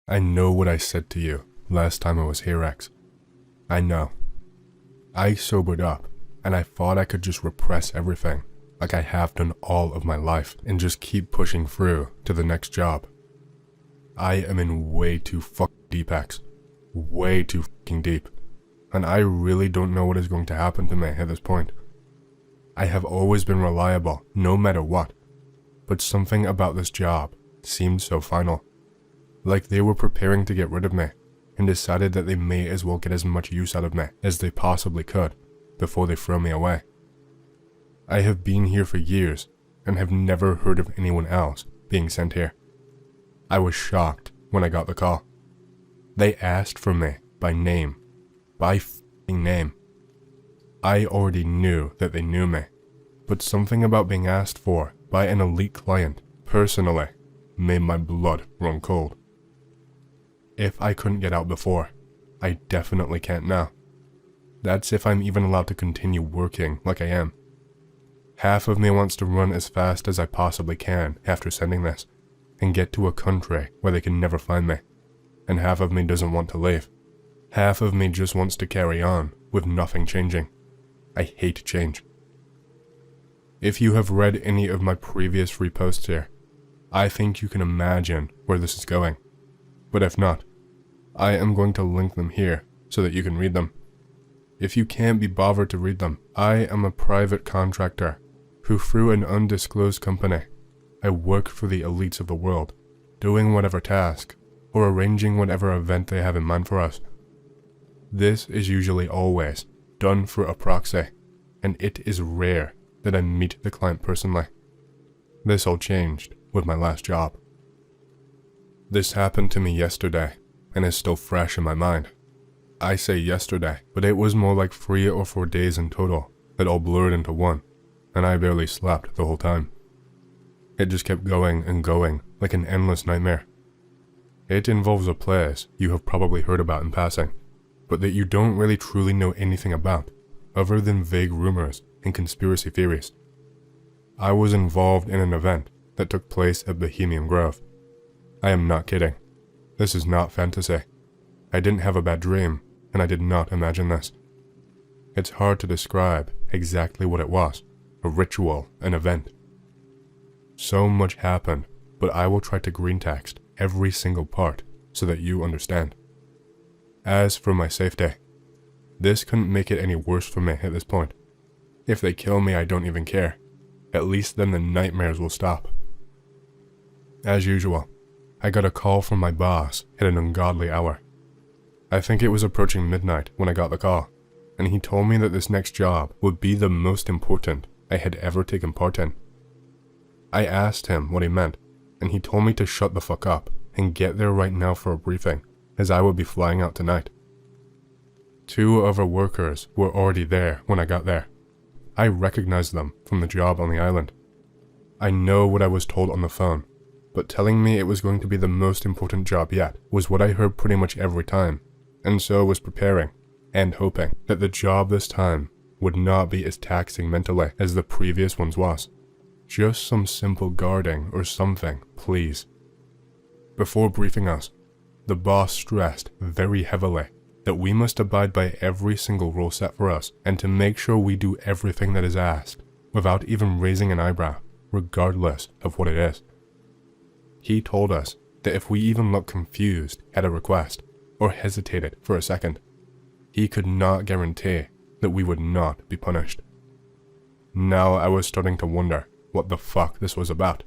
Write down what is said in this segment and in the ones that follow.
I know what I said to you last time I was here, X. I know. I sobered up, and I thought I could just repress everything, like I have done all of my life, and just keep pushing through to the next job. I am in way too fucking deep, X. Way too fucking deep. And I really don't know what is going to happen to me at this point. I have always been reliable, no matter what. But something about this job seemed so final. Like they were preparing to get rid of me, and decided that they may as well get as much use out of me as they possibly could before they throw me away. I have been here for years, and have never heard of anyone else being sent here. I was shocked when I got the call. They asked for me by name. By f***ing name. I already knew that they knew me, but something about being asked for by an elite client, personally, made my blood run cold. If I couldn't get out before, I definitely can't now. That's if I'm even allowed to continue working like I am. Half of me wants to run as fast as I possibly can after sending this, and get to a country where they can never find me, and half of me doesn't want to leave. Half of me just wants to carry on with nothing changing. I hate change. If you have read any of my previous free posts here, I think you can imagine where this is going. But if not, I am going to link them here so that you can read them. If you can't be bothered to read them, I am a private contractor who, through an undisclosed company, I work for the elites of the world, doing whatever task or arranging whatever event they have in mind for us. This is usually always done through a proxy, and it is rare that I meet the client personally. This all changed with my last job. This happened to me yesterday, and is still fresh in my mind. I say yesterday, but it was more like 3 or 4 days in total that all blurred into one, and I barely slept the whole time. It just kept going and going like an endless nightmare. It involves a place you have probably heard about in passing, but that you don't really truly know anything about, other than vague rumors and conspiracy theories. I was involved in an event that took place at Bohemian Grove. I am not kidding. This is not fantasy. I didn't have a bad dream, and I did not imagine this. It's hard to describe exactly what it was, a ritual, an event. So much happened, but I will try to greentext every single part so that you understand. As for my safety, this couldn't make it any worse for me at this point. If they kill me, I don't even care. At least then the nightmares will stop. As usual, I got a call from my boss at an ungodly hour. I think it was approaching midnight when I got the call, and he told me that this next job would be the most important I had ever taken part in. I asked him what he meant, and he told me to shut the fuck up and get there right now for a briefing, as I would be flying out tonight. 2 other workers were already there when I got there. I recognized them from the job on the island. I know what I was told on the phone, but telling me it was going to be the most important job yet was what I heard pretty much every time, and so I was preparing and hoping that the job this time would not be as taxing mentally as the previous ones was. Just some simple guarding or something, please. Before briefing us, the boss stressed very heavily that we must abide by every single rule set for us and to make sure we do everything that is asked without even raising an eyebrow, regardless of what it is. He told us that if we even looked confused at a request or hesitated for a second, he could not guarantee that we would not be punished. Now I was starting to wonder what the fuck this was about.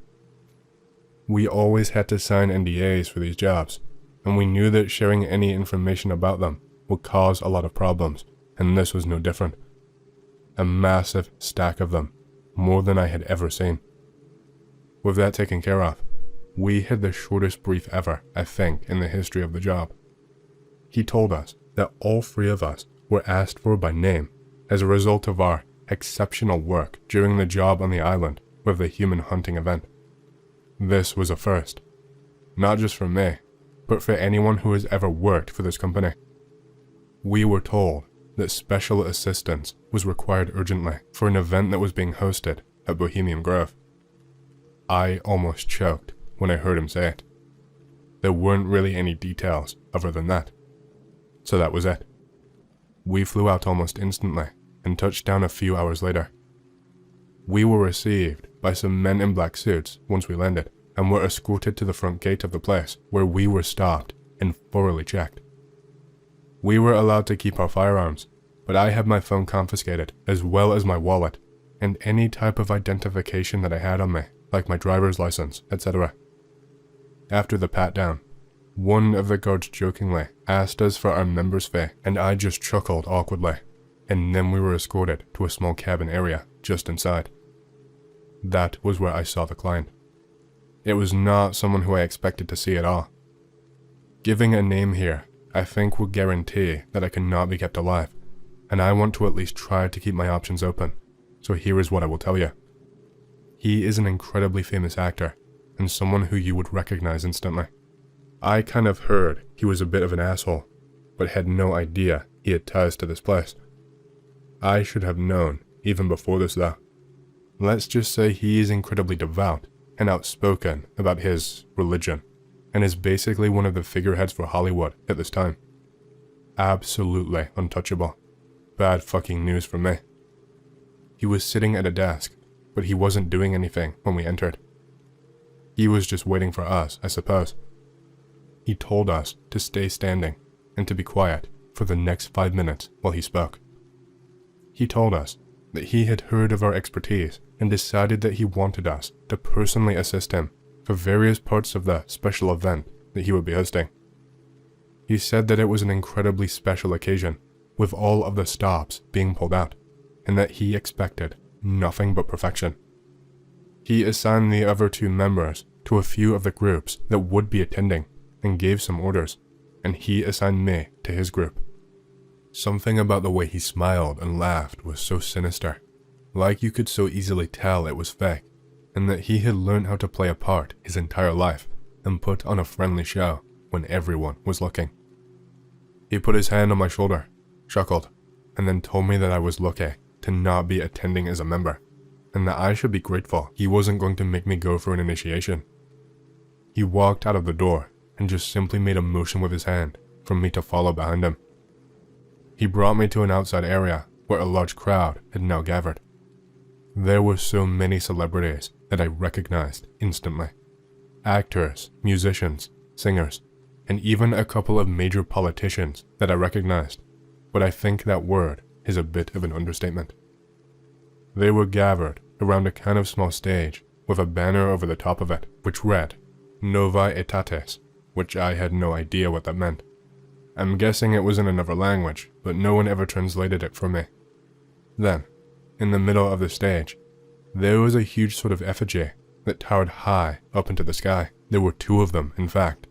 We always had to sign NDAs for these jobs, and we knew that sharing any information about them would cause a lot of problems, and this was no different. A massive stack of them, more than I had ever seen. With that taken care of, we had the shortest brief ever, I think, in the history of the job. He told us that all 3 of us were asked for by name as a result of our exceptional work during the job on the island with the human hunting event. This was a first, not just for me, but for anyone who has ever worked for this company. We were told that special assistance was required urgently for an event that was being hosted at Bohemian Grove. I almost choked when I heard him say it. there weren't really any details other than that. So that was it. We flew out almost instantly and touched down a few hours later. We were received by some men in black suits once we landed and were escorted to the front gate of the place where we were stopped and thoroughly checked. We were allowed to keep our firearms, but I had my phone confiscated as well as my wallet and any type of identification that I had on me, like my driver's license, etc. After the pat-down, one of the guards jokingly asked us for our member's fee, and I just chuckled awkwardly, and then we were escorted to a small cabin area just inside. That was where I saw the client. It was not someone who I expected to see at all. Giving a name here, I think would guarantee that I cannot be kept alive, and I want to at least try to keep my options open, so here is what I will tell you. He is an incredibly famous actor, and someone who you would recognize instantly. I kind of heard he was a bit of an asshole, but had no idea he had ties to this place. I should have known even before this though. Let's just say he is incredibly devout and outspoken about his religion, and is basically one of the figureheads for Hollywood at this time. Absolutely untouchable. Bad fucking news for me. He was sitting at a desk, but he wasn't doing anything when we entered. He was just waiting for us, I suppose. He told us to stay standing and to be quiet for the next 5 minutes while he spoke. He told us that he had heard of our expertise and decided that he wanted us to personally assist him for various parts of the special event that he would be hosting. He said that it was an incredibly special occasion, with all of the stops being pulled out, and that he expected nothing but perfection. He assigned the other 2 members to a few of the groups that would be attending and gave some orders, and he assigned me to his group. Something about the way he smiled and laughed was so sinister, like you could so easily tell it was fake, and that he had learned how to play a part his entire life and put on a friendly show when everyone was looking. He put his hand on my shoulder, chuckled, and then told me that I was lucky to not be attending as a member, and that I should be grateful he wasn't going to make me go for an initiation. He walked out of the door and just simply made a motion with his hand for me to follow behind him. He brought me to an outside area where a large crowd had now gathered. There were so many celebrities that I recognized instantly. Actors, musicians, singers, and even a couple of major politicians that I recognized, but I think that word is a bit of an understatement. They were gathered around a kind of small stage with a banner over the top of it, which read, Novae Aetatis, which I had no idea what that meant. I'm guessing it was in another language, but no one ever translated it for me. Then, in the middle of the stage, there was a huge sort of effigy that towered high up into the sky. There were 2 of them, in fact.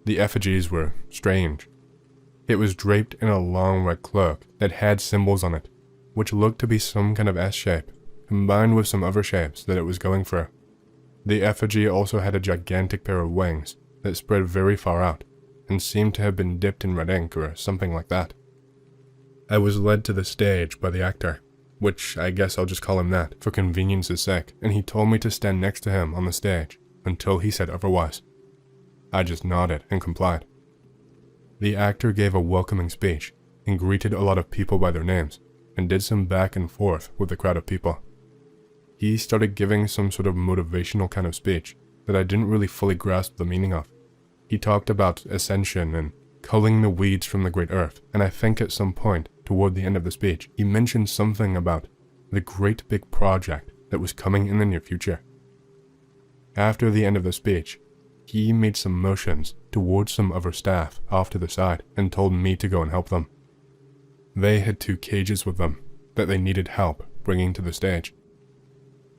The effigies were strange. It was draped in a long red cloak that had symbols on it, which looked to be some kind of S shape, combined with some other shapes that it was going through. The effigy also had a gigantic pair of wings that spread very far out, and seemed to have been dipped in red ink or something like that. I was led to the stage by the actor, which I guess I'll just call him that for convenience's sake, and he told me to stand next to him on the stage until he said otherwise. I just nodded and complied. The actor gave a welcoming speech and greeted a lot of people by their names, and did some back and forth with the crowd of people. He started giving some sort of motivational kind of speech that I didn't really fully grasp the meaning of. He talked about ascension and culling the weeds from the great earth, and I think at some point toward the end of the speech, he mentioned something about the great big project that was coming in the near future. After the end of the speech, he made some motions towards some other staff off to the side and told me to go and help them. They had 2 cages with them that they needed help bringing to the stage.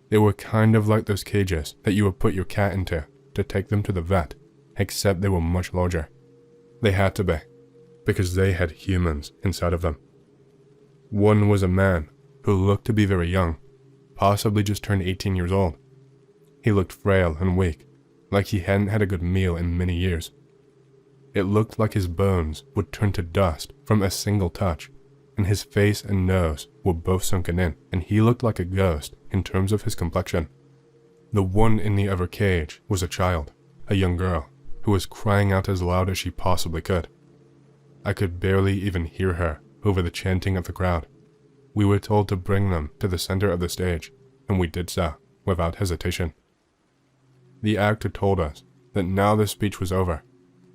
They were kind of like those cages that you would put your cat into to take them to the vet, except they were much larger. They had to be, because they had humans inside of them. One was a man who looked to be very young, possibly just turned 18 years old. He looked frail and weak, like he hadn't had a good meal in many years. It looked like his bones would turn to dust from a single touch, and his face and nose were both sunken in, and he looked like a ghost in terms of his complexion. The one in the other cage was a child, a young girl, who was crying out as loud as she possibly could. I could barely even hear her over the chanting of the crowd. We were told to bring them to the center of the stage, and we did so, without hesitation. The actor told us that now the speech was over,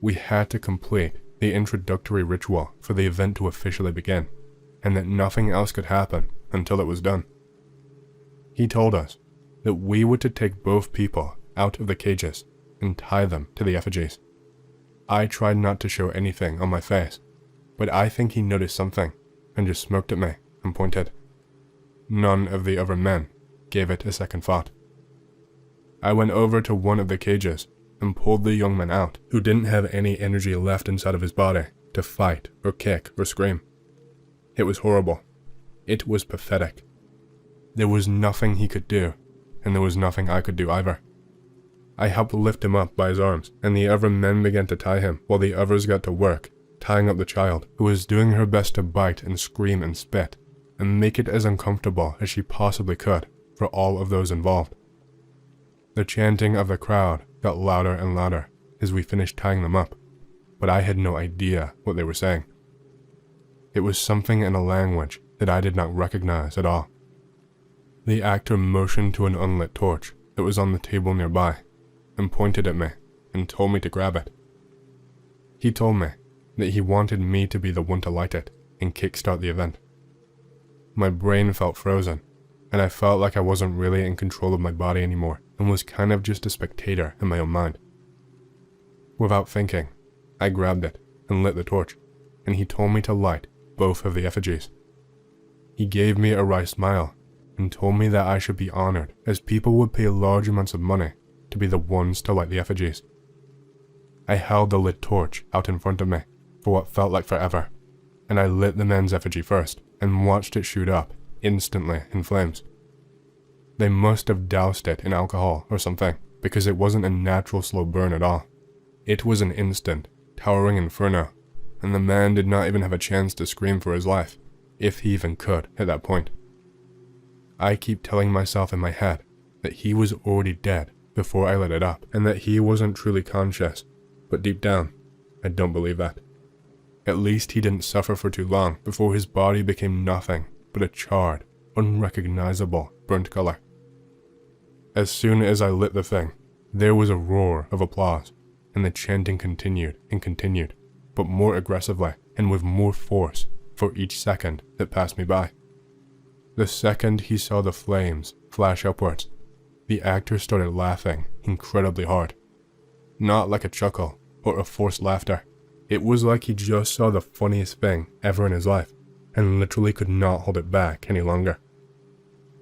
we had to complete the introductory ritual for the event to officially begin, and that nothing else could happen until it was done. He told us that we were to take both people out of the cages and tie them to the effigies. I tried not to show anything on my face, but I think he noticed something and just smirked at me and pointed. None of the other men gave it a second thought. I went over to one of the cages and pulled the young man out, who didn't have any energy left inside of his body to fight or kick or scream. It was horrible. It was pathetic. There was nothing he could do, and there was nothing I could do either. I helped lift him up by his arms, and the other men began to tie him while the others got to work, tying up the child, who was doing her best to bite and scream and spit, and make it as uncomfortable as she possibly could for all of those involved. The chanting of the crowd got louder and louder as we finished tying them up, but I had no idea what they were saying. It was something in a language that I did not recognize at all. The actor motioned to an unlit torch that was on the table nearby and pointed at me and told me to grab it. He told me that he wanted me to be the one to light it and kickstart the event. My brain felt frozen, and I felt like I wasn't really in control of my body anymore and was kind of just a spectator in my own mind. Without thinking, I grabbed it and lit the torch, and he told me to light both of the effigies. He gave me a wry smile and told me that I should be honored, as people would pay large amounts of money to be the ones to light the effigies. I held the lit torch out in front of me for what felt like forever, and I lit the man's effigy first and watched it shoot up instantly in flames. They must have doused it in alcohol or something, because it wasn't a natural slow burn at all. It was an instant, towering inferno, and the man did not even have a chance to scream for his life, if he even could at that point. I keep telling myself in my head that he was already dead before I lit it up, and that he wasn't truly conscious, but deep down, I don't believe that. At least he didn't suffer for too long before his body became nothing but a charred, unrecognizable burnt color. As soon as I lit the thing, there was a roar of applause, and the chanting continued and continued, but more aggressively and with more force for each second that passed me by. The second he saw the flames flash upwards, the actor started laughing incredibly hard. Not like a chuckle or a forced laughter. It was like he just saw the funniest thing ever in his life, and literally could not hold it back any longer.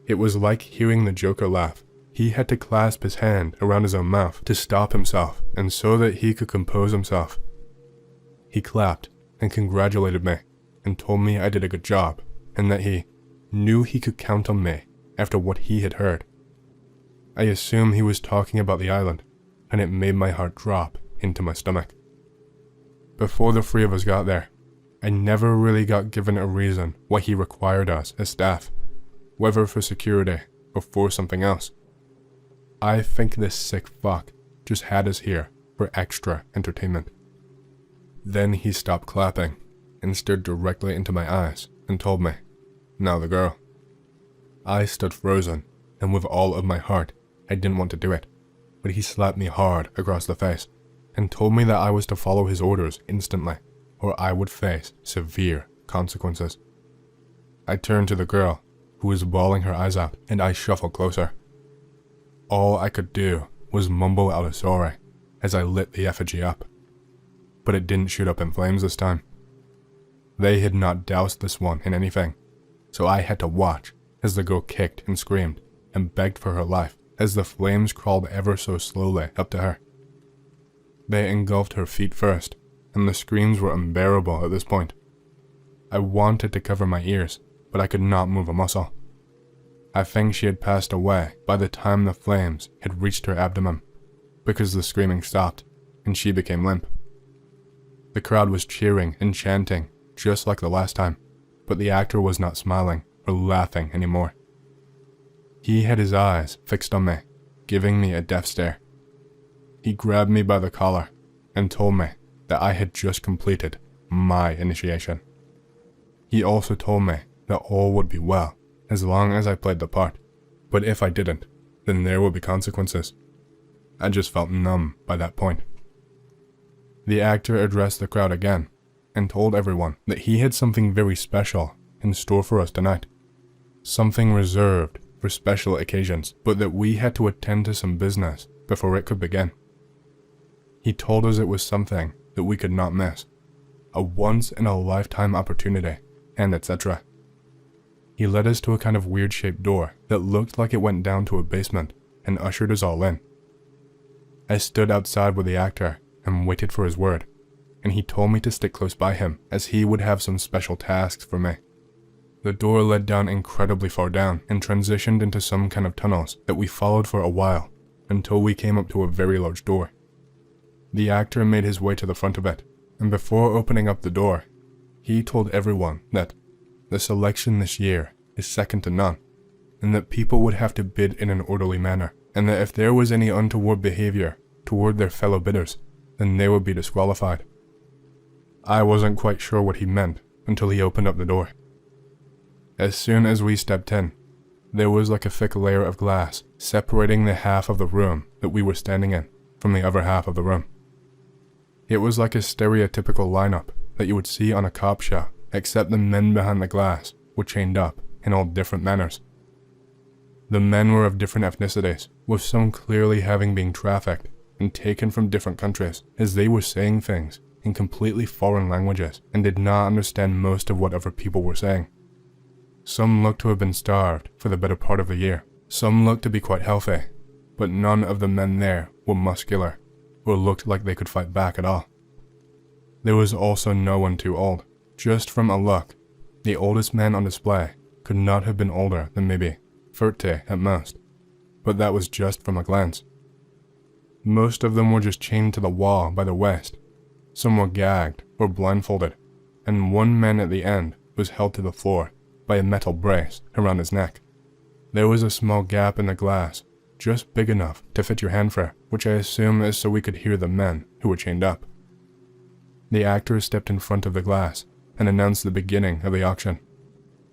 It was like hearing the Joker laugh. He had to clasp his hand around his own mouth to stop himself, and so that he could compose himself. He clapped and congratulated me, and told me I did a good job, and that he knew he could count on me after what he had heard. I assume he was talking about the island, and it made my heart drop into my stomach. Before the three of us got there, I never really got given a reason why he required us as staff, whether for security or for something else. I think this sick fuck just had us here for extra entertainment. Then he stopped clapping and stared directly into my eyes and told me, "Now the girl." I stood frozen, and with all of my heart, I didn't want to do it, but he slapped me hard across the face and told me that I was to follow his orders instantly, or I would face severe consequences. I turned to the girl, who was bawling her eyes out, and I shuffled closer. All I could do was mumble out a sorry as I lit the effigy up, but it didn't shoot up in flames this time. They had not doused this one in anything, so I had to watch as the girl kicked and screamed and begged for her life as the flames crawled ever so slowly up to her. They engulfed her feet first, and the screams were unbearable at this point. I wanted to cover my ears, but I could not move a muscle. I think she had passed away by the time the flames had reached her abdomen, because the screaming stopped and she became limp. The crowd was cheering and chanting just like the last time, but the actor was not smiling or laughing anymore. He had his eyes fixed on me, giving me a death stare. He grabbed me by the collar and told me that I had just completed my initiation. He also told me that all would be well as long as I played the part, but if I didn't, then there would be consequences. I just felt numb by that point. The actor addressed the crowd again and told everyone that he had something very special in store for us tonight. Something reserved for special occasions, but that we had to attend to some business before it could begin. He told us it was something that we could not miss, a once-in-a-lifetime opportunity, and etc. He led us to a kind of weird-shaped door that looked like it went down to a basement and ushered us all in. I stood outside with the actor and waited for his word, and he told me to stick close by him as he would have some special tasks for me. The door led down incredibly far down and transitioned into some kind of tunnels that we followed for a while until we came up to a very large door. The actor made his way to the front of it, and before opening up the door, he told everyone that the selection this year is second to none, and that people would have to bid in an orderly manner, and that if there was any untoward behavior toward their fellow bidders, then they would be disqualified. I wasn't quite sure what he meant until he opened up the door. As soon as we stepped in, there was like a thick layer of glass separating the half of the room that we were standing in from the other half of the room. It was like a stereotypical lineup that you would see on a cop show, except the men behind the glass were chained up in all different manners. The men were of different ethnicities, with some clearly having been trafficked and taken from different countries, as they were saying things in completely foreign languages and did not understand most of what other people were saying. Some looked to have been starved for the better part of the year. Some looked to be quite healthy, but none of the men there were muscular or looked like they could fight back at all. There was also no one too old. Just from a look, the oldest man on display could not have been older than maybe 30 at most, but that was just from a glance. Most of them were just chained to the wall by the waist. Some were gagged or blindfolded, and one man at the end was held to the floor by a metal brace around his neck. There was a small gap in the glass, just big enough to fit your hand for, which I assume is so we could hear the men who were chained up. The actor stepped in front of the glass and announced the beginning of the auction.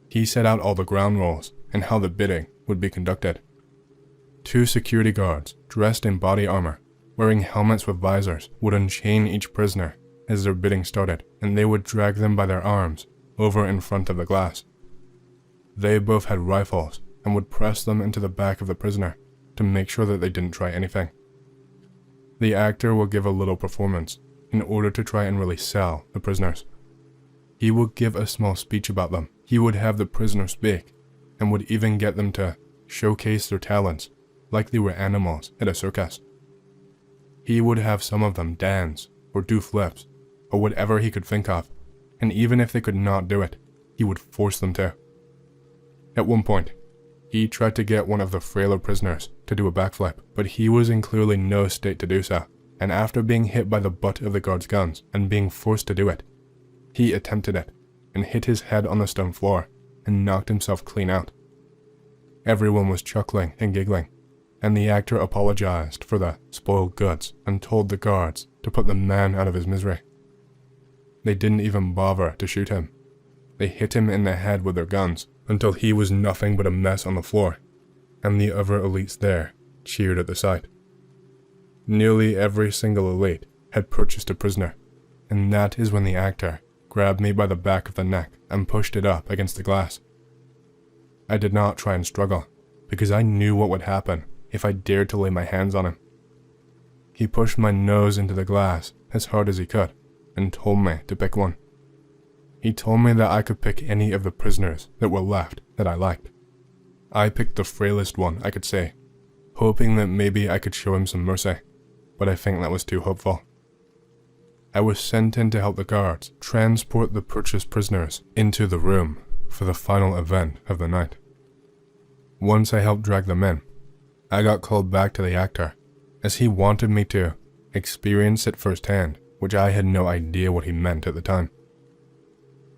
He set out all the ground rules and how the bidding would be conducted. 2 security guards, dressed in body armor, wearing helmets with visors, would unchain each prisoner as their bidding started, and they would drag them by their arms over in front of the glass. They both had rifles and would press them into the back of the prisoner to make sure that they didn't try anything. The actor will give a little performance in order to try and really sell the prisoners. He would give a small speech about them. He would have the prisoner speak and would even get them to showcase their talents like they were animals at a circus. He would have some of them dance or do flips or whatever he could think of, and even if they could not do it, he would force them to. At one point, he tried to get one of the frailer prisoners to do a backflip, but he was in clearly no state to do so, and after being hit by the butt of the guards' guns and being forced to do it, he attempted it and hit his head on the stone floor and knocked himself clean out. Everyone was chuckling and giggling, and the actor apologized for the spoiled goods and told the guards to put the man out of his misery. They didn't even bother to shoot him. They hit him in the head with their guns until he was nothing but a mess on the floor, and the other elites there cheered at the sight. Nearly every single elite had purchased a prisoner, and that is when the actor grabbed me by the back of the neck and pushed it up against the glass. I did not try and struggle, because I knew what would happen if I dared to lay my hands on him. He pushed my nose into the glass as hard as he could and told me to pick one. He told me that I could pick any of the prisoners that were left that I liked. I picked the frailest one I could see, hoping that maybe I could show him some mercy, but I think that was too hopeful. I was sent in to help the guards transport the purchased prisoners into the room for the final event of the night. Once I helped drag them in, I got called back to the actor, as he wanted me to experience it firsthand, which I had no idea what he meant at the time.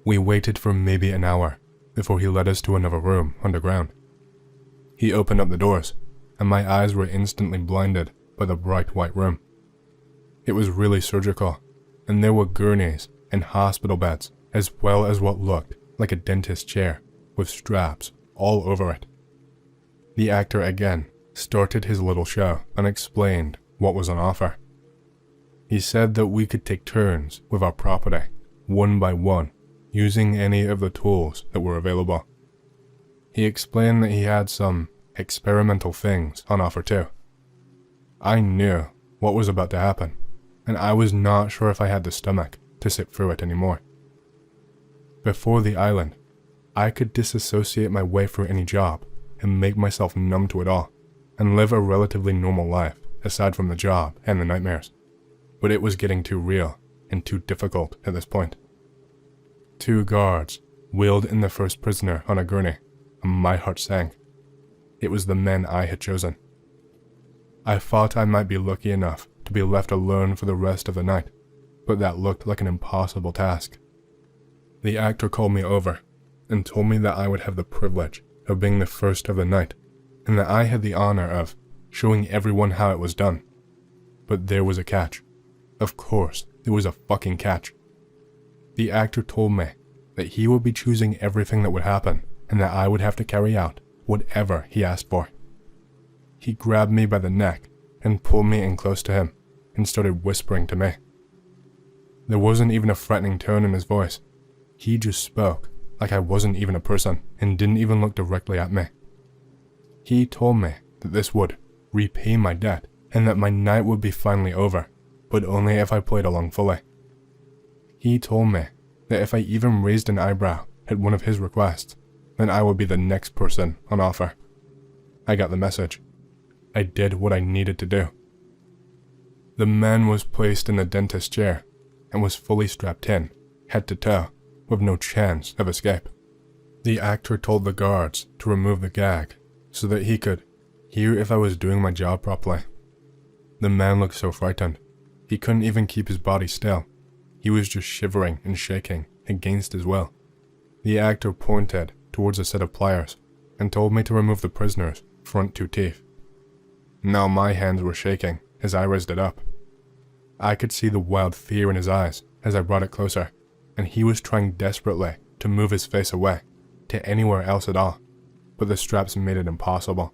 We waited for maybe an hour before he led us to another room underground. He opened up the doors, and my eyes were instantly blinded by the bright white room. It was really surgical, and there were gurneys and hospital beds, as well as what looked like a dentist chair with straps all over it. The actor again started his little show and explained what was on offer. He said that we could take turns with our property, one by one, using any of the tools that were available. He explained that he had some experimental things on offer too. I knew what was about to happen, and I was not sure if I had the stomach to sit through it anymore. Before the island, I could disassociate my way through any job and make myself numb to it all, and live a relatively normal life aside from the job and the nightmares. But it was getting too real and too difficult at this point. 2 guards wheeled in the first prisoner on a gurney, and my heart sank. It was the men I had chosen. I thought I might be lucky enough to be left alone for the rest of the night, but that looked like an impossible task. The actor called me over and told me that I would have the privilege of being the first of the night, and that I had the honor of showing everyone how it was done. But there was a catch. Of course, there was a fucking catch. The actor told me that he would be choosing everything that would happen, and that I would have to carry out whatever he asked for. He grabbed me by the neck and pulled me in close to him and started whispering to me. There wasn't even a threatening tone in his voice. He just spoke like I wasn't even a person and didn't even look directly at me. He told me that this would repay my debt and that my night would be finally over, but only if I played along fully. He told me that if I even raised an eyebrow at one of his requests, then I would be the next person on offer. I got the message. I did what I needed to do. The man was placed in the dentist chair and was fully strapped in, head to toe, with no chance of escape. The actor told the guards to remove the gag so that he could hear if I was doing my job properly. The man looked so frightened. He couldn't even keep his body still. He was just shivering and shaking against his will. The actor pointed towards a set of pliers and told me to remove the prisoner's front 2 teeth. Now my hands were shaking as I raised it up. I could see the wild fear in his eyes as I brought it closer, and he was trying desperately to move his face away, to anywhere else at all, but the straps made it impossible.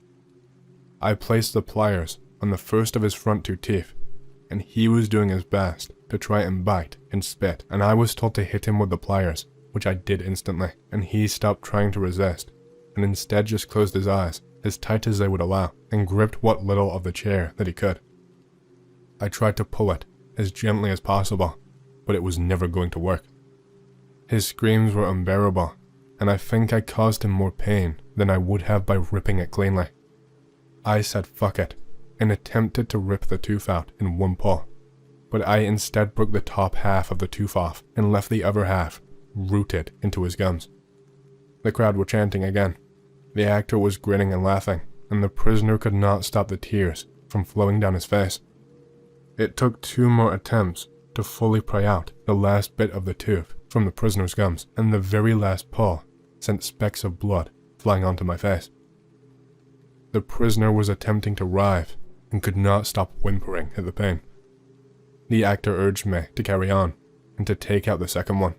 I placed the pliers on the first of his front 2 teeth, and he was doing his best to try and bite and spit, and I was told to hit him with the pliers, which I did instantly, and he stopped trying to resist, and instead just closed his eyes as tight as they would allow, and gripped what little of the chair that he could. I tried to pull it as gently as possible, but it was never going to work. His screams were unbearable, and I think I caused him more pain than I would have by ripping it cleanly. I said fuck it, and attempted to rip the tooth out in one pull, but I instead broke the top half of the tooth off and left the other half rooted into his gums. The crowd were chanting again. The actor was grinning and laughing, and the prisoner could not stop the tears from flowing down his face. It took 2 more attempts to fully pry out the last bit of the tooth from the prisoner's gums, and the very last pull sent specks of blood flying onto my face. The prisoner was attempting to writhe and could not stop whimpering at the pain. The actor urged me to carry on and to take out the second one.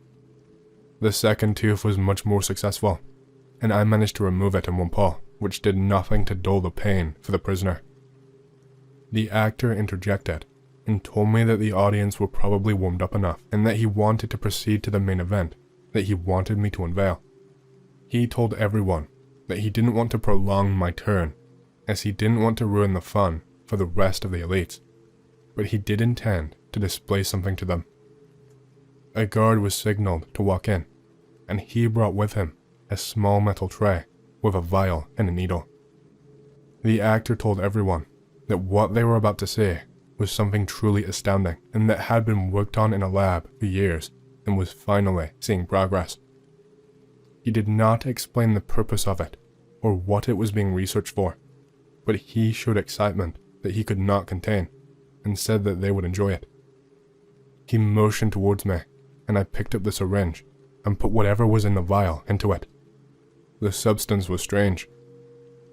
The second tooth was much more successful, and I managed to remove it in one pull, which did nothing to dull the pain for the prisoner. The actor interjected and told me that the audience were probably warmed up enough and that he wanted to proceed to the main event that he wanted me to unveil. He told everyone that he didn't want to prolong my turn, as he didn't want to ruin the fun for the rest of the elites, but he did intend to display something to them. A guard was signaled to walk in, and he brought with him a small metal tray with a vial and a needle. The actor told everyone that what they were about to see was something truly astounding and that had been worked on in a lab for years and was finally seeing progress. He did not explain the purpose of it or what it was being researched for, but he showed excitement that he could not contain and said that they would enjoy it. He motioned towards me, and I picked up the syringe and put whatever was in the vial into it. The substance was strange.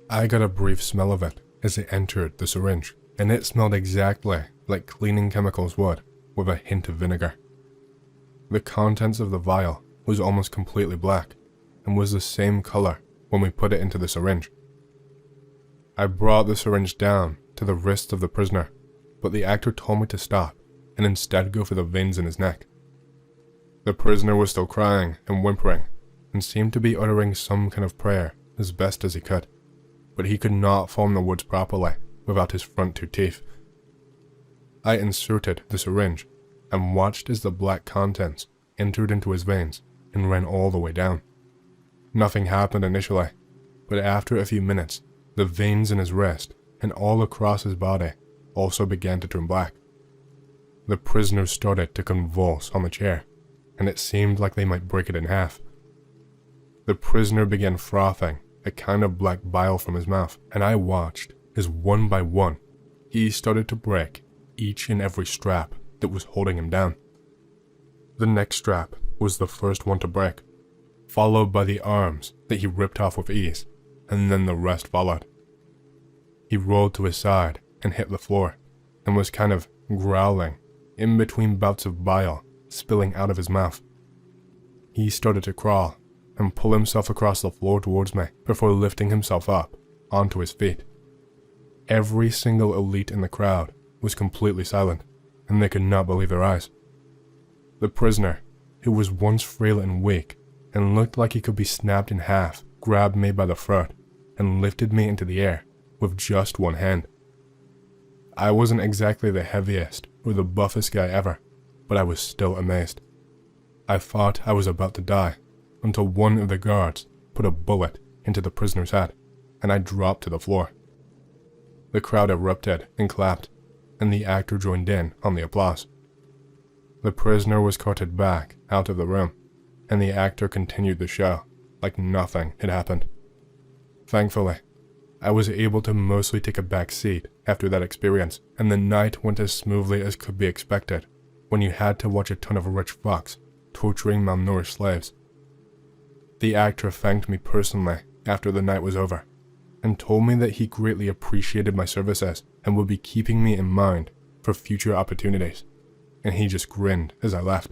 I got a brief smell of it as it entered the syringe, and it smelled exactly like cleaning chemicals would, with a hint of vinegar. The contents of the vial was almost completely black, and was the same color when we put it into the syringe. I brought the syringe down to the wrist of the prisoner, but the actor told me to stop and instead go for the veins in his neck. The prisoner was still crying and whimpering, and seemed to be uttering some kind of prayer as best as he could, but he could not form the words properly without his front two teeth. I inserted the syringe and watched as the black contents entered into his veins and ran all the way down. Nothing happened initially, but after a few minutes, the veins in his wrist and all across his body also began to turn black. The prisoner started to convulse on the chair, and it seemed like they might break it in half. The prisoner began frothing a kind of black bile from his mouth, and I watched as one by one he started to break each and every strap that was holding him down. The next strap was the first one to break, followed by the arms that he ripped off with ease, and then the rest followed. He rolled to his side and hit the floor, and was kind of growling in between bouts of bile spilling out of his mouth. He started to crawl and pull himself across the floor towards me before lifting himself up onto his feet. Every single elite in the crowd was completely silent, and they could not believe their eyes. The prisoner, who was once frail and weak and looked like he could be snapped in half, grabbed me by the throat and lifted me into the air with just one hand. I wasn't exactly the heaviest or the buffest guy ever, but I was still amazed. I thought I was about to die until one of the guards put a bullet into the prisoner's head, and I dropped to the floor. The crowd erupted and clapped, and the actor joined in on the applause. The prisoner was carted back out of the room, and the actor continued the show like nothing had happened. Thankfully, I was able to mostly take a back seat after that experience, and the night went as smoothly as could be expected when you had to watch a ton of rich fucks torturing malnourished slaves. The actor thanked me personally after the night was over, and told me that he greatly appreciated my services and would be keeping me in mind for future opportunities, and he just grinned as I left.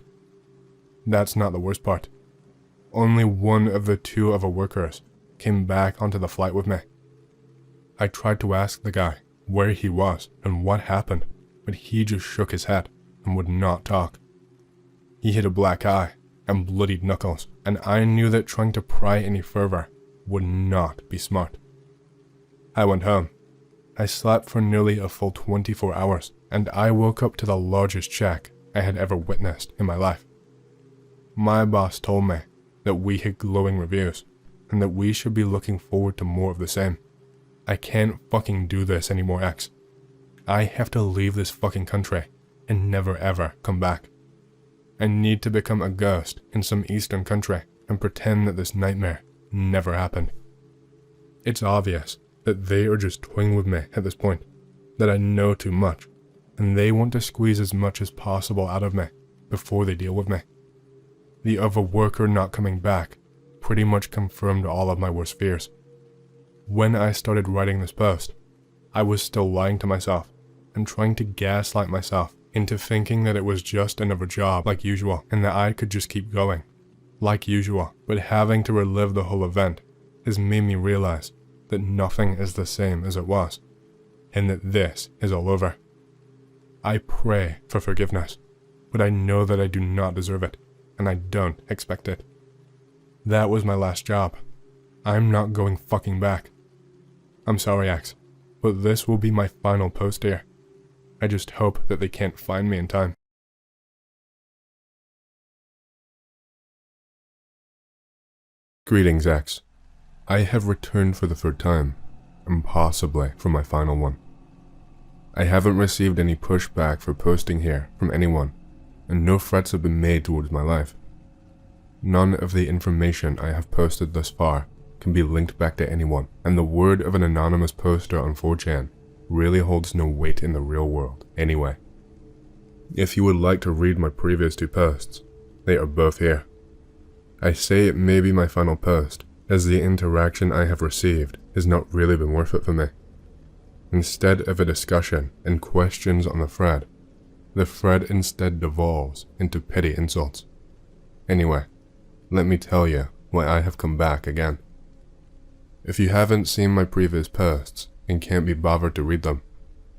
That's not the worst part. Only one of the two other workers came back onto the flight with me. I tried to ask the guy where he was and what happened, but he just shook his head and would not talk. He had a black eye and bloodied knuckles, and I knew that trying to pry any further would not be smart. I went home. I slept for nearly a full 24 hours, and I woke up to the largest check I had ever witnessed in my life. My boss told me that we had glowing reviews, and that we should be looking forward to more of the same. I can't fucking do this anymore, X. I have to leave this fucking country and never ever come back. I need to become a ghost in some eastern country and pretend that this nightmare never happened. It's obvious that they are just toying with me at this point, that I know too much, and they want to squeeze as much as possible out of me before they deal with me. The other worker not coming back pretty much confirmed all of my worst fears. When I started writing this post, I was still lying to myself and trying to gaslight myself into thinking that it was just another job like usual and that I could just keep going like usual, but having to relive the whole event has made me realize that nothing is the same as it was, and that this is all over. I pray for forgiveness, but I know that I do not deserve it, and I don't expect it. That was my last job. I'm not going fucking back. I'm sorry, X, but this will be my final post here. I just hope that they can't find me in time. Greetings, X. I have returned for the third time, and possibly for my final one. I haven't received any pushback for posting here from anyone, and no threats have been made towards my life. None of the information I have posted thus far can be linked back to anyone, and the word of an anonymous poster on 4chan really holds no weight in the real world anyway. If you would like to read my previous two posts, they are both here. I say it may be my final post, as the interaction I have received has not really been worth it for me. Instead of a discussion and questions on the thread instead devolves into petty insults. Anyway, let me tell you why I have come back again. If you haven't seen my previous posts and can't be bothered to read them,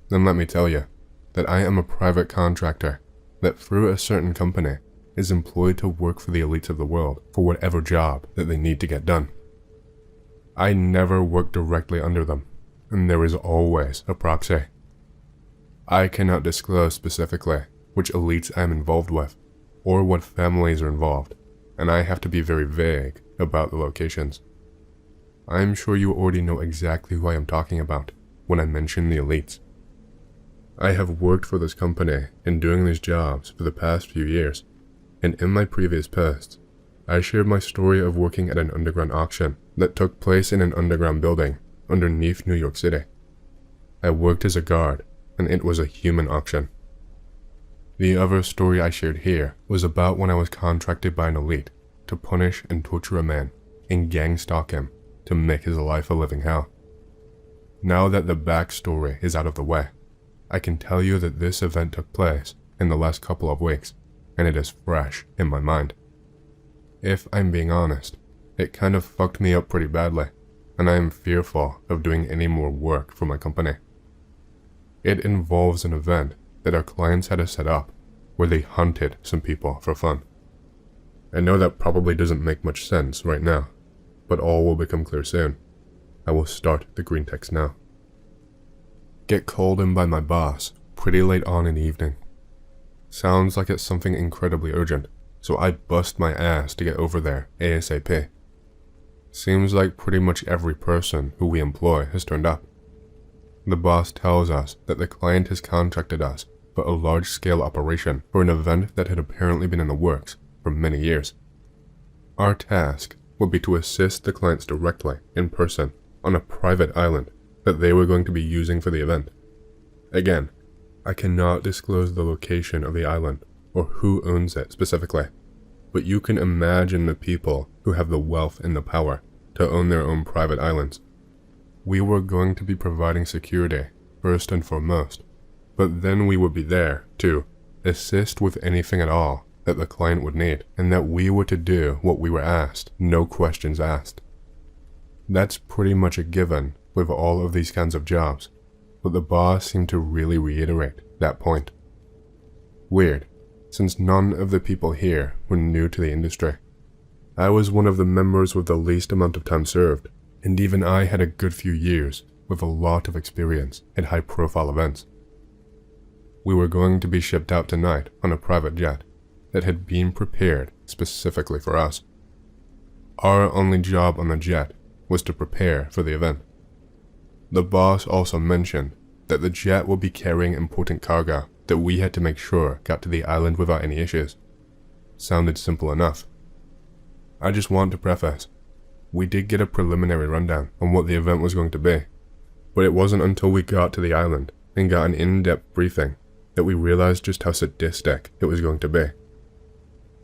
then let me tell you that I am a private contractor that through a certain company is employed to work for the elites of the world for whatever job that they need to get done. I never work directly under them, and there is always a proxy. I cannot disclose specifically which elites I am involved with, or what families are involved, and I have to be very vague about the locations. I am sure you already know exactly who I am talking about when I mention the elites. I have worked for this company and doing these jobs for the past few years, and in my previous posts, I shared my story of working at an underground auction that took place in an underground building underneath New York City. I worked as a guard, and it was a human auction. The other story I shared here was about when I was contracted by an elite to punish and torture a man and gang stalk him to make his life a living hell. Now that the backstory is out of the way, I can tell you that this event took place in the last couple of weeks, and it is fresh in my mind. If I'm being honest, it kind of fucked me up pretty badly, and I am fearful of doing any more work for my company. It involves an event that our clients had to set up where they hunted some people for fun. I know that probably doesn't make much sense right now, but all will become clear soon. I will start the green text now. Get called in by my boss pretty late on in the evening. Sounds like it's something incredibly urgent, so I bust my ass to get over there ASAP. Seems like pretty much every person who we employ has turned up. The boss tells us that the client has contracted us for a large-scale operation for an event that had apparently been in the works for many years. Our task would be to assist the clients directly in person on a private island that they were going to be using for the event. Again, I cannot disclose the location of the island or who owns it specifically, but you can imagine the people who have the wealth and the power to own their own private islands. We were going to be providing security first and foremost, but then we would be there to assist with anything at all that the client would need, and that we were to do what we were asked, no questions asked. That's pretty much a given with all of these kinds of jobs, but the boss seemed to really reiterate that point. Weird, since none of the people here were new to the industry. I was one of the members with the least amount of time served, and even I had a good few years with a lot of experience at high-profile events. We were going to be shipped out tonight on a private jet that had been prepared specifically for us. Our only job on the jet was to prepare for the event. The boss also mentioned that the jet would be carrying important cargo that we had to make sure got to the island without any issues. Sounded simple enough. I just want to preface, we did get a preliminary rundown on what the event was going to be, but it wasn't until we got to the island and got an in-depth briefing that we realized just how sadistic it was going to be.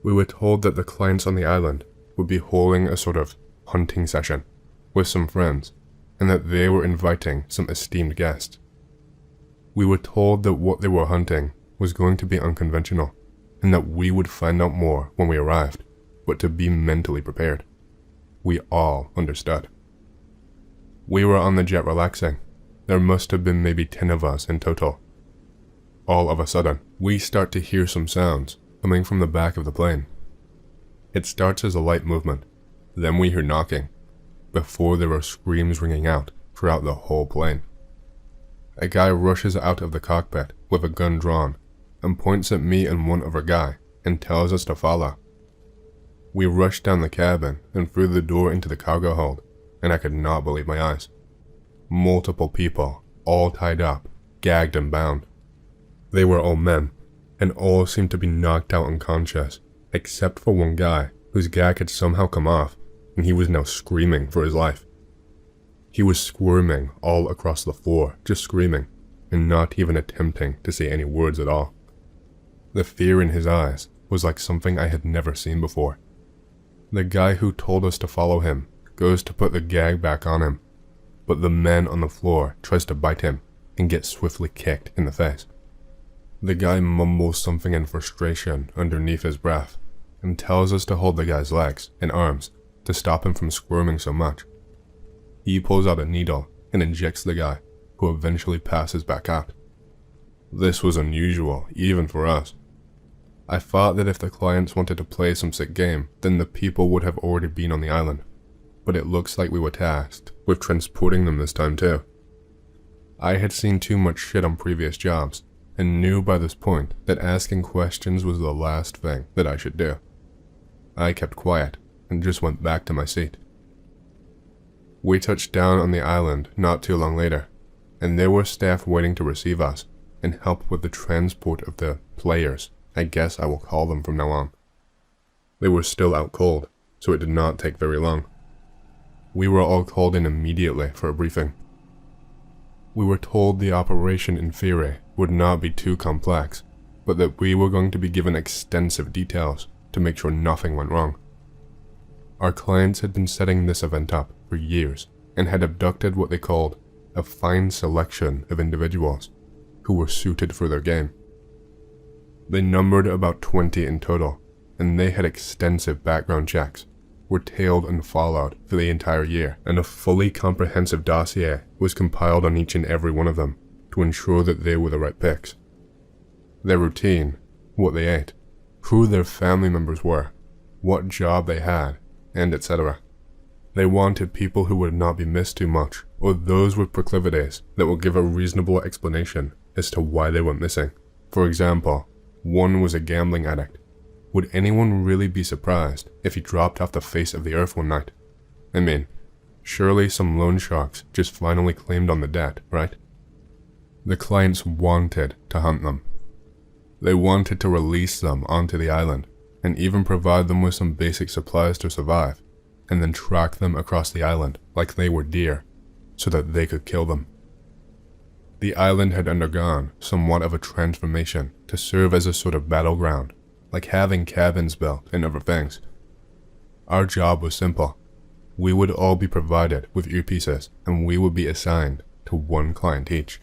We were told that the clients on the island would be holding a sort of hunting session with some friends, and that they were inviting some esteemed guests. We were told that what they were hunting was going to be unconventional, and that we would find out more when we arrived, but to be mentally prepared. We all understood. We were on the jet relaxing. There must have been maybe 10 of us in total. All of a sudden, we start to hear some sounds coming from the back of the plane. It starts as a light movement, then we hear knocking, before there are screams ringing out throughout the whole plane. A guy rushes out of the cockpit with a gun drawn and points at me and one other guy and tells us to follow. We rushed down the cabin and through the door into the cargo hold, and I could not believe my eyes. Multiple people, all tied up, gagged and bound. They were all men, and all seemed to be knocked out unconscious, except for one guy whose gag had somehow come off, and he was now screaming for his life. He was squirming all across the floor, just screaming, and not even attempting to say any words at all. The fear in his eyes was like something I had never seen before. The guy who told us to follow him goes to put the gag back on him, but the man on the floor tries to bite him and get swiftly kicked in the face. The guy mumbles something in frustration underneath his breath and tells us to hold the guy's legs and arms to stop him from squirming so much. He pulls out a needle and injects the guy, who eventually passes back out. This was unusual, even for us. I thought that if the clients wanted to play some sick game, then the people would have already been on the island, but it looks like we were tasked with transporting them this time too. I had seen too much shit on previous jobs, and knew by this point that asking questions was the last thing that I should do. I kept quiet and just went back to my seat. We touched down on the island not too long later, and there were staff waiting to receive us and help with the transport of the players, I guess I will call them from now on. They were still out cold, so it did not take very long. We were all called in immediately for a briefing. We were told the operation in theory would not be too complex, but that we were going to be given extensive details to make sure nothing went wrong. Our clients had been setting this event up for years and had abducted what they called a fine selection of individuals who were suited for their game. They numbered about 20 in total, and they had extensive background checks, were tailed and followed for the entire year, and a fully comprehensive dossier was compiled on each and every one of them to ensure that they were the right picks. Their routine, what they ate, who their family members were, what job they had, and etc. They wanted people who would not be missed too much, or those with proclivities that will give a reasonable explanation as to why they went missing. For example, one was a gambling addict. Would anyone really be surprised if he dropped off the face of the earth one night? I mean, surely some loan sharks just finally claimed on the debt, right? The clients wanted to hunt them. They wanted to release them onto the island, and even provide them with some basic supplies to survive, and then track them across the island like they were deer, so that they could kill them. The island had undergone somewhat of a transformation to serve as a sort of battleground, like having cabins built and other things. Our job was simple. We would all be provided with earpieces, and we would be assigned to one client each.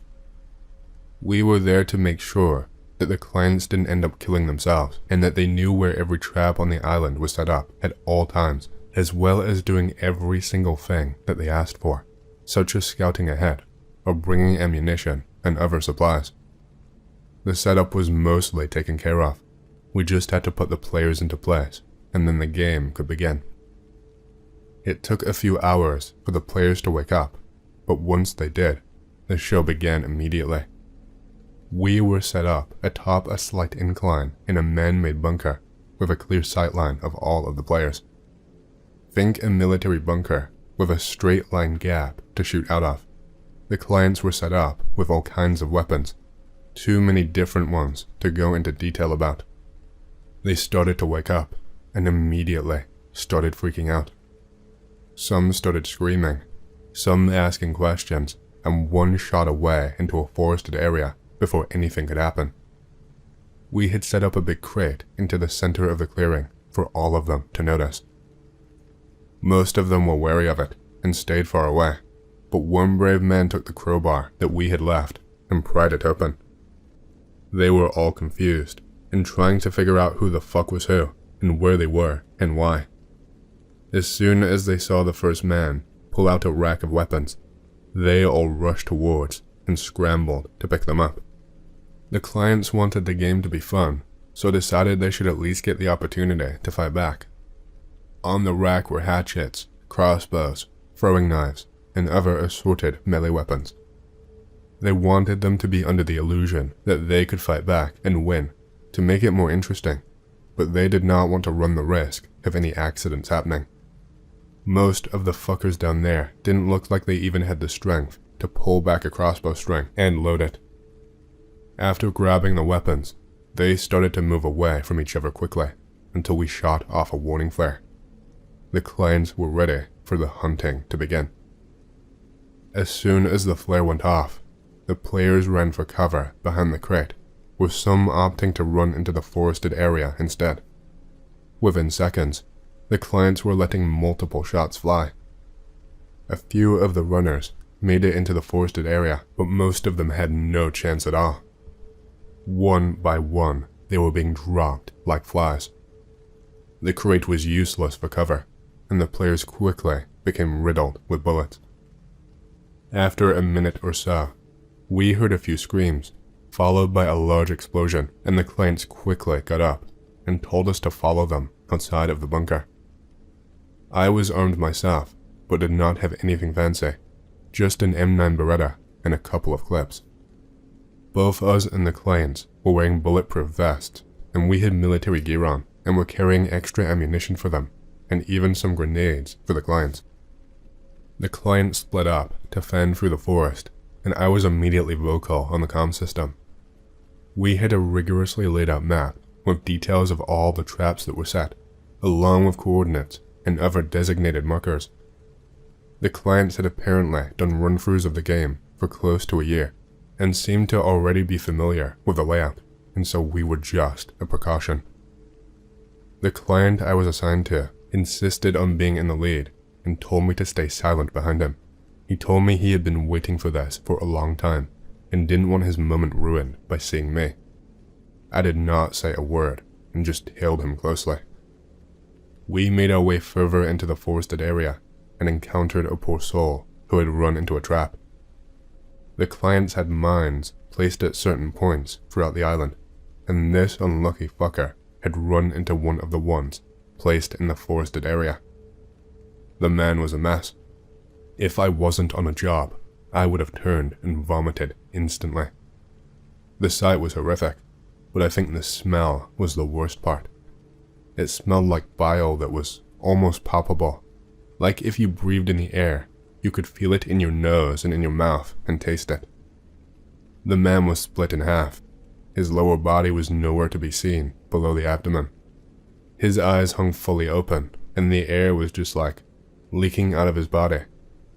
We were there to make sure that the clients didn't end up killing themselves, and that they knew where every trap on the island was set up at all times, as well as doing every single thing that they asked for, such as scouting ahead, or bringing ammunition and other supplies. The setup was mostly taken care of. We just had to put the players into place, and then the game could begin. It took a few hours for the players to wake up, but once they did, the show began immediately. We were set up atop a slight incline in a man-made bunker with a clear sightline of all of the players. Think a military bunker with a straight line gap to shoot out of. The clients were set up with all kinds of weapons, too many different ones to go into detail about. They started to wake up and immediately started freaking out. Some started screaming, some asking questions, and one shot away into a forested area before anything could happen. We had set up a big crate into the center of the clearing for all of them to notice. Most of them were wary of it and stayed far away, but one brave man took the crowbar that we had left and pried it open. They were all confused and trying to figure out who the fuck was who and where they were and why. As soon as they saw the first man pull out a rack of weapons, they all rushed towards and scrambled to pick them up. The clients wanted the game to be fun, so decided they should at least get the opportunity to fight back. On the rack were hatchets, crossbows, throwing knives, and other assorted melee weapons. They wanted them to be under the illusion that they could fight back and win, to make it more interesting, but they did not want to run the risk of any accidents happening. Most of the fuckers down there didn't look like they even had the strength to pull back a crossbow string and load it. After grabbing the weapons, they started to move away from each other quickly until we shot off a warning flare. The clients were ready for the hunting to begin. As soon as the flare went off, the players ran for cover behind the crate, with some opting to run into the forested area instead. Within seconds, the clients were letting multiple shots fly. A few of the runners made it into the forested area, but most of them had no chance at all. One by one, they were being dropped like flies. The crate was useless for cover, and the players quickly became riddled with bullets. After a minute or so, we heard a few screams, followed by a large explosion, and the clients quickly got up and told us to follow them outside of the bunker. I was armed myself, but did not have anything fancy, just an M9 Beretta and a couple of clips. Both us and the clients were wearing bulletproof vests, and we had military gear on and were carrying extra ammunition for them, and even some grenades for the clients. The client split up to fend through the forest, and I was immediately vocal on the comm system. We had a rigorously laid out map with details of all the traps that were set, along with coordinates and other designated markers. The clients had apparently done run-throughs of the game for close to a year, and seemed to already be familiar with the layout, and so we were just a precaution. The client I was assigned to insisted on being in the lead and told me to stay silent behind him. He told me he had been waiting for this for a long time and didn't want his moment ruined by seeing me. I did not say a word and just tailed him closely. We made our way further into the forested area and encountered a poor soul who had run into a trap. The clients had mines placed at certain points throughout the island, and this unlucky fucker had run into one of the ones placed in the forested area. The man was a mess. If I wasn't on a job, I would have turned and vomited instantly. The sight was horrific, but I think the smell was the worst part. It smelled like bile that was almost palpable, like if you breathed in the air, you could feel it in your nose and in your mouth and taste it. The man was split in half. His lower body was nowhere to be seen below the abdomen. His eyes hung fully open, and the air was just like leaking out of his body,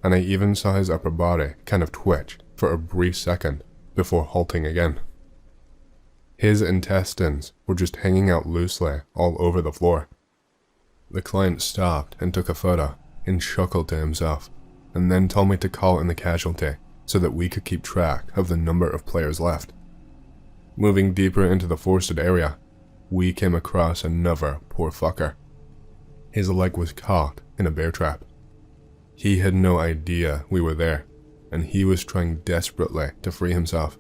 and I even saw his upper body kind of twitch for a brief second before halting again. His intestines were just hanging out loosely all over the floor. The client stopped and took a photo and chuckled to himself, and then told me to call in the casualty so that we could keep track of the number of players left. Moving deeper into the forested area, we came across another poor fucker. His leg was caught in a bear trap. He had no idea we were there, and he was trying desperately to free himself.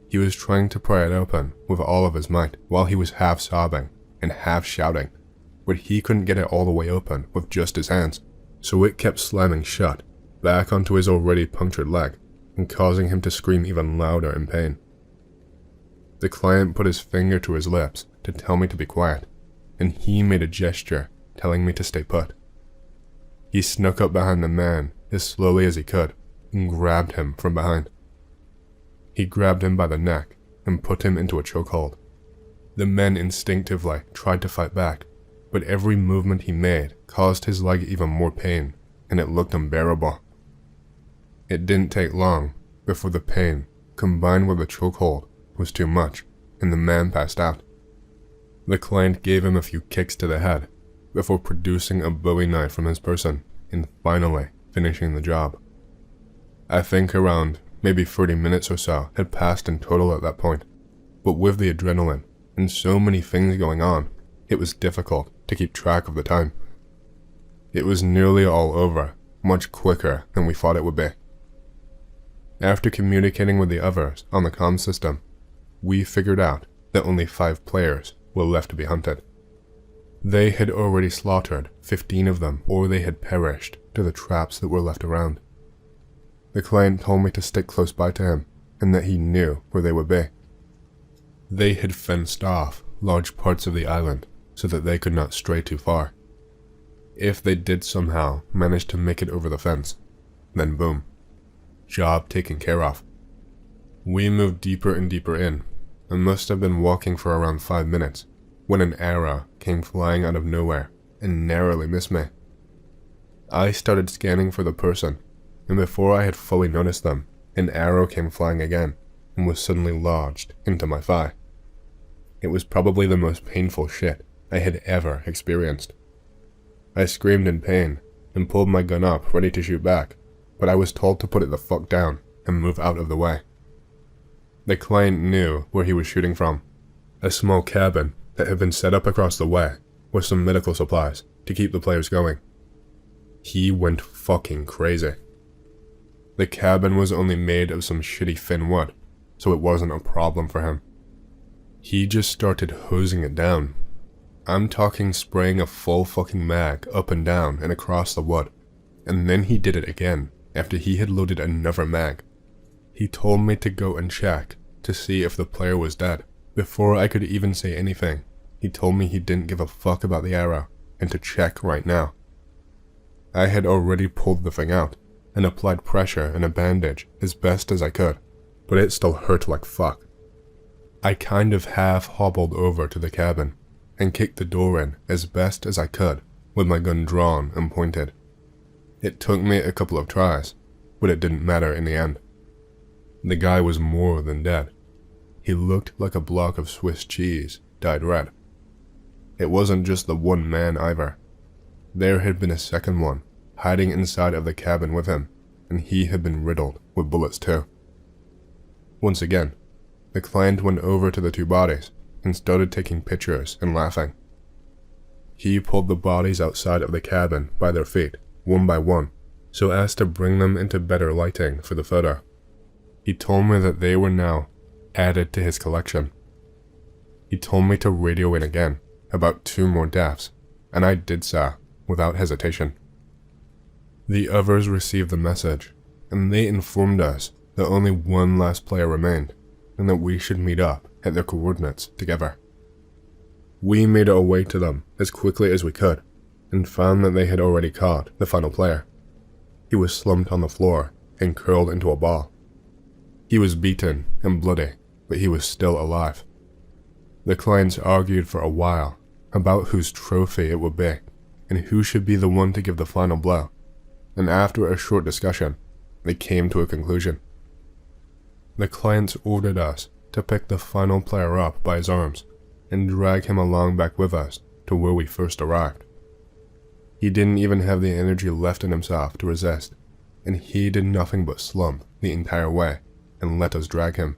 He was trying to pry it open with all of his might while he was half sobbing and half shouting, but he couldn't get it all the way open with just his hands, so it kept slamming shut back onto his already punctured leg and causing him to scream even louder in pain. The client put his finger to his lips to tell me to be quiet, and he made a gesture telling me to stay put. He snuck up behind the man as slowly as he could and grabbed him from behind. He grabbed him by the neck and put him into a chokehold. The men instinctively tried to fight back, but every movement he made caused his leg even more pain, and it looked unbearable. It didn't take long before the pain, combined with the chokehold, was too much, and the man passed out. The client gave him a few kicks to the head before producing a Bowie knife from his person and finally finishing the job. I think around maybe 30 minutes or so had passed in total at that point, but with the adrenaline and so many things going on, it was difficult to keep track of the time. It was nearly all over, much quicker than we thought it would be. After communicating with the others on the comm system, we figured out that only 5 players were left to be hunted. They had already slaughtered 15 of them, or they had perished to the traps that were left around. The client told me to stick close by to him, and that he knew where they would be. They had fenced off large parts of the island so that they could not stray too far. If they did somehow manage to make it over the fence, then boom, job taken care of. We moved deeper and deeper in, and must have been walking for around 5 minutes, when an arrow came flying out of nowhere and narrowly missed me. I started scanning for the person, and before I had fully noticed them, an arrow came flying again and was suddenly lodged into my thigh. It was probably the most painful shit I had ever experienced. I screamed in pain and pulled my gun up ready to shoot back, but I was told to put it the fuck down and move out of the way. The client knew where he was shooting from, a small cabin that had been set up across the way with some medical supplies to keep the players going. He went fucking crazy. The cabin was only made of some shitty thin wood, so it wasn't a problem for him. He just started hosing it down. I'm talking spraying a full fucking mag up and down and across the wood, and then he did it again after he had loaded another mag. He told me to go and check to see if the player was dead. Before I could even say anything, he told me he didn't give a fuck about the arrow and to check right now. I had already pulled the thing out and applied pressure and a bandage as best as I could, but it still hurt like fuck. I kind of half hobbled over to the cabin and kicked the door in as best as I could with my gun drawn and pointed. It took me a couple of tries, but it didn't matter in the end. The guy was more than dead. He looked like a block of Swiss cheese dyed red. It wasn't just the one man either. There had been a second one hiding inside of the cabin with him, and he had been riddled with bullets too. Once again, the client went over to the two bodies and started taking pictures and laughing. He pulled the bodies outside of the cabin by their feet, one by one, so as to bring them into better lighting for the photo. He told me that they were now added to his collection. He told me to radio in again about 2 more deaths, and I did so without hesitation. The others received the message, and they informed us that only one last player remained, and that we should meet up at their coordinates together. We made our way to them as quickly as we could, and found that they had already caught the final player. He was slumped on the floor and curled into a ball. He was beaten and bloody, but he was still alive. The clients argued for a while about whose trophy it would be, and who should be the one to give the final blow, and after a short discussion, they came to a conclusion. The clients ordered us to pick the final player up by his arms and drag him along back with us to where we first arrived. He didn't even have the energy left in himself to resist, and he did nothing but slump the entire way and let us drag him.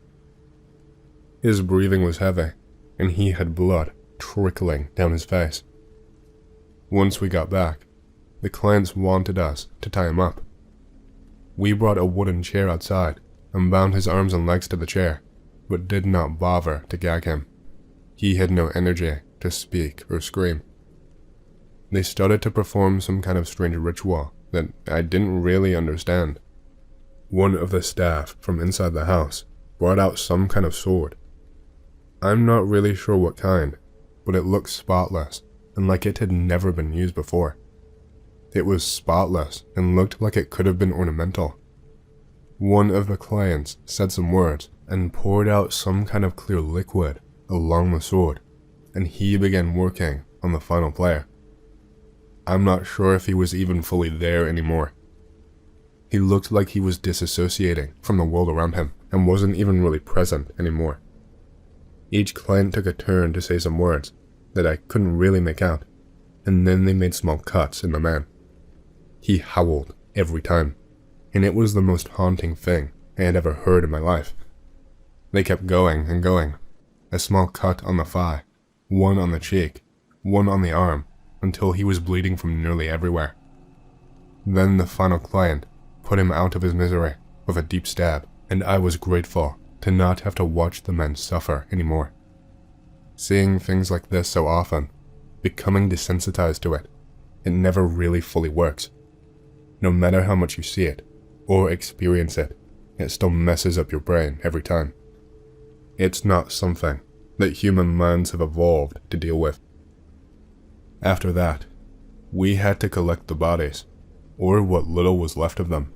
His breathing was heavy, and he had blood trickling down his face. Once we got back, the clients wanted us to tie him up. We brought a wooden chair outside and bound his arms and legs to the chair, but did not bother to gag him. He had no energy to speak or scream. They started to perform some kind of strange ritual that I didn't really understand. One of the staff from inside the house brought out some kind of sword. I'm not really sure what kind, but it looked spotless and like it had never been used before. It was spotless and looked like it could have been ornamental. One of the clients said some words and poured out some kind of clear liquid along the sword, and he began working on the final player. I'm not sure if he was even fully there anymore. He looked like he was disassociating from the world around him and wasn't even really present anymore. Each client took a turn to say some words that I couldn't really make out, and then they made small cuts in the man. He howled every time, and it was the most haunting thing I had ever heard in my life. They kept going and going, a small cut on the thigh, one on the cheek, one on the arm, until he was bleeding from nearly everywhere. Then the final client put him out of his misery with a deep stab, and I was grateful to not have to watch the men suffer anymore. Seeing things like this so often, becoming desensitized to it, it never really fully works. No matter how much you see it, or experience it, it still messes up your brain every time. It's not something that human minds have evolved to deal with. After that, we had to collect the bodies, or what little was left of them,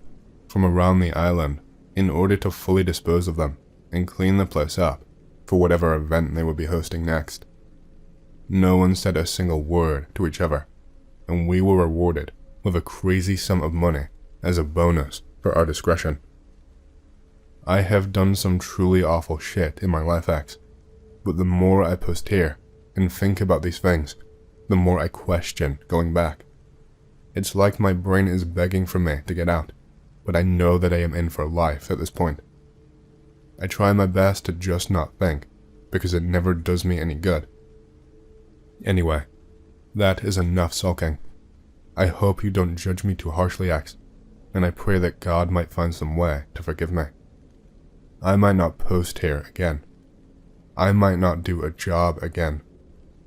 from around the island in order to fully dispose of them and clean the place up for whatever event they would be hosting next. No one said a single word to each other, and we were rewarded with a crazy sum of money as a bonus for our discretion. I have done some truly awful shit in my life, X, but the more I post here and think about these things, the more I question going back. It's like my brain is begging for me to get out, but I know that I am in for life at this point. I try my best to just not think, because it never does me any good. Anyway, that is enough sulking. I hope you don't judge me too harshly, X, and I pray that God might find some way to forgive me. I might not post here again. I might not do a job again.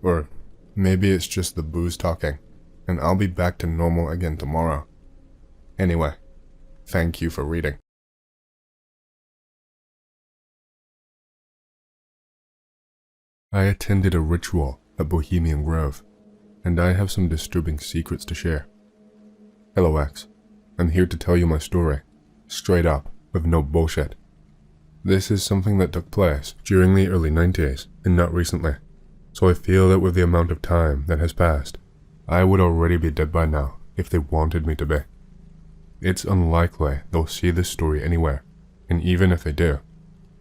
Or maybe it's just the booze talking, and I'll be back to normal again tomorrow. Anyway, thank you for reading. I attended a ritual at Bohemian Grove, and I have some disturbing secrets to share. Hello X, I'm here to tell you my story, straight up, with no bullshit. This is something that took place during the early 90s and not recently, so I feel that with the amount of time that has passed, I would already be dead by now if they wanted me to be. It's unlikely they'll see this story anywhere, and even if they do,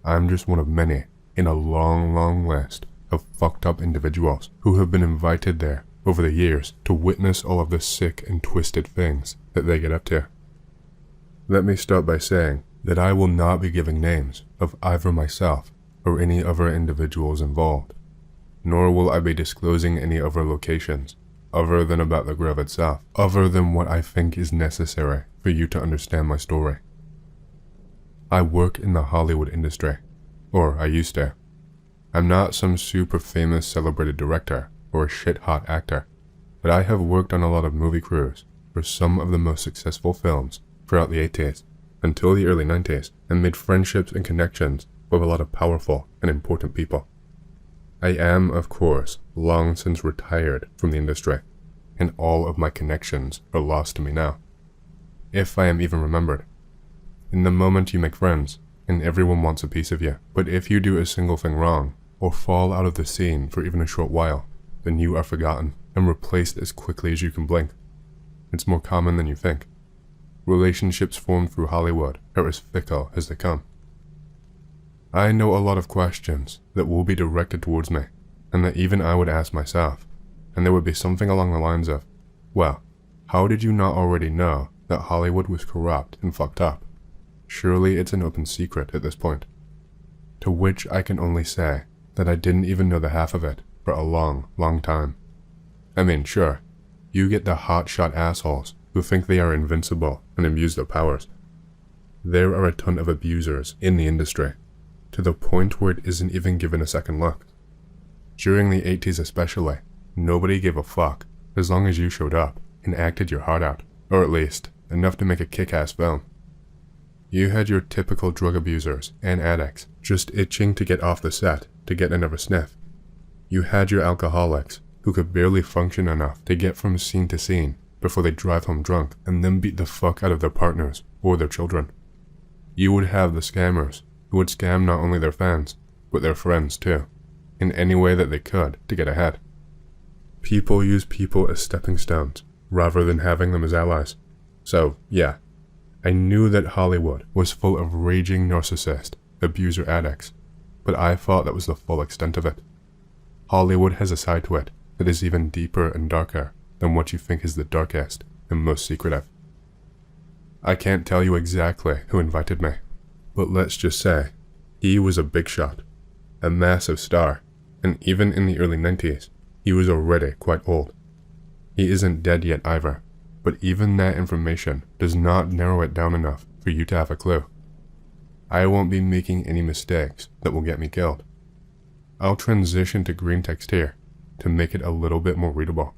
I'm just one of many in a long list of fucked up individuals who have been invited there over the years to witness all of the sick and twisted things that they get up to. Let me start by saying that I will not be giving names of either myself or any other individuals involved, nor will I be disclosing any other locations other than about the grove itself, other than what I think is necessary for you to understand my story. I work in the Hollywood industry, or I used to. I'm not some super famous celebrated director or a shit-hot actor, but I have worked on a lot of movie crews for some of the most successful films throughout the 80s until the early 90s, and made friendships and connections with a lot of powerful and important people. I am, of course, long since retired from the industry, and all of my connections are lost to me now, if I am even remembered. In the moment you make friends, and everyone wants a piece of you, but if you do a single thing wrong, or fall out of the scene for even a short while, then you are forgotten and replaced as quickly as you can blink. It's more common than you think. Relationships formed through Hollywood are as fickle as they come. I know a lot of questions that will be directed towards me, and that even I would ask myself, and there would be something along the lines of, well, how did you not already know that Hollywood was corrupt and fucked up? Surely it's an open secret at this point. To which I can only say that I didn't even know the half of it for a long time. I mean, sure, you get the hotshot assholes who think they are invincible and abuse their powers. There are a ton of abusers in the industry, to the point where it isn't even given a second look. During the 80s especially, nobody gave a fuck as long as you showed up and acted your heart out, or at least enough to make a kick-ass film. You had your typical drug abusers and addicts just itching to get off the set to get another sniff. You had your alcoholics who could barely function enough to get from scene to scene before they drive home drunk and then beat the fuck out of their partners or their children. You would have the scammers who would scam not only their fans, but their friends too, in any way that they could to get ahead. People use people as stepping stones rather than having them as allies. So yeah, I knew that Hollywood was full of raging narcissist, abuser addicts, but I thought that was the full extent of it. Hollywood has a side to it that is even deeper and darker than what you think is the darkest and most secretive. I can't tell you exactly who invited me, but let's just say he was a big shot, a massive star, and even in the early 90s, he was already quite old. He isn't dead yet either, but even that information does not narrow it down enough for you to have a clue. I won't be making any mistakes that will get me killed. I'll transition to greentext here to make it a little bit more readable.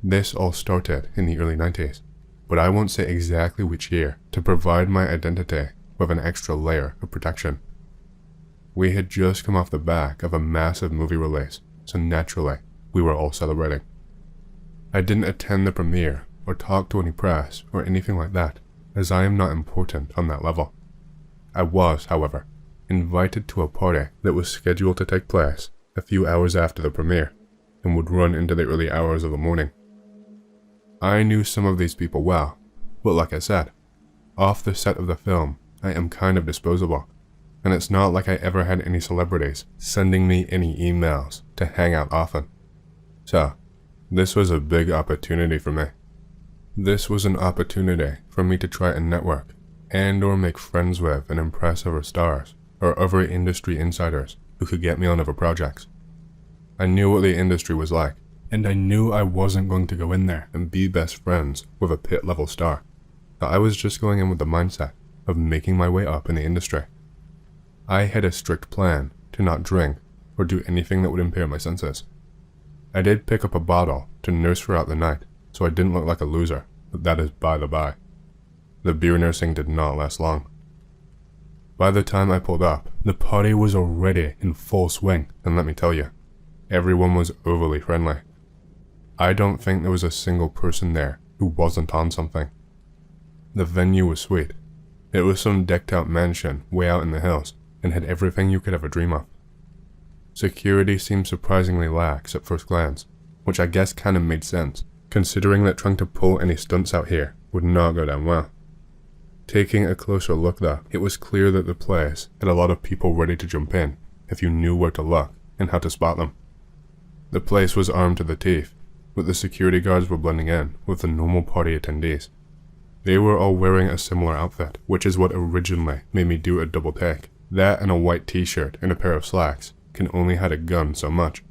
This all started in the early 90s, but I won't say exactly which year to provide my identity with an extra layer of protection. We had just come off the back of a massive movie release, so naturally, we were all celebrating. I didn't attend the premiere or talk to any press or anything like that, as I am not important on that level. I was, however, invited to a party that was scheduled to take place a few hours after the premiere and would run into the early hours of the morning. I knew some of these people well, but like I said, off the set of the film, I am kind of disposable, and it's not like I ever had any celebrities sending me any emails to hang out often. So, this was a big opportunity for me. This was an opportunity for me to try and network and or make friends with and impress other stars or other industry insiders who could get me on other projects. I knew what the industry was like, and I knew I wasn't going to go in there and be best friends with a pit level star. I was just going in with the mindset of making my way up in the industry. I had a strict plan to not drink or do anything that would impair my senses. I did pick up a bottle to nurse throughout the night, so I didn't look like a loser, but that is by the by. The beer nursing did not last long. By the time I pulled up, the party was already in full swing, and let me tell you, everyone was overly friendly. I don't think there was a single person there who wasn't on something. The venue was sweet. It was some decked out mansion way out in the hills, and had everything you could ever dream of. Security seemed surprisingly lax at first glance, which I guess kinda made sense, considering that trying to pull any stunts out here would not go down well. Taking a closer look though, it was clear that the place had a lot of people ready to jump in if you knew where to look and how to spot them. The place was armed to the teeth, but the security guards were blending in with the normal party attendees. They were all wearing a similar outfit, which is what originally made me do a double take. That and a white t-shirt and a pair of slacks can only hide a gun so much.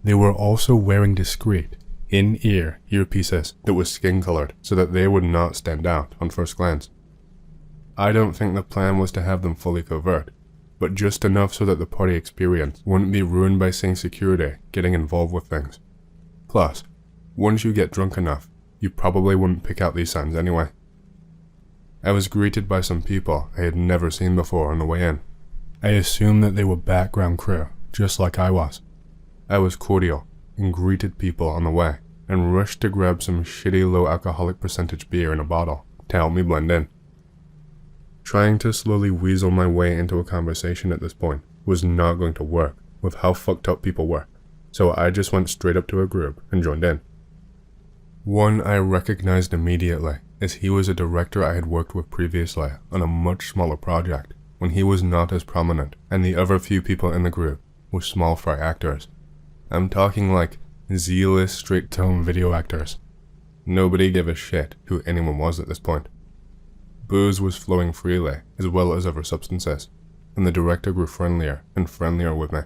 They were also wearing discreet, in-ear earpieces that were skin-colored so that they would not stand out on first glance. I don't think the plan was to have them fully covert, but just enough so that the party experience wouldn't be ruined by seeing security getting involved with things. Plus, once you get drunk enough, you probably wouldn't pick out these signs anyway. I was greeted by some people I had never seen before on the way in. I assumed that they were background crew, just like I was. I was cordial and greeted people on the way, and rushed to grab some shitty low alcoholic percentage beer in a bottle to help me blend in. Trying to slowly weasel my way into a conversation at this point was not going to work with how fucked up people were, so I just went straight up to a group and joined in. One I recognized immediately, as he was a director I had worked with previously on a much smaller project when he was not as prominent, and the other few people in the group were small fry actors. I'm talking like Z-list straight-tone video actors. Nobody gave a shit who anyone was at this point. Booze was flowing freely, as well as other substances, and the director grew friendlier and friendlier with me.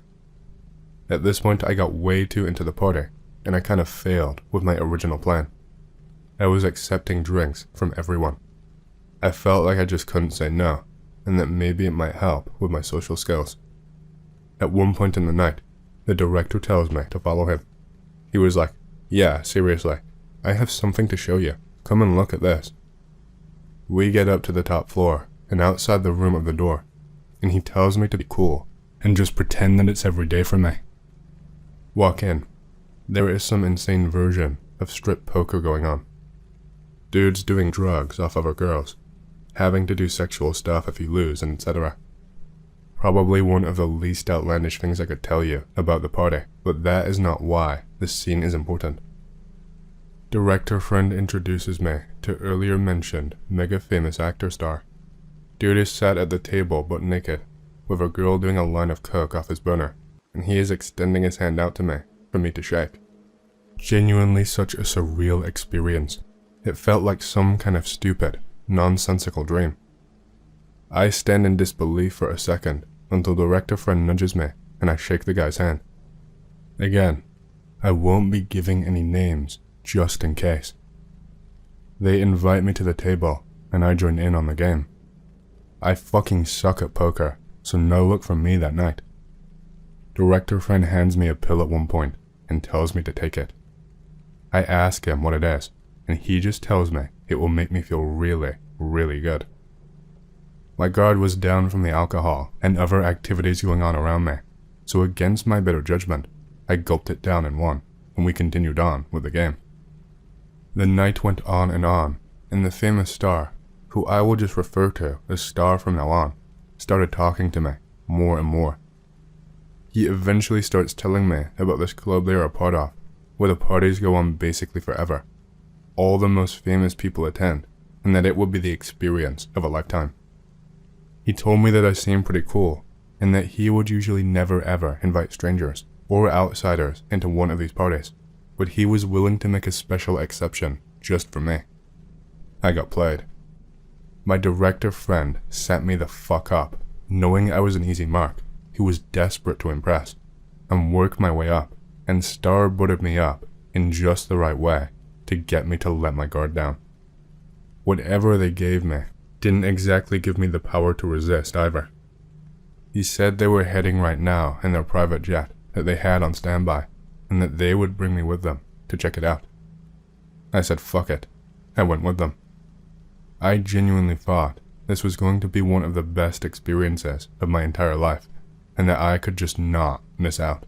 At this point I got way too into the party, and I kind of failed with my original plan. I was accepting drinks from everyone. I felt like I just couldn't say no, and that maybe it might help with my social skills. At one point in the night, the director tells me to follow him. He was like, "Yeah, seriously, I have something to show you. Come and look at this." We get up to the top floor and outside the room of the door, and he tells me to be cool and just pretend that it's every day for me. Walk in. There is some insane version of strip poker going on. Dudes doing drugs off other girls, having to do sexual stuff if you lose, and etc. Probably one of the least outlandish things I could tell you about the party, but that is not why this scene is important. Director friend introduces me to earlier mentioned mega famous actor star. Dude is sat at the table butt naked, with a girl doing a line of coke off his burner, and he is extending his hand out to me for me to shake. Genuinely such a surreal experience. It felt like some kind of stupid, nonsensical dream. I stand in disbelief for a second until director friend nudges me and I shake the guy's hand. Again, I won't be giving any names just in case. They invite me to the table and I join in on the game. I fucking suck at poker, so no luck from me that night. Director friend hands me a pill at one point and tells me to take it. I ask him what it is, and he just tells me it will make me feel really, really good. My guard was down from the alcohol and other activities going on around me, so against my better judgment, I gulped it down and won, and we continued on with the game. The night went on, and the famous star, who I will just refer to as Star from now on, started talking to me more and more. He eventually starts telling me about this club they are a part of, where the parties go on basically forever. All the most famous people attend, and that it would be the experience of a lifetime. He told me that I seemed pretty cool, and that he would usually never ever invite strangers or outsiders into one of these parties, but he was willing to make a special exception just for me. I got played. My director friend set me the fuck up, knowing I was an easy mark. He was desperate to impress, and work my way up, and star-buttered me up in just the right way to get me to let my guard down. Whatever they gave me didn't exactly give me the power to resist either. He said they were heading right now in their private jet that they had on standby, and that they would bring me with them to check it out. I said fuck it. I went with them. I genuinely thought this was going to be one of the best experiences of my entire life, and that I could just not miss out.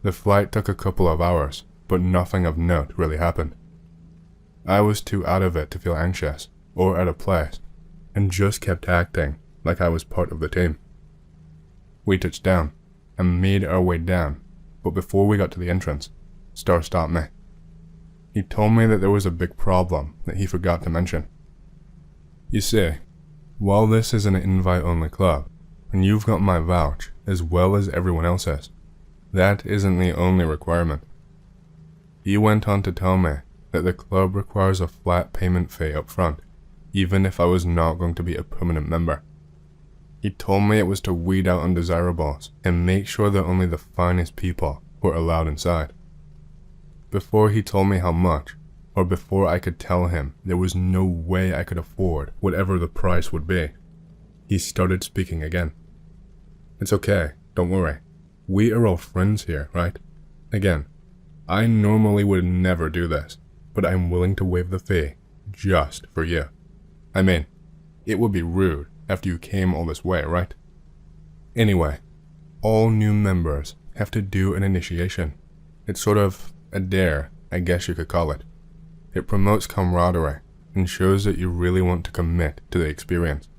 The flight took a couple of hours, but nothing of note really happened. I was too out of it to feel anxious or out of place, and just kept acting like I was part of the team. We touched down and made our way down, but before we got to the entrance, Star stopped me. He told me that there was a big problem that he forgot to mention. You see, while this is an invite-only club, and you've got my vouch as well as everyone else's, that isn't the only requirement. He went on to tell me that the club requires a flat payment fee up front, even if I was not going to be a permanent member. He told me it was to weed out undesirables and make sure that only the finest people were allowed inside. Before he told me how much, or before I could tell him there was no way I could afford whatever the price would be, he started speaking again. It's okay, don't worry. We are all friends here, right? Again, I normally would never do this, but I'm willing to waive the fee just for you. I mean, it would be rude after you came all this way, right? Anyway, all new members have to do an initiation. It's sort of a dare, I guess you could call it. It promotes camaraderie and shows that you really want to commit to the experience.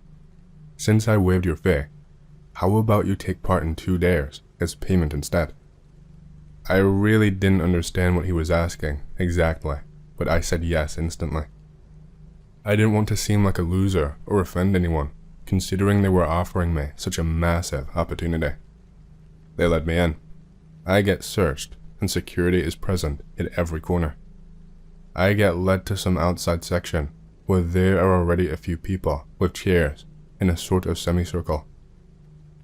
Since I waived your fee, how about you take part in 2 dares as payment instead? I really didn't understand what he was asking exactly, but I said yes instantly. I didn't want to seem like a loser or offend anyone, considering they were offering me such a massive opportunity. They let me in. I get searched, and security is present at every corner. I get led to some outside section, where there are already a few people with chairs in a sort of semicircle.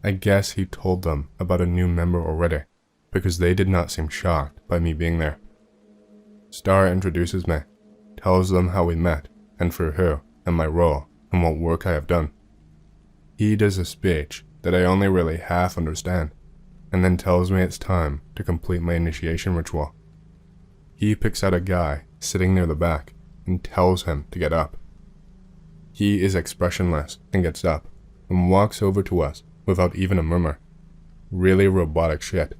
I guess he told them about a new member already, because they did not seem shocked by me being there. Star introduces me, tells them how we met, and for who, and my role, and what work I have done. He does a speech that I only really half understand, and then tells me it's time to complete my initiation ritual. He picks out a guy sitting near the back and tells him to get up. He is expressionless and gets up and walks over to us without even a murmur. Really robotic shit.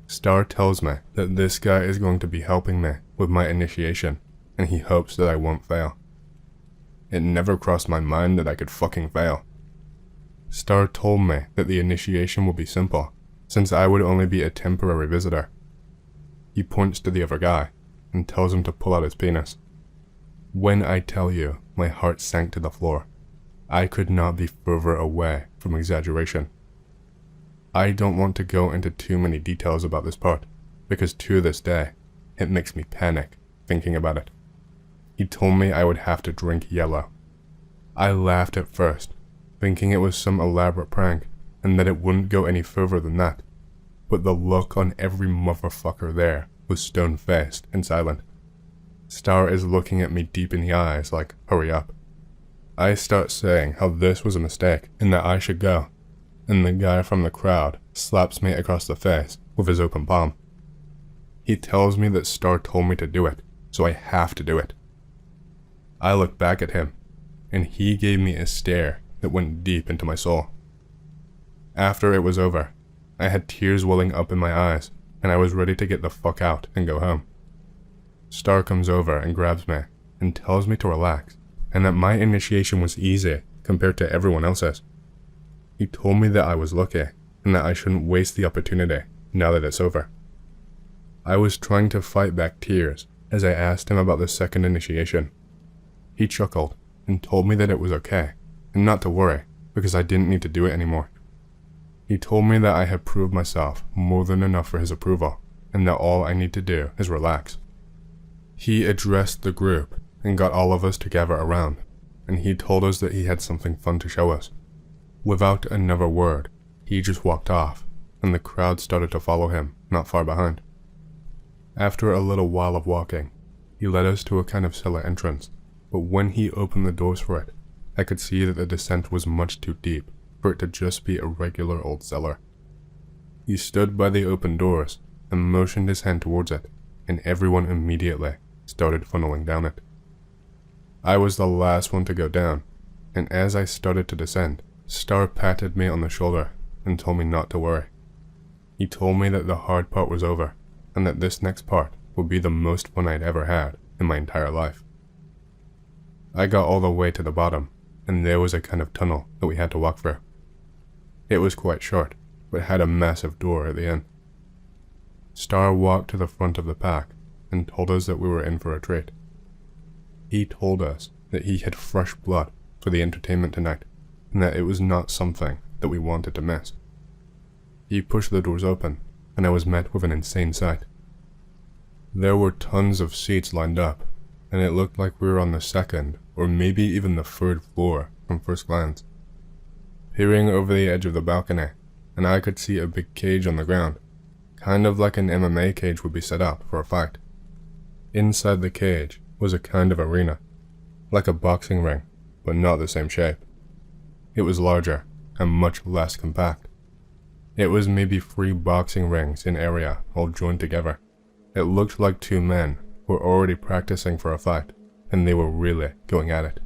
Star tells me that this guy is going to be helping me with my initiation, and he hopes that I won't fail. It never crossed my mind that I could fucking fail. Star told me that the initiation will be simple, since I would only be a temporary visitor. He points to the other guy and tells him to pull out his penis. When I tell you, my heart sank to the floor. I could not be further away from exaggeration. I don't want to go into too many details about this part, because to this day, it makes me panic thinking about it. He told me I would have to drink yellow. I laughed at first, thinking it was some elaborate prank, and that it wouldn't go any further than that. But the look on every motherfucker there was stone-faced and silent. Star is looking at me deep in the eyes like, hurry up. I start saying how this was a mistake and that I should go, and the guy from the crowd slaps me across the face with his open palm. He tells me that Star told me to do it, so I have to do it. I look back at him, and he gave me a stare that went deep into my soul. After it was over, I had tears welling up in my eyes, and I was ready to get the fuck out and go home. Star comes over and grabs me and tells me to relax, and that my initiation was easy compared to everyone else's. He told me that I was lucky, and that I shouldn't waste the opportunity now that it's over. I was trying to fight back tears as I asked him about the second initiation. He chuckled and told me that it was okay, and not to worry, because I didn't need to do it anymore. He told me that I had proved myself more than enough for his approval, and that all I need to do is relax. He addressed the group and got all of us to gather around, and he told us that he had something fun to show us. Without another word, he just walked off, and the crowd started to follow him, not far behind. After a little while of walking, he led us to a kind of cellar entrance, but when he opened the doors for it, I could see that the descent was much too deep for it to just be a regular old cellar. He stood by the open doors and motioned his hand towards it, and everyone immediately started funneling down it. I was the last one to go down, and as I started to descend, Star patted me on the shoulder and told me not to worry. He told me that the hard part was over, and that this next part would be the most fun I'd ever had in my entire life. I got all the way to the bottom, and there was a kind of tunnel that we had to walk through. It was quite short, but had a massive door at the end. Star walked to the front of the pack and told us that we were in for a treat. He told us that he had fresh blood for the entertainment tonight, and that it was not something that we wanted to miss. He pushed the doors open, and I was met with an insane sight. There were tons of seats lined up, and it looked like we were on the second or maybe even the third floor from first glance. Peering over the edge of the balcony, and I could see a big cage on the ground, kind of like an MMA cage would be set up for a fight. Inside the cage was a kind of arena, like a boxing ring, but not the same shape. It was larger and much less compact. It was maybe 3 boxing rings in area all joined together. It looked like 2 men were already practicing for a fight, and they were really going at it.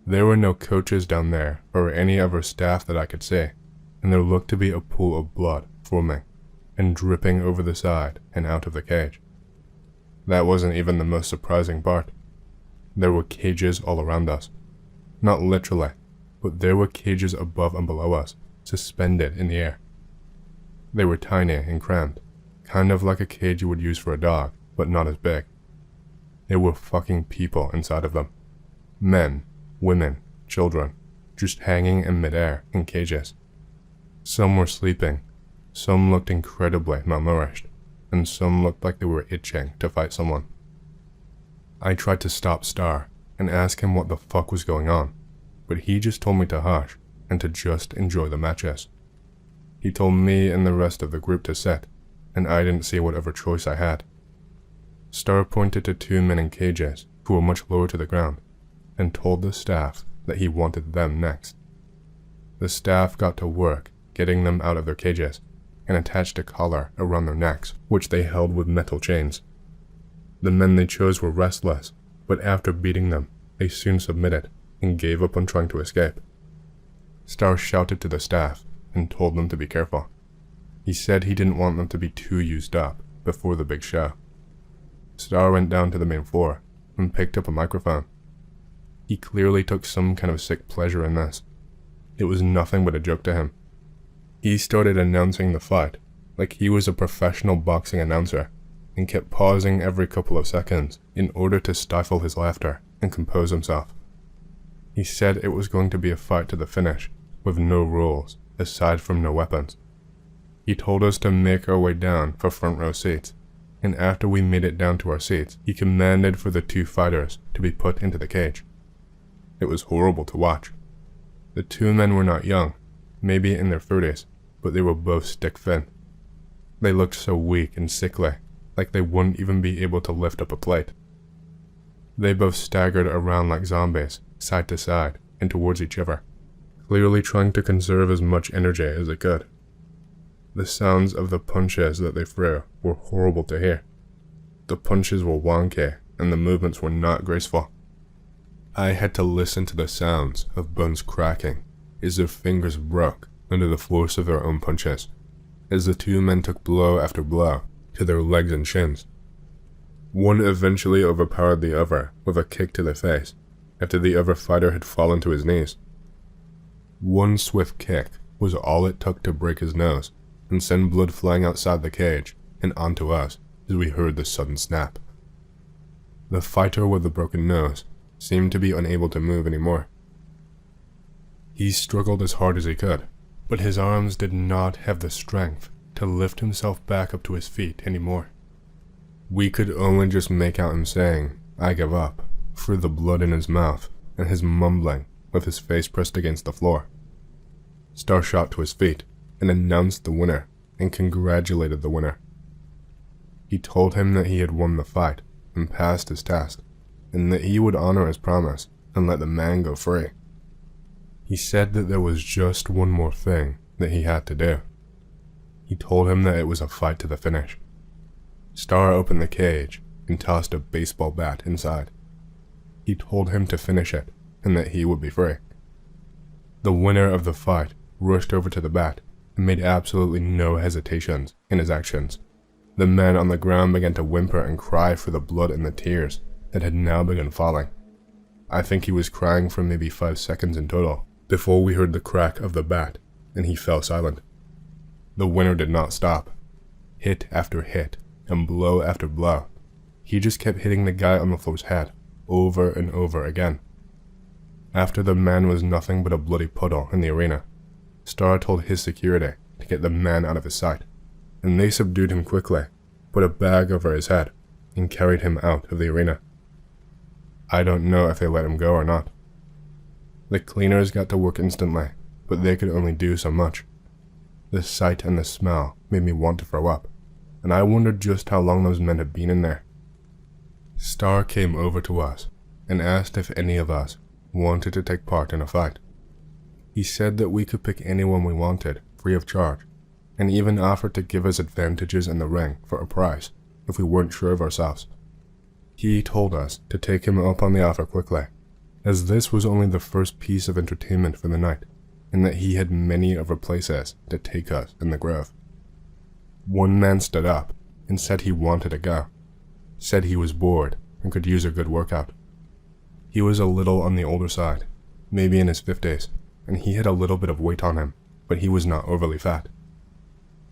There were no coaches down there or any other staff that I could see, and there looked to be a pool of blood forming and dripping over the side and out of the cage. That wasn't even the most surprising part. There were cages all around us. Not literally, but there were cages above and below us, suspended in the air. They were tiny and cramped, kind of like a cage you would use for a dog, but not as big. There were fucking people inside of them. Men, women, children, just hanging in midair in cages. Some were sleeping, some looked incredibly malnourished, and some looked like they were itching to fight someone. I tried to stop Star and ask him what the fuck was going on, but he just told me to hush and to just enjoy the matches. He told me and the rest of the group to sit, and I didn't see what other choice I had. Star pointed to 2 men in cages who were much lower to the ground, and told the staff that he wanted them next. The staff got to work getting them out of their cages, and attached a collar around their necks, which they held with metal chains. The men they chose were restless, but after beating them, they soon submitted and gave up on trying to escape. Star shouted to the staff and told them to be careful. He said he didn't want them to be too used up before the big show. Star went down to the main floor and picked up a microphone. He clearly took some kind of sick pleasure in this. It was nothing but a joke to him. He started announcing the fight like he was a professional boxing announcer, and kept pausing every couple of seconds in order to stifle his laughter and compose himself. He said it was going to be a fight to the finish, with no rules, aside from no weapons. He told us to make our way down for front row seats, and after we made it down to our seats, he commanded for the 2 fighters to be put into the cage. It was horrible to watch. The 2 men were not young, maybe in their 30s, but they were both stick-thin. They looked so weak and sickly, like they wouldn't even be able to lift up a plate. They both staggered around like zombies, side to side, and towards each other, clearly trying to conserve as much energy as they could. The sounds of the punches that they threw were horrible to hear. The punches were wonky, and the movements were not graceful. I had to listen to the sounds of bones cracking as their fingers broke under the force of their own punches, as the 2 men took blow after blow to their legs and shins. One eventually overpowered the other with a kick to the face after the other fighter had fallen to his knees. One swift kick was all it took to break his nose and send blood flying outside the cage and onto us as we heard the sudden snap. The fighter with the broken nose seemed to be unable to move anymore. He struggled as hard as he could, but his arms did not have the strength to lift himself back up to his feet anymore. We could only just make out him saying, "I give up," through the blood in his mouth and his mumbling with his face pressed against the floor. Star shot to his feet and announced the winner and congratulated the winner. He told him that he had won the fight and passed his test, and that he would honor his promise and let the man go free. He said that there was just one more thing that he had to do. He told him that it was a fight to the finish. Star opened the cage and tossed a baseball bat inside. He told him to finish it and that he would be free. The winner of the fight rushed over to the bat and made absolutely no hesitations in his actions. The man on the ground began to whimper and cry for the blood and the tears that had now begun falling. I think he was crying for maybe 5 seconds in total before we heard the crack of the bat and he fell silent. The winner did not stop. Hit after hit and blow after blow. He just kept hitting the guy on the floor's head over and over again. After the man was nothing but a bloody puddle in the arena, Star told his security to get the man out of his sight, and they subdued him quickly, put a bag over his head, and carried him out of the arena. I don't know if they let him go or not. The cleaners got to work instantly, but they could only do so much. The sight and the smell made me want to throw up, and I wondered just how long those men had been in there. Star came over to us and asked if any of us wanted to take part in a fight. He said that we could pick anyone we wanted, free of charge, and even offered to give us advantages in the ring for a price if we weren't sure of ourselves. He told us to take him up on the offer quickly, as this was only the first piece of entertainment for the night, and that he had many other places to take us in the grove. One man stood up and said he wanted to go, said he was bored and could use a good workout. He was a little on the older side, maybe in his 50s, and he had a little bit of weight on him, but he was not overly fat.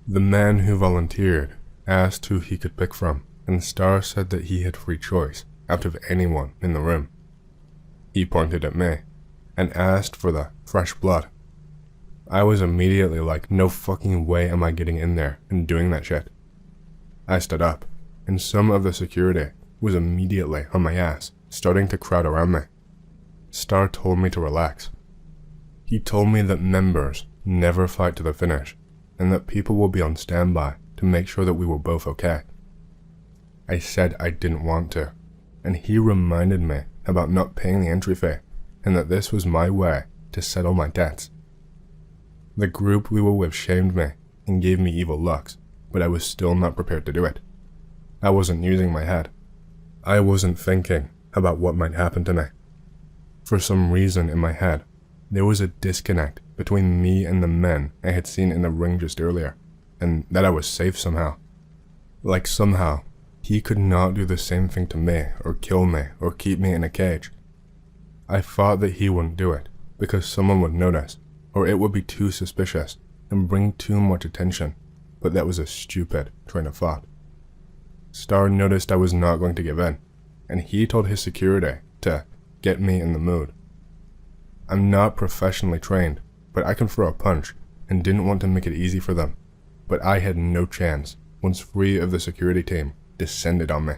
The man who volunteered asked who he could pick from, and Star said that he had free choice out of anyone in the room. He pointed at me and asked for the fresh blood. I was immediately like, no fucking way am I getting in there and doing that shit. I stood up, and some of the security was immediately on my ass, starting to crowd around me. Star told me to relax. He told me that members never fight to the finish, and that people will be on standby to make sure that we were both okay. I said I didn't want to, and he reminded me about not paying the entry fee, and that this was my way to settle my debts. The group we were with shamed me and gave me evil looks, but I was still not prepared to do it. I wasn't using my head. I wasn't thinking about what might happen to me. For some reason in my head, there was a disconnect between me and the men I had seen in the ring just earlier, and that I was safe somehow. Like somehow, he could not do the same thing to me or kill me or keep me in a cage. I thought that he wouldn't do it because someone would notice, or it would be too suspicious and bring too much attention, but that was a stupid train of thought. Star noticed I was not going to give in, and he told his security to get me in the mood. I'm not professionally trained, but I can throw a punch and didn't want to make it easy for them, but I had no chance once 3 of the security team descended on me.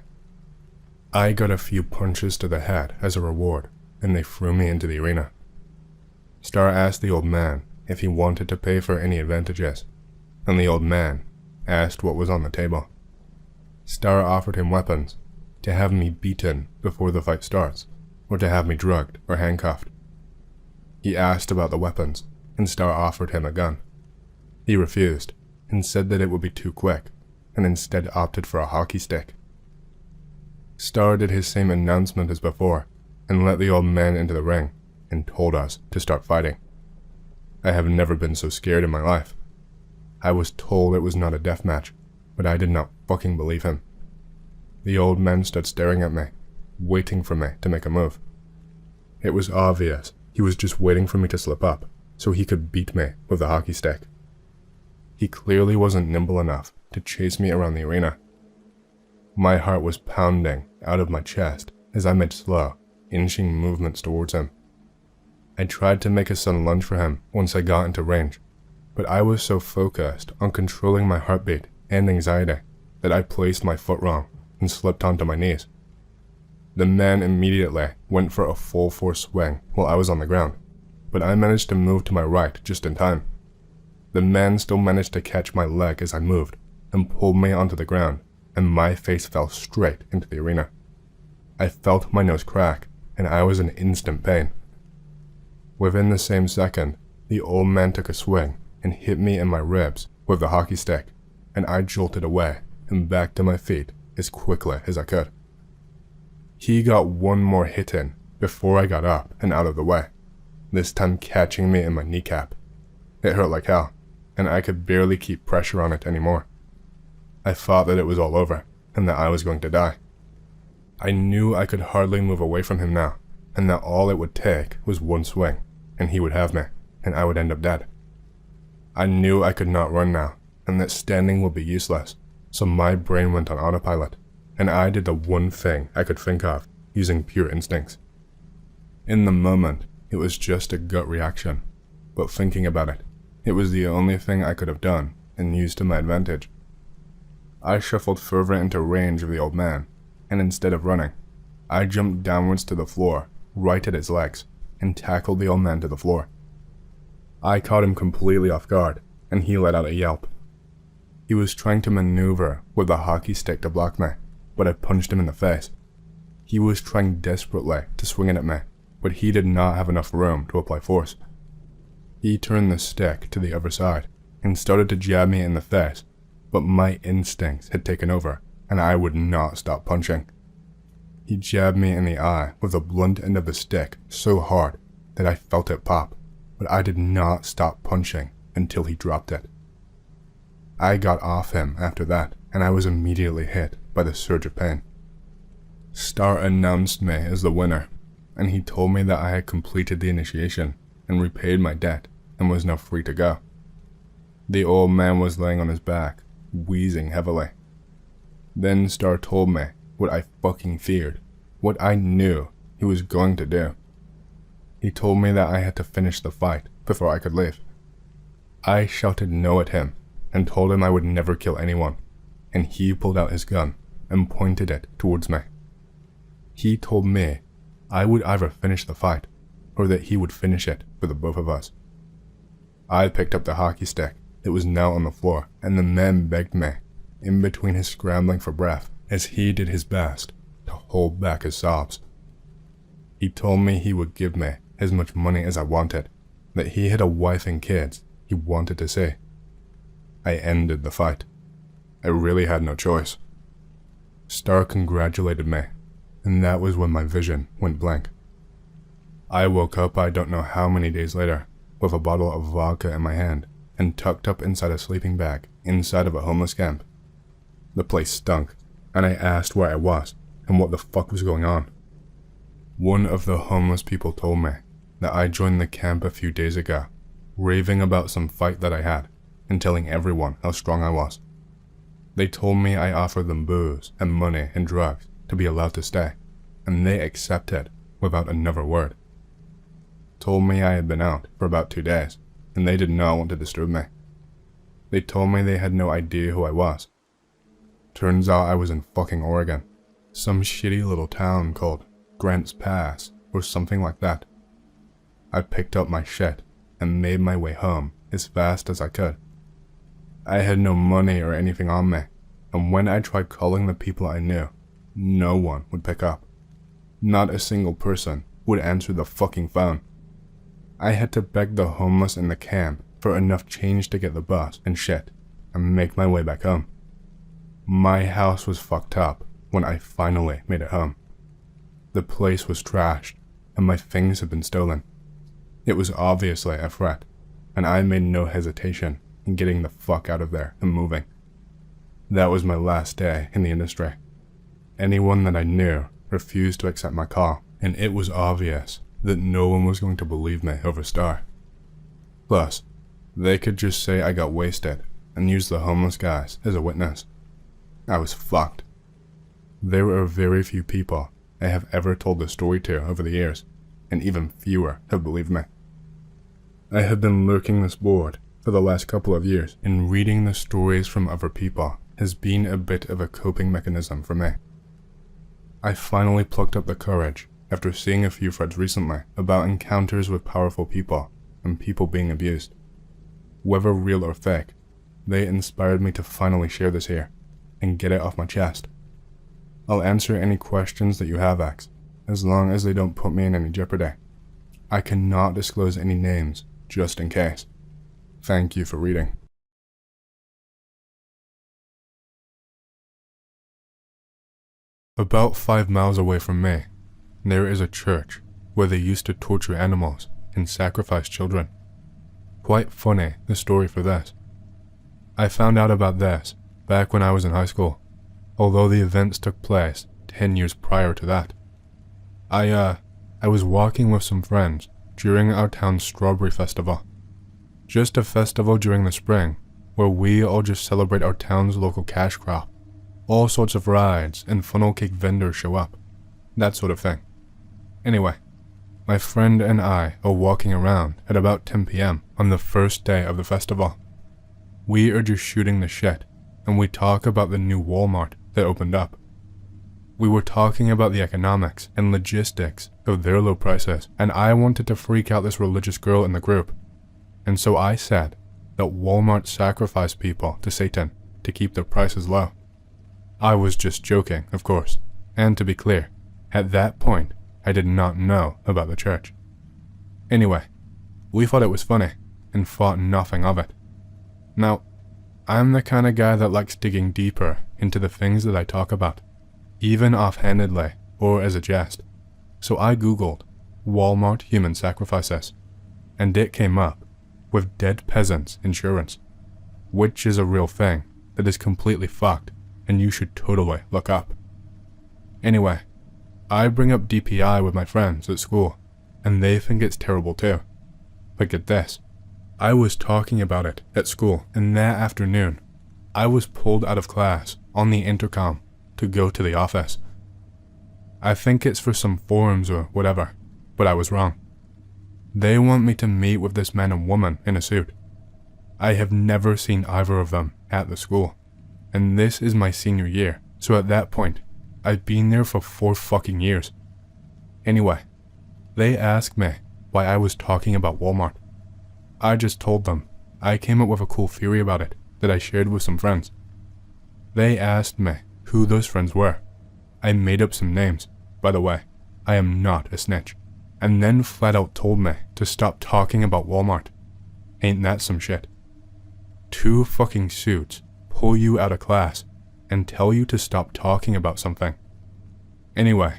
I got a few punches to the head as a reward, and they threw me into the arena. Star asked the old man if he wanted to pay for any advantages, and the old man asked what was on the table. Star offered him weapons, to have me beaten before the fight starts, or to have me drugged or handcuffed. He asked about the weapons, and Star offered him a gun. He refused, and said that it would be too quick, and instead opted for a hockey stick. Star did his same announcement as before, and let the old man into the ring, and told us to start fighting. I have never been so scared in my life. I was told it was not a death match, but I did not fucking believe him. The old man stood staring at me, waiting for me to make a move. It was obvious he was just waiting for me to slip up, so he could beat me with the hockey stick. He clearly wasn't nimble enough to chase me around the arena. My heart was pounding out of my chest as I made slow, inching movements towards him. I tried to make a sudden lunge for him once I got into range, but I was so focused on controlling my heartbeat and anxiety that I placed my foot wrong and slipped onto my knees. The man immediately went for a full force swing while I was on the ground, but I managed to move to my right just in time. The man still managed to catch my leg as I moved and pulled me onto the ground, and my face fell straight into the arena. I felt my nose crack, and I was in instant pain. Within the same second, the old man took a swing and hit me in my ribs with the hockey stick, and I jolted away and back to my feet as quickly as I could. He got one more hit in before I got up and out of the way, this time catching me in my kneecap. It hurt like hell, and I could barely keep pressure on it anymore. I thought that it was all over, and that I was going to die. I knew I could hardly move away from him now, and that all it would take was one swing, and he would have me, and I would end up dead. I knew I could not run now, and that standing would be useless, so my brain went on autopilot, and I did the one thing I could think of, using pure instincts. In the moment, it was just a gut reaction, but thinking about it, it was the only thing I could have done and used to my advantage. I shuffled further into range of the old man, and instead of running, I jumped downwards to the floor, right at his legs, and tackled the old man to the floor. I caught him completely off guard, and he let out a yelp. He was trying to maneuver with the hockey stick to block me, but I punched him in the face. He was trying desperately to swing it at me, but he did not have enough room to apply force. He turned the stick to the other side, and started to jab me in the face, but my instincts had taken over, and I would not stop punching. He jabbed me in the eye with the blunt end of the stick so hard that I felt it pop, but I did not stop punching until he dropped it. I got off him after that, and I was immediately hit by the surge of pain. Star announced me as the winner, and he told me that I had completed the initiation and repaid my debt and was now free to go. The old man was laying on his back, wheezing heavily. Then Star told me what I fucking feared, what I knew he was going to do. He told me that I had to finish the fight before I could leave. I shouted no at him and told him I would never kill anyone, and he pulled out his gun and pointed it towards me. He told me I would either finish the fight or that he would finish it for the both of us. I picked up the hockey stick that was now on the floor, and the man begged me, in between his scrambling for breath, as he did his best to hold back his sobs. He told me he would give me as much money as I wanted, that he had a wife and kids he wanted to see. I ended the fight. I really had no choice. Star congratulated me, and that was when my vision went blank. I woke up I don't know how many days later, with a bottle of vodka in my hand, and tucked up inside a sleeping bag inside of a homeless camp. The place stunk, and I asked where I was and what the fuck was going on. One of the homeless people told me that I joined the camp a few days ago, raving about some fight that I had, and telling everyone how strong I was. They told me I offered them booze and money and drugs to be allowed to stay, and they accepted without another word. Told me I had been out for about 2 days, and they did not want to disturb me. They told me they had no idea who I was. Turns out I was in fucking Oregon, some shitty little town called Grants Pass or something like that. I picked up my shit and made my way home as fast as I could. I had no money or anything on me, and when I tried calling the people I knew, no one would pick up. Not a single person would answer the fucking phone. I had to beg the homeless in the camp for enough change to get the bus and shit, and make my way back home. My house was fucked up when I finally made it home. The place was trashed, and my things had been stolen. It was obviously a threat, and I made no hesitation in getting the fuck out of there and moving. That was my last day in the industry. Anyone that I knew refused to accept my call, and it was obvious that no one was going to believe me over Star. Plus, they could just say I got wasted and use the homeless guys as a witness. I was fucked. There are very few people I have ever told the story to over the years, and even fewer have believed me. I have been lurking this board for the last couple of years, and reading the stories from other people has been a bit of a coping mechanism for me. I finally plucked up the courage after seeing a few threads recently about encounters with powerful people and people being abused. Whether real or fake, they inspired me to finally share this here and get it off my chest. I'll answer any questions that you have, X, as long as they don't put me in any jeopardy. I cannot disclose any names, just in case. Thank you for reading. About 5 miles away from me, there is a church where they used to torture animals and sacrifice children. Quite funny, the story for this. I found out about this back when I was in high school, although the events took place 10 years prior to that. I was walking with some friends during our town's strawberry festival. Just a festival during the spring where we all just celebrate our town's local cash crop. All sorts of rides and funnel cake vendors show up. That sort of thing. Anyway, my friend and I are walking around at about 10 p.m. on the first day of the festival. We are just shooting the shit, and we talk about the new Walmart that opened up. We were talking about the economics and logistics of their low prices, and I wanted to freak out this religious girl in the group. And so I said that Walmart sacrificed people to Satan to keep their prices low. I was just joking, of course, and to be clear, at that point, I did not know about the church. Anyway, we thought it was funny, and thought nothing of it. Now, I'm the kind of guy that likes digging deeper into the things that I talk about, even offhandedly or as a jest. So I googled Walmart human sacrifices, and it came up with dead peasants insurance, which is a real thing that is completely fucked and you should totally look up. Anyway, I bring up DPI with my friends at school, and they think it's terrible too. But get this, I was talking about it at school, and that afternoon, I was pulled out of class on the intercom to go to the office. I think it's for some forums or whatever, but I was wrong. They want me to meet with this man and woman in a suit. I have never seen either of them at the school, and this is my senior year, so at that point, I've been there for 4 fucking years. Anyway, they asked me why I was talking about Walmart. I just told them I came up with a cool theory about it that I shared with some friends. They asked me who those friends were. I made up some names, by the way, I am not a snitch, and then flat out told me to stop talking about Walmart. Ain't that some shit? 2 fucking suits pull you out of class and tell you to stop talking about something. Anyway,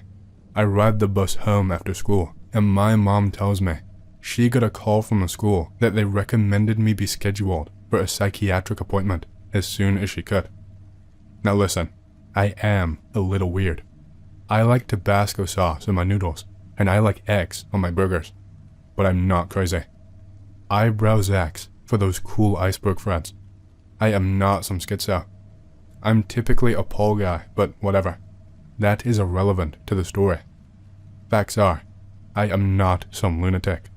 I ride the bus home after school, and my mom tells me she got a call from the school that they recommended me be scheduled for a psychiatric appointment as soon as she could. Now listen, I am a little weird. I like Tabasco sauce in my noodles, and I like eggs on my burgers, but I'm not crazy. I browse X for those cool iceberg threads. I am not some schizo. I'm typically a Paul guy, but whatever. That is irrelevant to the story. Facts are, I am not some lunatic.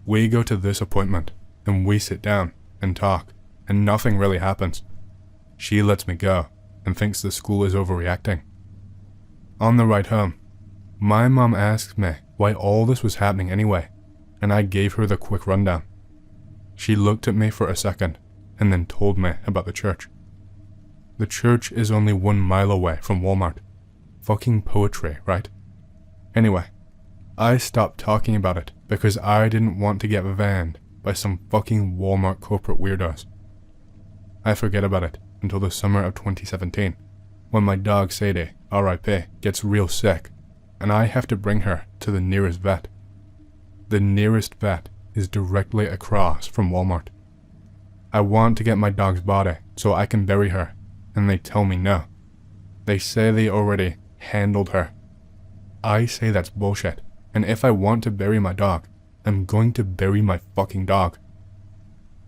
We go to this appointment, and we sit down and talk, and nothing really happens. She lets me go, and thinks the school is overreacting. On the ride home, my mom asked me why all this was happening anyway, and I gave her the quick rundown. She looked at me for a second, and then told me about the church. The church is only 1 mile away from Walmart. Fucking poetry, right? Anyway, I stopped talking about it because I didn't want to get vanned by some fucking Walmart corporate weirdos. I forget about it until the summer of 2017, when my dog Sadie, R.I.P., gets real sick, and I have to bring her to the nearest vet. The nearest vet is directly across from Walmart. I want to get my dog's body so I can bury her, and they tell me no. They say they already handled her. I say that's bullshit, and if I want to bury my dog, I'm going to bury my fucking dog.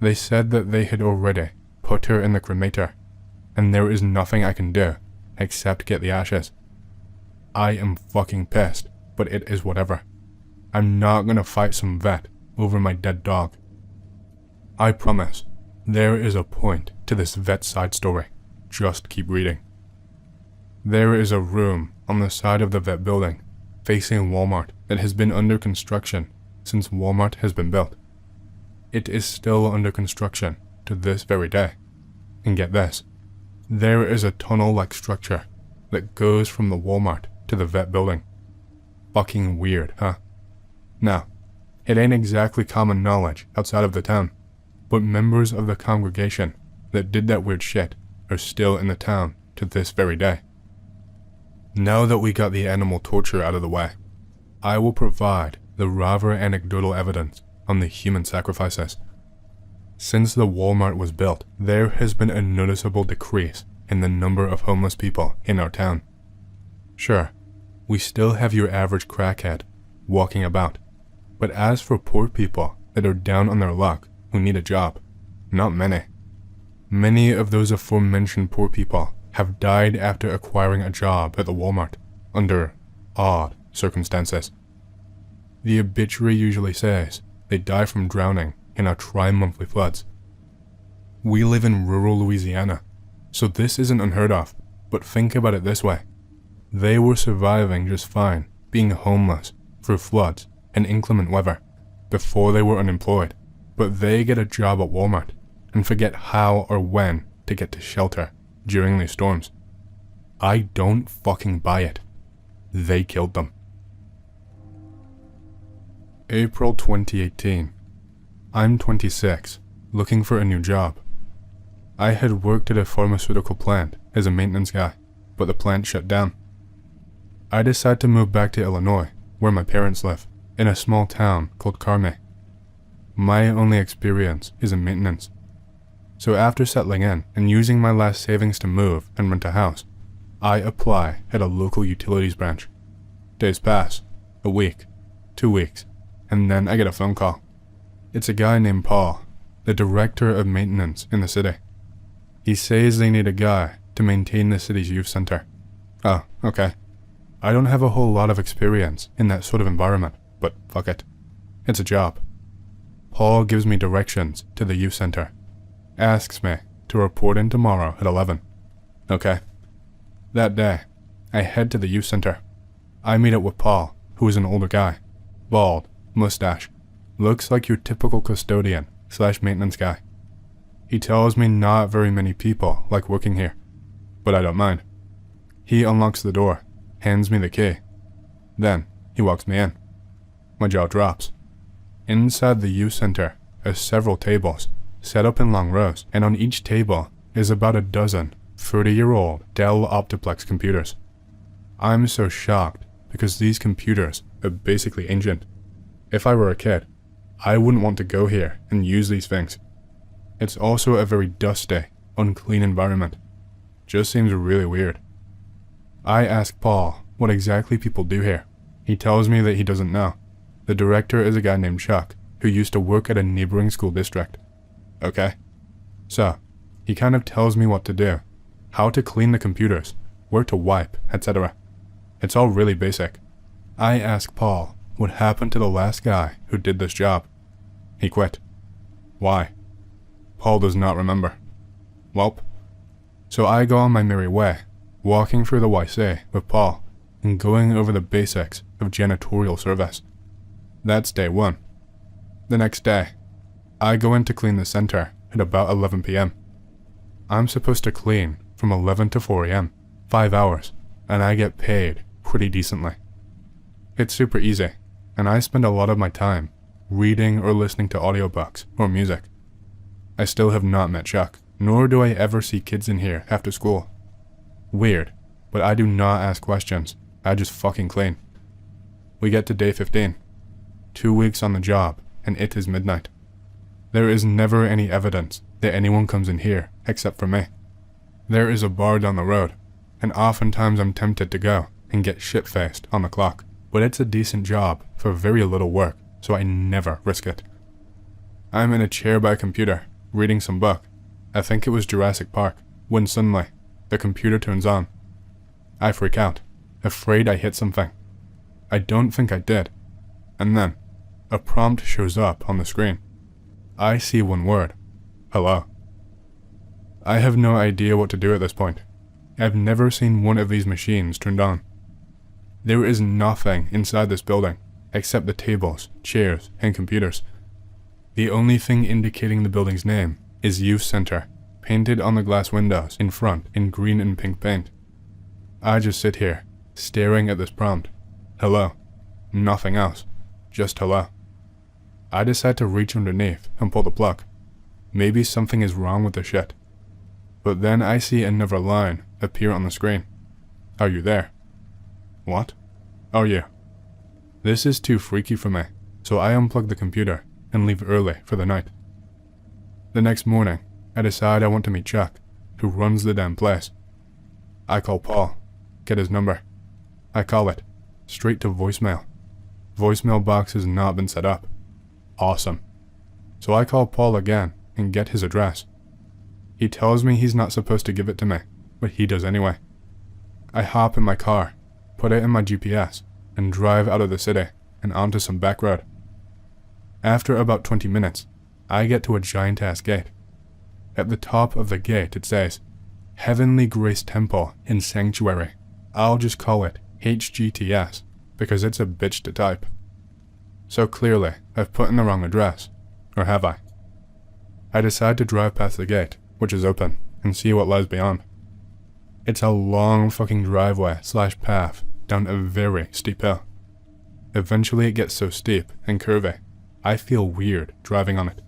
They said that they had already put her in the cremator, and there is nothing I can do except get the ashes. I am fucking pissed, but it is whatever. I'm not gonna fight some vet over my dead dog. I promise, there is a point to this vet side story. Just keep reading. There is a room on the side of the vet building, facing Walmart that has been under construction since Walmart has been built. It is still under construction to this very day. And get this, there is a tunnel-like structure that goes from the Walmart to the vet building. Fucking weird, huh? Now, it ain't exactly common knowledge outside of the town, but members of the congregation that did that weird shit are still in the town to this very day. Now that we got the animal torture out of the way, I will provide the rather anecdotal evidence on the human sacrifices. Since the Walmart was built, there has been a noticeable decrease in the number of homeless people in our town. Sure, we still have your average crackhead walking about, but as for poor people that are down on their luck who need a job, not many. Many of those aforementioned poor people have died after acquiring a job at the Walmart under odd circumstances. The obituary usually says they die from drowning in our tri-monthly floods. We live in rural Louisiana, so this isn't unheard of, but think about it this way. They were surviving just fine, being homeless through floods and inclement weather before they were unemployed, but they get a job at Walmart and forget how or when to get to shelter during these storms. I don't fucking buy it. They killed them. April 2018. I'm 26, looking for a new job. I had worked at a pharmaceutical plant as a maintenance guy, but the plant shut down. I decided to move back to Illinois, where my parents live, in a small town called Carme. My only experience is in maintenance. So after settling in and using my last savings to move and rent a house, I apply at a local utilities branch. Days pass, a week, 2 weeks, and then I get a phone call. It's a guy named Paul, the director of maintenance in the city. He says they need a guy to maintain the city's youth center. Oh, okay. I don't have a whole lot of experience in that sort of environment, but fuck it. It's a job. Paul gives me directions to the youth center. Asks me to report in tomorrow at 11. Okay. That day, I head to the youth center. I meet up with Paul, who is an older guy. Bald, mustache. Looks like your typical custodian/maintenance guy. He tells me not very many people like working here, but I don't mind. He unlocks the door, hands me the key. Then, he walks me in. My jaw drops. Inside the youth center are several tables, set up in long rows, and on each table is about a dozen 30-year-old Dell Optiplex computers. I'm so shocked because these computers are basically ancient. If I were a kid, I wouldn't want to go here and use these things. It's also a very dusty, unclean environment. Just seems really weird. I ask Paul what exactly people do here. He tells me that he doesn't know. The director is a guy named Chuck, who used to work at a neighboring school district. Okay. So, he kind of tells me what to do, how to clean the computers, where to wipe, etc. It's all really basic. I ask Paul what happened to the last guy who did this job. He quit. Why? Paul does not remember. Welp. So I go on my merry way, walking through the YC with Paul and going over the basics of janitorial service. That's day one. The next day, I go in to clean the center at about 11 p.m. I'm supposed to clean from 11 to 4 a.m., 5 hours, and I get paid pretty decently. It's super easy, and I spend a lot of my time reading or listening to audiobooks or music. I still have not met Chuck, nor do I ever see kids in here after school. Weird, but I do not ask questions, I just fucking clean. We get to day 15. 2 weeks on the job, and it is midnight. There is never any evidence that anyone comes in here except for me. There is a bar down the road, and oftentimes I'm tempted to go and get shit-faced on the clock, but it's a decent job for very little work, so I never risk it. I'm in a chair by a computer, reading some book. I think it was Jurassic Park, when suddenly, the computer turns on. I freak out, afraid I hit something. I don't think I did. And then, a prompt shows up on the screen. I see one word. Hello. I have no idea what to do at this point. I've never seen one of these machines turned on. There is nothing inside this building except the tables, chairs, and computers. The only thing indicating the building's name is Youth Center, painted on the glass windows in front in green and pink paint. I just sit here, staring at this prompt. Hello. Nothing else. Just hello. I decide to reach underneath and pull the plug. Maybe something is wrong with the shit. But then I see another line appear on the screen. Are you there? What? Are you? This is too freaky for me, so I unplug the computer and leave early for the night. The next morning, I decide I want to meet Chuck, who runs the damn place. I call Paul, get his number. I call it, straight to voicemail. Voicemail box has not been set up. Awesome. So I call Paul again and get his address. He tells me he's not supposed to give it to me, but he does anyway. I hop in my car, put it in my GPS, and drive out of the city and onto some back road. After about 20 minutes, I get to a giant-ass gate. At the top of the gate it says, Heavenly Grace Temple and Sanctuary. I'll just call it HGTS, because it's a bitch to type. So clearly, I've put in the wrong address. Or have I? I decide to drive past the gate, which is open, and see what lies beyond. It's a long fucking driveway / path down a very steep hill. Eventually it gets so steep and curvy, I feel weird driving on it.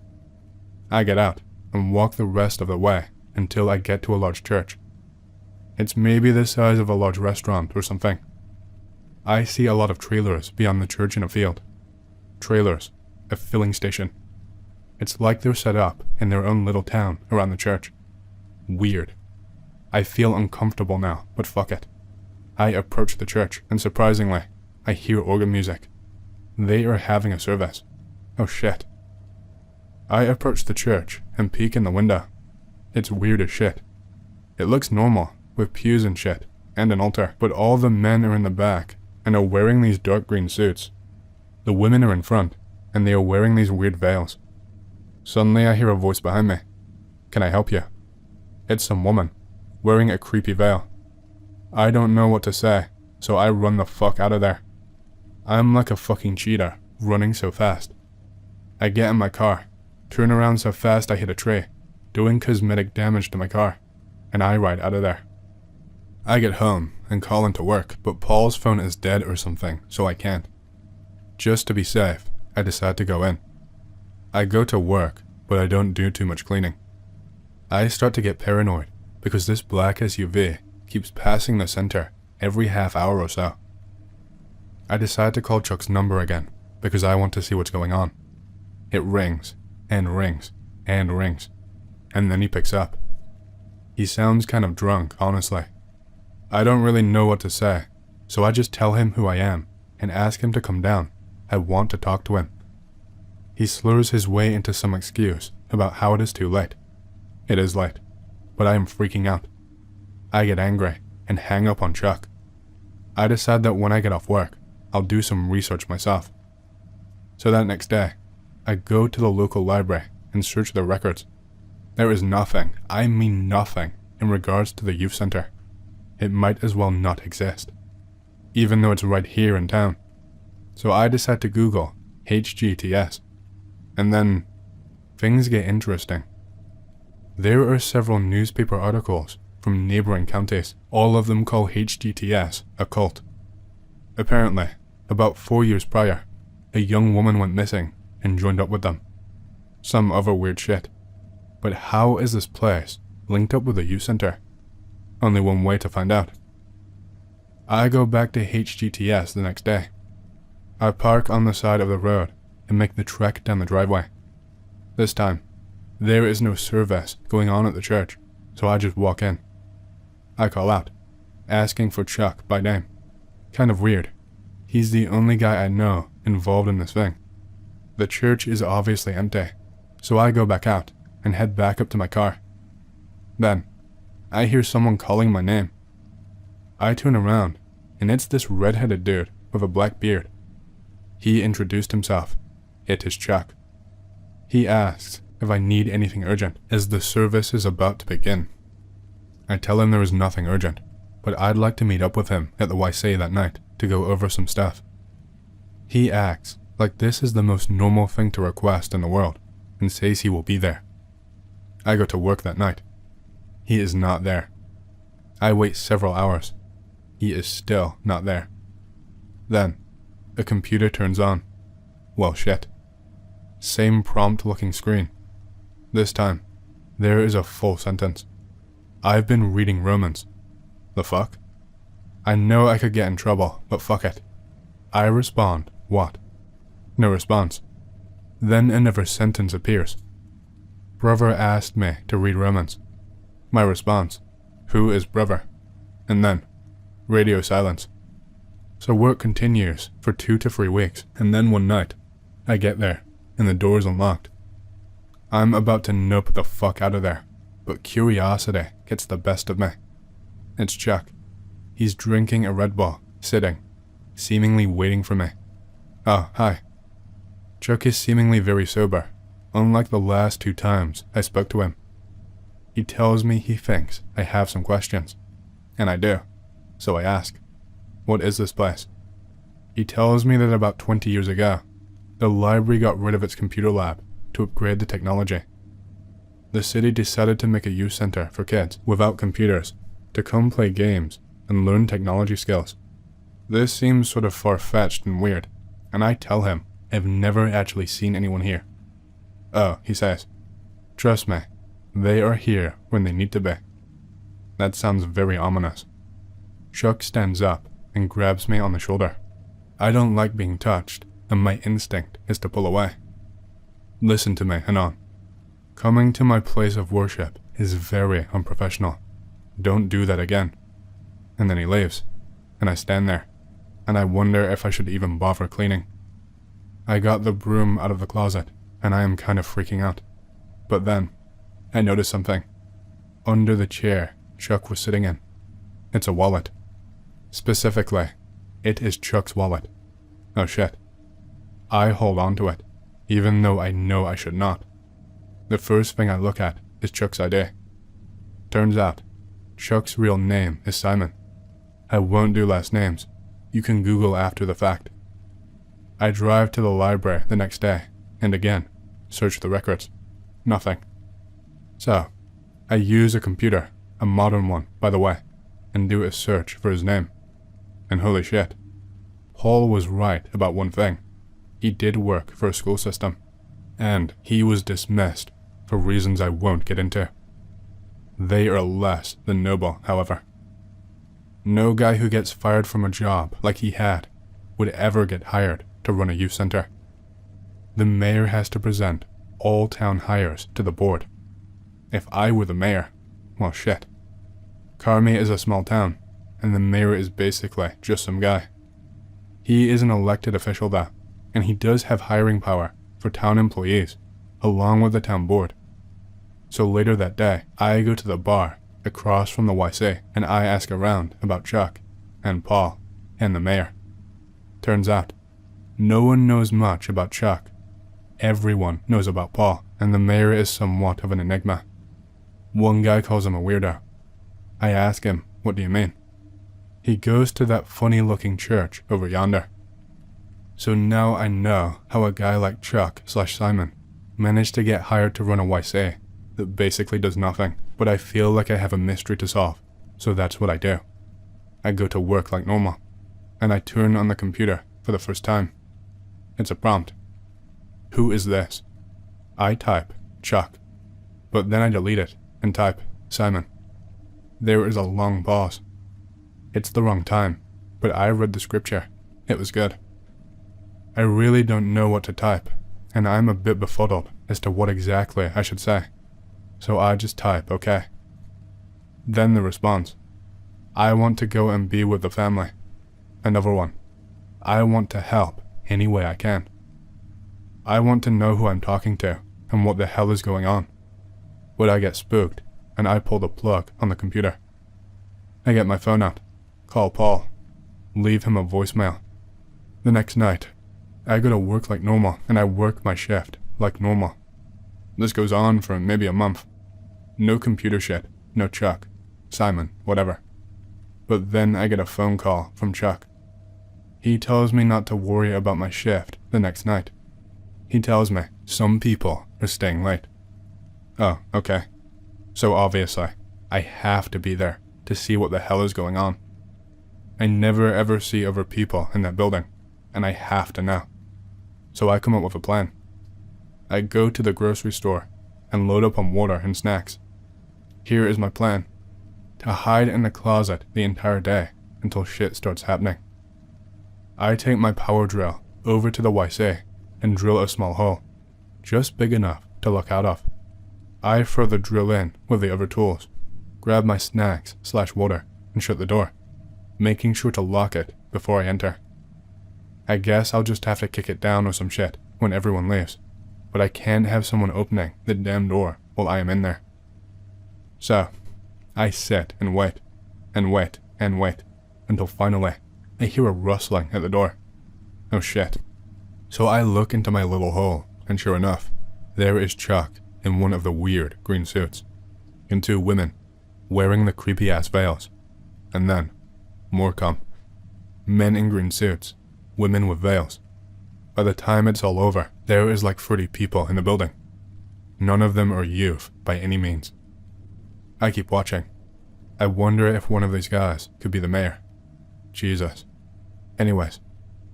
I get out and walk the rest of the way until I get to a large church. It's maybe the size of a large restaurant or something. I see a lot of trailers beyond the church in a field. Trailers, a filling station. It's like they're set up in their own little town around the church. Weird. I feel uncomfortable now, but fuck it. I approach the church, and surprisingly, I hear organ music. They are having a service. Oh shit. I approach the church and peek in the window. It's weird as shit. It looks normal, with pews and shit, and an altar, but all the men are in the back and are wearing these dark green suits. The women are in front, and they are wearing these weird veils. Suddenly I hear a voice behind me. Can I help you? It's some woman, wearing a creepy veil. I don't know what to say, so I run the fuck out of there. I'm like a fucking cheetah, running so fast. I get in my car, turn around so fast I hit a tree, doing cosmetic damage to my car, and I ride out of there. I get home and call into work, but Paul's phone is dead or something, so I can't. Just to be safe, I decide to go in. I go to work, but I don't do too much cleaning. I start to get paranoid because this black SUV keeps passing the center every half hour or so. I decide to call Chuck's number again because I want to see what's going on. It rings, and rings, and rings, and then he picks up. He sounds kind of drunk, honestly. I don't really know what to say, so I just tell him who I am and ask him to come down. I want to talk to him. He slurs his way into some excuse about how it is too late. It is late, but I am freaking out. I get angry and hang up on Chuck. I decide that when I get off work, I'll do some research myself. So that next day, I go to the local library and search the records. There is nothing, I mean nothing, in regards to the youth center. It might as well not exist, even though it's right here in town. So I decide to Google HGTS, and then things get interesting. There are several newspaper articles from neighboring counties. All of them call HGTS a cult. Apparently, about 4 years prior, a young woman went missing and joined up with them. Some other weird shit. But how is this place linked up with a youth center? Only one way to find out. I go back to HGTS the next day. I park on the side of the road and make the trek down the driveway. This time, there is no service going on at the church, so I just walk in. I call out, asking for Chuck by name. Kind of weird. He's the only guy I know involved in this thing. The church is obviously empty, so I go back out and head back up to my car. Then, I hear someone calling my name. I turn around, and it's this red-headed dude with a black beard. He introduced himself. It is Chuck. He asks if I need anything urgent, as the service is about to begin. I tell him there is nothing urgent, but I'd like to meet up with him at the YC that night to go over some stuff. He acts like this is the most normal thing to request in the world and says he will be there. I go to work that night. He is not there. I wait several hours. He is still not there. Then, a computer turns on. Well, shit. Same prompt-looking screen. This time, there is a full sentence. I've been reading Romans. The fuck? I know I could get in trouble, but fuck it. I respond, what? No response. Then another sentence appears. Brother asked me to read Romans. My response, who is brother? And then, radio silence. So work continues for 2 to 3 weeks, and then one night, I get there, and the door is unlocked. I'm about to nope the fuck out of there, but curiosity gets the best of me. It's Chuck. He's drinking a Red Bull, sitting, seemingly waiting for me. Oh, hi. Chuck is seemingly very sober, unlike the last 2 times I spoke to him. He tells me he thinks I have some questions, and I do, so I ask, what is this place? He tells me that about 20 years ago, the library got rid of its computer lab to upgrade the technology. The city decided to make a youth center for kids without computers to come play games and learn technology skills. This seems sort of far-fetched and weird, and I tell him I've never actually seen anyone here. Oh, he says, trust me, they are here when they need to be. That sounds very ominous. Chuck stands up and grabs me on the shoulder. I don't like being touched, and my instinct is to pull away. Listen to me, Hanan. Coming to my place of worship is very unprofessional. Don't do that again. And then he leaves, and I stand there, and I wonder if I should even bother cleaning. I got the broom out of the closet, and I am kind of freaking out. But then, I notice something. Under the chair Chuck was sitting in. It's a wallet. Specifically, it is Chuck's wallet. Oh shit. I hold on to it, even though I know I should not. The first thing I look at is Chuck's ID. Turns out, Chuck's real name is Simon. I won't do last names. You can Google after the fact. I drive to the library the next day, and again, search the records. Nothing. So, I use a computer, a modern one, by the way, and do a search for his name. And holy shit, Paul was right about one thing. He did work for a school system, and he was dismissed for reasons I won't get into. They are less than noble, however. No guy who gets fired from a job like he had would ever get hired to run a youth center. The mayor has to present all town hires to the board. If I were the mayor, well shit. Carmi is a small town, and the mayor is basically just some guy. He is an elected official though, and he does have hiring power for town employees, along with the town board. So later that day, I go to the bar across from the YC, and I ask around about Chuck, and Paul, and the mayor. Turns out, no one knows much about Chuck. Everyone knows about Paul, and the mayor is somewhat of an enigma. One guy calls him a weirdo. I ask him, what do you mean? He goes to that funny-looking church over yonder. So now I know how a guy like Chuck/Simon managed to get hired to run a YC that basically does nothing, but I feel like I have a mystery to solve, so that's what I do. I go to work like normal, and I turn on the computer for the first time. It's a prompt. Who is this? I type Chuck, but then I delete it and type Simon. There is a long pause. It's the wrong time, but I read the scripture. It was good. I really don't know what to type, and I'm a bit befuddled as to what exactly I should say. So I just type okay. Then the response. I want to go and be with the family. Another one. I want to help any way I can. I want to know who I'm talking to and what the hell is going on. But I get spooked, and I pull the plug on the computer. I get my phone out, call Paul, leave him a voicemail. The next night, I go to work like normal, and I work my shift like normal. This goes on for maybe a month. No computer shit, no Chuck, Simon, whatever. But then I get a phone call from Chuck. He tells me not to worry about my shift the next night. He tells me some people are staying late. Oh, okay. So obviously, I have to be there to see what the hell is going on. I never ever see other people in that building, and I have to know. So I come up with a plan. I go to the grocery store and load up on water and snacks. Here is my plan: to hide in the closet the entire day until shit starts happening. I take my power drill over to the YC and drill a small hole, just big enough to look out of. I further drill in with the other tools, grab my snacks/water, and shut the door, making sure to lock it before I enter. I guess I'll just have to kick it down or some shit when everyone leaves, but I can't have someone opening the damn door while I am in there. So, I sit and wait, and wait, and wait, until finally, I hear a rustling at the door. Oh shit. So I look into my little hole, and sure enough, there is Chuck in one of the weird green suits, and two women, wearing the creepy-ass veils. And then, more come. Men in green suits, women with veils. By the time it's all over, there is like 30 people in the building. None of them are youth by any means. I keep watching. I wonder if one of these guys could be the mayor. Jesus. Anyways,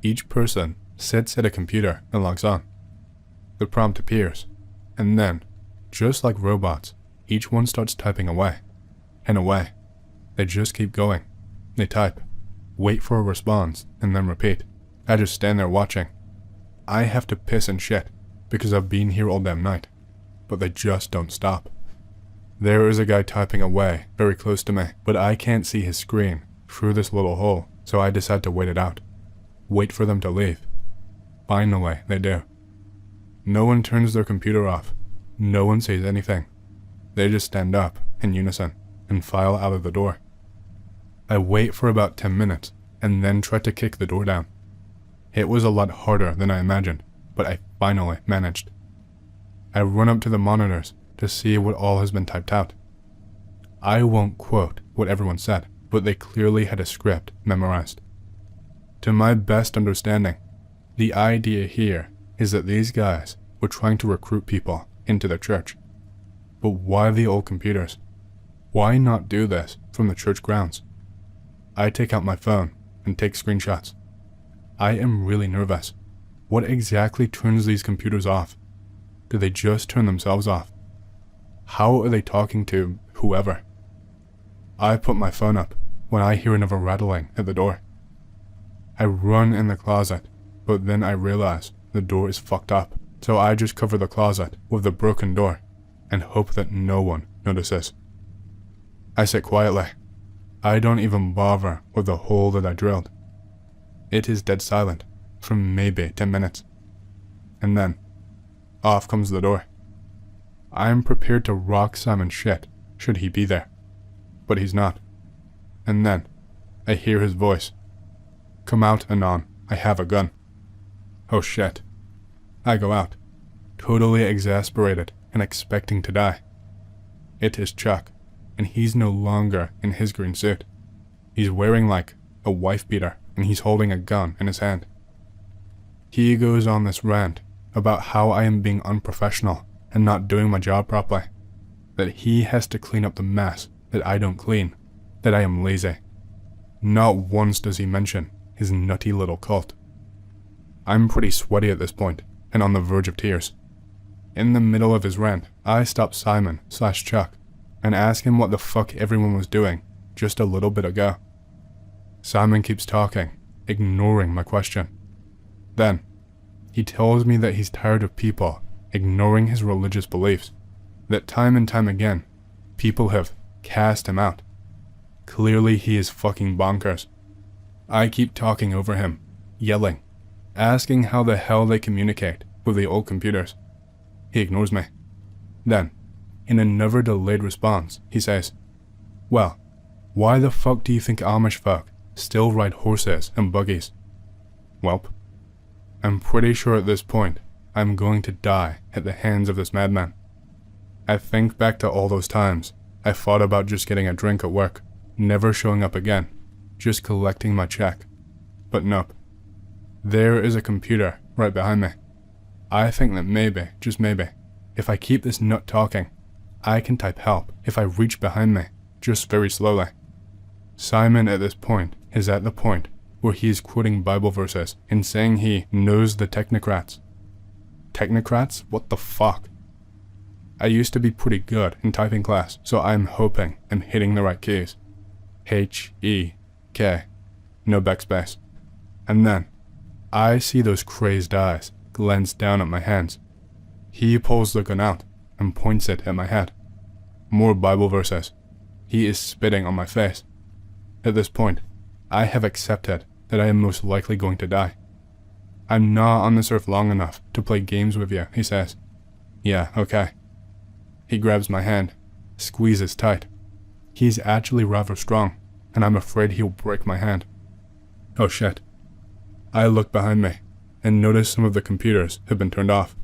each person sits at a computer and logs on. The prompt appears, and then, just like robots, each one starts typing away, and away. They just keep going. They type, wait for a response, and then repeat. I just stand there watching. I have to piss and shit, because I've been here all damn night, but they just don't stop. There is a guy typing away very close to me, but I can't see his screen through this little hole, so I decide to wait it out. Wait for them to leave. Finally, they do. No one turns their computer off. No one says anything. They just stand up in unison and file out of the door. I wait for about 10 minutes and then try to kick the door down. It was a lot harder than I imagined, but I finally managed. I run up to the monitors to see what all has been typed out. I won't quote what everyone said, but they clearly had a script memorized. To my best understanding, the idea here is that these guys were trying to recruit people into their church. But why the old computers? Why not do this from the church grounds? I take out my phone and take screenshots. I am really nervous. What exactly turns these computers off? Do they just turn themselves off? How are they talking to whoever? I put my phone up when I hear another rattling at the door. I run in the closet, but then I realize the door is fucked up, so I just cover the closet with the broken door and hope that no one notices. I sit quietly. I don't even bother with the hole that I drilled. It is dead silent for maybe 10 minutes. And then, off comes the door. I am prepared to rock Simon's shit should he be there, but he's not. And then, I hear his voice. Come out, Anon, I have a gun. Oh shit. I go out, totally exasperated and expecting to die. It is Chuck, and he's no longer in his green suit. He's wearing like a wife beater, and he's holding a gun in his hand. He goes on this rant about how I am being unprofessional and not doing my job properly, that he has to clean up the mess that I don't clean, that I am lazy. Not once does he mention his nutty little cult. I'm pretty sweaty at this point, and on the verge of tears. In the middle of his rant, I stop Simon/Chuck and ask him what the fuck everyone was doing just a little bit ago. Simon keeps talking, ignoring my question. Then, he tells me that he's tired of people ignoring his religious beliefs, that time and time again, people have cast him out. Clearly he is fucking bonkers. I keep talking over him, yelling, asking how the hell they communicate with the old computers. He ignores me. Then, in another delayed response, he says, well, why the fuck do you think Amish folk still ride horses and buggies? Welp, I'm pretty sure at this point I'm going to die at the hands of this madman. I think back to all those times I thought about just getting a drink at work, never showing up again, just collecting my check. But nope. There is a computer right behind me. I think that maybe, just maybe, if I keep this nut talking, I can type help if I reach behind me, just very slowly. Simon at this point is at the point where he is quoting Bible verses and saying he knows the technocrats. Technocrats? What the fuck? I used to be pretty good in typing class, so I'm hoping I'm hitting the right keys. H-E-K. No backspace. And then, I see those crazed eyes glance down at my hands. He pulls the gun out and points it at my head. More Bible verses. He is spitting on my face. At this point, I have accepted that I am most likely going to die. I'm not on this earth long enough to play games with you, he says. Yeah, okay. He grabs my hand, squeezes tight. He's actually rather strong, and I'm afraid he'll break my hand. Oh shit. I look behind me, and notice some of the computers have been turned off.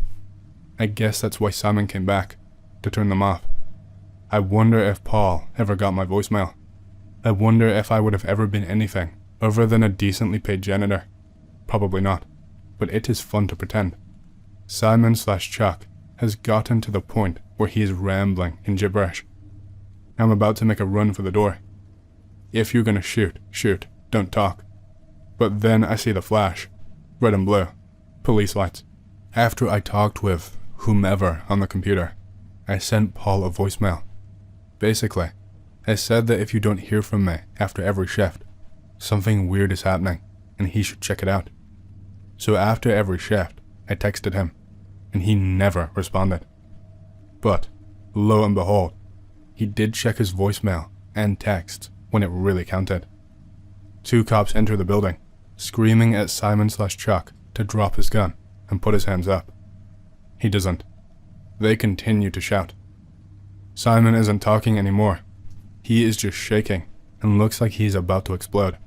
I guess that's why Simon came back, to turn them off. I wonder if Paul ever got my voicemail. I wonder if I would have ever been anything other than a decently paid janitor. Probably not, but it is fun to pretend. Simon/Chuck has gotten to the point where he is rambling in gibberish. I'm about to make a run for the door. If you're gonna shoot, shoot, don't talk. But then I see the flash, red and blue, police lights. After I talked with whomever on the computer, I sent Paul a voicemail. Basically, I said that if you don't hear from me after every shift, something weird is happening and he should check it out. So after every shift, I texted him, and he never responded. But, lo and behold, he did check his voicemail and texts when it really counted. 2 cops enter the building, screaming at Simon/Chuck to drop his gun and put his hands up. He doesn't. They continue to shout. Simon isn't talking anymore. He is just shaking and looks like he's about to explode.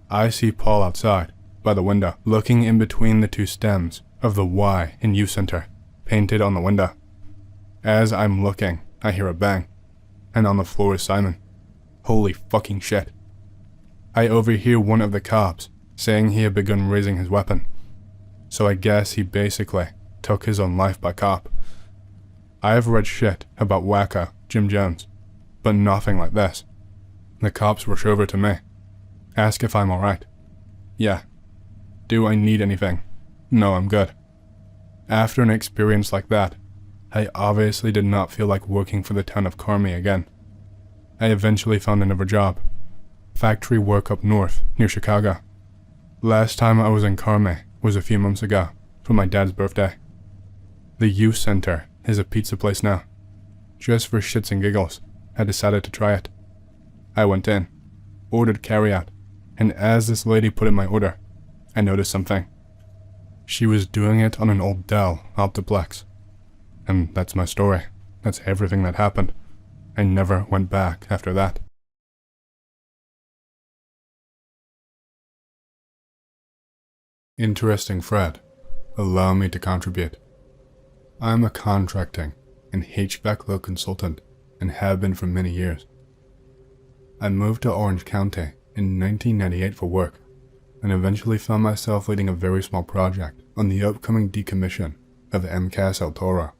I see Paul outside, by the window, looking in between the 2 stems of the Y in Youth Center, painted on the window. As I'm looking, I hear a bang, and on the floor is Simon. Holy fucking shit. I overhear one of the cops saying he had begun raising his weapon. So I guess he basically took his own life by cop. I have read shit about Wacko Jim Jones, but nothing like this. The cops rush over to me, ask if I'm alright. Yeah. Do I need anything? No, I'm good. After an experience like that, I obviously did not feel like working for the town of Carmi again. I eventually found another job. Factory work up north, near Chicago. Last time I was in Carmi was a few months ago, for my dad's birthday. The youth center is a pizza place now. Just for shits and giggles, I decided to try it. I went in, ordered carryout, and as this lady put in my order, I noticed something. She was doing it on an old Dell Optiplex. And that's my story. That's everything that happened. I never went back after that. Interesting thread. Allow me to contribute. I'm a contracting and HVAC load consultant and have been for many years. I moved to Orange County in 1998 for work and eventually found myself leading a very small project on the upcoming decommission of MCAS El Toro.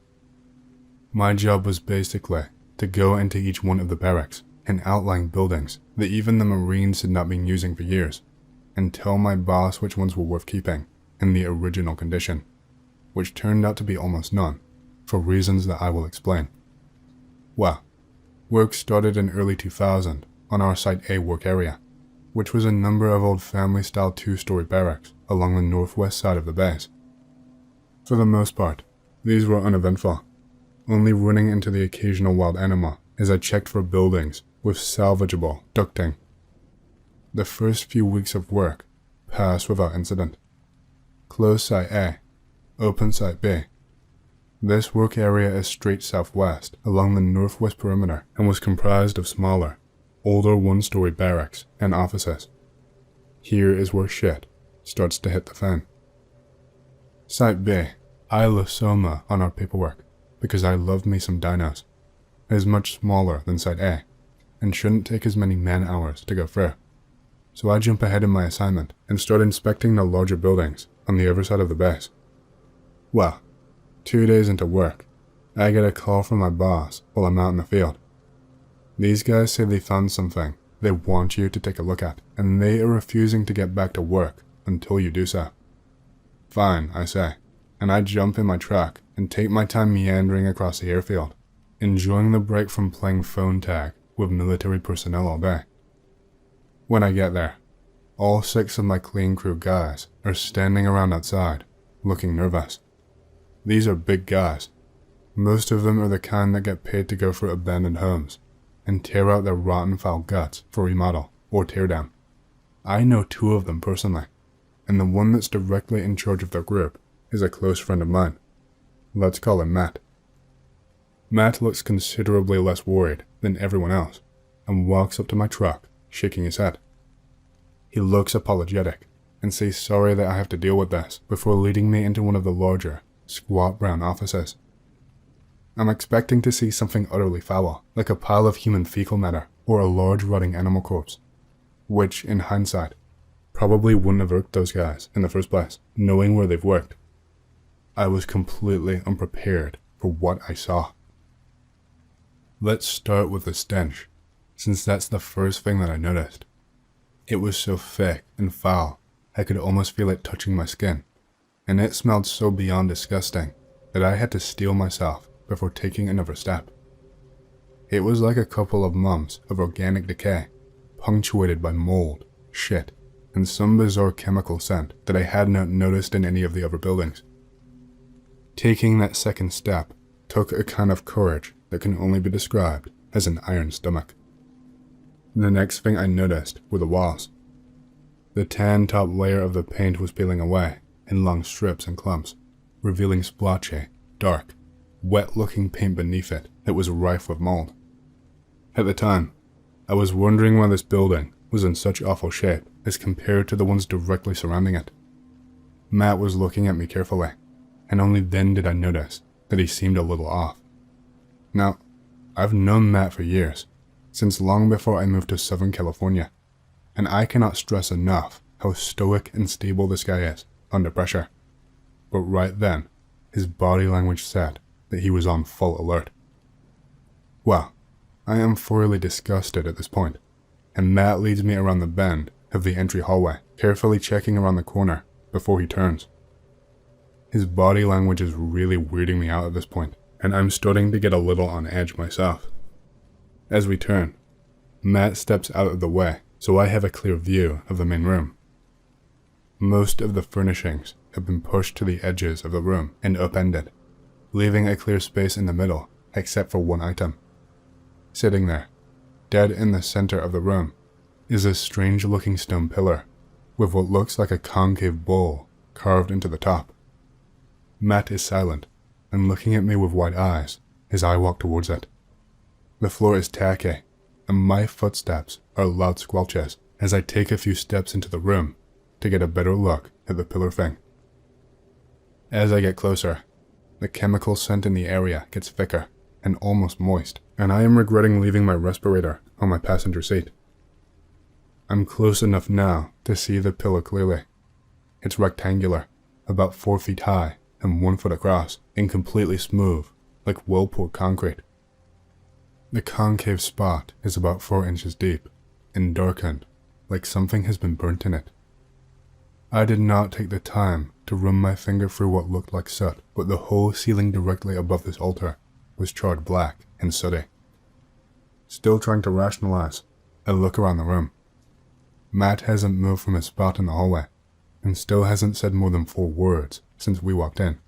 My job was basically to go into each one of the barracks and outlying buildings that even the Marines had not been using for years, and tell my boss which ones were worth keeping in the original condition, which turned out to be almost none, for reasons that I will explain. Well, work started in early 2000 on our Site A work area, which was a number of old family-style 2-story barracks along the northwest side of the base. For the most part, these were uneventful, only running into the occasional wild animal as I checked for buildings with salvageable ducting. The first few weeks of work passed without incident. Close Site A, open Site B. This work area is straight southwest along the northwest perimeter and was comprised of smaller, older 1-story barracks and offices. Here is where shit starts to hit the fan. Site B, I love Soma on our paperwork because I love me some dinos. It is much smaller than Site A and shouldn't take as many man-hours to go through. so I jump ahead in my assignment and start inspecting the larger buildings on the other side of the base. Well, 2 days into work, I get a call from my boss while I'm out in the field. These guys say they found something they want you to take a look at, and they are refusing to get back to work until you do so. Fine, I say, and I jump in my truck and take my time meandering across the airfield, enjoying the break from playing phone tag with military personnel all day. When I get there, all 6 of my clean crew guys are standing around outside, looking nervous. These are big guys. Most of them are the kind that get paid to go through abandoned homes and tear out their rotten foul guts for remodel or teardown. I know 2 of them personally, and the one that's directly in charge of their group is a close friend of mine. Let's call him Matt. Matt looks considerably less worried than everyone else and walks up to my truck, shaking his head. He looks apologetic and says sorry that I have to deal with this before leading me into one of the larger, squat brown offices. I'm expecting to see something utterly foul, like a pile of human fecal matter or a large rotting animal corpse, which, in hindsight, probably wouldn't have irked those guys in the first place, knowing where they've worked. I was completely unprepared for what I saw. Let's start with the stench, since that's the first thing that I noticed. It was so thick and foul, I could almost feel it touching my skin, and it smelled so beyond disgusting that I had to steel myself before taking another step. It was like a couple of months of organic decay, punctuated by mold, shit, and some bizarre chemical scent that I had not noticed in any of the other buildings. Taking that second step took a kind of courage that can only be described as an iron stomach. The next thing I noticed were the walls. The tan top layer of the paint was peeling away in long strips and clumps, revealing splotchy, dark, wet-looking paint beneath it that was rife with mold. At the time, I was wondering why this building was in such awful shape as compared to the ones directly surrounding it. Matt was looking at me carefully, and only then did I notice that he seemed a little off. Now, I've known Matt for years, since long before I moved to Southern California, and I cannot stress enough how stoic and stable this guy is under pressure. But right then, his body language said that he was on full alert. Well, I am thoroughly disgusted at this point, and Matt leads me around the bend of the entry hallway, carefully checking around the corner before he turns. His body language is really weirding me out at this point, and I'm starting to get a little on edge myself. As we turn, Matt steps out of the way so I have a clear view of the main room. Most of the furnishings have been pushed to the edges of the room and upended, leaving a clear space in the middle except for one item. Sitting there, dead in the center of the room, is a strange-looking stone pillar with what looks like a concave bowl carved into the top. Matt is silent and looking at me with wide eyes as I walk towards it. The floor is tacky, and my footsteps are loud squelches as I take a few steps into the room to get a better look at the pillar thing. As I get closer, the chemical scent in the area gets thicker and almost moist, and I am regretting leaving my respirator on my passenger seat. I'm close enough now to see the pillar clearly. It's rectangular, about 4 feet high and 1 foot across, and completely smooth, like well-poured concrete. The concave spot is about 4 inches deep and darkened, like something has been burnt in it. I did not take the time to run my finger through what looked like soot, but the whole ceiling directly above this altar was charred black and sooty. Still trying to rationalize, I look around the room. Matt hasn't moved from his spot in the hallway, and still hasn't said more than 4 words since we walked in.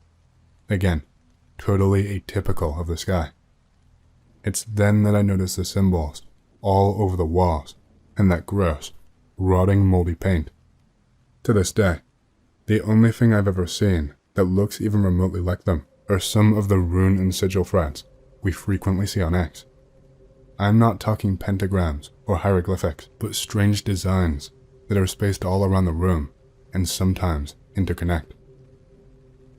Again, totally atypical of this guy. It's then that I notice the symbols all over the walls, and that gross, rotting moldy paint. To this day, the only thing I've ever seen that looks even remotely like them are some of the rune and sigil threads we frequently see on X. I'm not talking pentagrams or hieroglyphics, but strange designs that are spaced all around the room and sometimes interconnect.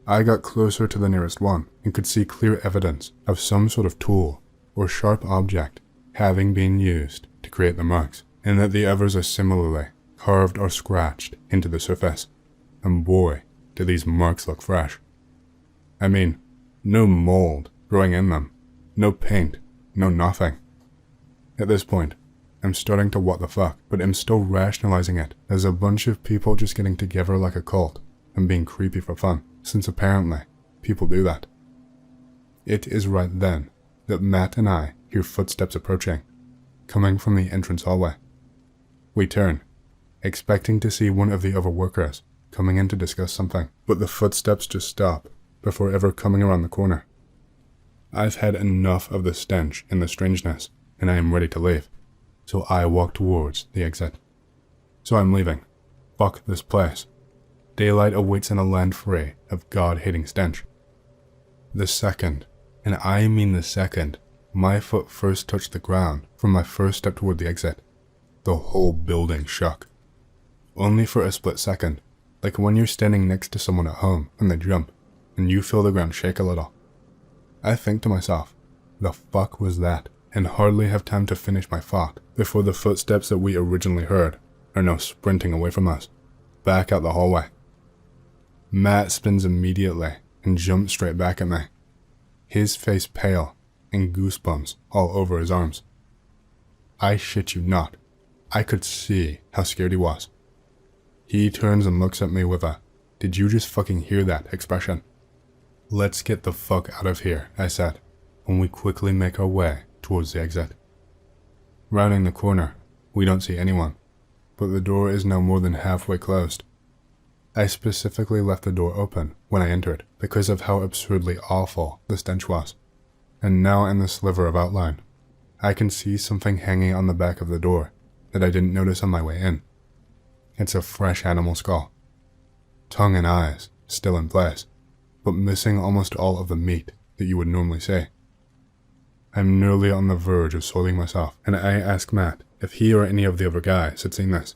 I got closer to the nearest one and could see clear evidence of some sort of tool or sharp object having been used to create the marks, and that the others are similarly carved or scratched into the surface, and boy, do these marks look fresh. I mean, no mold growing in them, no paint, no nothing. At this point, I'm starting to what the fuck, but I'm still rationalizing it as a bunch of people just getting together like a cult and being creepy for fun, since apparently people do that. It is right then that Matt and I hear footsteps approaching, coming from the entrance hallway. We turn, expecting to see one of the other workers coming in to discuss something, but the footsteps just stop before ever coming around the corner. I've had enough of the stench and the strangeness, and I am ready to leave, so I walk towards the exit. So I'm leaving. Fuck this place. Daylight awaits in a land free of God-hating stench. The second, and I mean the second, my foot first touched the ground from my first step toward the exit, the whole building shook. Only for a split second, like when you're standing next to someone at home and they jump, and you feel the ground shake a little. I think to myself, the fuck was that? And hardly have time to finish my thought before the footsteps that we originally heard are now sprinting away from us, back out the hallway. Matt spins immediately and jumps straight back at me, his face pale and goosebumps all over his arms. I shit you not, I could see how scared he was. He turns and looks at me with a, "Did you just fucking hear that?" expression. "Let's get the fuck out of here," I said, and we quickly make our way towards the exit. Rounding the corner, we don't see anyone, but the door is now more than halfway closed. I specifically left the door open when I entered because of how absurdly awful the stench was, and now in the sliver of outline, I can see something hanging on the back of the door that I didn't notice on my way in. It's a fresh animal skull. Tongue and eyes still in place, but missing almost all of the meat that you would normally see. I'm nearly on the verge of soiling myself, and I ask Matt if he or any of the other guys had seen this,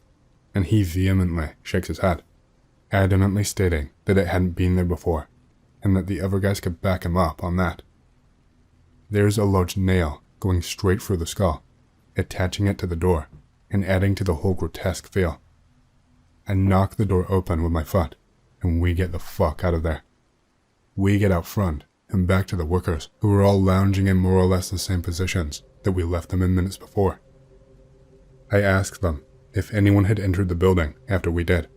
and he vehemently shakes his head, adamantly stating that it hadn't been there before, and that the other guys could back him up on that. There's a large nail going straight through the skull, attaching it to the door, and adding to the whole grotesque feel. I knock the door open with my foot, and we get the fuck out of there. We get out front, and back to the workers, who are all lounging in more or less the same positions that we left them in minutes before. I ask them if anyone had entered the building after we did,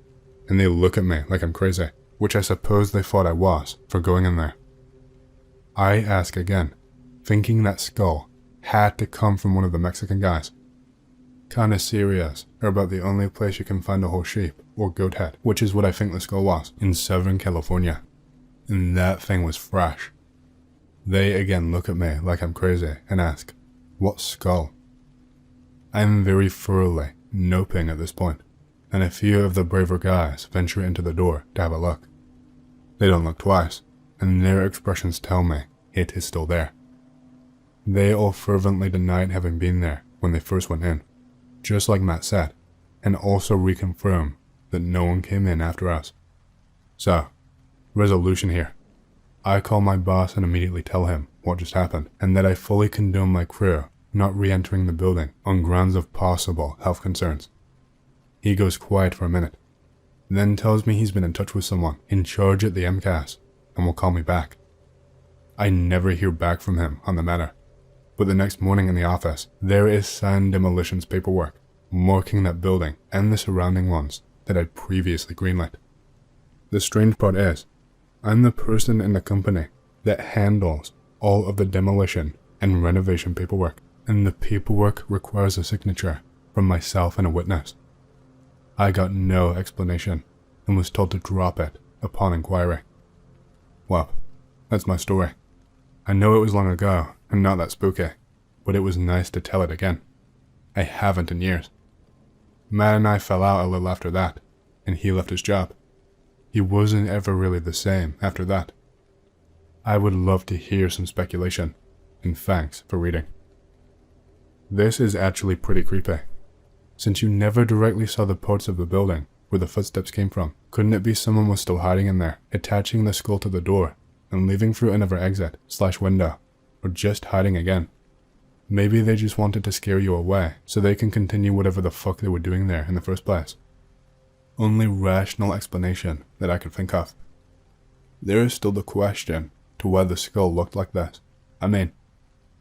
and they look at me like I'm crazy, which I suppose they thought I was for going in there. I ask again, thinking that skull had to come from one of the Mexican guys. Carnicerias are about the only place you can find a whole sheep or goat head, which is what I think the skull was, in Southern California. And that thing was fresh. They again look at me like I'm crazy and ask, "What skull?" I'm very thoroughly noping at this point, and a few of the braver guys venture into the door to have a look. They don't look twice, and their expressions tell me it is still there. They all fervently denied having been there when they first went in, just like Matt said, and also reconfirm that no one came in after us. So, resolution here. I call my boss and immediately tell him what just happened, and that I fully condone my crew not re-entering the building on grounds of possible health concerns. He goes quiet for a minute, then tells me he's been in touch with someone in charge at the MCAS and will call me back. I never hear back from him on the matter, but the next morning in the office, there is signed demolitions paperwork marking that building and the surrounding ones that I'd previously greenlit. The strange part is, I'm the person in the company that handles all of the demolition and renovation paperwork, and the paperwork requires a signature from myself and a witness. I got no explanation and was told to drop it upon inquiry. Well, that's my story. I know it was long ago and not that spooky, but it was nice to tell it again. I haven't in years. Matt and I fell out a little after that, and he left his job. He wasn't ever really the same after that. I would love to hear some speculation, and thanks for reading. This is actually pretty creepy. Since you never directly saw the parts of the building where the footsteps came from, couldn't it be someone was still hiding in there, attaching the skull to the door, and leaving through another exit/window, or just hiding again? Maybe they just wanted to scare you away so they can continue whatever the fuck they were doing there in the first place, only rational explanation that I could think of. There is still the question to why the skull looked like this. I mean,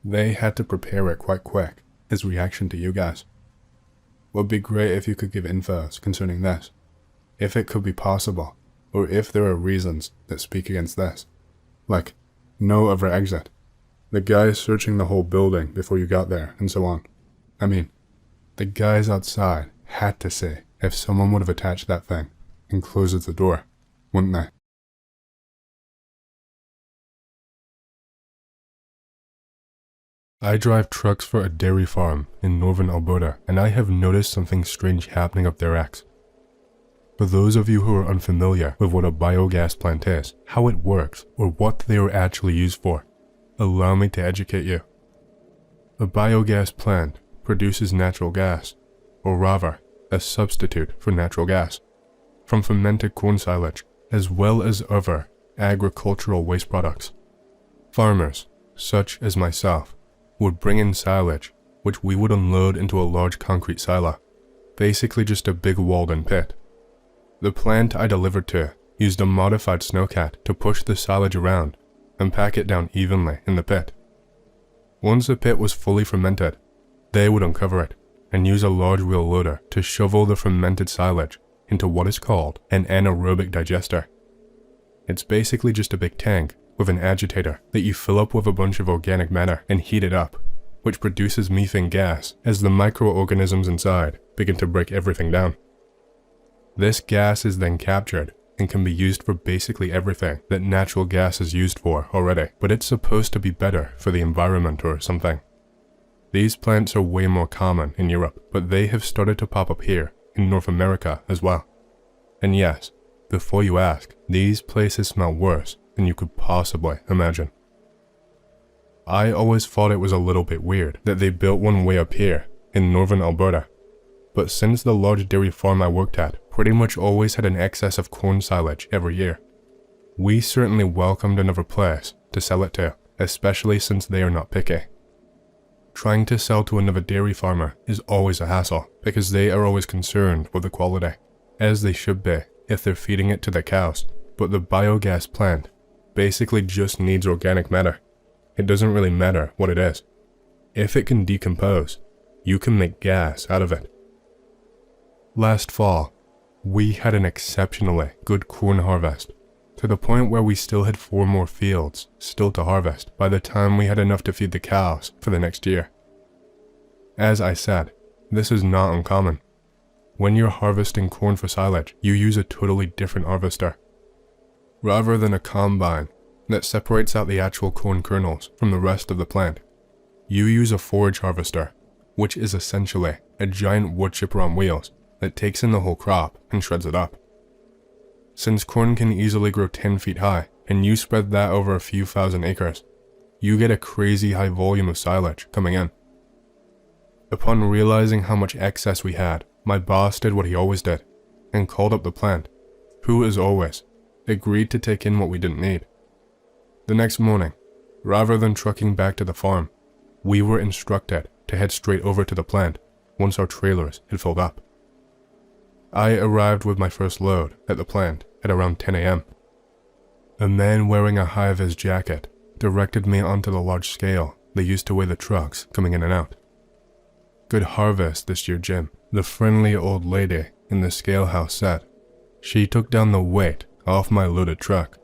they had to prepare it quite quick, his reaction to you guys. Would be great if you could give infos concerning this, if it could be possible, or if there are reasons that speak against this. Like, no other exit, the guys searching the whole building before you got there, and so on. I mean, the guys outside had to see if someone would have attached that thing and closes the door, wouldn't they? I drive trucks for a dairy farm in northern Alberta, and I have noticed something strange happening up there, X. For those of you who are unfamiliar with what a biogas plant is, how it works, or what they are actually used for, allow me to educate you. A biogas plant produces natural gas, or rather, a substitute for natural gas, from fermented corn silage, as well as other agricultural waste products. Farmers, such as myself, would bring in silage, which we would unload into a large concrete silo, basically just a big walled-in pit. The plant I delivered to used a modified snowcat to push the silage around and pack it down evenly in the pit. Once the pit was fully fermented, they would uncover it and use a large wheel loader to shovel the fermented silage into what is called an anaerobic digester. It's basically just a big tank with an agitator that you fill up with a bunch of organic matter and heat it up, which produces methane gas as the microorganisms inside begin to break everything down. This gas is then captured and can be used for basically everything that natural gas is used for already, but it's supposed to be better for the environment or something. These plants are way more common in Europe, but they have started to pop up here in North America as well. And yes, before you ask, these places smell worse than you could possibly imagine. I always thought it was a little bit weird that they built one way up here in northern Alberta, but since the large dairy farm I worked at pretty much always had an excess of corn silage every year, we certainly welcomed another place to sell it to, especially since they are not picky. Trying to sell to another dairy farmer is always a hassle because they are always concerned with the quality, as they should be if they're feeding it to their cows, but the biogas plant basically just needs organic matter. It doesn't really matter what it is. If it can decompose, you can make gas out of it. Last fall, we had an exceptionally good corn harvest, to the point where we still had 4 more fields still to harvest by the time we had enough to feed the cows for the next year. As I said, this is not uncommon. When you're harvesting corn for silage, you use a totally different harvester. Rather than a combine that separates out the actual corn kernels from the rest of the plant, you use a forage harvester, which is essentially a giant wood chipper on wheels that takes in the whole crop and shreds it up. Since corn can easily grow 10 feet high, and you spread that over a few thousand acres, you get a crazy high volume of silage coming in. Upon realizing how much excess we had, my boss did what he always did, and called up the plant, who, as always, agreed to take in what we didn't need. The next morning, rather than trucking back to the farm, we were instructed to head straight over to the plant once our trailers had filled up. I arrived with my first load at the plant at around 10 a.m. A man wearing a high-vis jacket directed me onto the large scale they used to weigh the trucks coming in and out. "Good harvest this year, Jim," the friendly old lady in the scale house said. She took down the weight off my loaded truck.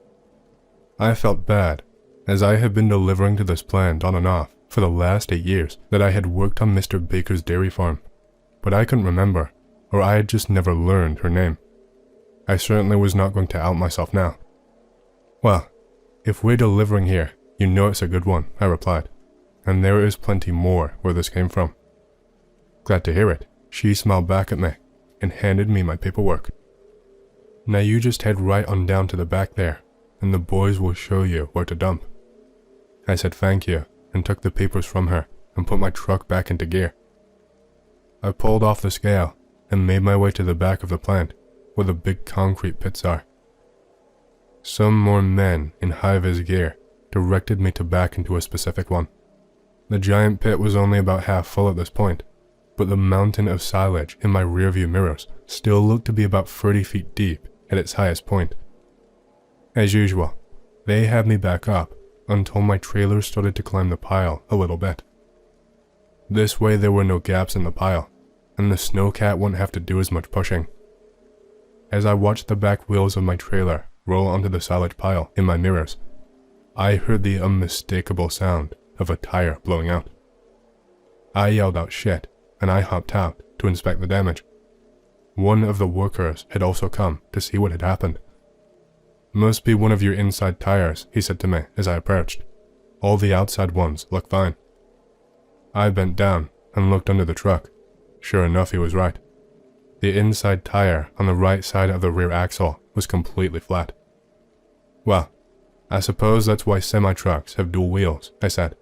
I felt bad, as I had been delivering to this plant on and off for the last 8 years that I had worked on Mr. Baker's dairy farm, but I couldn't remember, or I had just never learned her name. I certainly was not going to out myself now. "Well, if we're delivering here, you know it's a good one," I replied, "and there is plenty more where this came from." "Glad to hear it." She smiled back at me and handed me my paperwork. "Now you just head right on down to the back there, and the boys will show you where to dump." I said thank you and took the papers from her and put my truck back into gear. I pulled off the scale and made my way to the back of the plant where the big concrete pits are. Some more men in high-vis gear directed me to back into a specific one. The giant pit was only about half full at this point, but the mountain of silage in my rearview mirrors still looked to be about 30 feet deep at its highest point. As usual, they had me back up until my trailer started to climb the pile a little bit. This way there were no gaps in the pile, and the snowcat wouldn't have to do as much pushing. As I watched the back wheels of my trailer roll onto the silage pile in my mirrors, I heard the unmistakable sound of a tire blowing out. I yelled out shit, and I hopped out to inspect the damage. One of the workers had also come to see what had happened. "Must be one of your inside tires," he said to me as I approached. "All the outside ones look fine." I bent down and looked under the truck. Sure enough, he was right. The inside tire on the right side of the rear axle was completely flat. "Well, I suppose that's why semi-trucks have dual wheels," I said,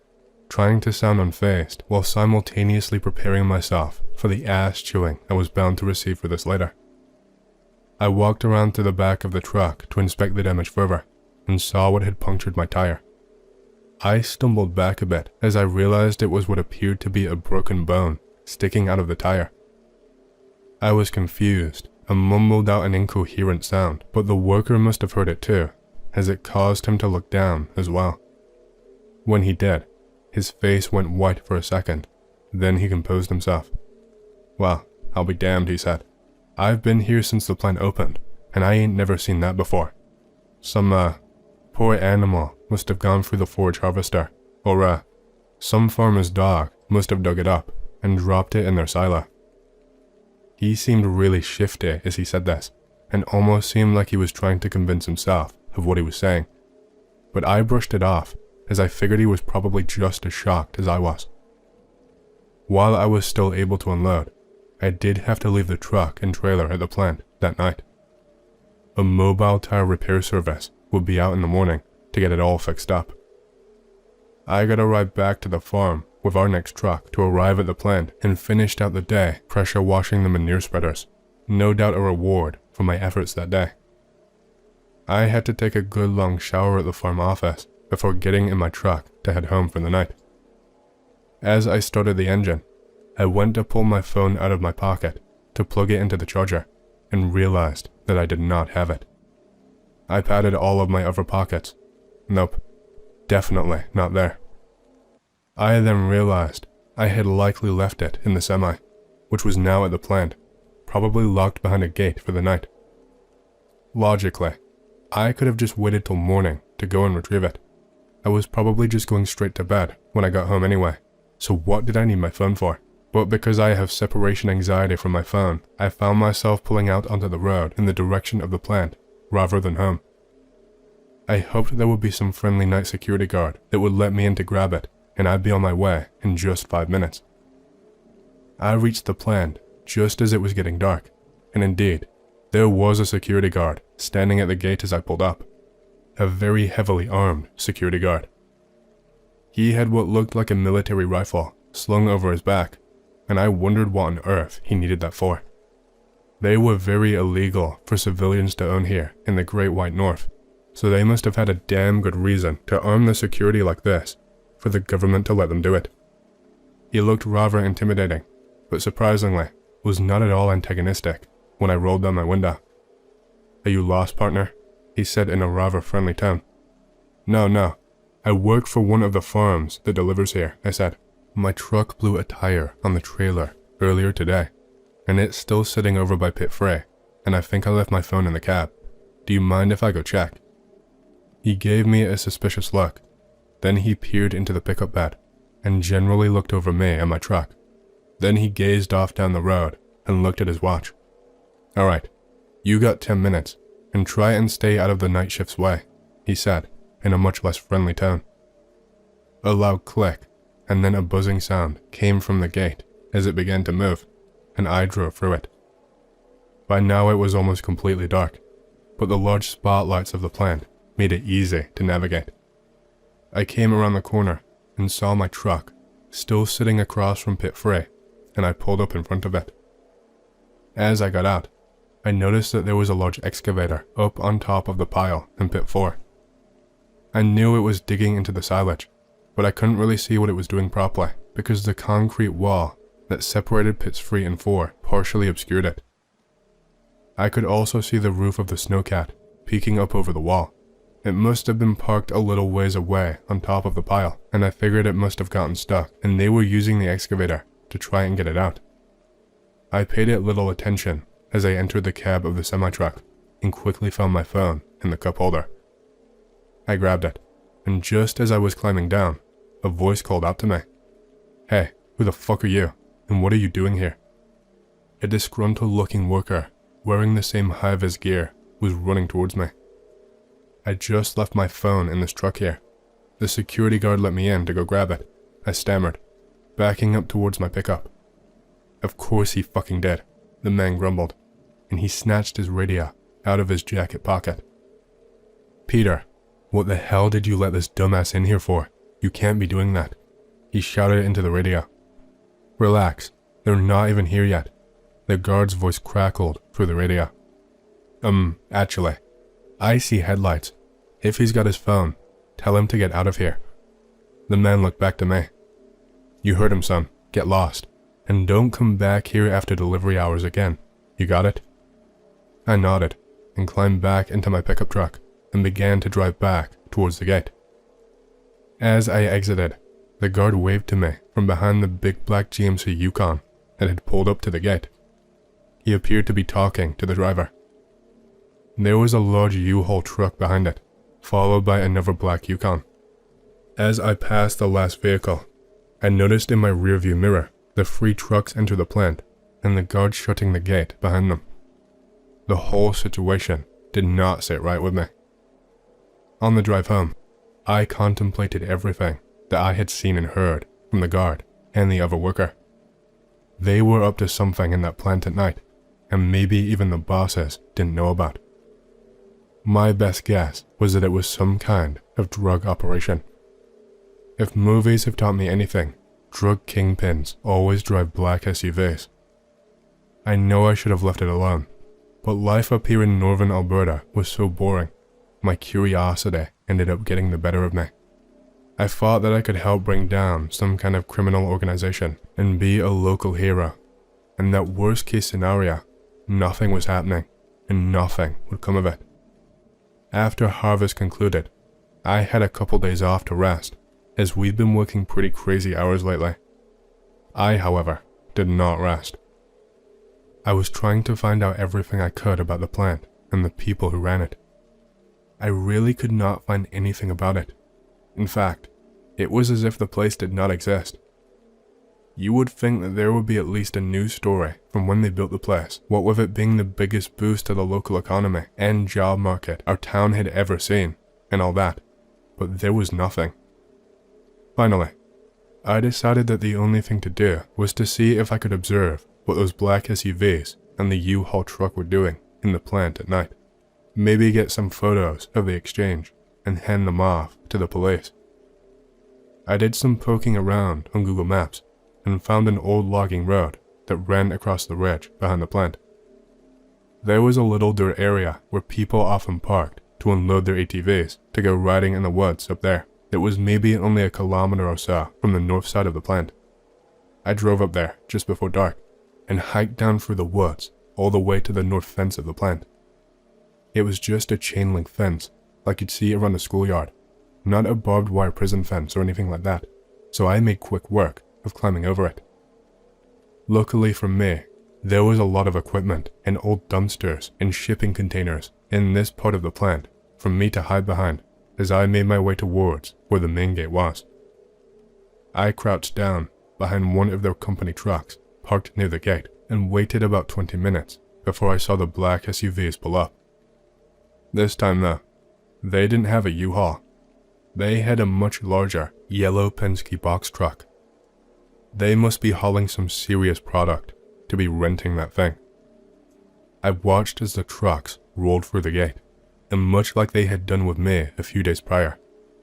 trying to sound unfazed while simultaneously preparing myself for the ass chewing I was bound to receive for this later. I walked around to the back of the truck to inspect the damage further and saw what had punctured my tire. I stumbled back a bit as I realized it was what appeared to be a broken bone sticking out of the tire. I was confused and mumbled out an incoherent sound, but the worker must have heard it too, as it caused him to look down as well. When he did, his face went white for a second, then he composed himself. "Well, I'll be damned," he said. "I've been here since the plant opened, and I ain't never seen that before. Some, poor animal must have gone through the forage harvester, or, some farmer's dog must have dug it up and dropped it in their silo." He seemed really shifty as he said this, and almost seemed like he was trying to convince himself of what he was saying. But I brushed it off, as I figured he was probably just as shocked as I was. While I was still able to unload, I did have to leave the truck and trailer at the plant that night. A mobile tire repair service would be out in the morning to get it all fixed up. I got a ride back to the farm with our next truck to arrive at the plant and finished out the day pressure washing the manure spreaders, no doubt a reward for my efforts that day. I had to take a good long shower at the farm office before getting in my truck to head home for the night. As I started the engine, I went to pull my phone out of my pocket to plug it into the charger and realized that I did not have it. I patted all of my other pockets. Nope, definitely not there. I then realized I had likely left it in the semi, which was now at the plant, probably locked behind a gate for the night. Logically, I could have just waited till morning to go and retrieve it. I was probably just going straight to bed when I got home anyway, so what did I need my phone for? But because I have separation anxiety from my phone, I found myself pulling out onto the road in the direction of the plant, rather than home. I hoped there would be some friendly night security guard that would let me in to grab it, and I'd be on my way in just 5 minutes. I reached the plant just as it was getting dark, and indeed, there was a security guard standing at the gate as I pulled up. A very heavily armed security guard. He had what looked like a military rifle slung over his back, and I wondered what on earth he needed that for. They were very illegal for civilians to own here in the Great White North, so they must have had a damn good reason to arm the security like this for the government to let them do it. He looked rather intimidating, but surprisingly was not at all antagonistic when I rolled down my window. "Are you lost, partner?" he said in a rather friendly tone. No, I work for one of the farms that delivers here," I said. "My truck blew a tire on the trailer earlier today, and it's still sitting over by Pit 3, and I think I left my phone in the cab. Do you mind if I go check?" He gave me a suspicious look. Then he peered into the pickup bed and generally looked over me and my truck. Then he gazed off down the road and looked at his watch. "Alright, you got 10 minutes, and try and stay out of the night shift's way," he said in a much less friendly tone. A loud click and then a buzzing sound came from the gate as it began to move, and I drove through it. By now it was almost completely dark, but the large spotlights of the plant made it easy to navigate. I came around the corner and saw my truck still sitting across from Pit 3, and I pulled up in front of it. As I got out, I noticed that there was a large excavator up on top of the pile in Pit 4. I knew it was digging into the silage, but I couldn't really see what it was doing properly because the concrete wall that separated pits 3 and 4 partially obscured it. I could also see the roof of the snowcat peeking up over the wall. It must have been parked a little ways away on top of the pile, and I figured it must have gotten stuck and they were using the excavator to try and get it out. I paid it little attention as I entered the cab of the semi-truck and quickly found my phone in the cup holder. I grabbed it, and just as I was climbing down, a voice called out to me. "Hey, who the fuck are you, and what are you doing here?" A disgruntled looking worker, wearing the same high-vis gear, was running towards me. I just left my phone in this truck here. The security guard let me in to go grab it, I stammered, backing up towards my pickup. "Of course he fucking did," the man grumbled, and he snatched his radio out of his jacket pocket. "Peter, what the hell did you let this dumbass in here for? You can't be doing that," he shouted into the radio. "Relax, they're not even here yet," the guard's voice crackled through the radio. Actually, I see headlights. If he's got his phone, tell him to get out of here." The man looked back to me. "You heard him, son. Get lost. And don't come back here after delivery hours again. You got it?" I nodded and climbed back into my pickup truck and began to drive back towards the gate. As I exited, the guard waved to me from behind the big black GMC Yukon that had pulled up to the gate. He appeared to be talking to the driver. There was a large U-Haul truck behind it, followed by another black Yukon. As I passed the last vehicle, I noticed in my rearview mirror the 3 trucks enter the plant and the guard shutting the gate behind them. The whole situation did not sit right with me. On the drive home, I contemplated everything that I had seen and heard from the guard and the other worker. They were up to something in that plant at night, and maybe even the bosses didn't know about. My best guess was that it was some kind of drug operation. If movies have taught me anything, drug kingpins always drive black SUVs. I know I should have left it alone, but life up here in northern Alberta was so boring, my curiosity ended up getting the better of me. I thought that I could help bring down some kind of criminal organization and be a local hero, and that worst case scenario, nothing was happening and nothing would come of it. After harvest concluded, I had a couple days off to rest, as we've been working pretty crazy hours lately. I, however, did not rest. I was trying to find out everything I could about the plant and the people who ran it. I really could not find anything about it. In fact, it was as if the place did not exist. You would think that there would be at least a news story from when they built the place, what with it being the biggest boost to the local economy and job market our town had ever seen, and all that, but there was nothing. Finally, I decided that the only thing to do was to see if I could observe what those black SUVs and the U-Haul truck were doing in the plant at night. Maybe get some photos of the exchange and hand them off to the police. I did some poking around on Google Maps and found an old logging road that ran across the ridge behind the plant. There was a little dirt area where people often parked to unload their ATVs to go riding in the woods up there. It was maybe only a kilometer or so from the north side of the plant. I drove up there just before dark and hiked down through the woods all the way to the north fence of the plant. It was just a chain link fence like you'd see around a schoolyard, not a barbed wire prison fence or anything like that, so I made quick work of climbing over it. Luckily for me, there was a lot of equipment and old dumpsters and shipping containers in this part of the plant for me to hide behind as I made my way towards where the main gate was. I crouched down behind one of their company trucks parked near the gate and waited about 20 minutes before I saw the black SUVs pull up. This time though, they didn't have a U-Haul. They had a much larger yellow Penske box truck. They must be hauling some serious product to be renting that thing. I watched as the trucks rolled through the gate, and much like they had done with me a few days prior,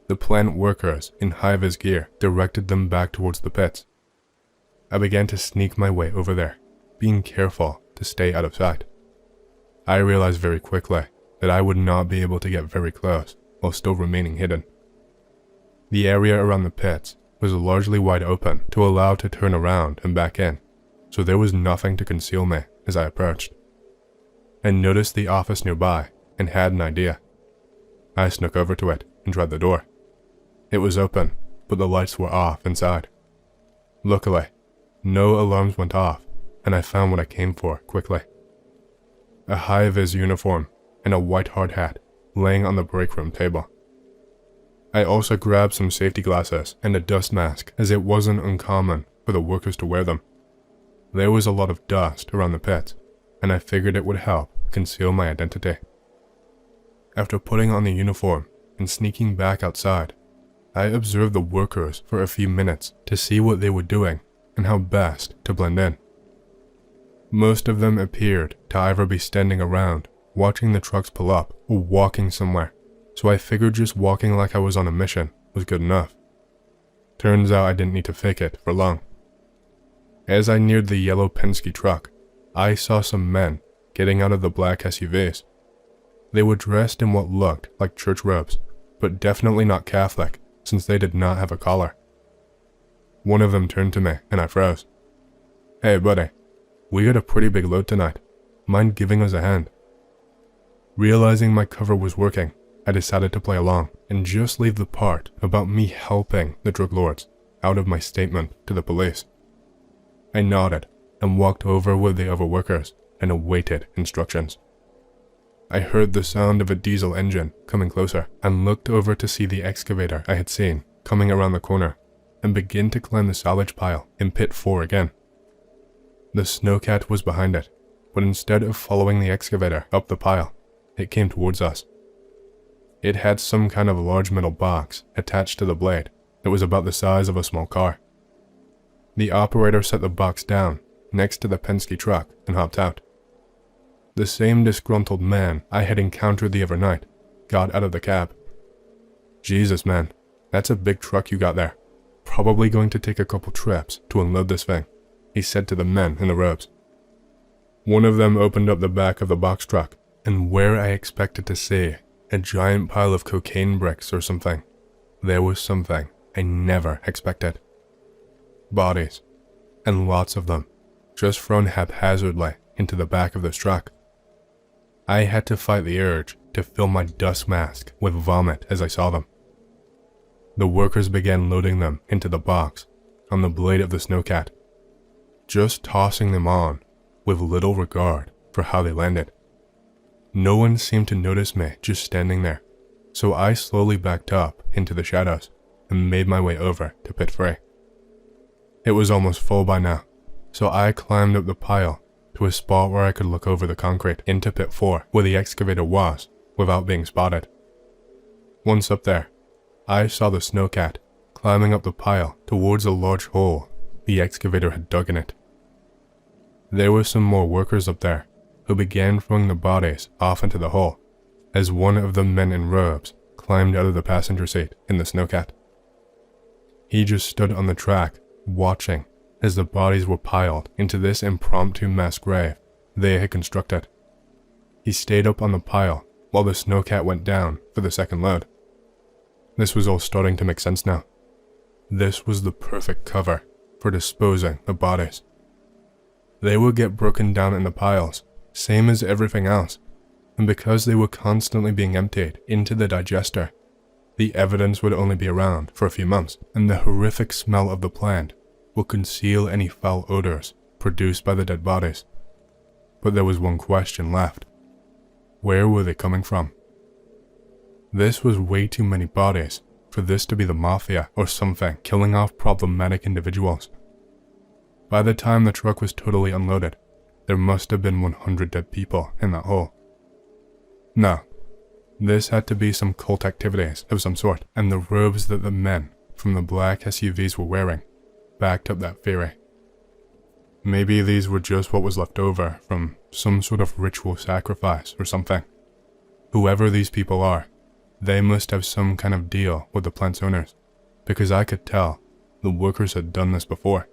the plant workers in high-vis gear directed them back towards the pits. I began to sneak my way over there, being careful to stay out of sight. I realized very quickly that I would not be able to get very close while still remaining hidden. The area around the pits was largely wide open to allow to turn around and back in, so there was nothing to conceal me as I approached. I noticed the office nearby and had an idea. I snuck over to it and tried the door. It was open, but the lights were off inside. Luckily, no alarms went off, and I found what I came for quickly. A high-vis uniform and a white hard hat laying on the break room table. I also grabbed some safety glasses and a dust mask, as it wasn't uncommon for the workers to wear them. There was a lot of dust around the pits, and I figured it would help conceal my identity. After putting on the uniform and sneaking back outside, I observed the workers for a few minutes to see what they were doing and how best to blend in. Most of them appeared to either be standing around, watching the trucks pull up, or walking somewhere, so I figured just walking like I was on a mission was good enough. Turns out I didn't need to fake it for long. As I neared the yellow Penske truck, I saw some men getting out of the black SUVs. They were dressed in what looked like church robes, but definitely not Catholic, since they did not have a collar. One of them turned to me, and I froze. "Hey buddy, we got a pretty big load tonight. Mind giving us a hand?" Realizing my cover was working, I decided to play along and just leave the part about me helping the drug lords out of my statement to the police. I nodded and walked over with the other workers and awaited instructions. I heard the sound of a diesel engine coming closer and looked over to see the excavator I had seen coming around the corner and begin to climb the salvage pile in pit 4 again. The snowcat was behind it, but instead of following the excavator up the pile, it came towards us. It had some kind of large metal box attached to the blade that was about the size of a small car. The operator set the box down next to the Penske truck and hopped out. The same disgruntled man I had encountered the other night got out of the cab. "Jesus man, that's a big truck you got there. Probably going to take a couple trips to unload this thing," he said to the men in the robes. One of them opened up the back of the box truck, and where I expected to see a giant pile of cocaine bricks or something, there was something I never expected. Bodies, and lots of them, just thrown haphazardly into the back of this truck. I had to fight the urge to fill my dust mask with vomit as I saw them. The workers began loading them into the box on the blade of the snowcat, just tossing them on with little regard for how they landed. No one seemed to notice me just standing there, so I slowly backed up into the shadows and made my way over to pit 3. It was almost full by now, so I climbed up the pile to a spot where I could look over the concrete into pit 4 where the excavator was without being spotted. Once up there, I saw the snowcat climbing up the pile towards a large hole the excavator had dug in it. There were some more workers up there who began throwing the bodies off into the hole as one of the men in robes climbed out of the passenger seat in the snowcat. He just stood on the track watching as the bodies were piled into this impromptu mass grave they had constructed. He stayed up on the pile while the snowcat went down for the second load. This was all starting to make sense now. This was the perfect cover for disposing the bodies. They would get broken down in the piles, same as everything else, and because they were constantly being emptied into the digester, the evidence would only be around for a few months, and the horrific smell of the plant would conceal any foul odors produced by the dead bodies. But there was one question left. Where were they coming from? This was way too many bodies for this to be the mafia or something killing off problematic individuals. By the time the truck was totally unloaded, there must have been 100 dead people in that hole. No, this had to be some cult activities of some sort, and the robes that the men from the black SUVs were wearing backed up that theory. Maybe these were just what was left over from some sort of ritual sacrifice or something. Whoever these people are, they must have some kind of deal with the plant's owners, because I could tell the workers had done this before.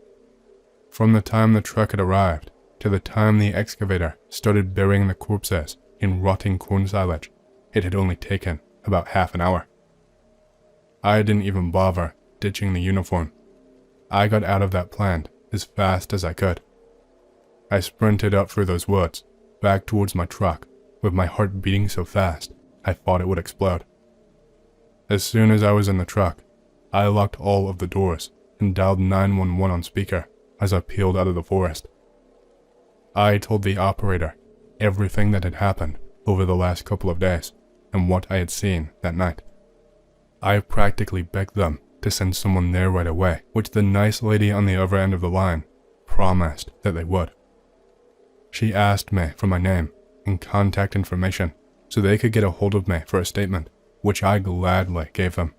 From the time the truck had arrived to the time the excavator started burying the corpses in rotting corn silage, it had only taken about half an hour. I didn't even bother ditching the uniform. I got out of that plant as fast as I could. I sprinted up through those woods, back towards my truck, with my heart beating so fast I thought it would explode. As soon as I was in the truck, I locked all of the doors and dialed 911 on speaker as I peeled out of the forest. I told the operator everything that had happened over the last couple of days and what I had seen that night. I practically begged them to send someone there right away, which the nice lady on the other end of the line promised that they would. She asked me for my name and contact information so they could get a hold of me for a statement, which I gladly gave them.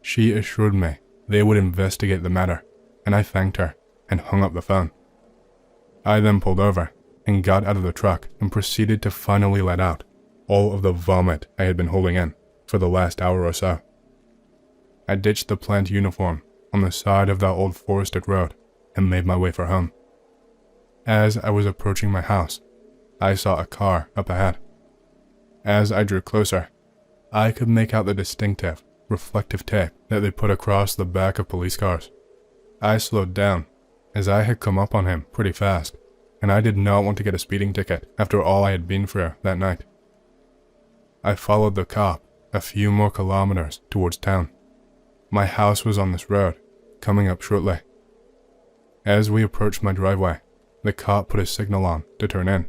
She assured me they would investigate the matter, and I thanked her and hung up the phone. I then pulled over and got out of the truck and proceeded to finally let out all of the vomit I had been holding in for the last hour or so. I ditched the plant uniform on the side of that old forested road and made my way for home. As I was approaching my house, I saw a car up ahead. As I drew closer, I could make out the distinctive, reflective tape that they put across the back of police cars. I slowed down, as I had come up on him pretty fast, and I did not want to get a speeding ticket after all I had been through that night. I followed the cop a few more kilometers towards town. My house was on this road, coming up shortly. As we approached my driveway, the cop put his signal on to turn in.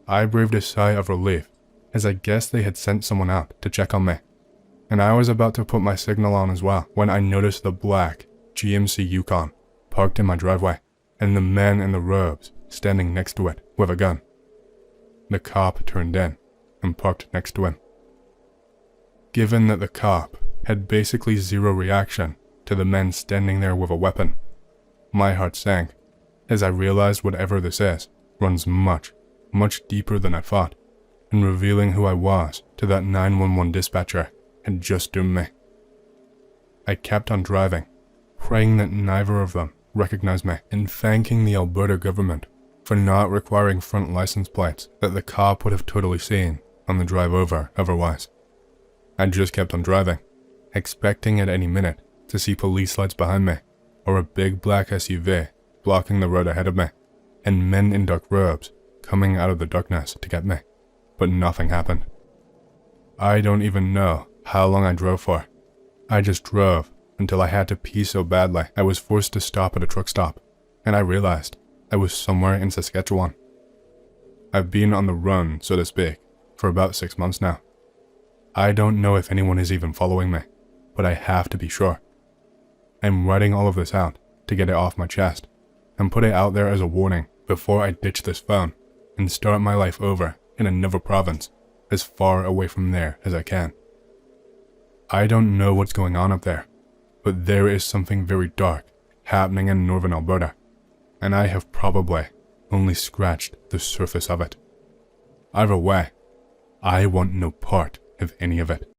I breathed a sigh of relief, as I guessed they had sent someone out to check on me, and I was about to put my signal on as well when I noticed the black GMC Yukon parked in my driveway and the man in the robes standing next to it with a gun. The cop turned in and parked next to him. Given that the cop had basically zero reaction to the men standing there with a weapon, my heart sank as I realized whatever this is runs much, much deeper than I thought, and revealing who I was to that 911 dispatcher had just doomed me. I kept on driving, praying that neither of them recognized me, and thanking the Alberta government for not requiring front license plates that the cop would have totally seen on the drive over otherwise. I just kept on driving, expecting at any minute to see police lights behind me, or a big black SUV blocking the road ahead of me, and men in dark robes coming out of the darkness to get me, but nothing happened. I don't even know how long I drove for. I just drove until I had to pee so badly I was forced to stop at a truck stop, and I realized I was somewhere in Saskatchewan. I've been on the run, so to speak, for about 6 months now. I don't know if anyone is even following me, but I have to be sure. I'm writing all of this out to get it off my chest, and put it out there as a warning before I ditch this phone and start my life over in another province, as far away from there as I can. I don't know what's going on up there, but there is something very dark happening in northern Alberta, and I have probably only scratched the surface of it. Either way, I want no part of any of it.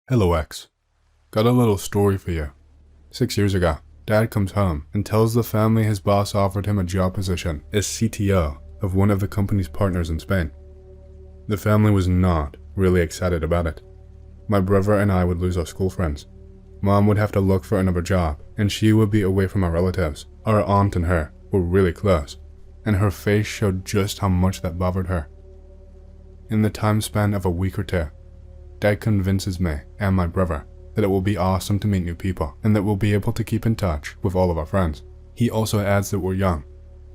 Hello X. Got a little story for you. 6 years ago, Dad comes home and tells the family his boss offered him a job position as CTO of one of the company's partners in Spain. The family was not really excited about it. My brother and I would lose our school friends. Mom would have to look for another job, and she would be away from our relatives. Our aunt and her were really close, and her face showed just how much that bothered her. In the time span of a week or two, Dad convinces me and my brother that it will be awesome to meet new people and that we'll be able to keep in touch with all of our friends. He also adds that we're young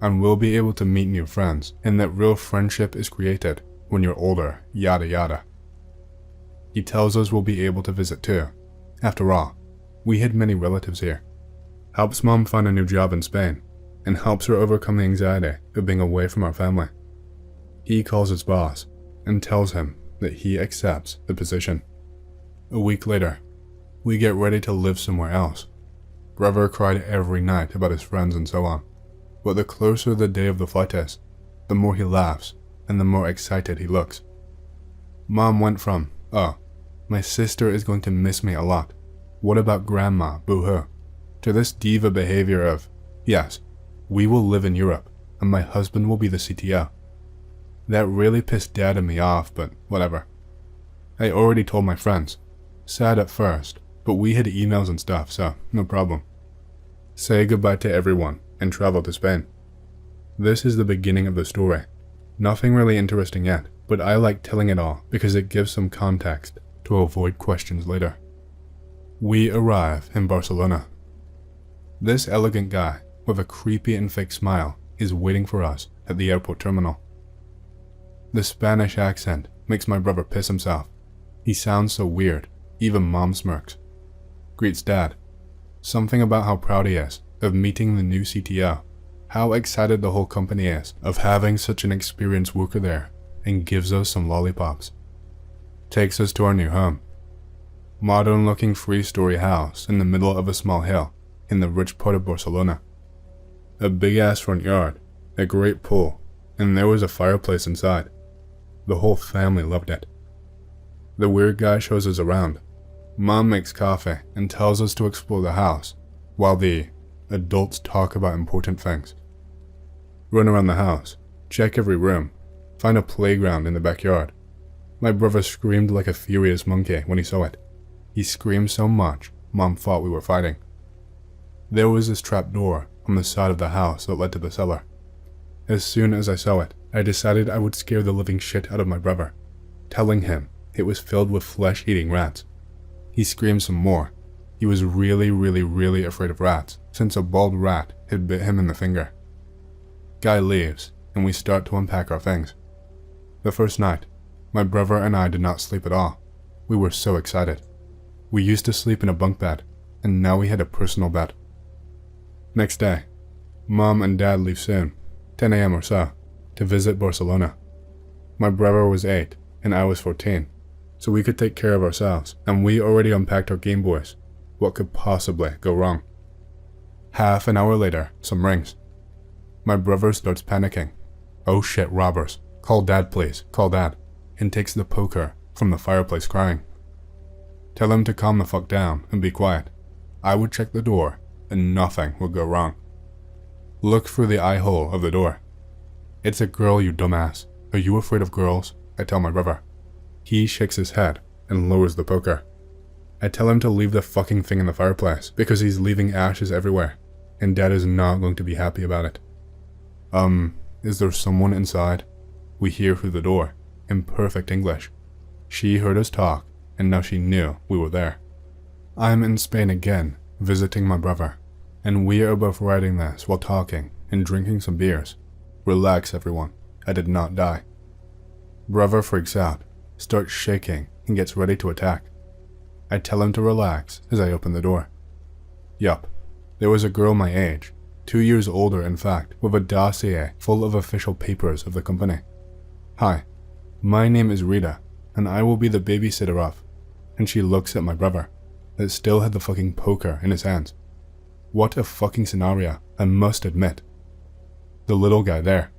and we'll be able to meet new friends and that real friendship is created when you're older, yada yada. He tells us we'll be able to visit too. After all, we had many relatives here. Helps Mom find a new job in Spain and helps her overcome the anxiety of being away from our family. He calls his boss and tells him that he accepts the position. A week later, we get ready to live somewhere else. Brother cried every night about his friends and so on, but the closer the day of the flight is, the more he laughs and the more excited he looks. Mom went from, "Oh, my sister is going to miss me a lot. What about grandma, boo-hoo?" to this diva behavior of, "Yes, we will live in Europe and my husband will be the CTO." That really pissed Dad and me off, but whatever. I already told my friends, sad at first, but we had emails and stuff, so no problem. Say goodbye to everyone and travel to Spain. This is the beginning of the story. Nothing really interesting yet, but I like telling it all because it gives some context to avoid questions later. We arrive in Barcelona. This elegant guy with a creepy and fake smile is waiting for us at the airport terminal. The Spanish accent makes my brother piss himself. He sounds so weird, even Mom smirks. Greets Dad. Something about how proud he is of meeting the new CTO, how excited the whole company is of having such an experienced worker there, and gives us some lollipops. Takes us to our new home. Modern looking 3-story house in the middle of a small hill in the rich part of Barcelona. A big ass front yard, a great pool, and there was a fireplace inside. The whole family loved it. The weird guy shows us around. Mom makes coffee and tells us to explore the house, while the adults talk about important things. Run around the house, check every room, find a playground in the backyard. My brother screamed like a furious monkey when he saw it. He screamed so much, Mom thought we were fighting. There was this trap door on the side of the house that led to the cellar. As soon as I saw it, I decided I would scare the living shit out of my brother, telling him it was filled with flesh-eating rats. He screamed some more. He was really afraid of rats, since a bald rat had bit him in the finger. Guy leaves, and we start to unpack our things. The first night, my brother and I did not sleep at all. We were so excited. We used to sleep in a bunk bed, and now we had a personal bed. Next day, Mom and Dad leave soon, 10 a.m. or so, to visit Barcelona. My brother was 8, and I was 14, so we could take care of ourselves, and we already unpacked our Game Boys. What could possibly go wrong? Half an hour later, some rings. My brother starts panicking. Oh shit, robbers. Call Dad please, call Dad. And takes the poker from the fireplace crying. Tell him to calm the fuck down and be quiet. I would check the door and nothing would go wrong. Look through the eye hole of the door. It's a girl, you dumbass. Are you afraid of girls? I tell my brother. He shakes his head and lowers the poker. I tell him to leave the fucking thing in the fireplace because he's leaving ashes everywhere, and Dad is not going to be happy about it. Is there someone inside? We hear through the door, in perfect English. She heard us talk, and now she knew we were there. I'm in Spain again, visiting my brother, and we are both writing this while talking and drinking some beers. Relax everyone, I did not die. Brother freaks out, starts shaking, and gets ready to attack. I tell him to relax as I open the door. Yup, there was a girl my age, 2 years older in fact, with a dossier full of official papers of the company. Hi, my name is Rita, and I will be the babysitter of. And she looks at my brother, that still had the fucking poker in his hands. What a fucking scenario, I must admit. The little guy there.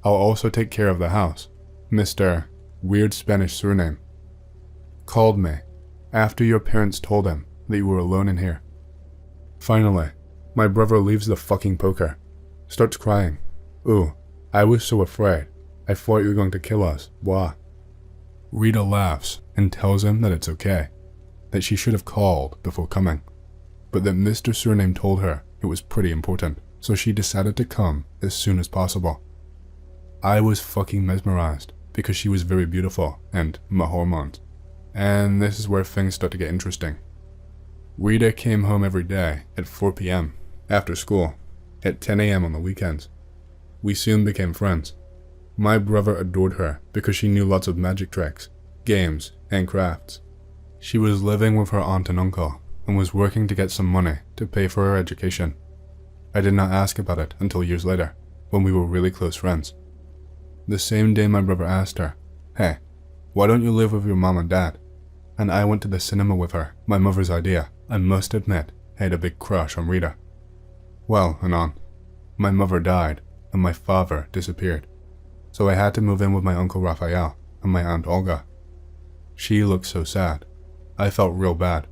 I'll also take care of the house. Mr. Weird Spanish surname. Called me after your parents told him that you were alone in here. Finally, my brother leaves the fucking poker. Starts crying. Ooh, I was so afraid. I thought you were going to kill us. Blah. Rita laughs and tells him that it's okay, that she should have called before coming, but that Mr. Surname told her it was pretty important, so she decided to come as soon as possible. I was fucking mesmerized because she was very beautiful and my hormones, and this is where things start to get interesting. Rita came home every day at 4 p.m. after school, at 10 a.m. on the weekends. We soon became friends. My brother adored her because she knew lots of magic tricks, games, and crafts. She was living with her aunt and uncle and was working to get some money to pay for her education. I did not ask about it until years later, when we were really close friends. The same day my brother asked her, "Hey, why don't you live with your mom and dad?" And I went to the cinema with her, my mother's idea. I must admit, I had a big crush on Rita. Well, and on. My mother died, and my father disappeared. So I had to move in with my uncle Raphael and my aunt Olga. She looked so sad. I felt real bad.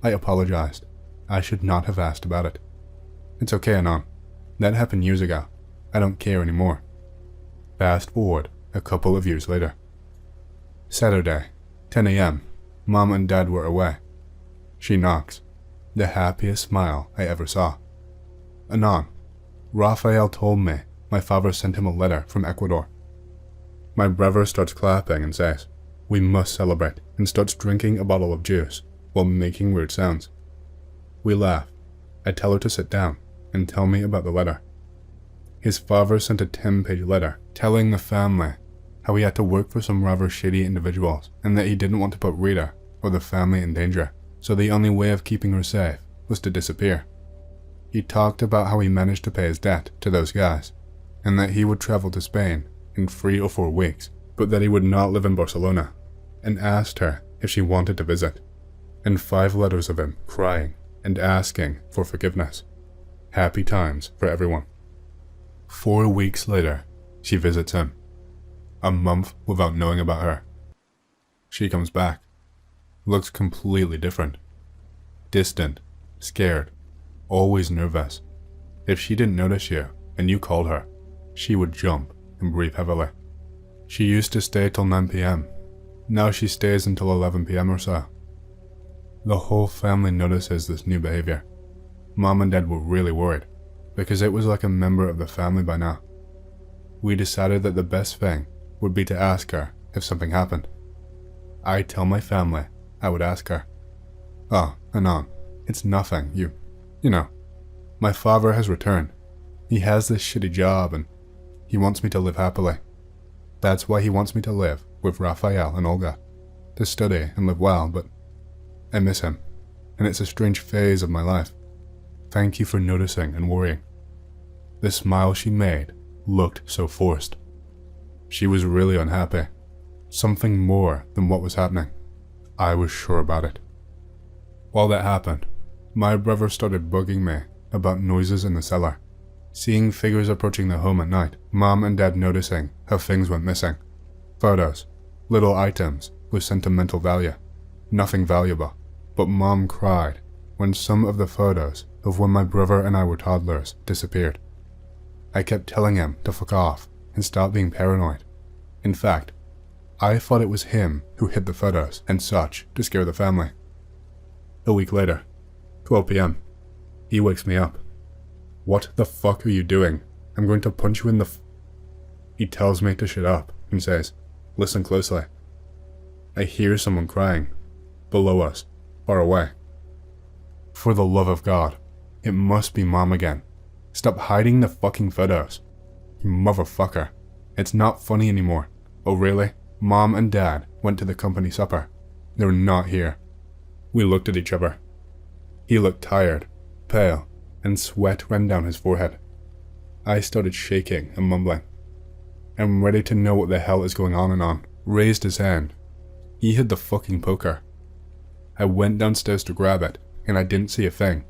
I apologized. I should not have asked about it. It's okay, Anon. That happened years ago. I don't care anymore. Fast forward a couple of years later. Saturday, 10 a.m. Mom and Dad were away. She knocks. The happiest smile I ever saw. Anon, Raphael told me my father sent him a letter from Ecuador. My brother starts clapping and says, "We must celebrate," and starts drinking a bottle of juice while making weird sounds. We laugh. I tell her to sit down and tell me about the letter. His father sent a 10-page letter telling the family how he had to work for some rather shady individuals and that he didn't want to put Rita or the family in danger, so the only way of keeping her safe was to disappear. He talked about how he managed to pay his debt to those guys, and that he would travel to Spain in 3 or 4 weeks, but that he would not live in Barcelona, and asked her if she wanted to visit, and 5 letters of him crying and asking for forgiveness. Happy times for everyone. 4 weeks later, she visits him. A month without knowing about her. She comes back. Looks completely different. Distant, scared, always nervous. If she didn't notice you and you called her, she would jump and breathe heavily. She used to stay till 9 p.m. Now she stays until 11 p.m. or so. The whole family notices this new behavior. Mom and Dad were really worried, because it was like a member of the family by now. We decided that the best thing would be to ask her if something happened. I tell my family I would ask her. "Oh, Anon, it's nothing, you know, my father has returned. He has this shitty job and he wants me to live happily. That's why he wants me to live with Raphael and Olga, to study and live well, but I miss him, and it's a strange phase of my life. Thank you for noticing and worrying." The smile she made looked so forced. She was really unhappy. Something more than what was happening. I was sure about it. While that happened, my brother started bugging me about noises in the cellar, seeing figures approaching the home at night, Mom and Dad noticing how things went missing. Photos, little items with sentimental value, nothing valuable, but Mom cried when some of the photos of when my brother and I were toddlers disappeared. I kept telling him to fuck off and stop being paranoid. In fact, I thought it was him who hid the photos and such to scare the family. A week later, 12 p.m., he wakes me up. "What the fuck are you doing? I'm going to punch you in the He tells me to shut up and says, "Listen closely." I hear someone crying, below us, far away. For the love of God, it must be Mom again. Stop hiding the fucking photos. You motherfucker. It's not funny anymore. Oh really? Mom and Dad went to the company supper. They're not here. We looked at each other. He looked tired, pale, and sweat ran down his forehead. I started shaking and mumbling. "I'm ready to know what the hell is going on," and on. Raised his hand. He had the fucking poker. I went downstairs to grab it, and I didn't see a thing.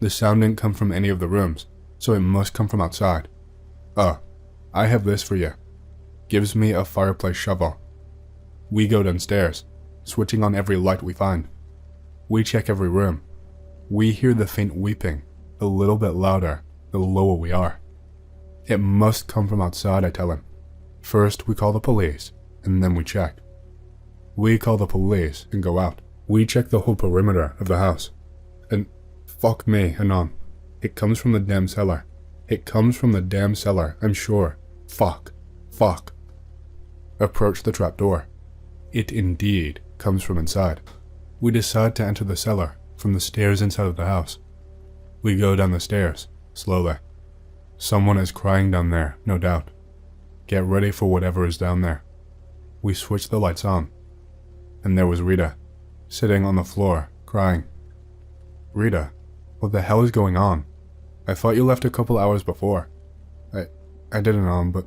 The sound didn't come from any of the rooms, so it must come from outside. "Oh, I have this for you." Gives me a fireplace shovel. We go downstairs, switching on every light we find. We check every room. We hear the faint weeping, a little bit louder the lower we are. It must come from outside, I tell him. First we call the police, and then we check. We call the police and go out. We check the whole perimeter of the house. And fuck me, Anon. It comes from the damn cellar. It comes from the damn cellar, I'm sure. Fuck. Fuck. Approach the trapdoor. It indeed comes from inside. We decide to enter the cellar from the stairs inside of the house. We go down the stairs, slowly. Someone is crying down there, no doubt. Get ready for whatever is down there. We switch the lights on. And there was Rita, sitting on the floor, crying. "Rita, what the hell is going on? I thought you left a couple hours before." I didn't know, but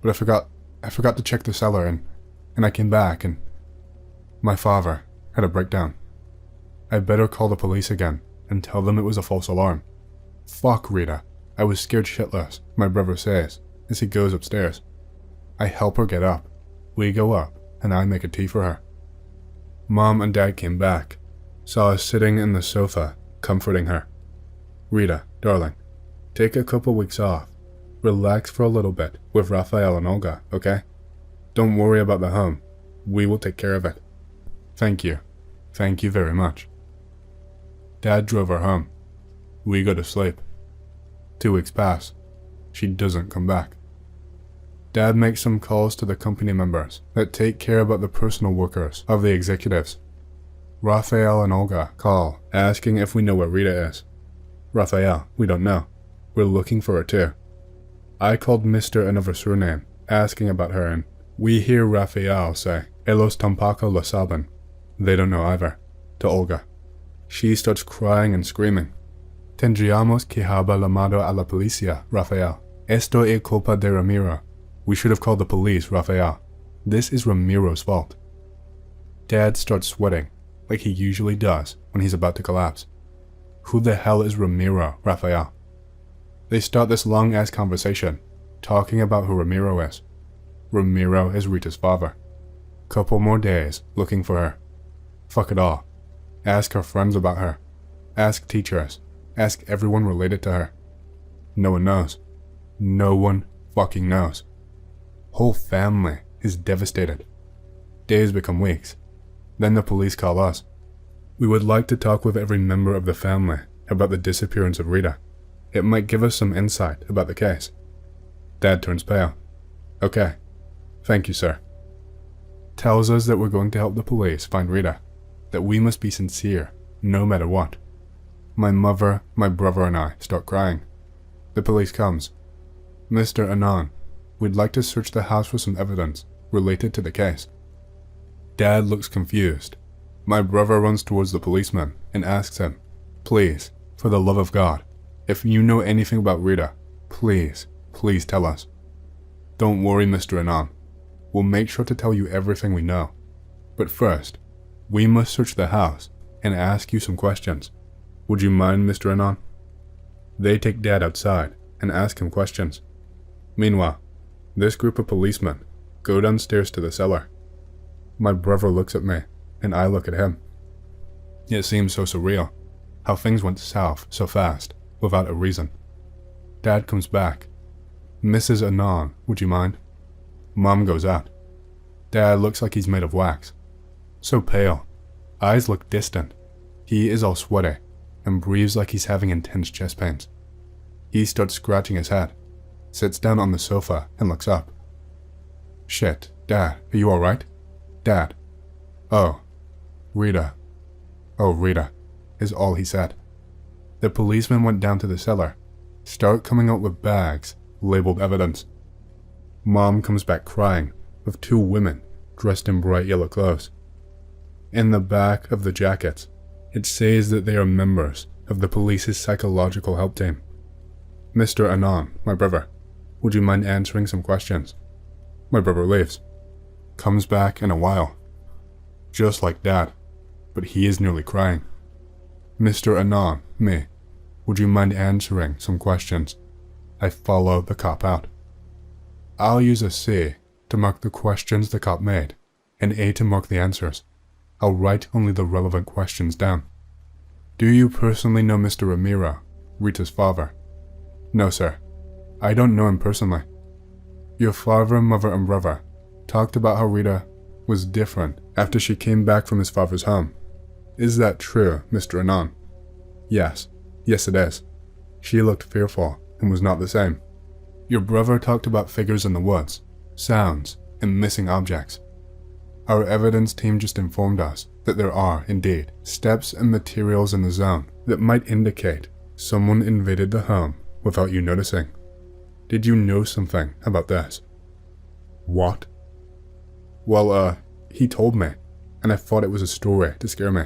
I forgot to check the cellar and I came back and my father had a breakdown. I better call the police again and tell them it was a false alarm. Fuck, Rita. I was scared shitless, my brother says, as he goes upstairs. I help her get up. We go up and I make a tea for her. Mom and Dad came back, saw us sitting in the sofa, comforting her. "Rita, darling, take a couple weeks off. Relax for a little bit with Raphael and Olga, okay? Don't worry about the home. We will take care of it." "Thank you. Thank you very much." Dad drove her home. We go to sleep. 2 weeks pass. She doesn't come back. Dad makes some calls to the company members that take care about the personal workers of the executives. Raphael and Olga call, asking if we know where Rita is. Raphael, we don't know. We're looking for her too. I called Mr. another surname, asking about her, and we hear Raphael say, Ellos tampoco lo saben. They don't know either. To Olga. She starts crying and screaming. Tendríamos que haber llamado a la policía, Raphael. Esto es culpa de Ramiro. We should have called the police, Raphael. This is Ramiro's fault. Dad starts sweating, like he usually does when he's about to collapse. Who the hell is Ramiro, Raphael? They start this long-ass conversation, talking about who Ramiro is. Ramiro is Rita's father. Couple more days looking for her. Fuck it all. Ask her friends about her. Ask teachers. Ask everyone related to her. No one knows. No one fucking knows. Whole family is devastated. Days become weeks. Then the police call us. We would like to talk with every member of the family about the disappearance of Rita. It might give us some insight about the case. Dad turns pale. Okay. Thank you, sir. Tells us that we're going to help the police find Rita. That we must be sincere, no matter what. My mother, my brother, and I start crying. The police comes. Mr. Anand, we'd like to search the house for some evidence related to the case. Dad looks confused. My brother runs towards the policeman and asks him, please, for the love of God, if you know anything about Rita, please, please tell us. Don't worry, Mr. Anand. We'll make sure to tell you everything we know. But first, we must search the house and ask you some questions. Would you mind, Mr. Anand? They take Dad outside and ask him questions. Meanwhile, this group of policemen go downstairs to the cellar. My brother looks at me, and I look at him. It seems so surreal, how things went south so fast, without a reason. Dad comes back. Mrs. Anand, would you mind? Mom goes out. Dad looks like he's made of wax. So pale. Eyes look distant. He is all sweaty, and breathes like he's having intense chest pains. He starts scratching his head, sits down on the sofa, and looks up. Shit, Dad, are you alright? Dad. Oh, Rita. Oh, Rita, is all he said. The policeman went down to the cellar, start coming out with bags labeled evidence. Mom comes back crying with 2 women dressed in bright yellow clothes. In the back of the jackets, it says that they are members of the police's psychological help team. Mr. Anand, my brother, would you mind answering some questions? My brother leaves. Comes back in a while. Just like Dad, but he is nearly crying. Mr. Anand, me, would you mind answering some questions? I follow the cop out. I'll use a C to mark the questions the cop made, and A to mark the answers. I'll write only the relevant questions down. Do you personally know Mr. Ramiro, Rita's father? No, sir. I don't know him personally. Your father, mother, and brother talked about how Rita was different after she came back from his father's home. Is that true, Mr. Anand? Yes. Yes, it is. She looked fearful and was not the same. Your brother talked about figures in the woods, sounds, and missing objects. Our evidence team just informed us that there are, indeed, steps and materials in the zone that might indicate someone invaded the home without you noticing. Did you know something about this? What? Well, he told me, and I thought it was a story to scare me.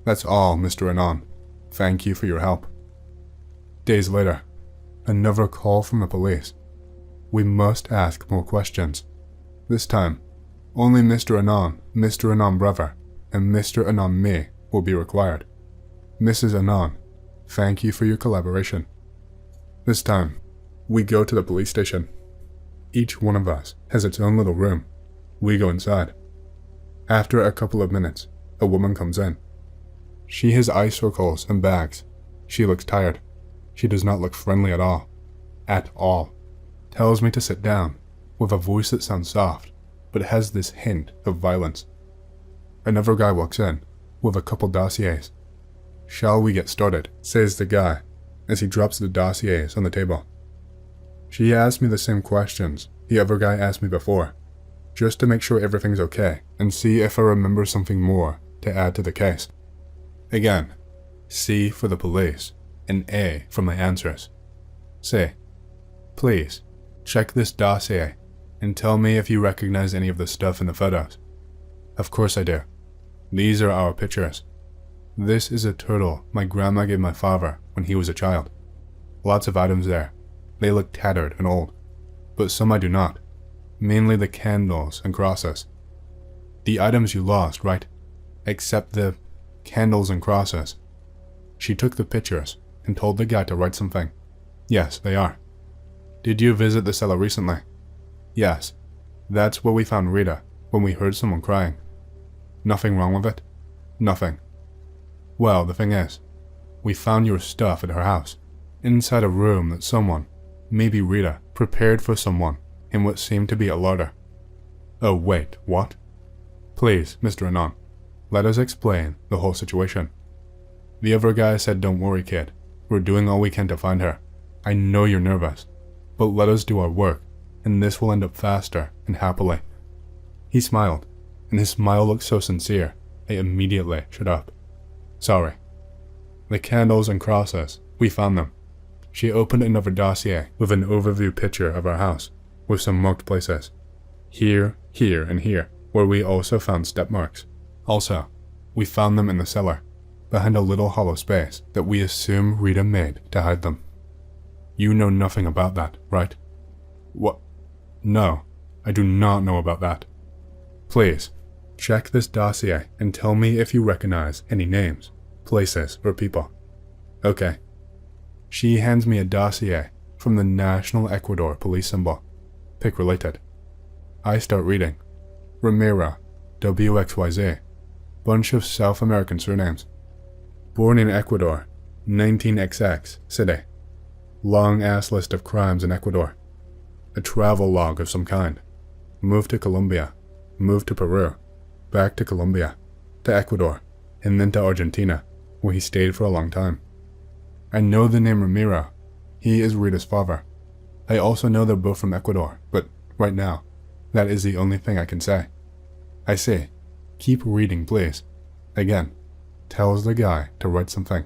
That's all, Mr. Anand. Thank you for your help. Days later, another call from the police. We must ask more questions. This time, only Mr. Anand brother, and Mr. Anand me will be required. Mrs. Anand, thank you for your collaboration. This time, we go to the police station. Each one of us has its own little room. We go inside. After a couple of minutes, a woman comes in. She has eye circles and bags. She looks tired. She does not look friendly at all. At all. Tells me to sit down, with a voice that sounds soft, but has this hint of violence. Another guy walks in, with a couple dossiers. Shall we get started? Says the guy, as he drops the dossiers on the table. She asked me the same questions the other guy asked me before, just to make sure everything's okay and see if I remember something more to add to the case. Again, C for the police and A for my answers. Say, please, check this dossier and tell me if you recognize any of the stuff in the photos. Of course I do. These are our pictures. This is a turtle my grandma gave my father when he was a child. Lots of items there. They look tattered and old, but some I do not. Mainly the candles and crosses. The items you lost, right? Except the candles and crosses. She took the pictures and told the guy to write something. Yes, they are. Did you visit the cellar recently? Yes. That's where we found Rita when we heard someone crying. Nothing wrong with it? Nothing. Well, the thing is, we found your stuff at her house, inside a room that someone, maybe Rita, prepared for someone in what seemed to be a larder. Oh wait, what? Please, Mr. Anon, let us explain the whole situation. The other guy said, don't worry kid, we're doing all we can to find her. I know you're nervous, but let us do our work, and this will end up faster and happily. He smiled, and his smile looked so sincere, I immediately shut up. Sorry. The candles and crosses, we found them. She opened another dossier with an overview picture of our house, with some marked places. Here, here, and here, where we also found step marks. Also, we found them in the cellar, behind a little hollow space that we assume Rita made to hide them. You know nothing about that, right? What? No, I do not know about that. Please, check this dossier and tell me if you recognize any names, places, or people. Okay. She hands me a dossier from the National Ecuador police symbol, pic related. I start reading. Ramiro, WXYZ, bunch of South American surnames. Born in Ecuador, 19XX, city. Long ass list of crimes in Ecuador. A travel log of some kind. Moved to Colombia, moved to Peru, back to Colombia, to Ecuador, and then to Argentina, where he stayed for a long time. I know the name Ramiro. He is Rita's father. I also know they're both from Ecuador, but right now, that is the only thing I can say. I see. Keep reading, please. Again, tells the guy to write something.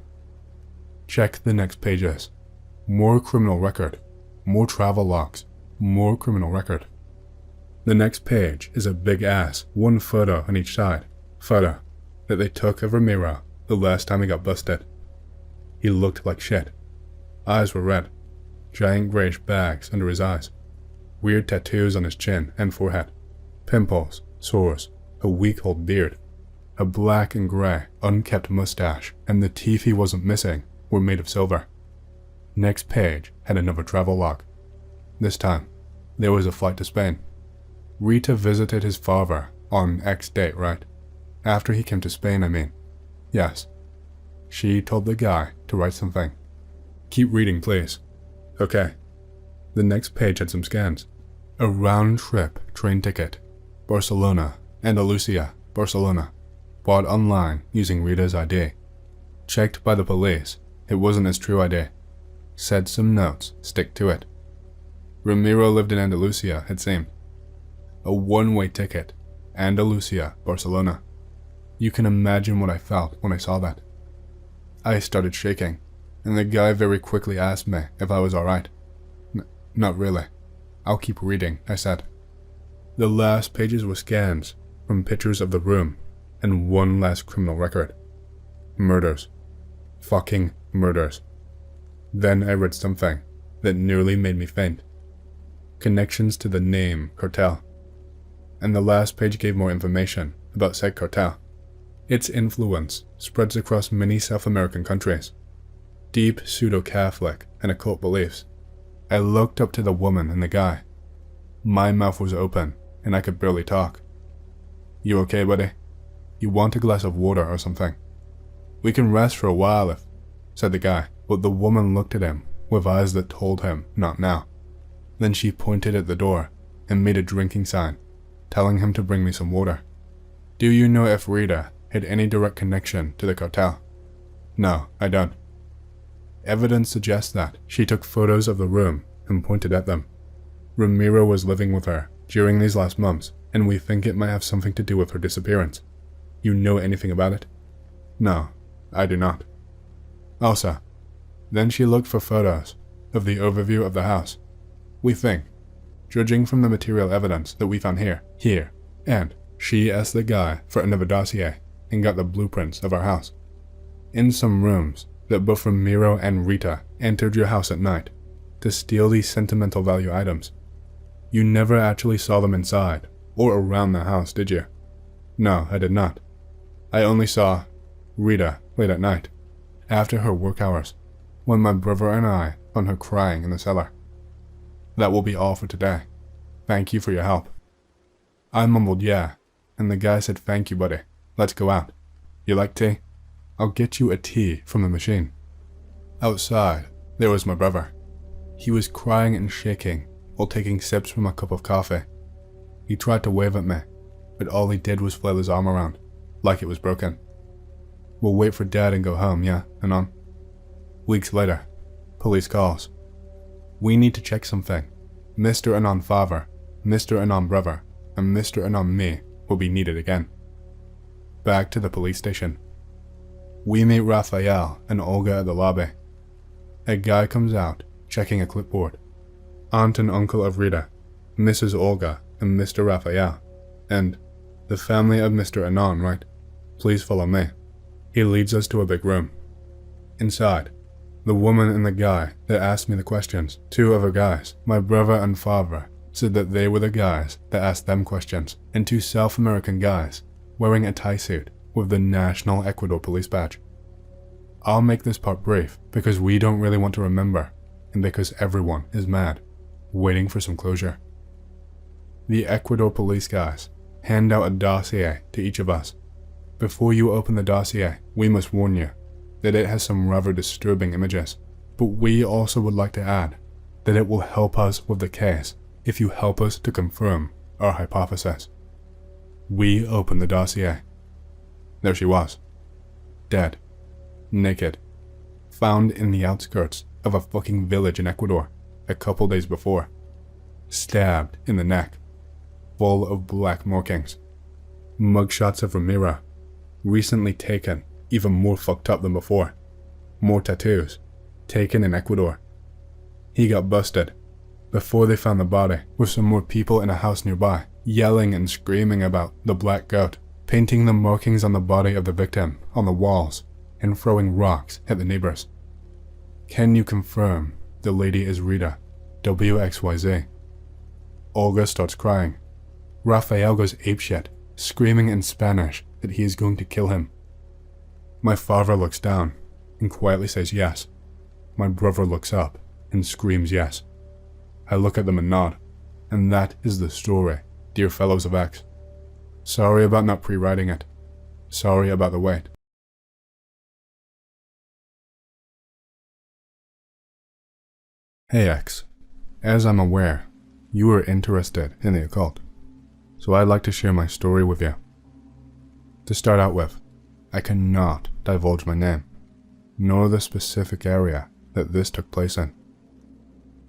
Check the next pages. More criminal record. More travel logs. More criminal record. The next page is a big ass, one photo on each side. Photo that they took of Ramiro the last time he got busted. He looked like shit. Eyes were red. Giant grayish bags under his eyes. Weird tattoos on his chin and forehead. Pimples, sores, a week-old beard. A black and gray, unkept mustache, and the teeth he wasn't missing were made of silver. Next page had another travel log. This time, there was a flight to Spain. Rita visited his father on X date, right? After he came to Spain, I mean. Yes. She told the guy to write something. Keep reading, please. Okay. The next page had some scans. A round-trip train ticket. Barcelona, Andalusia, Barcelona. Bought online using Rita's ID. Checked by the police. It wasn't his true ID. Said some notes, stick to it. Ramiro lived in Andalusia, it seemed. A one-way ticket. Andalusia, Barcelona. You can imagine what I felt when I saw that. I started shaking, and the guy very quickly asked me if I was alright. Not really. I'll keep reading, I said. The last pages were scans from pictures of the room and one last criminal record. Murders. Fucking murders. Then I read something that nearly made me faint. Connections to the name cartel. And the last page gave more information about said cartel. Its influence spreads across many South American countries. Deep pseudo-Catholic and occult beliefs. I looked up to the woman and the guy. My mouth was open and I could barely talk. You okay, buddy? You want a glass of water or something? We can rest for a while if, said the guy, but the woman looked at him with eyes that told him not now. Then she pointed at the door and made a drinking sign, telling him to bring me some water. Do you know if Rita had any direct connection to the cartel? No, I don't. Evidence suggests that she took photos of the room and pointed at them. Ramiro was living with her during these last months, and we think it might have something to do with her disappearance. You know anything about it? No, I do not. Also, then she looked for photos of the overview of the house. We think, judging from the material evidence that we found here, and she asked the guy for another dossier and got the blueprints of our house. In some rooms that both Ramiro and Rita entered your house at night to steal these sentimental value items. You never actually saw them inside or around the house, did you? No, I did not. I only saw Rita late at night, after her work hours, when my brother and I found her crying in the cellar. That will be all for today. Thank you for your help. I mumbled yeah, and the guy said thank you, buddy. Let's go out. You like tea? I'll get you a tea from the machine. Outside, there was my brother. He was crying and shaking while taking sips from a cup of coffee. He tried to wave at me, but all he did was flail his arm around, like it was broken. We'll wait for Dad and go home, yeah, Anon? Weeks later, police calls. We need to check something. Mr. Anon father, Mr. Anon brother, and Mr. Anon me will be needed again. Back to the police station. We meet Raphael and Olga at the lobby. A guy comes out, checking a clipboard. Aunt and uncle of Rita, Mrs. Olga, and Mr. Raphael, and the family of Mr. Anon, right? Please follow me. He leads us to a big room. Inside, the woman and the guy that asked me the questions, two other guys, my brother and father, said that they were the guys that asked them questions, and two South American guys wearing a tie suit with the National Ecuador Police badge. I'll make this part brief because we don't really want to remember, and because everyone is mad, waiting for some closure. The Ecuador police guys hand out a dossier to each of us. Before you open the dossier, we must warn you that it has some rather disturbing images, but we also would like to add that it will help us with the case if you help us to confirm our hypothesis. We open the dossier. There she was, dead, naked, found in the outskirts of a fucking village in Ecuador a couple days before, stabbed in the neck, full of black markings, mugshots of Ramiro, recently taken, even more fucked up than before, more tattoos, taken in Ecuador. He got busted before they found the body, with some more people in a house nearby, yelling and screaming about the black goat, painting the markings on the body of the victim on the walls, and throwing rocks at the neighbors. Can you confirm the lady is Rita, WXYZ? Olga starts crying. Raphael goes apeshit, screaming in Spanish that he is going to kill him. My father looks down and quietly says yes. My brother looks up and screams yes. I look at them and nod, and that is the story, dear fellows of X. Sorry about not pre-writing it. Sorry about the wait. Hey X, as I'm aware, you are interested in the occult, so I'd like to share my story with you. To start out with, I cannot divulge my name, nor the specific area that this took place in.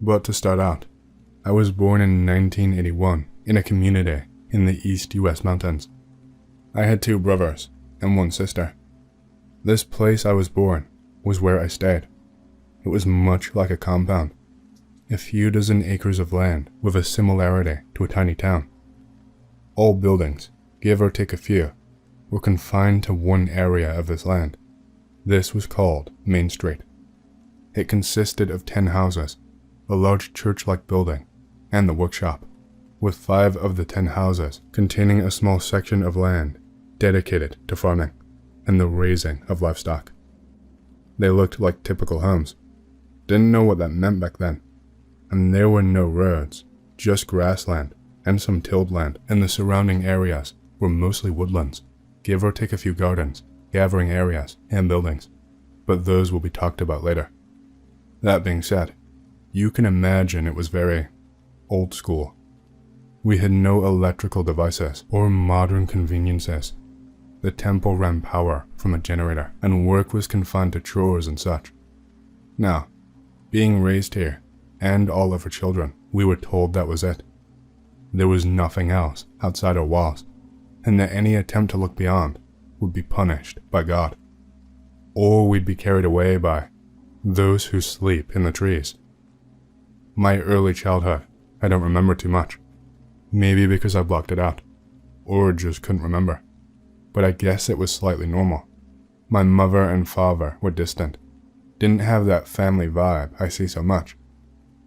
But to start out, I was born in 1981 in a community in the East US mountains. I had two brothers and one sister. This place I was born was where I stayed. It was much like a compound, a few dozen acres of land with a similarity to a tiny town. All buildings, give or take a few, were confined to one area of this land. This was called Main Street. It consisted of 10 houses, a large church-like building, and the workshop, with 5 of the 10 houses containing a small section of land dedicated to farming and the raising of livestock. They looked like typical homes. Didn't know what that meant back then. And there were no roads, just grassland and some tilled land, and the surrounding areas were mostly woodlands, give or take a few gardens, gathering areas, and buildings, but those will be talked about later. That being said, you can imagine it was very old school. We had no electrical devices or modern conveniences. The temple ran power from a generator, and work was confined to chores and such. Now, being raised here, and all of our children, we were told that was it. There was nothing else outside our walls, and that any attempt to look beyond would be punished by God. Or we'd be carried away by those who sleep in the trees. My early childhood, I don't remember too much. Maybe because I blocked it out, or just couldn't remember. But I guess it was slightly normal. My mother and father were distant, didn't have that family vibe I see so much.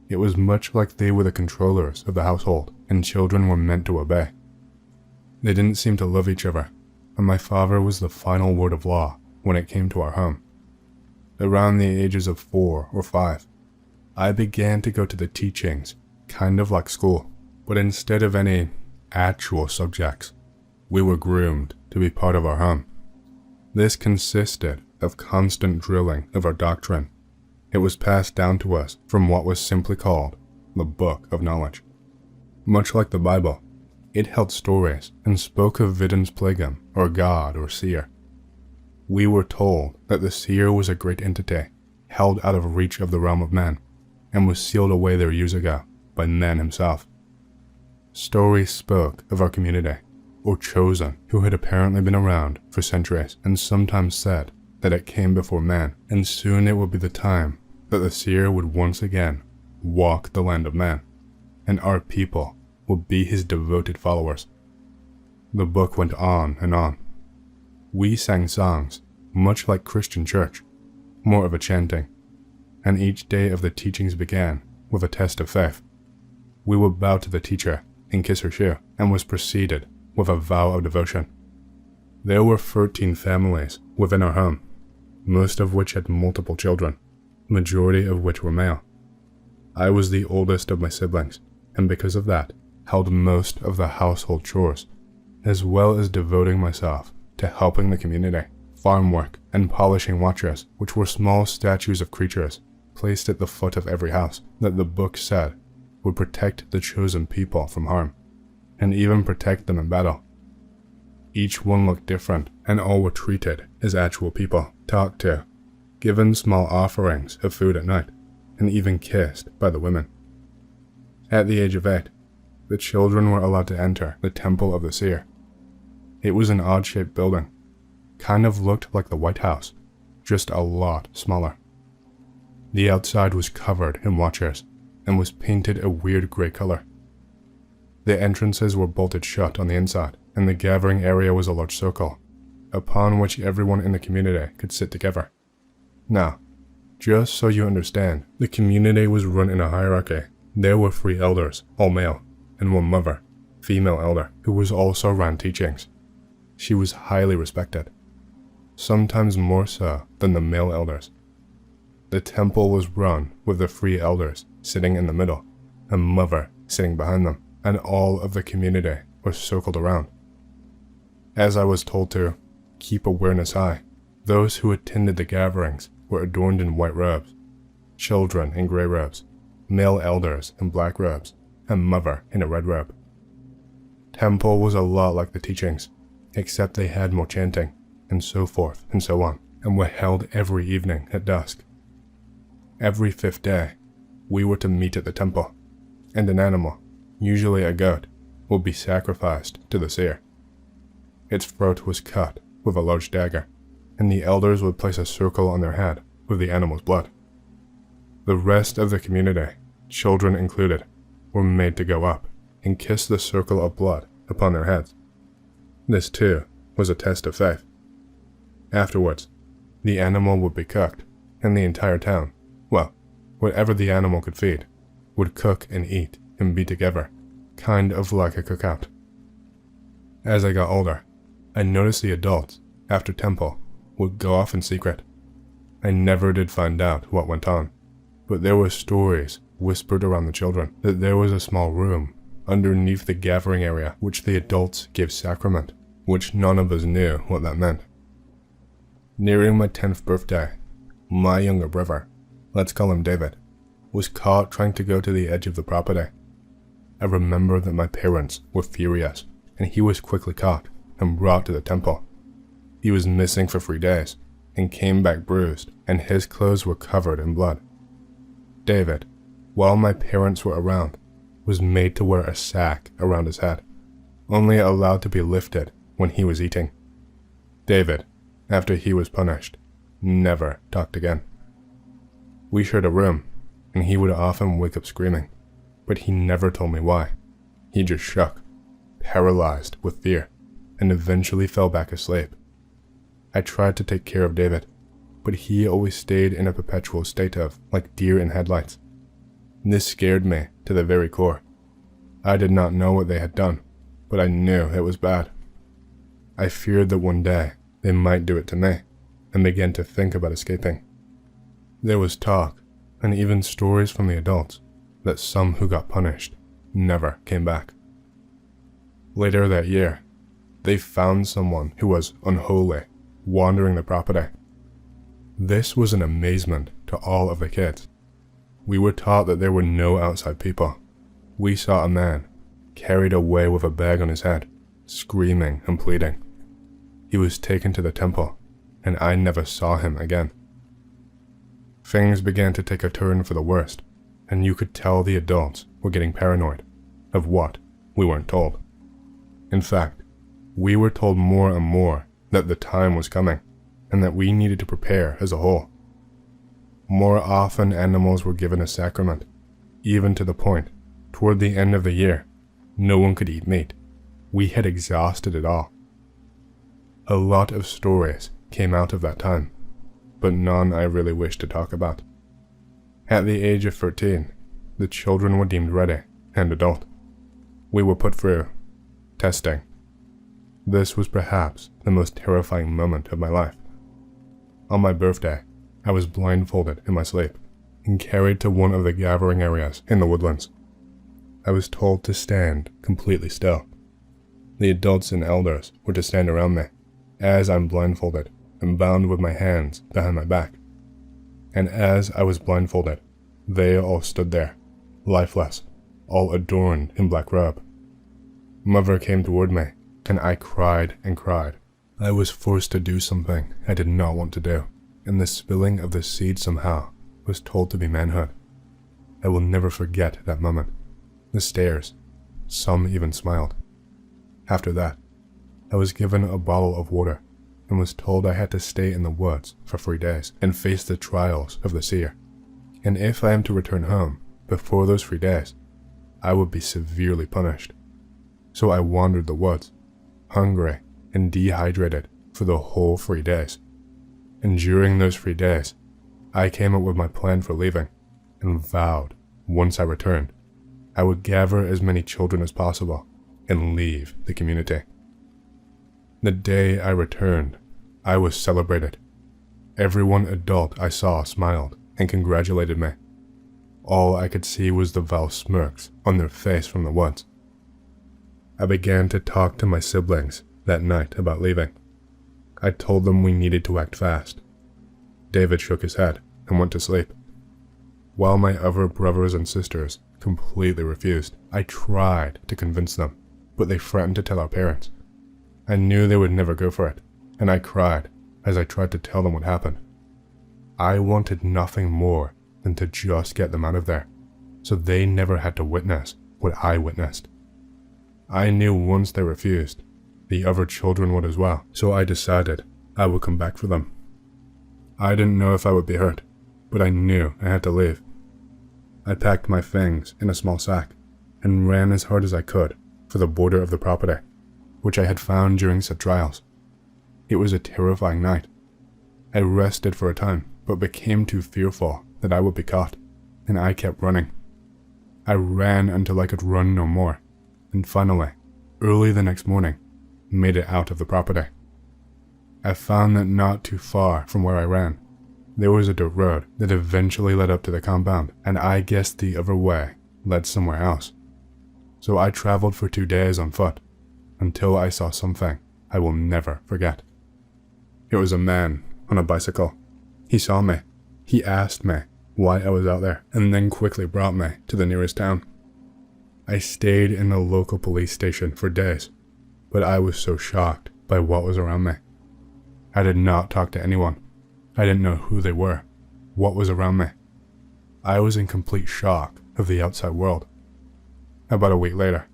It was much like they were the controllers of the household, and children were meant to obey. They didn't seem to love each other, and my father was the final word of law when it came to our home. Around the ages of 4 or 5, I began to go to the teachings, kind of like school, but instead of any actual subjects, we were groomed to be part of our home. This consisted of constant drilling of our doctrine. It was passed down to us from what was simply called the Book of Knowledge. Much like the Bible, it held stories and spoke of Vidin's Plegum, or God or seer. We were told that the seer was a great entity, held out of reach of the realm of man, and was sealed away there years ago by man himself. Stories spoke of our community, or chosen, who had apparently been around for centuries, and sometimes said that it came before man, and soon it would be the time that the seer would once again walk the land of man, and our people would be his devoted followers. The book went on and on. We sang songs, much like Christian church, more of a chanting, and each day of the teachings began with a test of faith. We would bow to the teacher and kiss her shoe, and was preceded with a vow of devotion. There were 13 families within our home, most of which had multiple children, majority of which were male. I was the oldest of my siblings, and because of that, held most of the household chores, as well as devoting myself to helping the community, farm work, and polishing watchers, which were small statues of creatures placed at the foot of every house that the book said would protect the chosen people from harm, and even protect them in battle. Each one looked different, and all were treated as actual people, talked to, given small offerings of food at night, and even kissed by the women. At the age of 8, the children were allowed to enter the Temple of the Seer. It was an odd-shaped building, kind of looked like the White House, just a lot smaller. The outside was covered in watchers, and was painted a weird gray color. The entrances were bolted shut on the inside, and the gathering area was a large circle, upon which everyone in the community could sit together. Now, just so you understand, the community was run in a hierarchy. There were 3 elders, all male, and 1 mother, female elder, who was also ran teachings. She was highly respected, sometimes more so than the male elders. The temple was run with the 3 elders sitting in the middle, and mother sitting behind them, and all of the community were circled around. As I was told to keep awareness high, those who attended the gatherings were adorned in white robes, children in gray robes, male elders in black robes, and mother in a red robe. Temple was a lot like the teachings, except they had more chanting, and so forth and so on, and were held every evening at dusk. Every 5th day, we were to meet at the temple, and an animal, usually a goat, would be sacrificed to the seer. Its throat was cut with a large dagger, and the elders would place a circle on their head with the animal's blood. The rest of the community, children included, were made to go up and kiss the circle of blood upon their heads. This too was a test of faith. Afterwards, the animal would be cooked, and the entire town, well, whatever the animal could feed, would cook and eat and be together, kind of like a cookout. As I got older, I noticed the adults, after temple, would go off in secret. I never did find out what went on, but there were stories whispered around the children that there was a small room underneath the gathering area which the adults gave sacrament, which none of us knew what that meant. Nearing my 10th birthday, my younger brother, let's call him David, was caught trying to go to the edge of the property. I remember that my parents were furious, and he was quickly caught and brought to the temple. He was missing for 3 days and came back bruised, and his clothes were covered in blood. David, while my parents were around, was made to wear a sack around his head, only allowed to be lifted when he was eating. David, after he was punished, never talked again. We shared a room, and he would often wake up screaming, but he never told me why. He just shook, paralyzed with fear, and eventually fell back asleep. I tried to take care of David, but he always stayed in a perpetual state of, like deer in headlights. This scared me to the very core. I did not know what they had done, but I knew it was bad. I feared that one day they might do it to me, and began to think about escaping. There was talk, and even stories from the adults, that some who got punished never came back. Later that year, they found someone who was unholy wandering the property. This was an amazement to all of the kids. We were taught that there were no outside people. We saw a man carried away with a bag on his head, screaming and pleading. He was taken to the temple, and I never saw him again. Things began to take a turn for the worst, and you could tell the adults were getting paranoid of what we weren't told. In fact, we were told more and more that the time was coming, and that we needed to prepare as a whole. More often, animals were given a sacrament, even to the point, toward the end of the year, no one could eat meat. We had exhausted it all. A lot of stories came out of that time, but none I really wish to talk about. At the age of 13, the children were deemed ready and adult. We were put through testing. This was perhaps the most terrifying moment of my life. On my birthday, I was blindfolded in my sleep and carried to one of the gathering areas in the woodlands. I was told to stand completely still. The adults and elders were to stand around me, as I'm blindfolded and bound with my hands behind my back. And as I was blindfolded, they all stood there, lifeless, all adorned in black robe. Mother came toward me, and I cried and cried. I was forced to do something I did not want to do, and the spilling of the seed somehow was told to be manhood. I will never forget that moment. The stares, some even smiled. After that, I was given a bottle of water and was told I had to stay in the woods for 3 days and face the trials of the seer. And if I am to return home before those 3 days, I would be severely punished. So I wandered the woods, hungry and dehydrated for the whole 3 days. And during those 3 days, I came up with my plan for leaving and vowed, once I returned, I would gather as many children as possible and leave the community. The day I returned, I was celebrated. Everyone adult I saw smiled and congratulated me. All I could see was the vile smirks on their face from the woods. I began to talk to my siblings that night about leaving. I told them we needed to act fast. David shook his head and went to sleep, while my other brothers and sisters completely refused. I tried to convince them, but they threatened to tell our parents. I knew they would never go for it, and I cried as I tried to tell them what happened. I wanted nothing more than to just get them out of there, so they never had to witness what I witnessed. I knew once they refused, the other children would as well, so I decided I would come back for them. I didn't know if I would be hurt, but I knew I had to leave. I packed my things in a small sack and ran as hard as I could for the border of the property, which I had found during said trials. It was a terrifying night. I rested for a time, but became too fearful that I would be caught, and I kept running. I ran until I could run no more, and finally, early the next morning, made it out of the property. I found that not too far from where I ran, there was a dirt road that eventually led up to the compound, and I guessed the other way led somewhere else. So I traveled for 2 days on foot, until I saw something I will never forget. It was a man on a bicycle. He saw me. He asked me why I was out there, and then quickly brought me to the nearest town. I stayed in the local police station for days, but I was so shocked by what was around me. I did not talk to anyone. I didn't know who they were, what was around me. I was in complete shock of the outside world. About a week later,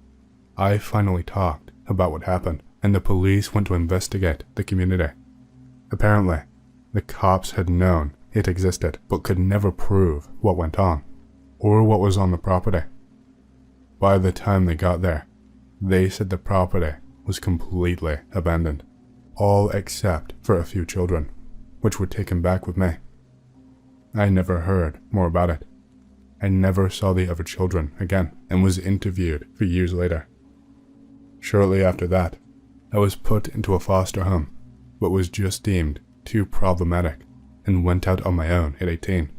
I finally talked about what happened, and the police went to investigate the community. Apparently, the cops had known it existed, but could never prove what went on, or what was on the property. By the time they got there, they said the property was completely abandoned, all except for a few children, which were taken back with me. I never heard more about it. I never saw the other children again, and was interviewed for years later. Shortly after that, I was put into a foster home, but was just deemed too problematic and went out on my own at 18.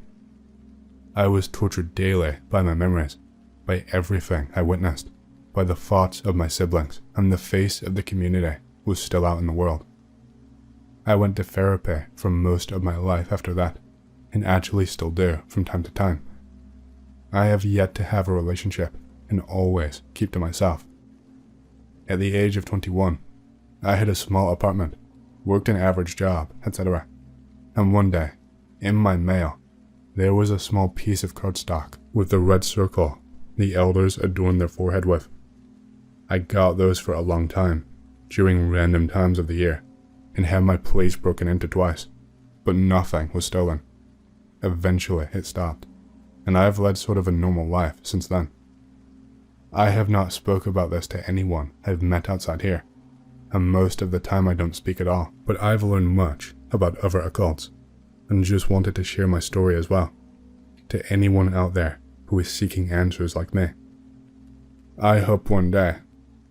I was tortured daily by my memories, by everything I witnessed, by the thoughts of my siblings, and the face of the community was still out in the world. I went to therapy for most of my life after that, and actually still do from time to time. I have yet to have a relationship and always keep to myself. At the age of 21, I had a small apartment, worked an average job, etc. And one day, in my mail, there was a small piece of cardstock with the red circle the elders adorned their forehead with. I got those for a long time, during random times of the year, and had my place broken into twice, but nothing was stolen. Eventually it stopped, and I have led sort of a normal life since then. I have not spoke about this to anyone I've met outside here, and most of the time I don't speak at all, but I've learned much about other occults, and just wanted to share my story as well, to anyone out there who is seeking answers like me. I hope one day,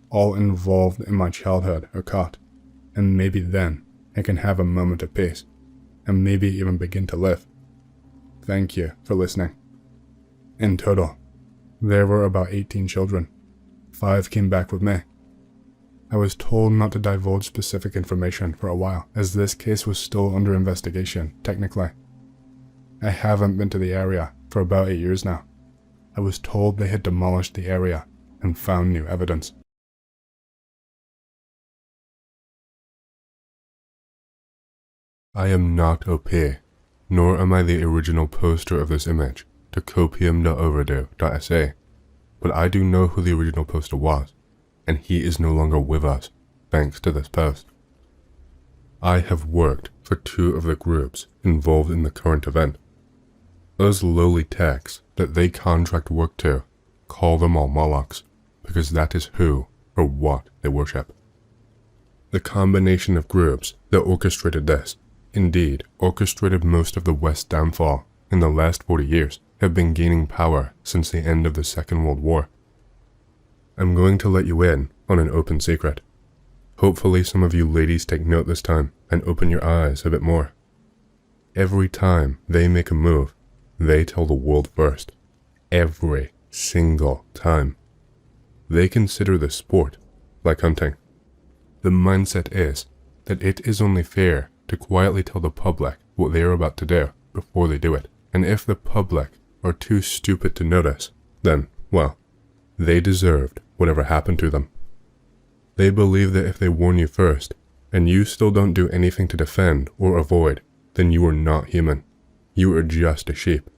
all involved in my childhood are caught, and maybe then I can have a moment of peace, and maybe even begin to live. Thank you for listening. In total, there were about 18 children. 5 came back with me. I was told not to divulge specific information for a while, as this case was still under investigation, technically. I haven't been to the area for about 8 years now. I was told they had demolished the area and found new evidence. I am not OP, nor am I the original poster of this image to copium.overdue.sa, but I do know who the original poster was, and he is no longer with us, thanks to this post. I have worked for 2 of the groups involved in the current event. Those lowly techs that they contract work to call them all Molochs, because that is who or what they worship. The combination of groups that orchestrated this, indeed orchestrated most of the West's downfall in the last 40 years, have been gaining power since the end of the Second World War. I'm going to let you in on an open secret. Hopefully some of you ladies take note this time and open your eyes a bit more. Every time they make a move, they tell the world first. Every single time. They consider this sport like hunting. The mindset is that it is only fair to quietly tell the public what they are about to do before they do it. And if the public are too stupid to notice, then, well, they deserved whatever happened to them. They believe that if they warn you first, and you still don't do anything to defend or avoid, then you are not human. You are just a sheep,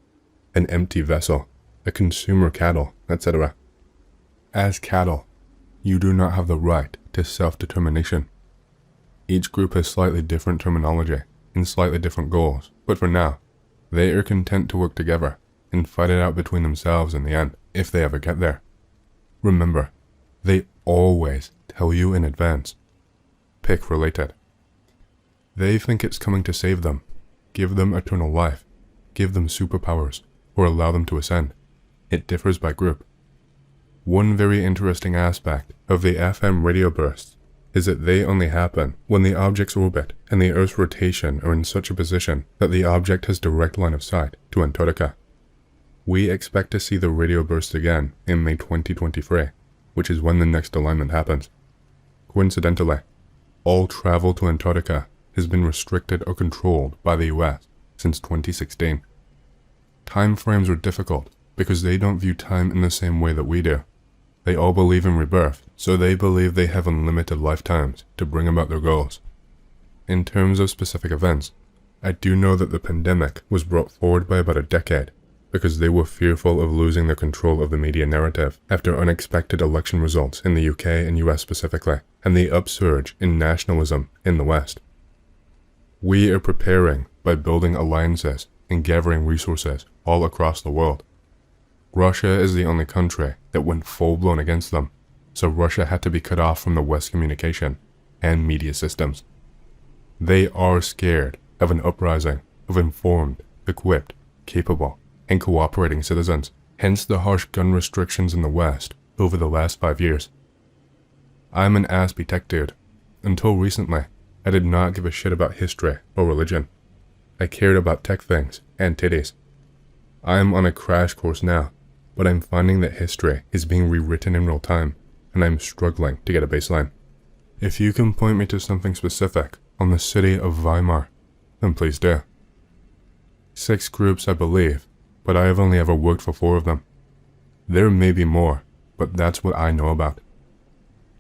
an empty vessel, a consumer cattle, etc. As cattle, you do not have the right to self-determination. Each group has slightly different terminology and slightly different goals, but for now, they are content to work together and fight it out between themselves in the end, if they ever get there. Remember, they always tell you in advance. Pick related. They think it's coming to save them, give them eternal life, give them superpowers, or allow them to ascend. It differs by group. One very interesting aspect of the FM radio bursts is that they only happen when the object's orbit and the Earth's rotation are in such a position that the object has direct line of sight to Antarctica. We expect to see the radio burst again in May 2023, which is when the next alignment happens. Coincidentally, all travel to Antarctica has been restricted or controlled by the US since 2016. Time frames are difficult because they don't view time in the same way that we do. They all believe in rebirth, so they believe they have unlimited lifetimes to bring about their goals. In terms of specific events, I do know that the pandemic was brought forward by about a decade because they were fearful of losing their control of the media narrative after unexpected election results in the UK and US specifically, and the upsurge in nationalism in the West. We are preparing by building alliances and gathering resources all across the world. Russia is the only country that went full-blown against them, so Russia had to be cut off from the West communication and media systems. They are scared of an uprising of informed, equipped, capable, and cooperating citizens, hence the harsh gun restrictions in the West over the last 5 years. I'm an aspy tech dude. Until recently, I did not give a shit about history or religion. I cared about tech things and titties. I'm on a crash course now, but I'm finding that history is being rewritten in real time, and I'm struggling to get a baseline. If you can point me to something specific on the city of Weimar, then please do. 6 groups, I believe, but I have only ever worked for 4 of them. There may be more, but that's what I know about.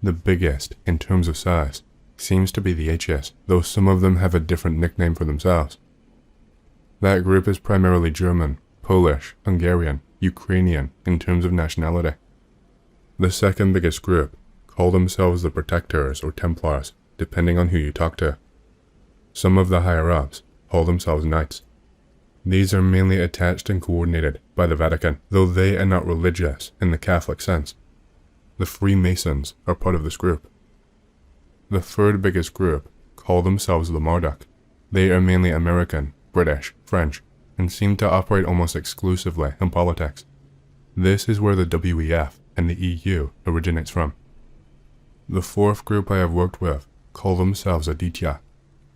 The biggest, in terms of size, seems to be the HS, though some of them have a different nickname for themselves. That group is primarily German, Polish, Hungarian, Ukrainian in terms of nationality. The second biggest group call themselves the Protectors or Templars, depending on who you talk to. Some of the higher-ups call themselves Knights. These are mainly attached and coordinated by the Vatican, though they are not religious in the Catholic sense. The Freemasons are part of this group. The third biggest group call themselves the Marduk. They are mainly American, British, French, and seem to operate almost exclusively in politics. This is where the WEF and the EU originates from. The fourth group I have worked with call themselves Aditya.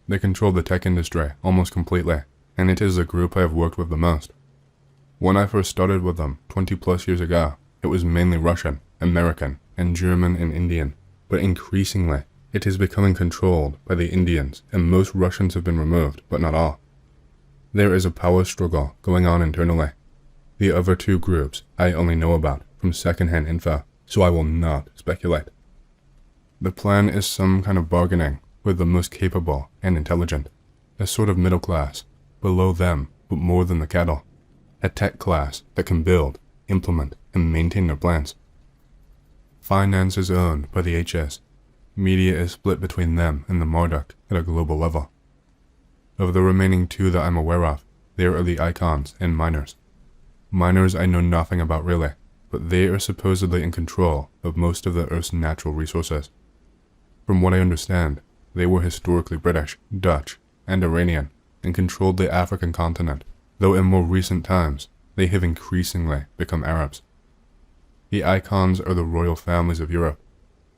They control the tech industry almost completely, and it is the group I have worked with the most. When I first started with them 20 plus years ago, it was mainly Russian, American, and German and Indian, but increasingly it is becoming controlled by the Indians, and most Russians have been removed, but not all. There is a power struggle going on internally. The other 2 groups I only know about from secondhand info, so I will not speculate. The plan is some kind of bargaining with the most capable and intelligent, a sort of middle class, below them but more than the cattle, a tech class that can build, implement, and maintain their plans. Finance is owned by the HS. Media is split between them and the Marduk at a global level. Of the remaining 2 that I'm aware of, there are the Icons and Miners. Miners I know nothing about really, but they are supposedly in control of most of the Earth's natural resources. From what I understand, they were historically British, Dutch, and Iranian, and controlled the African continent, though in more recent times, they have increasingly become Arabs. The Icons are the royal families of Europe.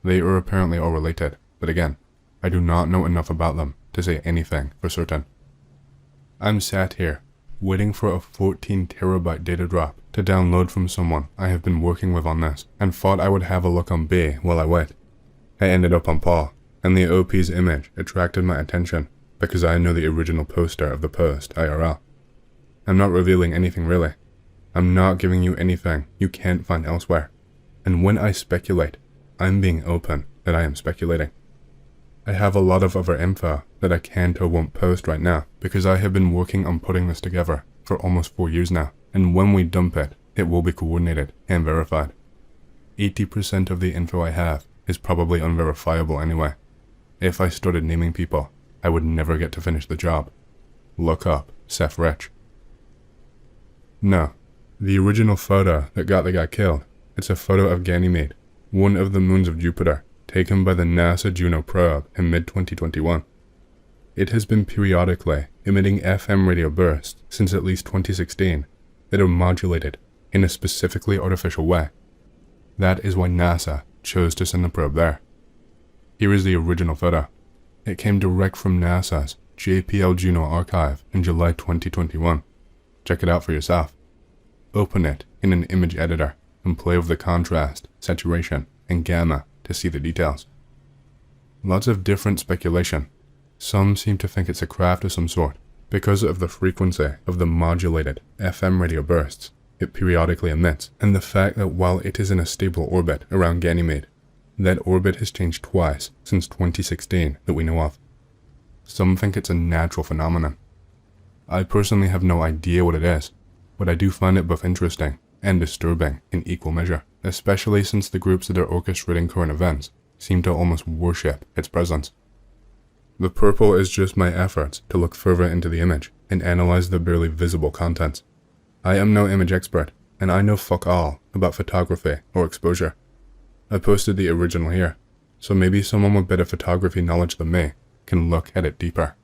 They are apparently all related, but again, I do not know enough about them to say anything for certain. I'm sat here, waiting for a 14 terabyte data drop to download from someone I have been working with on this, and thought I would have a look on B while I wait. I ended up on Paul, and the OP's image attracted my attention because I know the original poster of the post IRL. I'm not revealing anything really. I'm not giving you anything you can't find elsewhere. And when I speculate, I'm being open that I am speculating. I have a lot of other info that I can't or won't post right now because I have been working on putting this together for almost 4 years now, and when we dump it, it will be coordinated and verified. 80% of the info I have is probably unverifiable anyway. If I started naming people, I would never get to finish the job. Look up Seth Rich. No, the original photo that got the guy killed, it's a photo of Ganymede, one of the moons of Jupiter, taken by the NASA Juno probe in mid-2021. It has been periodically emitting FM radio bursts since at least 2016 that are modulated in a specifically artificial way. That is why NASA chose to send the probe there. Here is the original photo. It came direct from NASA's JPL Juno archive in July 2021. Check it out for yourself. Open it in an image editor and play with the contrast, saturation, and gamma to see the details. Lots of different speculation. Some seem to think it's a craft of some sort because of the frequency of the modulated FM radio bursts it periodically emits, and the fact that while it is in a stable orbit around Ganymede, that orbit has changed twice since 2016 that we know of. Some think it's a natural phenomenon. I personally have no idea what it is, but I do find it both interesting and disturbing in equal measure, especially since the groups that are orchestrating current events seem to almost worship its presence. The purple is just my efforts to look further into the image and analyze the barely visible contents. I am no image expert, and I know fuck all about photography or exposure. I posted the original here, so maybe someone with better photography knowledge than me can look at it deeper.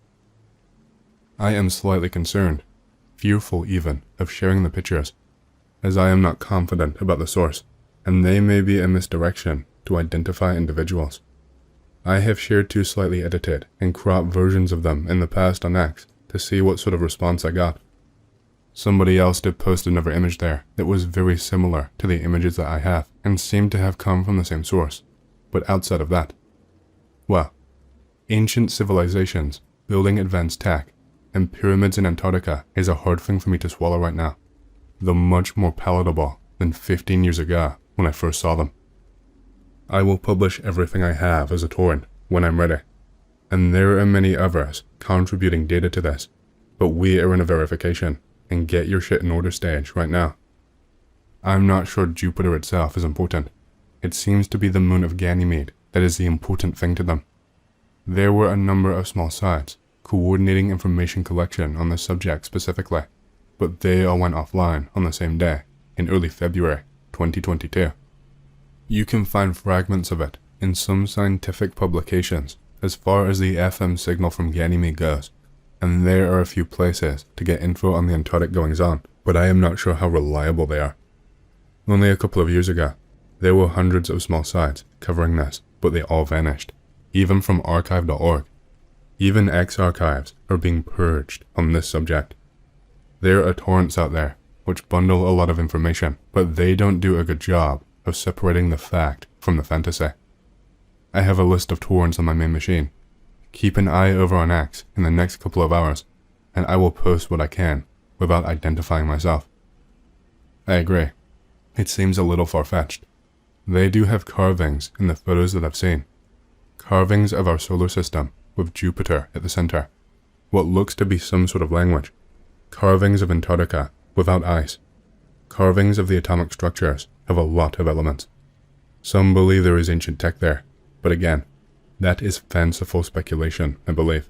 I am slightly concerned, fearful even, of sharing the pictures, as I am not confident about the source, and they may be a misdirection to identify individuals. I have shared 2 slightly edited and cropped versions of them in the past on X to see what sort of response I got. Somebody else did post another image there that was very similar to the images that I have and seemed to have come from the same source, but outside of that, well, ancient civilizations, building advanced tech, and pyramids in Antarctica is a hard thing for me to swallow right now, though much more palatable than 15 years ago when I first saw them. I will publish everything I have as a torrent when I'm ready, and there are many others contributing data to this, but we are in a verification and get your shit in order stage right now. I'm not sure Jupiter itself is important. It seems to be the moon of Ganymede that is the important thing to them. There were a number of small sites coordinating information collection on the subject specifically, but they all went offline on the same day in early February 2022. You can find fragments of it in some scientific publications as far as the FM signal from Ganymede goes, and there are a few places to get info on the Antarctic goings-on, but I am not sure how reliable they are. Only a couple of years ago, there were hundreds of small sites covering this, but they all vanished, even from archive.org. Even X-archives are being purged on this subject. There are torrents out there which bundle a lot of information, but they don't do a good job of separating the fact from the fantasy. I have a list of torrents on my main machine. Keep an eye over on X in the next couple of hours, and I will post what I can without identifying myself. I agree. It seems a little far-fetched. They do have carvings in the photos that I've seen. Carvings of our solar system with Jupiter at the center. What looks to be some sort of language. Carvings of Antarctica without ice. Carvings of the atomic structures of a lot of elements. Some believe there is ancient tech there, but again, that is fanciful speculation, I believe.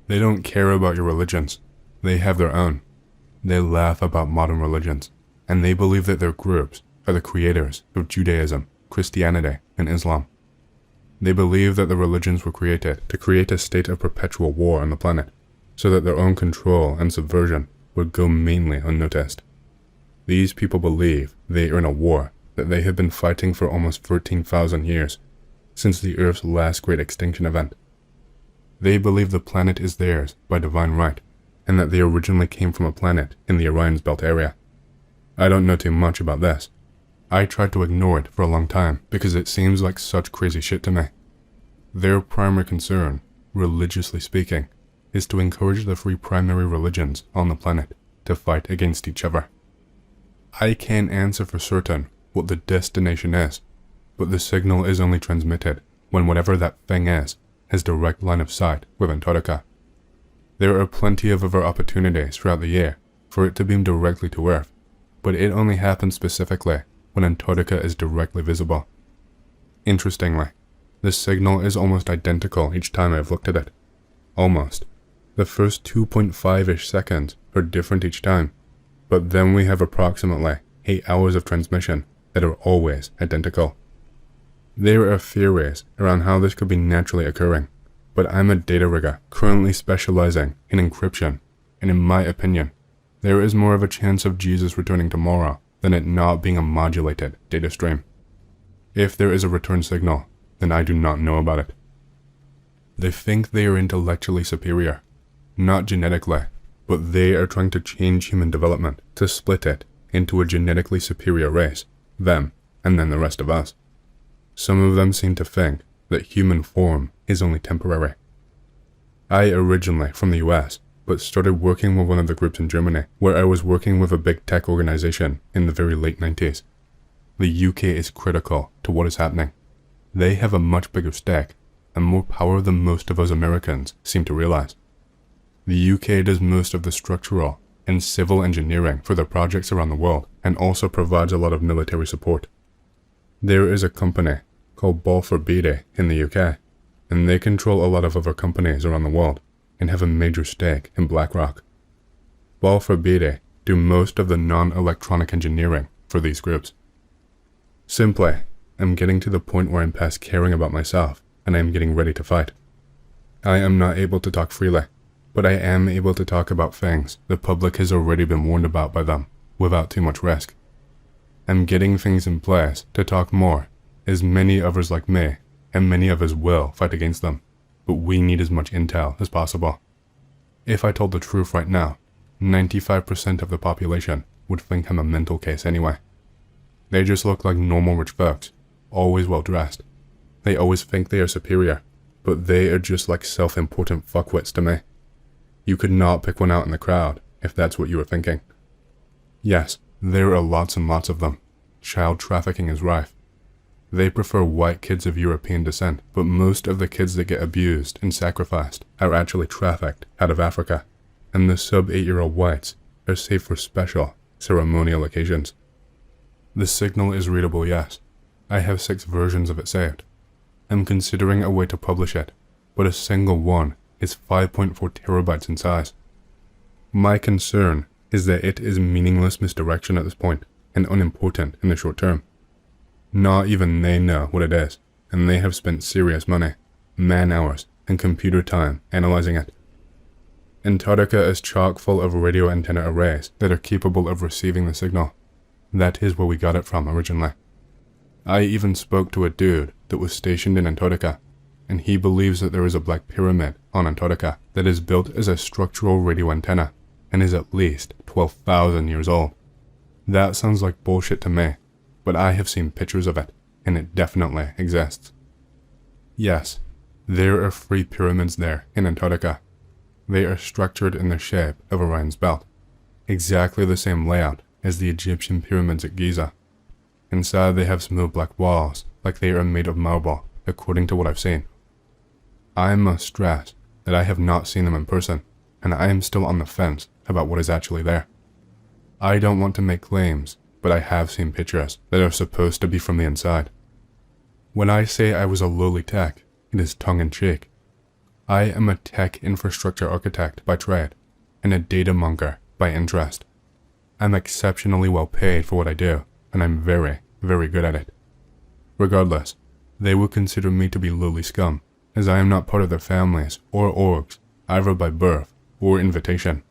They don't care about your religions. They have their own. They laugh about modern religions, and they believe that their groups are the creators of Judaism, Christianity, and Islam. They believe that the religions were created to create a state of perpetual war on the planet, so that their own control and subversion would go mainly unnoticed. These people believe they are in a war that they have been fighting for almost 13,000 years, since the Earth's last great extinction event. They believe the planet is theirs by divine right, and that they originally came from a planet in the Orion's Belt area. I don't know too much about this. I tried to ignore it for a long time because it seems like such crazy shit to me. Their primary concern, religiously speaking, is to encourage the 3 primary religions on the planet to fight against each other. I can't answer for certain what the destination is, but the signal is only transmitted when whatever that thing is has direct line of sight with Antarctica. There are plenty of other opportunities throughout the year for it to beam directly to Earth, but it only happens specifically when Antarctica is directly visible. Interestingly, the signal is almost identical each time I've looked at it. Almost. The first 2.5-ish seconds are different each time, but then we have approximately 8 hours of transmission that are always identical. There are theories around how this could be naturally occurring, but I'm a data rigger currently specializing in encryption, and in my opinion, there is more of a chance of Jesus returning tomorrow than it not being a modulated data stream. If there is a return signal, then I do not know about it. They think they are intellectually superior, not genetically, but they are trying to change human development to split it into a genetically superior race, them, and then the rest of us. Some of them seem to think that human form is only temporary. I originally from the US, but started working with one of the groups in Germany, where I was working with a big tech organization in the very late 90s. The UK is critical to what is happening. They have a much bigger stake, and more power than most of us Americans seem to realize. The UK does most of the structural and civil engineering for their projects around the world and also provides a lot of military support. There is a company called Bohemian in the UK, and they control a lot of other companies around the world and have a major stake in BlackRock. Bohemian do most of the non-electronic engineering for these groups. Simply, I'm getting to the point where I'm past caring about myself and I am getting ready to fight. I am not able to talk freely, but I am able to talk about things the public has already been warned about by them without too much risk. I'm getting things in place to talk more, as many others like me and many others will fight against them, but we need as much intel as possible. If I told the truth right now, 95% of the population would think I'm a mental case anyway. They just look like normal rich folks, always well dressed. They always think they are superior, but they are just like self-important fuckwits to me. You could not pick one out in the crowd if that's what you were thinking. Yes, there are lots and lots of them. Child trafficking is rife. They prefer white kids of European descent, but most of the kids that get abused and sacrificed are actually trafficked out of Africa, and the sub-8-year-old whites are saved for special, ceremonial occasions. The signal is readable, yes. I have 6 versions of it saved. I'm considering a way to publish it, but a single one is 5.4 terabytes in size. My concern is that it is meaningless misdirection at this point, and unimportant in the short term. Not even they know what it is, and they have spent serious money, man-hours, and computer time analyzing it. Antarctica is chock full of radio antenna arrays that are capable of receiving the signal. That is where we got it from originally. I even spoke to a dude that was stationed in Antarctica, and he believes that there is a black pyramid on Antarctica that is built as a structural radio antenna and is at least 12,000 years old. That sounds like bullshit to me, but I have seen pictures of it, and it definitely exists. Yes, there are 3 pyramids there in Antarctica. They are structured in the shape of Orion's belt, exactly the same layout as the Egyptian pyramids at Giza. Inside they have smooth black walls, like they are made of marble, according to what I've seen. I must stress that I have not seen them in person, and I am still on the fence about what is actually there. I don't want to make claims, but I have seen pictures that are supposed to be from the inside. When I say I was a lowly tech, it is tongue-in-cheek. I am a tech infrastructure architect by trade, and a data monger by interest. I'm exceptionally well paid for what I do, and I'm very, very good at it. Regardless, they would consider me to be lowly scum, as I am not part of their families or orgs, either by birth or invitation.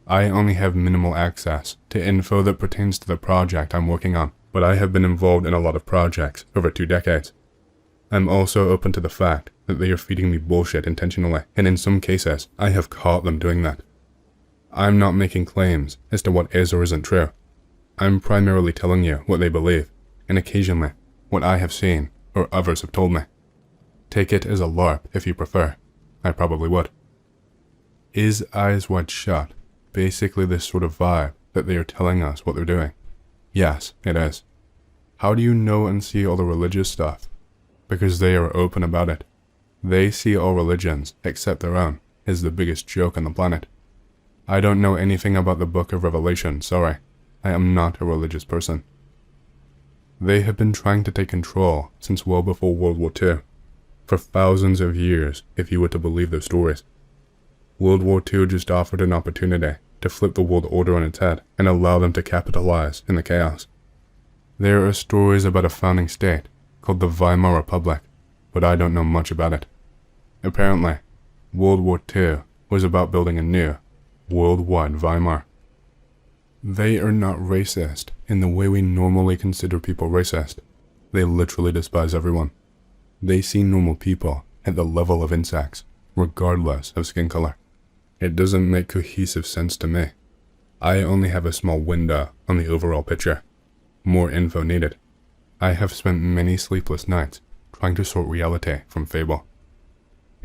I only have minimal access to info that pertains to the project I'm working on, but I have been involved in a lot of projects over 2 decades. I'm also open to the fact that they are feeding me bullshit intentionally, and in some cases, I have caught them doing that. I'm not making claims as to what is or isn't true. I'm primarily telling you what they believe, and occasionally, what I have seen or others have told me. Take it as a LARP if you prefer. I probably would. Is Eyes Wide Shut basically this sort of vibe that they are telling us what they're doing? Yes, it is. How do you know and see all the religious stuff? Because they are open about it. They see all religions, except their own, as the biggest joke on the planet. I don't know anything about the Book of Revelation, sorry. I am not a religious person. They have been trying to take control since well before World War II, for thousands of years if you were to believe their stories. World War II just offered an opportunity to flip the world order on its head and allow them to capitalize in the chaos. There are stories about a founding state called the Weimar Republic, but I don't know much about it. Apparently, World War II was about building a new, worldwide Weimar. They are not racist in the way we normally consider people racist. They literally despise everyone. They see normal people at the level of insects, regardless of skin color. It doesn't make cohesive sense to me. I only have a small window on the overall picture. More info needed. I have spent many sleepless nights trying to sort reality from fable.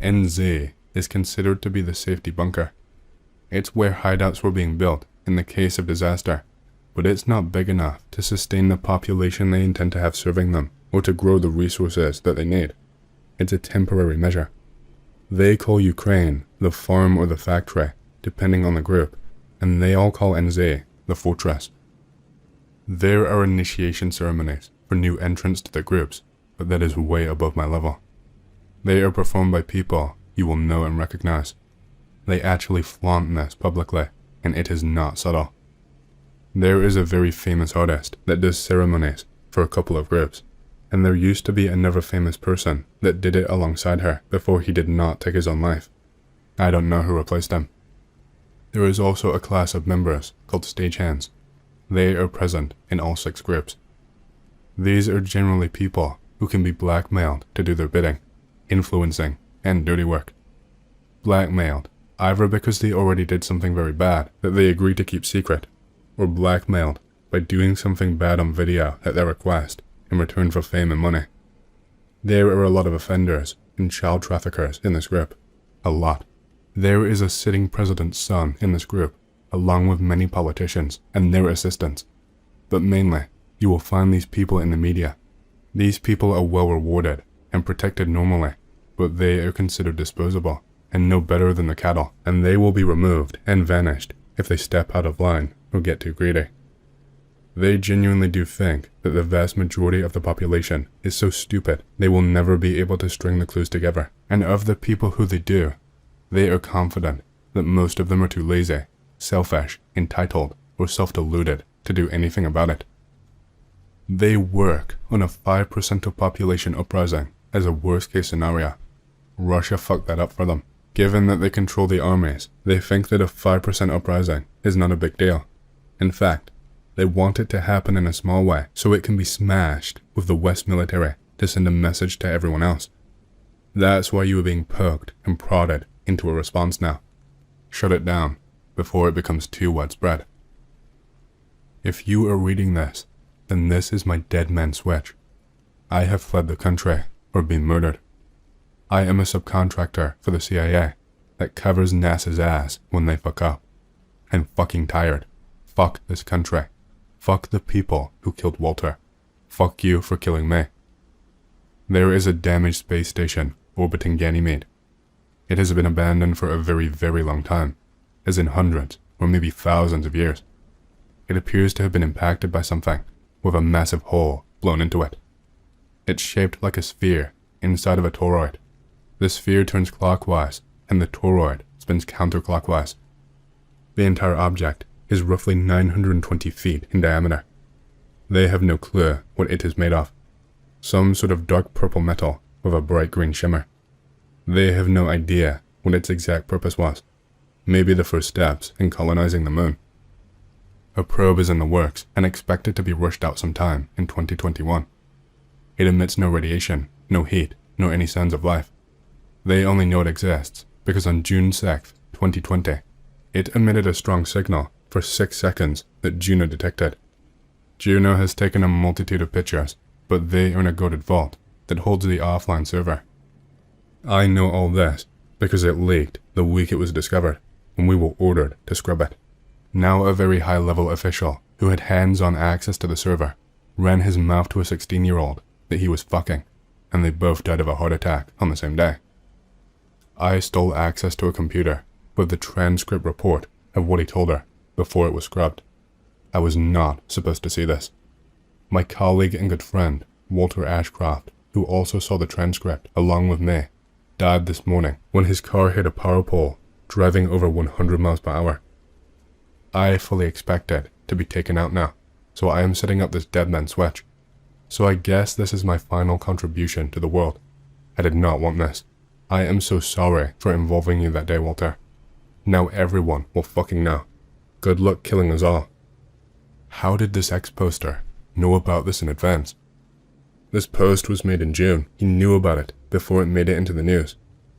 NZ is considered to be the safety bunker. It's where hideouts were being built in the case of disaster, but it's not big enough to sustain the population they intend to have serving them or to grow the resources that they need. it's a temporary measure. They call Ukraine the farm or the factory, depending on the group, and they all call NZ the fortress. There are initiation ceremonies for new entrants to the groups, but that is way above my level. They are performed by people you will know and recognize. They actually flaunt this publicly, and it is not subtle. There is a very famous artist that does ceremonies for a couple of groups, and there used to be another famous person that did it alongside her before he did not take his own life. I don't know who replaced him. There is also a class of members called stagehands. They are present in all 6 groups. These are generally people who can be blackmailed to do their bidding, influencing, and dirty work. Blackmailed, either because they already did something very bad that they agree to keep secret, or blackmailed by doing something bad on video at their request in return for fame and money. There are a lot of offenders and child traffickers in this group. A lot. There is a sitting president's son in this group, along with many politicians and their assistants. But mainly, you will find these people in the media. These people are well rewarded and protected normally, but they are considered disposable and no better than the cattle, and they will be removed and vanished if they step out of line or get too greedy. They genuinely do think that the vast majority of the population is so stupid they will never be able to string the clues together, and of the people who they do, they are confident that most of them are too lazy, selfish, entitled, or self-deluded to do anything about it. They work on a 5% of population uprising as a worst-case scenario. Russia fucked that up for them. Given that they control the armies, they think that a 5% uprising is not a big deal. In fact, they want it to happen in a small way so it can be smashed with the West military to send a message to everyone else. That's why you are being poked and prodded into a response now. Shut it down before it becomes too widespread. If you are reading this, then this is my dead man switch. I have fled the country or been murdered. I am a subcontractor for the CIA that covers NASA's ass when they fuck up. I'm fucking tired. Fuck this country. Fuck the people who killed Walter. Fuck you for killing me. There is a damaged space station orbiting Ganymede. It has been abandoned for a very, very long time, as in hundreds or maybe thousands of years. It appears to have been impacted by something, with a massive hole blown into it. It's shaped like a sphere inside of a toroid. The sphere turns clockwise, and the toroid spins counterclockwise. The entire object is roughly 920 feet in diameter. They have no clue what it is made of. Some sort of dark purple metal with a bright green shimmer. They have no idea what its exact purpose was. Maybe the first steps in colonizing the moon. A probe is in the works and expected to be rushed out sometime in 2021. It emits no radiation, no heat, nor any signs of life. They only know it exists because on June 6, 2020, it emitted a strong signal for 6 seconds that Juno detected. Juno has taken a multitude of pictures, but they are in a guarded vault that holds the offline server. I know all this because it leaked the week it was discovered, when we were ordered to scrub it. Now a very high-level official who had hands-on access to the server ran his mouth to a 16-year-old that he was fucking, and they both died of a heart attack on the same day. I stole access to a computer with the transcript report of what he told her before it was scrubbed. I was not supposed to see this. My colleague and good friend, Walter Ashcroft, who also saw the transcript along with me, died this morning when his car hit a power pole driving over 100 miles per hour. I fully expect it to be taken out now, so I am setting up this dead man switch. So I guess this is my final contribution to the world. I did not want this. I am so sorry for involving you that day, Walter. Now everyone will fucking know. Good luck killing us all. How did this ex-poster know about this in advance? This post was made in June. He knew about it before it made it into the news.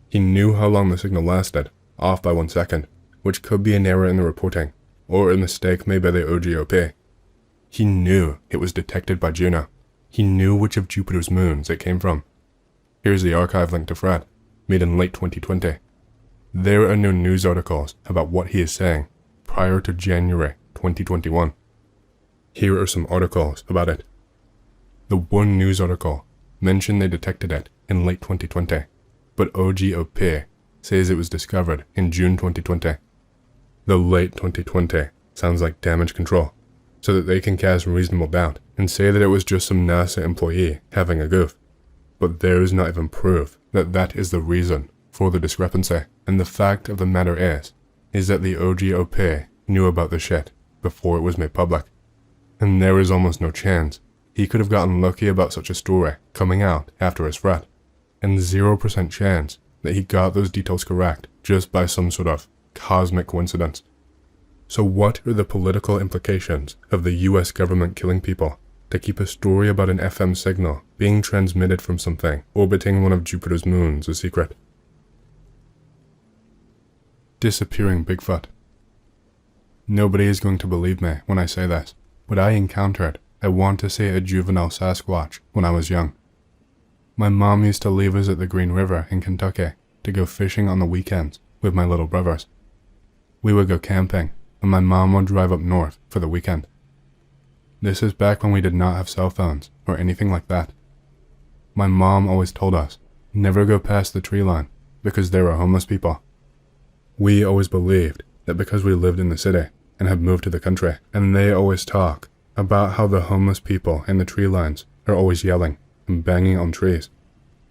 He knew how long the signal lasted, off by 1 second, which could be an error in the reporting, or a mistake made by the OGOP. He knew it was detected by Juno. He knew which of Jupiter's moons it came from. Here's the archive link to Fred, made in late 2020. There are no news articles about what he is saying prior to January 2021. Here are some articles about it. The one news article mentioned they detected it in late 2020, but OGOP says it was discovered in June 2020. The late 2020 sounds like damage control, so that they can cast reasonable doubt and say that it was just some NASA employee having a goof. But there is not even proof that that is the reason for the discrepancy, and the fact of the matter is that the OGOP knew about the shit before it was made public. And there is almost no chance he could have gotten lucky about such a story coming out after his threat, and 0% chance that he got those details correct just by some sort of cosmic coincidence. So what are the political implications of the US government killing people to keep a story about an FM signal being transmitted from something orbiting one of Jupiter's moons a secret? Disappearing Bigfoot. Nobody is going to believe me when I say this, but I encountered, I want to say, a juvenile Sasquatch when I was young. My mom used to leave us at the Green River in Kentucky to go fishing on the weekends with my little brothers. We would go camping, and my mom would drive up north for the weekend. This is back when we did not have cell phones or anything like that. My mom always told us, never go past the tree line because there are homeless people. We always believed that because we lived in the city and had moved to the country, and they always talk about how the homeless people in the tree lines are always yelling and banging on trees,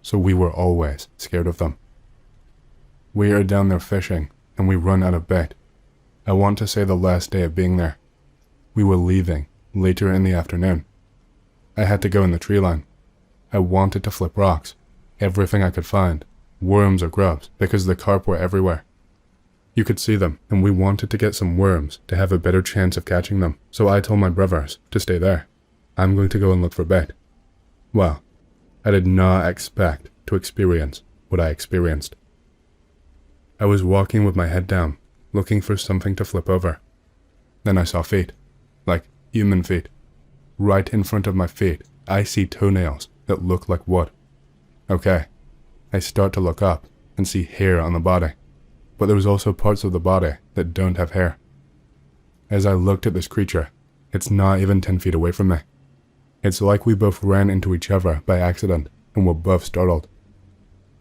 so we were always scared of them. We are down there fishing, and we run out of bait. I want to say the last day of being there. We were leaving later in the afternoon. I had to go in the tree line. I wanted to flip rocks, everything I could find, worms or grubs, because the carp were everywhere. You could see them, and we wanted to get some worms to have a better chance of catching them, so I told my brothers to stay there. I'm going to go and look for bait. Well, I did not expect to experience what I experienced. I was walking with my head down, looking for something to flip over. Then I saw feet, like human feet. Right in front of my feet, I see toenails that look like wood. Okay, I start to look up and see hair on the body, but there was also parts of the body that don't have hair. As I looked at this creature, it's not even 10 feet away from me. It's like we both ran into each other by accident and were both startled.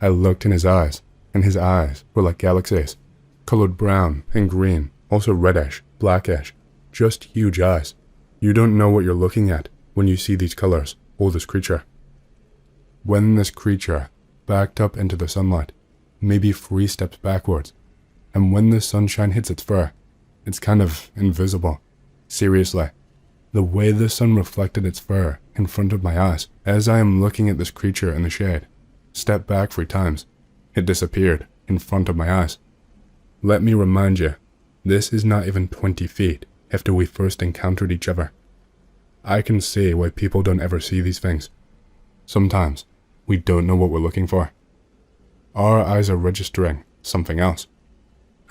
I looked in his eyes, and his eyes were like galaxies, colored brown and green, also reddish, blackish, just huge eyes. You don't know what you're looking at when you see these colors or this creature. When this creature backed up into the sunlight, maybe 3 steps backwards, and when the sunshine hits its fur, it's kind of invisible. Seriously, the way the sun reflected its fur in front of my eyes as I am looking at this creature in the shade, stepped back 3 times, it disappeared in front of my eyes. Let me remind you, this is not even 20 feet after we first encountered each other. I can see why people don't ever see these things. Sometimes, we don't know what we're looking for. Our eyes are registering something else.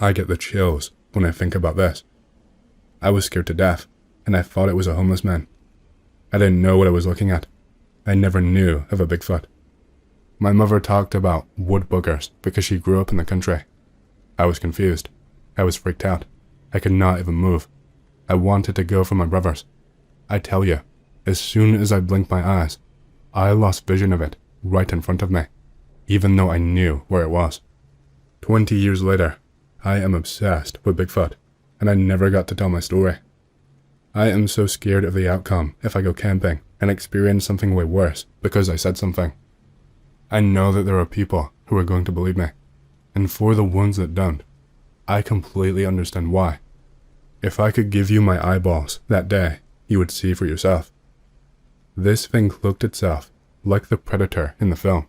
I get the chills when I think about this. I was scared to death, and I thought it was a homeless man. I didn't know what I was looking at. I never knew of a Bigfoot. My mother talked about wood boogers because she grew up in the country. I was confused. I was freaked out. I could not even move. I wanted to go for my brothers. I tell you, as soon as I blinked my eyes, I lost vision of it right in front of me, even though I knew where it was. 20 years later, I am obsessed with Bigfoot, and I never got to tell my story. I am so scared of the outcome if I go camping and experience something way worse because I said something. I know that there are people who are going to believe me, and for the ones that don't, I completely understand why. If I could give you my eyeballs that day, you would see for yourself. This thing cloaked itself like the predator in the film,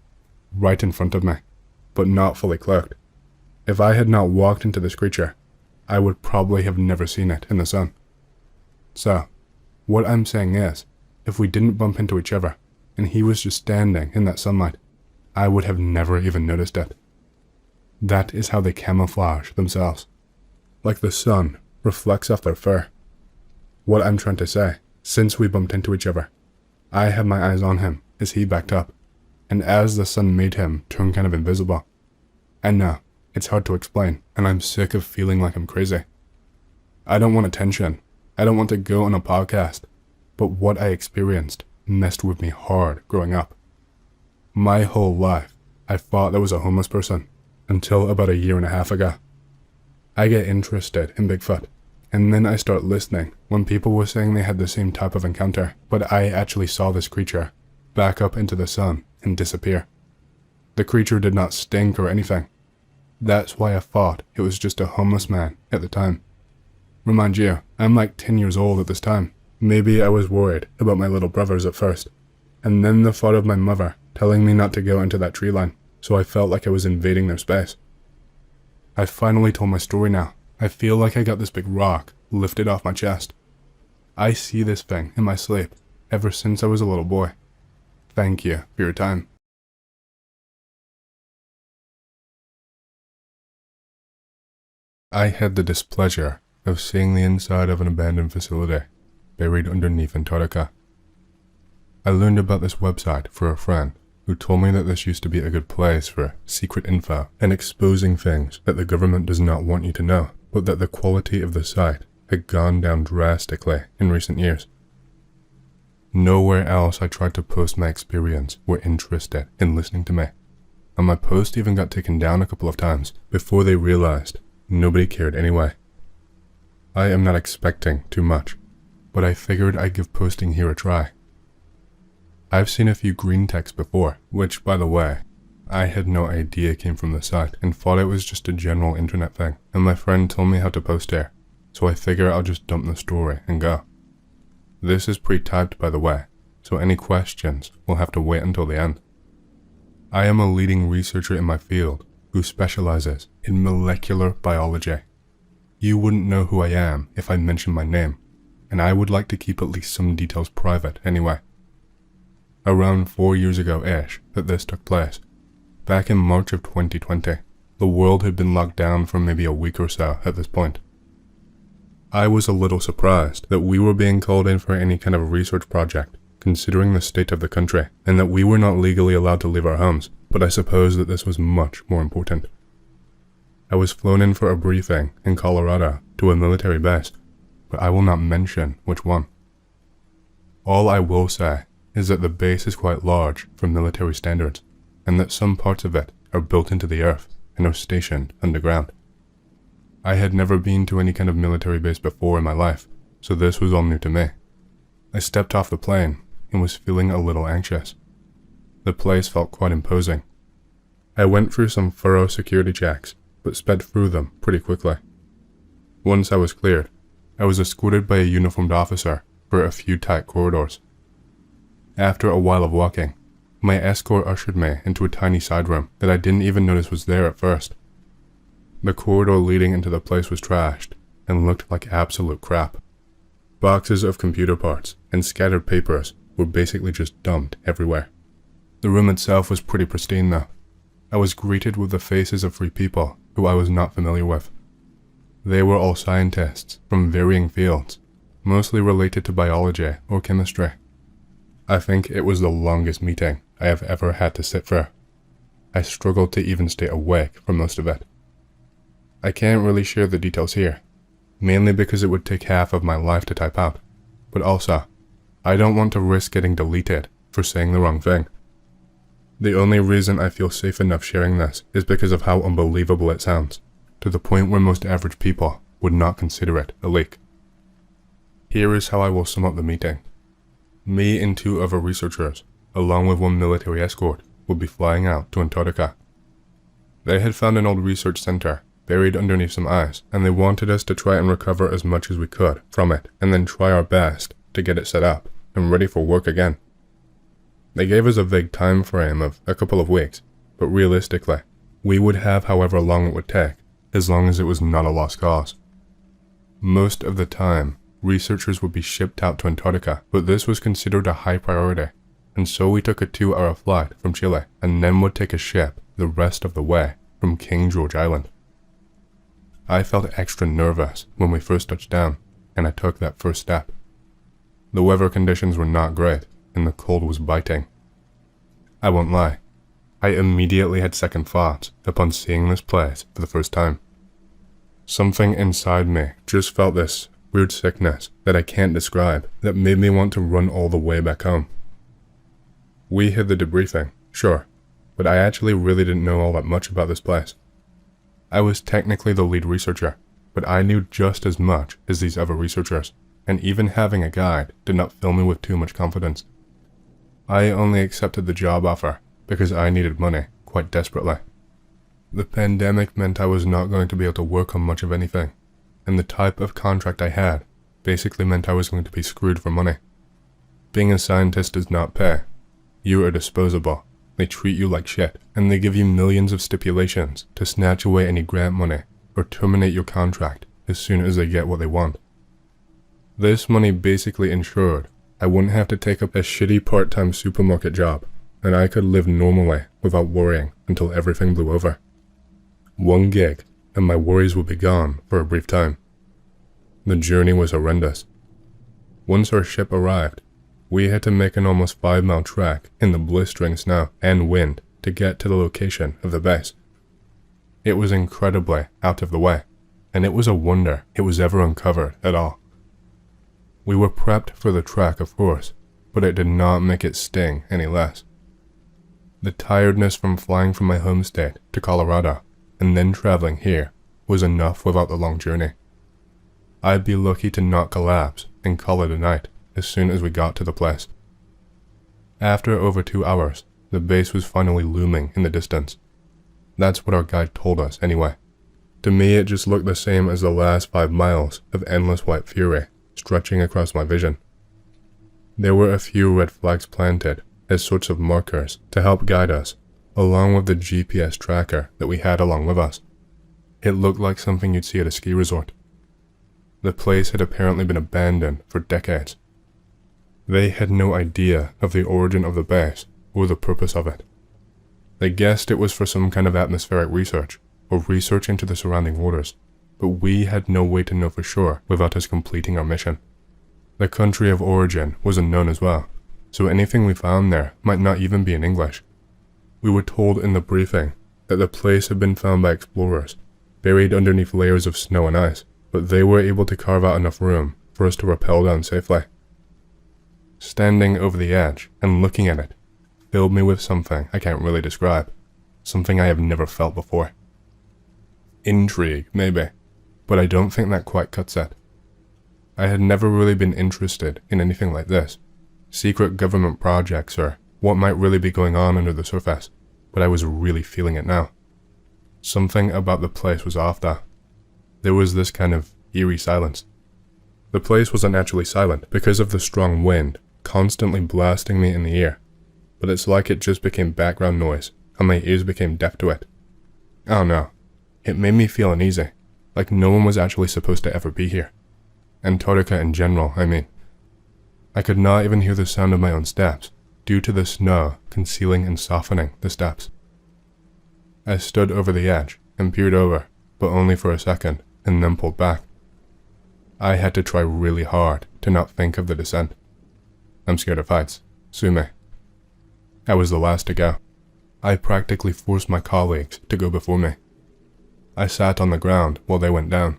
right in front of me, but not fully cloaked. If I had not walked into this creature, I would probably have never seen it in the sun. So, what I'm saying is, if we didn't bump into each other, and he was just standing in that sunlight, I would have never even noticed it. That is how they camouflage themselves. Like the sun reflects off their fur. What I'm trying to say, since we bumped into each other, I had my eyes on him as he backed up, and as the sun made him turn kind of invisible. And now, it's hard to explain, and I'm sick of feeling like I'm crazy. I don't want attention. I don't want to go on a podcast, but what I experienced messed with me hard growing up. My whole life, I thought there was a homeless person, until about a year and a half ago. I get interested in Bigfoot, and then I start listening when people were saying they had the same type of encounter, but I actually saw this creature back up into the sun and disappear. The creature did not stink or anything. That's why I thought it was just a homeless man at the time. Remind you, I'm like 10 years old at this time. Maybe I was worried about my little brothers at first, and then the thought of my mother telling me not to go into that tree line, so I felt like I was invading their space. I finally told my story now. I feel like I got this big rock lifted off my chest. I see this thing in my sleep ever since I was a little boy. Thank you for your time. I had the displeasure of seeing the inside of an abandoned facility buried underneath Antarctica. I learned about this website through a friend who told me that this used to be a good place for secret info and exposing things that the government does not want you to know, but that the quality of the site had gone down drastically in recent years. Nowhere else I tried to post my experience were interested in listening to me, and my post even got taken down a couple of times before they realized nobody cared anyway. I am not expecting too much, but I figured I'd give posting here a try. I've seen a few greentext before, which, by the way, I had no idea came from the site and thought it was just a general internet thing, and my friend told me how to post here, so I figure I'll just dump the story and go. This is pre-typed, by the way, so any questions will have to wait until the end. I am a leading researcher in my field who specializes in molecular biology. You wouldn't know who I am if I mentioned my name, and I would like to keep at least some details private anyway. Around 4 years ago-ish that this took place. Back in March of 2020, the world had been locked down for maybe a week or so at this point. I was a little surprised that we were being called in for any kind of research project, considering the state of the country, and that we were not legally allowed to leave our homes, but I suppose that this was much more important. I was flown in for a briefing in Colorado to a military base, but I will not mention which one. All I will say is that the base is quite large for military standards, and that some parts of it are built into the earth and are stationed underground. I had never been to any kind of military base before in my life, so this was all new to me. I stepped off the plane and was feeling a little anxious. The place felt quite imposing. I went through some thorough security checks, but sped through them pretty quickly. Once I was cleared, I was escorted by a uniformed officer for a few tight corridors. After a while of walking, my escort ushered me into a tiny side room that I didn't even notice was there at first. The corridor leading into the place was trashed and looked like absolute crap. Boxes of computer parts and scattered papers were basically just dumped everywhere. The room itself was pretty pristine though. I was greeted with the faces of 3 people who I was not familiar with. They were all scientists from varying fields, mostly related to biology or chemistry. I think it was the longest meeting I have ever had to sit through. I struggled to even stay awake for most of it. I can't really share the details here, mainly because it would take half of my life to type out, but also, I don't want to risk getting deleted for saying the wrong thing. The only reason I feel safe enough sharing this is because of how unbelievable it sounds, to the point where most average people would not consider it a leak. Here is how I will sum up the meeting. Me and 2 other researchers, along with 1 military escort, would be flying out to Antarctica. They had found an old research center buried underneath some ice, and they wanted us to try and recover as much as we could from it, and then try our best to get it set up and ready for work again. They gave us a vague time frame of a couple of weeks, but realistically, we would have however long it would take, as long as it was not a lost cause. Most of the time, researchers would be shipped out to Antarctica, but this was considered a high priority, and so we took a 2-hour flight from Chile, and then would take a ship the rest of the way from King George Island. I felt extra nervous when we first touched down, and I took that first step. The weather conditions were not great, and the cold was biting. I won't lie, I immediately had second thoughts upon seeing this place for the first time. Something inside me just felt this weird sickness that I can't describe that made me want to run all the way back home. We hit the debriefing, Sure, but I actually really didn't know all that much about this place. I was technically the lead researcher, but I knew just as much as these other researchers, and even having a guide did not fill me with too much confidence. I only accepted the job offer because I needed money quite desperately. The pandemic meant I was not going to be able to work on much of anything, and the type of contract I had basically meant I was going to be screwed for money. Being a scientist does not pay. You are disposable. They treat you like shit, and they give you millions of stipulations to snatch away any grant money or terminate your contract as soon as they get what they want. This money basically ensured I wouldn't have to take up a shitty part-time supermarket job, and I could live normally without worrying until everything blew over. One gig, and my worries would be gone for a brief time. The journey was horrendous. Once our ship arrived, we had to make an almost 5-mile trek in the blistering snow and wind to get to the location of the base. It was incredibly out of the way, and it was a wonder it was ever uncovered at all. We were prepped for the trek, of course, but it did not make it sting any less. The tiredness from flying from my home state to Colorado and then traveling here was enough without the long journey. I'd be lucky to not collapse and call it a night as soon as we got to the place. After over 2 hours, the base was finally looming in the distance. That's what our guide told us anyway. To me, it just looked the same as the last 5 miles of endless white fury stretching across my vision. There were a few red flags planted as sorts of markers to help guide us, along with the GPS tracker that we had along with us. It looked like something you'd see at a ski resort. The place had apparently been abandoned for decades. They had no idea of the origin of the base or the purpose of it. They guessed it was for some kind of atmospheric research or research into the surrounding waters, but we had no way to know for sure without us completing our mission. The country of origin was unknown as well, so anything we found there might not even be in English. We were told in the briefing that the place had been found by explorers, buried underneath layers of snow and ice, but they were able to carve out enough room for us to rappel down safely. Standing over the edge and looking at it filled me with something I can't really describe, something I have never felt before. Intrigue, maybe, but I don't think that quite cuts it. I had never really been interested in anything like this, secret government projects or what might really be going on under the surface, but I was really feeling it now. Something about the place was off though. There was this kind of eerie silence. The place wasn't actually silent because of the strong wind constantly blasting me in the ear, but it's like it just became background noise and my ears became deaf to it. I don't know. It made me feel uneasy, like no one was actually supposed to ever be here. Antarctica in general, I mean. I could not even hear the sound of my own steps, due to the snow concealing and softening the steps. I stood over the edge and peered over, but only for a second, and then pulled back. I had to try really hard to not think of the descent. I'm scared of heights. Sue me. I was the last to go. I practically forced my colleagues to go before me. I sat on the ground while they went down,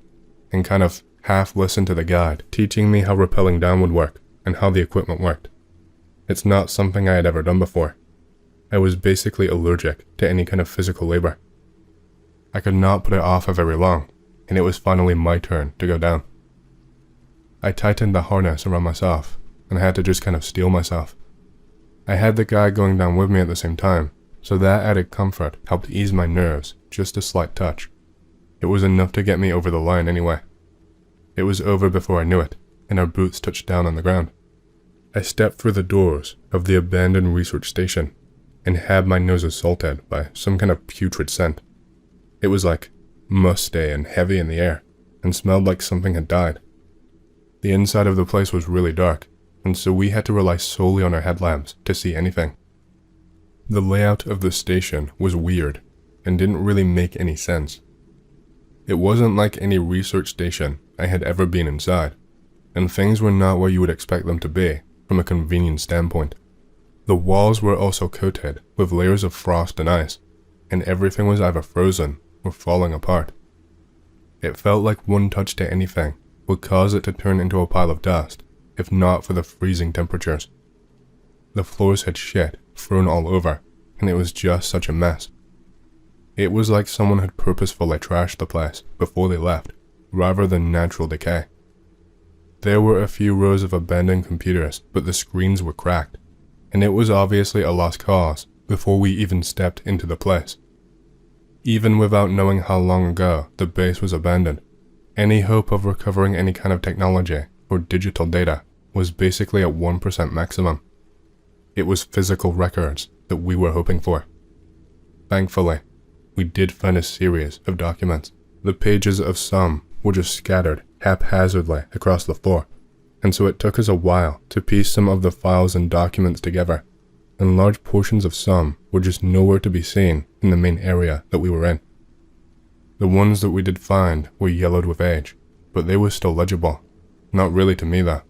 and kind of half listened to the guide teaching me how rappelling down would work and how the equipment worked. It's not something I had ever done before. I was basically allergic to any kind of physical labor. I could not put it off for very long, and it was finally my turn to go down. I tightened the harness around myself, and I had to just kind of steel myself. I had the guy going down with me at the same time, so that added comfort helped ease my nerves just a slight touch. It was enough to get me over the line anyway. It was over before I knew it, and our boots touched down on the ground. I stepped through the doors of the abandoned research station, and had my nose assaulted by some kind of putrid scent. It was like musty and heavy in the air, and smelled like something had died. The inside of the place was really dark, and so we had to rely solely on our headlamps to see anything. The layout of the station was weird, and didn't really make any sense. It wasn't like any research station I had ever been inside, and things were not where you would expect them to be from a convenience standpoint. The walls were also coated with layers of frost and ice, and everything was either frozen or falling apart. It felt like one touch to anything would cause it to turn into a pile of dust, if not for the freezing temperatures. The floors had shit thrown all over, and it was just such a mess. It was like someone had purposefully trashed the place before they left, rather than natural decay. There were a few rows of abandoned computers, but the screens were cracked, and it was obviously a lost cause before we even stepped into the place. Even without knowing how long ago the base was abandoned, any hope of recovering any kind of technology or digital data was basically at 1% maximum. It was physical records that we were hoping for. Thankfully, we did find a series of documents. The pages of some were just scattered haphazardly across the floor, and so it took us a while to piece some of the files and documents together, and large portions of some were just nowhere to be seen in the main area that we were in. The ones that we did find were yellowed with age, but they were still legible. Not really to me though.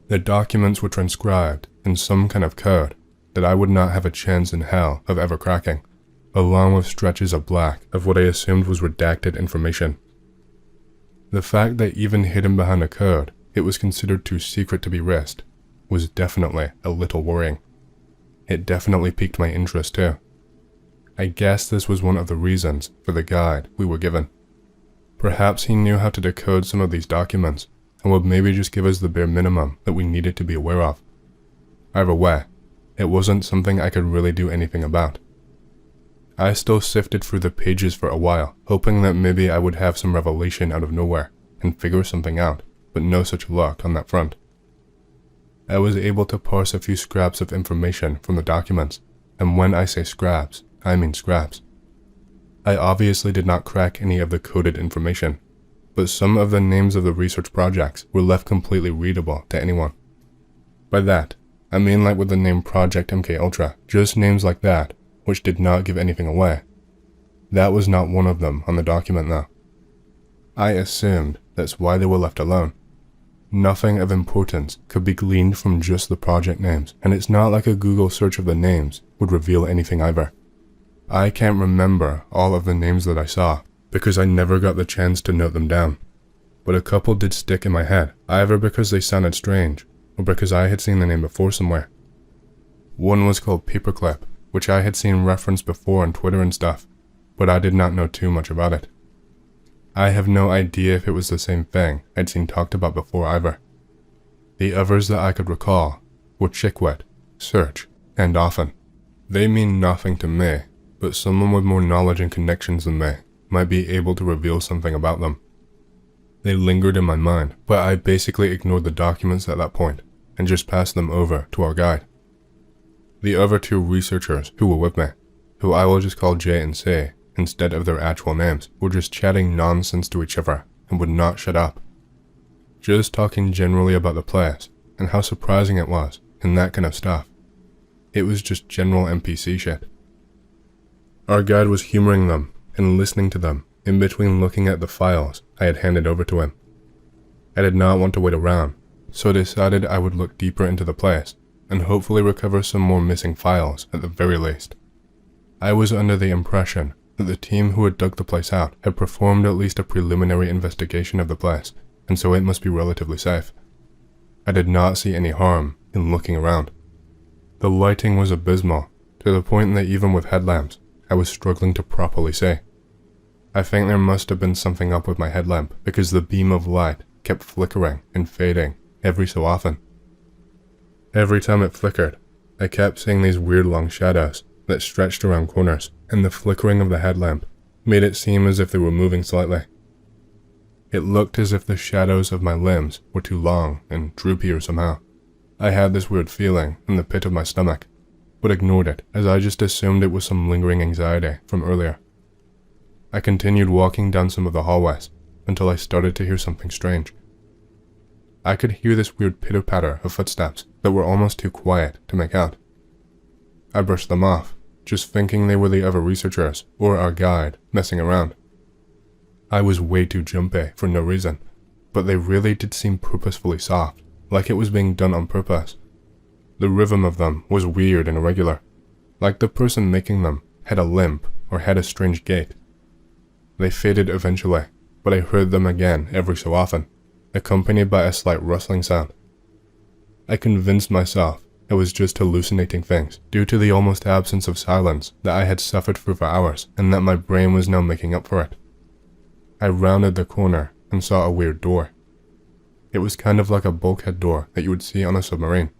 The documents were transcribed in some kind of code that I would not have a chance in hell of ever cracking, along with stretches of black of what I assumed was redacted information. The fact that even hidden behind a code, it was considered too secret to be risked, was definitely a little worrying. It definitely piqued my interest too. I guess this was one of the reasons for the guide we were given. Perhaps he knew how to decode some of these documents, and would maybe just give us the bare minimum that we needed to be aware of. Either way, it wasn't something I could really do anything about. I still sifted through the pages for a while, hoping that maybe I would have some revelation out of nowhere and figure something out, but no such luck on that front. I was able to parse a few scraps of information from the documents, and when I say scraps, I mean scraps. I obviously did not crack any of the coded information, but some of the names of the research projects were left completely readable to anyone. By that, I mean like with the name Project MK Ultra, just names like that, which did not give anything away. That was not one of them on the document though. I assumed that's why they were left alone. Nothing of importance could be gleaned from just the project names, and it's not like a Google search of the names would reveal anything either. I can't remember all of the names that I saw, because I never got the chance to note them down. But a couple did stick in my head, either because they sounded strange, or because I had seen the name before somewhere. One was called Paperclip, which I had seen referenced before on Twitter and stuff, but I did not know too much about it. I have no idea if it was the same thing I'd seen talked about before either. The others that I could recall were Chickwit, Search, and Often. They mean nothing to me, but someone with more knowledge and connections than me might be able to reveal something about them. They lingered in my mind, but I basically ignored the documents at that point and just passed them over to our guide. The other two researchers who were with me, who I will just call J and C instead of their actual names, were just chatting nonsense to each other and would not shut up. Just talking generally about the place and how surprising it was and that kind of stuff. It was just general NPC shit. Our guide was humoring them and listening to them in between looking at the files I had handed over to him. I did not want to wait around, so I decided I would look deeper into the place and hopefully recover some more missing files at the very least. I was under the impression that the team who had dug the place out had performed at least a preliminary investigation of the place, and so it must be relatively safe. I did not see any harm in looking around. The lighting was abysmal, to the point that even with headlamps, I was struggling to properly see. I think there must have been something up with my headlamp because the beam of light kept flickering and fading every so often. Every time it flickered, I kept seeing these weird long shadows that stretched around corners, and the flickering of the headlamp made it seem as if they were moving slightly. It looked as if the shadows of my limbs were too long and droopier somehow. I had this weird feeling in the pit of my stomach, but ignored it as I just assumed it was some lingering anxiety from earlier. I continued walking down some of the hallways until I started to hear something strange. I could hear this weird pitter-patter of footsteps that were almost too quiet to make out. I brushed them off, just thinking they were the other researchers or our guide messing around. I was way too jumpy for no reason, but they really did seem purposefully soft, like it was being done on purpose. The rhythm of them was weird and irregular, like the person making them had a limp or had a strange gait. They faded eventually, but I heard them again every so often, accompanied by a slight rustling sound. I convinced myself I was just hallucinating things due to the almost absence of silence that I had suffered through for hours and that my brain was now making up for it. I rounded the corner and saw a weird door. It was kind of like a bulkhead door that you would see on a submarine.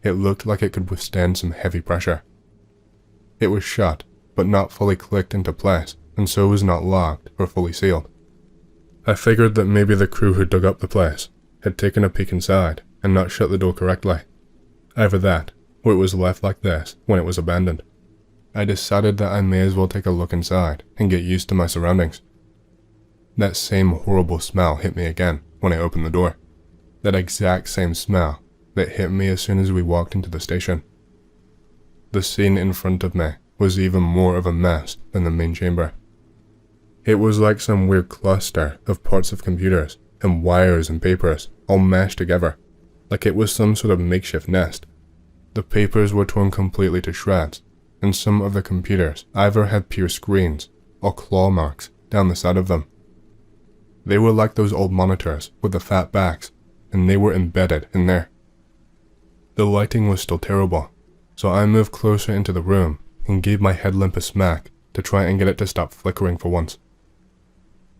It looked like it could withstand some heavy pressure. It was shut, but not fully clicked into place, and so was not locked or fully sealed. I figured that maybe the crew who dug up the place had taken a peek inside and not shut the door correctly. Either that, or it was left like this when it was abandoned. I decided that I may as well take a look inside and get used to my surroundings. That same horrible smell hit me again when I opened the door. That exact same smell that hit me as soon as we walked into the station. The scene in front of me was even more of a mess than the main chamber. It was like some weird cluster of parts of computers and wires and papers all mashed together, like it was some sort of makeshift nest. The papers were torn completely to shreds, and some of the computers either had pierced screens or claw marks down the side of them. They were like those old monitors with the fat backs, and they were embedded in there. The lighting was still terrible, so I moved closer into the room and gave my headlamp a smack to try and get it to stop flickering for once.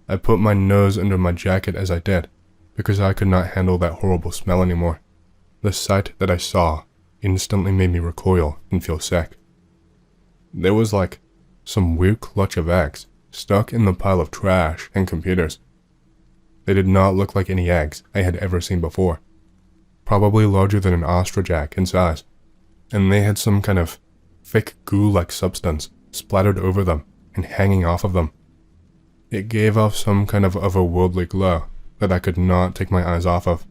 I put my nose under my jacket as I did, because I could not handle that horrible smell anymore. The sight that I saw instantly made me recoil and feel sick. There was like some weird clutch of eggs stuck in the pile of trash and computers. They did not look like any eggs I had ever seen before, probably larger than an ostrich egg in size, and they had some kind of thick goo-like substance splattered over them and hanging off of them. It gave off some kind of otherworldly glow that I could not take my eyes off of.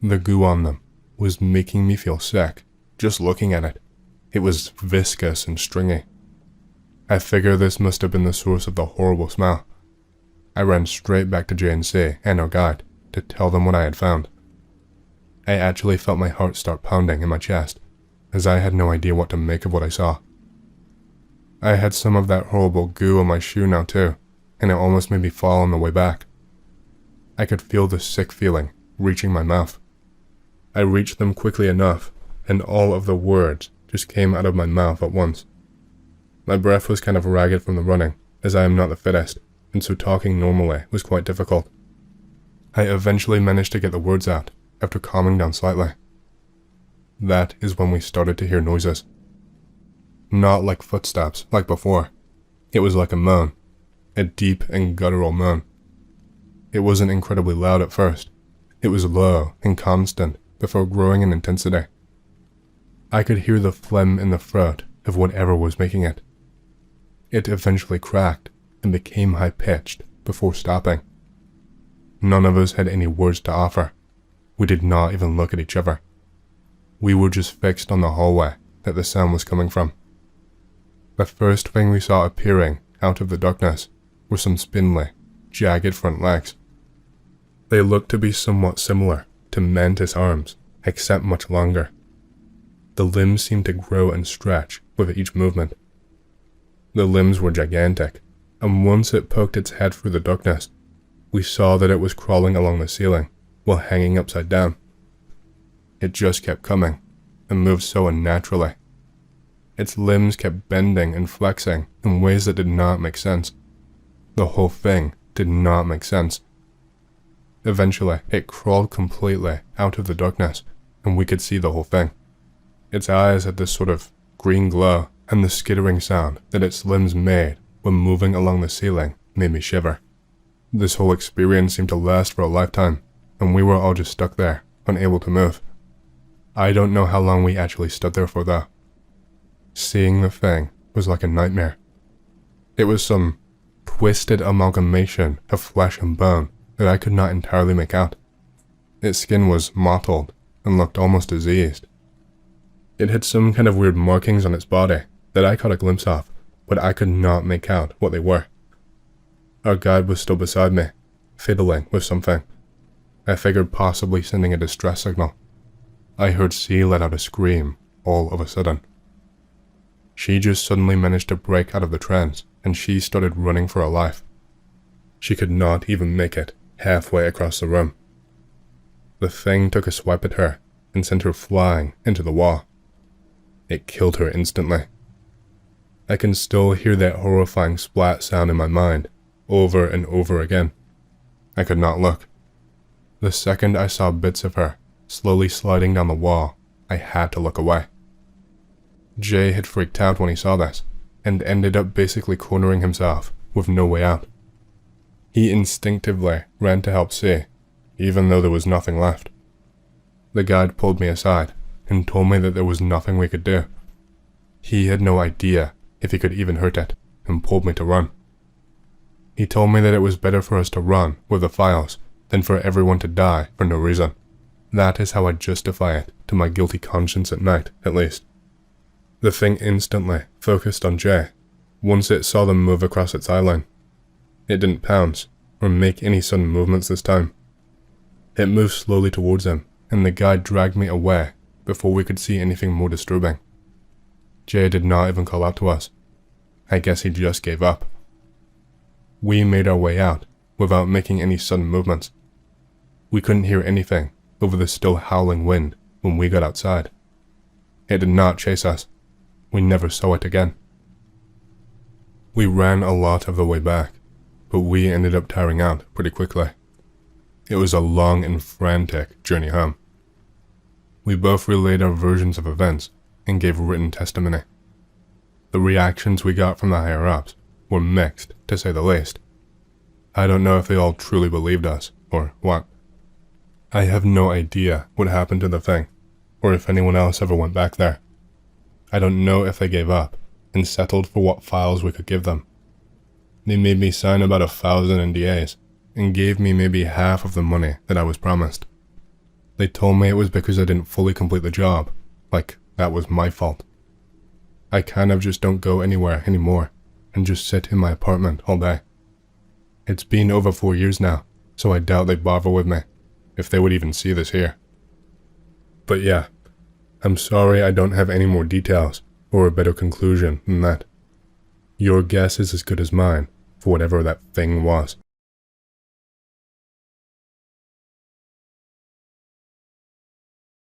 The goo on them was making me feel sick just looking at it. It was viscous and stringy. I figure this must have been the source of the horrible smell. I ran straight back to J&C and our guide to tell them what I had found. I actually felt my heart start pounding in my chest, as I had no idea what to make of what I saw. I had some of that horrible goo on my shoe now too, and it almost made me fall on the way back. I could feel the sick feeling reaching my mouth. I reached them quickly enough, and all of the words just came out of my mouth at once. My breath was kind of ragged from the running, as I am not the fittest, and so talking normally was quite difficult. I eventually managed to get the words out after calming down slightly. That is when we started to hear noises. Not like footsteps like before. It was like a moan, a deep and guttural moan. It wasn't incredibly loud at first. It was low and constant before growing in intensity. I could hear the phlegm in the throat of whatever was making it. It eventually cracked and became high-pitched before stopping. None of us had any words to offer. We did not even look at each other. We were just fixed on the hallway that the sound was coming from. The first thing we saw appearing out of the darkness were some spindly, jagged front legs. They looked to be somewhat similar to mantis arms, except much longer. The limbs seemed to grow and stretch with each movement. The limbs were gigantic, and once it poked its head through the darkness, we saw that it was crawling along the ceiling while hanging upside down. It just kept coming, and moved so unnaturally. Its limbs kept bending and flexing in ways that did not make sense. The whole thing did not make sense. Eventually, it crawled completely out of the darkness, and we could see the whole thing. Its eyes had this sort of green glow, and the skittering sound that its limbs made when moving along the ceiling made me shiver. This whole experience seemed to last for a lifetime, and we were all just stuck there, unable to move. I don't know how long we actually stood there for though. Seeing the thing was like a nightmare. It was some twisted amalgamation of flesh and bone that I could not entirely make out. Its skin was mottled and looked almost diseased. It had some kind of weird markings on its body that I caught a glimpse of, but I could not make out what they were. Our guide was still beside me, fiddling with something. I figured possibly sending a distress signal. I heard C let out a scream all of a sudden. She just suddenly managed to break out of the trance, and she started running for her life. She could not even make it halfway across the room. The thing took a swipe at her, and sent her flying into the wall. It killed her instantly. I can still hear that horrifying splat sound in my mind, over and over again. I could not look. The second I saw bits of her slowly sliding down the wall, I had to look away. Jay had freaked out when he saw this, and ended up basically cornering himself with no way out. He instinctively ran to help see, even though there was nothing left. The guide pulled me aside and told me that there was nothing we could do. He had no idea if he could even hurt it, and pulled me to run. He told me that it was better for us to run with the files than for everyone to die for no reason. That is how I justify it to my guilty conscience at night, at least. The thing instantly focused on Jay once it saw them move across its eyeline. It didn't pounce or make any sudden movements this time. It moved slowly towards him, and the guide dragged me away before we could see anything more disturbing. Jay did not even call out to us. I guess he just gave up. We made our way out without making any sudden movements. We couldn't hear anything over the still howling wind when we got outside. It did not chase us. We never saw it again. We ran a lot of the way back, but we ended up tiring out pretty quickly. It was a long and frantic journey home. We both relayed our versions of events and gave written testimony. The reactions we got from the higher-ups were mixed, to say the least. I don't know if they all truly believed us, or what. I have no idea what happened to the thing, or if anyone else ever went back there. I don't know if they gave up and settled for what files we could give them. They made me sign about 1,000 NDAs and gave me maybe half of the money that I was promised. They told me it was because I didn't fully complete the job, like that was my fault. I kind of just don't go anywhere anymore and just sit in my apartment all day. It's been over 4 years now, so I doubt they'd bother with me, if they would even see this here. But yeah, I'm sorry I don't have any more details or a better conclusion than that. Your guess is as good as mine for whatever that thing was.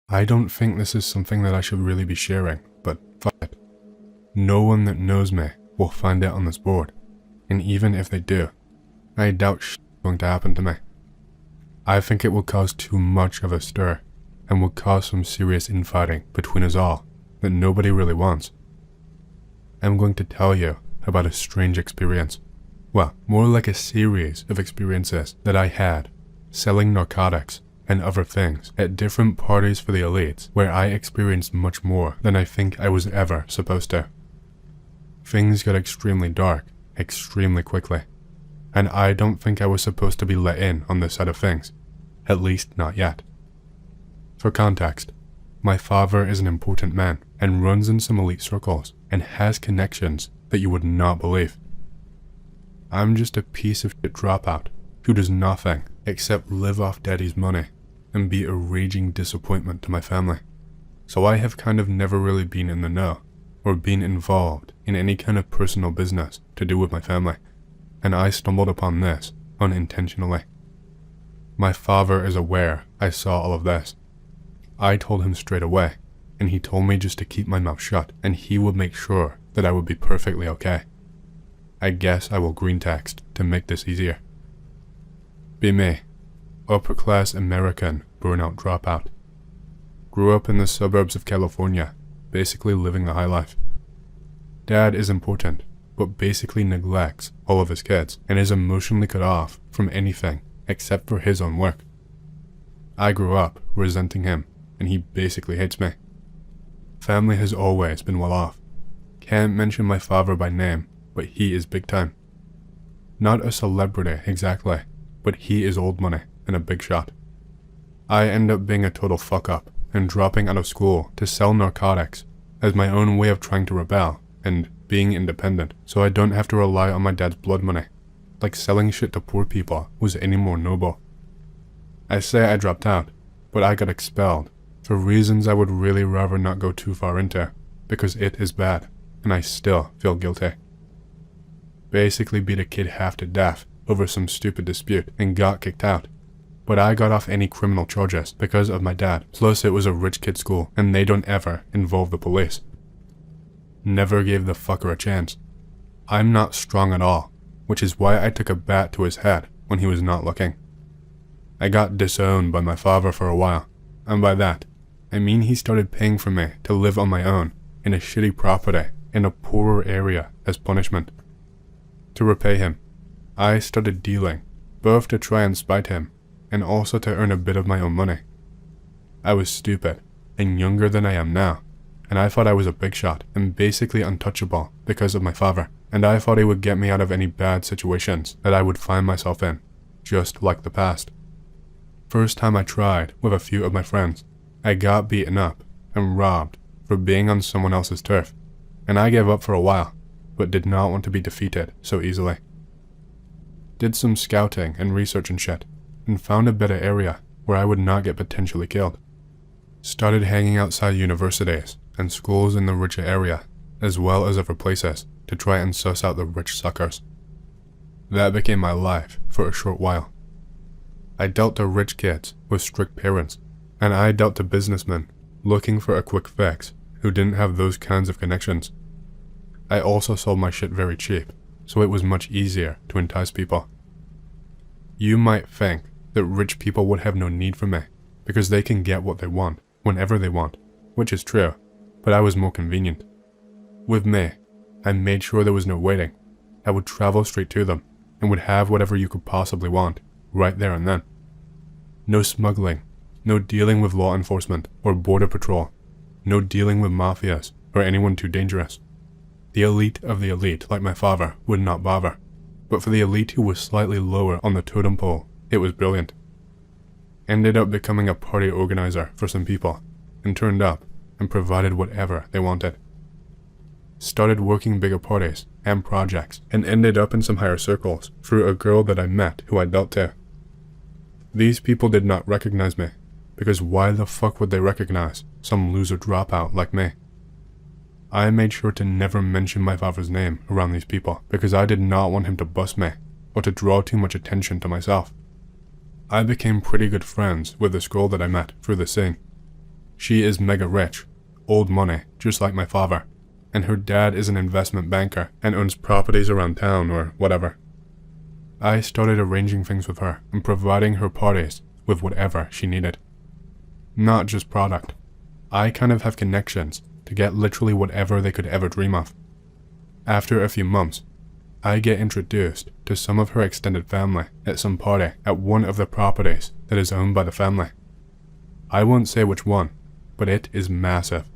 I don't think this is something that I should really be sharing, but fuck it. No one that knows me will find out on this board, and even if they do, I doubt shit's going to happen to me. I think it will cause too much of a stir, and will cause some serious infighting between us all that nobody really wants. I'm going to tell you about a strange experience. Well, more like a series of experiences that I had selling narcotics and other things at different parties for the elites, where I experienced much more than I think I was ever supposed to. Things got extremely dark, extremely quickly, and I don't think I was supposed to be let in on this side of things, at least not yet. For context, my father is an important man and runs in some elite circles and has connections that you would not believe. I'm just a piece of shit dropout who does nothing except live off daddy's money and be a raging disappointment to my family. So I have kind of never really been in the know or been involved in any kind of personal business to do with my family, and I stumbled upon this unintentionally. My father is aware I saw all of this. I told him straight away, and he told me just to keep my mouth shut and he would make sure that I would be perfectly okay. I guess I will greentext to make this easier. Be me, upper-class American burnout dropout. Grew up in the suburbs of California, basically living the high life. Dad is important, but basically neglects all of his kids and is emotionally cut off from anything except for his own work. I grew up resenting him, and he basically hates me. Family has always been well off. Can't mention my father by name, but he is big time. Not a celebrity exactly, but he is old money and a big shot. I end up being a total fuck up and dropping out of school to sell narcotics as my own way of trying to rebel and being independent so I don't have to rely on my dad's blood money, like selling shit to poor people was any more noble. I say I dropped out, but I got expelled for reasons I would really rather not go too far into, because it is bad and I still feel guilty. Basically beat a kid half to death over some stupid dispute and got kicked out, but I got off any criminal charges because of my dad. Plus it was a rich kid school and they don't ever involve the police. Never gave the fucker a chance. I'm not strong at all, which is why I took a bat to his head when he was not looking. I got disowned by my father for a while, and by that, I mean he started paying for me to live on my own in a shitty property in a poorer area as punishment. To repay him, I started dealing, both to try and spite him, and also to earn a bit of my own money. I was stupid, and younger than I am now, and I thought I was a big shot and basically untouchable because of my father, and I thought he would get me out of any bad situations that I would find myself in, just like the past. First time I tried with a few of my friends, I got beaten up and robbed for being on someone else's turf, and I gave up for a while, but did not want to be defeated so easily. Did some scouting and research and shit, and found a better area where I would not get potentially killed. Started hanging outside universities and schools in the richer area, as well as other places, to try and suss out the rich suckers. That became my life for a short while. I dealt to rich kids with strict parents, and I dealt to businessmen looking for a quick fix who didn't have those kinds of connections. I also sold my shit very cheap, so it was much easier to entice people. You might think that rich people would have no need for me, because they can get what they want, whenever they want, which is true, but I was more convenient. With me, I made sure there was no waiting. I would travel straight to them, and would have whatever you could possibly want, right there and then. No smuggling, no dealing with law enforcement or border patrol, no dealing with mafias or anyone too dangerous. The elite of the elite, like my father, would not bother, but for the elite who was slightly lower on the totem pole, it was brilliant. Ended up becoming a party organizer for some people, and turned up and provided whatever they wanted. Started working bigger parties and projects, and ended up in some higher circles through a girl that I met who I dealt to. These people did not recognize me, because why the fuck would they recognize some loser dropout like me? I made sure to never mention my father's name around these people, because I did not want him to bust me, or to draw too much attention to myself. I became pretty good friends with this girl that I met through the scene. She is mega rich, old money, just like my father, and her dad is an investment banker and owns properties around town or whatever. I started arranging things with her and providing her parties with whatever she needed. Not just product. I kind of have connections to get literally whatever they could ever dream of. After a few months, I get introduced to some of her extended family at some party at one of the properties that is owned by the family. I won't say which one, but it is massive.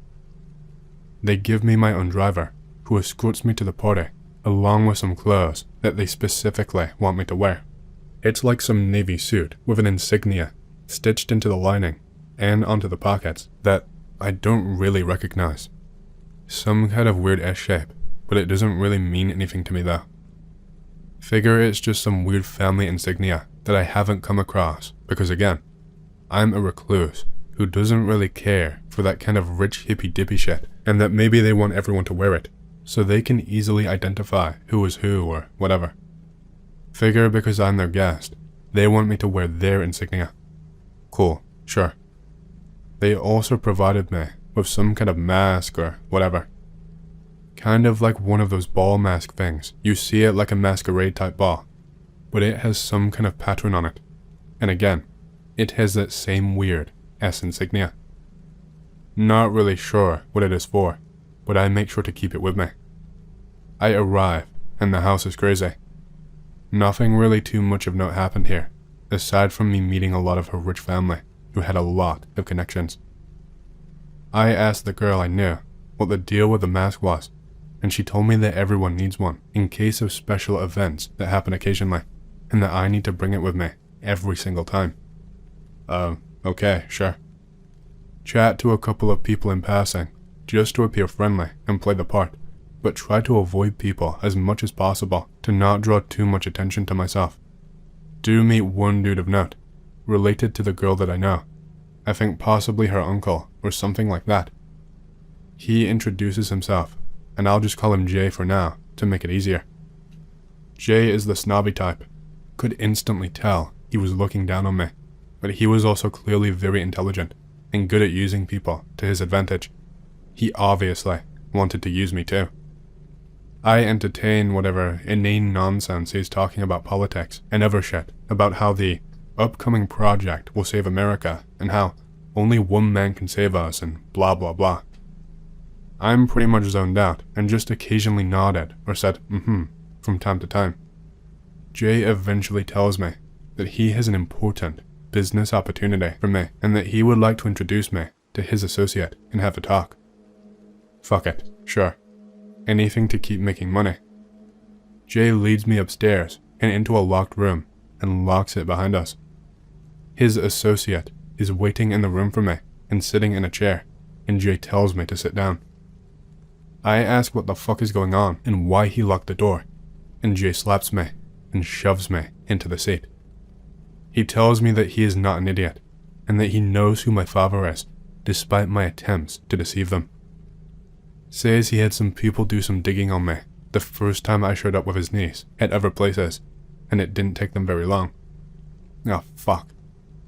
They give me my own driver, who escorts me to the party, along with some clothes that they specifically want me to wear. It's like some navy suit with an insignia stitched into the lining and onto the pockets that I don't really recognize. Some kind of weird S-shape, but it doesn't really mean anything to me though. Figure it's just some weird family insignia that I haven't come across because again, I'm a recluse who doesn't really care for that kind of rich hippy-dippy shit, and that maybe they want everyone to wear it, so they can easily identify who is who or whatever. Figure because I'm their guest, they want me to wear their insignia. Cool, sure. They also provided me with some kind of mask or whatever. Kind of like one of those ball mask things. You see it like a masquerade type ball, but it has some kind of pattern on it. And again, it has that same weird S insignia. Not really sure what it is for, but I make sure to keep it with me. I arrive, and the house is crazy. Nothing really too much of note happened here, aside from me meeting a lot of her rich family, who had a lot of connections. I asked the girl I knew what the deal with the mask was, and she told me that everyone needs one in case of special events that happen occasionally, and that I need to bring it with me every single time. Okay, sure. Chat to a couple of people in passing, just to appear friendly and play the part, but try to avoid people as much as possible to not draw too much attention to myself. Do meet one dude of note, related to the girl that I know. I think possibly her uncle or something like that. He introduces himself, and I'll just call him Jay for now to make it easier. Jay is the snobby type. Could instantly tell he was looking down on me, but he was also clearly very intelligent and good at using people to his advantage. He obviously wanted to use me too. I entertain whatever inane nonsense he's talking about politics and other shit about how the upcoming project will save America and how only one man can save us and blah blah blah. I'm pretty much zoned out and just occasionally nodded or said from time to time. Jay eventually tells me that he has an important business opportunity for me and that he would like to introduce me to his associate and have a talk. Fuck it, sure. Anything to keep making money. Jay leads me upstairs and into a locked room and locks it behind us. His associate is waiting in the room for me and sitting in a chair, and Jay tells me to sit down. I ask what the fuck is going on and why he locked the door, and Jay slaps me and shoves me into the seat. He tells me that he is not an idiot, and that he knows who my father is, despite my attempts to deceive them. Says he had some people do some digging on me the first time I showed up with his niece at other places, and it didn't take them very long. Oh fuck.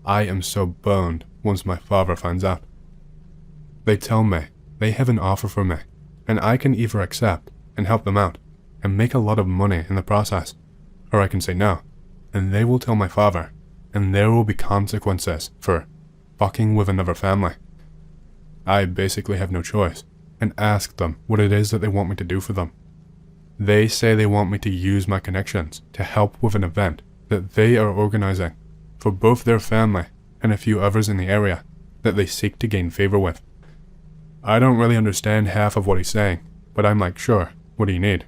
I am so boned once my father finds out. They tell me they have an offer for me, and I can either accept and help them out and make a lot of money in the process, or I can say no, and they will tell my father, and there will be consequences for fucking with another family. I basically have no choice, and ask them what it is that they want me to do for them. They say they want me to use my connections to help with an event that they are organizing for both their family and a few others in the area that they seek to gain favor with. I don't really understand half of what he's saying, but I'm like, sure, what do you need?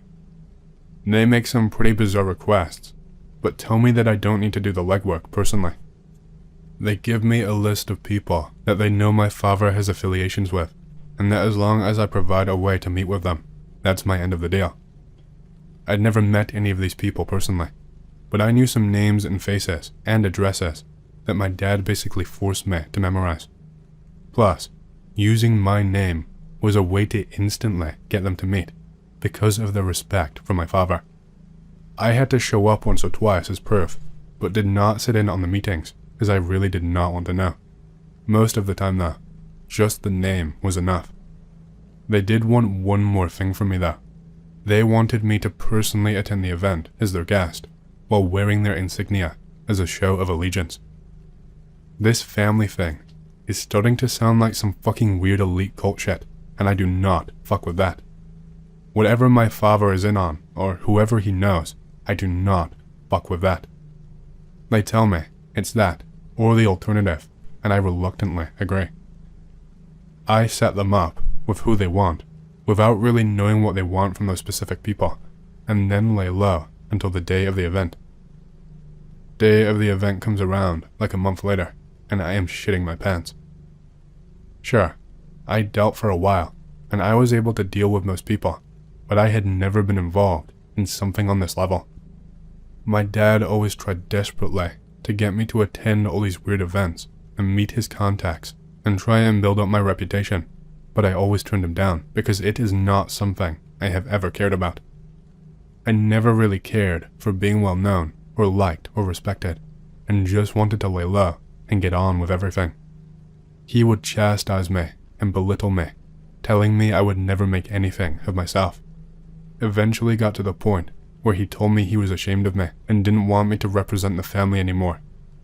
They make some pretty bizarre requests, but tell me that I don't need to do the legwork personally. They give me a list of people that they know my father has affiliations with, and that as long as I provide a way to meet with them, that's my end of the deal. I'd never met any of these people personally, but I knew some names and faces and addresses that my dad basically forced me to memorize. Plus, using my name was a way to instantly get them to meet because of their respect for my father. I had to show up once or twice as proof, but did not sit in on the meetings as I really did not want to know. Most of the time though, just the name was enough. They did want one more thing from me though. They wanted me to personally attend the event as their guest, while wearing their insignia as a show of allegiance. This family thing is starting to sound like some fucking weird elite cult shit, and I do not fuck with that. Whatever my father is in on, or whoever he knows, I do not fuck with that. They tell me it's that, or the alternative, and I reluctantly agree. I set them up with who they want, without really knowing what they want from those specific people, and then lay low until the day of the event. Day of the event comes around like a month later, and I am shitting my pants. Sure, I dealt for a while, and I was able to deal with most people, but I had never been involved in something on this level. My dad always tried desperately to get me to attend all these weird events and meet his contacts and try and build up my reputation, but I always turned him down because it is not something I have ever cared about. I never really cared for being well known or liked or respected, and just wanted to lay low and get on with everything. He would chastise me and belittle me, telling me I would never make anything of myself. Eventually got to the point where he told me he was ashamed of me and didn't want me to represent the family anymore,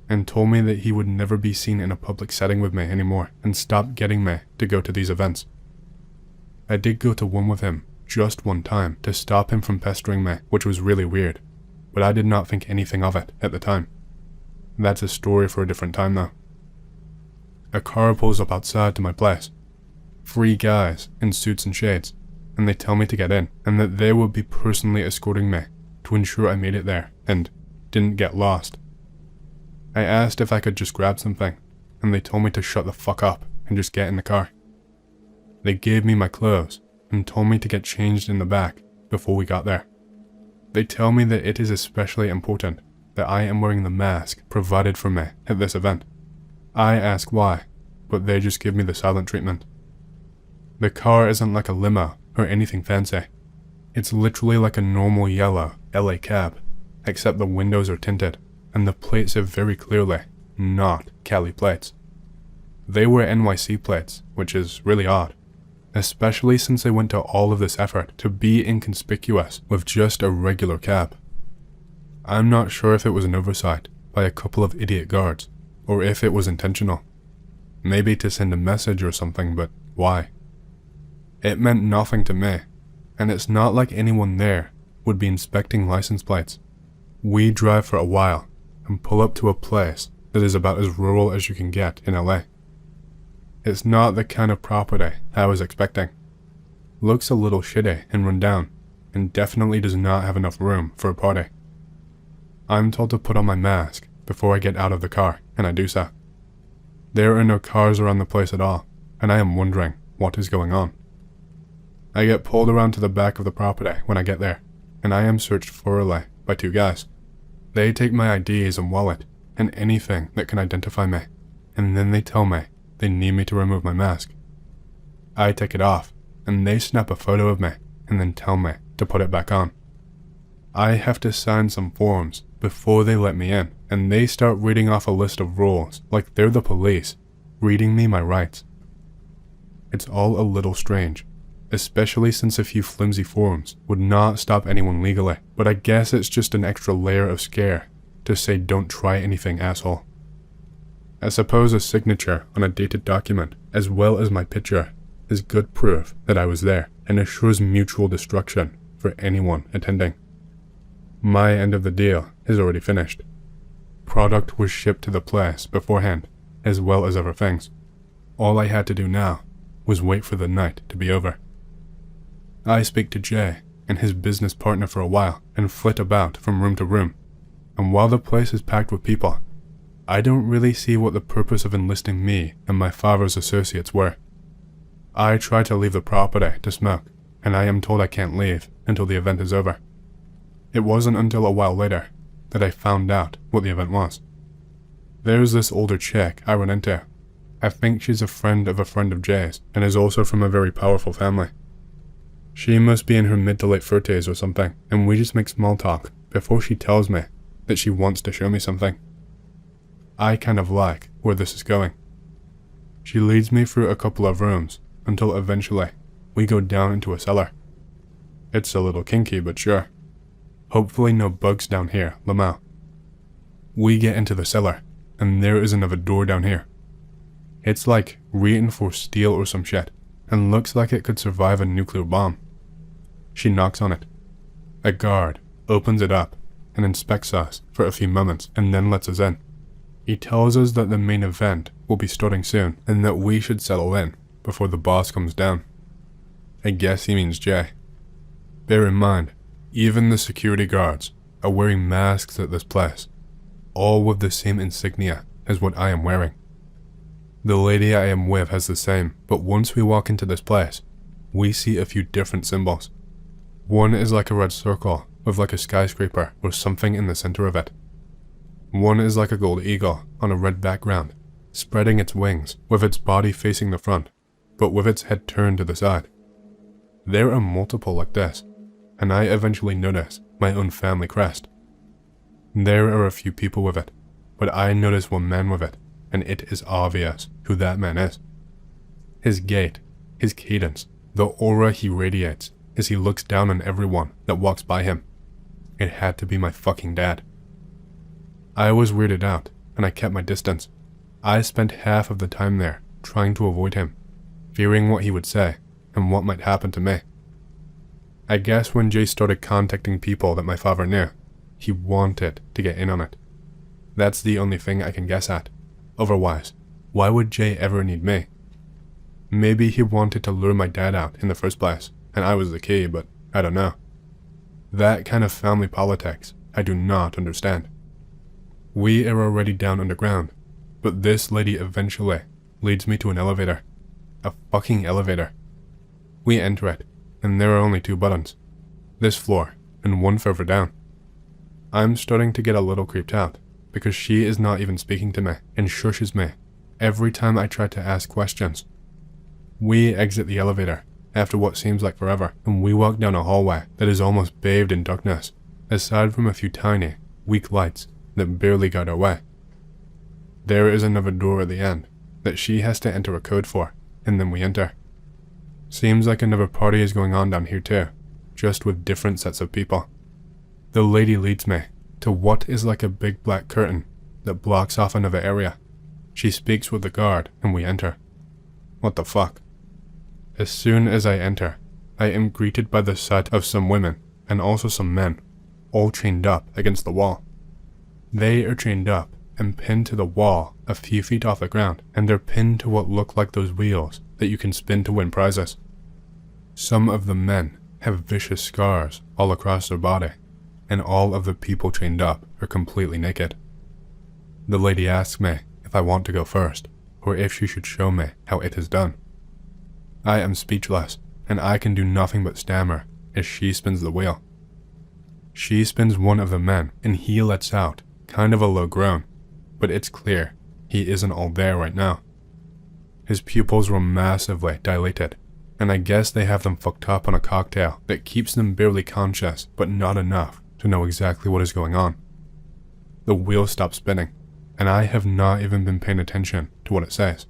and told me that he would never be seen in a public setting with me anymore and stopped getting me to go to these events. I did go to one with him just one time to stop him from pestering me, which was really weird, but I did not think anything of it at the time. That's a story for a different time though. A car pulls up outside to my place. 3 guys in suits and shades, and they tell me to get in, and that they would be personally escorting me to ensure I made it there and didn't get lost. I asked if I could just grab something, and they told me to shut the fuck up and just get in the car. They gave me my clothes and told me to get changed in the back before we got there. They tell me that it is especially important that I am wearing the mask provided for me at this event. I ask why, but they just give me the silent treatment. The car isn't like a limo or anything fancy. It's literally like a normal yellow LA cab, except the windows are tinted and the plates have very clearly not Cali plates. They were NYC plates, which is really odd, especially since they went to all of this effort to be inconspicuous with just a regular cab. I'm not sure if it was an oversight by a couple of idiot guards, or if it was intentional. Maybe to send a message or something, but why? It meant nothing to me, and it's not like anyone there would be inspecting license plates. We drive for a while and pull up to a place that is about as rural as you can get in LA. It's not the kind of property I was expecting. Looks a little shitty and run down, and definitely does not have enough room for a party. I'm told to put on my mask before I get out of the car, and I do so. There are no cars around the place at all, and I am wondering what is going on. I get pulled around to the back of the property when I get there, and I am searched thoroughly by two guys. They take my IDs and wallet, and anything that can identify me, and then they tell me they need me to remove my mask. I take it off, and they snap a photo of me, and then tell me to put it back on. I have to sign some forms before they let me in, and they start reading off a list of rules like they're the police, reading me my rights. It's all a little strange, especially since a few flimsy forms would not stop anyone legally, but I guess it's just an extra layer of scare to say don't try anything, asshole. I suppose a signature on a dated document, as well as my picture, is good proof that I was there, and assures mutual destruction for anyone attending. My end of the deal is already finished. Product was shipped to the place beforehand, as well as other things. All I had to do now was wait for the night to be over. I speak to Jay and his business partner for a while and flit about from room to room, and while the place is packed with people, I don't really see what the purpose of enlisting me and my father's associates were. I try to leave the property to smoke, and I am told I can't leave until the event is over. It wasn't until a while later that I found out what the event was. There's this older chick I run into. I think she's a friend of Jay's, and is also from a very powerful family. She must be in her mid to late 30s or something, and we just make small talk before she tells me that she wants to show me something. I kind of like where this is going. She leads me through a couple of rooms until eventually we go down into a cellar. It's a little kinky, but sure. Hopefully no bugs down here, Lamau. We get into the cellar, and there is another door down here. It's like reinforced steel or some shit, and looks like it could survive a nuclear bomb. She knocks on it. A guard opens it up and inspects us for a few moments and then lets us in. He tells us that the main event will be starting soon and that we should settle in before the boss comes down. I guess he means Jay. Bear in mind, even the security guards are wearing masks at this place, all with the same insignia as what I am wearing. The lady I am with has the same, but once we walk into this place, we see a few different symbols. One is like a red circle with like a skyscraper or something in the center of it. One is like a gold eagle on a red background, spreading its wings with its body facing the front, but with its head turned to the side. There are multiple like this, and I eventually notice my own family crest. There are a few people with it, but I notice one man with it, and it is obvious who that man is. His gait, his cadence, the aura he radiates as he looks down on everyone that walks by him. It had to be my fucking dad. I was weirded out, and I kept my distance. I spent half of the time there trying to avoid him, fearing what he would say and what might happen to me. I guess when Jay started contacting people that my father knew, he wanted to get in on it. That's the only thing I can guess at. Otherwise, why would Jay ever need me? Maybe he wanted to lure my dad out in the first place, and I was the key, but I don't know. That kind of family politics, I do not understand. We are already down underground, but this lady eventually leads me to an elevator. A fucking elevator. We enter it, and there are only 2 buttons. This floor, and one further down. I'm starting to get a little creeped out, because she is not even speaking to me, and shushes me every time I try to ask questions. We exit the elevator, after what seems like forever, and we walk down a hallway that is almost bathed in darkness, aside from a few tiny, weak lights that barely guide our way. There is another door at the end that she has to enter a code for, and then we enter. Seems like another party is going on down here too, just with different sets of people. The lady leads me to what is like a big black curtain that blocks off another area. She speaks with the guard and we enter. What the fuck? As soon as I enter, I am greeted by the sight of some women and also some men, all chained up against the wall. They are chained up and pinned to the wall a few feet off the ground, and they're pinned to what look like those wheels that you can spin to win prizes. Some of the men have vicious scars all across their body, and all of the people chained up are completely naked. The lady asks me if I want to go first, or if she should show me how it is done. I am speechless, and I can do nothing but stammer as she spins the wheel. She spins one of the men, and he lets out kind of a low groan, but it's clear he isn't all there right now. His pupils were massively dilated, and I guess they have them fucked up on a cocktail that keeps them barely conscious, but not enough to know exactly what is going on. The wheel stops spinning, and I have not even been paying attention to what it says.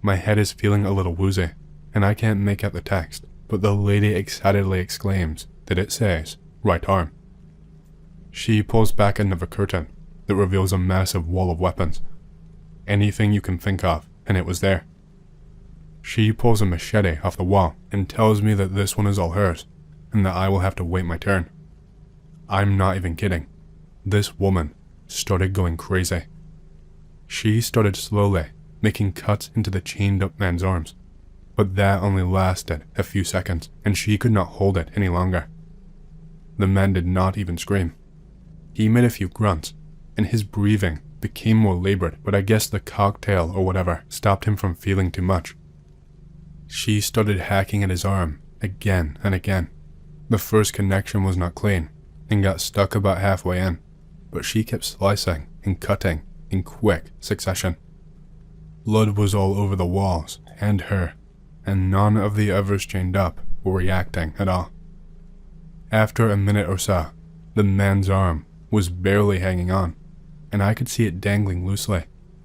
My head is feeling a little woozy, and I can't make out the text, but the lady excitedly exclaims that it says, right arm. She pulls back another curtain that reveals a massive wall of weapons. Anything you can think of, and it was there. She pulls a machete off the wall and tells me that this one is all hers, and that I will have to wait my turn. I'm not even kidding. This woman started going crazy. She started slowly making cuts into the chained up man's arms, but that only lasted a few seconds, and she could not hold it any longer. The man did not even scream. He made a few grunts, and his breathing became more labored, but I guess the cocktail or whatever stopped him from feeling too much. She started hacking at his arm again and again. The first connection was not clean and got stuck about halfway in, but she kept slicing and cutting in quick succession. Blood was all over the walls and her, and none of the others chained up were reacting at all. After a minute or so, the man's arm was barely hanging on, and I could see it dangling loosely,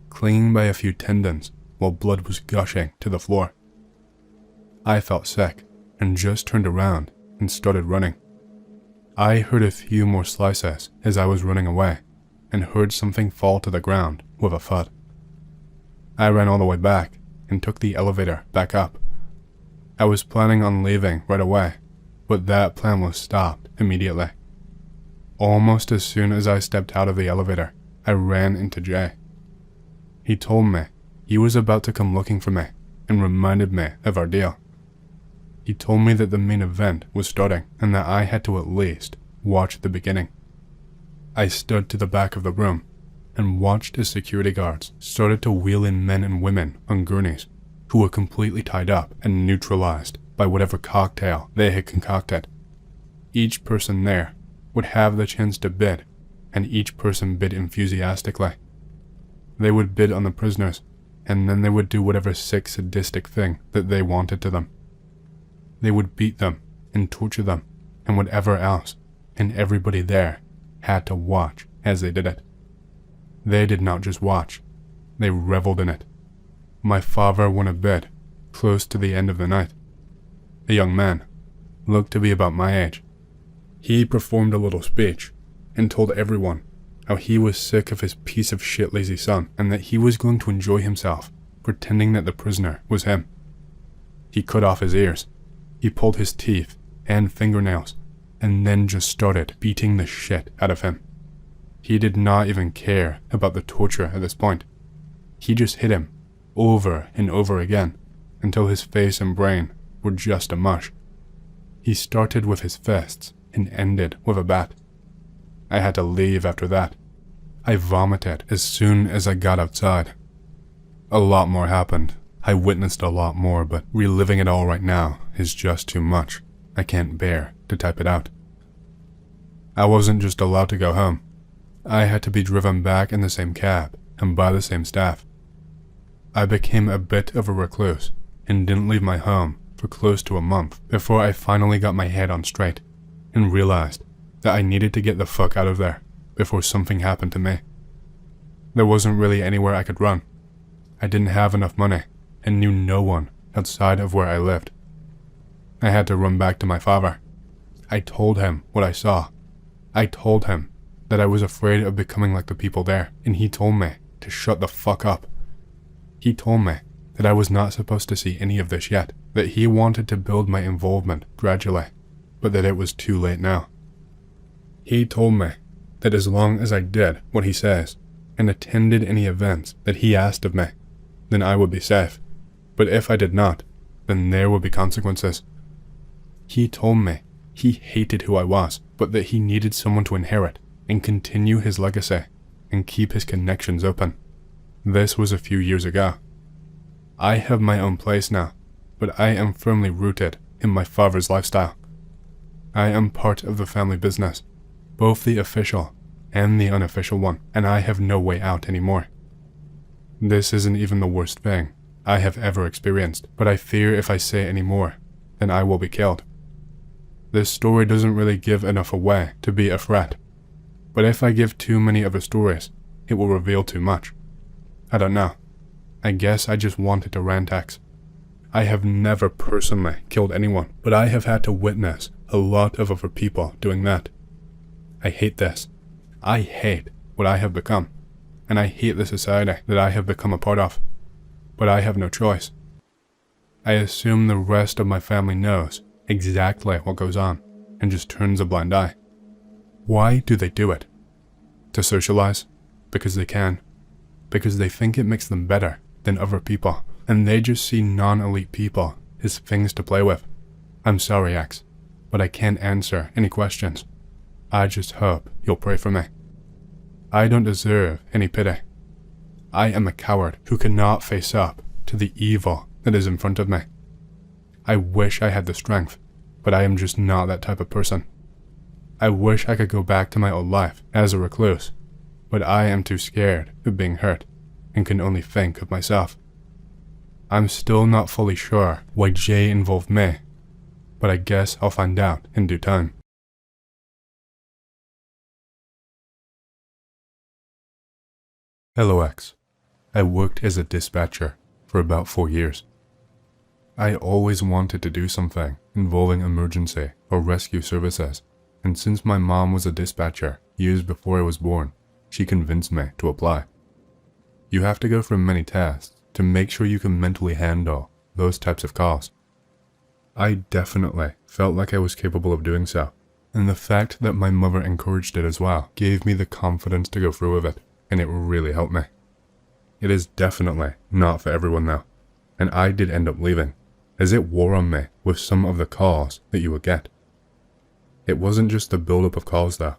clinging by a few tendons while blood was gushing to the floor. I felt sick and just turned around and started running. I heard a few more slices as I was running away and heard something fall to the ground with a thud. I ran all the way back and took the elevator back up. I was planning on leaving right away, but that plan was stopped immediately. Almost as soon as I stepped out of the elevator, I ran into Jay. He told me he was about to come looking for me and reminded me of our deal. He told me that the main event was starting and that I had to at least watch the beginning. I stood to the back of the room and watched as security guards started to wheel in men and women on gurneys who were completely tied up and neutralized by whatever cocktail they had concocted. Each person there would have the chance to bid, and each person bid enthusiastically. They would bid on the prisoners, and then they would do whatever sick sadistic thing that they wanted to them. They would beat them and torture them and whatever else, and everybody there had to watch as they did it. They did not just watch, they reveled in it. My father won a bid close to the end of the night. A young man, looked to be about my age. He performed a little speech and told everyone how he was sick of his piece of shit lazy son and that he was going to enjoy himself pretending that the prisoner was him. He cut off his ears. He pulled his teeth and fingernails and then just started beating the shit out of him. He did not even care about the torture at this point. He just hit him over and over again until his face and brain were just a mush. He started with his fists and ended with a bat. I had to leave after that. I vomited as soon as I got outside. A lot more happened. I witnessed a lot more, but reliving it all right now is just too much. I can't bear to type it out. I wasn't just allowed to go home. I had to be driven back in the same cab and by the same staff. I became a bit of a recluse and didn't leave my home for close to a month before I finally got my head on straight and realized that I needed to get the fuck out of there before something happened to me. There wasn't really anywhere I could run. I didn't have enough money and knew no one outside of where I lived. I had to run back to my father. I told him what I saw. I told him that I was afraid of becoming like the people there, and he told me to shut the fuck up. He told me that I was not supposed to see any of this yet, that he wanted to build my involvement gradually, but that it was too late now. He told me that as long as I did what he says and attended any events that he asked of me, then I would be safe, but if I did not, then there would be consequences. He told me he hated who I was, but that he needed someone to inherit and continue his legacy and keep his connections open. This was a few years ago. I have my own place now, but I am firmly rooted in my father's lifestyle. I am part of the family business, both the official and the unofficial one, and I have no way out anymore. This isn't even the worst thing I have ever experienced, but I fear if I say any more, then I will be killed. This story doesn't really give enough away to be a threat, but if I give too many of the stories, it will reveal too much. I don't know. I guess I just wanted to rantex. I have never personally killed anyone, but I have had to witness a lot of other people doing that. I hate this. I hate what I have become, and I hate the society that I have become a part of, but I have no choice. I assume the rest of my family knows exactly what goes on and just turns a blind eye. Why do they do it? To socialize? Because they can. Because they think it makes them better than other people, and they just see non-elite people as things to play with. I'm sorry, X, but I can't answer any questions. I just hope you'll pray for me. I don't deserve any pity. I am a coward who cannot face up to the evil that is in front of me. I wish I had the strength, but I am just not that type of person. I wish I could go back to my old life as a recluse, but I am too scared of being hurt and can only think of myself. I'm still not fully sure why Jay involved me, but I guess I'll find out in due time. Hello, X. I worked as a dispatcher for about 4 years. I always wanted to do something involving emergency or rescue services, and since my mom was a dispatcher years before I was born, she convinced me to apply. You have to go through many tests to make sure you can mentally handle those types of calls. I definitely felt like I was capable of doing so, and the fact that my mother encouraged it as well gave me the confidence to go through with it, and it really helped me. It is definitely not for everyone though, and I did end up leaving, as it wore on me with some of the calls that you would get. It wasn't just the buildup of calls though.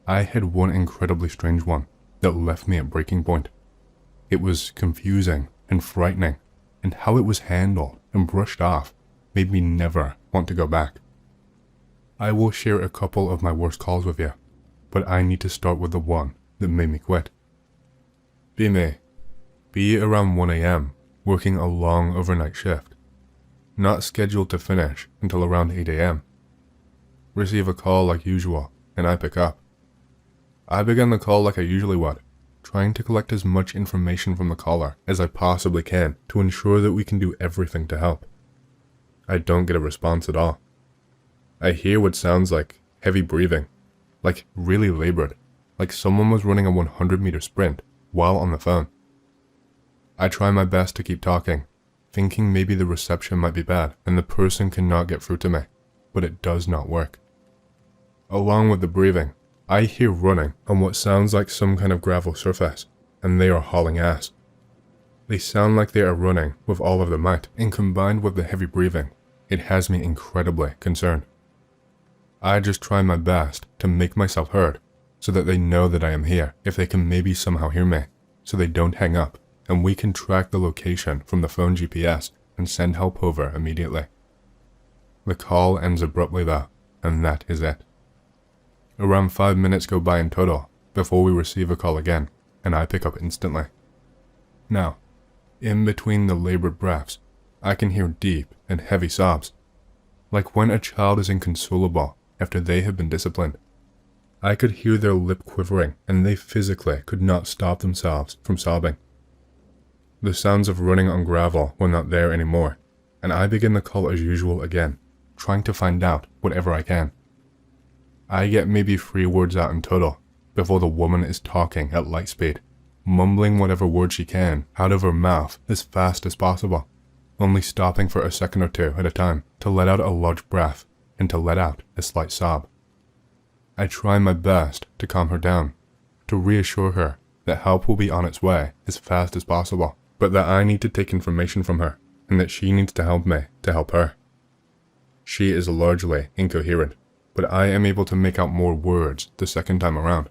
I had one incredibly strange one that left me at breaking point. It was confusing and frightening, and how it was handled and brushed off made me never want to go back. I will share a couple of my worst calls with you, but I need to start with the one that made me quit. Be around 1 a.m. working a long overnight shift, not scheduled to finish until around 8 a.m. Receive a call like usual, and I pick up. I began the call like I usually would, trying to collect as much information from the caller as I possibly can to ensure that we can do everything to help. I don't get a response at all. I hear what sounds like heavy breathing, like really labored, like someone was running a 100-meter sprint while on the phone. I try my best to keep talking, thinking maybe the reception might be bad and the person cannot get through to me, but it does not work. Along with the breathing, I hear running on what sounds like some kind of gravel surface, and they are hauling ass. They sound like they are running with all of their might, and combined with the heavy breathing, it has me incredibly concerned. I just try my best to make myself heard, so that they know that I am here, if they can maybe somehow hear me, so they don't hang up, and we can track the location from the phone GPS and send help over immediately. The call ends abruptly though, and that is it. Around 5 minutes go by in total before we receive a call again, and I pick up instantly. Now, in between the labored breaths, I can hear deep and heavy sobs, like when a child is inconsolable after they have been disciplined. I could hear their lip quivering, and they physically could not stop themselves from sobbing. The sounds of running on gravel were not there anymore, and I began the call as usual again, trying to find out whatever I can. I get maybe 3 words out in total, before the woman is talking at light speed, mumbling whatever word she can out of her mouth as fast as possible, only stopping for a second or two at a time to let out a large breath and to let out a slight sob. I try my best to calm her down, to reassure her that help will be on its way as fast as possible, but that I need to take information from her and that she needs to help me to help her. She is largely incoherent, but I am able to make out more words the second time around.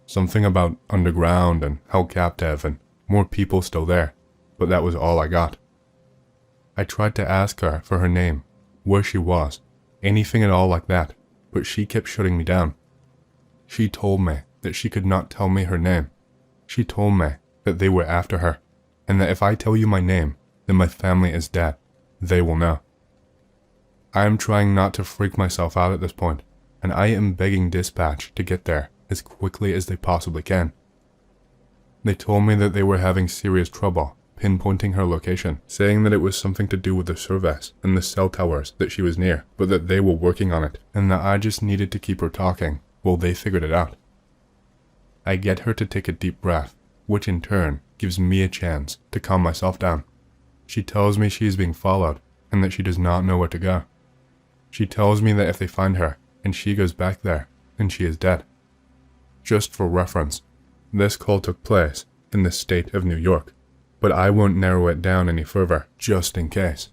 Something about underground and held captive and more people still there, but that was all I got. I tried to ask her for her name, where she was, anything at all like that, but she kept shutting me down. She told me that she could not tell me her name. She told me that they were after her, and that if I tell you my name, then my family is dead. They will know. I am trying not to freak myself out at this point, and I am begging dispatch to get there as quickly as they possibly can. They told me that they were having serious trouble pinpointing her location, saying that it was something to do with the service and the cell towers that she was near, but that they were working on it, and that I just needed to keep her talking while they figured it out. I get her to take a deep breath, which in turn gives me a chance to calm myself down. She tells me she is being followed and that she does not know where to go. She tells me that if they find her and she goes back there, then she is dead. Just for reference, this call took place in the state of New York, but I won't narrow it down any further, just in case.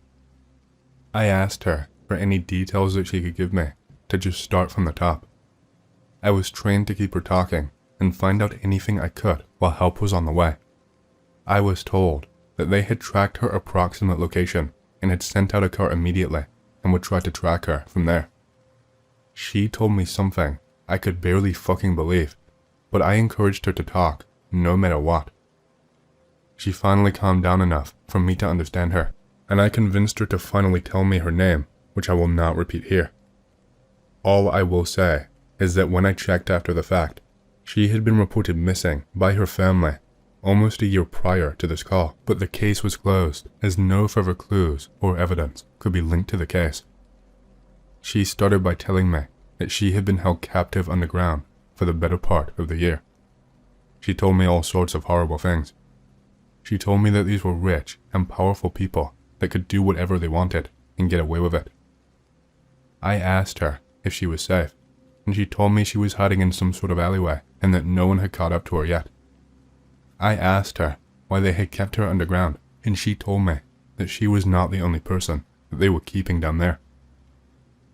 I asked her for any details that she could give me, to just start from the top. I was trained to keep her talking and find out anything I could while help was on the way. I was told that they had tracked her approximate location and had sent out a car immediately and would try to track her from there. She told me something I could barely fucking believe, but I encouraged her to talk, no matter what. She finally calmed down enough for me to understand her, and I convinced her to finally tell me her name, which I will not repeat here. All I will say is that when I checked after the fact, she had been reported missing by her family almost a year prior to this call, but the case was closed as no further clues or evidence could be linked to the case. She started by telling me that she had been held captive underground for the better part of the year. She told me all sorts of horrible things. She told me that these were rich and powerful people that could do whatever they wanted and get away with it. I asked her if she was safe, and she told me she was hiding in some sort of alleyway and that no one had caught up to her yet. I asked her why they had kept her underground, and she told me that she was not the only person that they were keeping down there.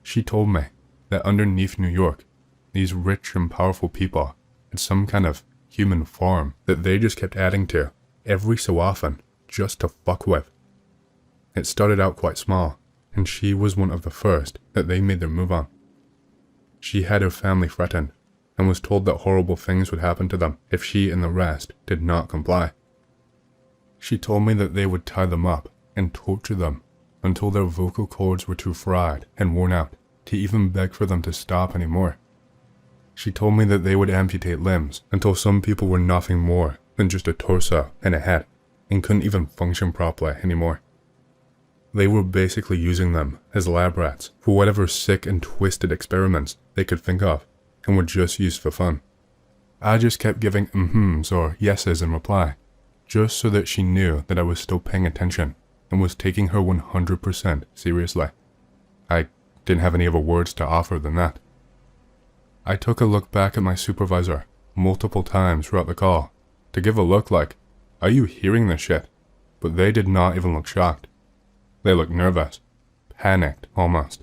She told me that underneath New York, these rich and powerful people had some kind of human farm that they just kept adding to every so often just to fuck with. It started out quite small, and she was one of the first that they made their move on. She had her family threatened, and was told that horrible things would happen to them if she and the rest did not comply. She told me that they would tie them up and torture them until their vocal cords were too fried and worn out to even beg for them to stop anymore. She told me that they would amputate limbs until some people were nothing more than just a torso and a head and couldn't even function properly anymore. They were basically using them as lab rats for whatever sick and twisted experiments they could think of, and were just used for fun. I just kept giving mm-hms or yeses in reply, just so that she knew that I was still paying attention and was taking her 100% seriously. I didn't have any other words to offer than that. I took a look back at my supervisor multiple times throughout the call to give a look like, "Are you hearing this shit?" But they did not even look shocked. They looked nervous, panicked almost.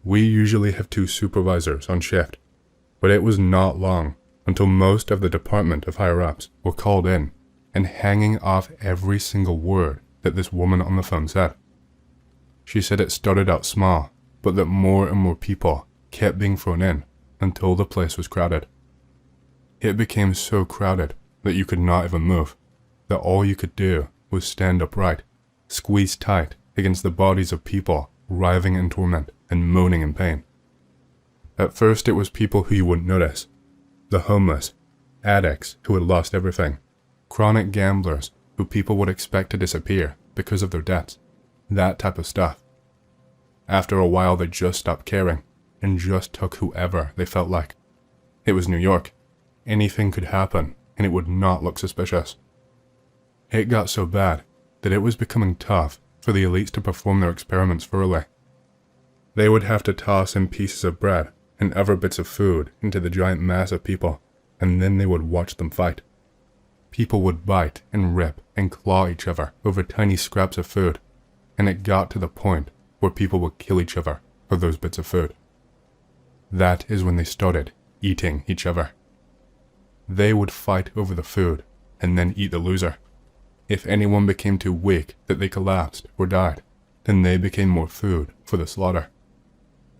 We usually have 2 supervisors on shift, but it was not long until most of the department of higher-ups were called in and hanging off every single word that this woman on the phone said. She said it started out small, but that more and more people kept being thrown in until the place was crowded. It became so crowded that you could not even move, that all you could do was stand upright, squeezed tight against the bodies of people writhing in torment and moaning in pain. At first it was people who you wouldn't notice. The homeless, addicts who had lost everything, chronic gamblers who people would expect to disappear because of their debts, that type of stuff. After a while they just stopped caring and just took whoever they felt like. It was New York. Anything could happen and it would not look suspicious. It got so bad that it was becoming tough for the elites to perform their experiments thoroughly. They would have to toss in pieces of bread and other bits of food into the giant mass of people, and then they would watch them fight. People would bite and rip and claw each other over tiny scraps of food, and it got to the point where people would kill each other for those bits of food. That is when they started eating each other. They would fight over the food and then eat the loser. If anyone became too weak that they collapsed or died, then they became more food for the slaughter.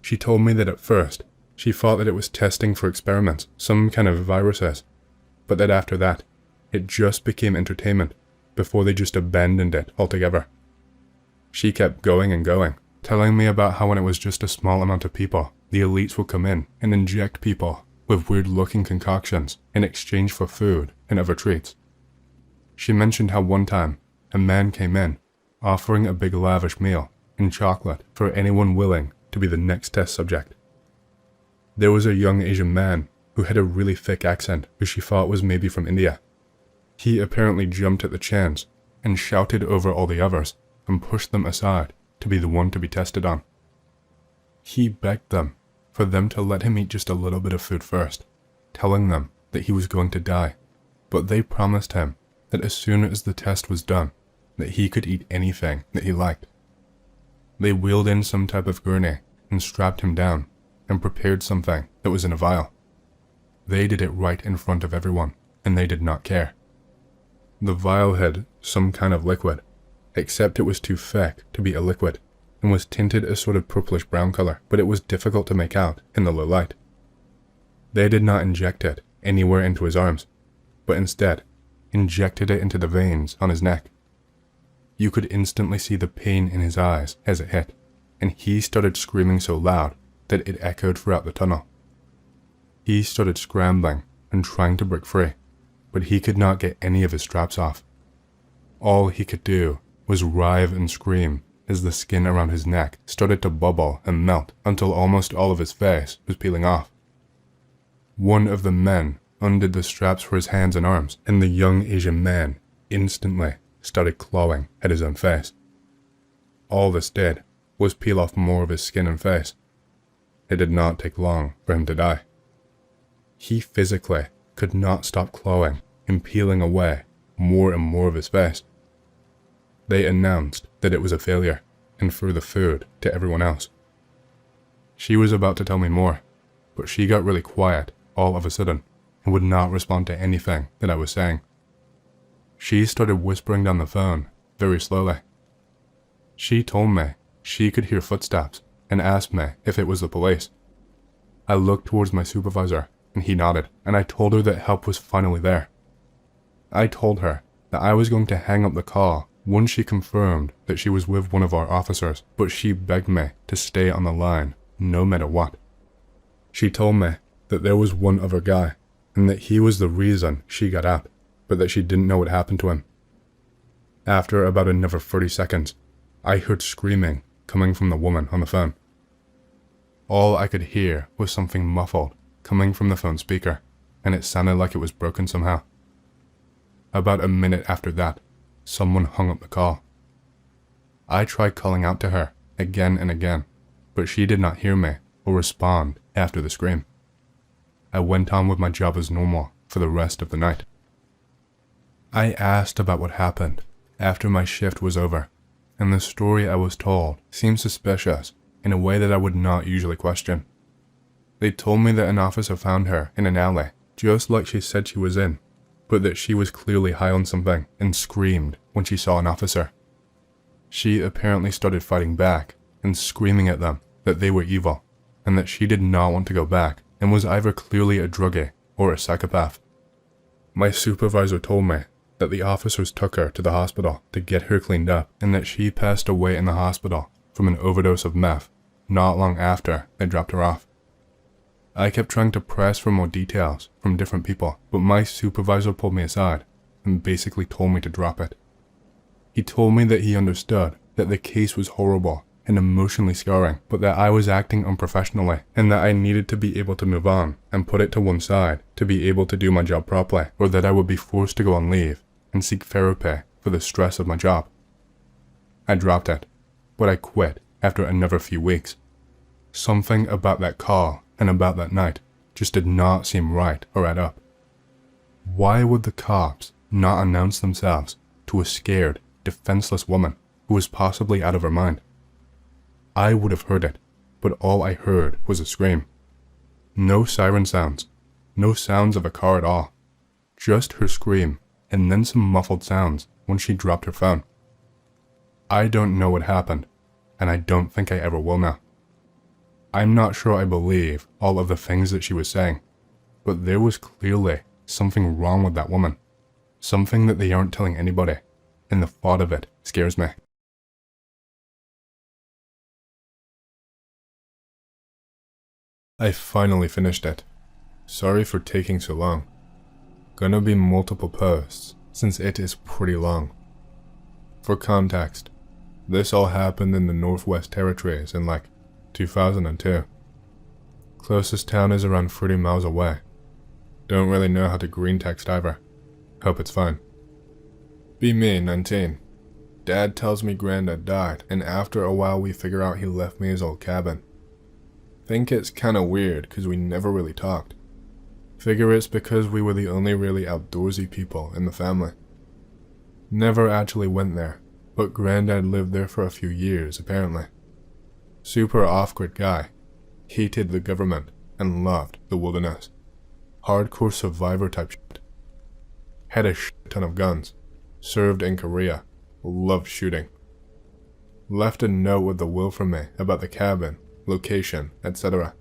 She told me that at first, she thought that it was testing for experiments, some kind of viruses, but that after that, it just became entertainment before they just abandoned it altogether. She kept going and going, telling me about how when it was just a small amount of people, the elites would come in and inject people with weird-looking concoctions in exchange for food and other treats. She mentioned how one time, a man came in, offering a big lavish meal and chocolate for anyone willing to be the next test subject. There was a young Asian man who had a really thick accent who she thought was maybe from India. He apparently jumped at the chance and shouted over all the others and pushed them aside to be the one to be tested on. He begged them for them to let him eat just a little bit of food first, telling them that he was going to die, but they promised him that as soon as the test was done, that he could eat anything that he liked. They wheeled in some type of gurney and strapped him down and prepared something that was in a vial. They did it right in front of everyone, and they did not care. The vial had some kind of liquid, except it was too thick to be a liquid, and was tinted a sort of purplish brown color, but it was difficult to make out in the low light. They did not inject it anywhere into his arms, but instead injected it into the veins on his neck. You could instantly see the pain in his eyes as it hit, and he started screaming so loud that it echoed throughout the tunnel. He started scrambling and trying to break free, but he could not get any of his straps off. All he could do was writhe and scream as the skin around his neck started to bubble and melt until almost all of his face was peeling off. One of the men undid the straps for his hands and arms, and the young Asian man instantly started clawing at his own face. All this did was peel off more of his skin and face. It did not take long for him to die. He physically could not stop clawing and peeling away more and more of his face. They announced that it was a failure and threw the food to everyone else. She was about to tell me more, but she got really quiet all of a sudden and would not respond to anything that I was saying. She started whispering down the phone very slowly. She told me she could hear footsteps and asked me if it was the police. I looked towards my supervisor and he nodded, and I told her that help was finally there. I told her that I was going to hang up the call once she confirmed that she was with one of our officers, but she begged me to stay on the line no matter what. She told me that there was one other guy and that he was the reason she got out, but that she didn't know what happened to him. After about another 30 seconds, I heard screaming coming from the woman on the phone. All I could hear was something muffled coming from the phone speaker, and it sounded like it was broken somehow. About a minute after that, someone hung up the call. I tried calling out to her again and again, but she did not hear me or respond after the scream. I went on with my job as normal for the rest of the night. I asked about what happened after my shift was over, and the story I was told seemed suspicious in a way that I would not usually question. They told me that an officer found her in an alley, just like she said she was in, but that she was clearly high on something and screamed when she saw an officer. She apparently started fighting back and screaming at them that they were evil, and that she did not want to go back and was either clearly a druggie or a psychopath. My supervisor told me that the officers took her to the hospital to get her cleaned up, and that she passed away in the hospital from an overdose of meth not long after they dropped her off. I kept trying to press for more details from different people, but my supervisor pulled me aside and basically told me to drop it. He told me that he understood that the case was horrible and emotionally scarring, but that I was acting unprofessionally and that I needed to be able to move on and put it to one side to be able to do my job properly, or that I would be forced to go on leave and seek therapy for the stress of my job. I dropped it, but I quit after another few weeks. Something about that call and about that night just did not seem right or add up. Why would the cops not announce themselves to a scared, defenseless woman who was possibly out of her mind? I would have heard it, but all I heard was a scream. No siren sounds, no sounds of a car at all, just her scream and then some muffled sounds when she dropped her phone. I don't know what happened, and I don't think I ever will know. I'm not sure I believe all of the things that she was saying, but there was clearly something wrong with that woman, something that they aren't telling anybody, and the thought of it scares me. I finally finished it. Sorry for taking so long. Gonna be multiple posts, since it is pretty long. For context, this all happened in the Northwest Territories in 2002. Closest town is around 30 miles away. Don't really know how to greentext either. Hope it's fine. Be me, 19. Dad tells me Granddad died, and after a while we figure out he left me his old cabin. Think it's kinda weird cause we never really talked. Figure it's because we were the only really outdoorsy people in the family. Never actually went there, but Granddad lived there for a few years apparently. Super off-grid guy, hated the government and loved the wilderness. Hardcore survivor type shit. Had a shit ton of guns, served in Korea, loved shooting. Left a note with the will for me about the cabin, location, etc.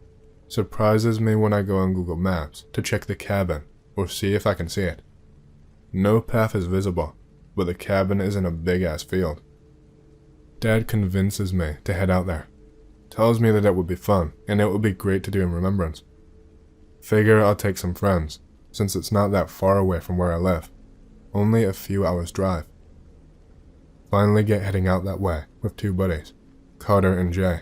Surprises me when I go on Google Maps to check the cabin or see if I can see it. No path is visible, but the cabin is in a big ass field. Dad convinces me to head out there. Tells me that it would be fun and it would be great to do in remembrance. Figure I'll take some friends, since it's not that far away from where I live. Only a few hours drive. Finally get heading out that way with two buddies, Carter and Jay.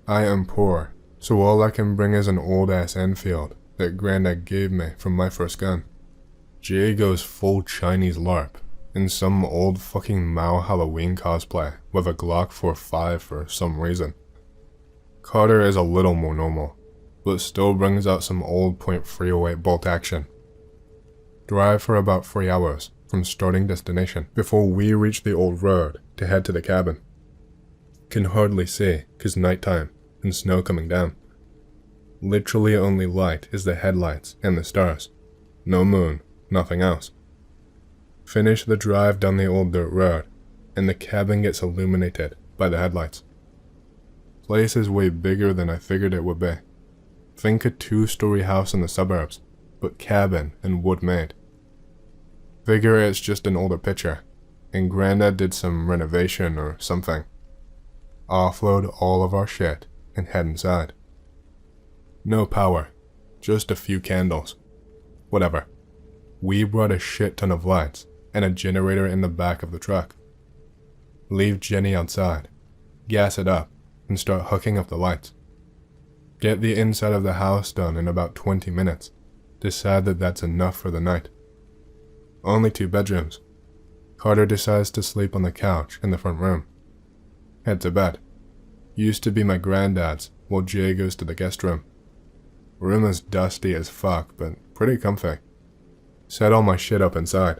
I am poor, so all I can bring is an old ass Enfield that Granddad gave me from my first gun. Jay goes full Chinese LARP in some old fucking Mao Halloween cosplay with a Glock 45 for some reason. Carter is a little more normal, but still brings out some old .308 bolt action. Drive for about 3 hours from starting destination before we reach the old road to head to the cabin. Can hardly see cause nighttime and snow coming down. Literally only light is the headlights and the stars. No moon, nothing else. Finish the drive down the old dirt road, and the cabin gets illuminated by the headlights. Place is way bigger than I figured it would be. Think a 2-story house in the suburbs, but cabin and wood made. Figure it's just an older picture, and Granddad did some renovation or something. Offload all of our shit and head inside. No power, just a few candles. Whatever. We brought a shit ton of lights and a generator in the back of the truck. Leave Jenny outside, gas it up, and start hooking up the lights. Get the inside of the house done in about 20 minutes. Decide that that's enough for the night. Only 2 bedrooms. Carter decides to sleep on the couch in the front room. Head to bed. Used to be my granddad's, while Jay goes to the guest room. Room is dusty as fuck, but pretty comfy. Set all my shit up inside.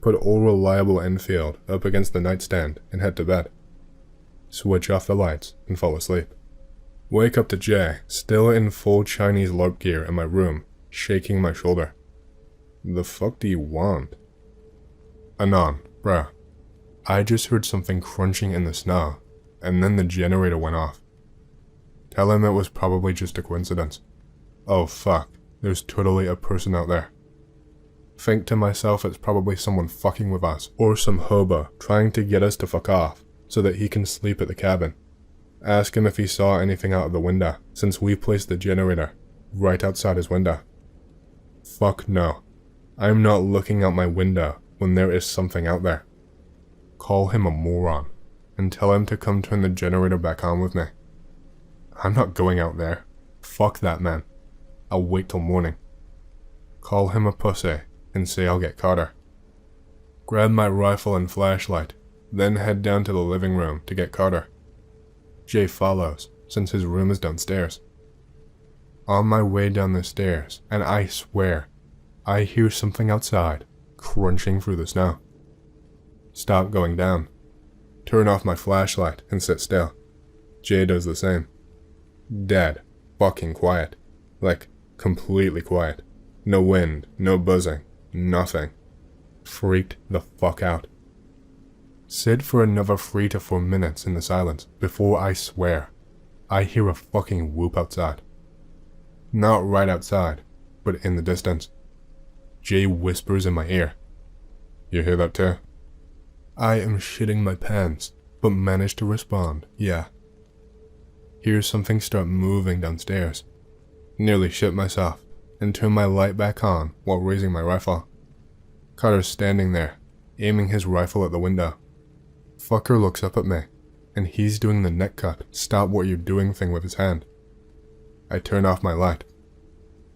Put old reliable Enfield up against the nightstand and head to bed. Switch off the lights and fall asleep. Wake up to Jay, still in full Chinese LARP gear in my room, shaking my shoulder. The fuck do you want? Anon, bruh. I just heard something crunching in the snow, and then the generator went off. Tell him it was probably just a coincidence. Oh fuck, there's totally a person out there. Think to myself it's probably someone fucking with us, or some hobo trying to get us to fuck off, so that he can sleep at the cabin. Ask him if he saw anything out of the window, since we placed the generator right outside his window. Fuck no. I'm not looking out my window when there is something out there. Call him a moron and tell him to come turn the generator back on with me. I'm not going out there. Fuck that man. I'll wait till morning. Call him a pussy and say I'll get Carter. Grab my rifle and flashlight, then head down to the living room to get Carter. Jay follows, since his room is downstairs. On my way down the stairs, and I swear, I hear something outside, crunching through the snow. Stop going down. Turn off my flashlight and sit still. Jay does the same. Dead, fucking quiet. Like, completely quiet. No wind, no buzzing, nothing. Freaked the fuck out. Sit for another 3 to 4 minutes in the silence before I swear I hear a fucking whoop outside. Not right outside, but in the distance. Jay whispers in my ear. You hear that too? I am shitting my pants, but manage to respond, yeah. Hear something start moving downstairs. Nearly shit myself, and turn my light back on while raising my rifle. Carter's standing there, aiming his rifle at the window. Fucker looks up at me, and he's doing the neck cut, stop what you're doing thing with his hand. I turn off my light.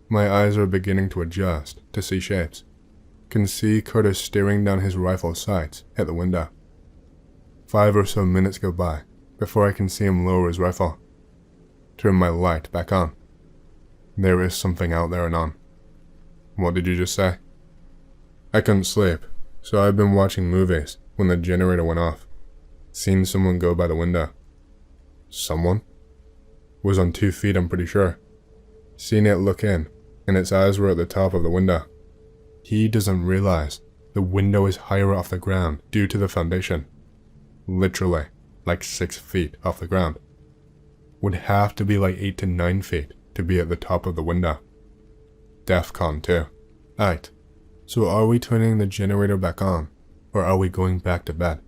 My eyes are beginning to adjust to see shapes. Can see Carter staring down his rifle sights at the window. 5 or so minutes go by before I can see him lower his rifle. Turn my light back on. There is something out there, Anon. What did you just say? I couldn't sleep, so I've been watching movies when the generator went off. Seen someone go by the window. Someone? Was on 2 feet, I'm pretty sure. Seen it look in, and its eyes were at the top of the window. He doesn't realize the window is higher off the ground due to the foundation. Literally, like 6 feet off the ground. Would have to be like 8 to 9 feet to be at the top of the window. DEFCON too. Aight, so are we turning the generator back on, or are we going back to bed?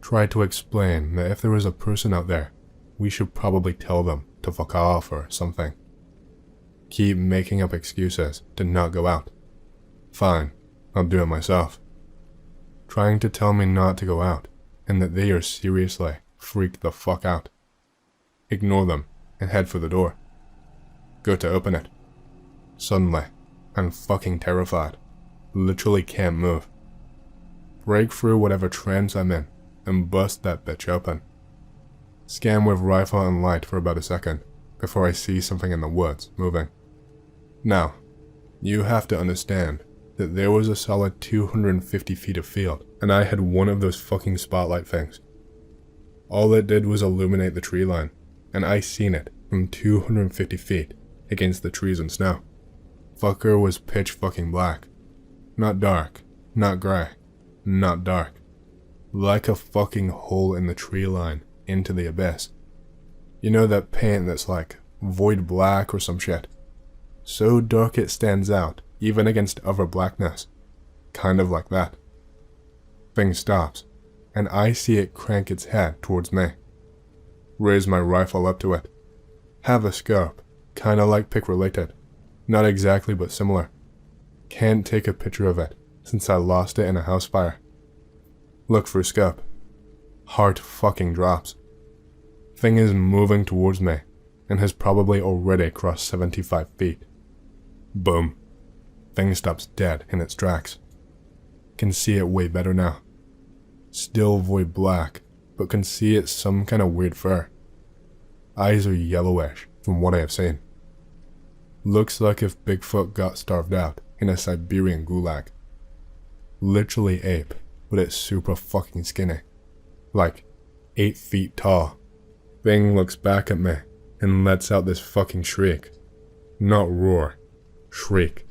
Try to explain that if there is a person out there, we should probably tell them to fuck off or something. Keep making up excuses to not go out. Fine, I'll do it myself. Trying to tell me not to go out, and that they are seriously freaked the fuck out. Ignore them and head for the door. Go to open it. Suddenly, I'm fucking terrified. Literally can't move. Break through whatever trance I'm in and bust that bitch open. Scan with rifle and light for about a second before I see something in the woods moving. Now, you have to understand that there was a solid 250 feet of field, and I had one of those fucking spotlight things. All it did was illuminate the tree line, and I seen it from 250 feet against the trees and snow. Fucker was pitch fucking black. Not dark, not gray, not dark. Like a fucking hole in the tree line into the abyss. You know that paint that's like void black or some shit? So dark it stands out, even against other blackness. Kind of like that. Thing stops, and I see it crank its head towards me. Raise my rifle up to it. Have a scope, kinda like pick related. Not exactly but similar. Can't take a picture of it, since I lost it in a house fire. Look for scope. Heart fucking drops. Thing is moving towards me, and has probably already crossed 75 feet. Boom. Thing stops dead in its tracks. Can see it way better now. Still void black, but can see it's some kind of weird fur. Eyes are yellowish from what I have seen. Looks like if Bigfoot got starved out in a Siberian gulag. Literally ape, but it's super fucking skinny. Like 8 feet tall. Thing looks back at me and lets out this fucking shriek. Not roar. Shriek.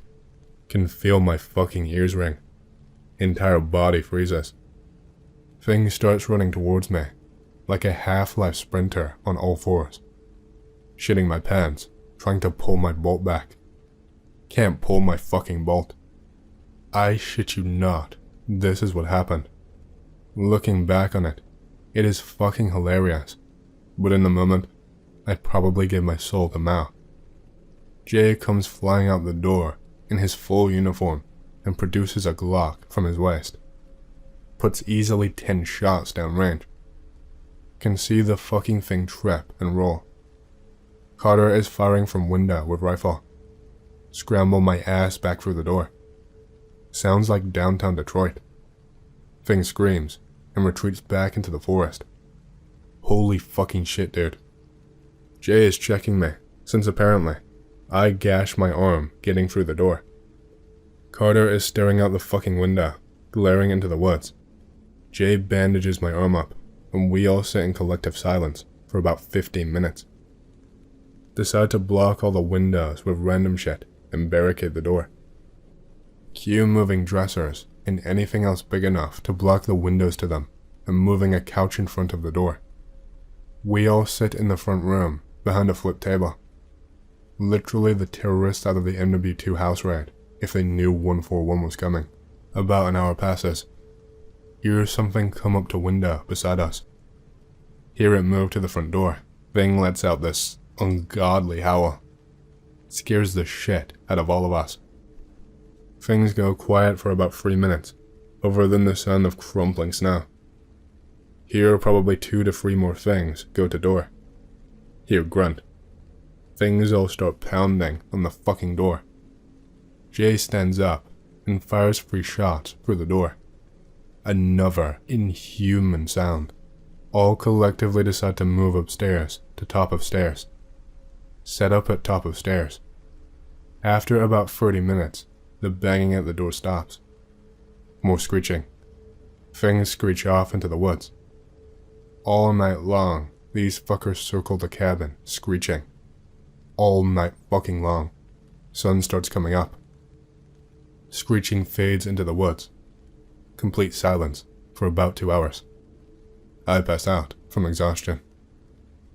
Can feel my fucking ears ring. Entire body freezes. Thing starts running towards me, like a Half-Life sprinter on all fours. Shitting my pants, trying to pull my bolt back. Can't pull my fucking bolt. I shit you not, this is what happened. Looking back on it, it is fucking hilarious, but in the moment, I probably gave my soul to Mao. Jay comes flying out the door in his full uniform and produces a Glock from his waist. Puts easily 10 shots downrange. Can see the fucking thing trip and roll. Carter is firing from window with rifle. Scramble my ass back through the door. Sounds like downtown Detroit. Thing screams and retreats back into the forest. Holy fucking shit, dude. Jay is checking me, since apparently I gashed my arm getting through the door. Carter is staring out the fucking window, glaring into the woods. Jay bandages my arm up, and we all sit in collective silence for about 15 minutes. Decide to block all the windows with random shit and barricade the door. Cue moving dressers and anything else big enough to block the windows to them, and moving a couch in front of the door. We all sit in the front room, behind a flip table. Literally the terrorists out of the MW2 house raid, if they knew 141 was coming. About an hour passes. Hear something come up to window beside us. Hear it move to the front door. Thing lets out this ungodly howl. Scares the shit out of all of us. Things go quiet for about 3 minutes, other than the sound of crumpling snow. Hear probably 2 to 3 more things go to door. Hear grunt. Things all start pounding on the fucking door. Jay stands up and fires 3 shots through the door. Another inhuman sound. All collectively decide to move upstairs to top of stairs. Set up at top of stairs. After about 30 minutes, the banging at the door stops. More screeching. Things screech off into the woods. All night long, these fuckers circle the cabin, screeching. All night fucking long. Sun starts coming up. Screeching fades into the woods. Complete silence for about 2 hours. I pass out from exhaustion.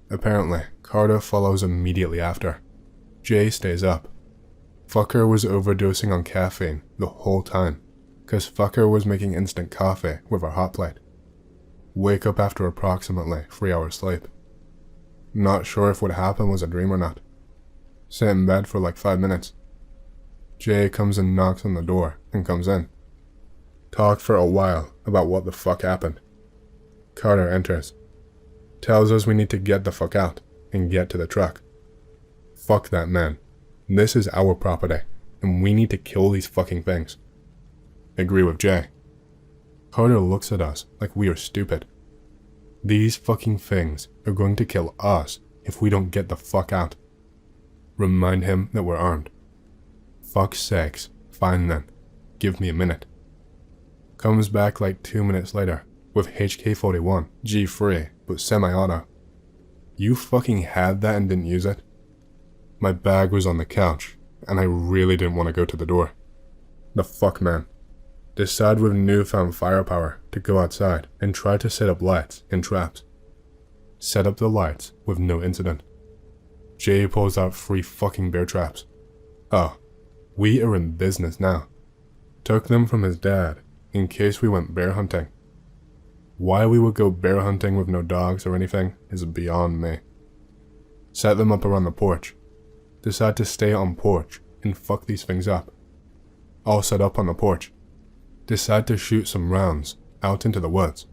Apparently, Carter follows immediately after. Jay stays up. Fucker was overdosing on caffeine the whole time, cause fucker was making instant coffee with our hot plate. Wake up after approximately 3 hours sleep. Not sure if what happened was a dream or not. Sit in bed for like 5 minutes. Jay comes and knocks on the door and comes in. Talk for a while about what the fuck happened. Carter enters. Tells us we need to get the fuck out and get to the truck. Fuck that man. This is our property, and we need to kill these fucking things. Agree with Jay. Carter looks at us like we are stupid. These fucking things are going to kill us if we don't get the fuck out. Remind him that we're armed. Fuck's sakes, fine then. Give me a minute. Comes back like 2 minutes later with HK-41, G3, but semi-auto. You fucking had that and didn't use it? My bag was on the couch, and I really didn't want to go to the door. The fuck, man. Decide with newfound firepower to go outside and try to set up lights and traps. Set up the lights with no incident. Jay pulls out 3 fucking bear traps. Oh, we are in business now. Took them from his dad in case we went bear hunting. Why we would go bear hunting with no dogs or anything is beyond me. Set them up around the porch. Decide to stay on porch and fuck these things up. All set up on the porch. Decide to shoot some rounds out into the woods.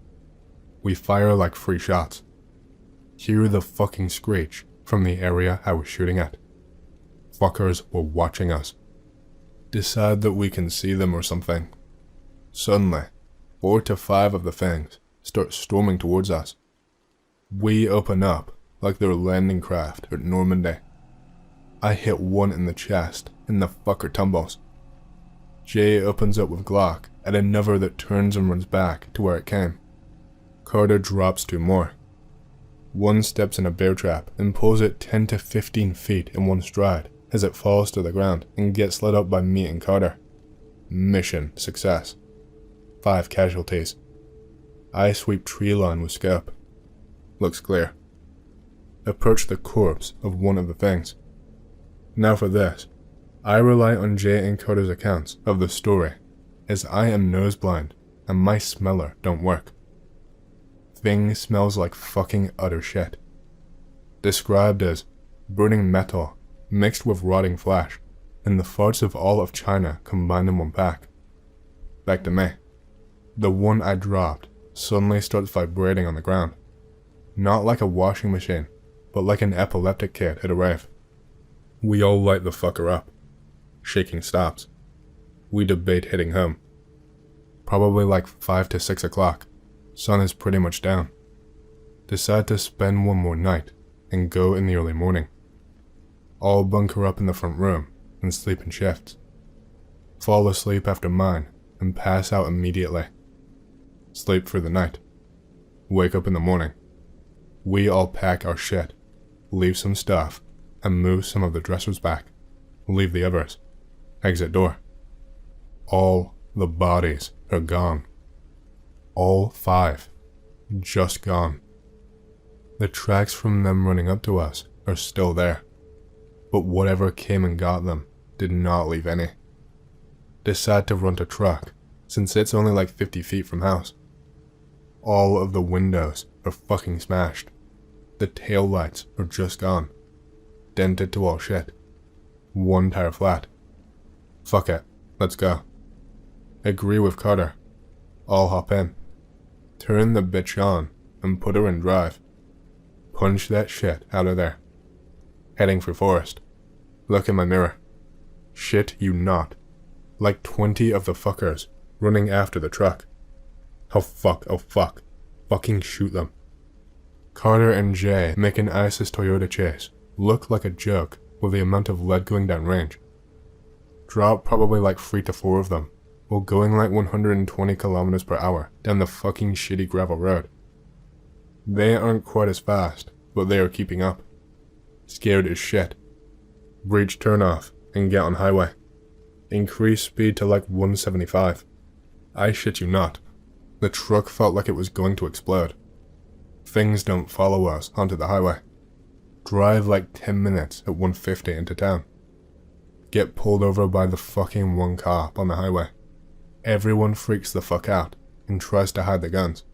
We fire like 3 shots. Hear the fucking screech from the area I was shooting at. Fuckers were watching us. Decide that we can see them or something. Suddenly, 4 to 5 of the things start storming towards us. We open up like they're landing craft at Normandy. I hit one in the chest and the fucker tumbles. Jay opens up with Glock at another that turns and runs back to where it came. Carter drops 2 more. One steps in a bear trap and pulls it 10 to 15 feet in one stride as it falls to the ground and gets lit up by me and Carter. Mission success. 5 casualties. I sweep tree line with scope. Looks clear. Approach the corpse of one of the things. Now for this. I rely on Jay and Carter's accounts of the story, as I am nose blind and my smeller don't work. Thing smells like fucking utter shit. Described as burning metal mixed with rotting flesh, and the farts of all of China combined in one pack. Back to me. The one I dropped suddenly starts vibrating on the ground. Not like a washing machine, but like an epileptic kid at a rave. We all light the fucker up. Shaking stops. We debate heading home. Probably like 5 to 6 o'clock. Sun is pretty much down. Decide to spend one more night and go in the early morning. All bunker up in the front room and sleep in shifts. Fall asleep after mine and pass out immediately. Sleep for the night. Wake up in the morning. We all pack our shit, leave some stuff, and move some of the dressers back. Leave the others. Exit door. All the bodies are gone. All 5. Just gone. The tracks from them running up to us are still there, but whatever came and got them did not leave any. Decide to run to truck, since it's only like 50 feet from house. All of the windows are fucking smashed. The tail lights are just gone. Dented to all shit. One tire flat. Fuck it, let's go. Agree with Carter. All hop in. Turn the bitch on and put her in drive. Punch that shit out of there. Heading for forest. Look in my mirror. Shit you not. Like 20 of the fuckers running after the truck. Oh fuck. Fucking shoot them. Carter and Jay make an ISIS Toyota chase look like a joke with the amount of lead going down range. Drop probably like 3 to 4 of them, while going like 120 kilometers per hour down the fucking shitty gravel road. They aren't quite as fast, but they are keeping up. Scared as shit. Breach turnoff and get on highway. Increase speed to like 175. I shit you not. The truck felt like it was going to explode. Things don't follow us onto the highway. Drive like 10 minutes at 150 into town. Get pulled over by the fucking one cop on the highway. Everyone freaks the fuck out and tries to hide the guns.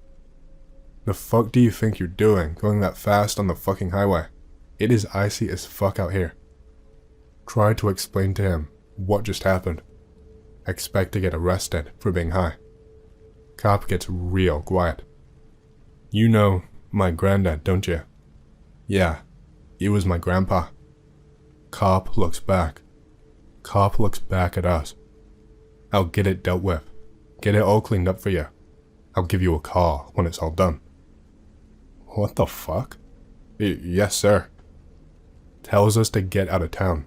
The fuck do you think you're doing going that fast on the fucking highway? It is icy as fuck out here. Try to explain to him what just happened. Expect to get arrested for being high. Cop gets real quiet. You know my granddad, don't you? Yeah, he was my grandpa. Cop looks back. Cop looks back at us. I'll get it dealt with. Get it all cleaned up for you. I'll give you a call when it's all done. What the fuck? Yes, sir. Tells us to get out of town.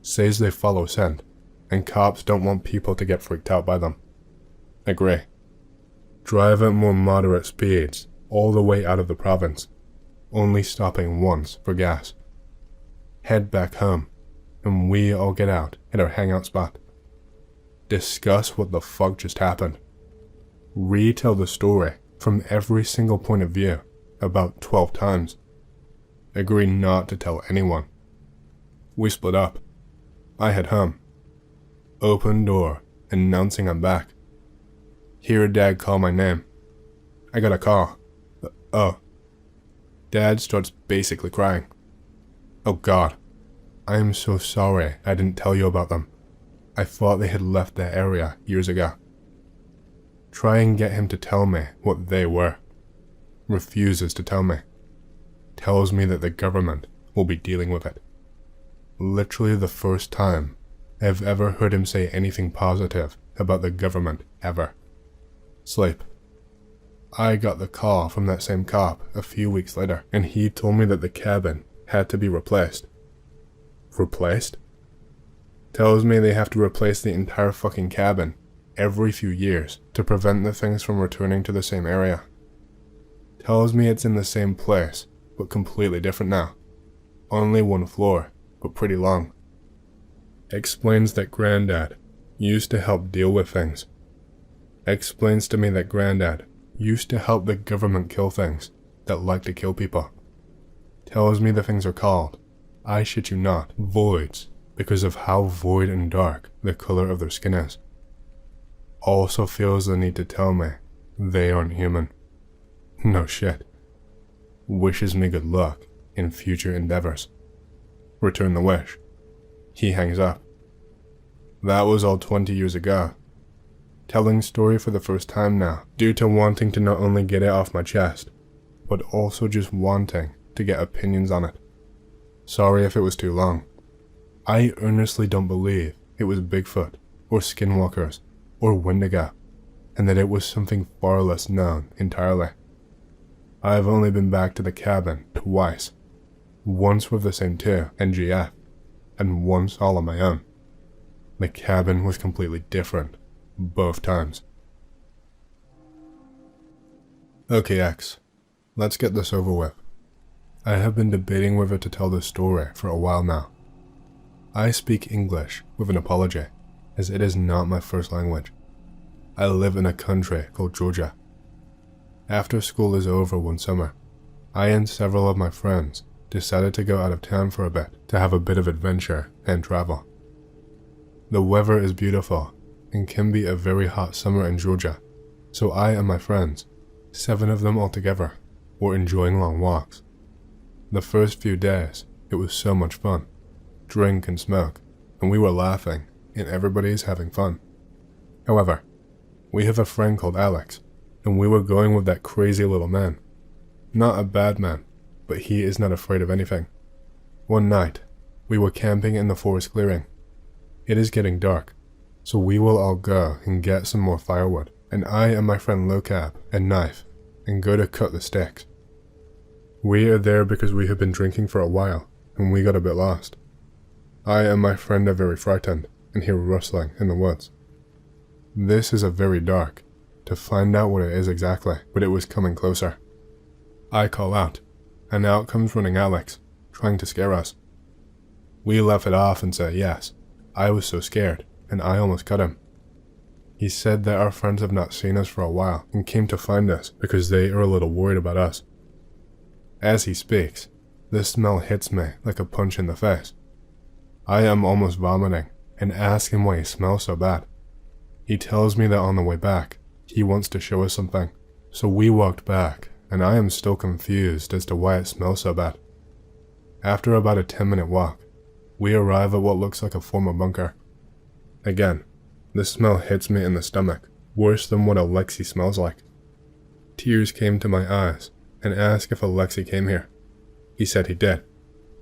Says they follow scent, and cops don't want people to get freaked out by them. Agree. Drive at more moderate speeds, all the way out of the province, only stopping once for gas. Head back home, and we all get out at our hangout spot. Discuss what the fuck just happened. Retell the story from every single point of view about 12 times. Agree not to tell anyone. We split up. I head home. Open door, announcing I'm back. Hear Dad call my name. I got a call. Oh. Dad starts basically crying. Oh God. I am so sorry I didn't tell you about them. I thought they had left that area years ago. Try and get him to tell me what they were. Refuses to tell me. Tells me that the government will be dealing with it. Literally the first time I've ever heard him say anything positive about the government ever. Sleep. I got the call from that same cop a few weeks later, and he told me that the cabin had to be replaced. Replaced? Tells me they have to replace the entire fucking cabin every few years to prevent the things from returning to the same area. Tells me it's in the same place, but completely different now. Only one floor, but pretty long. Explains that Granddad used to help deal with things. Explains to me that Granddad used to help the government kill things that like to kill people. Tells me the things are called, I shit you not, voids, because of how void and dark the color of their skin is. Also feels the need to tell me they aren't human. No shit. Wishes me good luck in future endeavors. Return the wish. He hangs up. That was all 20 years ago. Telling story for the first time now, due to wanting to not only get it off my chest, but also just wanting to get opinions on it. Sorry if it was too long. I earnestly don't believe it was Bigfoot, or skinwalkers, or Wendigo, and that it was something far less known entirely. I've only been back to the cabin twice, once with the same two, NGF, and once all on my own. The cabin was completely different, both times. Okay X, let's get this over with. I have been debating whether to tell this story for a while now. I speak English with an apology, as it is not my first language. I live in a country called Georgia. After school is over one summer, I and several of my friends decided to go out of town for a bit to have a bit of adventure and travel. The weather is beautiful and can be a very hot summer in Georgia, so I and my friends, 7 of them altogether, were enjoying long walks. The first few days, it was so much fun. Drink and smoke, and we were laughing, and everybody's having fun. However, we have a friend called Alex, and we were going with that crazy little man. Not a bad man, but he is not afraid of anything. One night, we were camping in the forest clearing. It is getting dark, so we will all go and get some more firewood, and I and my friend Locab a knife, and go to cut the sticks. We are there because we have been drinking for a while, and we got a bit lost. I and my friend are very frightened, and hear rustling in the woods. This is a very dark, to find out what it is exactly, but it was coming closer. I call out, and out comes running Alex, trying to scare us. We laugh it off and say yes, I was so scared, and I almost cut him. He said that our friends have not seen us for a while and came to find us because they are a little worried about us. As he speaks, the smell hits me like a punch in the face. I am almost vomiting and ask him why he smells so bad. He tells me that on the way back, he wants to show us something, so we walked back, and I am still confused as to why it smells so bad. After about a 10-minute walk, we arrive at what looks like a former bunker. Again, the smell hits me in the stomach, worse than what Alexi smells like. Tears came to my eyes, and asked if Alexi came here. He said he did,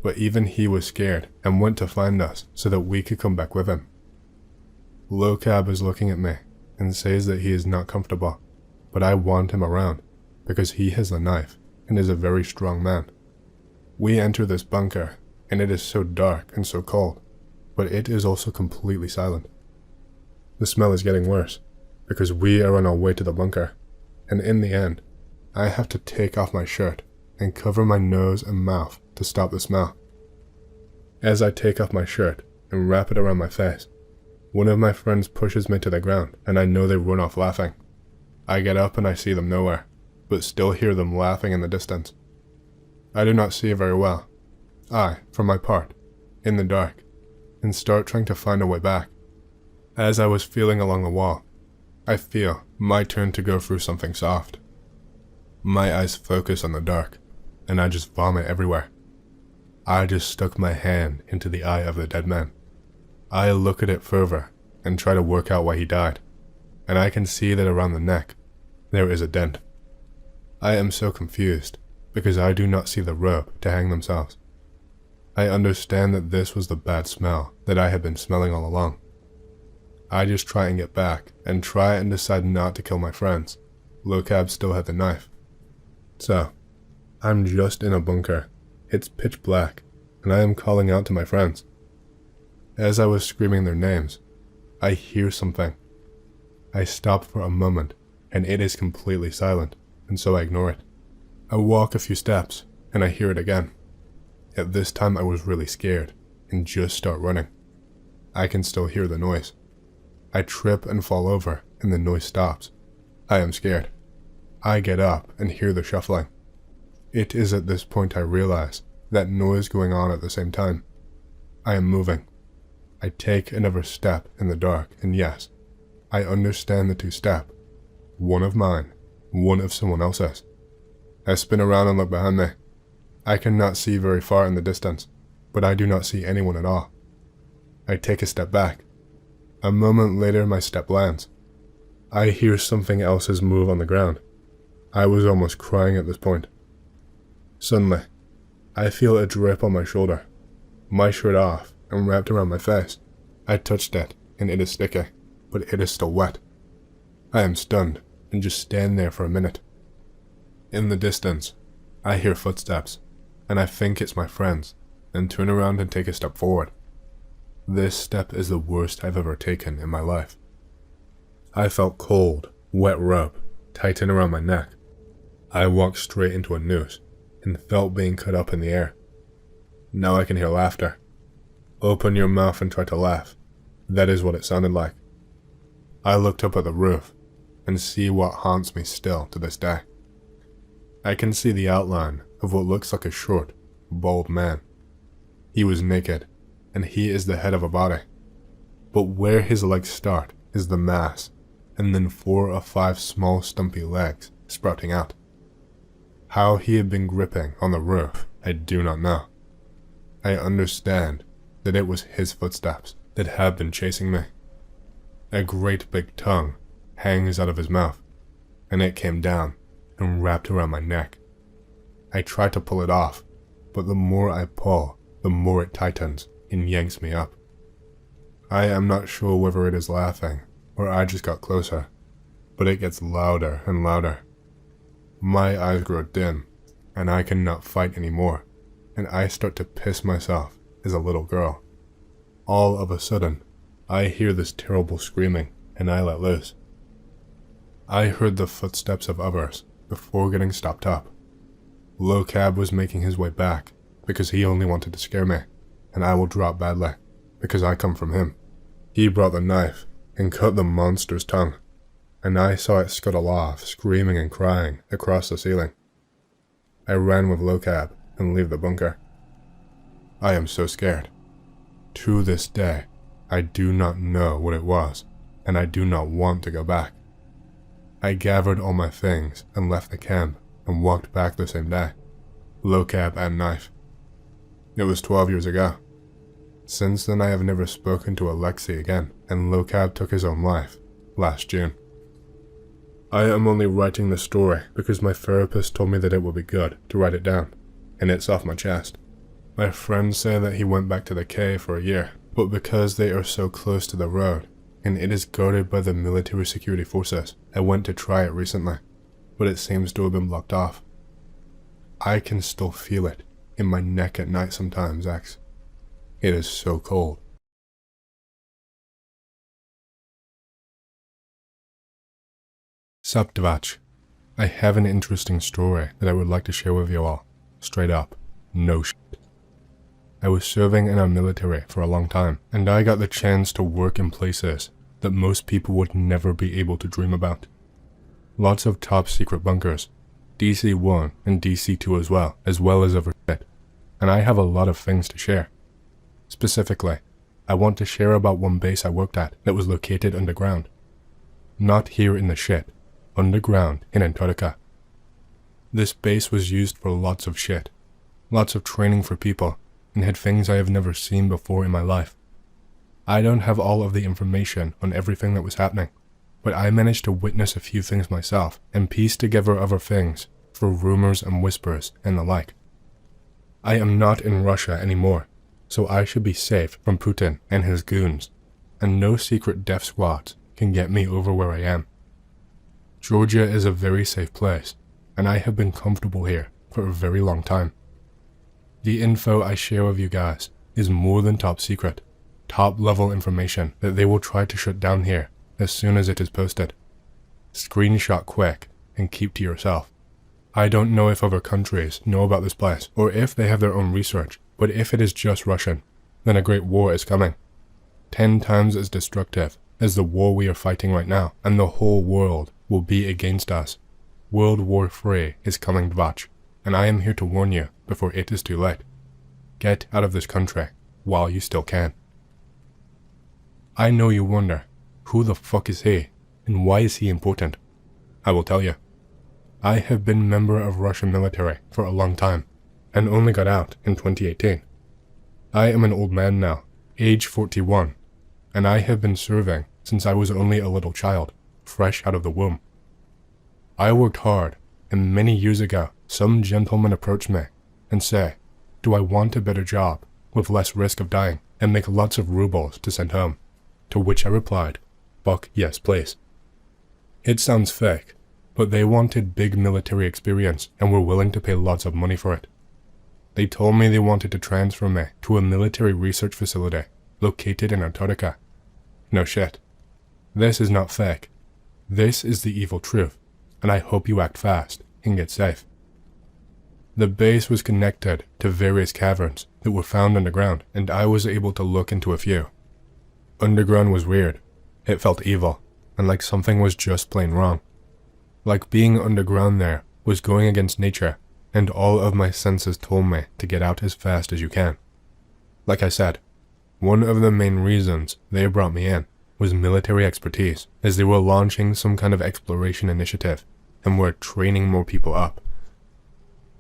but even he was scared and went to find us so that we could come back with him. Locab is looking at me and says that he is not comfortable, but I want him around because he has a knife and is a very strong man. We enter this bunker, and it is so dark and so cold, but it is also completely silent. The smell is getting worse because we are on our way to the bunker, and in the end, I have to take off my shirt and cover my nose and mouth to stop the smell. As I take off my shirt and wrap it around my face, one of my friends pushes me to the ground, and I know they run off laughing. I get up and I see them nowhere, but still hear them laughing in the distance. I do not see very well. I, for my part, in the dark, and start trying to find a way back. As I was feeling along the wall, I feel my turn to go through something soft. My eyes focus on the dark, and I just vomit everywhere. I just stuck my hand into the eye of the dead man. I look at it further and try to work out why he died, and I can see that around the neck, there is a dent. I am so confused because I do not see the rope to hang themselves. I understand that this was the bad smell that I had been smelling all along. I just try and get back and try and decide not to kill my friends. Locab still had the knife. So, I'm just in a bunker. It's pitch black, and I am calling out to my friends. As I was screaming their names, I hear something. I stop for a moment, and it is completely silent, and so I ignore it. I walk a few steps, and I hear it again. At this time I was really scared, and just start running. I can still hear the noise. I trip and fall over, and the noise stops. I am scared. I get up and hear the shuffling. It is at this point I realize that noise going on at the same time. I am moving. I take another step in the dark, and yes, I understand the two step. One of mine, one of someone else's. I spin around and look behind me. I cannot see very far in the distance, but I do not see anyone at all. I take a step back. A moment later, my step lands. I hear something else's move on the ground. I was almost crying at this point. Suddenly, I feel a drip on my shoulder. My shirt off and wrapped around my face. I touched it, and it is sticky, but it is still wet. I am stunned and just stand there for a minute. In the distance, I hear footsteps, and I think it's my friends, and turn around and take a step forward. This step is the worst I've ever taken in my life. I felt cold, wet rope tighten around my neck. I walked straight into a noose and felt being cut up in the air. Now I can hear laughter. Open your mouth and try to laugh. That is what it sounded like. I looked up at the roof and see what haunts me still to this day. I can see the outline of what looks like a short, bald man. He was naked, and he is the head of a body. But where his legs start is the mass, and then 4 or 5 small stumpy legs sprouting out. How he had been gripping on the roof, I do not know. I understand that it was his footsteps that had been chasing me. A great big tongue hangs out of his mouth, and it came down and wrapped around my neck. I try to pull it off, but the more I pull, the more it tightens and yanks me up. I am not sure whether it is laughing or I just got closer, but it gets louder and louder. My eyes grow dim, and I cannot fight anymore, and I start to piss myself as a little girl. All of a sudden, I hear this terrible screaming, and I let loose. I heard the footsteps of others before getting stopped up. Low Cab was making his way back because he only wanted to scare me, and I will drop badly because I come from him. He brought the knife and cut the monster's tongue, and I saw it scuttle off, screaming and crying, across the ceiling. I ran with Low Cab and leave the bunker. I am so scared. To this day, I do not know what it was, and I do not want to go back. I gathered all my things and left the camp and walked back the same day. Low Cab and knife. It was 12 years ago. Since then I have never spoken to Alexei again, and Low Cab took his own life last June. I am only writing the story because my therapist told me that it would be good to write it down, and it's off my chest. My friends say that he went back to the cave for a year, but because they are so close to the road, and it is guarded by the military security forces, I went to try it recently, but it seems to have been blocked off. I can still feel it in my neck at night sometimes, X. It is so cold. Sup, Devach. I have an interesting story that I would like to share with you all. Straight up, no shit. I was serving in our military for a long time, and I got the chance to work in places that most people would never be able to dream about. Lots of top secret bunkers, DC-1 and DC-2 as well as other shit, and I have a lot of things to share. Specifically, I want to share about one base I worked at that was located underground. Not here in the shit, underground in Antarctica. This base was used for lots of shit, lots of training for people, and had things I have never seen before in my life. I don't have all of the information on everything that was happening, but I managed to witness a few things myself and piece together other things through rumors and whispers and the like. I am not in Russia anymore, so I should be safe from Putin and his goons, and no secret death squads can get me over where I am. Georgia is a very safe place, and I have been comfortable here for a very long time. The info I share with you guys is more than top secret, top level information that they will try to shut down here as soon as it is posted. Screenshot quick and keep to yourself. I don't know if other countries know about this place or if they have their own research, but if it is just Russian, then a great war is coming. 10 times as destructive as the war we are fighting right now, and the whole world will be against us. World War III is coming, Dvach, and I am here to warn you before it is too late. Get out of this country while you still can. I know you wonder, who the fuck is he, and why is he important? I will tell you. I have been member of Russian military for a long time, and only got out in 2018. I am an old man now, age 41, and I have been serving since I was only a little child, fresh out of the womb. I worked hard, and many years ago, some gentleman approached me and say, do I want a better job with less risk of dying and make lots of rubles to send home? To which I replied, fuck yes, please. It sounds fake, but they wanted big military experience and were willing to pay lots of money for it. They told me they wanted to transfer me to a military research facility located in Antarctica. No shit. This is not fake. This is the evil truth, and I hope you act fast and get safe. The base was connected to various caverns that were found underground, and I was able to look into a few. Underground was weird. It felt evil, and like something was just plain wrong. Like being underground there was going against nature, and all of my senses told me to get out as fast as you can. Like I said, one of the main reasons they brought me in was military expertise, as they were launching some kind of exploration initiative and were training more people up.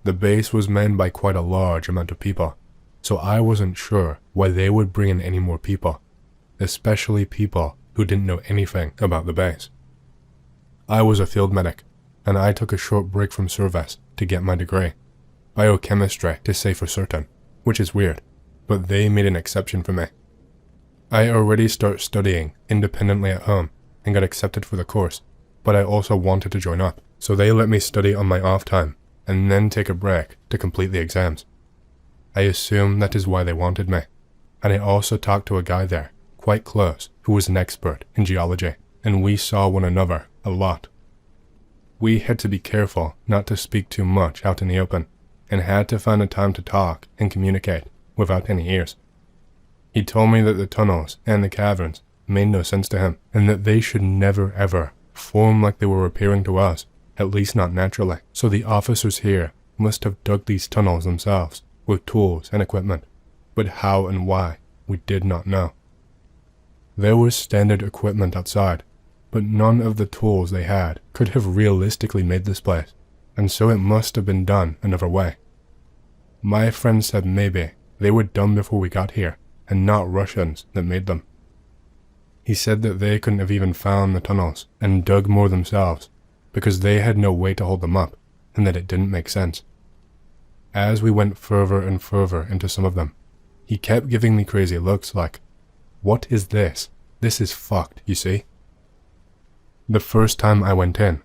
The base was manned by quite a large amount of people, so I wasn't sure why they would bring in any more people, especially people who didn't know anything about the base. I was a field medic, and I took a short break from service to get my degree, biochemistry to say for certain, which is weird, but they made an exception for me. I already started studying independently at home and got accepted for the course, but I also wanted to join up, so they let me study on my off time and then take a break to complete the exams. I assume that is why they wanted me, and I also talked to a guy there, quite close, who was an expert in geology, and we saw one another a lot. We had to be careful not to speak too much out in the open, and had to find a time to talk and communicate without any ears. He told me that the tunnels and the caverns made no sense to him, and that they should never ever form like they were appearing to us, at least not naturally. So the officers here must have dug these tunnels themselves with tools and equipment, but how and why we did not know. There was standard equipment outside, but none of the tools they had could have realistically made this place, and so it must have been done another way. My friend said maybe they were done before we got here, and not Russians that made them. He said that they couldn't have even found the tunnels and dug more themselves, because they had no way to hold them up, and that it didn't make sense. As we went further and further into some of them, he kept giving me crazy looks like, what is this? This is fucked, you see? The first time I went in,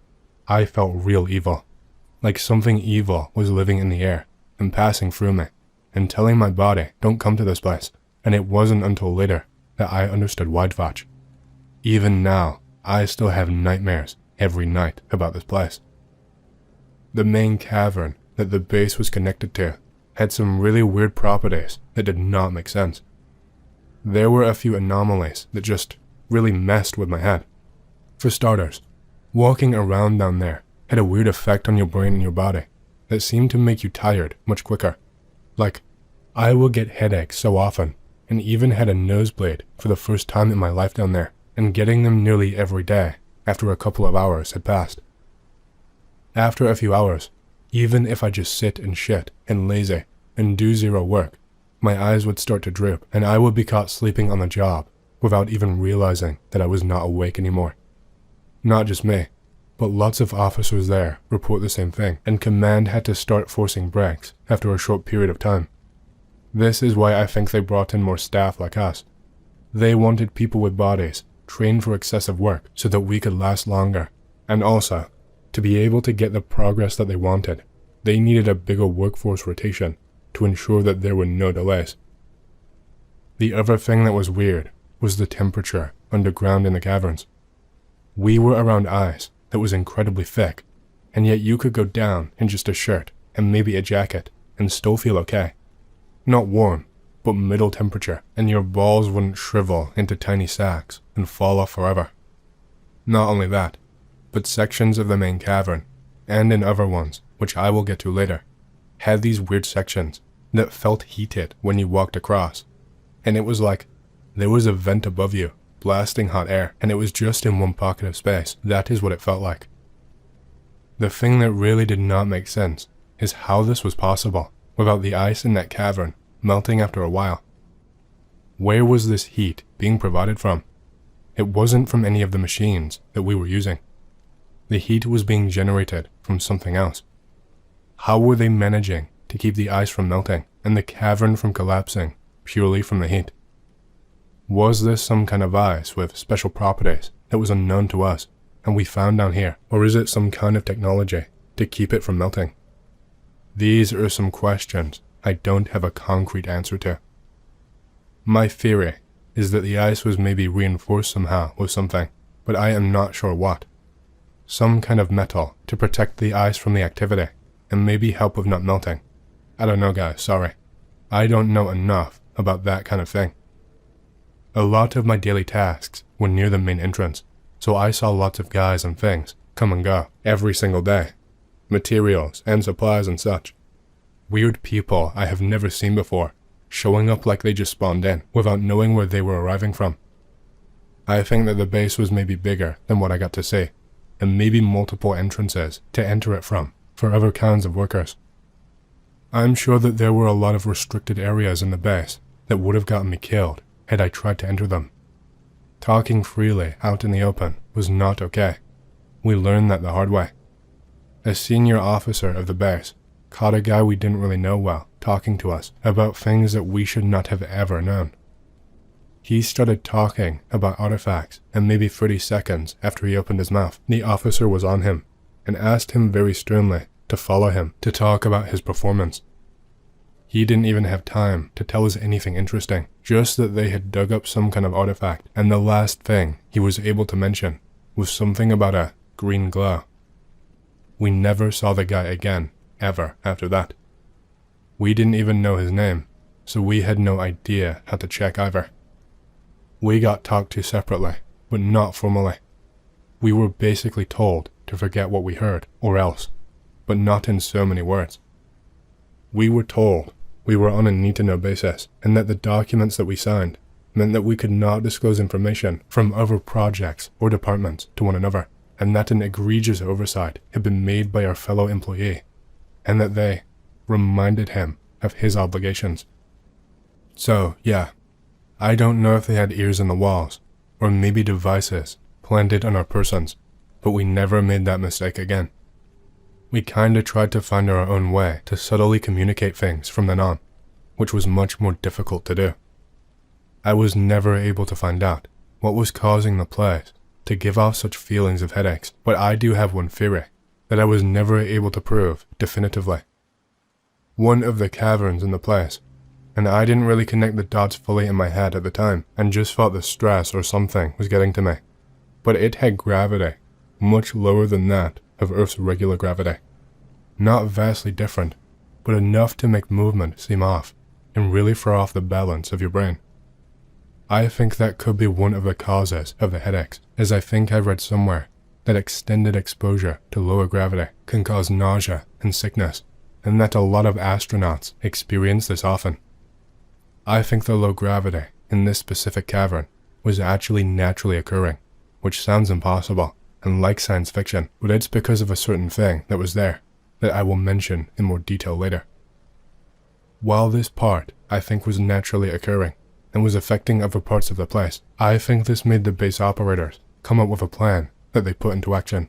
I felt real evil, like something evil was living in the air and passing through me, and telling my body, don't come to this place, and it wasn't until later that I understood Whitewatch. Even now, I still have nightmares every night about this place. The main cavern that the base was connected to had some really weird properties that did not make sense. There were a few anomalies that just really messed with my head. For starters, walking around down there had a weird effect on your brain and your body that seemed to make you tired much quicker. Like, I would get headaches so often, and even had a nosebleed for the first time in my life down there, and getting them nearly every day after a couple of hours had passed. After a few hours, even if I just sit and shit and lazy and do zero work, my eyes would start to droop, and I would be caught sleeping on the job without even realizing that I was not awake anymore. Not just me, but lots of officers there report the same thing, and command had to start forcing breaks after a short period of time. This is why I think they brought in more staff like us. They wanted people with bodies trained for excessive work so that we could last longer, and also, to be able to get the progress that they wanted, they needed a bigger workforce rotation to ensure that there were no delays. The other thing that was weird was the temperature underground in the caverns. We were around ice that was incredibly thick, and yet you could go down in just a shirt and maybe a jacket and still feel okay. Not warm, but middle temperature, and your balls wouldn't shrivel into tiny sacks and fall off forever. Not only that, but sections of the main cavern, and in other ones, which I will get to later, had these weird sections that felt heated when you walked across, and it was like there was a vent above you, blasting hot air, and it was just in one pocket of space. That is what it felt like. The thing that really did not make sense is how this was possible without the ice in that cavern melting after a while. Where was this heat being provided from? It wasn't from any of the machines that we were using. The heat was being generated from something else. How were they managing to keep the ice from melting and the cavern from collapsing purely from the heat? Was this some kind of ice with special properties that was unknown to us and we found down here, or is it some kind of technology to keep it from melting? These are some questions I don't have a concrete answer to. My theory is that the ice was maybe reinforced somehow with something, but I am not sure what. Some kind of metal to protect the ice from the activity and maybe help with not melting. I don't know, guys, sorry. I don't know enough about that kind of thing. A lot of my daily tasks were near the main entrance, so I saw lots of guys and things come and go every single day. Materials and supplies and such. Weird people I have never seen before, showing up like they just spawned in without knowing where they were arriving from. I think that the base was maybe bigger than what I got to see, and maybe multiple entrances to enter it from for other kinds of workers. I'm sure that there were a lot of restricted areas in the base that would have gotten me killed had I tried to enter them. Talking freely out in the open was not okay. We learned that the hard way. A senior officer of the base caught a guy we didn't really know well talking to us about things that we should not have ever known. He started talking about artifacts, and maybe 30 seconds after he opened his mouth, the officer was on him and asked him very sternly to follow him to talk about his performance. He didn't even have time to tell us anything interesting, just that they had dug up some kind of artifact, and the last thing he was able to mention was something about a green glow. We never saw the guy again, ever, after that. We didn't even know his name, so we had no idea how to check either. We got talked to separately, but not formally. We were basically told to forget what we heard, or else, but not in so many words. We were told we were on a need-to-know basis, and that the documents that we signed meant that we could not disclose information from other projects or departments to one another, and that an egregious oversight had been made by our fellow employee, and that they reminded him of his obligations. So, yeah, I don't know if they had ears in the walls, or maybe devices planted on our persons, but we never made that mistake again. We kinda tried to find our own way to subtly communicate things from then on, which was much more difficult to do. I was never able to find out what was causing the place to give off such feelings of headaches, but I do have one theory that I was never able to prove definitively. One of the caverns in the place, and I didn't really connect the dots fully in my head at the time and just thought the stress or something was getting to me, but it had gravity much lower than that of Earth's regular gravity. Not vastly different, but enough to make movement seem off and really throw off the balance of your brain. I think that could be one of the causes of the headaches, as I think I read somewhere that extended exposure to lower gravity can cause nausea and sickness, and that a lot of astronauts experience this often. I think the low gravity in this specific cavern was actually naturally occurring, which sounds impossible and like science fiction, but it's because of a certain thing that was there that I will mention in more detail later. While this part, I think, was naturally occurring and was affecting other parts of the place, I think this made the base operators come up with a plan that they put into action.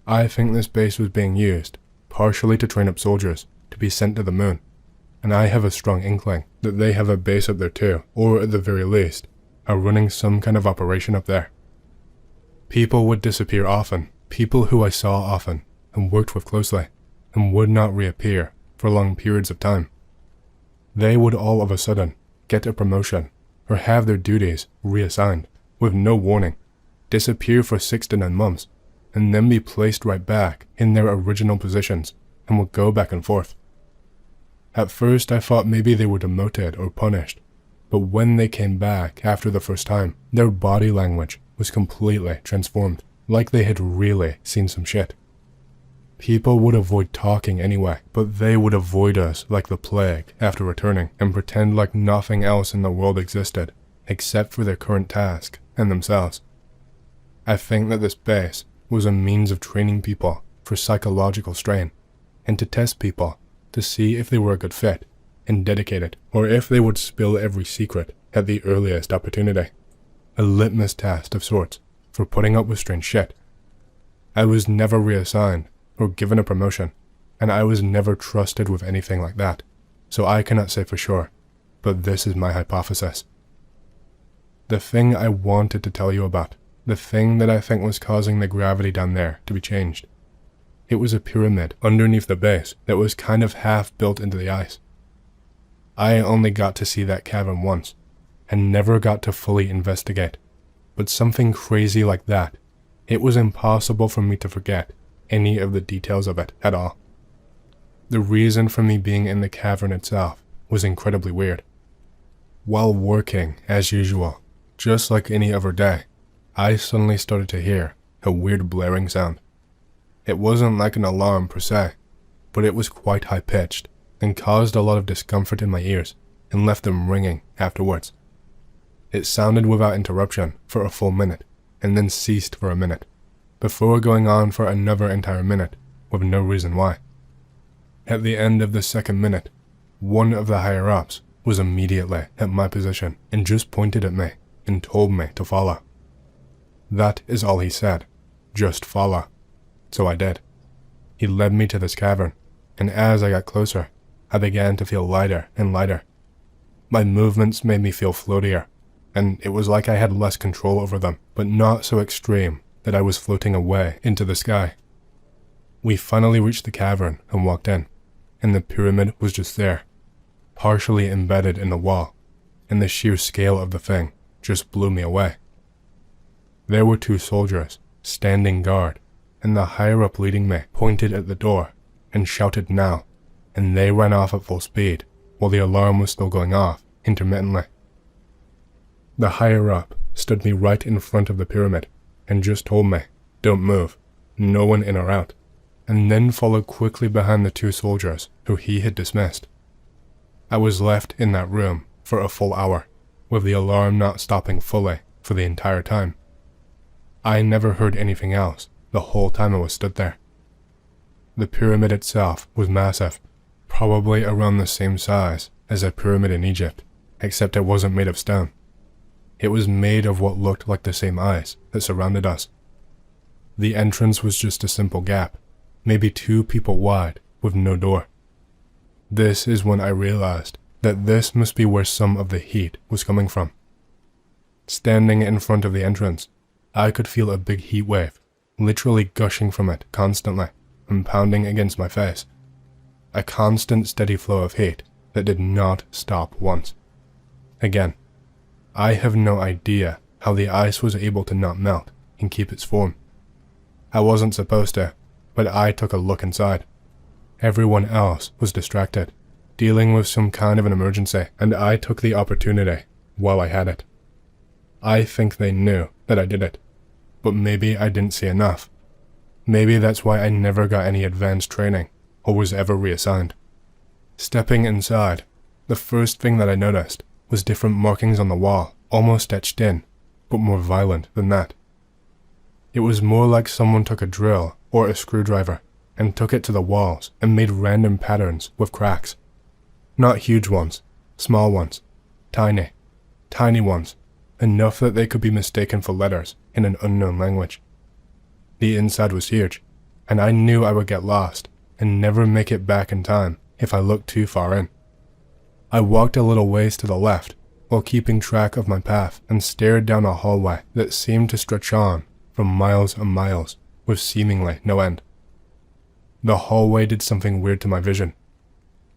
I think this base was being used partially to train up soldiers to be sent to the moon, and I have a strong inkling that they have a base up there too, or at the very least, are running some kind of operation up there. People would disappear often, people who I saw often and worked with closely, and would not reappear for long periods of time. They would all of a sudden get a promotion or have their duties reassigned with no warning, disappear for 6 to 9 months, and then be placed right back in their original positions and would go back and forth. At first I thought maybe they were demoted or punished, but when they came back after the first time, their body language was completely transformed, like they had really seen some shit. People would avoid talking anyway, but they would avoid us like the plague after returning and pretend like nothing else in the world existed except for their current task and themselves. I think that this base was a means of training people for psychological strain and to test people to see if they were a good fit and dedicated, or if they would spill every secret at the earliest opportunity. A litmus test of sorts for putting up with strange shit. I was never reassigned or given a promotion, and I was never trusted with anything like that, so I cannot say for sure, but this is my hypothesis. The thing I wanted to tell you about, the thing that I think was causing the gravity down there to be changed. It was a pyramid underneath the base that was kind of half built into the ice. I only got to see that cavern once, and never got to fully investigate, but something crazy like that, it was impossible for me to forget any of the details of it at all. The reason for me being in the cavern itself was incredibly weird. While working, as usual, just like any other day, I suddenly started to hear a weird blaring sound. It wasn't like an alarm per se, but it was quite high-pitched and caused a lot of discomfort in my ears and left them ringing afterwards. It sounded without interruption for a full minute and then ceased for a minute, before going on for another entire minute with no reason why. At the end of the second minute, one of the higher-ups was immediately at my position and just pointed at me and told me to follow. That is all he said, just follow. So I did. He led me to this cavern, and as I got closer, I began to feel lighter and lighter. My movements made me feel floatier, and it was like I had less control over them, but not so extreme that I was floating away into the sky. We finally reached the cavern and walked in, and the pyramid was just there, partially embedded in the wall, and the sheer scale of the thing just blew me away. There were 2 soldiers, standing guard, and the higher-up leading me pointed at the door and shouted now, and they ran off at full speed while the alarm was still going off intermittently. The higher-up stood me right in front of the pyramid and just told me, don't move, no one in or out, and then followed quickly behind the 2 soldiers who he had dismissed. I was left in that room for a full hour, with the alarm not stopping fully for the entire time. I never heard anything else the whole time I was stood there. The pyramid itself was massive, probably around the same size as a pyramid in Egypt, except it wasn't made of stone. It was made of what looked like the same ice that surrounded us. The entrance was just a simple gap, maybe 2 people wide, with no door. This is when I realized that this must be where some of the heat was coming from. Standing in front of the entrance, I could feel a big heat wave literally gushing from it constantly and pounding against my face. A constant steady flow of heat that did not stop once. Again, I have no idea how the ice was able to not melt and keep its form. I wasn't supposed to, but I took a look inside. Everyone else was distracted, dealing with some kind of an emergency, and I took the opportunity while I had it. I think they knew that I did it, but maybe I didn't see enough. Maybe that's why I never got any advanced training or was ever reassigned. Stepping inside, the first thing that I noticed was different markings on the wall, almost etched in, but more violent than that. It was more like someone took a drill or a screwdriver and took it to the walls and made random patterns with cracks. Not huge ones, small ones, tiny ones, enough that they could be mistaken for letters in an unknown language. The inside was huge, and I knew I would get lost and never make it back in time if I looked too far in. I walked a little ways to the left while keeping track of my path and stared down a hallway that seemed to stretch on for miles and miles with seemingly no end. The hallway did something weird to my vision.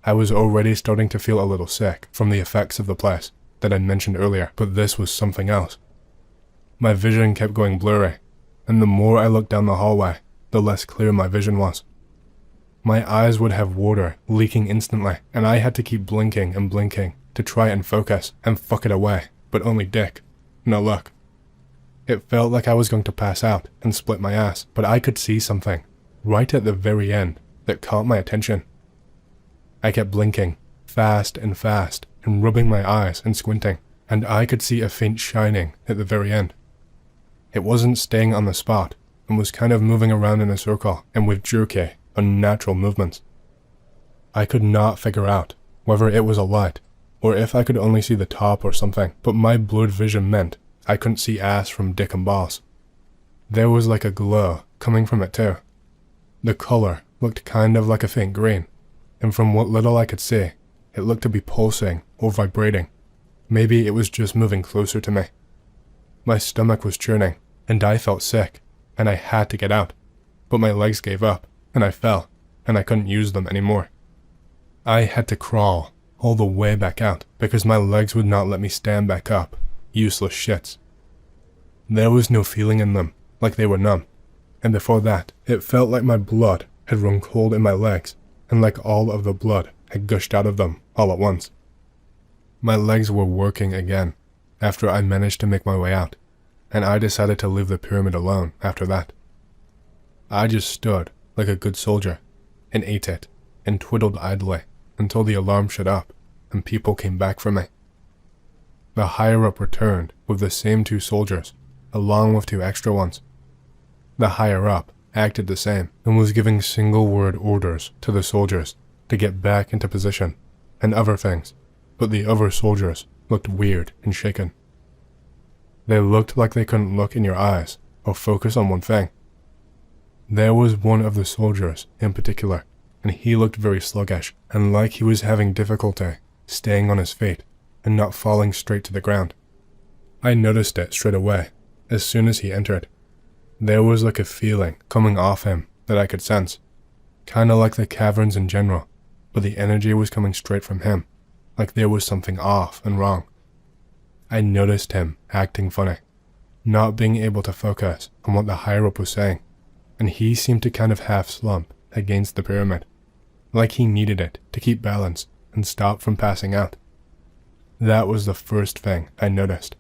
I was already starting to feel a little sick from the effects of the place that I mentioned earlier, but this was something else. My vision kept going blurry, and the more I looked down the hallway, the less clear my vision was. My eyes would have water leaking instantly, and I had to keep blinking and blinking to try and focus and fuck it away, but only dick. No luck. It felt like I was going to pass out and split my ass, but I could see something, right at the very end, that caught my attention. I kept blinking, fast and rubbing my eyes and squinting, and I could see a faint shining at the very end. It wasn't staying on the spot, and was kind of moving around in a circle and with jerky, unnatural movements. I could not figure out whether it was a light or if I could only see the top or something, but my blurred vision meant I couldn't see ass from dick and balls. There was like a glow coming from it too. The color looked kind of like a faint green, and from what little I could see, it looked to be pulsing or vibrating. Maybe it was just moving closer to me. My stomach was churning, and I felt sick, and I had to get out, but my legs gave up, and I fell, and I couldn't use them anymore. I had to crawl all the way back out because my legs would not let me stand back up. Useless shits. There was no feeling in them, like they were numb, and before that, it felt like my blood had run cold in my legs, and like all of the blood had gushed out of them all at once. My legs were working again after I managed to make my way out, and I decided to leave the pyramid alone after that. I just stood like a good soldier and ate it and twiddled idly until the alarm shut up and people came back for me. The higher-up returned with the same 2 soldiers, along with 2 extra ones. The higher-up acted the same and was giving single-word orders to the soldiers to get back into position and other things, but the other soldiers looked weird and shaken. They looked like they couldn't look in your eyes or focus on one thing. There was one of the soldiers in particular, and he looked very sluggish and like he was having difficulty staying on his feet and not falling straight to the ground. I noticed it straight away as soon as he entered. There was like a feeling coming off him that I could sense, kinda like the caverns in general, but the energy was coming straight from him, like there was something off and wrong. I noticed him acting funny, not being able to focus on what the higher-up was saying, and he seemed to kind of half slump against the pyramid, like he needed it to keep balance and stop from passing out. That was the first thing I noticed.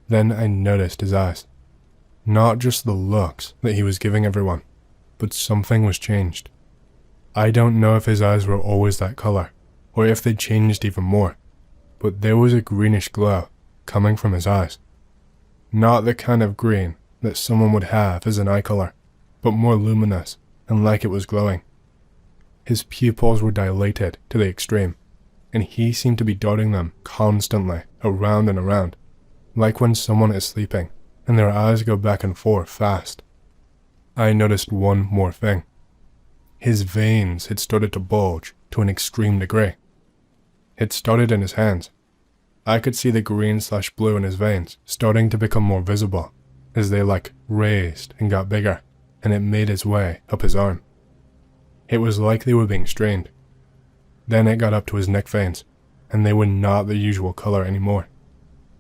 Then I noticed his eyes. Not just the looks that he was giving everyone, but something was changed. I don't know if his eyes were always that color, or if they changed even more, but there was a greenish glow coming from his eyes. Not the kind of green that someone would have as an eye color, but more luminous and like it was glowing. His pupils were dilated to the extreme, and he seemed to be darting them constantly around and around, like when someone is sleeping and their eyes go back and forth fast. I noticed one more thing. His veins had started to bulge to an extreme degree. It started in his hands. I could see the green/blue in his veins starting to become more visible as they raised and got bigger, and it made its way up his arm. It was like they were being strained. Then it got up to his neck veins, and they were not the usual color anymore.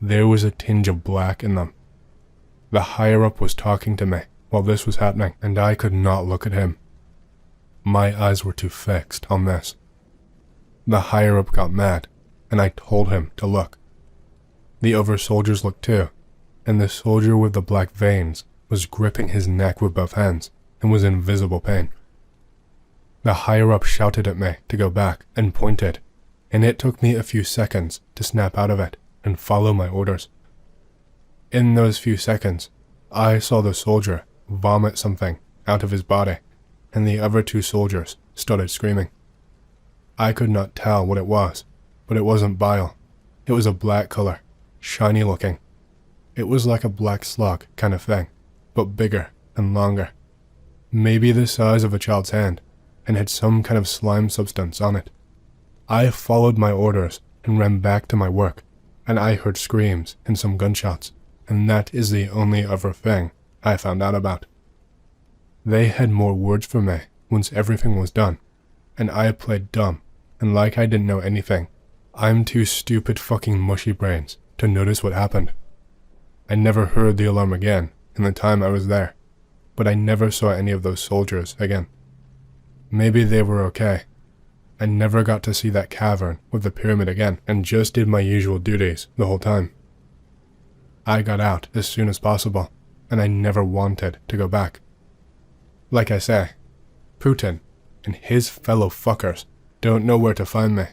There was a tinge of black in them. The higher-up was talking to me while this was happening, and I could not look at him. My eyes were too fixed on this. The higher-up got mad, and I told him to look. The other soldiers looked too, and the soldier with the black veins was gripping his neck with both hands and was in visible pain. The higher-up shouted at me to go back and pointed, and it took me a few seconds to snap out of it and follow my orders. In those few seconds, I saw the soldier vomit something out of his body, and the other 2 soldiers started screaming. I could not tell what it was, but it wasn't bile. It was a black color, shiny looking. It was like a black slug kind of thing, but bigger and longer. Maybe the size of a child's hand, and had some kind of slime substance on it. I followed my orders and ran back to my work, and I heard screams and some gunshots, and that is the only other thing I found out about. They had more words for me once everything was done, and I played dumb, and like I didn't know anything. I'm too stupid fucking mushy brains to notice what happened. I never heard the alarm again in the time I was there, but I never saw any of those soldiers again. Maybe they were okay. I never got to see that cavern with the pyramid again and just did my usual duties the whole time. I got out as soon as possible, and I never wanted to go back. Like I say, Putin and his fellow fuckers don't know where to find me,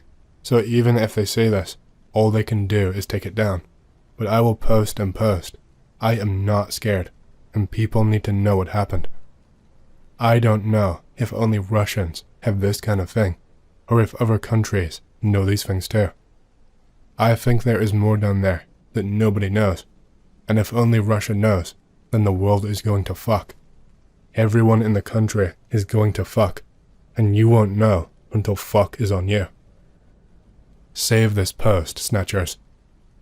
so even if they say this, all they can do is take it down. But I will post and post. I am not scared, and people need to know what happened. I don't know if only Russians have this kind of thing, or if other countries know these things too. I think there is more down there that nobody knows. And if only Russia knows, then the world is going to fuck. Everyone in the country is going to fuck, and you won't know until fuck is on you. Save this post, Snatchers.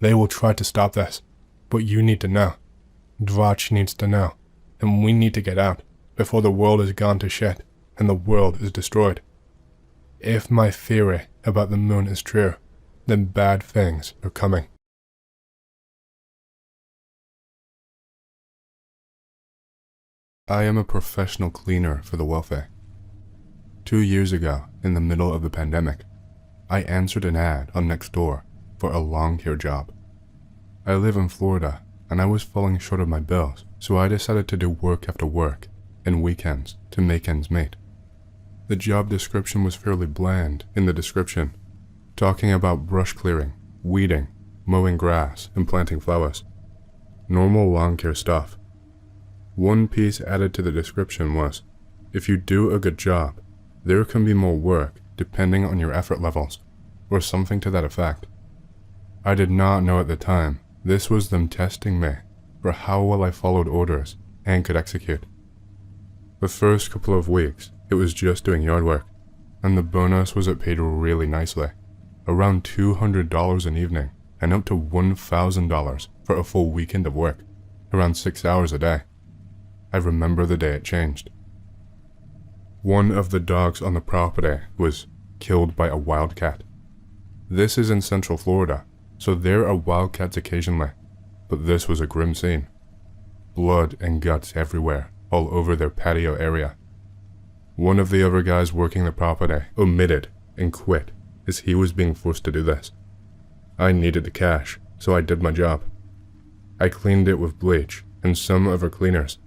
They will try to stop this, but you need to know. Dvach needs to know, and we need to get out before the world is gone to shit and the world is destroyed. If my theory about the moon is true, then bad things are coming. I am a professional cleaner for the wealthy. 2 years ago, in the middle of the pandemic, I answered an ad on Nextdoor for a lawn care job. I live in Florida, and I was falling short of my bills, so I decided to do work after work and weekends to make ends meet. The job description was fairly bland in the description, talking about brush clearing, weeding, mowing grass, and planting flowers. Normal lawn care stuff. One piece added to the description was, if you do a good job, there can be more work depending on your effort levels, or something to that effect. I did not know at the time this was them testing me for how well I followed orders and could execute. The first couple of weeks, it was just doing yard work, and the bonus was it paid really nicely, around $200 an evening and up to $1,000 for a full weekend of work, around 6 hours a day. I remember the day it changed. One of the dogs on the property was killed by a wildcat. This is in Central Florida, so there are wildcats occasionally, but this was a grim scene. Blood and guts everywhere, all over their patio area. One of the other guys working the property omitted and quit as he was being forced to do this. I needed the cash, so I did my job. I cleaned it with bleach and some other cleaners,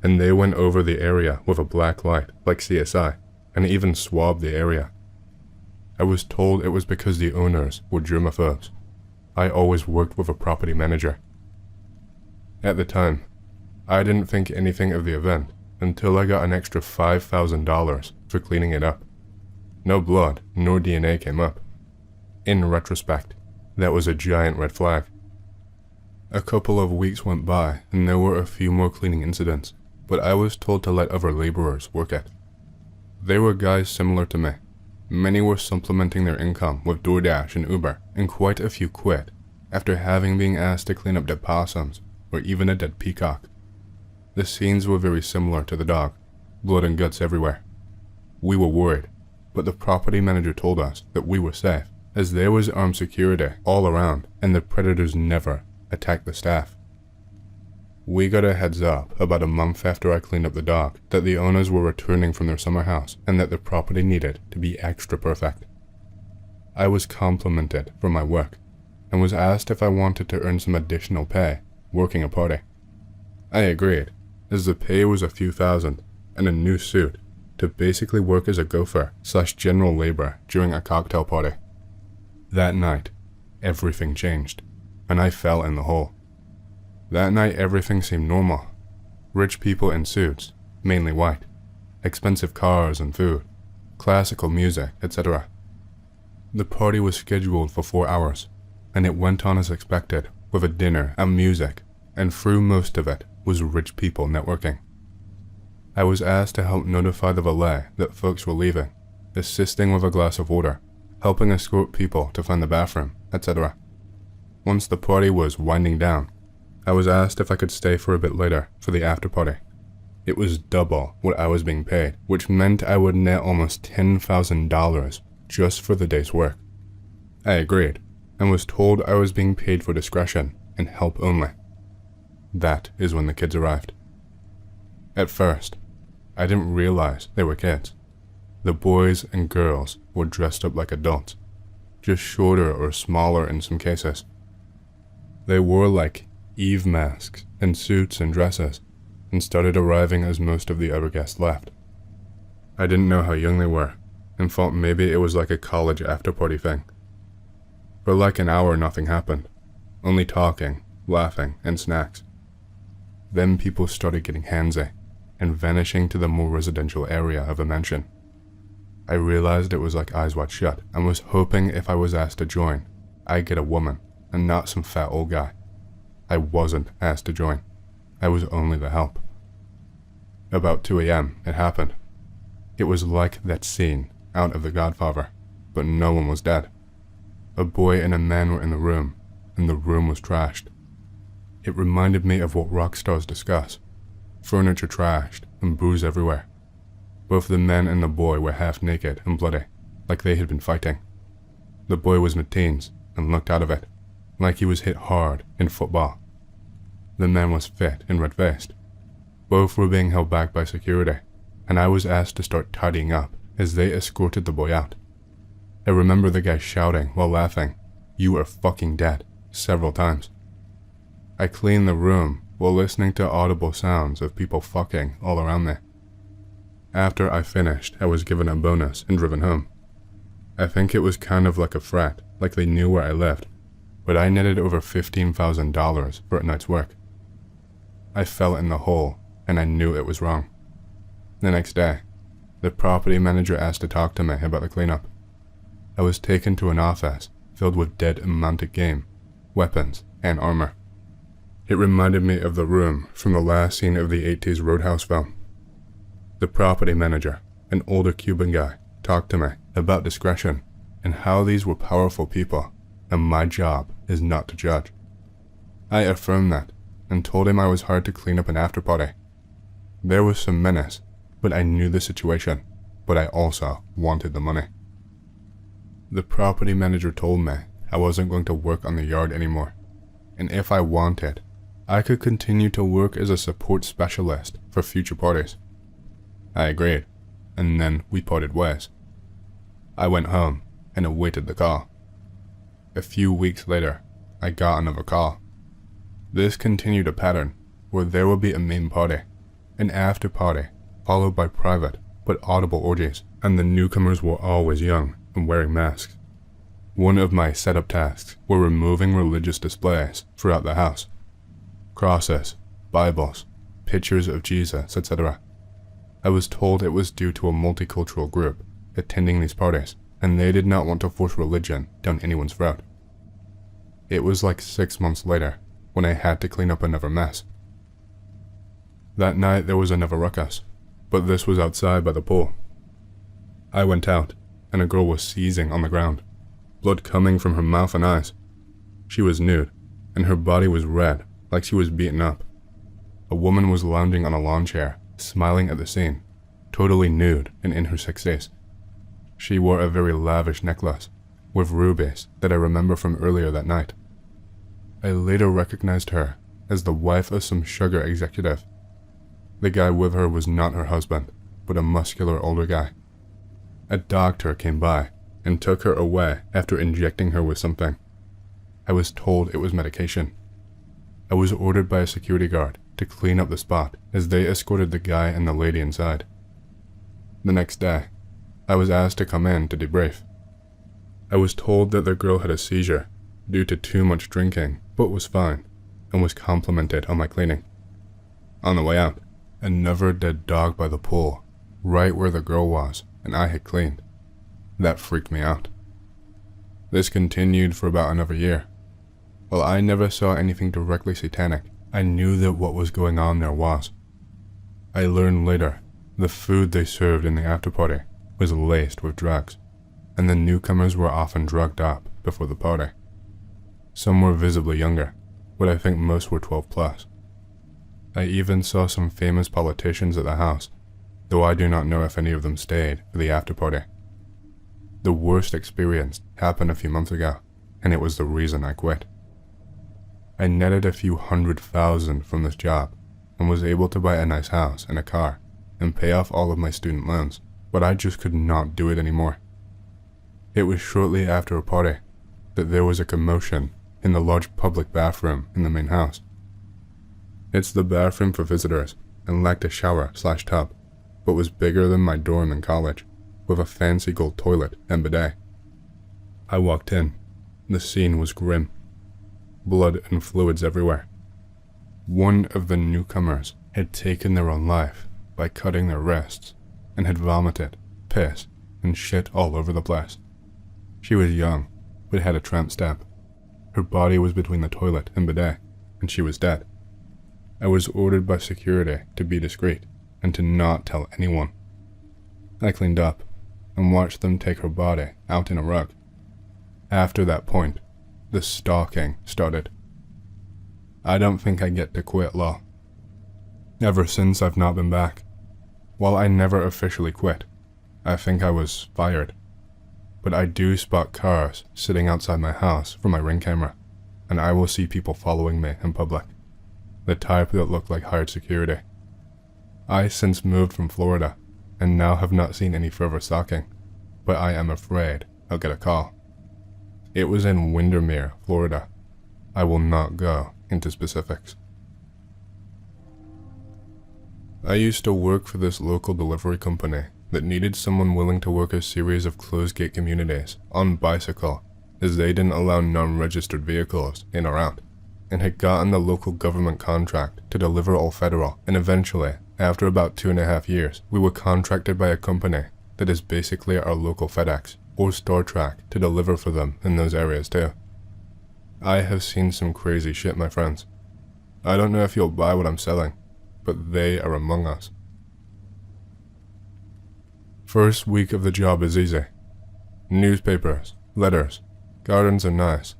and they went over the area with a black light like CSI and even swabbed the area. I was told it was because the owners were germaphobes. I always worked with a property manager. At the time, I didn't think anything of the event until I got an extra $5,000 for cleaning it up. No blood nor DNA came up. In retrospect, that was a giant red flag. A couple of weeks went by and there were a few more cleaning incidents, but I was told to let other laborers work it. They were guys similar to me. Many were supplementing their income with DoorDash and Uber, and quite a few quit after having been asked to clean up dead possums or even a dead peacock. The scenes were very similar to the dog, blood and guts everywhere. We were worried, but the property manager told us that we were safe, as there was armed security all around and the predators never attacked the staff. We got a heads up about a month after I cleaned up the dog that the owners were returning from their summer house and that the property needed to be extra perfect. I was complimented for my work and was asked if I wanted to earn some additional pay working a party. I agreed, as the pay was a few thousand and a new suit to basically work as a gopher / general labor during a cocktail party. That night, everything changed, and I fell in the hole. That night everything seemed normal. Rich people in suits, mainly white, expensive cars and food, classical music, etc. The party was scheduled for 4 hours, and it went on as expected with a dinner and music, and through most of it was rich people networking. I was asked to help notify the valet that folks were leaving, assisting with a glass of water, helping escort people to find the bathroom, etc. Once the party was winding down, I was asked if I could stay for a bit later for the after party. It was double what I was being paid, which meant I would net almost $10,000 just for the day's work. I agreed, and was told I was being paid for discretion and help only. That is when the kids arrived. At first, I didn't realize they were kids. The boys and girls were dressed up like adults, just shorter or smaller in some cases. They wore like Eve masks and suits and dresses, and started arriving as most of the other guests left. I didn't know how young they were, and thought maybe it was like a college after-party thing. For like an hour nothing happened, only talking, laughing, and snacks. Then people started getting handsy, and vanishing to the more residential area of the mansion. I realized it was like Eyes Wide Shut, and was hoping if I was asked to join, I get a woman and not some fat old guy. I wasn't asked to join. I was only the help. About 2 a.m. it happened. It was like that scene out of The Godfather, but no one was dead. A boy and a man were in the room, and the room was trashed. It reminded me of what rock stars discuss. Furniture trashed and booze everywhere. Both the man and the boy were half naked and bloody, like they had been fighting. The boy was mid-teens and looked out of it, like he was hit hard in football. The man was fit and red-faced. Both were being held back by security, and I was asked to start tidying up as they escorted the boy out. I remember the guy shouting while laughing, "You are fucking dead," several times. I cleaned the room while listening to audible sounds of people fucking all around me. After I finished, I was given a bonus and driven home. I think it was kind of like a frat, like they knew where I lived, but I netted over $15,000 for a night's work. I fell in the hole, and I knew it was wrong. The next day, the property manager asked to talk to me about the cleanup. I was taken to an office filled with dead and mounted game, weapons, and armor. It reminded me of the room from the last scene of the 80s Roadhouse film. The property manager, an older Cuban guy, talked to me about discretion and how these were powerful people, and my job is not to judge. I affirmed that and told him I was hired to clean up an after-party. There was some menace, but I knew the situation, but I also wanted the money. The property manager told me I wasn't going to work on the yard anymore, and if I wanted, I could continue to work as a support specialist for future parties. I agreed, and then we parted ways. I went home and awaited the call. A few weeks later, I got another call. This continued a pattern where there would be a main party, an after party, followed by private but audible orgies, and the newcomers were always young and wearing masks. One of my setup tasks were removing religious displays throughout the house. Crosses, Bibles, pictures of Jesus, etc. I was told it was due to a multicultural group attending these parties, and they did not want to force religion down anyone's throat. It was like 6 months later when I had to clean up another mess. That night there was another ruckus, but this was outside by the pool. I went out, and a girl was seizing on the ground, blood coming from her mouth and eyes. She was nude, and her body was red, like she was beaten up. A woman was lounging on a lawn chair, smiling at the scene, totally nude and in her 60s. She wore a very lavish necklace, with rubies that I remember from earlier that night. I later recognized her as the wife of some sugar executive. The guy with her was not her husband, but a muscular older guy. A doctor came by and took her away after injecting her with something. I was told it was medication. I was ordered by a security guard to clean up the spot as they escorted the guy and the lady inside. The next day, I was asked to come in to debrief. I was told that the girl had a seizure due to too much drinking, but was fine, and was complimented on my cleaning. On the way out, another dead dog by the pool, right where the girl was and I had cleaned. That freaked me out. This continued for about another year. While I never saw anything directly satanic, I knew that what was going on there was. I learned later the food they served in the after-party was laced with drugs, and the newcomers were often drugged up before the party. Some were visibly younger, but I think most were 12 plus. I even saw some famous politicians at the house, though I do not know if any of them stayed for the after-party. The worst experience happened a few months ago, and it was the reason I quit. I netted a few $100,000 from this job, and was able to buy a nice house and a car, and pay off all of my student loans, but I just could not do it anymore. It was shortly after a party that there was a commotion in the large public bathroom in the main house. It's the bathroom for visitors and lacked a shower/tub, but was bigger than my dorm in college, with a fancy gold toilet and bidet. I walked in. The scene was grim. Blood and fluids everywhere. One of the newcomers had taken their own life by cutting their wrists and had vomited, piss, and shit all over the place. She was young, but had a tramp stamp, Her body was between the toilet and bidet, and she was dead. I was ordered by security to be discreet and to not tell anyone. I cleaned up and watched them take her body out in a rug. After that point, the stalking started. I don't think I get to quit law. Ever since, I've not been back. While I never officially quit, I think I was fired. But I do spot cars sitting outside my house from my Ring camera, and I will see people following me in public, the type that look like hired security. I since moved from Florida, and now have not seen any further stalking, but I am afraid I'll get a call. It was in Windermere, Florida. I will not go into specifics. I used to work for this local delivery company that needed someone willing to work a series of closed-gate communities on bicycle, as they didn't allow non-registered vehicles in or out, and had gotten the local government contract to deliver all federal, and eventually, after about 2.5 years, we were contracted by a company that is basically our local FedEx or Star Trek to deliver for them in those areas too. I have seen some crazy shit, my friends. I don't know if you'll buy what I'm selling, but they are among us. First week of the job is easy. Newspapers, letters, gardens are nice.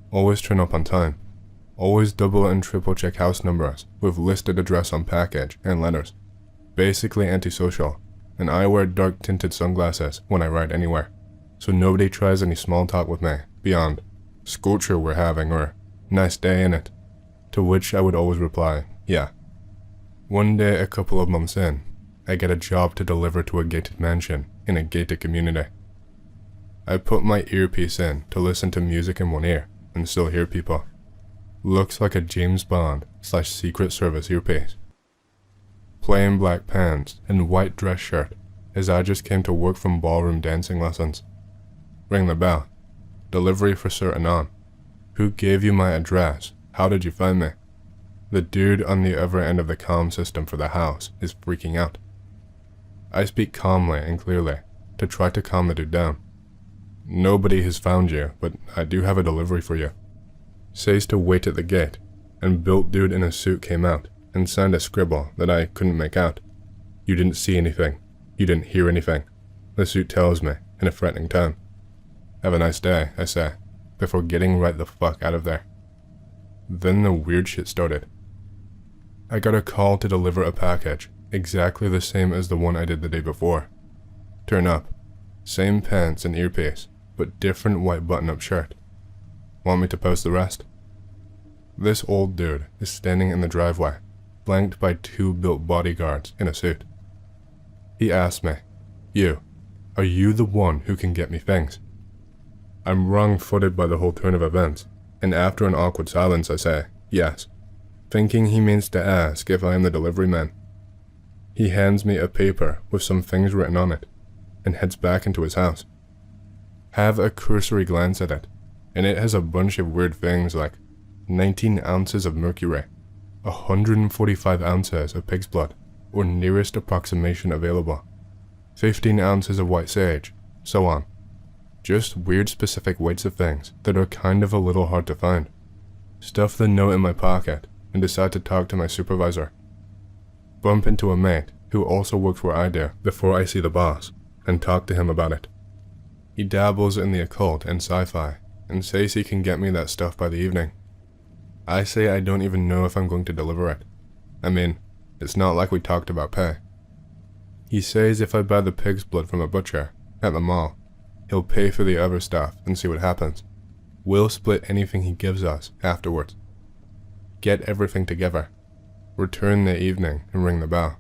Always turn up on time. Always double and triple check house numbers with listed address on package and letters. Basically antisocial, and I wear dark tinted sunglasses when I ride anywhere, so nobody tries any small talk with me beyond "scorcher we're having" or "nice day in it," to which I would always reply, "yeah." One day, a couple of months in, I get a job to deliver to a gated mansion in a gated community. I put my earpiece in to listen to music in one ear and still hear people. Looks like a James Bond / Secret Service earpiece. Plain black pants and white dress shirt, as I just came to work from ballroom dancing lessons. Ring the bell. Delivery for Sir Anon. Who gave you my address? How did you find me? The dude on the other end of the comm system for the house is freaking out. I speak calmly and clearly to try to calm the dude down. Nobody has found you, but I do have a delivery for you. Says to wait at the gate, and built dude in a suit came out and signed a scribble that I couldn't make out. You didn't see anything. You didn't hear anything. The suit tells me in a threatening tone. Have a nice day, I say, before getting right the fuck out of there. Then the weird shit started. I got a call to deliver a package, exactly the same as the one I did the day before. Turn up. Same pants and earpiece, but different white button-up shirt. Want me to post the rest? This old dude is standing in the driveway, flanked by 2 built bodyguards in a suit. He asks me, are you the one who can get me things? I'm wrong-footed by the whole turn of events, and after an awkward silence I say, yes, thinking he means to ask if I am the delivery man. He hands me a paper with some things written on it, and heads back into his house. Have a cursory glance at it, and it has a bunch of weird things like 19 ounces of mercury, 145 ounces of pig's blood, or nearest approximation available, 15 ounces of white sage, so on. Just weird specific weights of things that are kind of a little hard to find. Stuff the note in my pocket and decide to talk to my supervisor. Bump into a mate who also works where I do before I see the boss and talk to him about it. He dabbles in the occult and sci-fi and says he can get me that stuff by the evening. I say I don't even know if I'm going to deliver it. I mean, it's not like we talked about pay. He says if I buy the pig's blood from a butcher at the mall, he'll pay for the other stuff and see what happens. We'll split anything he gives us afterwards. Get everything together. Return the evening and ring the bell.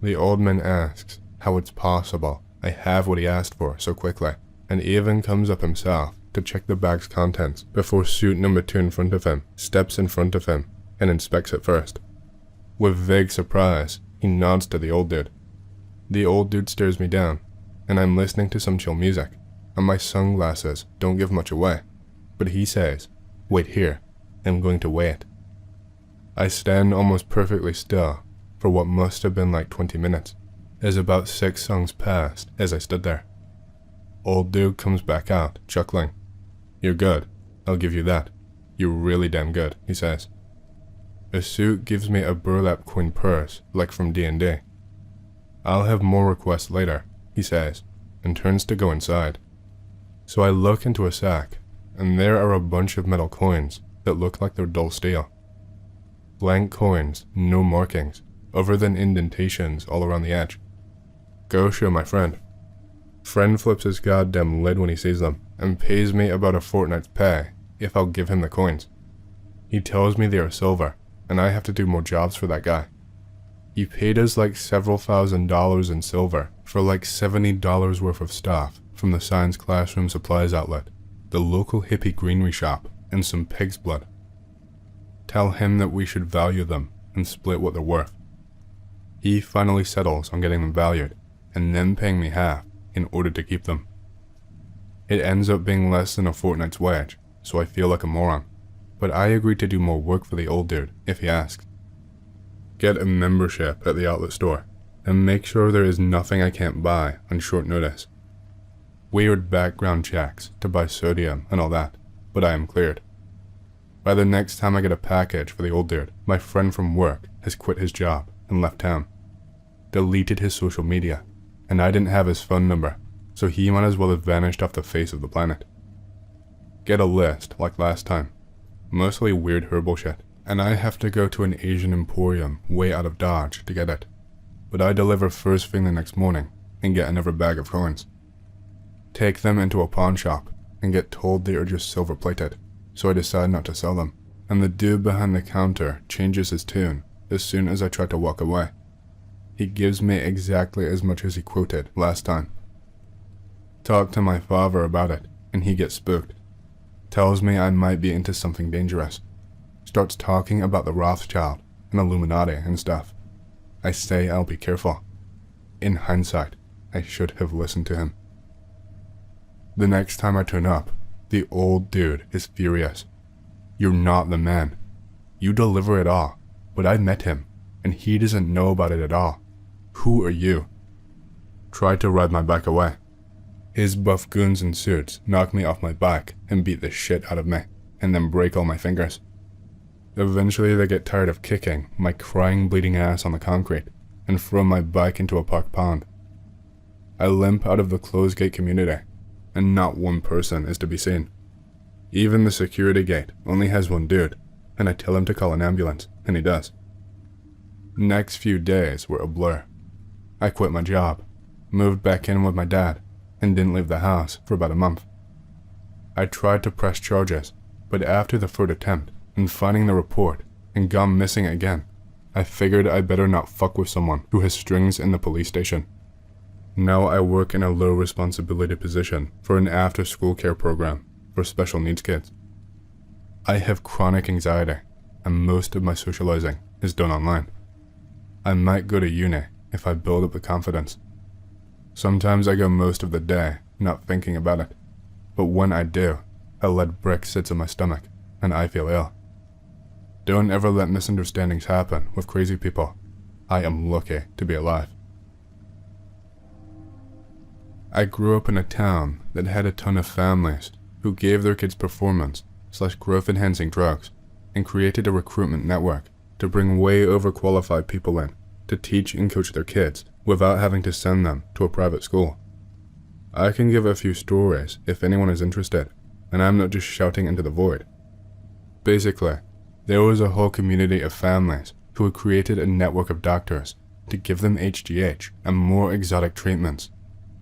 The old man asks how it's possible I have what he asked for so quickly, and even comes up himself to check the bag's contents before suit number 2 in front of him steps in front of him and inspects it first. With vague surprise, he nods to the old dude. The old dude stares me down, and I'm listening to some chill music, and my sunglasses don't give much away, but he says, "Wait here, I'm going to weigh it." I stand almost perfectly still for what must have been like 20 minutes, as about 6 songs passed as I stood there. Old dude comes back out, chuckling. "You're good. I'll give you that. You're really damn good, he says. A suit gives me a burlap coin purse, like from D&D. I'll have more requests later, he says, and turns to go inside. So I look into a sack, and there are a bunch of metal coins that look like they're dull steel. Blank coins, no markings, other than indentations all around the edge. Go show my friend. Friend flips his goddamn lid when he sees them, and pays me about a fortnight's pay if I'll give him the coins. He tells me they are silver, and I have to do more jobs for that guy. He paid us like several $1,000s in silver for like $70 worth of stuff from the science classroom supplies outlet, the local hippie greenery shop, and some pig's blood. Tell him that we should value them and split what they're worth. He finally settles on getting them valued, and then paying me half in order to keep them. It ends up being less than a fortnight's wage, so I feel like a moron, but I agree to do more work for the old dude if he asks. Get a membership at the outlet store, and make sure there is nothing I can't buy on short notice. Weird background checks to buy sodium and all that, but I am cleared. By the next time I get a package for the old dude, my friend from work has quit his job and left town. Deleted his social media, and I didn't have his phone number, so he might as well have vanished off the face of the planet. Get a list like last time, mostly weird herbal shit, and I have to go to an Asian emporium way out of Dodge to get it, but I deliver first thing the next morning and get another bag of coins. Take them into a pawn shop and get told they are just silver plated, so I decide not to sell them, and the dude behind the counter changes his tune as soon as I try to walk away. He gives me exactly as much as he quoted last time. Talk to my father about it, and he gets spooked. Tells me I might be into something dangerous. Starts talking about the Rothschild and Illuminati and stuff. I say I'll be careful. In hindsight, I should have listened to him. The next time I turn up, the old dude is furious. You're not the man. You deliver it all, but I met him, and he doesn't know about it at all. Who are you? Tried to ride my bike away. His buff goons in suits knock me off my bike and beat the shit out of me, and then break all my fingers. Eventually they get tired of kicking my crying, bleeding ass on the concrete and throw my bike into a park pond. I limp out of the closed gate community, and not one person is to be seen. Even the security gate only has one dude, and I tell him to call an ambulance, and he does. Next few days were a blur. I quit my job, moved back in with my dad, and didn't leave the house for about a month. I tried to press charges, but after the third attempt, and finding the report, and gone missing again, I figured I better not fuck with someone who has strings in the police station. Now I work in a low responsibility position for an after-school care program for special needs kids. I have chronic anxiety, and most of my socializing is done online. I might go to uni if I build up the confidence. Sometimes I go most of the day not thinking about it, but when I do, a lead brick sits in my stomach, and I feel ill. Don't ever let misunderstandings happen with crazy people. I am lucky to be alive. I grew up in a town that had a ton of families who gave their kids performance/growth-enhancing drugs and created a recruitment network to bring way overqualified people in to teach and coach their kids without having to send them to a private school. I can give a few stories if anyone is interested, and I'm not just shouting into the void. Basically, there was a whole community of families who had created a network of doctors to give them HGH and more exotic treatments.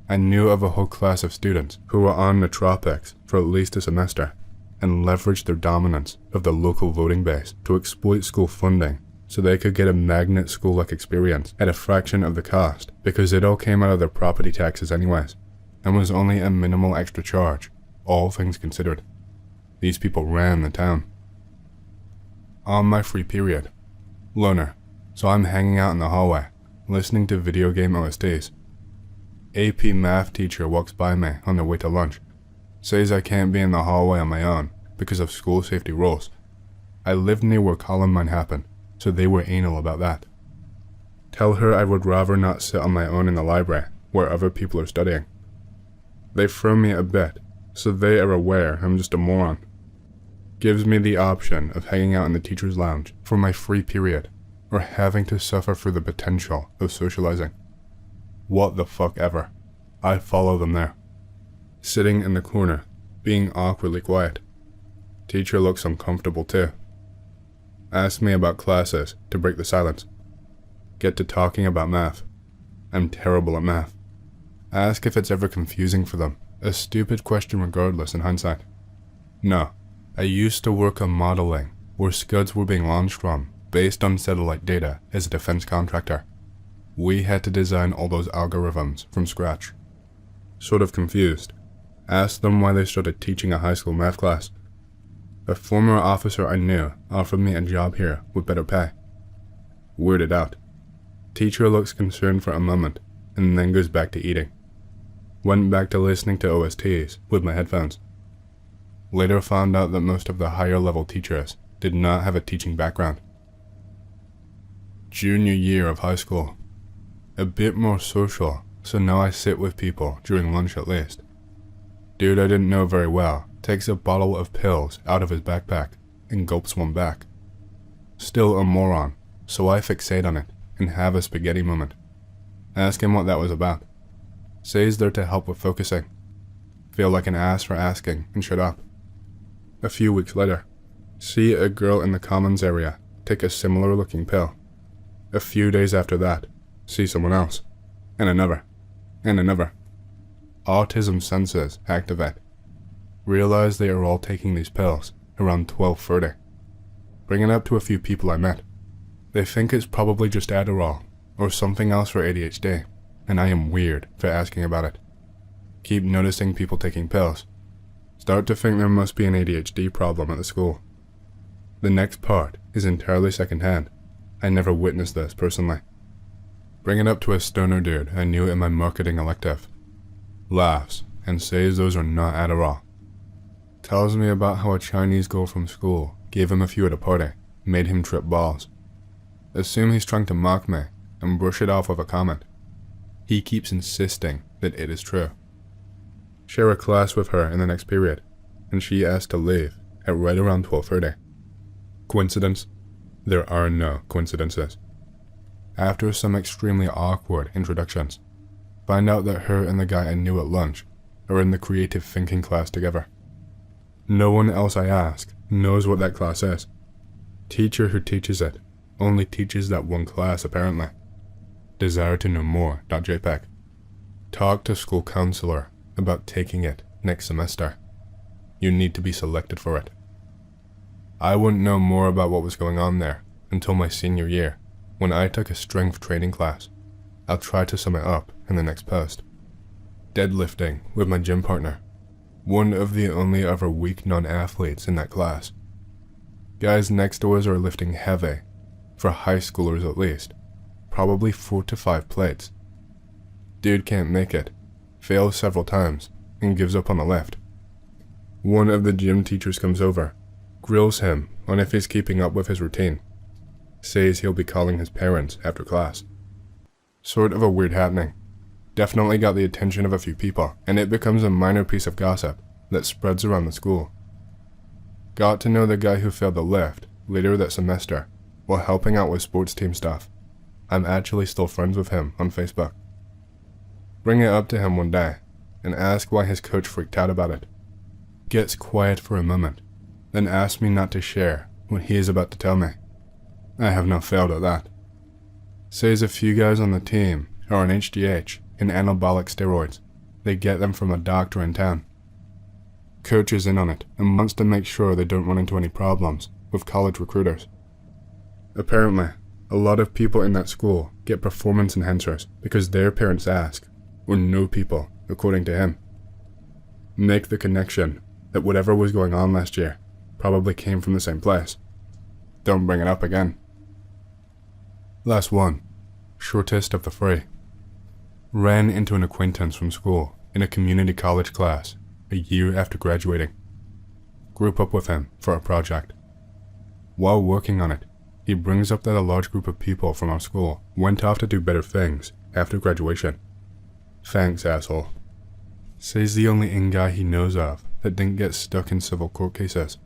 I knew of a whole class of students who were on nootropics for at least a semester and leveraged their dominance of the local voting base to exploit school funding so they could get a magnet school-like experience at a fraction of the cost because it all came out of their property taxes anyways and was only a minimal extra charge, all things considered. These people ran the town. On my free period, loner, so I'm hanging out in the hallway, listening to video game OSTs. AP math teacher walks by me on their way to lunch, says I can't be in the hallway on my own because of school safety rules. I live near where Columbine happened, so they were anal about that. Tell her I would rather not sit on my own in the library where other people are studying. They throw me a bit, so they are aware I'm just a moron. Gives me the option of hanging out in the teacher's lounge for my free period, or having to suffer for the potential of socializing. What the fuck ever. I follow them there. Sitting in the corner, being awkwardly quiet. Teacher looks uncomfortable too. Asks me about classes to break the silence. Get to talking about math. I'm terrible at math. Ask if it's ever confusing for them. A stupid question regardless in hindsight. No, I used to work on modeling where Scuds were being launched from based on satellite data as a defense contractor. We had to design all those algorithms from scratch. Sort of confused. Asked them why they started teaching a high school math class. A former officer I knew offered me a job here with better pay. Weirded out. Teacher looks concerned for a moment and then goes back to eating. Went back to listening to OSTs with my headphones. Later found out that most of the higher level teachers did not have a teaching background. Junior year of high school. A bit more social, so now I sit with people during lunch at least. Dude I didn't know very well takes a bottle of pills out of his backpack and gulps one back. Still a moron, so I fixate on it and have a spaghetti moment. Ask him what that was about. Says they're to help with focusing. Feel like an ass for asking and shut up. A few weeks later, see a girl in the commons area take a similar looking pill. A few days after that, see someone else, and another, and another. Autism senses activate. Realize they are all taking these pills around 12:30. Bring it up to a few people I met. They think it's probably just Adderall or something else for ADHD, and I am weird for asking about it. Keep noticing people taking pills. Start to think there must be an ADHD problem at the school. The next part is entirely secondhand. I never witnessed this personally. Bring it up to a stoner dude I knew in my marketing elective. Laughs and says those are not Adderall. Tells me about how a Chinese girl from school gave him a few at a party, made him trip balls. Assume he's trying to mock me and brush it off with a comment. He keeps insisting that it is true. Share a class with her in the next period, and she asked to leave at right around 12:30. Coincidence? There are no coincidences. After some extremely awkward introductions, find out that her and the guy I knew at lunch are in the creative thinking class together. No one else I ask knows what that class is. Teacher who teaches it only teaches that one class apparently. Desire to know more.jpg. Talk to school counselor about taking it next semester. You need to be selected for it. I wouldn't know more about what was going on there until my senior year, when I took a strength training class. I'll try to sum it up in the next post. Deadlifting with my gym partner. One of the only other weak non-athletes in that class. Guys next to us are lifting heavy, for high schoolers at least, probably 4 to 5 plates. Dude can't make it, fails several times, and gives up on the lift. One of the gym teachers comes over, grills him on if he's keeping up with his routine. Says he'll be calling his parents after class. Sort of a weird happening. Definitely got the attention of a few people, and it becomes a minor piece of gossip that spreads around the school. Got to know the guy who failed the lift later that semester while helping out with sports team stuff. I'm actually still friends with him on Facebook. Bring it up to him one day and ask why his coach freaked out about it. Gets quiet for a moment, then asks me not to share what he is about to tell me. I have not failed at that. Says a few guys on the team are on HGH and anabolic steroids. They get them from a doctor in town. Coach is in on it and wants to make sure they don't run into any problems with college recruiters. Apparently, a lot of people in that school get performance enhancers because their parents ask, or know people, according to him. Make the connection that whatever was going on last year probably came from the same place. Don't bring it up again. Last one. Shortest of the three. Ran into an acquaintance from school in a community college class a year after graduating. Group up with him for a project. While working on it, he brings up that a large group of people from our school went off to do better things after graduation. Thanks, asshole. Says the only in guy he knows of that didn't get stuck in civil court cases.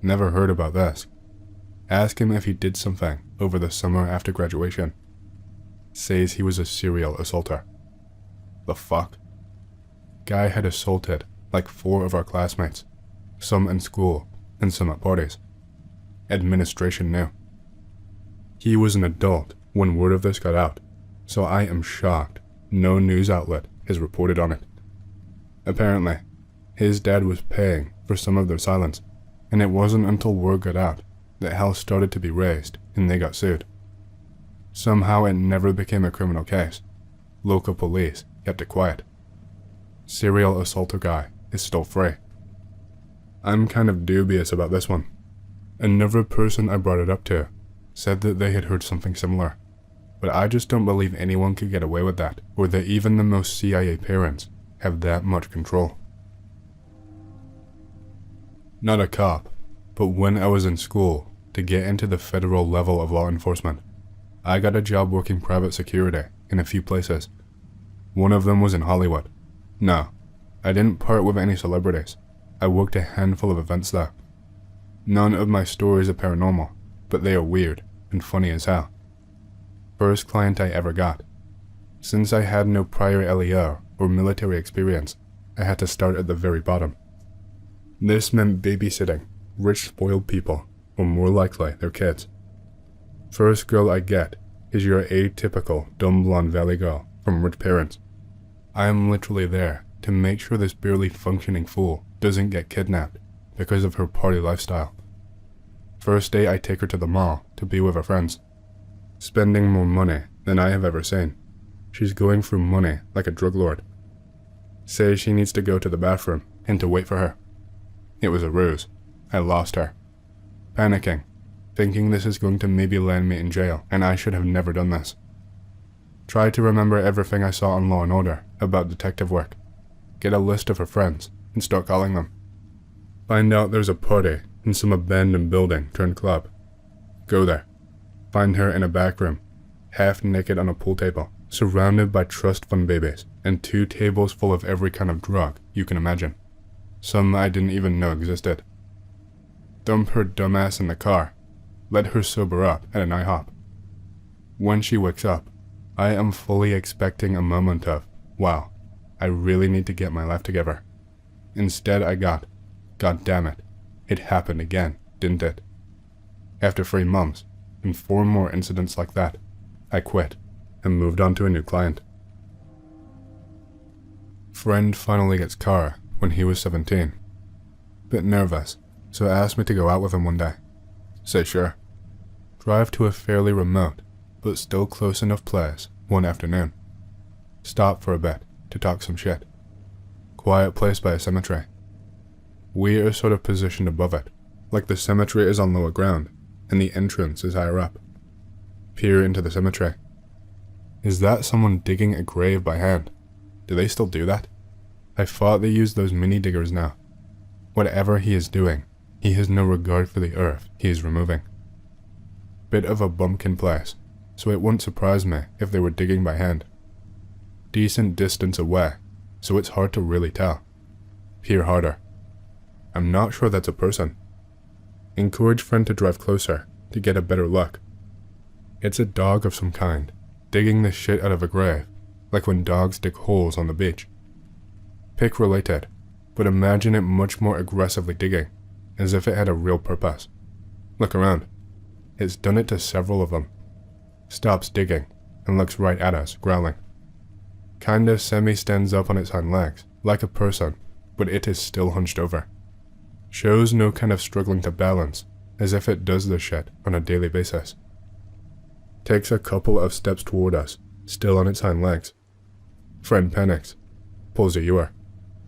Never heard about this. Ask him if he did something over the summer after graduation. Says he was a serial assaulter. The fuck? Guy had assaulted like 4 of our classmates, some in school and some at parties. Administration knew. He was an adult when word of this got out, so I am shocked no news outlet has reported on it. Apparently, his dad was paying for some of their silence, and it wasn't until word got out that hell started to be raised and they got sued. Somehow it never became a criminal case. Local police kept it quiet. Serial assaulter guy is still free. I'm kind of dubious about this one. Another person I brought it up to said that they had heard something similar, but I just don't believe anyone could get away with that, or that even the most CIA parents have that much control. Not a cop, but when I was in school to get into the federal level of law enforcement, I got a job working private security in a few places. One of them was in Hollywood. No, I didn't part with any celebrities. I worked a handful of events there. None of my stories are paranormal, but they are weird and funny as hell. First client I ever got. Since I had no prior LEO or military experience, I had to start at the very bottom. This meant babysitting rich spoiled people, or more likely their kids. First girl I get is your atypical dumb blonde valley girl from rich parents. I am literally there to make sure this barely functioning fool doesn't get kidnapped because of her party lifestyle. First day I take her to the mall to be with her friends. Spending more money than I have ever seen. She's going through money like a drug lord. Says she needs to go to the bathroom and to wait for her. It was a ruse. I lost her. Panicking, thinking this is going to maybe land me in jail and I should have never done this. Try to remember everything I saw on Law & Order about detective work. Get a list of her friends and start calling them. Find out there's a party in some abandoned building turned club. Go there. Find her in a back room, half naked on a pool table, surrounded by trust fund babies and 2 tables full of every kind of drug you can imagine. Some I didn't even know existed. Dump her dumbass in the car. Let her sober up at an IHOP. When she wakes up, I am fully expecting a moment of, wow, I really need to get my life together. Instead I got, God damn it, it happened again, didn't it? After 3 months, and 4 more incidents like that, I quit and moved on to a new client. Friend finally gets car when he was 17. Bit nervous, so asked me to go out with him one day. Say sure. Drive to a fairly remote, but still close enough place one afternoon. Stop for a bit to talk some shit. Quiet place by a cemetery. We are sort of positioned above it, like the cemetery is on lower ground, and the entrance is higher up. Peer into the cemetery. Is that someone digging a grave by hand? Do they still do that? I thought they use those mini diggers now. Whatever he is doing, he has no regard for the earth he is removing. Bit of a bumpkin place, so it wouldn't surprise me if they were digging by hand. Decent distance away, so it's hard to really tell. Peer harder. I'm not sure that's a person. Encourage friend to drive closer to get a better look. It's a dog of some kind, digging the shit out of a grave, like when dogs dig holes on the beach. Pick related, but imagine it much more aggressively digging, as if it had a real purpose. Look around. It's done it to several of them. Stops digging and looks right at us, growling. Kinda semi-stands up on its hind legs, like a person, but it is still hunched over. Shows no kind of struggling to balance, as if it does this shit on a daily basis. Takes a couple of steps toward us, still on its hind legs. Friend panics. Pulls a Ewer.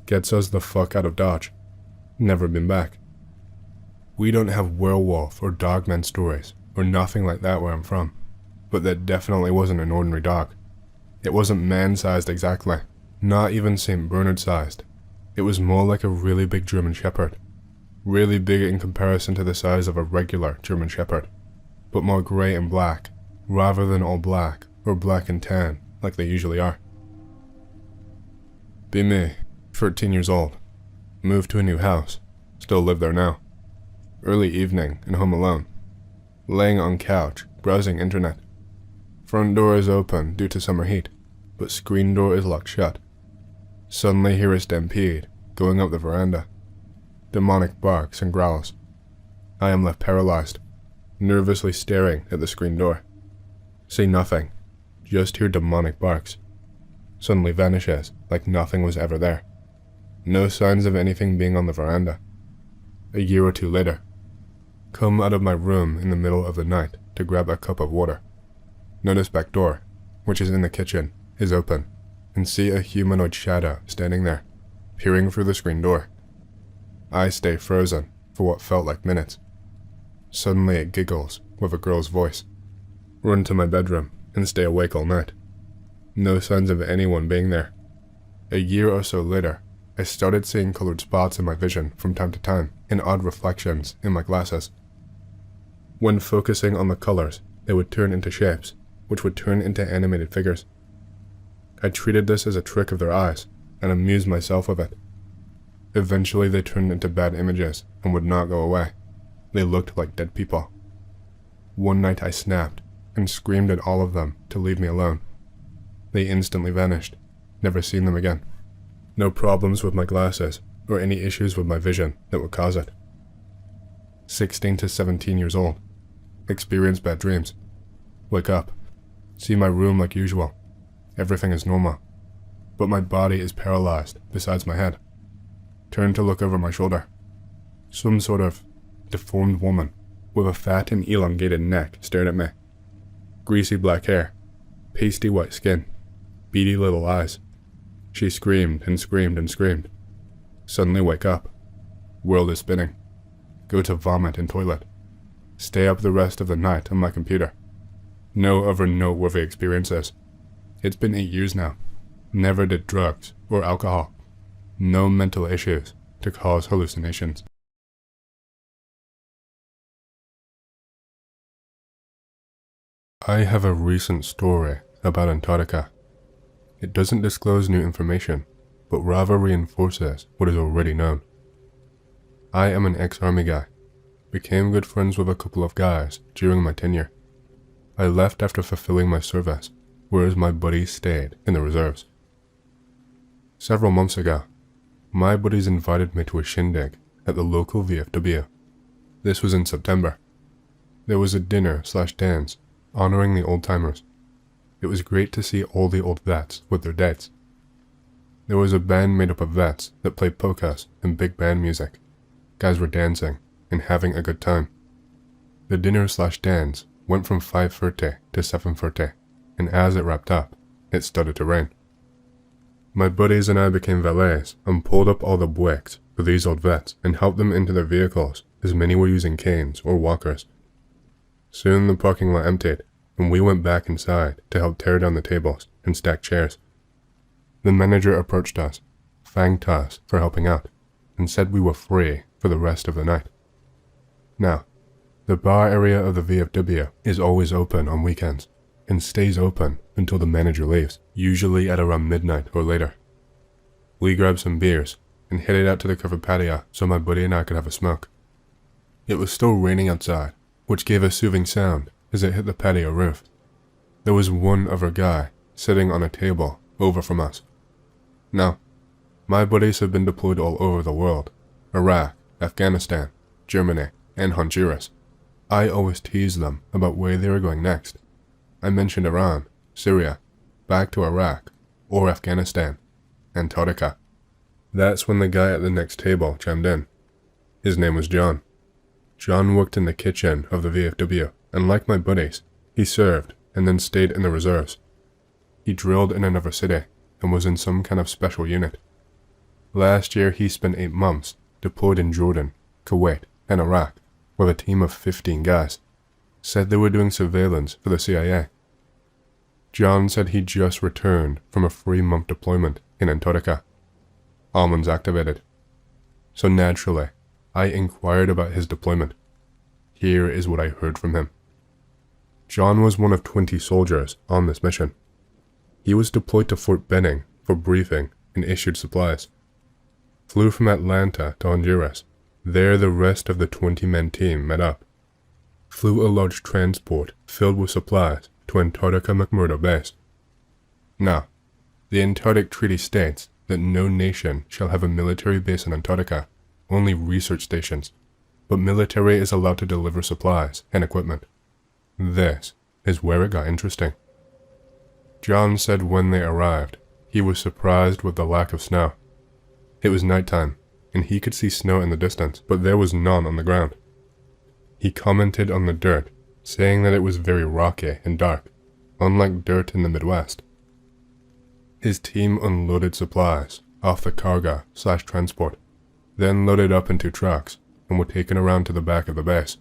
Gets us the fuck out of Dodge. Never been back. We don't have werewolf or dogman stories, or nothing like that where I'm from, but that definitely wasn't an ordinary dog. It wasn't man-sized exactly, not even St. Bernard-sized. It was more like a really big German Shepherd. Really big in comparison to the size of a regular German Shepherd, but more grey and black, rather than all black or black and tan like they usually are. Be me, 13 years old. Moved to a new house, still live there now. Early evening and home alone. Laying on couch, browsing internet. Front door is open due to summer heat, but screen door is locked shut. Suddenly hear a stampede, going up the veranda. Demonic barks and growls. I am left paralyzed, nervously staring at the screen door. See nothing, just hear demonic barks. Suddenly vanishes, like nothing was ever there. No signs of anything being on the veranda. A year or two later, come out of my room in the middle of the night to grab a cup of water. Notice back door, which is in the kitchen, is open, and see a humanoid shadow standing there, peering through the screen door. I stay frozen for what felt like minutes. Suddenly it giggles with a girl's voice. Run to my bedroom and stay awake all night. No signs of anyone being there. A year or so later, I started seeing colored spots in my vision from time to time and odd reflections in my glasses. When focusing on the colors, they would turn into shapes, which would turn into animated figures. I treated this as a trick of their eyes and amused myself with it. Eventually they turned into bad images and would not go away. They looked like dead people. One night I snapped and screamed at all of them to leave me alone. They instantly vanished, never seen them again. No problems with my glasses or any issues with my vision that would cause it. 16 to 17 years old. Experience bad dreams. Wake up. See my room like usual. Everything is normal. But my body is paralyzed besides my head. Turn to look over my shoulder. Some sort of deformed woman with a fat and elongated neck stared at me. Greasy black hair. Pasty white skin. Beady little eyes. She screamed and screamed and screamed. Suddenly wake up. World is spinning. Go to vomit and toilet. Stay up the rest of the night on my computer. No other noteworthy experiences. It's been 8 years now. Never did drugs or alcohol. No mental issues to cause hallucinations. I have a recent story about Antarctica. It doesn't disclose new information, but rather reinforces what is already known. I am an ex-army guy. Became good friends with a couple of guys during my tenure. I left after fulfilling my service, whereas my buddies stayed in the reserves. Several months ago, my buddies invited me to a shindig at the local VFW. This was in September. There was a dinner/dance honoring the old-timers. It was great to see all the old vets with their dates. There was a band made up of vets that played polkas and big band music. Guys were dancing and having a good time. The dinner/dance went from 5:30 to 7:30, and as it wrapped up, it started to rain. My buddies and I became valets and pulled up all the buicks for these old vets and helped them into their vehicles, as many were using canes or walkers. Soon the parking lot emptied, and we went back inside to help tear down the tables and stack chairs. The manager approached us, thanked us for helping out, and said we were free for the rest of the night. Now, the bar area of the VFW is always open on weekends, and stays open until the manager leaves, usually at around midnight or later. We grabbed some beers and headed out to the covered patio so my buddy and I could have a smoke. It was still raining outside, which gave a soothing sound as it hit the patio roof. There was one other guy sitting on a table over from us. Now, my buddies have been deployed all over the world: Iraq, Afghanistan, Germany, and Honduras. I always teased them about where they were going next. I mentioned Iran, Syria, back to Iraq, or Afghanistan, Antarctica. That's when the guy at the next table chimed in. His name was John. John worked in the kitchen of the VFW, and like my buddies, he served and then stayed in the reserves. He drilled in another city and was in some kind of special unit. Last year he spent 8 months deployed in Jordan, Kuwait, and Iraq with a team of 15 guys. Said they were doing surveillance for the CIA. John said he just returned from a 3-month deployment in Antarctica. Almonds activated. So naturally, I inquired about his deployment. Here is what I heard from him. John was one of 20 soldiers on this mission. He was deployed to Fort Benning for briefing and issued supplies. Flew from Atlanta to Honduras, There the rest of the 20-man team met up, flew a large transport filled with supplies to Antarctica McMurdo Base. Now, the Antarctic Treaty states that no nation shall have a military base in Antarctica, only research stations, but military is allowed to deliver supplies and equipment. This is where it got interesting. John said when they arrived, he was surprised with the lack of snow. It was nighttime, and he could see snow in the distance, but there was none on the ground. He commented on the dirt, saying that it was very rocky and dark, unlike dirt in the Midwest. His team unloaded supplies off the cargo/transport, then loaded up into trucks and were taken around to the back of the base.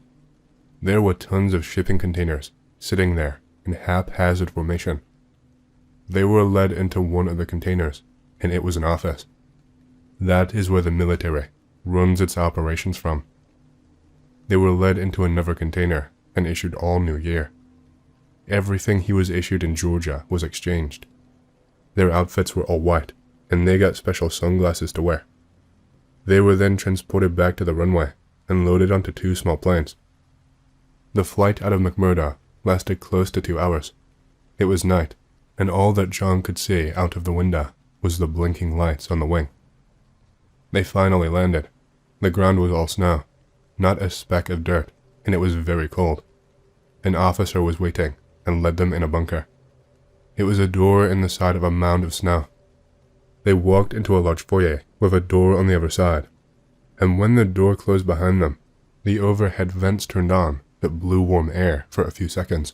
There were tons of shipping containers sitting there in haphazard formation. They were led into one of the containers, and it was an office. That is where the military runs its operations from. They were led into another container and issued all new gear. Everything he was issued in Georgia was exchanged. Their outfits were all white, and they got special sunglasses to wear. They were then transported back to the runway and loaded onto 2 small planes. The flight out of McMurdo lasted close to 2 hours. It was night, and all that John could see out of the window was the blinking lights on the wing. They finally landed. The ground was all snow, not a speck of dirt, and it was very cold. An officer was waiting and led them in a bunker. It was a door in the side of a mound of snow. They walked into a large foyer with a door on the other side, and when the door closed behind them, the overhead vents turned on that blew warm air for a few seconds.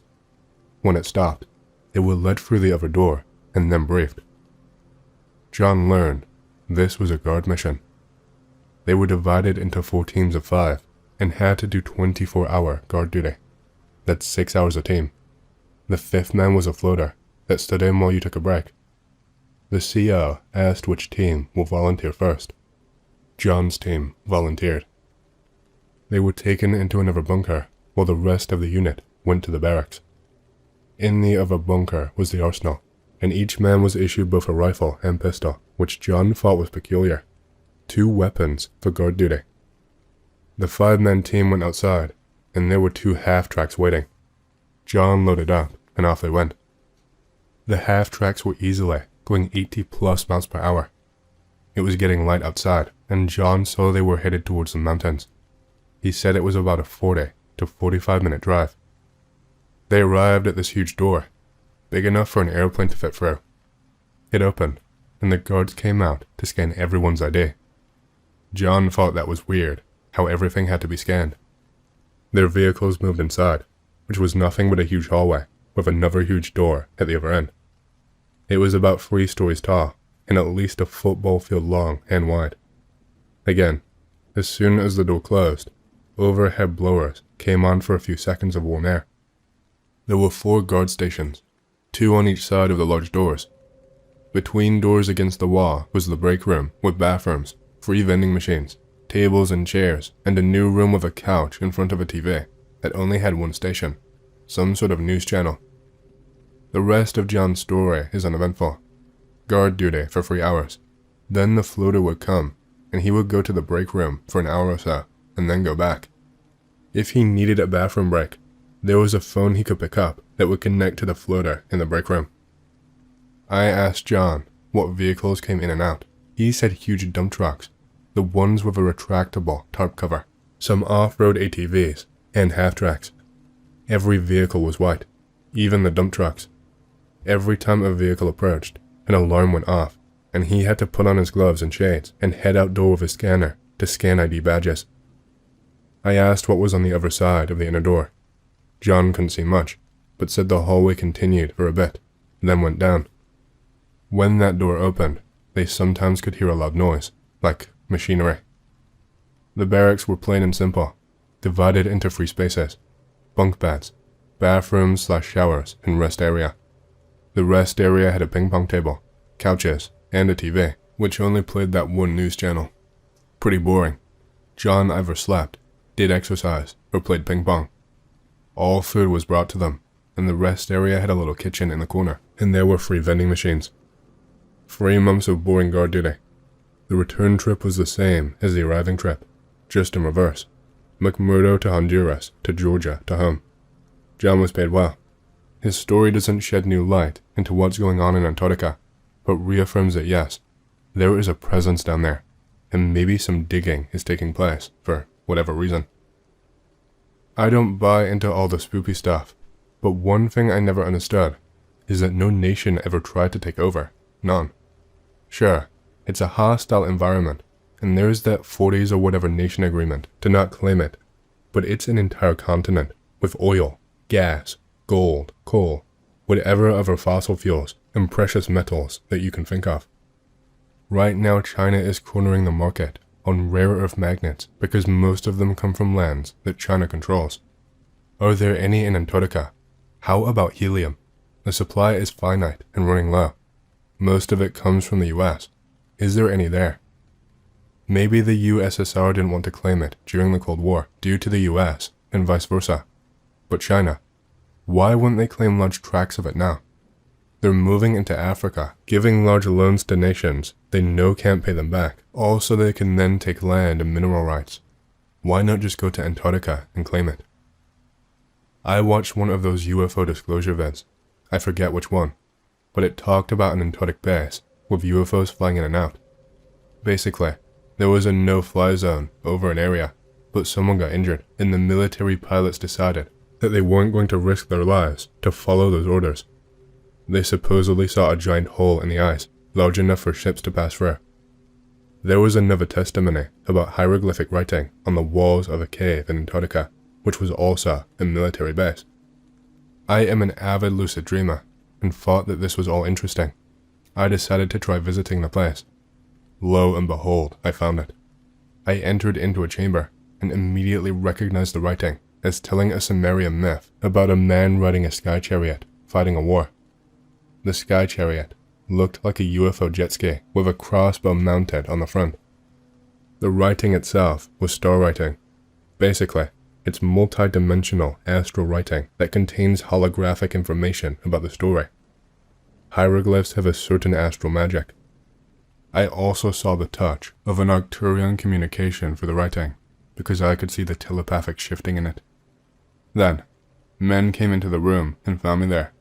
When it stopped, they were led through the other door and then briefed. John learned this was a guard mission. They were divided into 4 teams of 5 and had to do 24-hour guard duty. That's 6 hours a team. The 5th man was a floater that stood in while you took a break. The CO asked which team will volunteer first. John's team volunteered. They were taken into another bunker while the rest of the unit went to the barracks. In the other bunker was the arsenal, and each man was issued both a rifle and pistol, which John thought was peculiar. 2 weapons for guard duty. The 5-man team went outside, and there were 2 half-tracks waiting. John loaded up, and off they went. The half-tracks were easily going 80+ miles per hour. It was getting light outside, and John saw they were headed towards the mountains. He said it was about a 40 to 45-minute drive. They arrived at this huge door, big enough for an airplane to fit through. It opened, and the guards came out to scan everyone's ID. John thought that was weird, how everything had to be scanned. Their vehicles moved inside, which was nothing but a huge hallway with another huge door at the other end. It was about 3 stories tall and at least a football field long and wide. Again, as soon as the door closed, overhead blowers came on for a few seconds of warm air. There were 4 guard stations, 2 on each side of the large doors. Between doors against the wall was the break room with bathrooms, 3 vending machines, tables and chairs, and a new room with a couch in front of a TV that only had 1 station, some sort of news channel. The rest of John's story is uneventful. Guard duty for 3 hours. Then the floater would come, and he would go to the break room for an hour or so, and then go back. If he needed a bathroom break, there was a phone he could pick up that would connect to the floater in the break room. I asked John what vehicles came in and out. He said huge dump trucks, the ones with a retractable tarp cover, some off-road ATVs, and half-tracks. Every vehicle was white, even the dump trucks. Every time a vehicle approached, an alarm went off, and he had to put on his gloves and shades and head outdoor with his scanner to scan ID badges. I asked what was on the other side of the inner door. John couldn't see much, but said the hallway continued for a bit, then went down. When that door opened, they sometimes could hear a loud noise, like machinery. The barracks were plain and simple, divided into 3 spaces, bunk beds, bathrooms/showers, and rest area. The rest area had a ping pong table, couches, and a TV, which only played that 1 news channel. Pretty boring. John either slept, did exercise, or played ping pong. All food was brought to them, and the rest area had a little kitchen in the corner, and there were 3 vending machines. 3 months of boring guard duty. The return trip was the same as the arriving trip. just in reverse. McMurdo to Honduras, to Georgia, to home. John was paid well. His story doesn't shed new light into what's going on in Antarctica, but reaffirms that yes, there is a presence down there, and maybe some digging is taking place, for whatever reason. I don't buy into all the spoopy stuff, but one thing I never understood is that no nation ever tried to take over. None. Sure, it's a hostile environment, and there's that 40s or whatever nation agreement to not claim it, but it's an entire continent with oil, gas, gold, coal, whatever other fossil fuels and precious metals that you can think of. Right now China is cornering the market on rare earth magnets because most of them come from lands that China controls. Are there any in Antarctica? How about helium? The supply is finite and running low. Most of it comes from the US. Is there any there? Maybe the USSR didn't want to claim it during the Cold War due to the US and vice versa. But China, why wouldn't they claim large tracts of it now? They're moving into Africa, giving large loans to nations they know can't pay them back, all so they can then take land and mineral rights. Why not just go to Antarctica and claim it? I watched one of those UFO disclosure vids. I forget which one, but it talked about an Antarctic base with UFOs flying in and out. Basically, there was a no-fly zone over an area, but someone got injured, and the military pilots decided that they weren't going to risk their lives to follow those orders. They supposedly saw a giant hole in the ice, large enough for ships to pass through. There was another testimony about hieroglyphic writing on the walls of a cave in Antarctica, which was also a military base. I am an avid lucid dreamer, and thought that this was all interesting. I decided to try visiting the place. Lo and behold, I found it. I entered into a chamber, and immediately recognized the writing as telling a Sumerian myth about a man riding a sky chariot, fighting a war. The sky chariot looked like a UFO jet ski with a crossbow mounted on the front. The writing itself was star writing. Basically, it's multi-dimensional astral writing that contains holographic information about the story. Hieroglyphs have a certain astral magic. I also saw the touch of an Arcturian communication for the writing, because I could see the telepathic shifting in it. Then, men came into the room and found me there.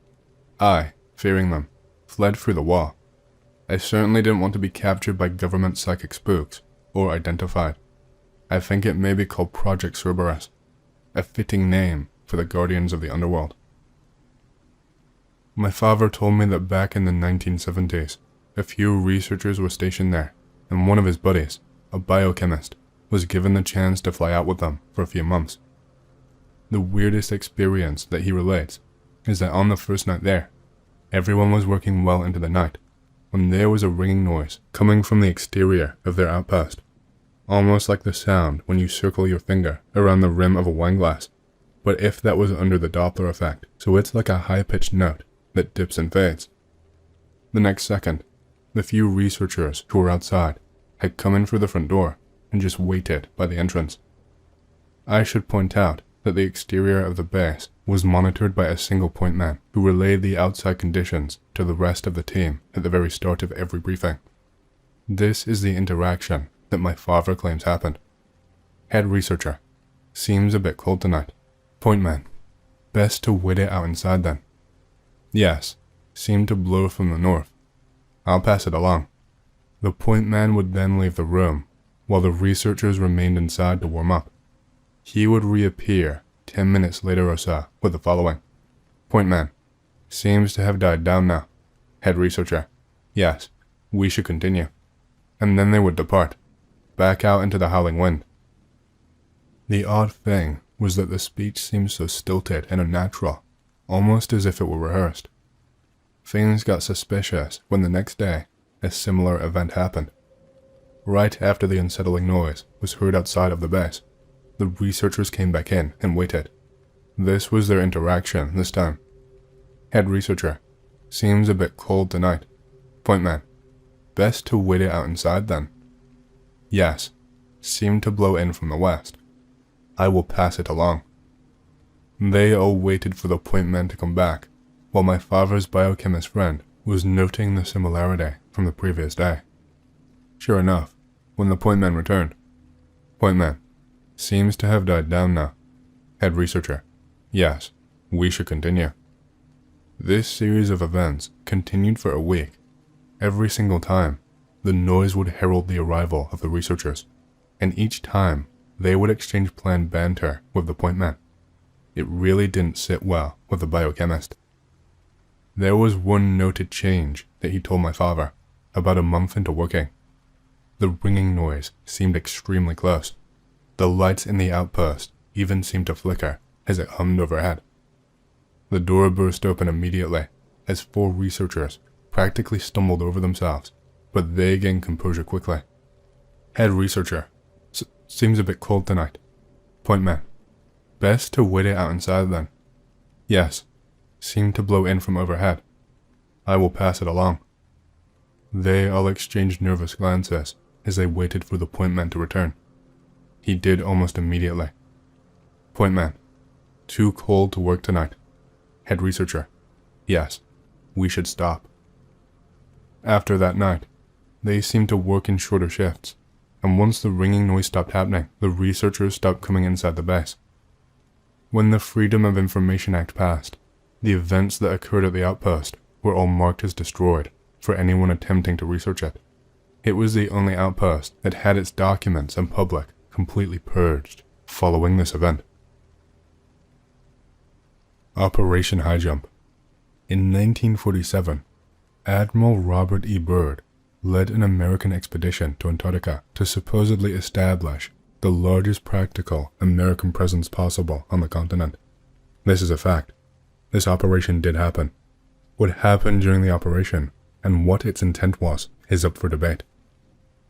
I, fearing them, fled through the wall. I certainly didn't want to be captured by government psychic spooks, or identified. I think it may be called Project Cerberus, a fitting name for the guardians of the underworld. My father told me that back in the 1970s, a few researchers were stationed there, and one of his buddies, a biochemist, was given the chance to fly out with them for a few months. The weirdest experience that he relates is that on the first night there, everyone was working well into the night, when there was a ringing noise coming from the exterior of their outpost, almost like the sound when you circle your finger around the rim of a wine glass, but if that was under the Doppler effect, so it's like a high-pitched note that dips and fades. The next second, the few researchers who were outside had come in through the front door and just waited by the entrance. I should point out that the exterior of the base was monitored by a single point man who relayed the outside conditions to the rest of the team at the very start of every briefing. This is the interaction that my father claims happened. Head researcher, seems a bit cold tonight. Point man, best to wait it out inside then. Yes, seemed to blow from the north. I'll pass it along. The point man would then leave the room, while the researchers remained inside to warm up. He would reappear 10 minutes later or so with the following. Point man, seems to have died down now. Head researcher, yes, we should continue. And then they would depart, back out into the howling wind. The odd thing was that the speech seemed so stilted and unnatural, almost as if it were rehearsed. Things got suspicious when the next day, a similar event happened. Right after the unsettling noise was heard outside of the base, the researchers came back in and waited. This was their interaction this time. Head researcher, seems a bit cold tonight. Point man, best to wait it out inside then. Yes, seemed to blow in from the west. I will pass it along. They all waited for the point man to come back, while my father's biochemist friend was noting the similarity from the previous day. Sure enough, when the point man returned, point man, Seems to have died down now. Head researcher. Yes, we should continue. This series of events continued for a week. Every single time, the noise would herald the arrival of the researchers, and each time, they would exchange planned banter with the point man. It really didn't sit well with the biochemist. There was one noted change that he told my father about a month into working. The ringing noise seemed extremely close. The lights in the outpost even seemed to flicker as it hummed overhead. The door burst open immediately as 4 researchers practically stumbled over themselves, but they gained composure quickly. Head researcher. Seems a bit cold tonight. Point man. Best to wait it out inside then. Yes. Seemed to blow in from overhead. I will pass it along. They all exchanged nervous glances as they waited for the point man to return. He did almost immediately. Point man. Too cold to work tonight. Head researcher. Yes. We should stop. After that night, they seemed to work in shorter shifts, and once the ringing noise stopped happening, the researchers stopped coming inside the base. When the Freedom of Information Act passed, the events that occurred at the outpost were all marked as destroyed for anyone attempting to research it. It was the only outpost that had its documents and public completely purged following this event. Operation High Jump. In 1947, Admiral Robert E. Byrd led an American expedition to Antarctica to supposedly establish the largest practical American presence possible on the continent. This is a fact. This operation did happen. What happened during the operation and what its intent was is up for debate.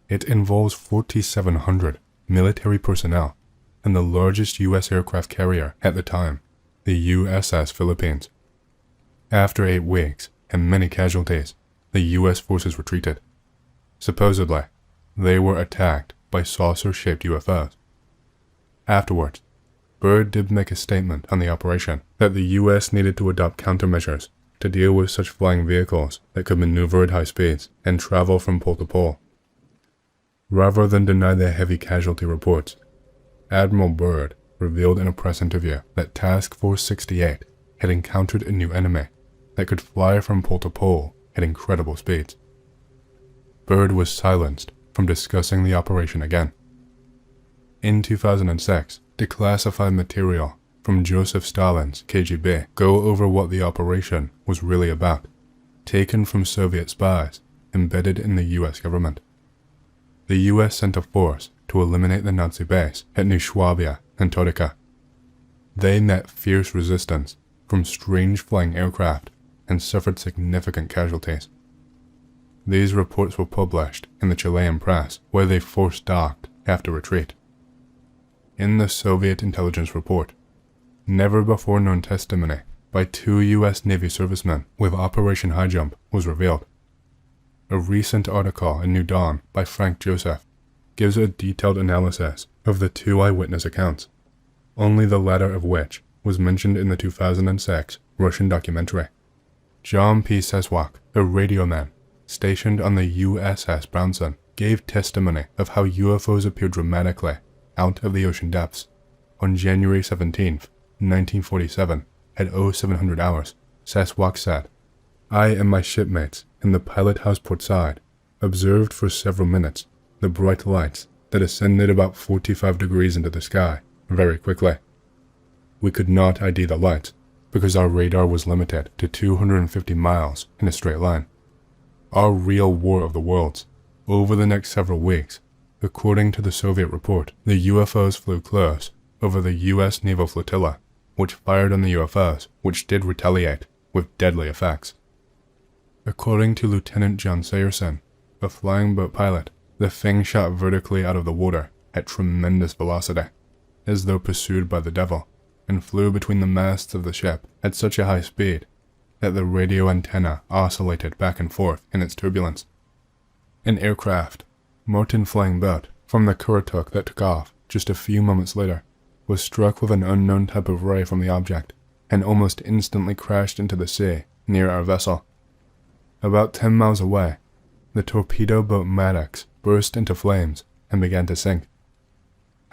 It involves 4,700 military personnel and the largest U.S. aircraft carrier at the time, the USS Philippines. After 8 weeks and many casualties, the U.S. forces retreated. Supposedly, they were attacked by saucer-shaped UFOs. Afterwards, Byrd did make a statement on the operation that the U.S. needed to adopt countermeasures to deal with such flying vehicles that could maneuver at high speeds and travel from pole to pole. Rather than deny the heavy casualty reports, Admiral Byrd revealed in a press interview that Task Force 68 had encountered a new enemy that could fly from pole to pole at incredible speeds. Byrd was silenced from discussing the operation again. In 2006, declassified material from Joseph Stalin's KGB go over what the operation was really about, taken from Soviet spies embedded in the US government. The US sent a force to eliminate the Nazi base at New Swabia, Antarctica. They met fierce resistance from strange flying aircraft and suffered significant casualties. These reports were published in the Chilean press, where they force-docked after retreat. In the Soviet intelligence report, never-before-known testimony by 2 U.S. Navy servicemen with Operation High Jump was revealed. A recent article in New Dawn by Frank Joseph gives a detailed analysis of the 2 eyewitness accounts, only the latter of which was mentioned in the 2006 Russian documentary. John P. Seswak, a radio man stationed on the USS Brownson, gave testimony of how UFOs appeared dramatically out of the ocean depths. On January 17, 1947, at 0700 hours, Seswak said, "I and my shipmates in the pilot house port side observed for several minutes the bright lights that ascended about 45 degrees into the sky very quickly. We could not ID the lights because our radar was limited to 250 miles in a straight line. Our real war of the worlds, over the next several weeks, according to the Soviet report, the UFOs flew close over the US naval flotilla, which fired on the UFOs, which did retaliate with deadly effects." According to Lieutenant John Sayerson, a flying boat pilot, the thing shot vertically out of the water at tremendous velocity, as though pursued by the devil, and flew between the masts of the ship at such a high speed that the radio antenna oscillated back and forth in its turbulence. An aircraft, Martin flying boat, from the Kurituk that took off just a few moments later, was struck with an unknown type of ray from the object, and almost instantly crashed into the sea near our vessel. About 10 miles away, the torpedo boat Maddox burst into flames and began to sink.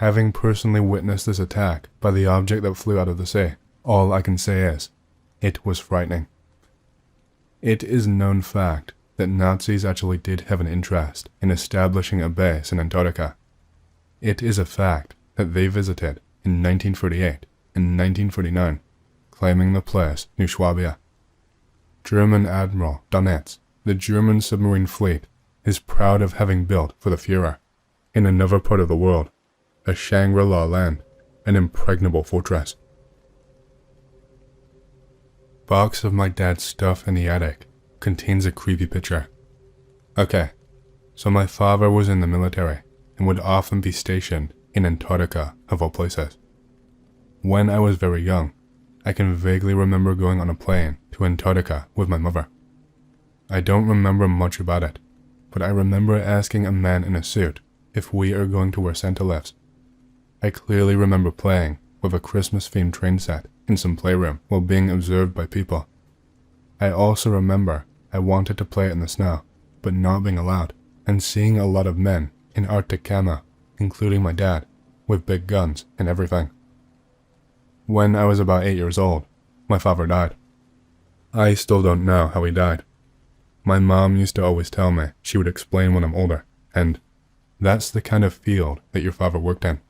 Having personally witnessed this attack by the object that flew out of the sea, all I can say is, it was frightening. It is known fact that Nazis actually did have an interest in establishing a base in Antarctica. It is a fact that they visited in 1948 and 1949, claiming the place New Swabia. German Admiral Donetz, the German submarine fleet, is proud of having built for the Führer, in another part of the world, a Shangri-La land, an impregnable fortress. Box of my dad's stuff in the attic contains a creepy picture. Okay, so my father was in the military and would often be stationed in Antarctica of all places. When I was very young, I can vaguely remember going on a plane to Antarctica with my mother. I don't remember much about it, but I remember asking a man in a suit if we are going to where Santa lives. I clearly remember playing with a Christmas-themed train set in some playroom while being observed by people. I also remember I wanted to play in the snow, but not being allowed, and seeing a lot of men in Arctic camo, including my dad, with big guns and everything. When I was about 8 years old, my father died. I still don't know how he died. My mom used to always tell me she would explain when I'm older, and that's the kind of field that your father worked in.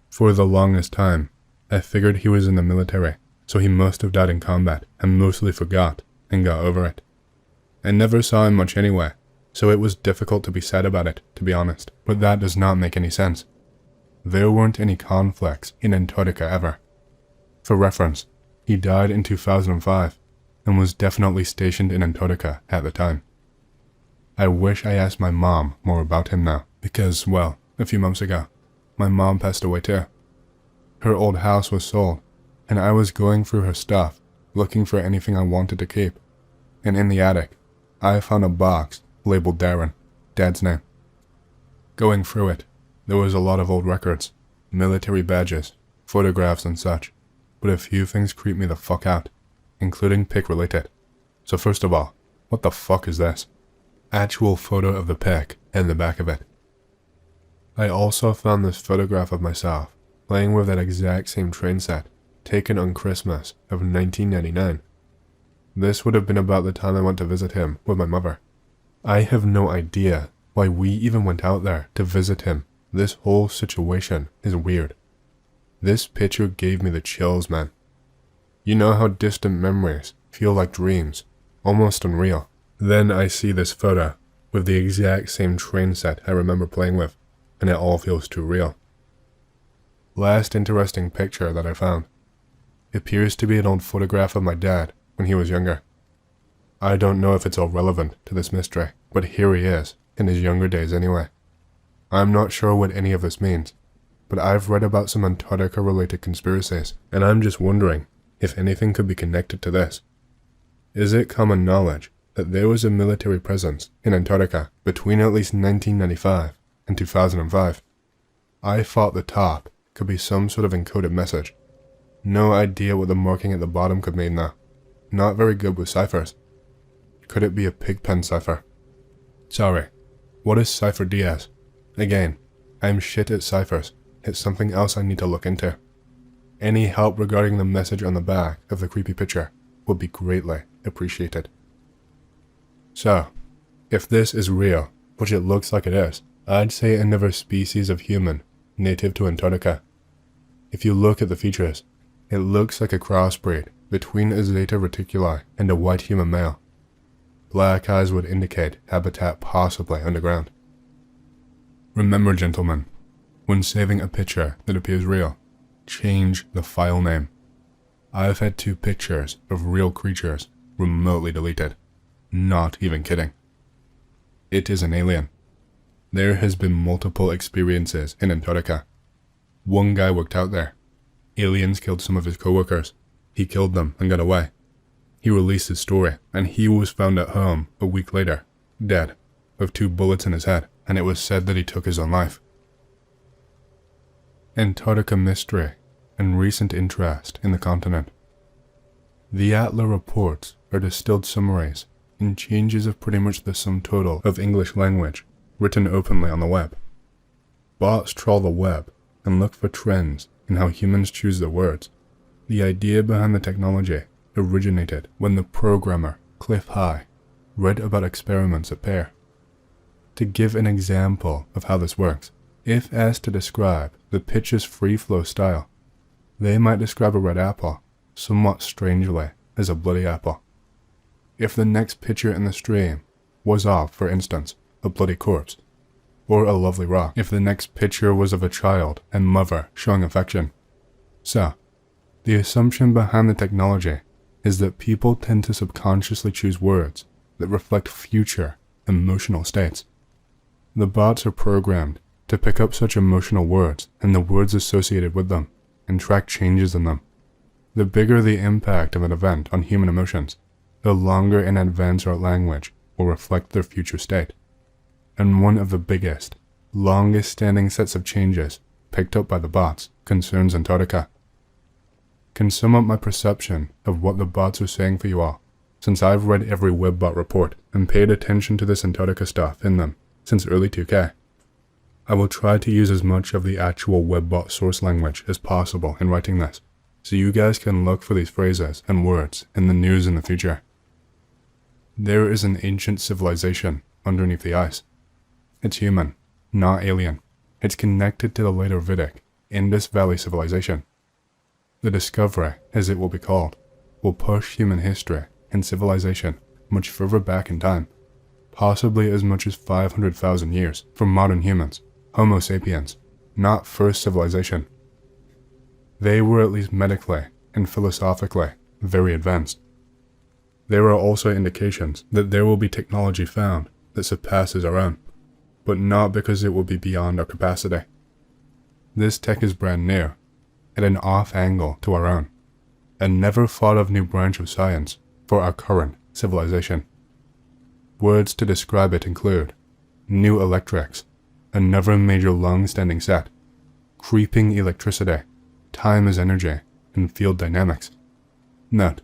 For the longest time, I figured he was in the military, so he must have died in combat and mostly forgot and got over it. I never saw him much anyway, so it was difficult to be sad about it, to be honest, but that does not make any sense. There weren't any conflicts in Antarctica ever. For reference, he died in 2005 and was definitely stationed in Antarctica at the time. I wish I asked my mom more about him now, because, well, a few months ago, my mom passed away too. Her old house was sold, and I was going through her stuff, looking for anything I wanted to keep. And in the attic, I found a box labeled Darren, Dad's name. Going through it, there was a lot of old records, military badges, photographs and such, but a few things creeped me the fuck out, including pic related. So first of all, what the fuck is this? Actual photo of the pic and the back of it. I also found this photograph of myself playing with that exact same train set taken on Christmas of 1999. This would have been about the time I went to visit him with my mother. I have no idea why we even went out there to visit him. This whole situation is weird. This picture gave me the chills, man. You know how distant memories feel like dreams, almost unreal. Then I see this photo with the exact same train set I remember playing with, and it all feels too real. Last interesting picture that I found. It appears to be an old photograph of my dad when he was younger. I don't know if it's all relevant to this mystery, but here he is, in his younger days anyway. I'm not sure what any of this means, but I've read about some Antarctica-related conspiracies, and I'm just wondering if anything could be connected to this. Is it common knowledge that there was a military presence in Antarctica between at least 1995 and 2005? I thought the top could be some sort of encoded message. No idea what the marking at the bottom could mean though. Not very good with ciphers. Could it be a pigpen cipher? Sorry, what is cipher DS? Again, I'm shit at ciphers. It's something else I need to look into. Any help regarding the message on the back of the creepy picture would be greatly appreciated. So, if this is real, which it looks like it is, I'd say another species of human native to Antarctica. If you look at the features, it looks like a crossbreed between a Zeta reticuli and a white human male. Black eyes would indicate habitat possibly underground. Remember, gentlemen, when saving a picture that appears real, change the file name. I've had 2 pictures of real creatures remotely deleted. Not even kidding. It is an alien. There has been multiple experiences in Antarctica. One guy worked out there. Aliens killed some of his coworkers. He killed them and got away. He released his story, and he was found at home a week later, dead, with 2 bullets in his head, and it was said that he took his own life. Antarctica mystery and recent interest in the continent. The Atla reports are distilled summaries and changes of pretty much the sum total of English language written openly on the web. Bots trawl the web and look for trends in how humans choose their words. The idea behind the technology originated when the programmer, Cliff High, read about experiments at Pear. To give an example of how this works, if asked to describe the pitcher's free flow style, they might describe a red apple, somewhat strangely, as a bloody apple. If the next pitcher in the stream was of, for instance, a bloody corpse, or a lovely rock, if the next picture was of a child and mother showing affection. So, the assumption behind the technology is that people tend to subconsciously choose words that reflect future emotional states. The bots are programmed to pick up such emotional words and the words associated with them and track changes in them. The bigger the impact of an event on human emotions, the longer in advance our language will reflect their future state. And one of the biggest, longest standing sets of changes picked up by the bots concerns Antarctica. Can sum up my perception of what the bots are saying for you all, since I've read every webbot report and paid attention to this Antarctica stuff in them since early 2K. I will try to use as much of the actual webbot source language as possible in writing this, so you guys can look for these phrases and words in the news in the future. There is an ancient civilization underneath the ice. It's human, not alien. It's connected to the later Vedic Indus Valley civilization. The discovery, as it will be called, will push human history and civilization much further back in time, possibly as much as 500,000 years for modern humans, Homo sapiens, not first civilization. They were at least medically and philosophically very advanced. There are also indications that there will be technology found that surpasses our own, but not because it will be beyond our capacity. This tech is brand new, at an off angle to our own, a never thought of new branch of science for our current civilization. Words to describe it include new electrics, another major long-standing set, creeping electricity, time as energy, and field dynamics. Note,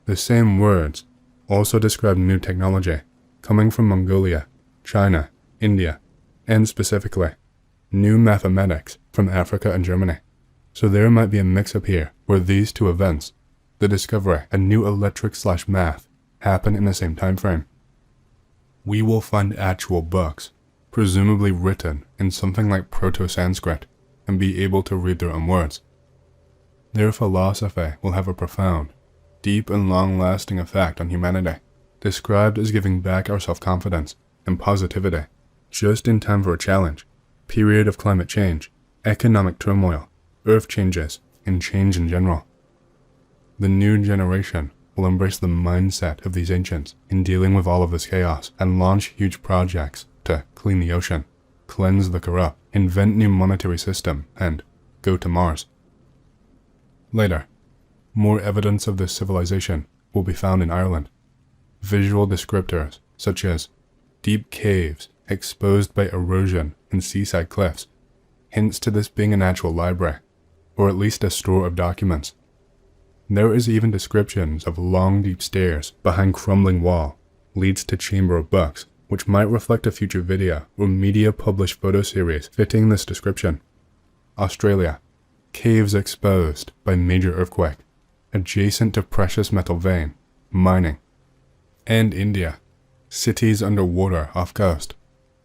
the same words also describe new technology coming from Mongolia, China, India, and specifically, new mathematics from Africa and Germany. So there might be a mix-up here where these two events, the discovery and new electric/math, happen in the same time frame. We will find actual books, presumably written in something like Proto-Sanskrit, and be able to read their own words. Their philosophy will have a profound, deep and long-lasting effect on humanity, described as giving back our self-confidence and positivity, just in time for a challenge, period of climate change, economic turmoil, earth changes, and change in general. The new generation will embrace the mindset of these ancients in dealing with all of this chaos and launch huge projects to clean the ocean, cleanse the corrupt, invent new monetary system, and go to Mars. Later, more evidence of this civilization will be found in Ireland. Visual descriptors such as deep caves exposed by erosion and seaside cliffs hints to this being a natural library, or at least a store of documents. There is even descriptions of long deep stairs behind crumbling wall leads to chamber of books, which might reflect a future video or media published photo series fitting this description. Australia, caves exposed by major earthquake, adjacent to precious metal vein, mining. And India, cities underwater off coast.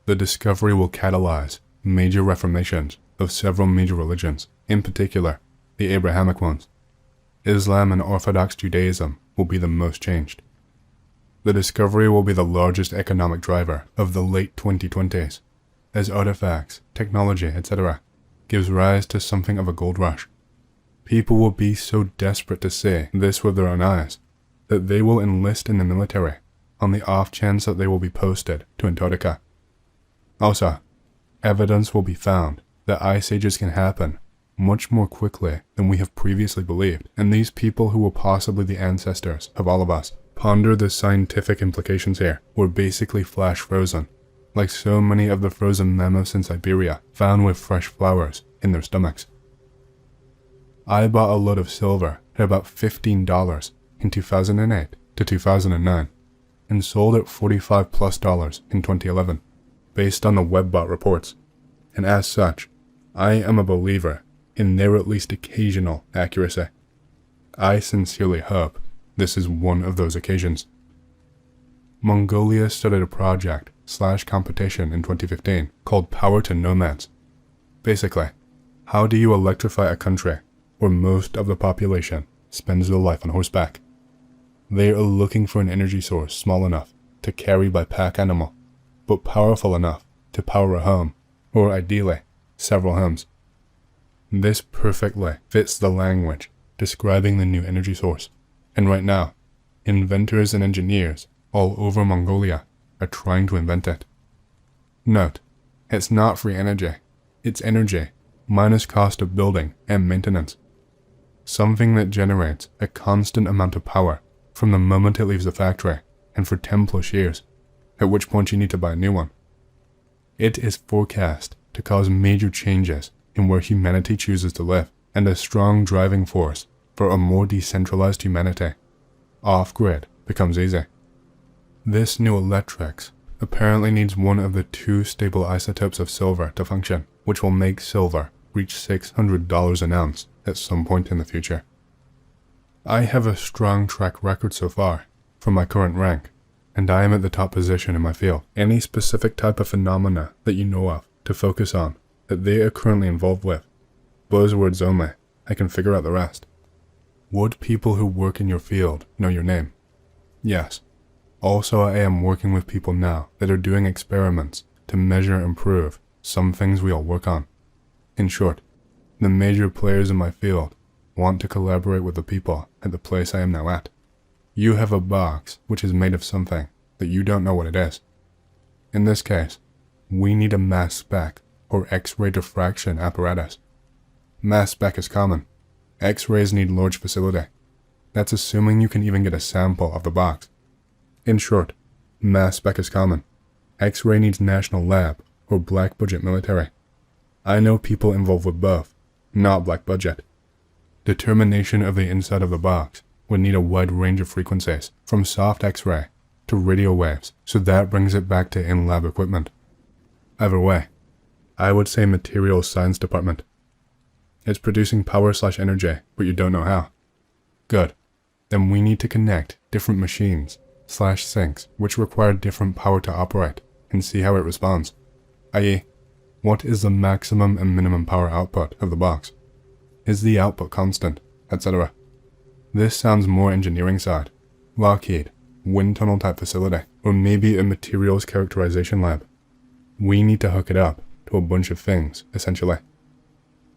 The discovery will catalyze major reformations of several major religions, in particular, the Abrahamic ones. Islam and Orthodox Judaism will be the most changed. The discovery will be the largest economic driver of the late 2020s, as artifacts, technology, etc. gives rise to something of a gold rush. People will be so desperate to see this with their own eyes that they will enlist in the military on the off chance that they will be posted to Antarctica. Also, evidence will be found that ice ages can happen much more quickly than we have previously believed, and these people who were possibly the ancestors of all of us ponder the scientific implications here were basically flash frozen, like so many of the frozen mammoths in Siberia found with fresh flowers in their stomachs. I bought a load of silver at about $15 in 2008 to 2009, and sold at $45+ in 2011, based on the webbot reports, and as such, I am a believer in their at least occasional accuracy. I sincerely hope this is one of those occasions. Mongolia started a project/competition in 2015 called Power to Nomads. Basically, how do you electrify a country where most of the population spends their life on horseback? They are looking for an energy source small enough to carry by pack animal, but powerful enough to power a home, or ideally, several homes. This perfectly fits the language describing the new energy source, and right now, inventors and engineers all over Mongolia are trying to invent it. Note, it's not free energy, it's energy minus cost of building and maintenance. Something that generates a constant amount of power from the moment it leaves the factory and for 10 plus years, at which point you need to buy a new one. It is forecast to cause major changes in where humanity chooses to live and a strong driving force for a more decentralized humanity. Off-grid becomes easy. This new electrics apparently needs one of the 2 stable isotopes of silver to function, which will make silver reach $600 an ounce at some point in the future. I have a strong track record so far from my current rank, and I am at the top position in my field. Any specific type of phenomena that you know of to focus on that they are currently involved with, buzzwords only, I can figure out the rest. Would people who work in your field know your name? Yes. Also, I am working with people now that are doing experiments to measure and prove some things we all work on. In short, the major players in my field want to collaborate with the people at the place I am now at. You have a box which is made of something that you don't know what it is. In this case, we need a mass spec or X-ray diffraction apparatus. Mass spec is common. X-rays need large facility. That's assuming you can even get a sample of the box. In short, mass spec is common. X-ray needs national lab or black budget military. I know people involved with both, not black budget. Determination of the inside of the box would need a wide range of frequencies, from soft X-ray to radio waves, so that brings it back to in-lab equipment. Either way, I would say materials science department. It's producing power/energy, but you don't know how. Good. Then we need to connect different machines/sinks which require different power to operate and see how it responds. I.e., what is the maximum and minimum power output of the box? Is the output constant, etc.? This sounds more engineering side. Lockheed, wind tunnel type facility, or maybe a materials characterization lab. We need to hook it up to a bunch of things, essentially.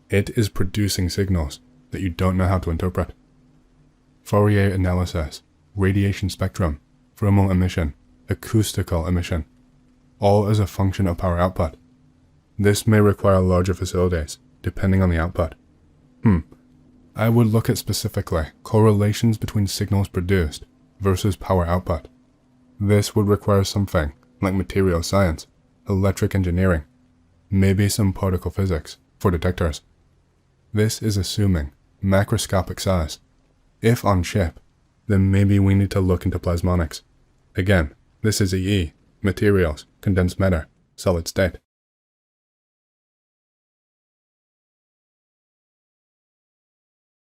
It is producing signals that you don't know how to interpret. Fourier analysis, radiation spectrum, thermal emission, acoustical emission, all as a function of power output. This may require larger facilities, depending on the output. I would look at specifically correlations between signals produced versus power output. This would require something like material science, electric engineering, maybe some particle physics for detectors. This is assuming macroscopic size. If on chip, then maybe we need to look into plasmonics. Again, this is EE, materials, condensed matter, solid state.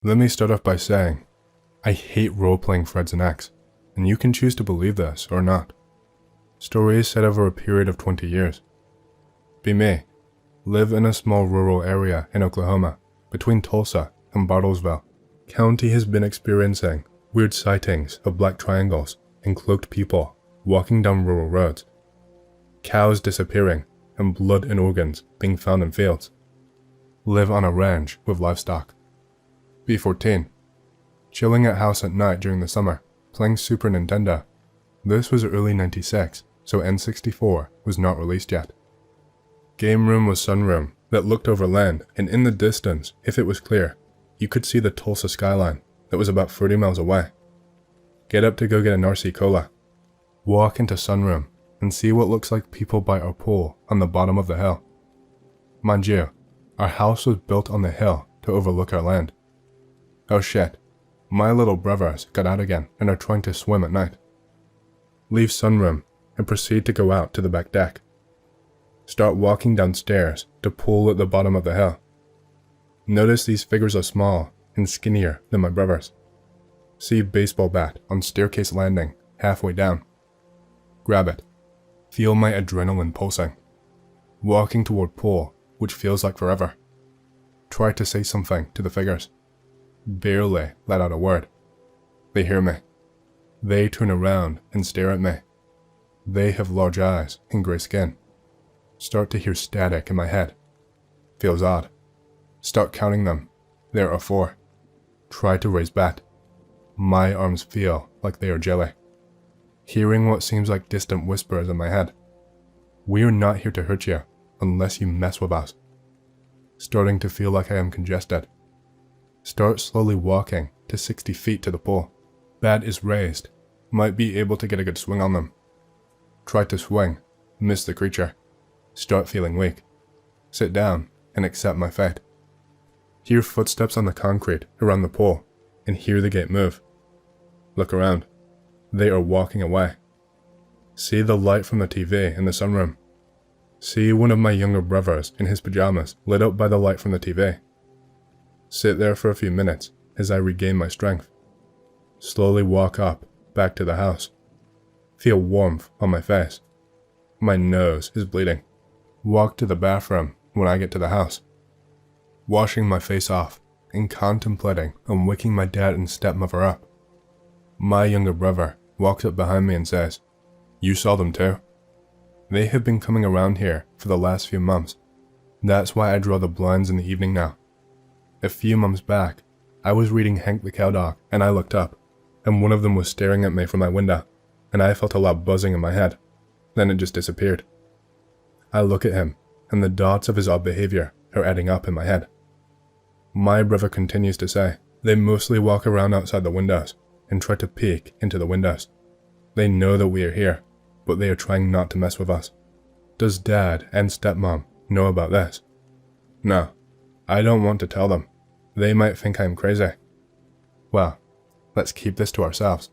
Let me start off by saying, I hate role-playing Freds and X, and you can choose to believe this or not. Stories set over a period of 20 years. Be me. Live in a small rural area in Oklahoma, between Tulsa and Bartlesville. County has been experiencing weird sightings of black triangles and cloaked people walking down rural roads. Cows disappearing and blood and organs being found in fields. Live on a ranch with livestock. B14. Chilling at house at night during the summer, playing Super Nintendo. This was early 96, so N64 was not released yet. Game room was sunroom that looked over land, and in the distance, if it was clear, you could see the Tulsa skyline that was about 30 miles away. Get up to go get an RC Cola. Walk into sunroom and see what looks like people by our pool on the bottom of the hill. Mind you, our house was built on the hill to overlook our land. Oh shit, my little brothers got out again and are trying to swim at night. Leave sunroom and proceed to go out to the back deck. Start walking downstairs to pool at the bottom of the hill. Notice these figures are small and skinnier than my brothers. See baseball bat on staircase landing halfway down. Grab it. Feel my adrenaline pulsing. Walking toward pool, which feels like forever. Try to say something to the figures. Barely let out a word. They hear me. They turn around and stare at me. They have large eyes and gray skin. Start to hear static in my head. Feels odd. Start counting them. There are 4. Try to raise bat. My arms feel like they are jelly. Hearing what seems like distant whispers in my head. We are not here to hurt you unless you mess with us. Starting to feel like I am congested. Start slowly walking to 60 feet to the pool. Bat is raised. Might be able to get a good swing on them. Try to swing. Miss the creature. Start feeling weak. Sit down and accept my fate. Hear footsteps on the concrete around the pool and hear the gate move. Look around. They are walking away. See the light from the TV in the sunroom. See one of my younger brothers in his pajamas lit up by the light from the TV. Sit there for a few minutes as I regain my strength. Slowly walk up, back to the house. Feel warmth on my face. My nose is bleeding. Walk to the bathroom when I get to the house. Washing my face off and contemplating on waking my dad and stepmother up. My younger brother walks up behind me and says, "You saw them too?" They have been coming around here for the last few months. That's why I draw the blinds in the evening now. A few months back, I was reading Hank the Cowdog and I looked up, and one of them was staring at me from my window, and I felt a loud buzzing in my head. Then it just disappeared. I look at him, and the dots of his odd behavior are adding up in my head. My brother continues to say, they mostly walk around outside the windows and try to peek into the windows. They know that we are here, but they are trying not to mess with us. Does dad and stepmom know about this? No, I don't want to tell them. They might think I am crazy. Well, let's keep this to ourselves.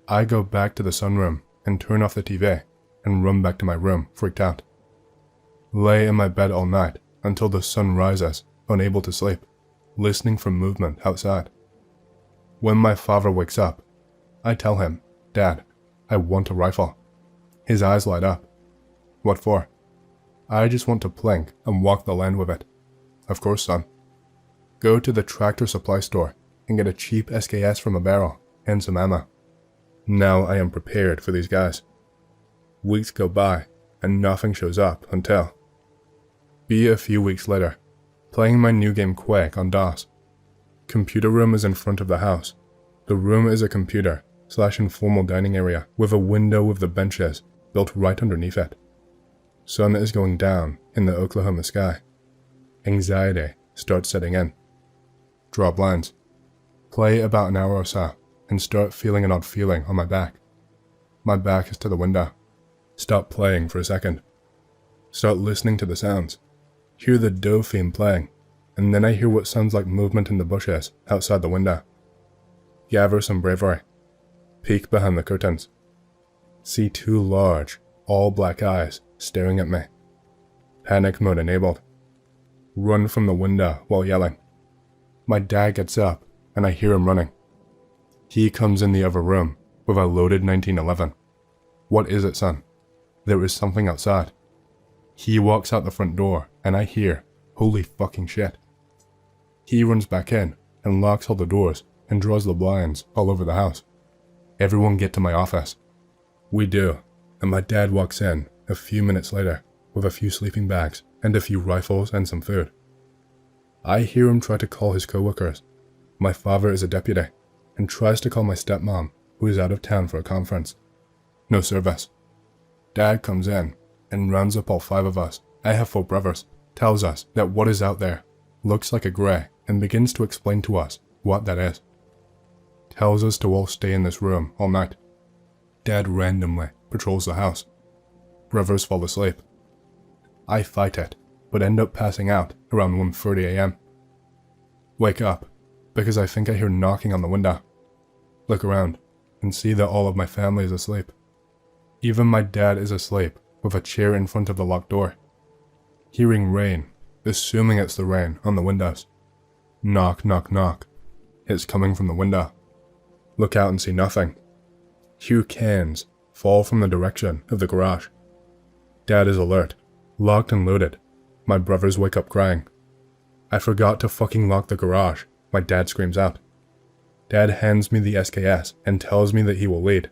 I go back to the sunroom and turn off the TV and run back to my room, freaked out. Lay in my bed all night until the sun rises, unable to sleep, listening for movement outside. When my father wakes up, I tell him, "Dad, I want a rifle." His eyes light up. What for? I just want to plink and walk the land with it. Of course, son. Go to the tractor supply store and get a cheap SKS from a barrel and some ammo. Now I am prepared for these guys. Weeks go by and nothing shows up until... Be a few weeks later, playing my new game Quake on DOS. Computer room is in front of the house. The room is a computer/informal dining area with a window with the benches built right underneath it. Sun is going down in the Oklahoma sky. Anxiety starts setting in. Draw blinds. Play about an hour or so and start feeling an odd feeling on my back. My back is to the window. Stop playing for a second. Start listening to the sounds. Hear the dough theme playing, and then I hear what sounds like movement in the bushes outside the window. Gather some bravery. Peek behind the curtains. See 2 large, all black eyes staring at me. Panic mode enabled. Run from the window while yelling. My dad gets up, and I hear him running. He comes in the other room with a loaded 1911. What is it, son? There is something outside. He walks out the front door, and I hear, holy fucking shit. He runs back in and locks all the doors and draws the blinds all over the house. Everyone get to my office. We do, and my dad walks in a few minutes later with a few sleeping bags and a few rifles and some food. I hear him try to call his coworkers. My father is a deputy and tries to call my stepmom, who is out of town for a conference. No service. Dad comes in and rounds up all 5 of us. I have 4 brothers. Tells us that what is out there looks like a gray and begins to explain to us what that is. Tells us to all stay in this room all night. Dad randomly patrols the house. Brothers fall asleep. I fight it, but end up passing out around 1:30 a.m. Wake up, because I think I hear knocking on the window. Look around, and see that all of my family is asleep. Even my dad is asleep, with a chair in front of the locked door. Hearing rain, assuming it's the rain on the windows. Knock, knock, knock. It's coming from the window. Look out and see nothing. Hear cans fall from the direction of the garage. Dad is alert, locked and loaded. My brothers wake up crying. I forgot to fucking lock the garage, my dad screams out. Dad hands me the SKS and tells me that he will lead.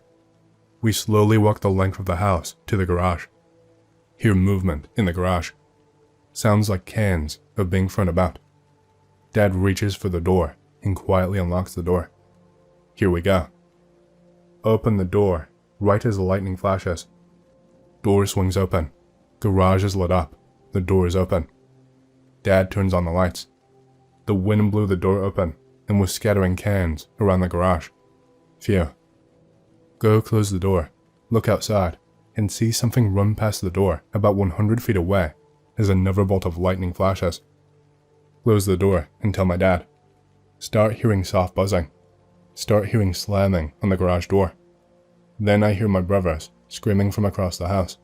We slowly walk the length of the house to the garage. Hear movement in the garage. Sounds like cans are being thrown about. Dad reaches for the door and quietly unlocks the door. Here we go. Open the door, right as the lightning flashes. Door swings open. Garage is lit up. The door is open. Dad turns on the lights. The wind blew the door open and was scattering cans around the garage. Phew. Go close the door, look outside, and see something run past the door about 100 feet away as another bolt of lightning flashes. Close the door and tell my dad. Start hearing soft buzzing. Start hearing slamming on the garage door. Then I hear my brothers screaming from across the house.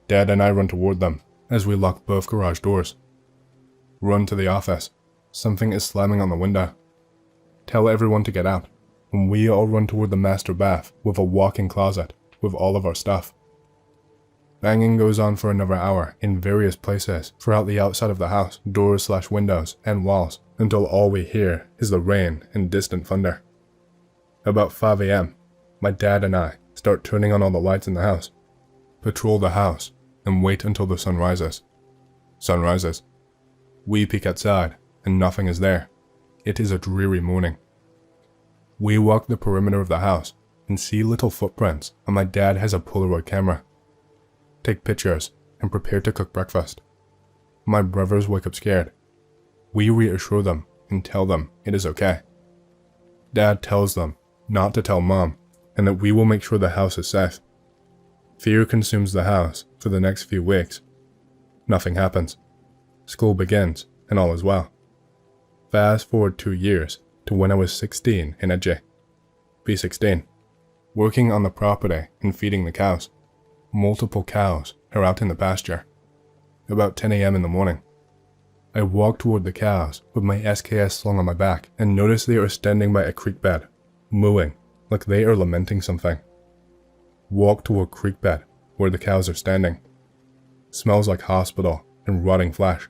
Dad and I run toward them as we lock both garage doors. Run to the office. Something is slamming on the window. Tell everyone to get out, and we all run toward the master bath with a walk-in closet with all of our stuff. Banging goes on for another hour in various places throughout the outside of the house, doors/windows and walls, until all we hear is the rain and distant thunder. About 5 a.m., my dad and I start turning on all the lights in the house, patrol the house, and wait until the sun rises. Sun rises. We peek outside, and nothing is there. It is a dreary morning. We walk the perimeter of the house and see little footprints, and my dad has a Polaroid camera. Take pictures and prepare to cook breakfast. My brothers wake up scared. We reassure them and tell them it is okay. Dad tells them not to tell Mom and that we will make sure the house is safe. Fear consumes the house for the next few weeks. Nothing happens. School begins and all is well. Fast forward 2 years to when I was 16 in Edge. B16. Working on the property and feeding the cows. Multiple cows are out in the pasture. About 10 a.m. in the morning. I walk toward the cows with my SKS slung on my back and notice they are standing by a creek bed, mooing like they are lamenting something. Walk toward creek bed where the cows are standing. Smells like hospital and rotting flesh.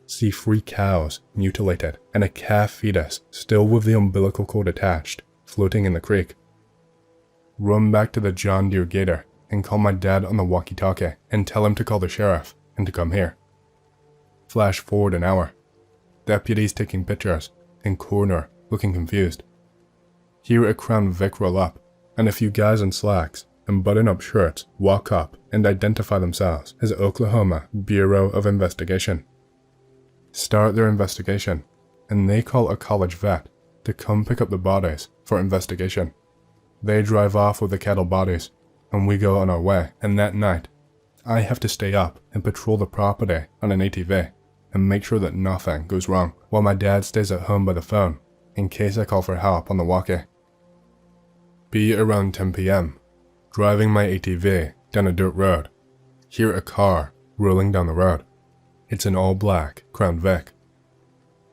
See 3 cows mutilated and a calf fetus still with the umbilical cord attached, floating in the creek. Run back to the John Deere Gator and call my dad on the walkie-talkie and tell him to call the sheriff and to come here. Flash forward an hour. Deputies taking pictures and coroner looking confused. Hear a Crown Vic roll up and a few guys in slacks and button-up shirts walk up and identify themselves as Oklahoma Bureau of Investigation. Start their investigation, and they call a college vet to come pick up the bodies for investigation. They drive off with the cattle bodies, and we go on our way, and that night, I have to stay up and patrol the property on an ATV and make sure that nothing goes wrong, while my dad stays at home by the phone in case I call for help on the walkie. Be around 10 p.m., driving my ATV down a dirt road. Hear a car rolling down the road. It's an all-black Crown Vic.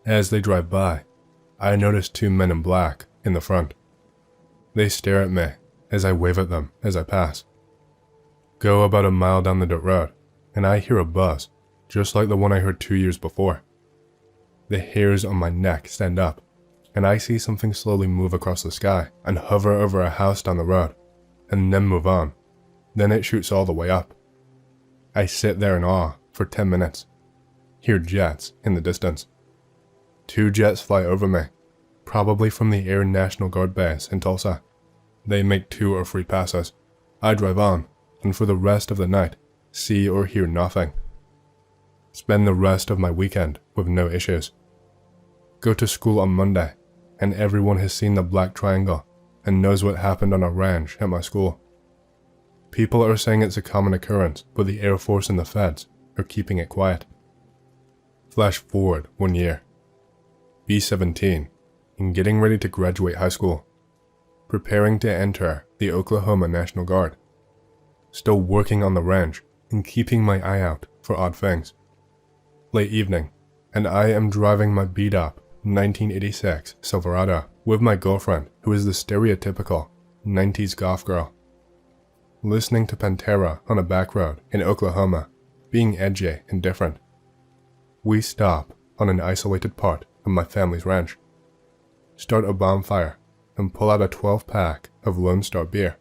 As they drive by, I notice 2 men in black in the front. They stare at me as I wave at them as I pass. Go about a mile down the dirt road, and I hear a buzz, just like the one I heard 2 years before. The hairs on my neck stand up, and I see something slowly move across the sky and hover over a house down the road, and then move on. Then it shoots all the way up. I sit there in awe for 10 minutes. Hear jets in the distance. 2 jets fly over me, probably from the Air National Guard base in Tulsa. They make 2 or 3 passes. I drive on, and for the rest of the night, see or hear nothing. Spend the rest of my weekend with no issues. Go to school on Monday, and everyone has seen the black triangle and knows what happened on a ranch at my school. People are saying it's a common occurrence, but the Air Force and the feds are keeping it quiet. Flash forward 1 year. B17, and getting ready to graduate high school. Preparing to enter the Oklahoma National Guard. still working on the ranch and keeping my eye out for odd things. Late evening, and I am driving my beat-up 1986 Silverado with my girlfriend, who is the stereotypical 90s goth girl. Listening to Pantera on a back road in Oklahoma, being edgy and different. We stop on an isolated part of my family's ranch, start a bonfire, and pull out a 12-pack of Lone Star beer.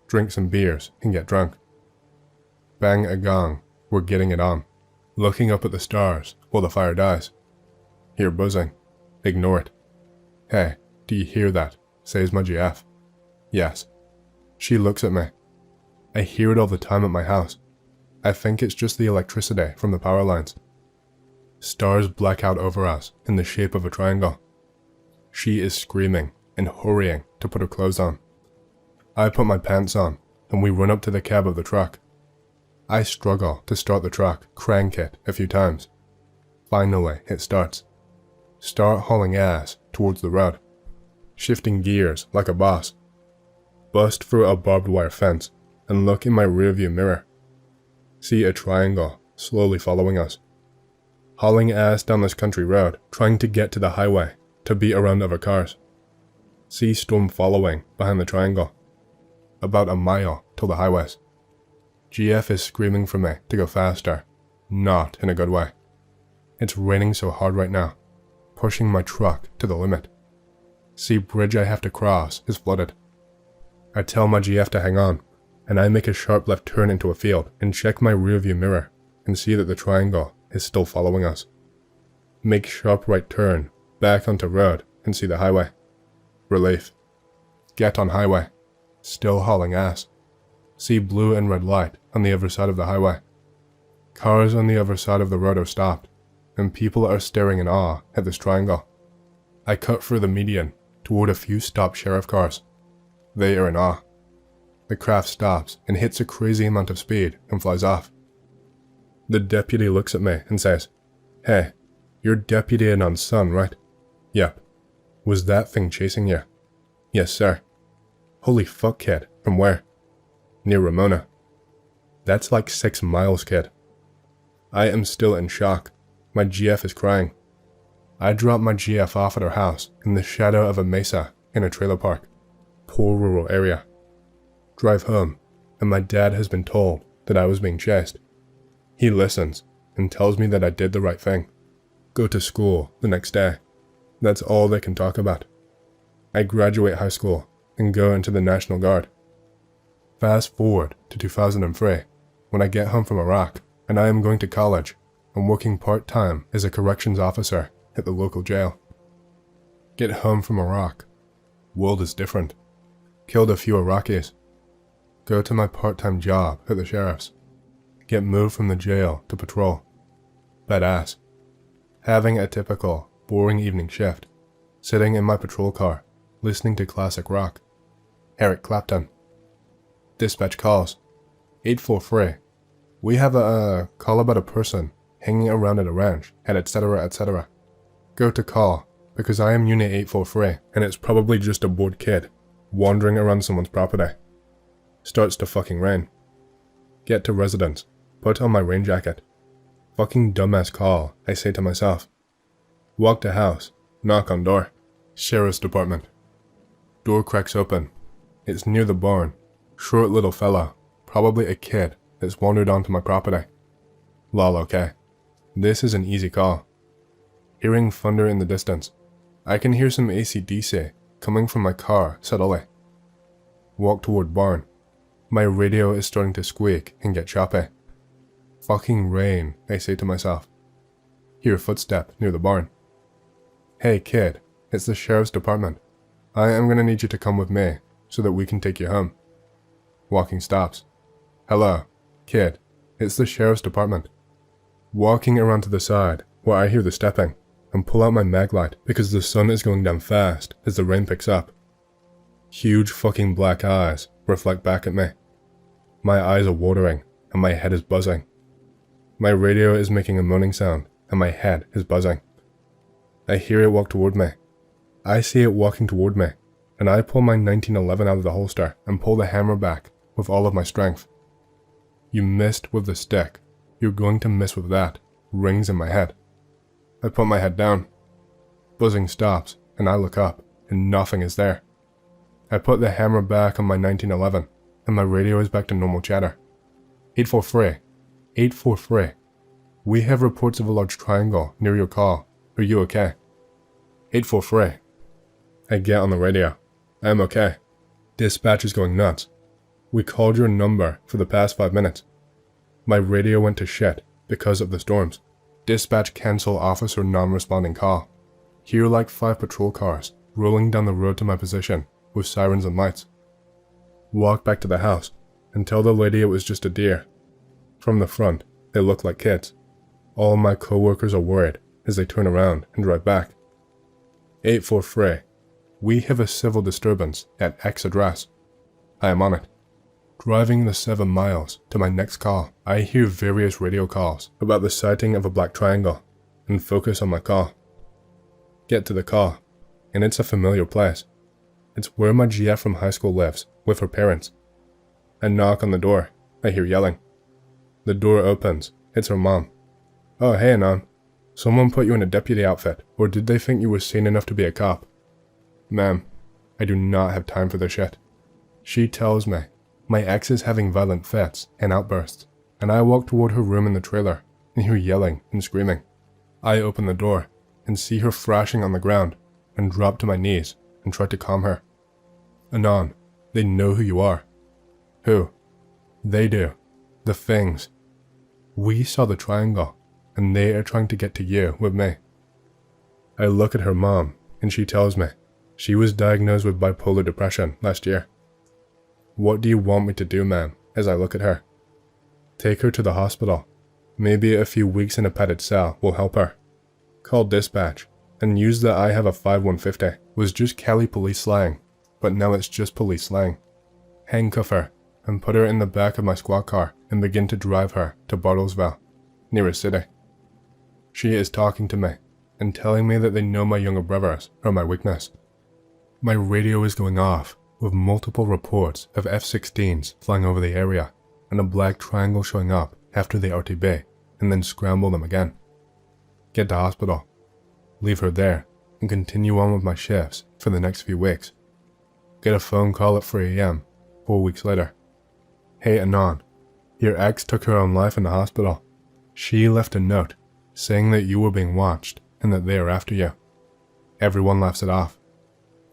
Drink some beers and get drunk. Bang a gong, we're getting it on, looking up at the stars while the fire dies. Hear buzzing, ignore it. Hey, do you hear that? Says my GF. Yes. She looks at me. I hear it all the time at my house. I think it's just the electricity from the power lines. Stars black out over us in the shape of a triangle. She is screaming and hurrying to put her clothes on. I put my pants on, and we run up to the cab of the truck. I struggle to start the truck, crank it a few times. Finally, it starts. Start hauling ass towards the road, shifting gears like a boss. Bust through a barbed wire fence and look in my rearview mirror. See a triangle slowly following us. Hauling ass down this country road, trying to get to the highway to beat around other cars. See storm following behind the triangle. About a mile till the highways. GF is screaming for me to go faster, not in a good way. It's raining so hard right now, pushing my truck to the limit. See bridge I have to cross is flooded. I tell my GF to hang on, and I make a sharp left turn into a field and check my rearview mirror and see that the triangle is still following us. Make sharp right turn, back onto road and see the highway. Relief. Get on highway. Still hauling ass. See blue and red light on the other side of the highway. Cars on the other side of the road are stopped, and people are staring in awe at this triangle. I cut through the median toward a few stopped sheriff cars. They are in awe. The craft stops and hits a crazy amount of speed and flies off. The deputy looks at me and says, "Hey, you're Deputy Anon's son, right?" "Yep." "Was that thing chasing you?" "Yes, sir." "Holy fuck, kid. From where?" "Near Ramona." "That's like 6 miles, kid." I am still in shock. My GF is crying. I drop my GF off at her house in the shadow of a mesa in a trailer park. Poor rural area. Drive home, and my dad has been told that I was being chased. He listens and tells me that I did the right thing. Go to school the next day. That's all they can talk about. I graduate high school and go into the National Guard. Fast forward to 2003, when I get home from Iraq, and I am going to college and working part-time as a corrections officer at the local jail. Get home from Iraq. World is different. Killed a few Iraqis. Go to my part-time job at the sheriff's. Get moved from the jail to patrol. Badass. Having a typical, boring evening shift. Sitting in my patrol car, listening to classic rock. Eric Clapton. Dispatch calls. 843. We have a call about a person hanging around at a ranch, and etc., etc. Go to call, because I am Unit 843, and it's probably just a bored kid wandering around someone's property. Starts to fucking rain. Get to residence. Put on my rain jacket. Fucking dumbass call, I say to myself. Walk to house. Knock on door. Sheriff's department. Door cracks open. It's near the barn. Short little fella. Probably a kid that's wandered onto my property. Lol, okay. This is an easy call. Hearing thunder in the distance. I can hear some AC/DC coming from my car subtly. Walk toward barn. My radio is starting to squeak and get choppy. Fucking rain, I say to myself. Hear a footstep near the barn. Hey kid, it's the sheriff's department. I am gonna need you to come with me so that we can take you home. Walking stops. Hello, kid, it's the sheriff's department. Walking around to the side where I hear the stepping and pull out my mag light because the sun is going down fast as the rain picks up. Huge fucking black eyes reflect back at me. My eyes are watering and my head is buzzing. My radio is making a moaning sound and my head is buzzing. I hear it walk toward me. I see it walking toward me, and I pull my 1911 out of the holster and pull the hammer back with all of my strength. You missed with the stick. You're going to miss with that. Rings in my head. I put my head down. Buzzing stops, and I look up, and nothing is there. I put the hammer back on my 1911, and my radio is back to normal chatter. 843. 843. We have reports of a large triangle near your call. Are you okay? 843. I get on the radio. I am okay. Dispatch is going nuts. We called your number for the past 5 minutes. My radio went to shit because of the storms. Dispatch cancel officer non-responding call. Hear like 5 patrol cars rolling down the road to my position with sirens and lights. Walk back to the house and tell the lady it was just a deer. From the front, they look like kids. All my co-workers are worried as they turn around and drive back. 843. We have a civil disturbance at X address. I am on it. Driving the 7 miles to my next call, I hear various radio calls about the sighting of a black triangle and focus on my call. Get to the call, and it's a familiar place. It's where my GF from high school lives with her parents. I knock on the door. I hear yelling. The door opens. It's her mom. Oh, hey, Anon. Someone put you in a deputy outfit, or did they think you were sane enough to be a cop? Ma'am, I do not have time for this shit. She tells me my ex is having violent fits and outbursts, and I walk toward her room in the trailer and hear yelling and screaming. I open the door and see her thrashing on the ground and drop to my knees and try to calm her. Anon, they know who you are. Who? They do. The things. We saw the triangle, and they are trying to get to you with me. I look at her mom, and she tells me she was diagnosed with bipolar depression last year. What do you want me to do, ma'am, as I look at her? Take her to the hospital. Maybe a few weeks in a padded cell will help her. Call dispatch, and use the I have a 5150 was just Cali police slang, but now it's just police slang. Handcuff her, and put her in the back of my squad car and begin to drive her to Bartlesville, near a city. She is talking to me, and telling me that they know my younger brothers are my weakness. My radio is going off, with multiple reports of F-16s flying over the area, and a black triangle showing up after the RTB, and then scramble them again. Get to hospital. Leave her there, and continue on with my shifts for the next few weeks. Get a phone call at 3 a.m., 4 weeks later. Hey Anon, your ex took her own life in the hospital. She left a note, saying that you were being watched, and that they are after you. Everyone laughs it off.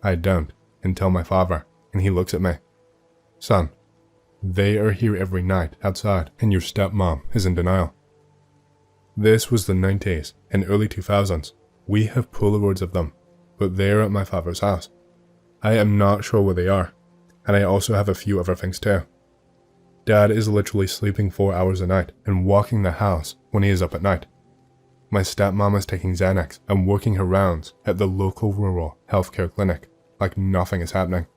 I don't, and tell my father, and he looks at me. Son, they are here every night outside, and your stepmom is in denial. This was the 90s and early 2000s. We have Polaroids of them, but they are at my father's house. I am not sure where they are, and I also have a few other things too. Dad is literally sleeping 4 hours a night and walking the house when he is up at night. My stepmom is taking Xanax and working her rounds at the local rural healthcare clinic like nothing is happening.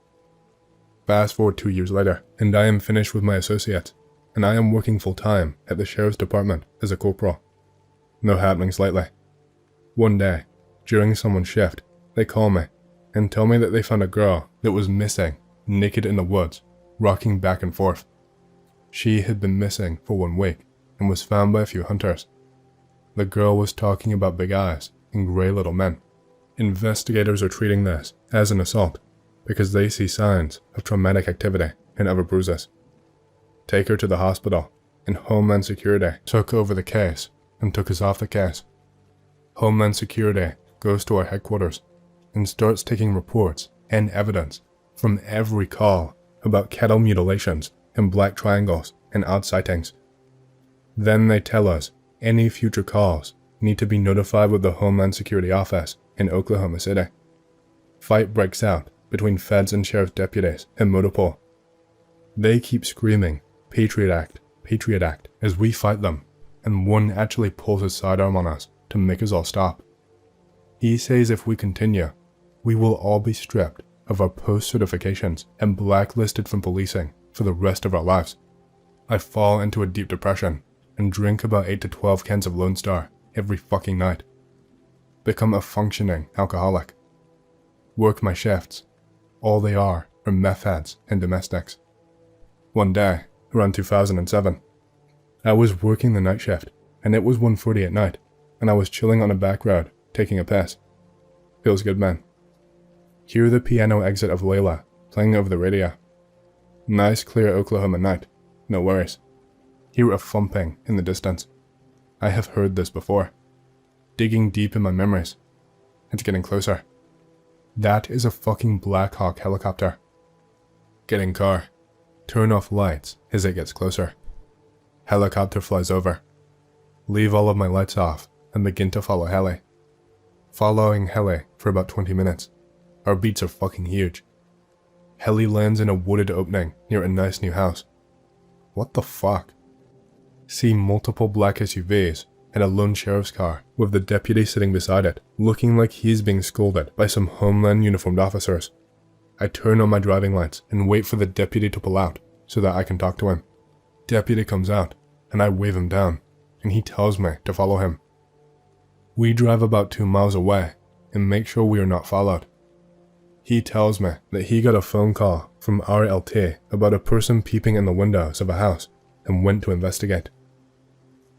Fast forward 2 years later, and I am finished with my associates, and I am working full-time at the sheriff's department as a corporal. No happenings lately. One day, during someone's shift, they call me and tell me that they found a girl that was missing, naked in the woods, rocking back and forth. She had been missing for 1 week and was found by a few hunters. The girl was talking about big eyes and gray little men. Investigators are treating this as an assault because they see signs of traumatic activity and other bruises. Take her to the hospital, and Homeland Security took over the case and took us off the case. Homeland Security goes to our headquarters and starts taking reports and evidence from every call about cattle mutilations and black triangles and odd sightings. Then they tell us any future calls need to be notified with the Homeland Security office in Oklahoma City. Fight breaks out between feds and sheriff's deputies in Motopole. They keep screaming, Patriot Act, as we fight them, and one actually pulls his sidearm on us to make us all stop. He says if we continue, we will all be stripped of our post certifications and blacklisted from policing for the rest of our lives. I fall into a deep depression and drink about 8 to 12 cans of Lone Star every fucking night. Become a functioning alcoholic. Work my shifts. All they are meth heads and domestics. One day, around 2007, I was working the night shift, and it was 1:40 at night, and I was chilling on a back road, taking a piss. Feels good, man. Hear the piano exit of Layla, playing over the radio. Nice clear Oklahoma night, no worries. Hear a thumping in the distance. I have heard this before. Digging deep in my memories. It's getting closer. That is a fucking Black Hawk helicopter. Get in car. Turn off lights as it gets closer. Helicopter flies over. Leave all of my lights off and begin to follow heli. Following heli for about 20 minutes. Our beats are fucking huge. Heli lands in a wooded opening near a nice new house. What the fuck? See multiple black SUVs and a lone sheriff's car with the deputy sitting beside it, looking like he's being scolded by some Homeland uniformed officers. I turn on my driving lights and wait for the deputy to pull out so that I can talk to him. Deputy comes out and I wave him down and he tells me to follow him. We drive about 2 miles away and make sure we are not followed. He tells me that he got a phone call from RLT about a person peeping in the windows of a house and went to investigate.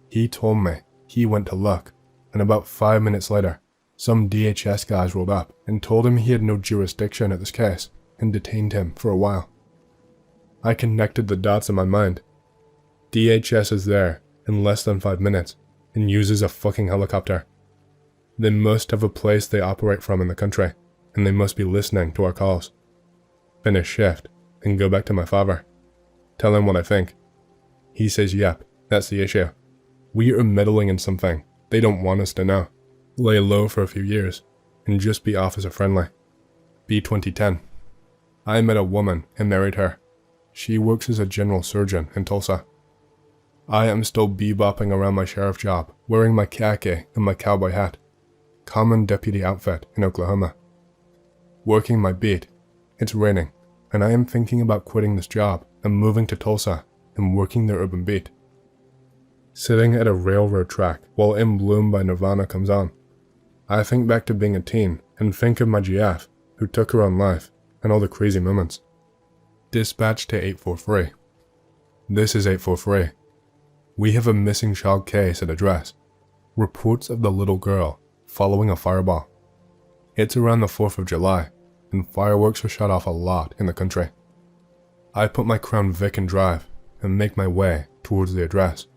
He told me he went to look, and about 5 minutes later, some DHS guys rolled up and told him he had no jurisdiction at this case and detained him for a while. I connected the dots in my mind. DHS is there in less than 5 minutes and uses a fucking helicopter. They must have a place they operate from in the country, and they must be listening to our calls. Finish shift and go back to my father. Tell him what I think. He says yep, that's the issue. We are meddling in something they don't want us to know. Lay low for a few years and just be officer friendly. B2010. I met a woman and married her. She works as a general surgeon in Tulsa. I am still bebopping around my sheriff job, wearing my khaki and my cowboy hat. Common deputy outfit in Oklahoma. Working my beat. It's raining, and I am thinking about quitting this job and moving to Tulsa and working the urban beat. Sitting at a railroad track while In Bloom by Nirvana comes on. I think back to being a teen and think of my GF who took her own life and all the crazy moments. Dispatch to 843. This is 843. We have a missing child case at address. Reports of the little girl following a fireball. It's around the 4th of July, and fireworks are shot off a lot in the country. I put my Crown Vic in drive and make my way towards the address.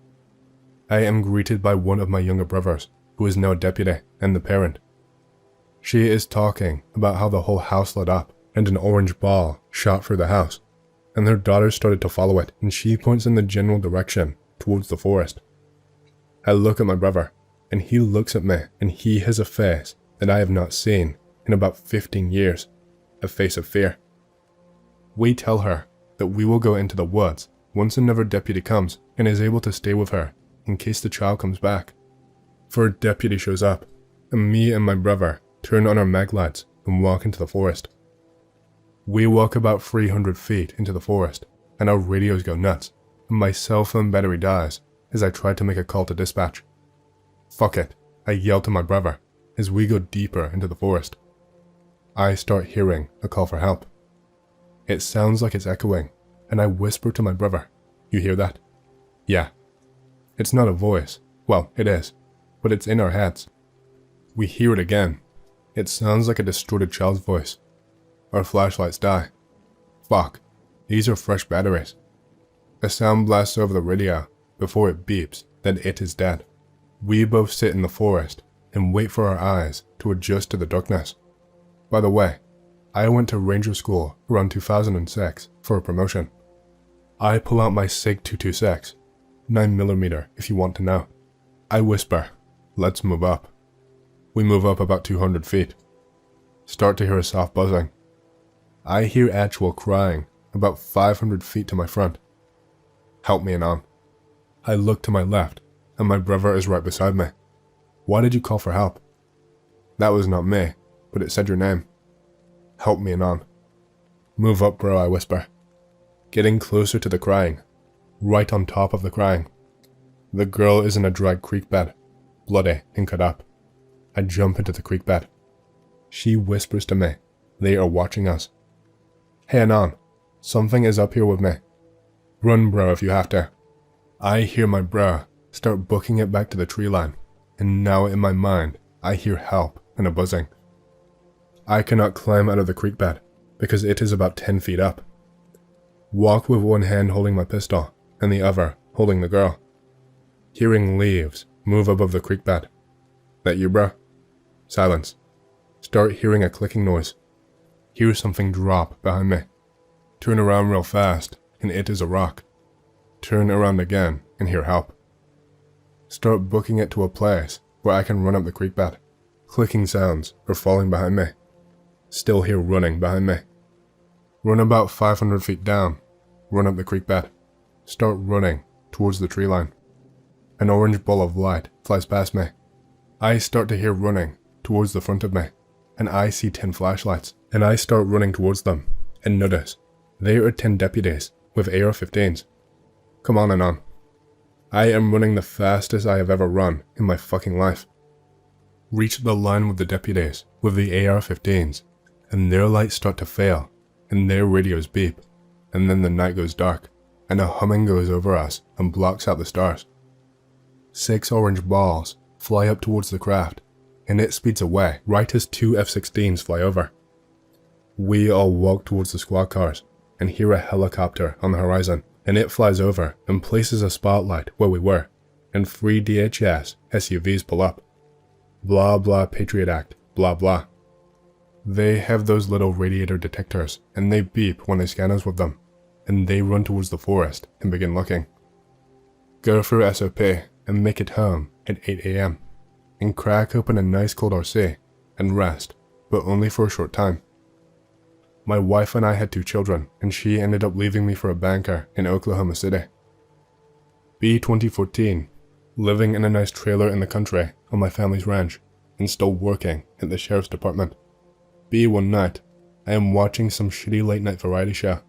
I am greeted by one of my younger brothers, who is now a deputy and the parent. She is talking about how the whole house lit up and an orange ball shot through the house, and their daughter started to follow it, and she points in the general direction towards the forest. I look at my brother, and he looks at me, and he has a face that I have not seen in about 15 years, a face of fear. We tell her that we will go into the woods once another deputy comes and is able to stay with her in case the child comes back. For a deputy shows up, and me and my brother turn on our mag lights and walk into the forest. We walk about 300 feet into the forest, and our radios go nuts, and my cell phone battery dies as I try to make a call to dispatch. Fuck it, I yell to my brother as we go deeper into the forest. I start hearing a call for help. It sounds like it's echoing, and I whisper to my brother, "You hear that?" "Yeah." It's not a voice. Well, it is, but it's in our heads. We hear it again. It sounds like a distorted child's voice. Our flashlights die. Fuck, these are fresh batteries. A sound blasts over the radio before it beeps that it is dead. We both sit in the forest and wait for our eyes to adjust to the darkness. By the way, I went to Ranger School around 2006 for a promotion. I pull out my SIG 226, 9mm if you want to know. I whisper, "Let's move up." We move up about 200 feet. Start to hear a soft buzzing. I hear actual crying about 500 feet to my front. "Help me, Anon." I look to my left, and my brother is right beside me. "Why did you call for help?" "That was not me, but it said your name." "Help me, Anon." "Move up, bro," I whisper. Getting closer to the crying, right on top of the crying. The girl is in a dry creek bed, bloody and cut up. I jump into the creek bed. She whispers to me, "They are watching us." "Hey, Anon, something is up here with me." Run, bro, if you have to. I hear my bro start booking it back to the tree line, and now in my mind, I hear help and a buzzing. I cannot climb out of the creek bed because it is about 10 feet up. Walk with one hand holding my pistol and the other holding the girl. Hearing leaves move above the creek bed. That you, bro? Silence. Start hearing a clicking noise. Hear something drop behind me. Turn around real fast, and it is a rock. Turn around again and hear help. Start booking it to a place where I can run up the creek bed. Clicking sounds are falling behind me. Still hear running behind me. Run about 500 feet down. Run up the creek bed. Start running towards the tree line. An orange ball of light flies past me. I start to hear running towards the front of me, and I see 10 flashlights, and I start running towards them, and notice there are 10 deputies with AR-15s. Come on and on. I am running the fastest I have ever run in my fucking life. Reach the line with the deputies with the AR-15s, and their lights start to fail, and their radios beep, and then the night goes dark, and a humming goes over us and blocks out the stars. 6 orange balls fly up towards the craft, and it speeds away right as 2 F-16s fly over. We all walk towards the squad cars and hear a helicopter on the horizon, and it flies over and places a spotlight where we were, and 3 DHS SUVs pull up. Blah blah Patriot Act, blah blah. They have those little radiator detectors, and they beep when they scan us with them, and they run towards the forest and begin looking. Go through SOP and make it home at 8 AM, and crack open a nice cold RC and rest, but only for a short time. My wife and I had 2 children, and she ended up leaving me for a banker in Oklahoma City. B 2014, living in a nice trailer in the country on my family's ranch, and still working at the sheriff's department. B one night, I am watching some shitty late night variety show.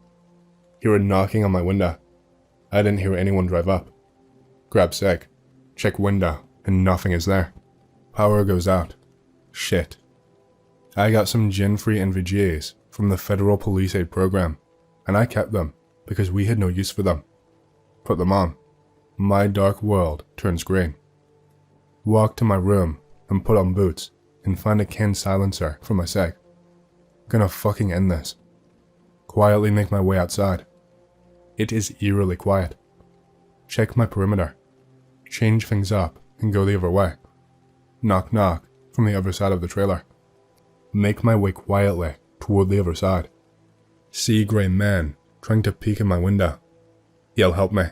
Hear a knocking on my window. I didn't hear anyone drive up. Grab seg, check window, and nothing is there. Power goes out. Shit. I got some Gen-free NVGs from the Federal Police Aid Program, and I kept them because we had no use for them. Put them on. My dark world turns green. Walk to my room and put on boots and find a can silencer for my seg. Gonna fucking end this. Quietly make my way outside. It is eerily quiet. Check my perimeter. Change things up and go the other way. Knock knock from the other side of the trailer. Make my way quietly toward the other side. See grey man trying to peek in my window. Yell help me.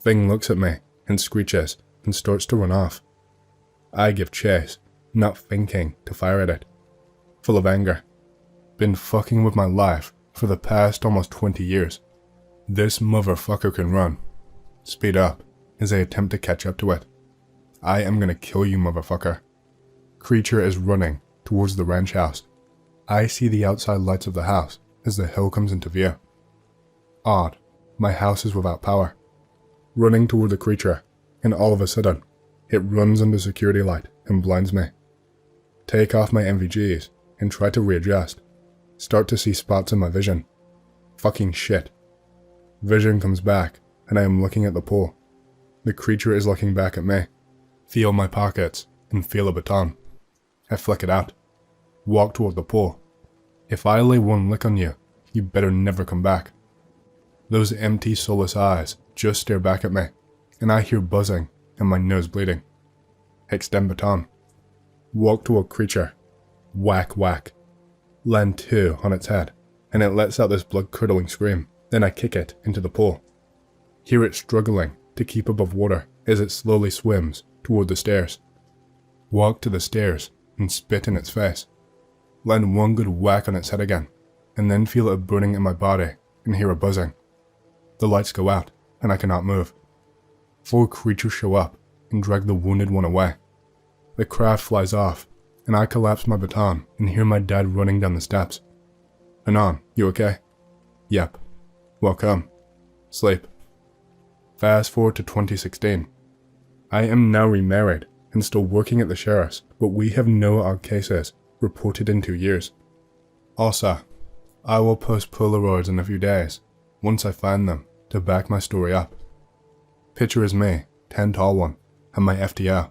Thing looks at me and screeches and starts to run off. I give chase, not thinking to fire at it. Full of anger. Been fucking with my life for the past almost 20 years. This motherfucker can run. Speed up as I attempt to catch up to it. I am gonna kill you, motherfucker. Creature is running towards the ranch house. I see the outside lights of the house as the hill comes into view. Odd, my house is without power. Running toward the creature, and all of a sudden, it runs under security light and blinds me. Take off my NVGs and try to readjust. Start to see spots in my vision. Fucking shit. Vision comes back, and I am looking at the pool. The creature is looking back at me. Feel my pockets and feel a baton. I flick it out. Walk toward the pool. If I lay one lick on you, you better never come back. Those empty, soulless eyes just stare back at me, and I hear buzzing and my nose bleeding. Extend baton. Walk toward creature. Whack whack. Land 2 on its head, and it lets out this blood-curdling scream. Then I kick it into the pool. Hear it struggling to keep above water as it slowly swims toward the stairs. Walk to the stairs and spit in its face. Land one good whack on its head again, and then feel it burning in my body and hear a buzzing. The lights go out, and I cannot move. 4 creatures show up and drag the wounded one away. The craft flies off, and I collapse my baton and hear my dad running down the steps. Anon, you okay? Yep. Welcome. Sleep. Fast forward to 2016. I am now remarried and still working at the sheriff's, but we have no odd cases reported in 2 years. Also, I will post Polaroids in a few days, once I find them, to back my story up. Picture is me, 10 tall one, and my FTO.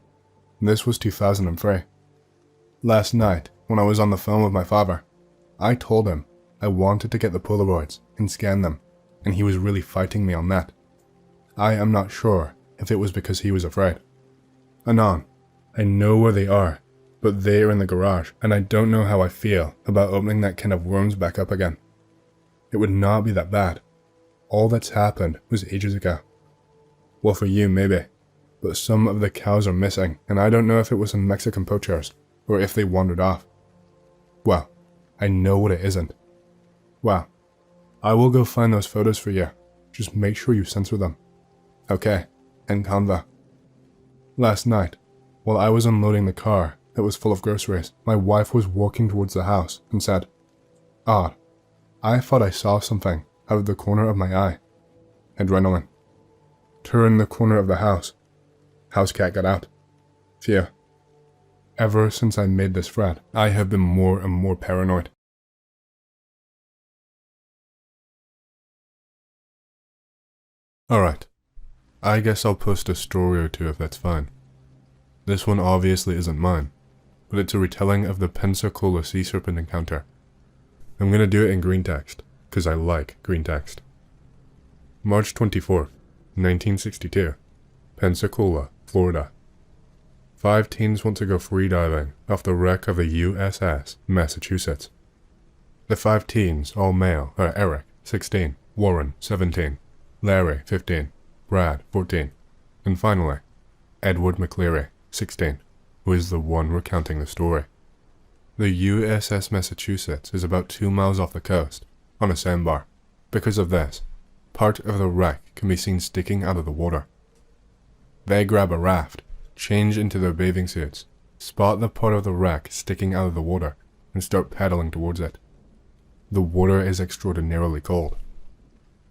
This was 2003. Last night, when I was on the phone with my father, I told him I wanted to get the Polaroids and scan them, and he was really fighting me on that. I am not sure if it was because he was afraid. Anon, I know where they are, but they are in the garage, and I don't know how I feel about opening that can of worms back up again. It would not be that bad. All that's happened was ages ago. Well, for you, maybe, but some of the cows are missing, and I don't know if it was some Mexican poachers, or if they wandered off. Well, I know what it isn't. Well, I will go find those photos for you. Just make sure you censor them. Okay, and convo. Last night, while I was unloading the car that was full of groceries, my wife was walking towards the house and said, "Odd, I thought I saw something out of the corner of my eye." Adrenaline. Turn the corner of the house. House cat got out. Phew. Ever since I made this thread, I have been more and more paranoid. Alright, I guess I'll post a story or two if that's fine. This one obviously isn't mine, but it's a retelling of the Pensacola sea serpent encounter. I'm gonna do it in green text, cause I like green text. March 24th, 1962, Pensacola, Florida. 5 teens want to go freediving off the wreck of the USS Massachusetts. The 5 teens, all male, are Eric, 16, Warren, 17, Larry, 15, Brad, 14, and finally, Edward McCleary, 16, who is the one recounting the story. The USS Massachusetts is about 2 miles off the coast, on a sandbar. Because of this, part of the wreck can be seen sticking out of the water. They grab a raft, change into their bathing suits, spot the part of the wreck sticking out of the water, and start paddling towards it. The water is extraordinarily cold.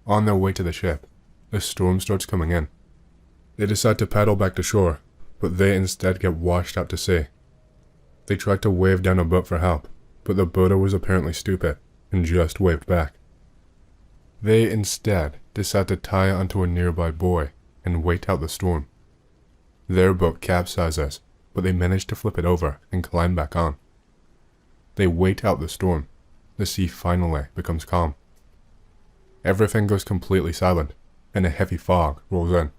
On their way to the ship, a storm starts coming in. They decide to paddle back to shore, but they instead get washed out to sea. They tried to wave down a boat for help, but the boater was apparently stupid and just waved back. They instead decide to tie onto a nearby buoy and wait out the storm. Their boat capsizes, but they manage to flip it over and climb back on. They wait out the storm. The sea finally becomes calm. Everything goes completely silent, and a heavy fog rolls in.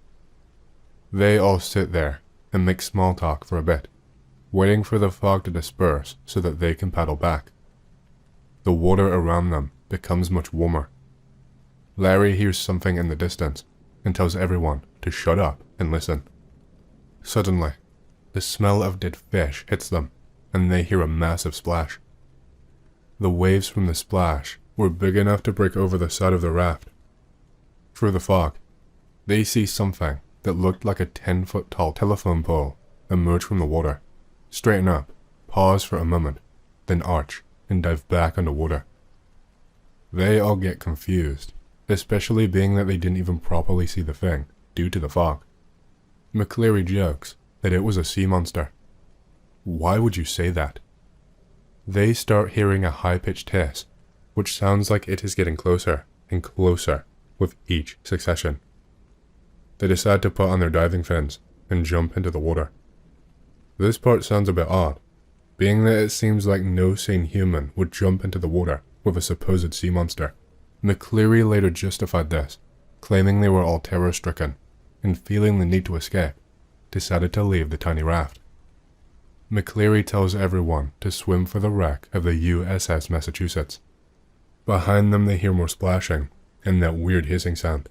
They all sit there and make small talk for a bit, waiting for the fog to disperse so that they can paddle back. The water around them becomes much warmer. Larry hears something in the distance and tells everyone to shut up and listen. Suddenly, the smell of dead fish hits them, and they hear a massive splash. The waves from the splash were big enough to break over the side of the raft. Through the fog, they see something that looked like a 10-foot tall telephone pole emerge from the water, straighten up, pause for a moment, then arch and dive back underwater. They all get confused, especially being that they didn't even properly see the thing due to the fog. McCleary jokes that it was a sea monster. Why would you say that? They start hearing a high-pitched hiss, which sounds like it is getting closer and closer with each succession. They decide to put on their diving fins and jump into the water. This part sounds a bit odd, being that it seems like no sane human would jump into the water with a supposed sea monster. McCleary later justified this, claiming they were all terror-stricken, and feeling the need to escape, decided to leave the tiny raft. McCleary tells everyone to swim for the wreck of the USS Massachusetts. Behind them they hear more splashing, and that weird hissing sound.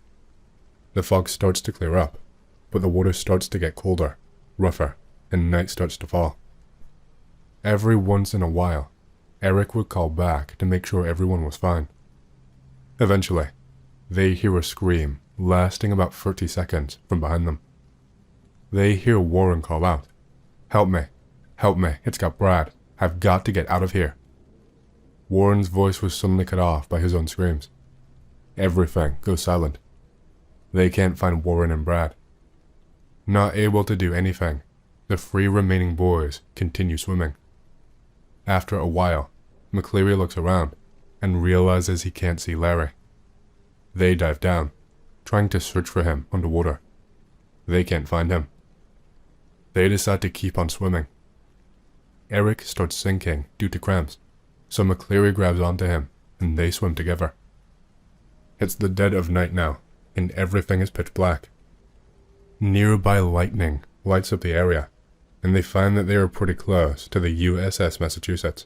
The fog starts to clear up, but the water starts to get colder, rougher, and night starts to fall. Every once in a while, Eric would call back to make sure everyone was fine. Eventually, they hear a scream lasting about 30 seconds from behind them. They hear Warren call out, "Help me, it's got Brad, I've got to get out of here." Warren's voice was suddenly cut off by his own screams. Everything goes silent. They can't find Warren and Brad. Not able to do anything, the 3 remaining boys continue swimming. After a while, McCleary looks around and realizes he can't see Larry. They dive down, trying to search for him underwater. They can't find him. They decide to keep on swimming. Eric starts sinking due to cramps, so McCleary grabs onto him and they swim together. It's the dead of night now, and everything is pitch black. Nearby lightning lights up the area, and they find that they are pretty close to the USS Massachusetts.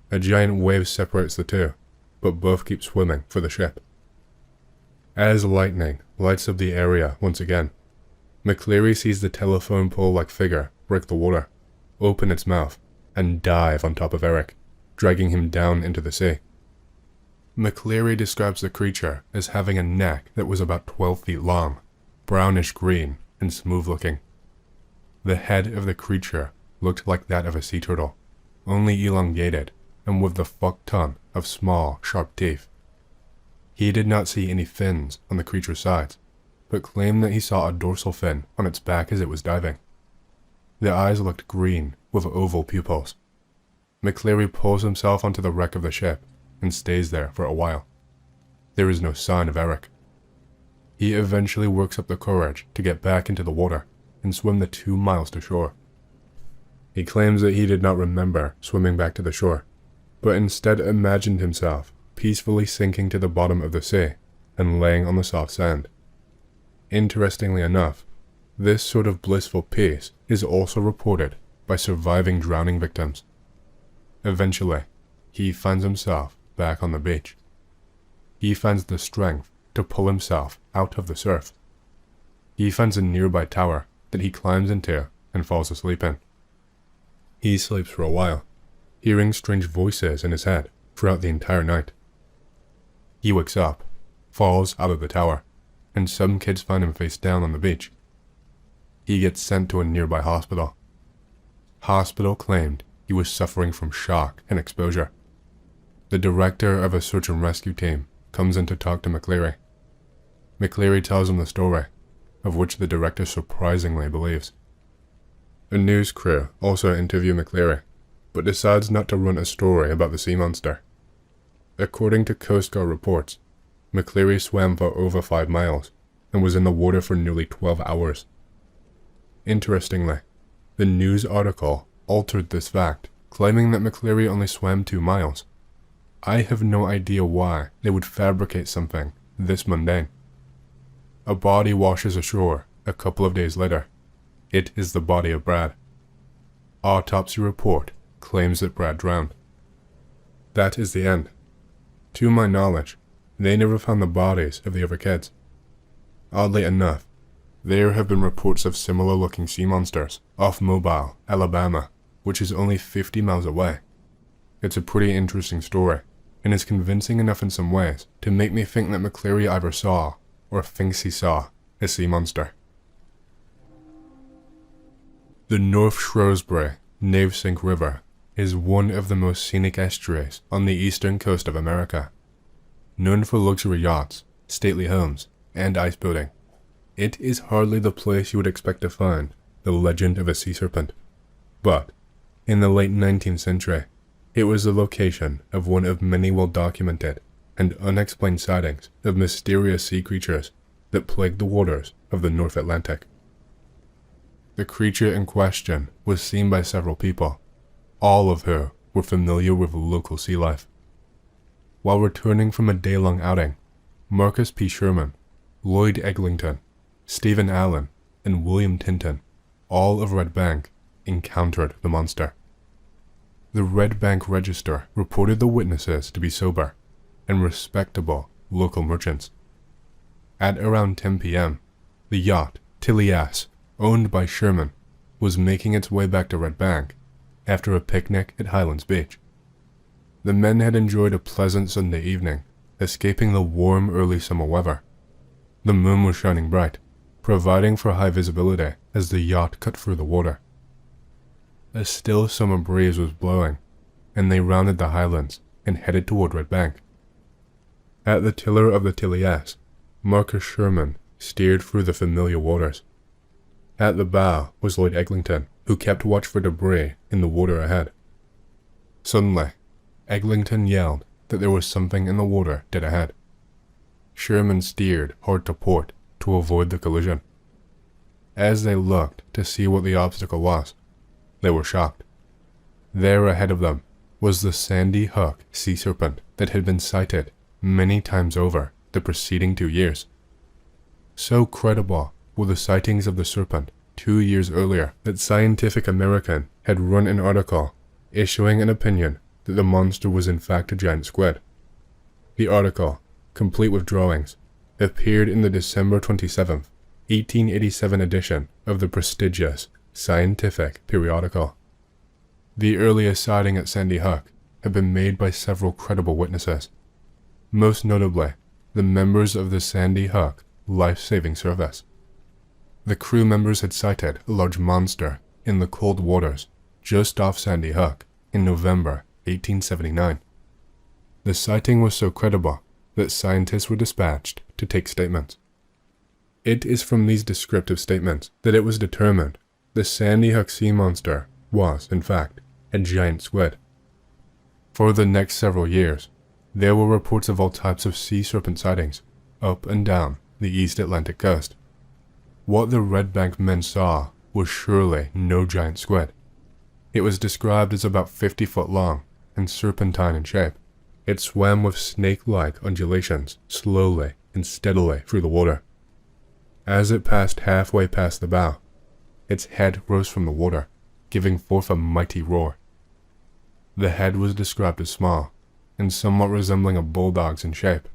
A giant wave separates the two, but both keep swimming for the ship. As lightning lights up the area once again, McCleary sees the telephone pole-like figure break the water, open its mouth, and dive on top of Eric, dragging him down into the sea. McCleary describes the creature as having a neck that was about 12 feet long, brownish green, and smooth looking. The head of the creature looked like that of a sea turtle, only elongated and with the fuck ton of small, sharp teeth. He did not see any fins on the creature's sides, but claimed that he saw a dorsal fin on its back as it was diving. The eyes looked green with oval pupils. McCleary pulls himself onto the wreck of the ship and stays there for a while. There is no sign of Eric. He eventually works up the courage to get back into the water and swim the 2 miles to shore. He claims that he did not remember swimming back to the shore, but instead imagined himself peacefully sinking to the bottom of the sea and laying on the soft sand. Interestingly enough, this sort of blissful peace is also reported by surviving drowning victims. Eventually, he finds himself back on the beach. He finds the strength to pull himself out of the surf. He finds a nearby tower that he climbs into and falls asleep in. He sleeps for a while, hearing strange voices in his head throughout the entire night. He wakes up, falls out of the tower, and some kids find him face down on the beach. He gets sent to a nearby hospital. Hospital claimed he was suffering from shock and exposure. The director of a search and rescue team comes in to talk to McCleary. McCleary tells him the story, of which the director surprisingly believes. A news crew also interview McCleary, but decides not to run a story about the sea monster. According to Coast Guard reports, McCleary swam for over 5 miles and was in the water for nearly 12 hours. Interestingly, the news article altered this fact, claiming that McCleary only swam 2 miles. I have no idea why they would fabricate something this mundane. A body washes ashore a couple of days later. It is the body of Brad. Autopsy report claims that Brad drowned. That is the end. To my knowledge, they never found the bodies of the other kids. Oddly enough, there have been reports of similar-looking sea monsters off Mobile, Alabama, which is only 50 miles away. It's a pretty interesting story, and is convincing enough in some ways to make me think that McCleary either saw, or thinks he saw, a sea monster. The North Shrewsbury Navesink River is one of the most scenic estuaries on the eastern coast of America. Known for luxury yachts, stately homes, and ice boating, it is hardly the place you would expect to find the legend of a sea serpent. But, in the late 19th century, it was the location of one of many well-documented and unexplained sightings of mysterious sea creatures that plagued the waters of the North Atlantic. The creature in question was seen by several people, all of whom were familiar with local sea life. While returning from a day-long outing, Marcus P. Sherman, Lloyd Eglinton, Stephen Allen, and William Tinton, all of Red Bank, encountered the monster. The Red Bank Register reported the witnesses to be sober and respectable local merchants. At around 10 p.m., the yacht Tetsuya, owned by Sherman, was making its way back to Red Bank after a picnic at Highlands Beach. The men had enjoyed a pleasant Sunday evening, escaping the warm early summer weather. The moon was shining bright, providing for high visibility as the yacht cut through the water. A still summer breeze was blowing, and they rounded the highlands and headed toward Red Bank. At the tiller of the Tetsuya, Marcus Sherman steered through the familiar waters. At the bow was Lloyd Eglinton, who kept watch for debris in the water ahead. Suddenly, Eglinton yelled that there was something in the water dead ahead. Sherman steered hard to port to avoid the collision. As they looked to see what the obstacle was, they were shocked. There ahead of them was the Sandy Hook sea serpent that had been sighted many times over the preceding 2 years. So credible were the sightings of the serpent 2 years earlier that Scientific American had run an article issuing an opinion that the monster was in fact a giant squid. The article, complete with drawings, appeared in the December 27th, 1887 edition of the prestigious Scientific periodical. The earliest sighting at Sandy Hook had been made by several credible witnesses, most notably the members of the Sandy Hook Life-Saving Service. The crew members had sighted a large monster in the cold waters just off Sandy Hook in November 1879. The sighting was so credible that scientists were dispatched to take statements. It is from these descriptive statements that it was determined the Sandy Hook sea monster was, in fact, a giant squid. For the next several years, there were reports of all types of sea serpent sightings up and down the East Atlantic coast. What the Red Bank men saw was surely no giant squid. It was described as about 50 foot long and serpentine in shape. It swam with snake-like undulations slowly and steadily through the water. As it passed halfway past the bow, its head rose from the water, giving forth a mighty roar. The head was described as small and somewhat resembling a bulldog's in shape.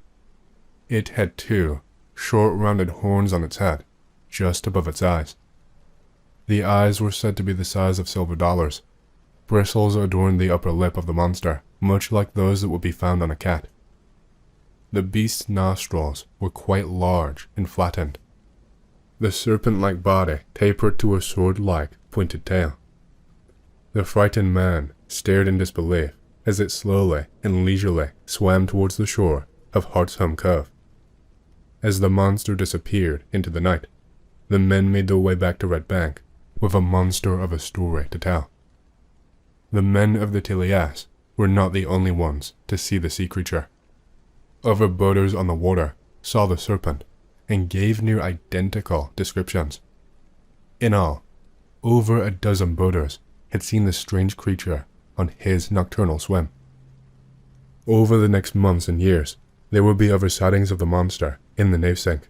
It had 2 short rounded horns on its head, just above its eyes. The eyes were said to be the size of silver dollars. Bristles adorned the upper lip of the monster, much like those that would be found on a cat. The beast's nostrils were quite large and flattened. The serpent-like body tapered to a sword-like pointed tail. The frightened man stared in disbelief as it slowly and leisurely swam towards the shore of Hart's Home Cove. As the monster disappeared into the night, the men made their way back to Red Bank with a monster of a story to tell. The men of the Tetsuya were not the only ones to see the sea creature. Other boaters on the water saw the serpent and gave near identical descriptions. In all, over a dozen boaters had seen the strange creature on his nocturnal swim. Over the next months and years, there would be other sightings of the monster in the Navesink.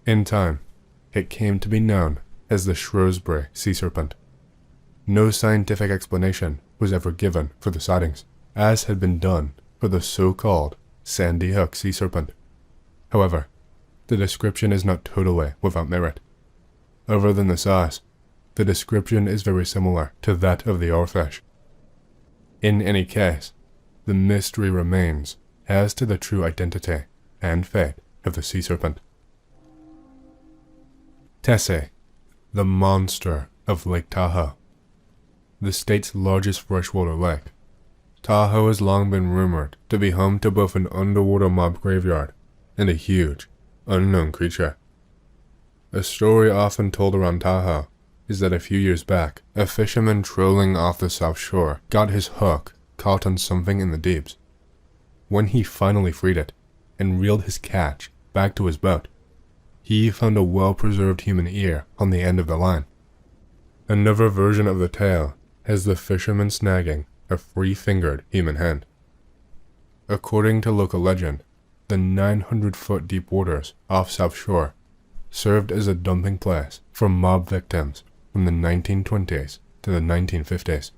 In time, it came to be known as the Shrewsbury sea serpent. No scientific explanation was ever given for the sightings, as had been done for the so-called Sandy Hook sea serpent. However, the description is not totally without merit. Other than the size, the description is very similar to that of the oarfish. In any case, the mystery remains as to the true identity and fate of the sea serpent. Tetsuya, the monster of Lake Tahoe. The state's largest freshwater lake, Tahoe has long been rumored to be home to both an underwater mob graveyard and a huge, unknown creature. A story often told around Tahoe is that a few years back, a fisherman trolling off the south shore got his hook caught on something in the deeps. When he finally freed it and reeled his catch back to his boat, he found a well-preserved human ear on the end of the line. Another version of the tale has the fisherman snagging a 3-fingered human hand. According to local legend, the 900-foot deep waters off South Shore served as a dumping place for mob victims from the 1920s to the 1950s.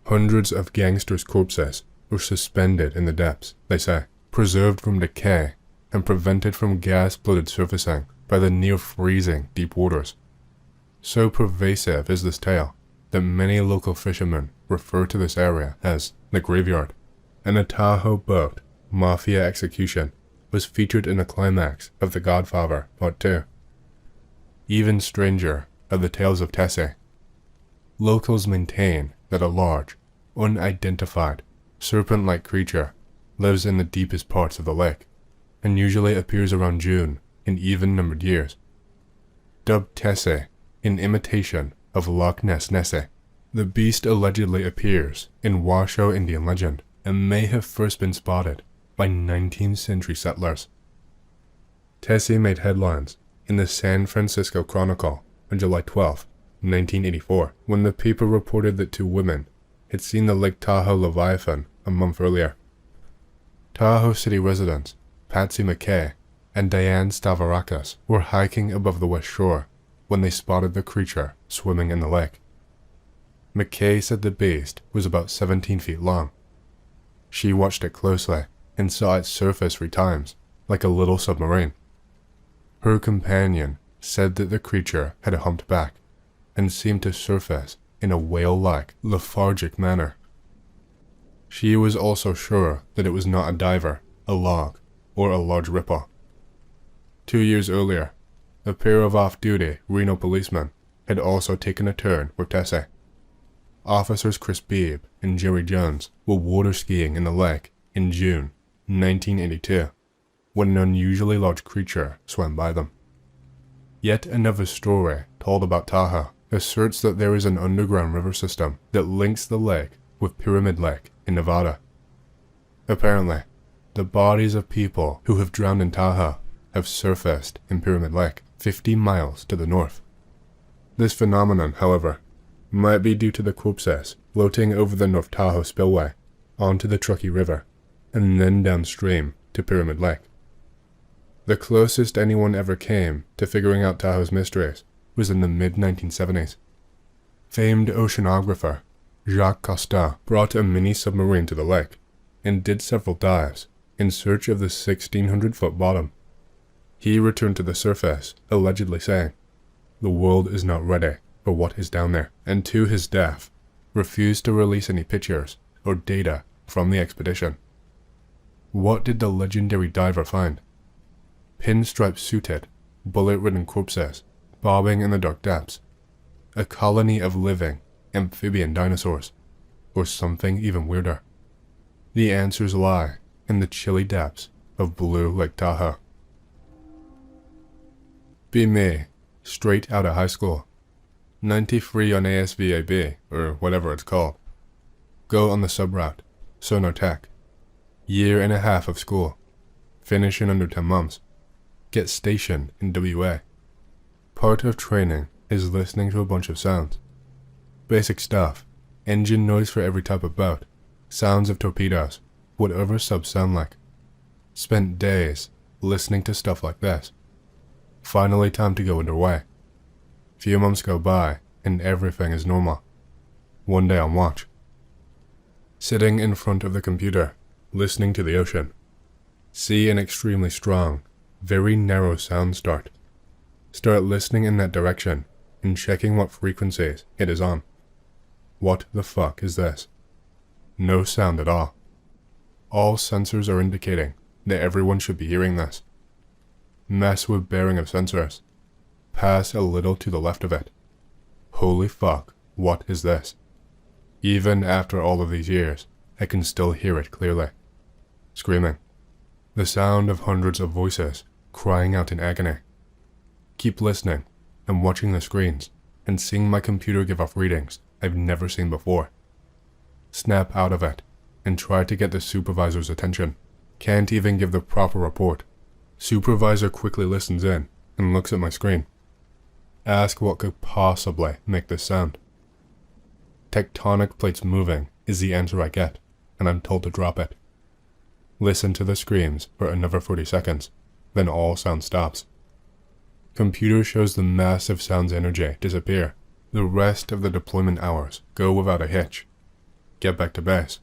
Hundreds of gangsters' corpses were suspended in the depths, they say, preserved from decay and prevented from gas-bloated surfacing by the near-freezing deep waters. So pervasive is this tale that many local fishermen refer to this area as the graveyard, and a Tahoe boat mafia execution was featured in the climax of The Godfather Part 2. Even stranger are the tales of Tetsuya. Locals maintain that a large, unidentified, serpent-like creature lives in the deepest parts of the lake, and usually appears around June in even-numbered years. Dubbed Tetsuya in imitation of Loch Ness Nessie, the beast allegedly appears in Washoe Indian legend and may have first been spotted by 19th century settlers. Tessie made headlines in the San Francisco Chronicle on July 12, 1984, when the paper reported that 2 women had seen the Lake Tahoe Leviathan a month earlier. Tahoe City residents Patsy McKay and Diane Stavrakis were hiking above the west shore when they spotted the creature swimming in the lake. McKay said the beast was about 17 feet long. She watched it closely and saw it surface 3 times, like a little submarine. Her companion said that the creature had a humped back and seemed to surface in a whale-like, lethargic manner. She was also sure that it was not a diver, a log, or a large ripple. 2 years earlier, a pair of off-duty Reno policemen had also taken a turn with Tessie. Officers Chris Beebe and Jerry Jones were water skiing in the lake in June 1982 when an unusually large creature swam by them. Yet another story told about Tahoe asserts that there is an underground river system that links the lake with Pyramid Lake in Nevada. Apparently, the bodies of people who have drowned in Tahoe have surfaced in Pyramid Lake, 50 miles to the north. This phenomenon, however, might be due to the corpses floating over the North Tahoe spillway onto the Truckee River and then downstream to Pyramid Lake. The closest anyone ever came to figuring out Tahoe's mysteries was in the mid-1970s. Famed oceanographer Jacques Cousteau brought a mini submarine to the lake and did several dives in search of the 1,600-foot bottom. He returned to the surface, allegedly saying, "The world is not ready for what is down there," and to his death, refused to release any pictures or data from the expedition. What did the legendary diver find? Pinstripe-suited, bullet-ridden corpses bobbing in the dark depths, a colony of living, amphibian dinosaurs, or something even weirder? The answers lie in the chilly depths of Blue Lake Tahoe. Be me, straight out of high school. 93 on ASVAB, or whatever it's called. Go on the sub-route, Sonar Tech. Year and a half of school. Finish in under 10 months. Get stationed in WA. Part of training is listening to a bunch of sounds. Basic stuff, engine noise for every type of boat, sounds of torpedoes, whatever subs sound like. Spent days listening to stuff like this. Finally time to go underway. Few months go by and everything is normal. One day on watch. Sitting in front of the computer, listening to the ocean. See an extremely strong, very narrow sound start. Start listening in that direction and checking what frequencies it is on. What the fuck is this? No sound at all. All sensors are indicating that everyone should be hearing this. Mess with bearing of sensors. Pass a little to the left of it. Holy fuck, what is this? Even after all of these years, I can still hear it clearly. Screaming. The sound of hundreds of voices crying out in agony. Keep listening and watching the screens and seeing my computer give off readings I've never seen before. Snap out of it and try to get the supervisor's attention. Can't even give the proper report. Supervisor quickly listens in and looks at my screen. Ask what could possibly make this sound. Tectonic plates moving is the answer I get, and I'm told to drop it. Listen to the screams for another 40 seconds, then all sound stops. Computer shows the massive sound's energy disappear. The rest of the deployment hours go without a hitch. Get back to base.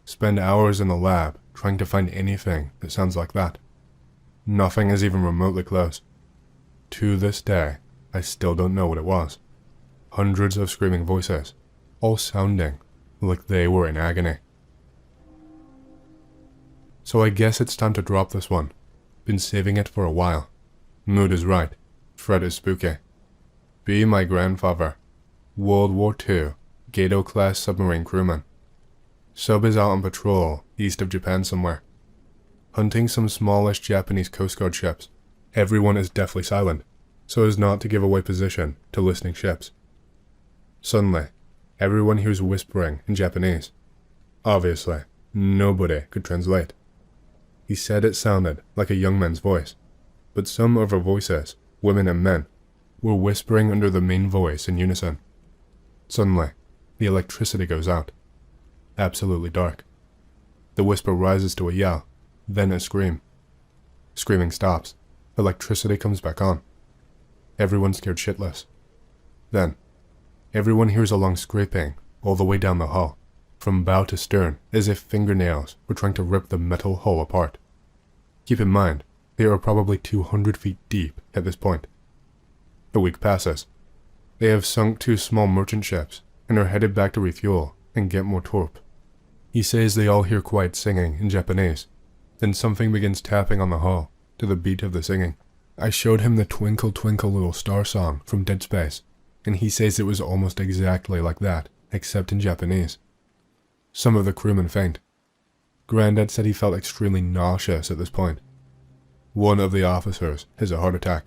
Spend hours in the lab trying to find anything that sounds like that. Nothing is even remotely close. To this day, I still don't know what it was. Hundreds of screaming voices, all sounding like they were in agony. So I guess it's time to drop this one. Been saving it for a while. Mood is right. Fred is spooky. Be my grandfather. World War II, Gato-class submarine crewman. Sub is out on patrol east of Japan somewhere. Hunting some smallish Japanese Coast Guard ships. Everyone is deathly silent, so as not to give away position to listening ships. Suddenly, everyone hears whispering in Japanese. Obviously, nobody could translate. He said it sounded like a young man's voice. but some other voices, women and men, were whispering under the main voice in unison. Suddenly, the electricity goes out. Absolutely dark. The whisper rises to a yell, then a scream. Screaming stops. Electricity comes back on. Everyone's scared shitless. Then, everyone hears a long scraping all the way down the hall, from bow to stern, as if fingernails were trying to rip the metal hull apart. Keep in mind, they are probably 200 feet deep at this point. A week passes. They have sunk 2 small merchant ships and are headed back to refuel and get more torp. He says they all hear quiet singing in Japanese. Then something begins tapping on the hull to the beat of the singing. I showed him the Twinkle Twinkle Little Star song from Dead Space, and he says it was almost exactly like that, except in Japanese. Some of the crewmen faint. Grandad said he felt extremely nauseous at this point. One of the officers has a heart attack.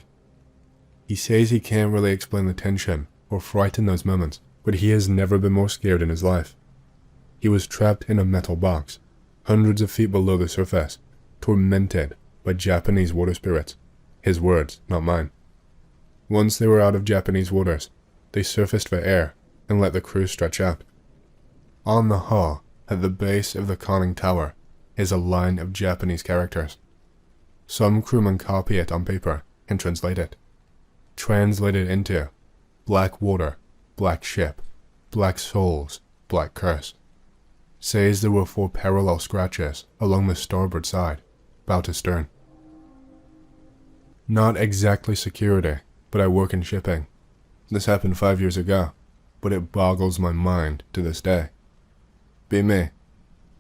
He says he can't really explain the tension or fright in those moments, but he has never been more scared in his life. He was trapped in a metal box, hundreds of feet below the surface, tormented by Japanese water spirits. His words, not mine. Once they were out of Japanese waters, they surfaced for air and let the crew stretch out. On the hull, at the base of the conning tower, is a line of Japanese characters. Some crewmen copy it on paper and translate it. Translated into black water, black ship, black souls, black curse. Says there were 4 parallel scratches along the starboard side, bow to stern. Not exactly security, but I work in shipping. This happened 5 years ago, but it boggles my mind to this day. Be me.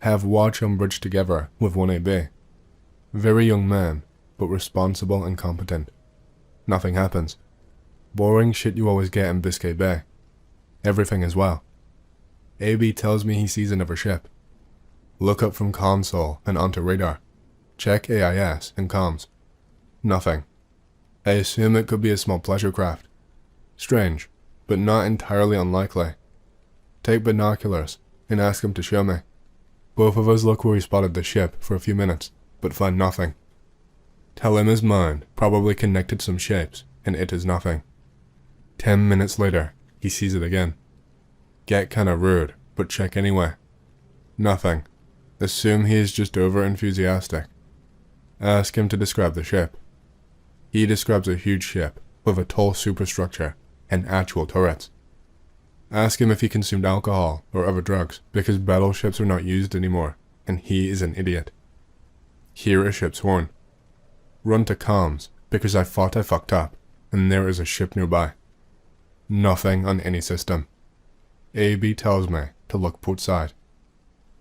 Have watch on bridge together with 1AB. Very young man, but responsible and competent. Nothing happens. Boring shit you always get in Biscay Bay. Everything as well. AB tells me he sees another ship. Look up from console and onto radar. Check AIS and comms. Nothing. I assume it could be a small pleasure craft. Strange, but not entirely unlikely. Take binoculars and ask him to show me. Both of us look where we spotted the ship for a few minutes, but find nothing. Tell him his mind probably connected some shapes, and it is nothing. 10 minutes later, he sees it again. Get kinda rude, but check anyway. Nothing. Assume he is just over-enthusiastic. Ask him to describe the ship. He describes a huge ship with a tall superstructure and actual turrets. Ask him if he consumed alcohol or other drugs, because battleships are not used anymore, and he is an idiot. Hear a ship's horn. Run to comms, because I thought I fucked up, and there is a ship nearby. Nothing on any system. AB tells me to look port side.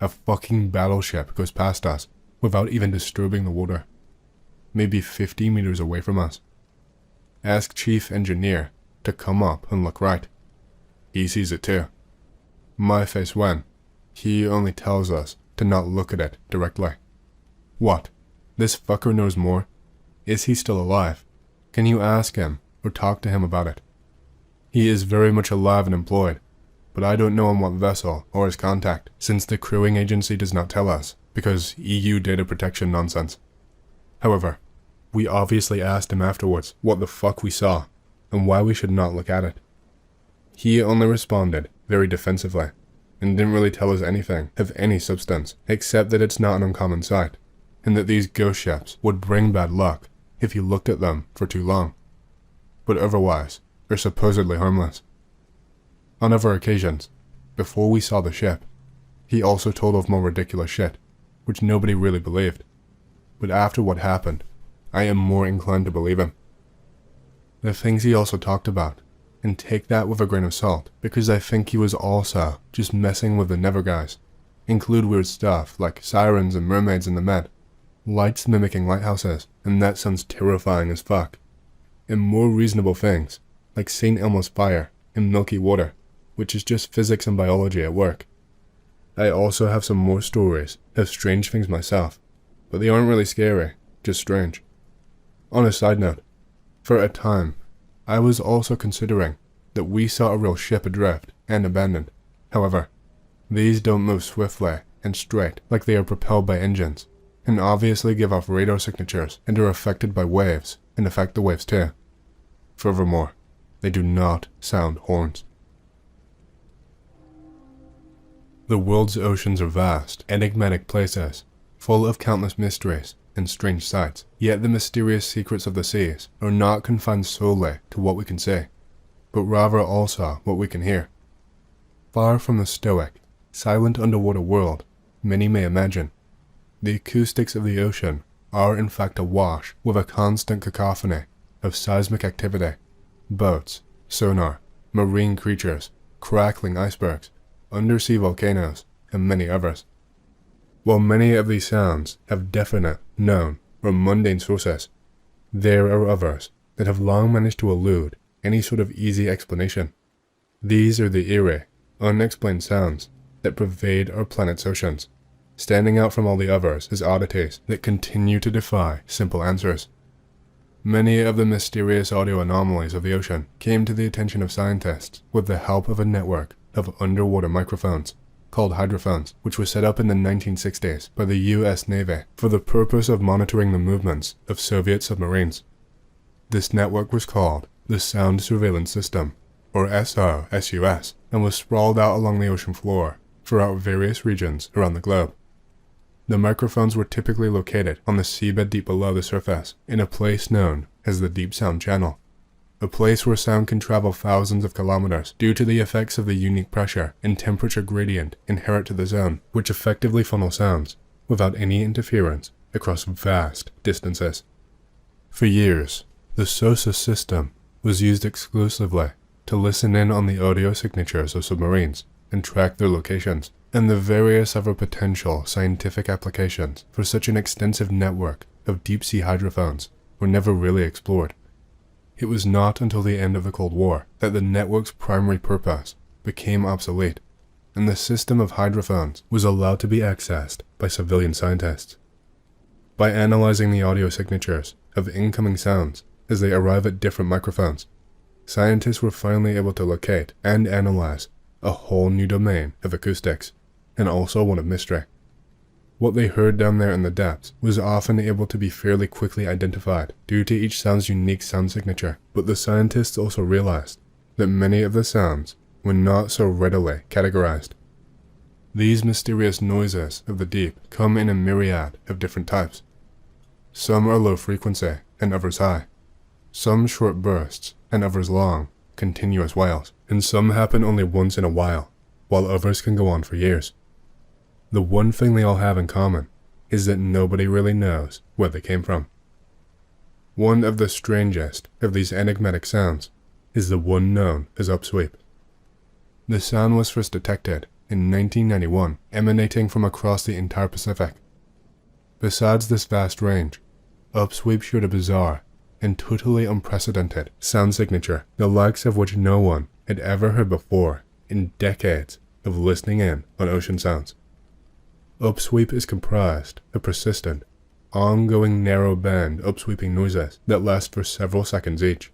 A fucking battleship goes past us, without even disturbing the water. Maybe 50 meters away from us. Ask Chief Engineer to come up and look right. He sees it too. My face when. He only tells us to not look at it directly. What? This fucker knows more? Is he still alive? Can you ask him or talk to him about it? He is very much alive and employed, but I don't know on what vessel or his contact, since the crewing agency does not tell us, because EU data protection nonsense. However, we obviously asked him afterwards what the fuck we saw, and why we should not look at it. He only responded very defensively, and didn't really tell us anything of any substance, except that it's not an uncommon sight, and that these ghost ships would bring bad luck if you looked at them for too long. But otherwise, they're supposedly harmless. On other occasions, before we saw the ship, he also told of more ridiculous shit, which nobody really believed. But after what happened, I am more inclined to believe him. The things he also talked about, and take that with a grain of salt, because I think he was also just messing with the Never guys, include weird stuff like sirens and mermaids in the Med, lights mimicking lighthouses, and that sounds terrifying as fuck, and more reasonable things like St. Elmo's fire and milky water, which is just physics and biology at work. I also have some more stories of strange things myself, but they aren't really scary, just strange. On a side note, for a time, I was also considering that we saw a real ship adrift and abandoned. However, these don't move swiftly and straight like they are propelled by engines, and obviously give off radar signatures and are affected by waves and affect the waves too. Furthermore, they do not sound horns. The world's oceans are vast, enigmatic places, full of countless mysteries and strange sights. Yet the mysterious secrets of the seas are not confined solely to what we can see, but rather also what we can hear. Far from the stoic, silent underwater world many may imagine, the acoustics of the ocean are in fact awash with a constant cacophony of seismic activity, boats, sonar, marine creatures, crackling icebergs, undersea volcanoes, and many others. While many of these sounds have definite, known, or mundane sources, there are others that have long managed to elude any sort of easy explanation. These are the eerie, unexplained sounds that pervade our planet's oceans, standing out from all the others as oddities that continue to defy simple answers. Many of the mysterious audio anomalies of the ocean came to the attention of scientists with the help of a network of underwater microphones called hydrophones, which was set up in the 1960s by the US Navy for the purpose of monitoring the movements of Soviet submarines. This network was called the Sound Surveillance System, or SOSUS, and was sprawled out along the ocean floor throughout various regions around the globe. The microphones were typically located on the seabed deep below the surface, in a place known as the Deep Sound Channel, a place where sound can travel thousands of kilometers due to the effects of the unique pressure and temperature gradient inherent to the zone, which effectively funnel sounds without any interference across vast distances. For years, the SOSUS system was used exclusively to listen in on the audio signatures of submarines and track their locations, and the various other potential scientific applications for such an extensive network of deep-sea hydrophones were never really explored. It was not until the end of the Cold War that the network's primary purpose became obsolete, and the system of hydrophones was allowed to be accessed by civilian scientists. By analyzing the audio signatures of incoming sounds as they arrive at different microphones, scientists were finally able to locate and analyze a whole new domain of acoustics, and also one of mystery. What they heard down there in the depths was often able to be fairly quickly identified due to each sound's unique sound signature, but the scientists also realized that many of the sounds were not so readily categorized. These mysterious noises of the deep come in a myriad of different types. Some are low frequency and others high, some short bursts and others long, continuous wails, and some happen only once in a while others can go on for years. The one thing they all have in common is that nobody really knows where they came from. One of the strangest of these enigmatic sounds is the one known as upsweep. The sound was first detected in 1991, emanating from across the entire Pacific. Besides this vast range, upsweep showed a bizarre and totally unprecedented sound signature, the likes of which no one had ever heard before in decades of listening in on ocean sounds. Upsweep is comprised of persistent, ongoing narrow band upsweeping noises that last for several seconds each.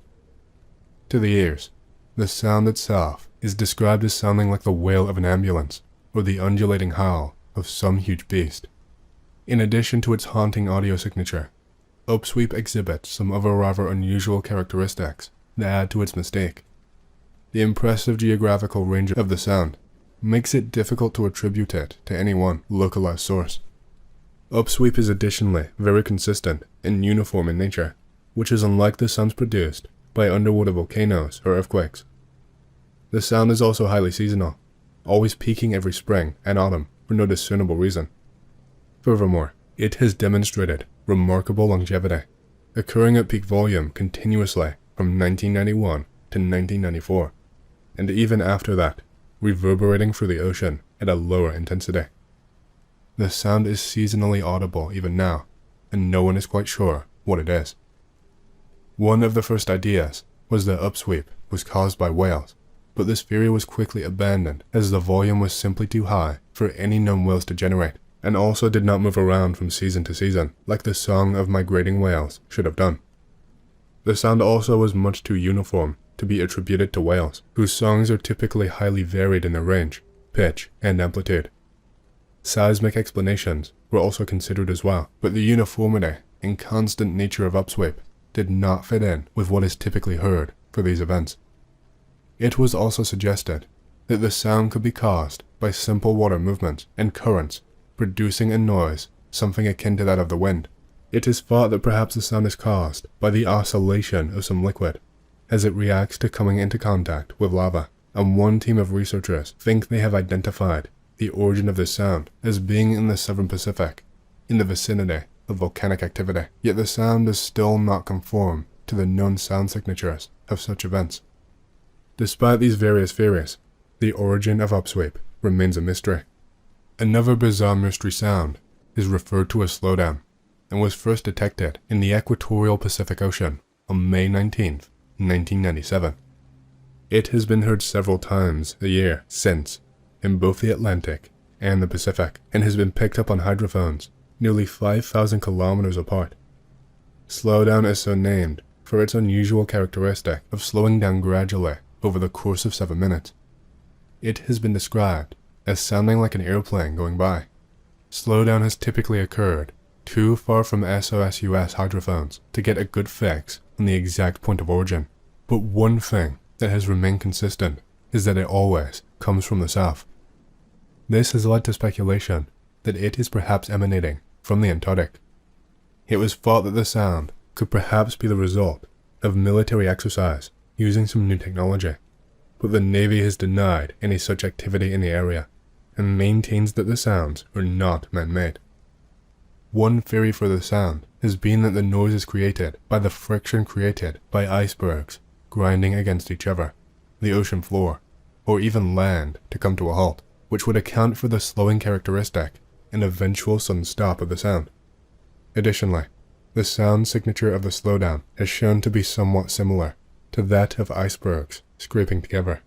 To the ears, the sound itself is described as sounding like the wail of an ambulance or the undulating howl of some huge beast. In addition to its haunting audio signature, upsweep exhibits some other rather unusual characteristics that add to its mystique. The impressive geographical range of the sound makes it difficult to attribute it to any one localized source. Upsweep is additionally very consistent and uniform in nature, which is unlike the sounds produced by underwater volcanoes or earthquakes. The sound is also highly seasonal, always peaking every spring and autumn for no discernible reason. Furthermore, it has demonstrated remarkable longevity, occurring at peak volume continuously from 1991 to 1994, and even after that, reverberating through the ocean at a lower intensity. The sound is seasonally audible even now, and no one is quite sure what it is. One of the first ideas was that upsweep was caused by whales, but this theory was quickly abandoned as the volume was simply too high for any known whales to generate, and also did not move around from season to season like the song of migrating whales should have done. The sound also was much too uniform to be attributed to whales, whose songs are typically highly varied in their range, pitch, and amplitude. Seismic explanations were also considered as well, but the uniformity and constant nature of upsweep did not fit in with what is typically heard for these events. It was also suggested that the sound could be caused by simple water movements and currents producing a noise something akin to that of the wind. It is thought that perhaps the sound is caused by the oscillation of some liquid as it reacts to coming into contact with lava, and one team of researchers think they have identified the origin of this sound as being in the Southern Pacific, in the vicinity of volcanic activity, yet the sound does still not conform to the known sound signatures of such events. Despite these various theories, the origin of upsweep remains a mystery. Another bizarre mystery sound is referred to as slowdown, and was first detected in the equatorial Pacific Ocean on May 19, 1997. It has been heard several times a year since, in both the Atlantic and the Pacific, and has been picked up on hydrophones nearly 5,000 kilometers apart. Slowdown is so named for its unusual characteristic of slowing down gradually over the course of 7 minutes. It has been described as sounding like an airplane going by. Slowdown has typically occurred too far from SOSUS hydrophones to get a good fix on the exact point of origin, but one thing that has remained consistent is that it always comes from the south. This has led to speculation that it is perhaps emanating from the Antarctic. It was thought that the sound could perhaps be the result of military exercise using some new technology, but the Navy has denied any such activity in the area and maintains that the sounds are not man-made. One theory for the sound has been that the noise is created by the friction created by icebergs grinding against each other, the ocean floor, or even land to come to a halt, which would account for the slowing characteristic and eventual sudden stop of the sound. Additionally, the sound signature of the slowdown is shown to be somewhat similar to that of icebergs scraping together.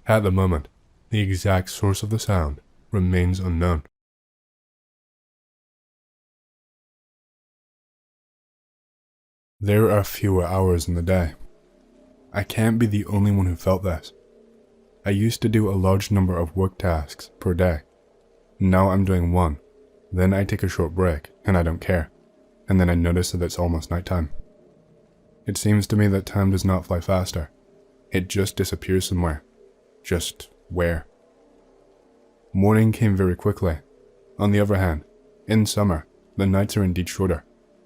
At the moment, the exact source of the sound remains unknown. There are fewer hours in the day. I can't be the only one who felt this. I used to do a large number of work tasks per day. Now I'm doing one, then I take a short break and I don't care, and then I notice that it's almost nighttime. It seems to me that time does not fly faster. It just disappears somewhere. Just where? Morning came very quickly. On the other hand, in summer, the nights are indeed shorter,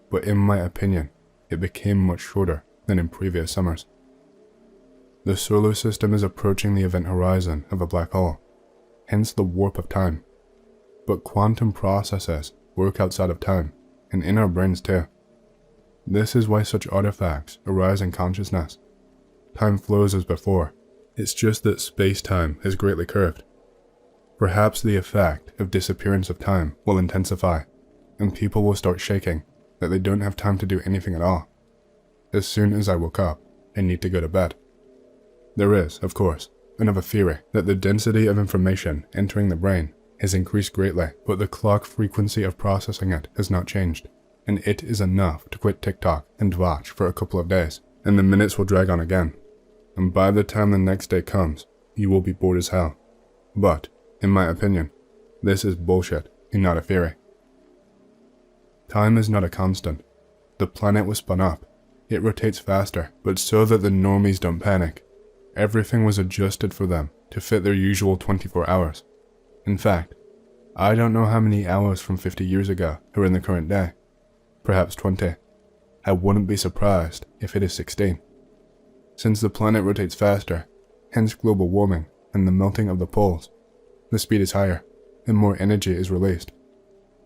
but in my opinion, it became much shorter than in previous summers. The solar system is approaching the event horizon of a black hole, hence the warp of time. But quantum processes work outside of time, and in our brains too. This is why such artifacts arise in consciousness. Time flows as before, it's just that space-time is greatly curved. Perhaps the effect of disappearance of time will intensify, and people will start shaking that they don't have time to do anything at all. As soon as I woke up, I need to go to bed. There is, of course, another theory that the density of information entering the brain has increased greatly, but the clock frequency of processing it has not changed, and it is enough to quit TikTok and watch for a couple of days, and the minutes will drag on again, and by the time the next day comes, you will be bored as hell. But, in my opinion, this is bullshit and not a theory. Time is not a constant. The planet was spun up. It rotates faster, but so that the normies don't panic. Everything was adjusted for them to fit their usual 24 hours. In fact, I don't know how many hours from 50 years ago are in the current day. Perhaps 20. I wouldn't be surprised if it is 16. Since the planet rotates faster, hence global warming and the melting of the poles, the speed is higher, and more energy is released.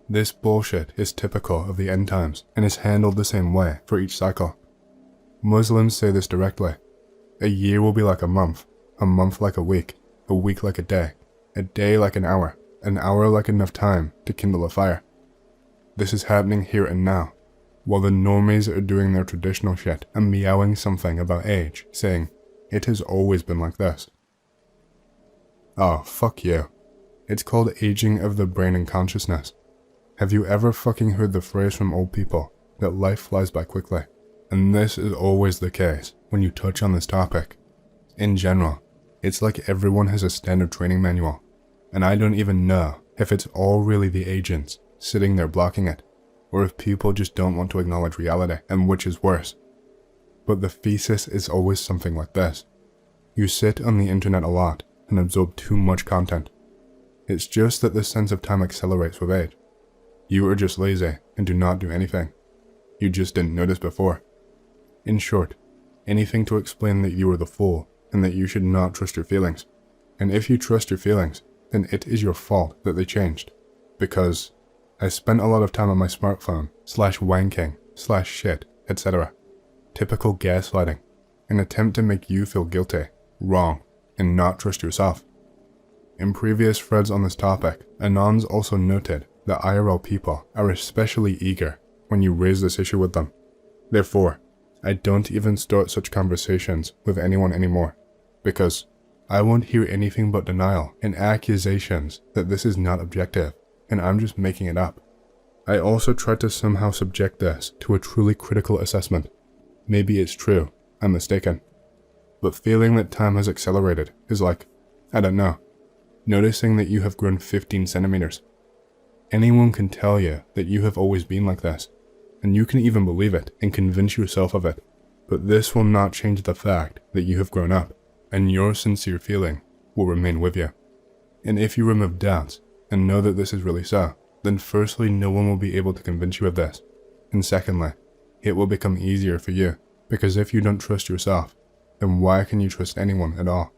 This bullshit is typical of the end times and is handled the same way for each cycle. Muslims say this directly. A year will be like a month like a week like a day like an hour like enough time to kindle a fire. This is happening here and now, while the normies are doing their traditional shit and meowing something about age, saying, it has always been like this. Oh, fuck you. It's called aging of the brain and consciousness. Have you ever fucking heard the phrase from old people that life flies by quickly? And this is always the case when you touch on this topic. In general, it's like everyone has a standard training manual, and I don't even know if it's all really the agents sitting there blocking it, or if people just don't want to acknowledge reality, and which is worse. But the thesis is always something like this. You sit on the internet a lot and absorb too much content. It's just that the sense of time accelerates with age. You are just lazy and do not do anything. You just didn't notice before. In short, anything to explain that you are the fool and that you should not trust your feelings. And if you trust your feelings, then it is your fault that they changed. Because I spent a lot of time on my smartphone, /wanking, /shit, etc. Typical gaslighting, an attempt to make you feel guilty, wrong, and not trust yourself. In previous threads on this topic, Anons also noted that IRL people are especially eager when you raise this issue with them. Therefore, I don't even start such conversations with anyone anymore, because I won't hear anything but denial and accusations that this is not objective and I'm just making it up. I also tried to somehow subject this to a truly critical assessment. Maybe it's true, I'm mistaken. But feeling that time has accelerated is like, I don't know, noticing that you have grown 15 centimeters. Anyone can tell you that you have always been like this, and you can even believe it and convince yourself of it. But this will not change the fact that you have grown up, and your sincere feeling will remain with you. And if you remove doubts and know that this is really so, then firstly, no one will be able to convince you of this. And secondly, it will become easier for you, because if you don't trust yourself, then why can you trust anyone at all?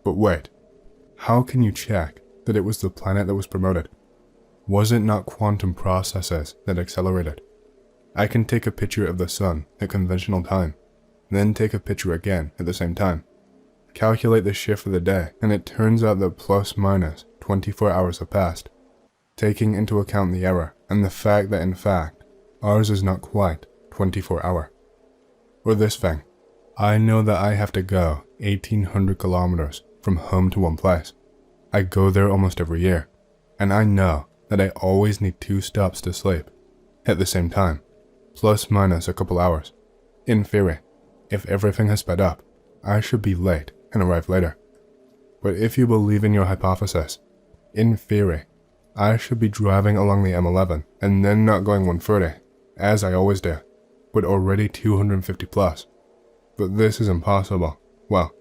But wait, how can you check that it was the planet that was promoted? Was it not quantum processes that accelerated? I can take a picture of the sun at conventional time, then take a picture again at the same time. Calculate the shift of the day, and it turns out that plus minus 24 hours have passed, taking into account the error and the fact that in fact, ours is not quite 24-hour. Or this thing, I know that I have to go 1,800 kilometers from home to one place. I go there almost every year, and I know that I always need 2 stops to sleep at the same time, plus minus a couple hours. In theory, if everything has sped up, I should be late and arrive later. But if you believe in your hypothesis, in theory, I should be driving along the M11 and then not going 130, as I always do, but already 250 plus. But this is impossible. Well,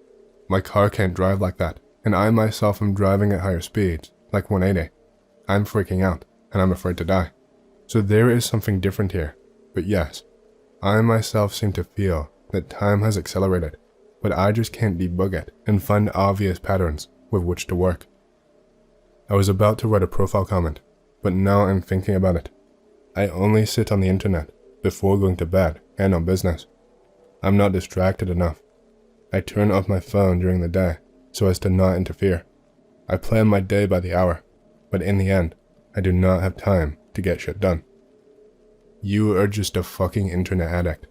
my car can't drive like that, and I myself am driving at higher speeds, like 180. I'm freaking out, and I'm afraid to die. So there is something different here. But yes, I myself seem to feel that time has accelerated, but I just can't debug it and find obvious patterns with which to work. I was about to write a profile comment, but now I'm thinking about it. I only sit on the internet before going to bed and on business. I'm not distracted enough. I turn off my phone during the day so as to not interfere. I plan my day by the hour, but in the end, I do not have time to get shit done. You are just a fucking internet addict.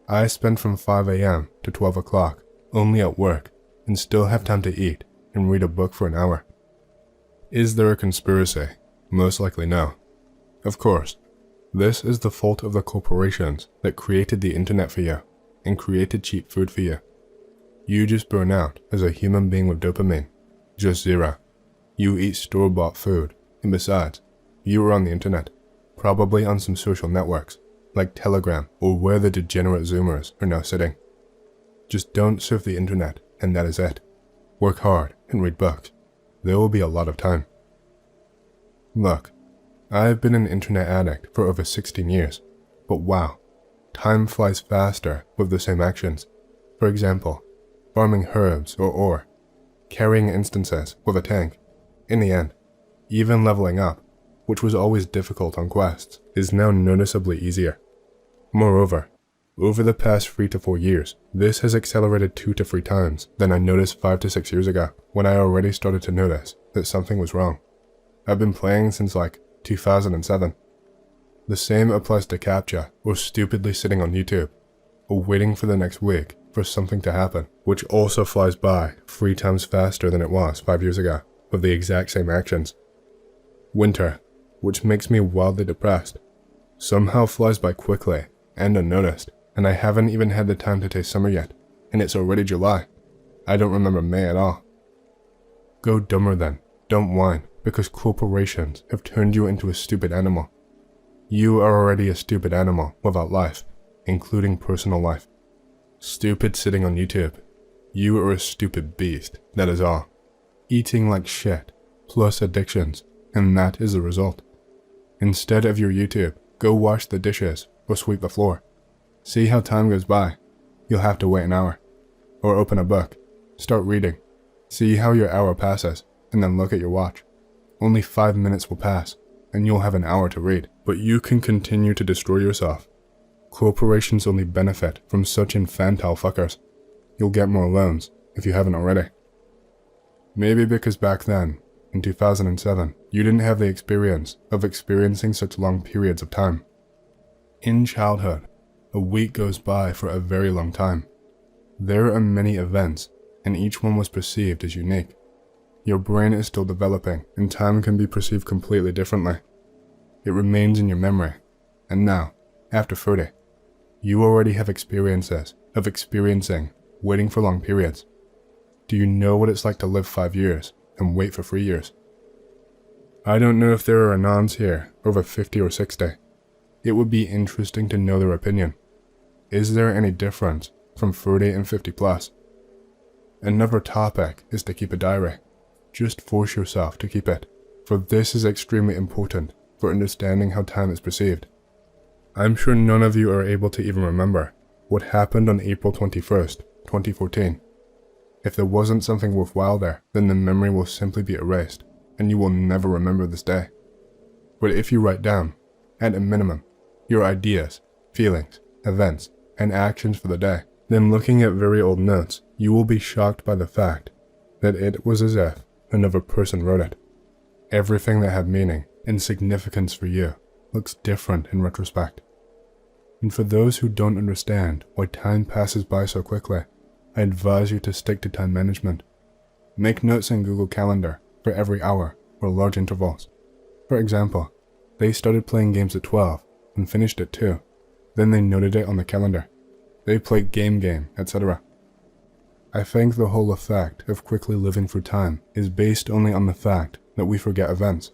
I spend from 5 a.m. to 12 o'clock only at work and still have time to eat and read a book for an hour. Is there a conspiracy? Most likely no. Of course, this is the fault of the corporations that created the internet for you and created cheap food for you. You just burn out as a human being with dopamine. Just zero. You eat store-bought food, and besides, you are on the internet, probably on some social networks, like Telegram or where the degenerate Zoomers are now sitting. Just don't surf the internet, and that is it. Work hard and read books. There will be a lot of time. Look, I've been an internet addict for over 16 years, but wow, time flies faster with the same actions. For example, farming herbs or ore, carrying instances with a tank. In the end, even leveling up, which was always difficult on quests, is now noticeably easier. Moreover, over the past 3 to 4 years, this has accelerated 2 to 3 times than I noticed 5 to 6 years ago, when I already started to notice that something was wrong. I've been playing since like 2007. The same applies to CAPTCHA or stupidly sitting on YouTube, or waiting for the next week for something to happen, which also flies by 3 times faster than it was 5 years ago, with the exact same actions. Winter, which makes me wildly depressed, somehow flies by quickly and unnoticed, and I haven't even had the time to taste summer yet, and it's already July. I don't remember May at all. Go dumber then, don't whine, because corporations have turned you into a stupid animal. You are already a stupid animal without life, including personal life. Stupid sitting on YouTube. You are a stupid beast, that is all. Eating like shit, plus addictions, and that is the result. Instead of your YouTube, go wash the dishes or sweep the floor. See how time goes by. You'll have to wait an hour. Or open a book. Start reading. See how your hour passes, and then look at your watch. Only 5 minutes will pass, and you'll have an hour to read. But you can continue to destroy yourself. Corporations only benefit from such infantile fuckers. You'll get more loans, if you haven't already. Maybe because back then, in 2007, you didn't have the experience of experiencing such long periods of time. In childhood, a week goes by for a very long time. There are many events, and each one was perceived as unique. Your brain is still developing, and time can be perceived completely differently. It remains in your memory, and now, after 30, you already have experiences of experiencing waiting for long periods. Do you know what it's like to live 5 years and wait for 3 years? I don't know if there are Anons here over 50 or 60. It would be interesting to know their opinion. Is there any difference from 30 and 50 plus? Another topic is to keep a diary. Just force yourself to keep it, for this is extremely important for understanding how time is perceived. I'm sure none of you are able to even remember what happened on April 21st, 2014. If there wasn't something worthwhile there, then the memory will simply be erased, and you will never remember this day. But if you write down, at a minimum, your ideas, feelings, events, and actions for the day, then looking at very old notes, you will be shocked by the fact that it was as if another person wrote it. Everything that had meaning and significance for you looks different in retrospect. And for those who don't understand why time passes by so quickly, I advise you to stick to time management. Make notes in Google Calendar for every hour or large intervals. For example, they started playing games at 12 and finished at 2. Then they noted it on the calendar. They played game, etc. I think the whole effect of quickly living through time is based only on the fact that we forget events.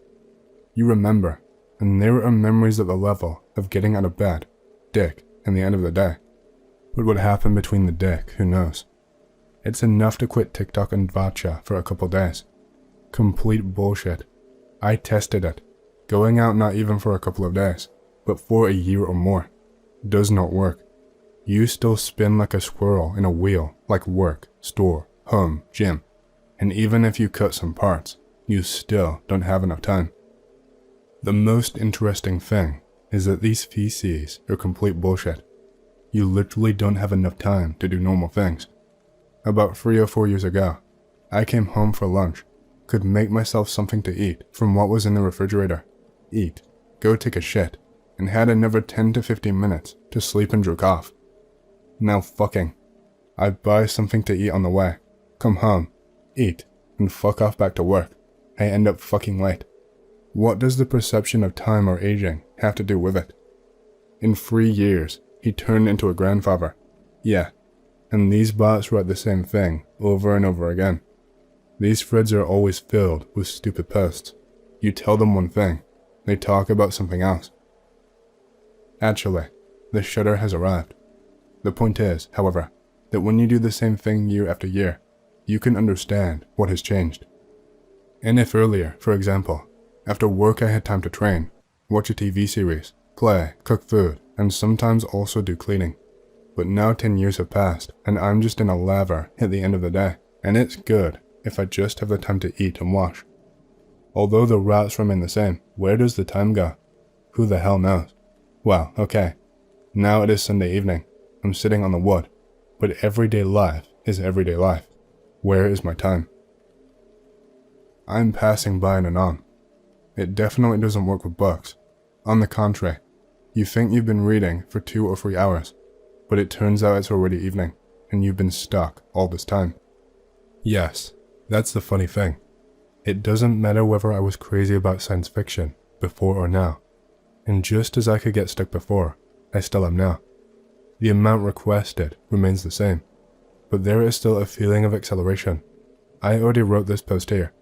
You remember, and there are memories at the level of getting out of bed, dick, and the end of the day. But what happened between the dick, who knows? It's enough to quit TikTok and Vatcha for a couple days. Complete bullshit. I tested it. Going out not even for a couple of days, but for a year or more. Does not work. You still spin like a squirrel in a wheel, like work, store, home, gym. And even if you cut some parts, you still don't have enough time. The most interesting thing is that these feces are complete bullshit. You literally don't have enough time to do normal things. About 3 or 4 years ago, I came home for lunch, could make myself something to eat from what was in the refrigerator, eat, go take a shit, and had another 10 to 15 minutes to sleep and jerk off. Now fucking, I buy something to eat on the way, come home, eat, and fuck off back to work. I end up fucking late. What does the perception of time or aging have to do with it? In 3 years, he turned into a grandfather. Yeah, and these bots write the same thing over and over again. These threads are always filled with stupid posts. You tell them one thing, they talk about something else. Actually, the shutter has arrived. The point is, however, that when you do the same thing year after year, you can understand what has changed. And if earlier, for example, after work I had time to train, watch a TV series, play, cook food, and sometimes also do cleaning. But now 10 years have passed, and I'm just in a laver at the end of the day, and it's good if I just have the time to eat and wash. Although the routes remain the same, where does the time go? Who the hell knows? Well, okay, now it is Sunday evening. I'm sitting on the wood, but everyday life is everyday life. Where is my time? I'm passing by an anon. It definitely doesn't work with books. On the contrary, you think you've been reading for 2 or 3 hours, but it turns out it's already evening, and you've been stuck all this time. Yes, that's the funny thing. It doesn't matter whether I was crazy about science fiction before or now, and just as I could get stuck before, I still am now. The amount requested remains the same, but there is still a feeling of acceleration. I already wrote this post here.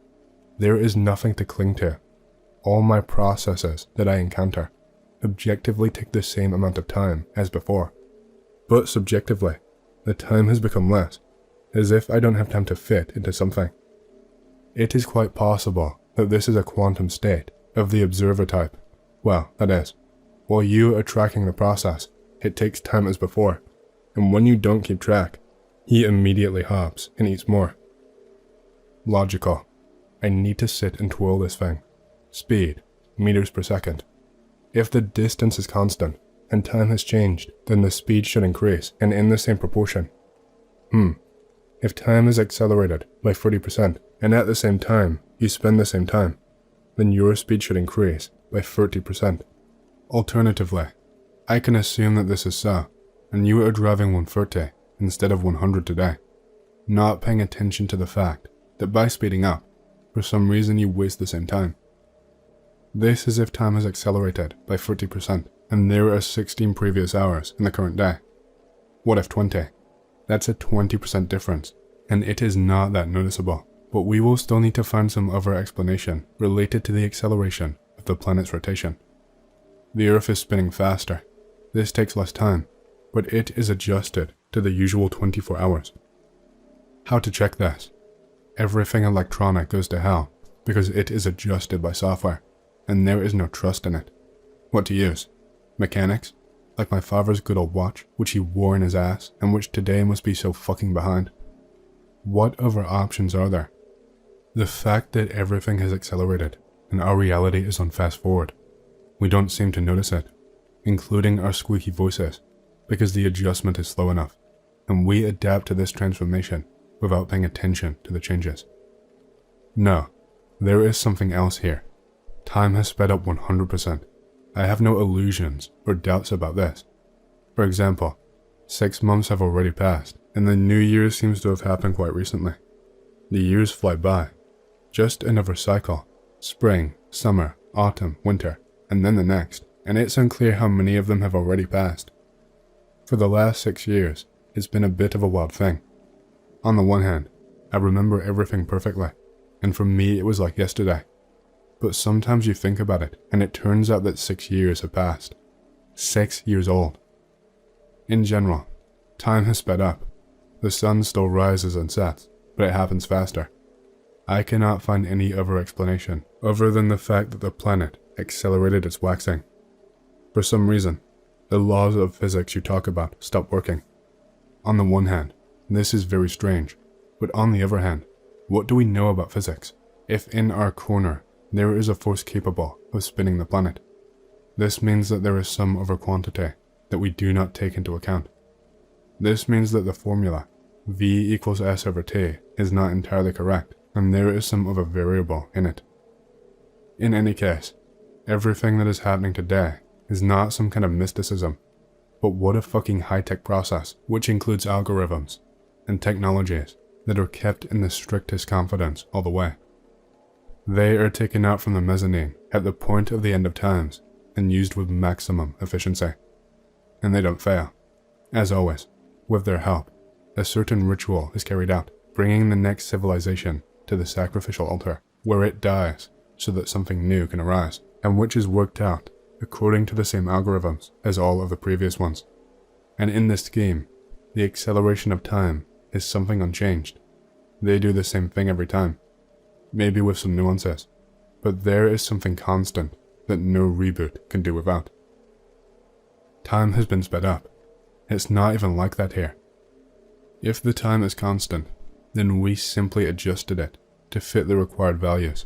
There is nothing to cling to. All my processes that I encounter, objectively take the same amount of time as before. But subjectively, the time has become less, as if I don't have time to fit into something. It is quite possible that this is a quantum state of the observer type. Well, that is, while you are tracking the process, it takes time as before, and when you don't keep track, he immediately hops and eats more. Logical. I need to sit and twirl this thing. Speed, meters per second. If the distance is constant and time has changed, then the speed should increase and in the same proportion. If time is accelerated by 30% and at the same time you spend the same time, then your speed should increase by 30%. Alternatively, I can assume that this is so, and you are driving 130 instead of 100 today, not paying attention to the fact that by speeding up, for some reason you waste the same time. This is if time has accelerated by 30% and there are 16 previous hours in the current day. What if 20? That's a 20% difference, and it is not that noticeable, but we will still need to find some other explanation related to the acceleration of the planet's rotation. The Earth is spinning faster. This takes less time, but it is adjusted to the usual 24 hours. How to check this? Everything electronic goes to hell because it is adjusted by software, and there is no trust in it. What to use? Mechanics? Like my father's good old watch, which he wore in his ass, and which today must be so fucking behind. What other options are there? The fact that everything has accelerated, and our reality is on fast forward. We don't seem to notice it, including our squeaky voices, because the adjustment is slow enough, and we adapt to this transformation without paying attention to the changes. No, there is something else here. Time has sped up 100%. I have no illusions or doubts about this. For example, 6 months have already passed, and the new year seems to have happened quite recently. The years fly by. Just another cycle. Spring, summer, autumn, winter, and then the next, and it's unclear how many of them have already passed. For the last 6 years, it's been a bit of a wild thing. On the one hand, I remember everything perfectly, and for me it was like yesterday. But sometimes you think about it, and it turns out that 6 years have passed. 6 years old. In general, time has sped up. The sun still rises and sets, but it happens faster. I cannot find any other explanation, other than the fact that the planet accelerated its waxing. For some reason, the laws of physics you talk about stop working. On the one hand, this is very strange, but on the other hand, what do we know about physics, if in our corner there is a force capable of spinning the planet? This means that there is some other quantity that we do not take into account. This means that the formula, V equals S over T, is not entirely correct, and there is some other variable in it. In any case, everything that is happening today is not some kind of mysticism, but what a fucking high-tech process, which includes algorithms and technologies that are kept in the strictest confidence all the way. They are taken out from the mezzanine at the point of the end of times and used with maximum efficiency. And they don't fail. As always, with their help, a certain ritual is carried out, bringing the next civilization to the sacrificial altar, where it dies so that something new can arise, and which is worked out according to the same algorithms as all of the previous ones. And in this scheme, the acceleration of time is something unchanged. They do the same thing every time, maybe with some nuances, but there is something constant that no reboot can do without. Time has been sped up. It's not even like that here. If the time is constant, then we simply adjusted it to fit the required values.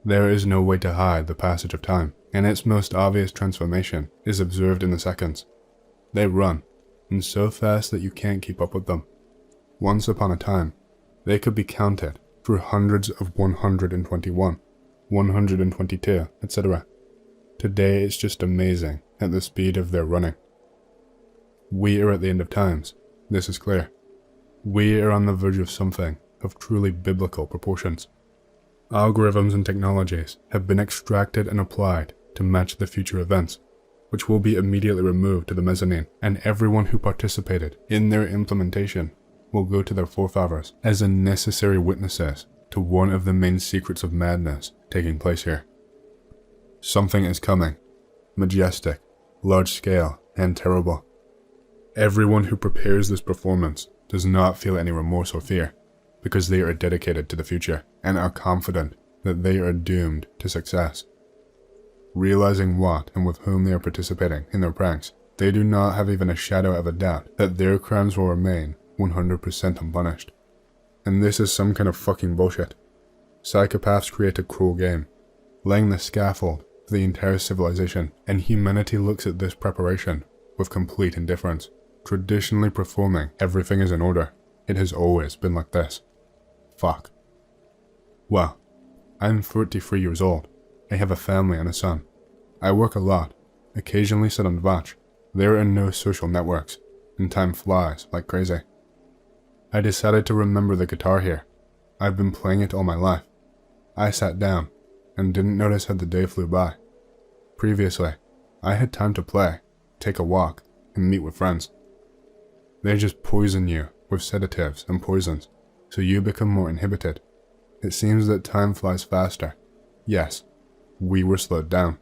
There is no way to hide the passage of time, and its most obvious transformation is observed in the seconds. They run, and so fast that you can't keep up with them. Once upon a time, they could be counted through hundreds of 121, 122, etc. Today it's just amazing at the speed of their running. We are at the end of times, this is clear. We are on the verge of something of truly biblical proportions. Algorithms and technologies have been extracted and applied to match the future events, which will be immediately removed to the mezzanine, and everyone who participated in their implementation will go to their forefathers as necessary witnesses to one of the main secrets of madness taking place here. Something is coming. majestic, large-scale, and terrible. Everyone who prepares this performance does not feel any remorse or fear, because they are dedicated to the future and are confident that they are doomed to success. Realizing what and with whom they are participating in their pranks, they do not have even a shadow of a doubt that their crimes will remain 100% unpunished. And this is some kind of fucking bullshit. Psychopaths create a cruel game, laying the scaffold for the entire civilization, and humanity looks at this preparation with complete indifference, traditionally performing everything is in order. It has always been like this. Fuck. Well, I'm 33 years old. I have a family and a son. I work a lot, occasionally sit on Vatch. There are no social networks, and time flies like crazy. I decided to remember the guitar here. I've been playing it all my life. I sat down, and didn't notice how the day flew by. Previously, I had time to play, take a walk, and meet with friends. They just poison you with sedatives and poisons, so you become more inhibited. It seems that time flies faster. Yes, we were slowed down.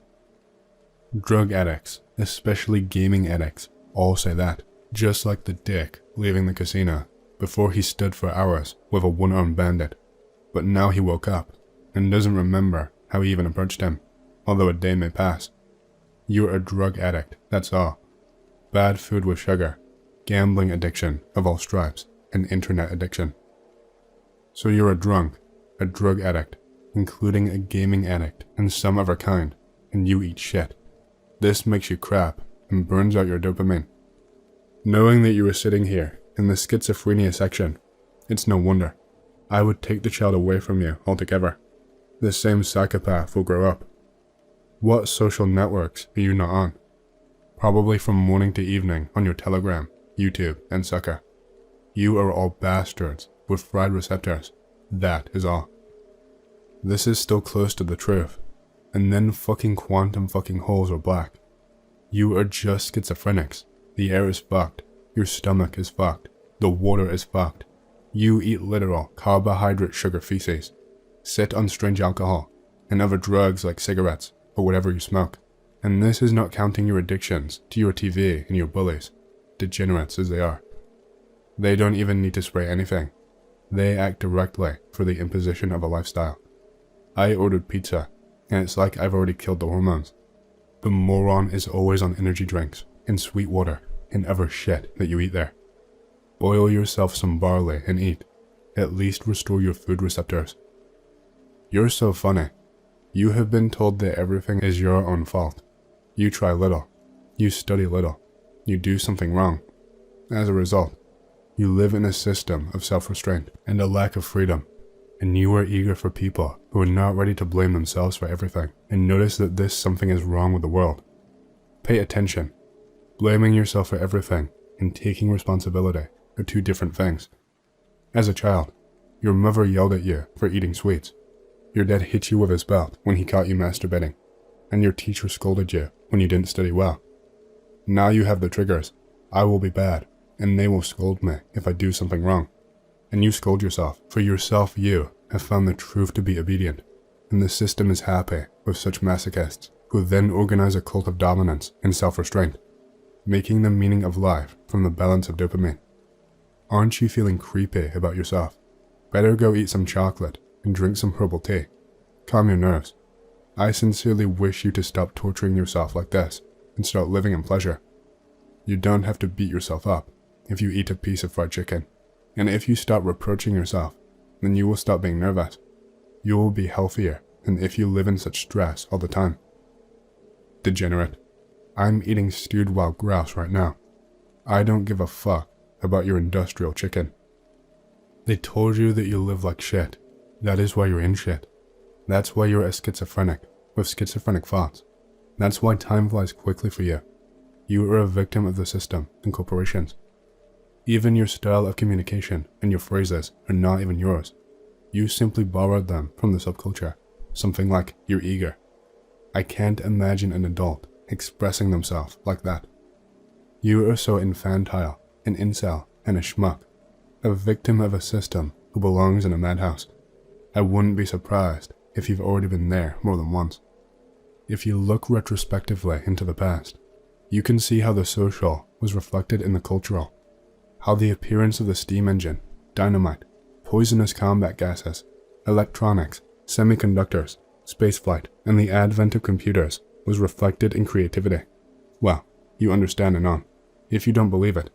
Drug addicts, especially gaming addicts, all say that, just like the dick leaving the casino before he stood for hours with a one-armed bandit. But now he woke up and doesn't remember how he even approached him, although a day may pass. You're a drug addict, that's all. Bad food with sugar, gambling addiction of all stripes, and internet addiction. So you're a drunk, a drug addict, including a gaming addict and some other kind, and you eat shit. This makes you crap and burns out your dopamine. Knowing that you were sitting here in the schizophrenia section, it's no wonder. I would take the child away from you altogether. The same psychopath will grow up. What social networks are you not on? Probably from morning to evening on your Telegram, YouTube, and Sucker. You are all bastards with fried receptors. That is all. This is still close to the truth. And then fucking quantum fucking holes are black. You are just schizophrenics. The air is fucked. Your stomach is fucked. The water is fucked. You eat literal carbohydrate sugar feces. Sit on strange alcohol and other drugs like cigarettes or whatever you smoke. And this is not counting your addictions to your TV and your bullies, degenerates as they are. They don't even need to spray anything. They act directly for the imposition of a lifestyle. I ordered pizza, and it's like I've already killed the hormones. The moron is always on energy drinks, and sweet water, and other shit that you eat there. Boil yourself some barley and eat. At least restore your food receptors. You're so funny. You have been told that everything is your own fault. You try little. You study little. You do something wrong. As a result, you live in a system of self-restraint and a lack of freedom. And you are eager for people who are not ready to blame themselves for everything and notice that this something is wrong with the world. Pay attention. Blaming yourself for everything and taking responsibility are two different things. As a child, your mother yelled at you for eating sweets. Your dad hit you with his belt when he caught you masturbating, and your teacher scolded you when you didn't study well. Now you have the triggers. I will be bad, and they will scold me if I do something wrong. And you scold yourself. For yourself, you have found the truth to be obedient, and the system is happy with such masochists who then organize a cult of dominance and self-restraint, making the meaning of life from the balance of dopamine. Aren't you feeling creepy about yourself? Better go eat some chocolate and drink some herbal tea. Calm your nerves. I sincerely wish you to stop torturing yourself like this and start living in pleasure. You don't have to beat yourself up if you eat a piece of fried chicken. And if you stop reproaching yourself, then you will stop being nervous. You will be healthier than if you live in such stress all the time. Degenerate. I'm eating stewed wild grouse right now. I don't give a fuck about your industrial chicken. They told you that you live like shit. That is why you're in shit. That's why you're a schizophrenic with schizophrenic thoughts. That's why time flies quickly for you. You are a victim of the system and corporations. Even your style of communication and your phrases are not even yours. You simply borrowed them from the subculture. Something like, you're eager. I can't imagine an adult expressing themselves like that. You are so infantile, an incel, and a schmuck. A victim of a system who belongs in a madhouse. I wouldn't be surprised if you've already been there more than once. If you look retrospectively into the past, you can see how the social was reflected in the cultural, how the appearance of the steam engine, dynamite, poisonous combat gases, electronics, semiconductors, spaceflight, and the advent of computers was reflected in creativity. Well, you understand and on. If you don't believe it,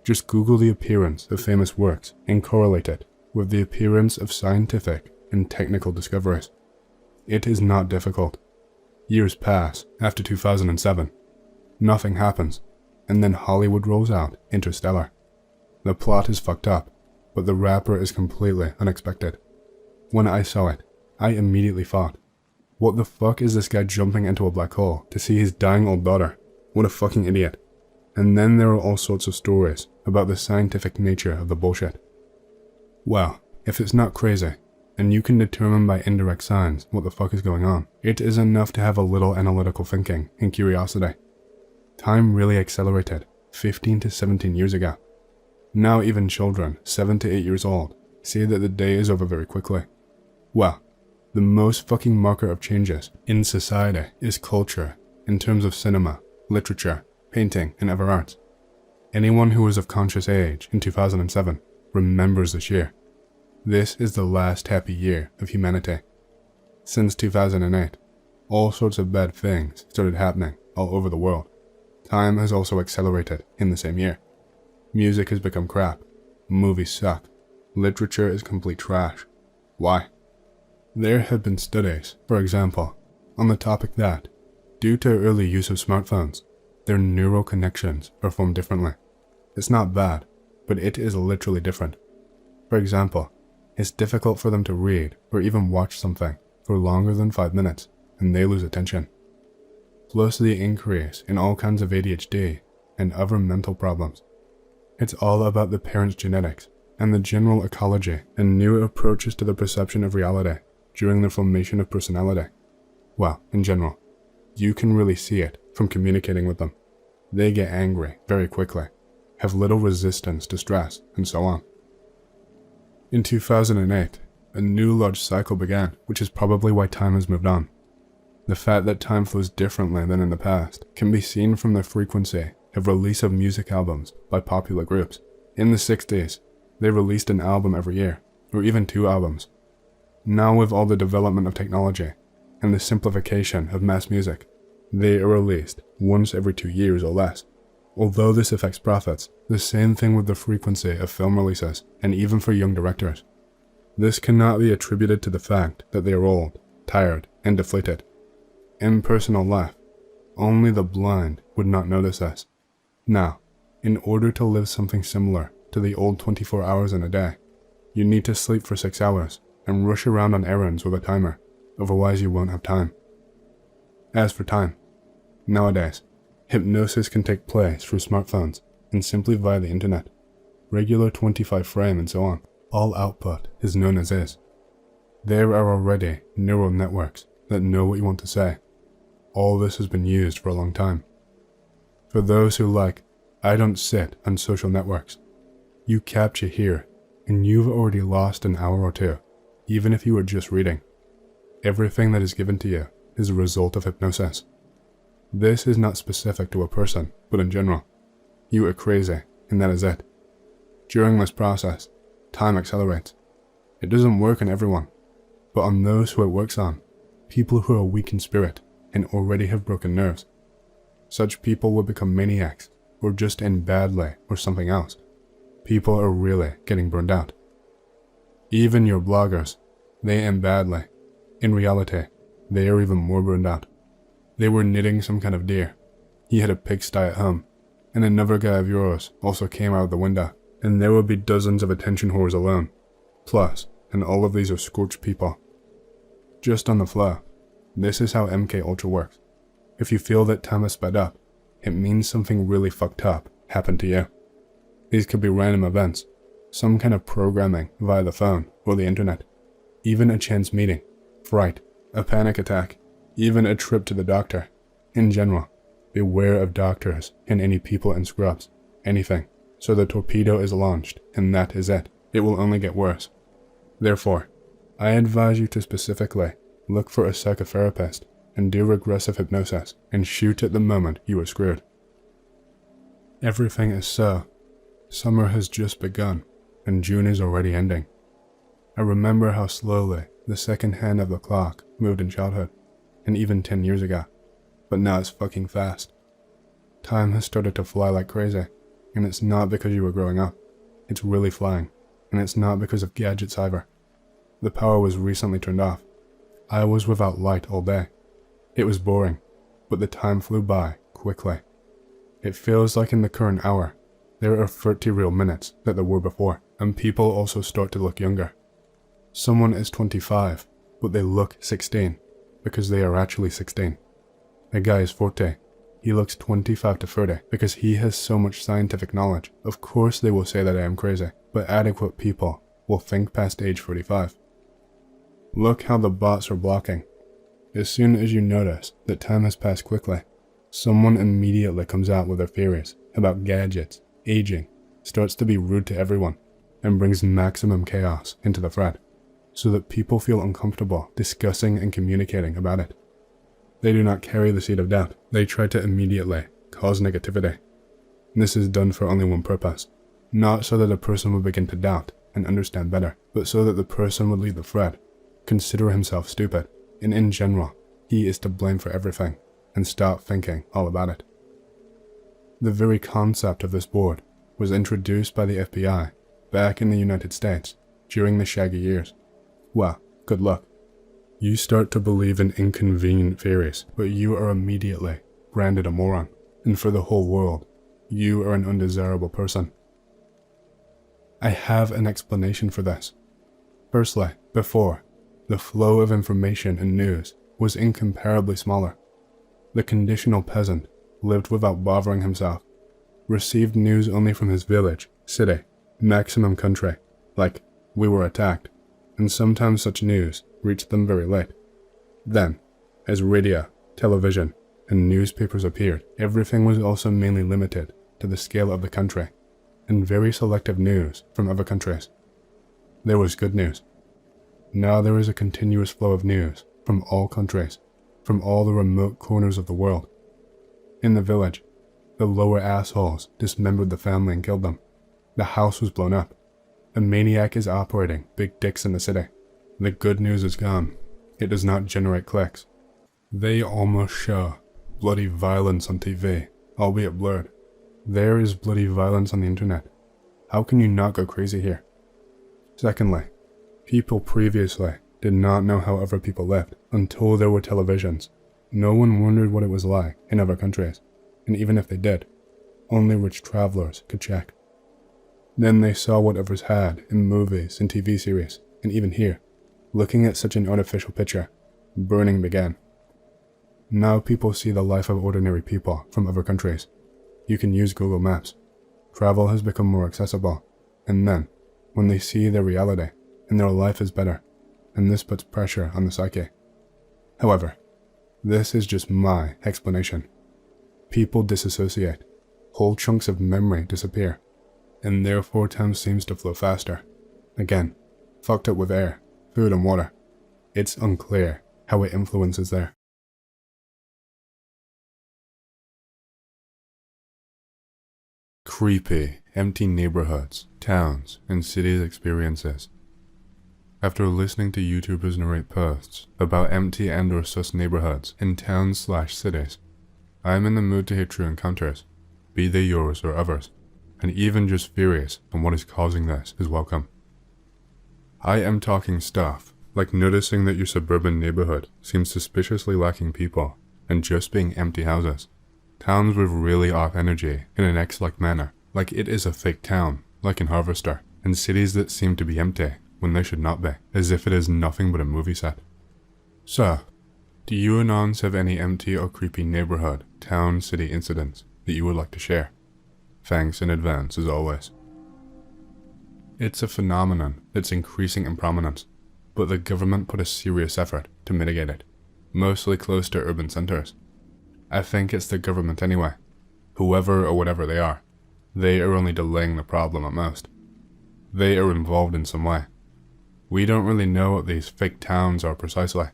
just Google the appearance of famous works and correlate it with the appearance of scientific and technical discoveries. It is not difficult. Years pass after 2007. Nothing happens, and then Hollywood rolls out Interstellar. The plot is fucked up, but the rapper is completely unexpected. When I saw it, I immediately thought, what the fuck is this guy jumping into a black hole to see his dying old daughter? What a fucking idiot. And then there are all sorts of stories about the scientific nature of the bullshit. Well, if it's not crazy, and you can determine by indirect signs what the fuck is going on, it is enough to have a little analytical thinking and curiosity. Time really accelerated 15 to 17 years ago. Now even children 7 to 8 years old say that the day is over very quickly. Well, the most fucking marker of changes in society is culture in terms of cinema, literature, painting, and other arts. Anyone who was of conscious age in 2007 remembers this year. This is the last happy year of humanity. Since 2008, all sorts of bad things started happening all over the world. Time has also accelerated in the same year. Music has become crap. Movies suck. Literature is complete trash. Why? There have been studies, for example, on the topic that, due to early use of smartphones, their neural connections are formed differently. It's not bad, but it is literally different. For example, it's difficult for them to read or even watch something for longer than 5 minutes, and they lose attention. Plus the increase in all kinds of ADHD and other mental problems. It's all about the parents' genetics and the general ecology and new approaches to the perception of reality during the formation of personality. Well, in general, you can really see it from communicating with them. They get angry very quickly, have little resistance to stress, and so on. In 2008, a new large cycle began, which is probably why time has moved on. The fact that time flows differently than in the past can be seen from the frequency of release of music albums by popular groups. In the 60s, they released an album every year, or even 2 albums. Now with all the development of technology and the simplification of mass music, they are released once every 2 years or less. Although this affects profits, the same thing with the frequency of film releases, and even for young directors. This cannot be attributed to the fact that they are old, tired, and deflated. In personal life, only the blind would not notice this. Now, in order to live something similar to the old 24 hours in a day, you need to sleep for 6 hours and rush around on errands with a timer, otherwise you won't have time. As for time, nowadays, hypnosis can take place through smartphones and simply via the internet. Regular 25 frame and so on. All output is known as is. There are already neural networks that know what you want to say. All this has been used for a long time. For those who I don't sit on social networks. You capture here, and you've already lost an hour or 2, even if you were just reading. Everything that is given to you is a result of hypnosis. This is not specific to a person, but in general. You are crazy, and that is it. During this process, time accelerates. It doesn't work on everyone, but on those who it works on, people who are weak in spirit and already have broken nerves. Such people will become maniacs, or just end badly, or something else. People are really getting burned out. Even your bloggers, they end badly. In reality, they are even more burned out. They were knitting some kind of deer. He had a pigsty at home, and another guy of yours also came out of the window, and there would be dozens of attention whores alone. Plus, and all of these are scorched people. Just on the flow, this is how MK Ultra works. If you feel that time has sped up, it means something really fucked up happened to you. These could be random events, some kind of programming via the phone or the internet, even a chance meeting, fright, a panic attack, even a trip to the doctor. In general, beware of doctors and any people in scrubs, anything. So the torpedo is launched, and that is it. It will only get worse. Therefore, I advise you to specifically look for a psychotherapist and do regressive hypnosis and shoot at the moment you were screwed. Everything is so. Summer has just begun, and June is already ending. I remember how slowly the second hand of the clock moved in childhood, and even 10 years ago, but now it's fucking fast. Time has started to fly like crazy, and it's not because you were growing up. It's really flying, and it's not because of gadgets either. The power was recently turned off. I was without light all day. It was boring, but the time flew by quickly. It feels like in the current hour, there are 30 real minutes that there were before, and people also start to look younger. Someone is 25, but they look 16, because they are actually 16. A guy is 40. He looks 25 to 30 because he has so much scientific knowledge. Of course they will say that I am crazy, but adequate people will think past age 45. Look how the bots are blocking. As soon as you notice that time has passed quickly, someone immediately comes out with their theories about gadgets, aging, starts to be rude to everyone, and brings maximum chaos into the thread, so that people feel uncomfortable discussing and communicating about it. They do not carry the seed of doubt. They try to immediately cause negativity. This is done for only one purpose, not so that a person will begin to doubt and understand better, but so that the person would leave the thread, consider himself stupid, and in general, he is to blame for everything, and start thinking all about it. The very concept of this board was introduced by the FBI back in the United States during the Shaggy years. Well, good luck. You start to believe in inconvenient theories, but you are immediately branded a moron, and for the whole world, you are an undesirable person. I have an explanation for this. Firstly, before, the flow of information and news was incomparably smaller. The conditional peasant lived without bothering himself, received news only from his village, city, maximum country, like, we were attacked, and sometimes such news reached them very late. Then, as radio, television, and newspapers appeared, everything was also mainly limited to the scale of the country, and very selective news from other countries. There was good news. Now there is a continuous flow of news from all countries, from all the remote corners of the world. In the village, the lower assholes dismembered the family and killed them. The house was blown up. A maniac is operating big dicks in the city. The good news is gone. It does not generate clicks. They almost show bloody violence on TV, albeit blurred. There is bloody violence on the internet. How can you not go crazy here? Secondly, people previously did not know how other people lived until there were televisions. No one wondered what it was like in other countries, and even if they did, only rich travelers could check. Then they saw what others had in movies and TV series, and even here, looking at such an artificial picture, burning began. Now people see the life of ordinary people from other countries. You can use Google Maps. Travel has become more accessible, and then, when they see their reality, and their life is better, and this puts pressure on the psyche. However, this is just my explanation. People disassociate. Whole chunks of memory disappear, and therefore time seems to flow faster. Again, fucked up with air, food and water. It's unclear how it influences there. Creepy, empty neighborhoods, towns, and cities experiences. After listening to YouTubers narrate posts about empty and/or sus neighborhoods in towns/cities, I am in the mood to hear true encounters, be they yours or others, and even just theories on what is causing this is welcome. I am talking stuff like noticing that your suburban neighborhood seems suspiciously lacking people and just being empty houses. Towns with really off energy in an X-like manner, like it is a fake town, like in Harvester, and cities that seem to be empty when they should not be, as if it is nothing but a movie set. So, do you anons have any empty or creepy neighborhood, town, city incidents that you would like to share? Thanks in advance as always. It's a phenomenon that's increasing in prominence, but the government put a serious effort to mitigate it, mostly close to urban centers. I think it's the government anyway. Whoever or whatever they are only delaying the problem at most. They are involved in some way. We don't really know what these fake towns are precisely.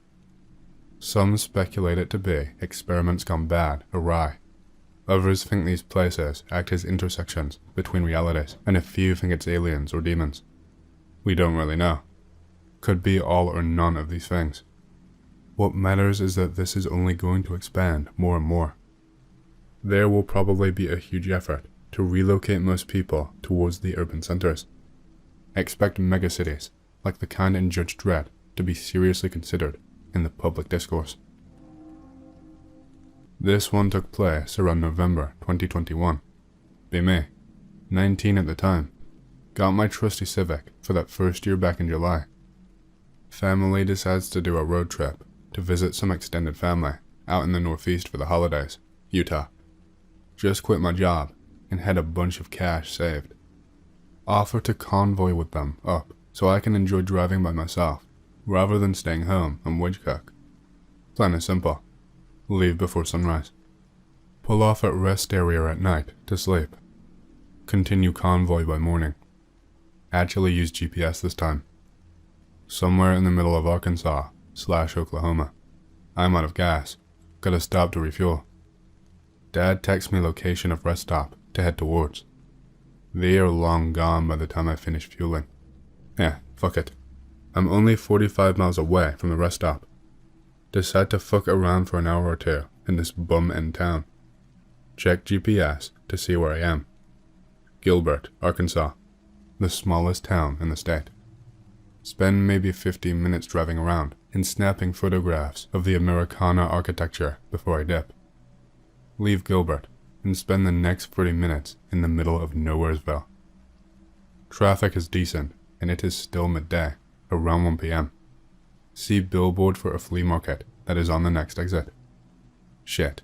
Some speculate it to be experiments gone bad, awry. Others think these places act as intersections between realities, and a few think it's aliens or demons. We don't really know. Could be all or none of these things. What matters is that this is only going to expand more and more. There will probably be a huge effort to relocate most people towards the urban centers. Expect megacities, like the kind in Judge Dredd, to be seriously considered in the public discourse. This one took place around November 2021. Be me, 19 at the time. Got my trusty Civic for that first year back in July. Family decides to do a road trip to visit some extended family out in the Northeast for the holidays, Utah. Just quit my job and had a bunch of cash saved. Offer to convoy with them up so I can enjoy driving by myself rather than staying home and wage cook. Plan is simple. Leave before sunrise. Pull off at rest area at night to sleep. Continue convoy by morning. Actually use GPS this time. Somewhere in the middle of Arkansas/Oklahoma. I'm out of gas. Gotta stop to refuel. Dad texts me location of rest stop to head towards. They are long gone by the time I finish fueling. Yeah, fuck it. I'm only 45 miles away from the rest stop. Decide to fuck around for an hour or two in this bum-end town. Check GPS to see where I am. Gilbert, Arkansas, the smallest town in the state. Spend maybe 15 minutes driving around and snapping photographs of the Americana architecture before I dip. Leave Gilbert and spend the next 30 minutes in the middle of Nowheresville. Traffic is decent and it is still midday, around 1 p.m. See billboard for a flea market that is on the next exit. Shit.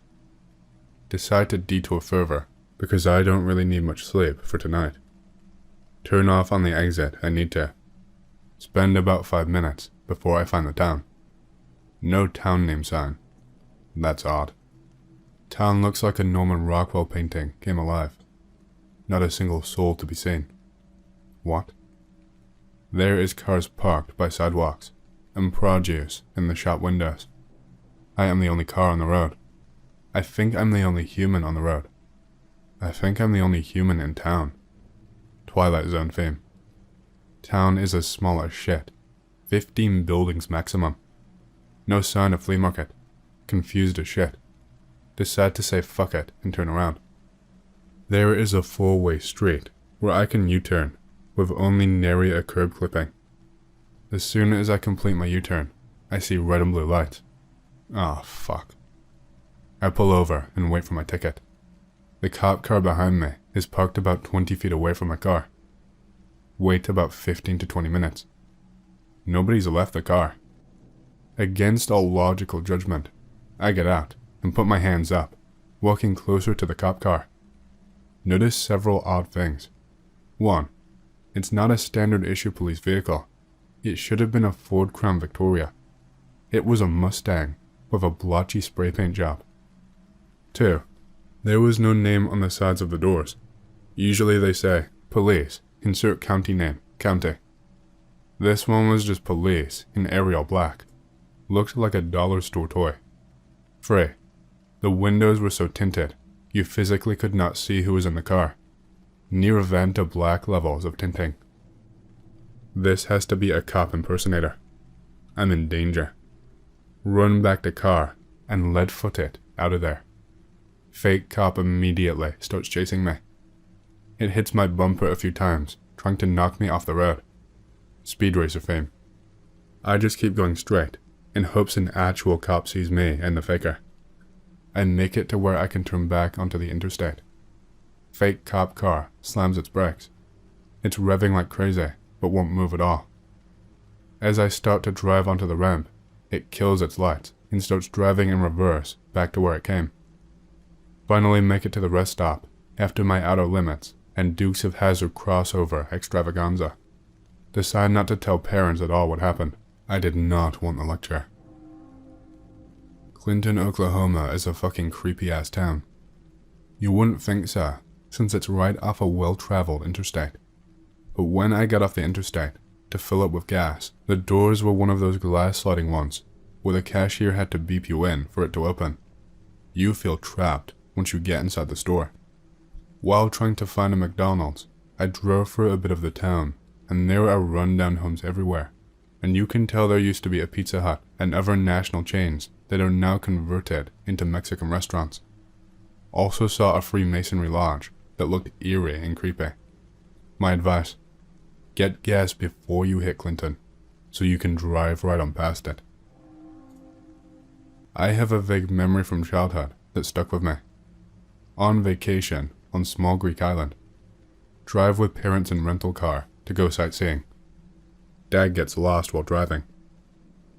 Decide to detour further because I don't really need much sleep for tonight. Turn off on the exit I need to. Spend about 5 minutes before I find the town. No town name sign. That's odd. Town looks like a Norman Rockwell painting came alive. Not a single soul to be seen. What? There is cars parked by sidewalks, and produce in the shop windows. I am the only car on the road. I think I'm the only human on the road. I think I'm the only human in town. Twilight Zone theme. Town is as small as shit. 15 buildings maximum. No sign of flea market. Confused as shit. Decide to say fuck it and turn around. There is a four-way street where I can U-turn with only nary a curb clipping. As soon as I complete my U-turn, I see red and blue lights. Ah, fuck. I pull over and wait for my ticket. The cop car behind me is parked about 20 feet away from my car. Wait about 15 to 20 minutes. Nobody's left the car. Against all logical judgment, I get out and put my hands up, walking closer to the cop car. Notice several odd things. 1. It's not a standard issue police vehicle. It should have been a Ford Crown Victoria. It was a Mustang with a blotchy spray paint job. 2. There was no name on the sides of the doors. Usually they say, police, insert county name, county. This one was just police in Arial black. Looked like a dollar store toy. 3. The windows were so tinted, you physically could not see who was in the car. Near Vanta black levels of tinting. This has to be a cop impersonator. I'm in danger. Run back to car and lead-foot it out of there. Fake cop immediately starts chasing me. It hits my bumper a few times, trying to knock me off the road. Speed racer fame. I just keep going straight, in hopes an actual cop sees me and the faker. I make it to where I can turn back onto the interstate. Fake cop car slams its brakes. It's revving like crazy, but won't move at all. As I start to drive onto the ramp, it kills its lights and starts driving in reverse back to where it came. Finally make it to the rest stop after my outer limits and Dukes of Hazzard crossover extravaganza. Decide not to tell parents at all what happened. I did not want the lecture. Clinton, Oklahoma is a fucking creepy-ass town. You wouldn't think so, since it's right off a well-traveled interstate. But when I got off the interstate to fill up with gas, the doors were one of those glass sliding ones, where the cashier had to beep you in for it to open. You feel trapped once you get inside the store. While trying to find a McDonald's, I drove through a bit of the town, and there are rundown homes everywhere, and you can tell there used to be a Pizza Hut and other national chains that are now converted into Mexican restaurants. Also saw a Freemasonry lodge that looked eerie and creepy. My advice: get gas before you hit Clinton, so you can drive right on past it. I have a vague memory from childhood that stuck with me. On vacation on small Greek island. Drive with parents in rental car to go sightseeing. Dad gets lost while driving.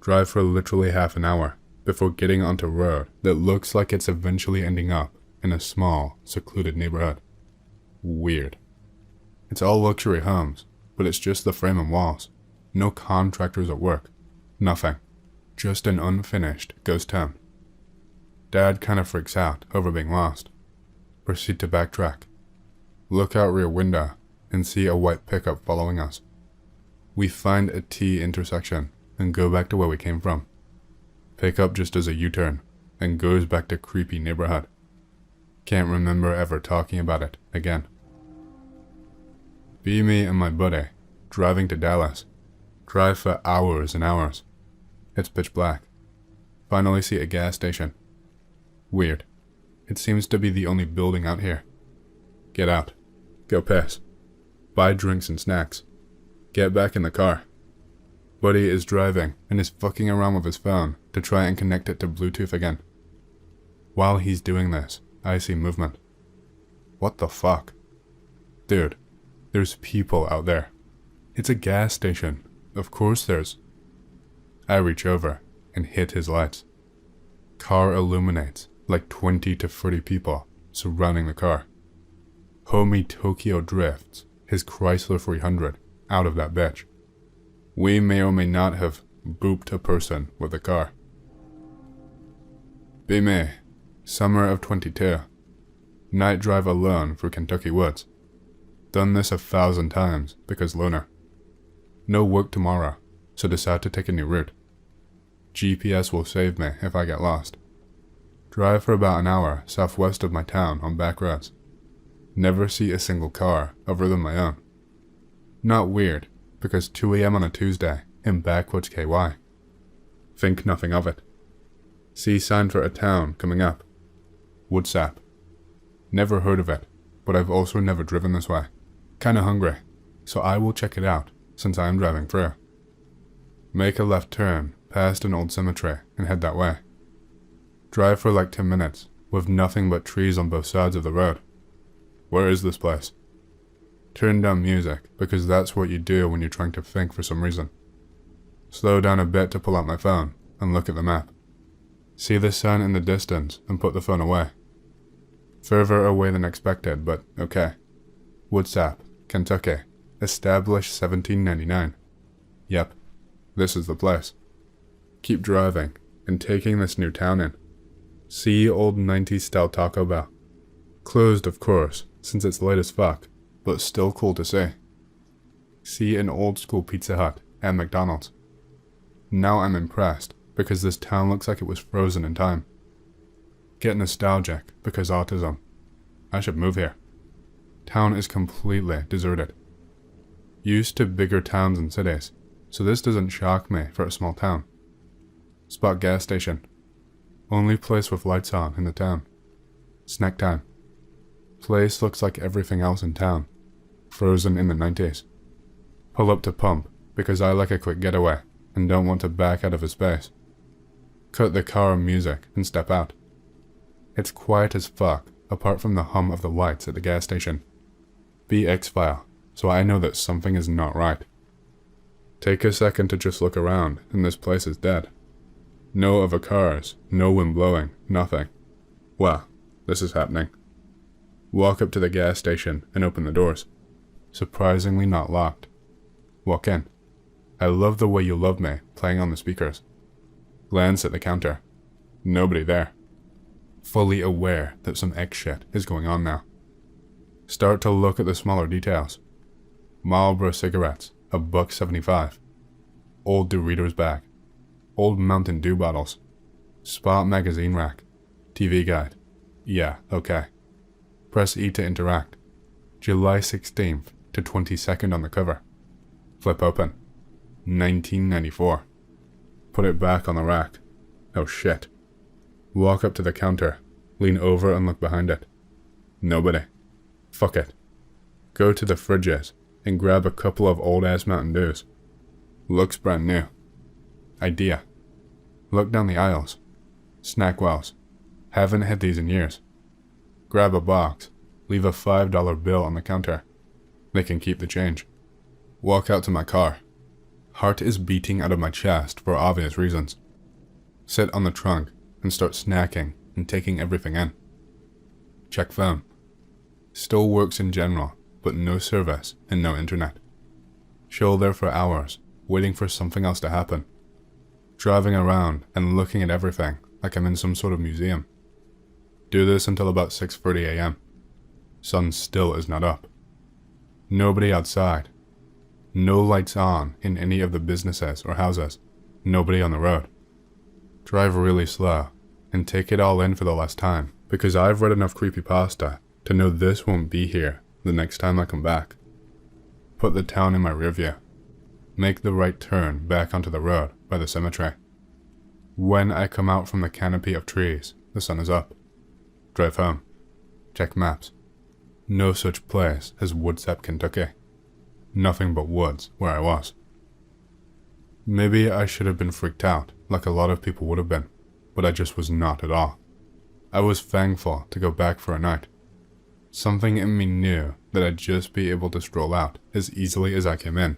Drive for literally half an hour before getting onto a road that looks like it's eventually ending up in a small, secluded neighborhood. Weird. It's all luxury homes, but it's just the frame and walls. No contractors at work. Nothing. Just an unfinished ghost town. Dad kind of freaks out over being lost. Proceed to backtrack. Look out rear window and see a white pickup following us. We find a T intersection and go back to where we came from. Pickup just does a U-turn and goes back to creepy neighborhood. Can't remember ever talking about it again. Be me and my buddy, driving to Dallas. Drive for hours and hours. It's pitch black. Finally see a gas station. Weird. It seems to be the only building out here. Get out. Go piss. Buy drinks and snacks. Get back in the car. Buddy is driving and is fucking around with his phone to try and connect it to Bluetooth again. While he's doing this, I see movement. What the fuck? Dude, there's people out there. It's a gas station. Of course there's. I reach over and hit his lights. Car illuminates like 20 to 30 people surrounding the car. Homie Tokyo drifts his Chrysler 300 out of that bitch. We may or may not have booped a person with the car. Be me, summer of 22. Night drive alone through Kentucky woods. Done this 1,000 times because loner. No work tomorrow, so decide to take a new route. GPS will save me if I get lost. Drive for about an hour southwest of my town on back roads. Never see a single car other than my own. Not weird, because 2 a.m. on a Tuesday in backwoods KY. Think nothing of it. See sign for a town coming up. Woodsap. Never heard of it, but I've also never driven this way. Kinda hungry, so I will check it out since I am driving through. Make a left turn past an old cemetery and head that way. Drive for like 10 minutes with nothing but trees on both sides of the road. Where is this place? Turn down music because that's what you do when you're trying to think for some reason. Slow down a bit to pull out my phone and look at the map. See the sun in the distance and put the phone away. Further away than expected, but okay. Woodsap, Kentucky, established 1799. Yep, this is the place. Keep driving and taking this new town in. See old 90s style Taco Bell. Closed of course, since it's late as fuck, but still cool to see. See an old school Pizza Hut and McDonald's. Now I'm impressed because this town looks like it was frozen in time. Get nostalgic because autism. I should move here. Town is completely deserted. Used to bigger towns and cities, so this doesn't shock me for a small town. Spot gas station. Only place with lights on in the town. Snack time. Place looks like everything else in town. Frozen in the 90s. Pull up to pump because I like a quick getaway and don't want to back out of a space. Cut the car on music and step out. It's quiet as fuck apart from the hum of the lights at the gas station. Be X-File, so I know that something is not right. Take a second to just look around and this place is dead. No other cars, no wind blowing, nothing. Well, this is happening. Walk up to the gas station and open the doors. Surprisingly not locked. Walk in. I love the way you love me playing on the speakers. Glance at the counter. Nobody there. Fully aware that some X shit is going on now. Start to look at the smaller details. Marlboro cigarettes, $1.75. Old Doritos bag. old Mountain Dew bottles, spot magazine rack, TV guide. Yeah, okay. Press E to interact. July 16th to 22nd on the cover. Flip open. 1994. Put it back on the rack. Oh shit. Walk up to the counter, lean over and look behind it. Nobody. Fuck it. Go to the fridges and grab a couple of old-ass Mountain Dews. Looks brand new. Idea. Look down the aisles. Snack wells. Haven't had these in years. Grab a box. Leave a $5 bill on the counter. They can keep the change. Walk out to my car. Heart is beating out of my chest for obvious reasons. Sit on the trunk and start snacking and taking everything in. Check phone. Still works in general, but no service and no internet. Chill there for hours, waiting for something else to happen. Driving around and looking at everything like I'm in some sort of museum. Do this until about 6:30 a.m. Sun still is not up. Nobody outside. No lights on in any of the businesses or houses. Nobody on the road. Drive really slow and take it all in for the last time, because I've read enough creepypasta to know this won't be here the next time I come back. Put the town in my rearview. Make the right turn back onto the road by the cemetery. When I come out from the canopy of trees, the sun is up. Drive home. Check maps. No such place as Woodset, Kentucky. Nothing but woods where I was. Maybe I should have been freaked out, like a lot of people would have been, but I just was not at all. I was thankful to go back for a night. Something in me knew that I'd just be able to stroll out as easily as I came in.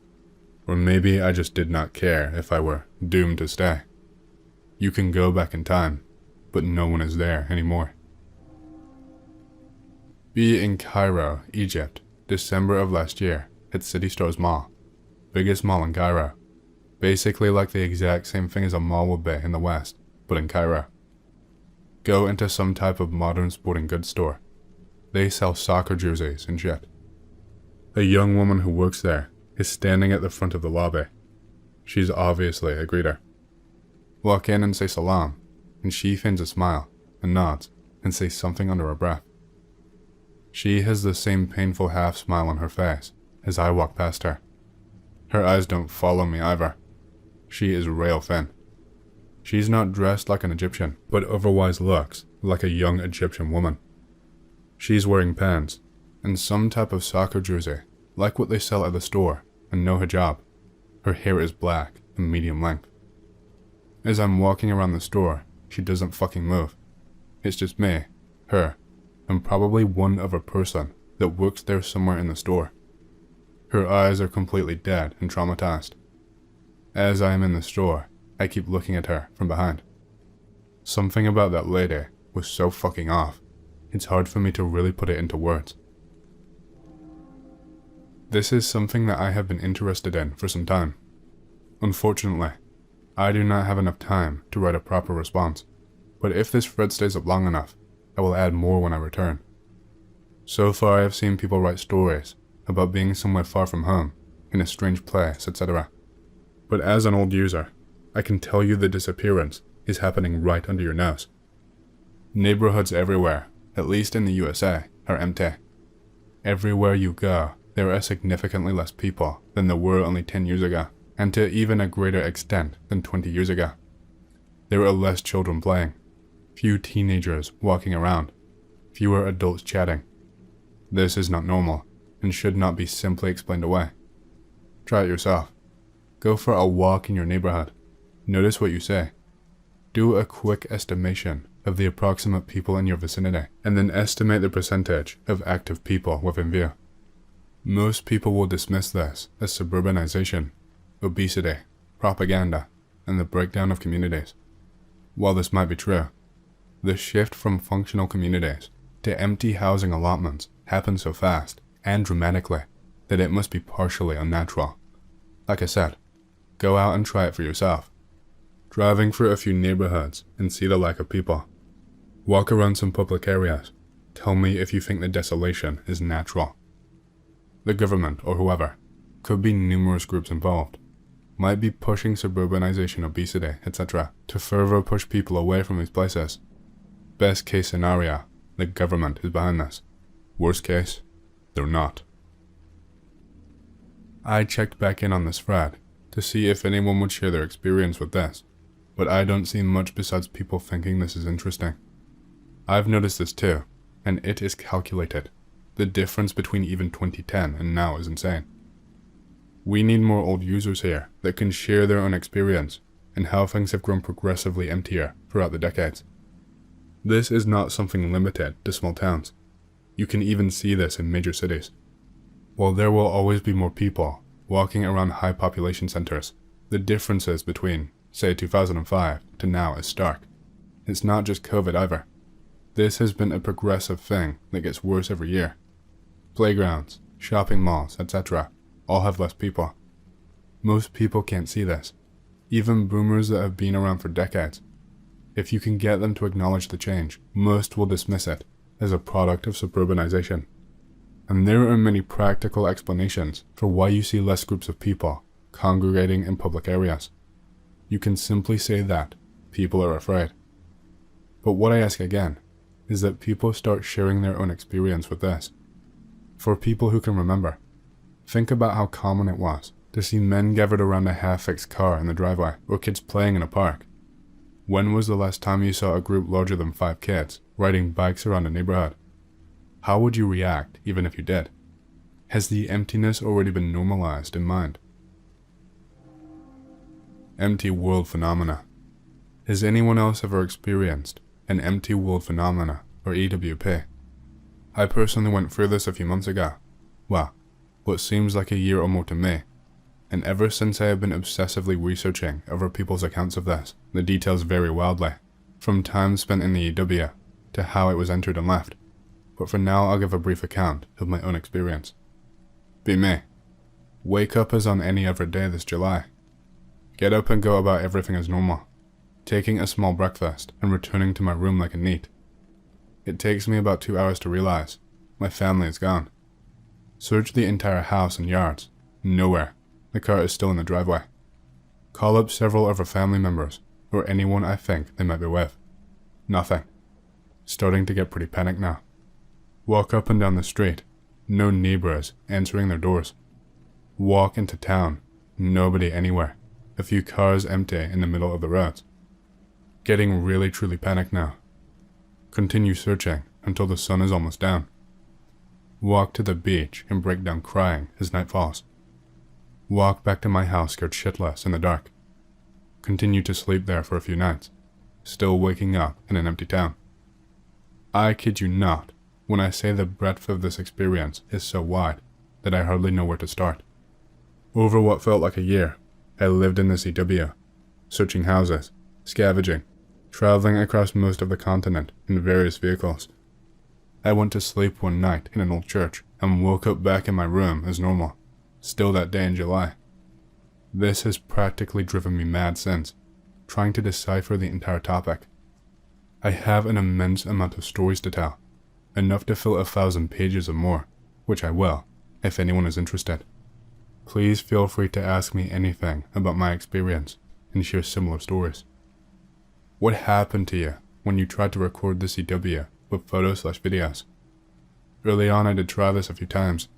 Or maybe I just did not care if I were doomed to stay. You can go back in time, but no one is there anymore. Be in Cairo, Egypt, December of last year, at City Stores Mall. Biggest mall in Cairo. Basically like the exact same thing as a mall would be in the West, but in Cairo. Go into some type of modern sporting goods store. They sell soccer jerseys and shit. A young woman who works there is standing at the front of the lobby. She's obviously a greeter. Walk in and say salam, and she feigns a smile, and nods, and says something under her breath. She has the same painful half smile on her face as I walk past her. Her eyes don't follow me either. She is rail thin. She's not dressed like an Egyptian, but otherwise looks like a young Egyptian woman. She's wearing pants, and some type of soccer jersey, like what they sell at the store, and no hijab. Her hair is black and medium length. As I'm walking around the store, she doesn't fucking move. It's just me, her, and probably one other person that works there somewhere in the store. Her eyes are completely dead and traumatized. As I am in the store, I keep looking at her from behind. Something about that lady was so fucking off, it's hard for me to really put it into words. This is something that I have been interested in for some time. Unfortunately, I do not have enough time to write a proper response, but if this thread stays up long enough, I will add more when I return. So far I have seen people write stories about being somewhere far from home, in a strange place, etc. But as an old user, I can tell you the disappearance is happening right under your nose. Neighborhoods everywhere, at least in the USA, are empty. Everywhere you go, there are significantly less people than there were only 10 years ago, and to even a greater extent than 20 years ago. There are less children playing, few teenagers walking around, fewer adults chatting. This is not normal, and should not be simply explained away. Try it yourself. Go for a walk in your neighborhood. Notice what you say. Do a quick estimation of the approximate people in your vicinity, and then estimate the percentage of active people within view. Most people will dismiss this as suburbanization, obesity, propaganda, and the breakdown of communities. While this might be true, the shift from functional communities to empty housing allotments happens so fast and dramatically that it must be partially unnatural. Like I said, go out and try it for yourself. Driving through a few neighborhoods and see the lack of people. Walk around some public areas. Tell me if you think the desolation is natural. The government, or whoever, could be numerous groups involved. might be pushing suburbanization, obesity, etc. to further push people away from these places. Best case scenario, the government is behind this. Worst case, they're not. I checked back in on this thread to see if anyone would share their experience with this, but I don't see much besides people thinking this is interesting. I've noticed this too, and it is calculated. The difference between even 2010 and now is insane. We need more old users here that can share their own experience and how things have grown progressively emptier throughout the decades. This is not something limited to small towns. You can even see this in major cities. While there will always be more people walking around high population centers, the differences between, say, 2005 to now is stark. It's not just COVID either. This has been a progressive thing that gets worse every year. Playgrounds, shopping malls, etc. all have less people. Most people can't see this, even boomers that have been around for decades. If you can get them to acknowledge the change, most will dismiss it as a product of suburbanization. And there are many practical explanations for why you see less groups of people congregating in public areas. You can simply say that people are afraid. But what I ask again is that people start sharing their own experience with this. For people who can remember, think about how common it was to see men gathered around a half-fixed car in the driveway or kids playing in a park. When was the last time you saw a group larger than 5 kids riding bikes around a neighborhood? How would you react even if you did? Has the emptiness already been normalized in mind? Empty world phenomena. Has anyone else ever experienced an empty world phenomena, or EWP? I personally went through this a few months ago. Well, what seems like a year or more to me. And ever since I have been obsessively researching other people's accounts of this, the details vary wildly, from time spent in the EW to how it was entered and left. But for now I'll give a brief account of my own experience. Be me. Wake up as on any other day this July. Get up and go about everything as normal, taking a small breakfast and returning to my room like a neat. It takes me about 2 hours to realize my family is gone. Search the entire house and yards. Nowhere. The car is still in the driveway. Call up several other family members or anyone I think they might be with. Nothing. Starting to get pretty panicked now. Walk up and down the street. No neighbors answering their doors. Walk into town. Nobody anywhere. A few cars empty in the middle of the roads. Getting really truly panicked now. Continue searching until the sun is almost down. Walk to the beach and break down crying as night falls. Walk back to my house scared shitless in the dark. Continue to sleep there for a few nights, still waking up in an empty town. I kid you not when I say the breadth of this experience is so wide that I hardly know where to start. Over what felt like a year, I lived in this EW, searching houses, scavenging, traveling across most of the continent in various vehicles. I went to sleep one night in an old church and woke up back in my room as normal, still that day in July. This has practically driven me mad since, trying to decipher the entire topic. I have an immense amount of stories to tell, enough to fill 1,000 pages or more, which I will, if anyone is interested. Please feel free to ask me anything about my experience and share similar stories. What happened to you when you tried to record this EW with photos/videos? Early on I did try this a few times.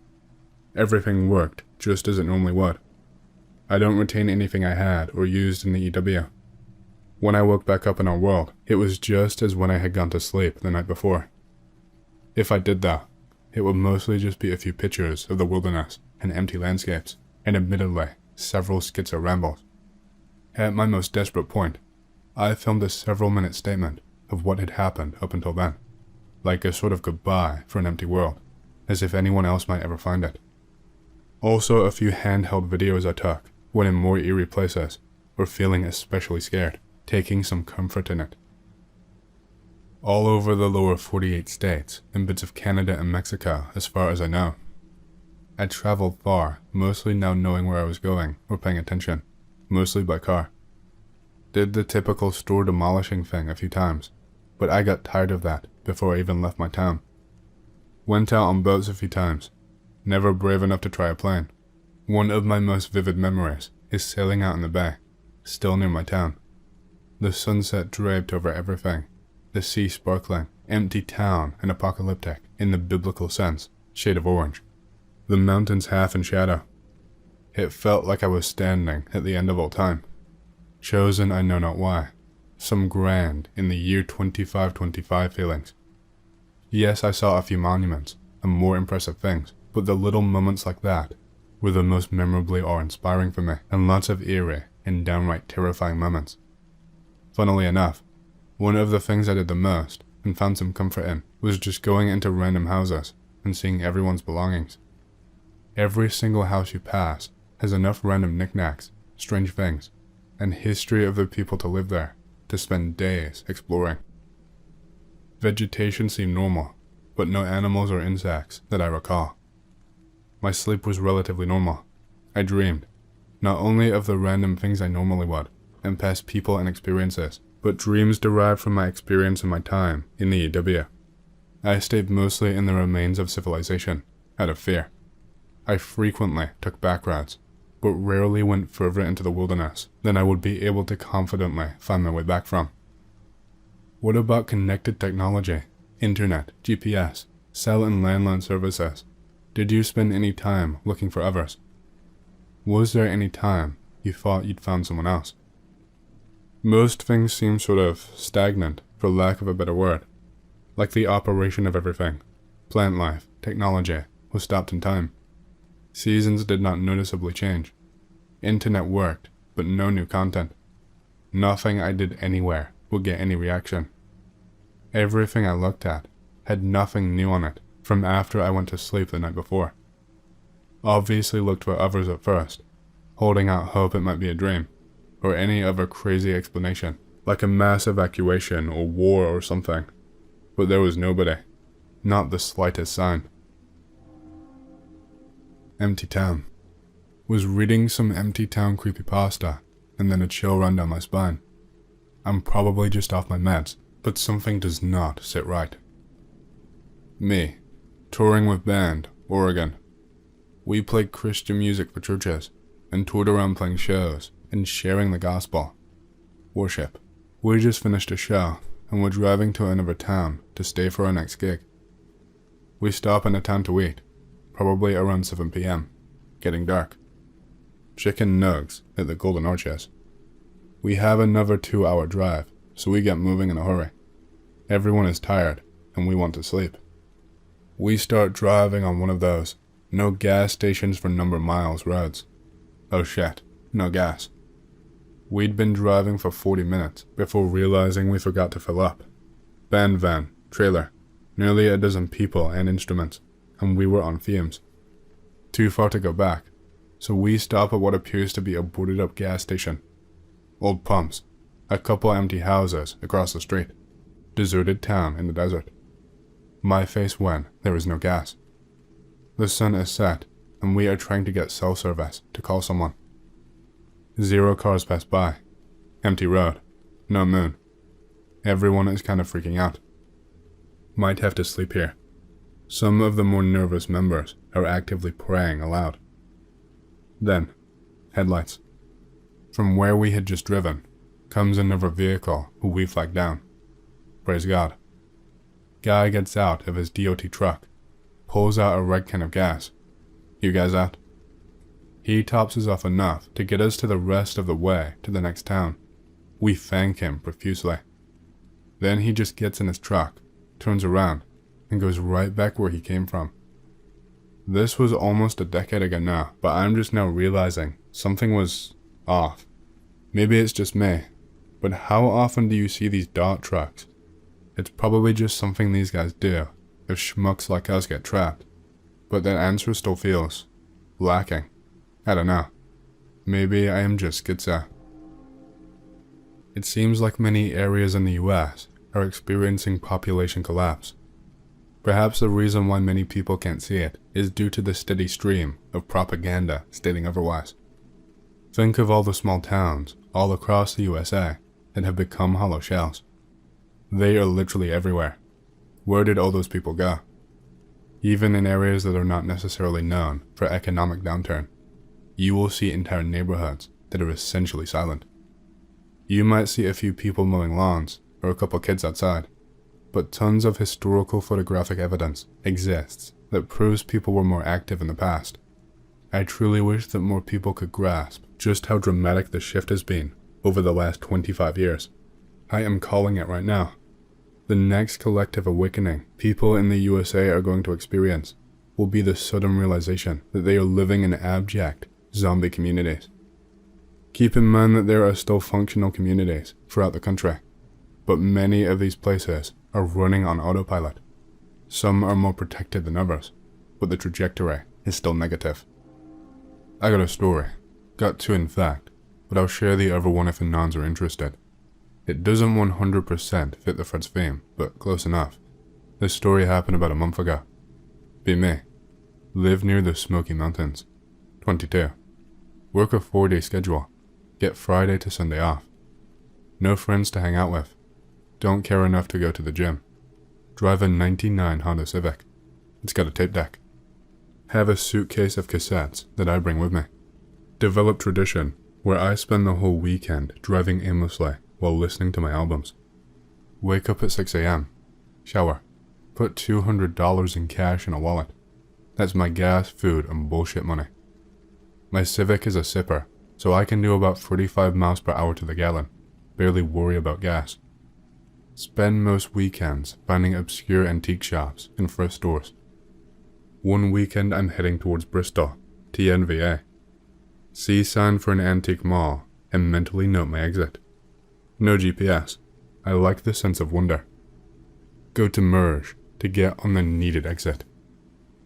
Everything worked just as it normally would. I don't retain anything I had or used in the EW. When I woke back up in our world, it was just as when I had gone to sleep the night before. If I did though, it would mostly just be a few pictures of the wilderness and empty landscapes, and admittedly, several schizo rambles. At my most desperate point, I filmed a several-minute statement of what had happened up until then, like a sort of goodbye for an empty world, as if anyone else might ever find it. Also a few handheld videos I took when in more eerie places, or feeling especially scared, taking some comfort in it. All over the lower 48 states and bits of Canada and Mexico as far as I know. I traveled far, mostly now knowing where I was going or paying attention, mostly by car. Did the typical store demolishing thing a few times, but I got tired of that before I even left my town. Went out on boats a few times, never brave enough to try a plane. One of my most vivid memories is sailing out in the bay, still near my town. The sunset draped over everything, the sea sparkling, empty town and apocalyptic in the biblical sense, shade of orange. The mountains half in shadow. It felt like I was standing at the end of all time, chosen I know not why, some grand in the year 2525 feelings. Yes, I saw a few monuments and more impressive things, but the little moments like that were the most memorably awe-inspiring for me, and lots of eerie and downright terrifying moments. Funnily enough, one of the things I did the most and found some comfort in was just going into random houses and seeing everyone's belongings. Every single house you pass has enough random knickknacks, strange things, and history of the people to live there to spend days exploring. Vegetation seemed normal, but no animals or insects that I recall. My sleep was relatively normal. I dreamed, not only of the random things I normally would, and past people and experiences, but dreams derived from my experience and my time in the EW. I stayed mostly in the remains of civilization, out of fear. I frequently took back roads, but rarely went further into the wilderness than I would be able to confidently find my way back from. What about connected technology, internet, GPS, cell and landline services? Did you spend any time looking for others? Was there any time you thought you'd found someone else? Most things seem sort of stagnant, for lack of a better word. Like the operation of everything, plant life, technology, was stopped in time. Seasons did not noticeably change. Internet worked, but no new content. Nothing I did anywhere would get any reaction. Everything I looked at had nothing new on it from after I went to sleep the night before. Obviously looked for others at first, holding out hope it might be a dream, or any other crazy explanation, like a mass evacuation or war or something. But there was nobody, not the slightest sign. Empty town. Was reading some empty town creepypasta, and then a chill run down my spine. I'm probably just off my meds, but something does not sit right. Me, touring with band, Oregon. We played Christian music for churches, and toured around playing shows and sharing the gospel. Worship. We just finished a show, and we're driving to another town to stay for our next gig. We stop in a town to eat, probably around 7 p.m, getting dark. Chicken nugs at the Golden Arches. We have another 2-hour drive, so we get moving in a hurry. Everyone is tired, and we want to sleep. We start driving on one of those no gas stations for number miles roads. Oh shit, no gas. We'd been driving for 40 minutes before realizing we forgot to fill up. Band van, trailer, nearly a dozen people and instruments, and we were on fumes. Too far to go back, so we stop at what appears to be a boarded up gas station. Old pumps, a couple empty houses across the street, deserted town in the desert. My face when there is no gas. The sun is set, and we are trying to get cell service to call someone. 0 cars pass by. Empty road. No moon. Everyone is kind of freaking out. Might have to sleep here. Some of the more nervous members are actively praying aloud. Then, headlights. From where we had just driven, comes another vehicle who we flagged down. Praise God. Guy gets out of his DOT truck, pulls out a red can of gas. You guys out? He tops us off enough to get us to the rest of the way to the next town. We thank him profusely. Then he just gets in his truck, turns around, and goes right back where he came from. This was almost a decade ago now, but I'm just now realizing something was off. Maybe it's just me, but how often do you see these dart trucks? It's probably just something these guys do if schmucks like us get trapped, but that answer still feels lacking. I don't know. Maybe I am just schizo. It seems like many areas in the US are experiencing population collapse. Perhaps the reason why many people can't see it is due to the steady stream of propaganda stating otherwise. Think of all the small towns all across the USA that have become hollow shells. They are literally everywhere. Where did all those people go? Even in areas that are not necessarily known for economic downturn, you will see entire neighborhoods that are essentially silent. You might see a few people mowing lawns or a couple kids outside, but tons of historical photographic evidence exists that proves people were more active in the past. I truly wish that more people could grasp just how dramatic the shift has been over the last 25 years. I am calling it right now. The next collective awakening people in the USA are going to experience will be the sudden realization that they are living in abject zombie communities. Keep in mind that there are still functional communities throughout the country, but many of these places are running on autopilot. Some are more protected than others, but the trajectory is still negative. I got a story. Got two in fact, but I'll share the other one if the nons are interested. It doesn't 100% fit the thread's theme, but close enough. This story happened about a month ago. Be me. Live near the Smoky Mountains. 22. Work a 4-day schedule. Get Friday to Sunday off. No friends to hang out with. Don't care enough to go to the gym. Drive a '99 Honda Civic. It's got a tape deck. Have a suitcase of cassettes that I bring with me. Develop tradition where I spend the whole weekend driving aimlessly while listening to my albums. Wake up at 6 a.m. Shower. Put $200 in cash in a wallet. That's my gas, food, and bullshit money. My Civic is a sipper, so I can do about 35 miles per hour to the gallon. Barely worry about gas. Spend most weekends finding obscure antique shops and thrift stores. One weekend I'm heading towards Bristol, TNVA. See sign for an antique mall and mentally note my exit. No GPS. I like the sense of wonder. Go to merge to get on the needed exit.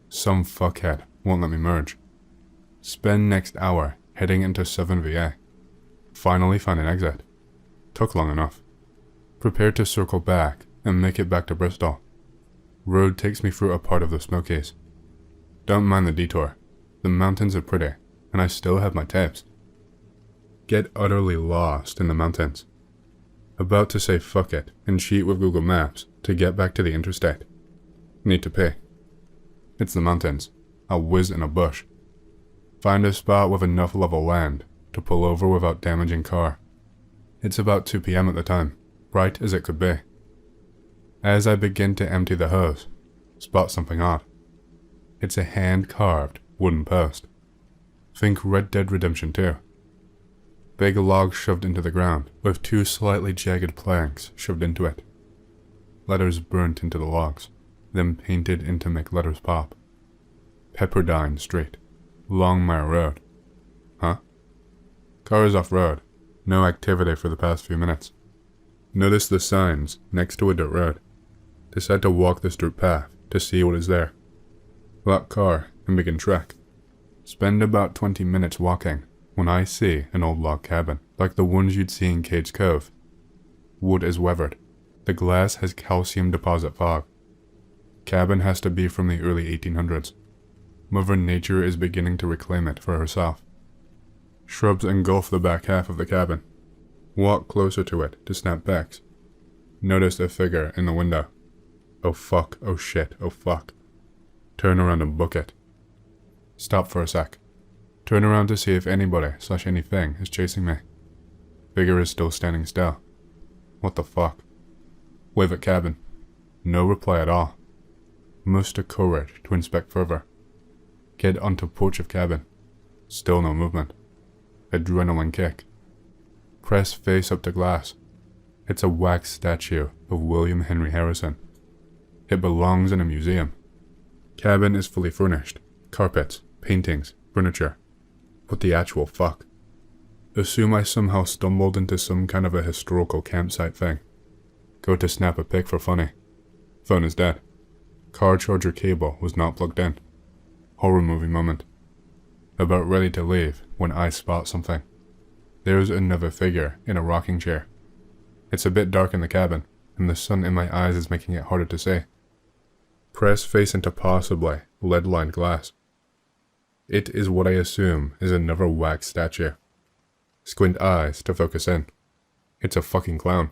Some fuckhead won't let me merge. Spend next hour heading into 7VA. Finally find an exit. Took long enough. Prepare to circle back and make it back to Bristol. Road takes me through a part of the Smokies. Don't mind the detour. The mountains are pretty, and I still have my tapes. Get utterly lost in the mountains. About to say fuck it and cheat with Google Maps to get back to the interstate. Need to pay. It's the mountains. I'll whiz in a bush. Find a spot with enough level land to pull over without damaging car. It's about 2 p.m. at the time, bright as it could be. As I begin to empty the hose, spot something odd. It's a hand-carved wooden post. Think Red Dead Redemption 2. Big log shoved into the ground, with 2 slightly jagged planks shoved into it. Letters burnt into the logs, then painted in to make letters pop. Pepperdine Street, Longmire Road. Huh? Car is off-road, no activity for the past few minutes. Notice the signs next to a dirt road. Decide to walk this dirt path to see what is there. Lock car and begin trek. Spend about 20 minutes walking when I see an old log cabin, like the ones you'd see in Cades Cove. Wood is weathered. The glass has calcium deposit fog. Cabin has to be from the early 1800s. Mother Nature is beginning to reclaim it for herself. Shrubs engulf the back half of the cabin. Walk closer to it to snap backs. Notice a figure in the window. Oh fuck, oh shit, oh fuck. Turn around and book it. Stop for a sec. Turn around to see if anybody/anything is chasing me. Figure is still standing still. What the fuck? Wave at cabin. No reply at all. Muster courage to inspect further. Get onto porch of cabin. Still no movement. Adrenaline kick. Press face up to glass. It's a wax statue of William Henry Harrison. It belongs in a museum. Cabin is fully furnished. Carpets, paintings, furniture. What the actual fuck? Assume I somehow stumbled into some kind of a historical campsite thing. Go to snap a pic for funny. Phone is dead. Car charger cable was not plugged in. Horror movie moment. About ready to leave when I spot something. There's another figure in a rocking chair. It's a bit dark in the cabin, and the sun in my eyes is making it harder to see. Press face into possibly lead-lined glass. It is what I assume is another wax statue. Squint eyes to focus in. It's a fucking clown.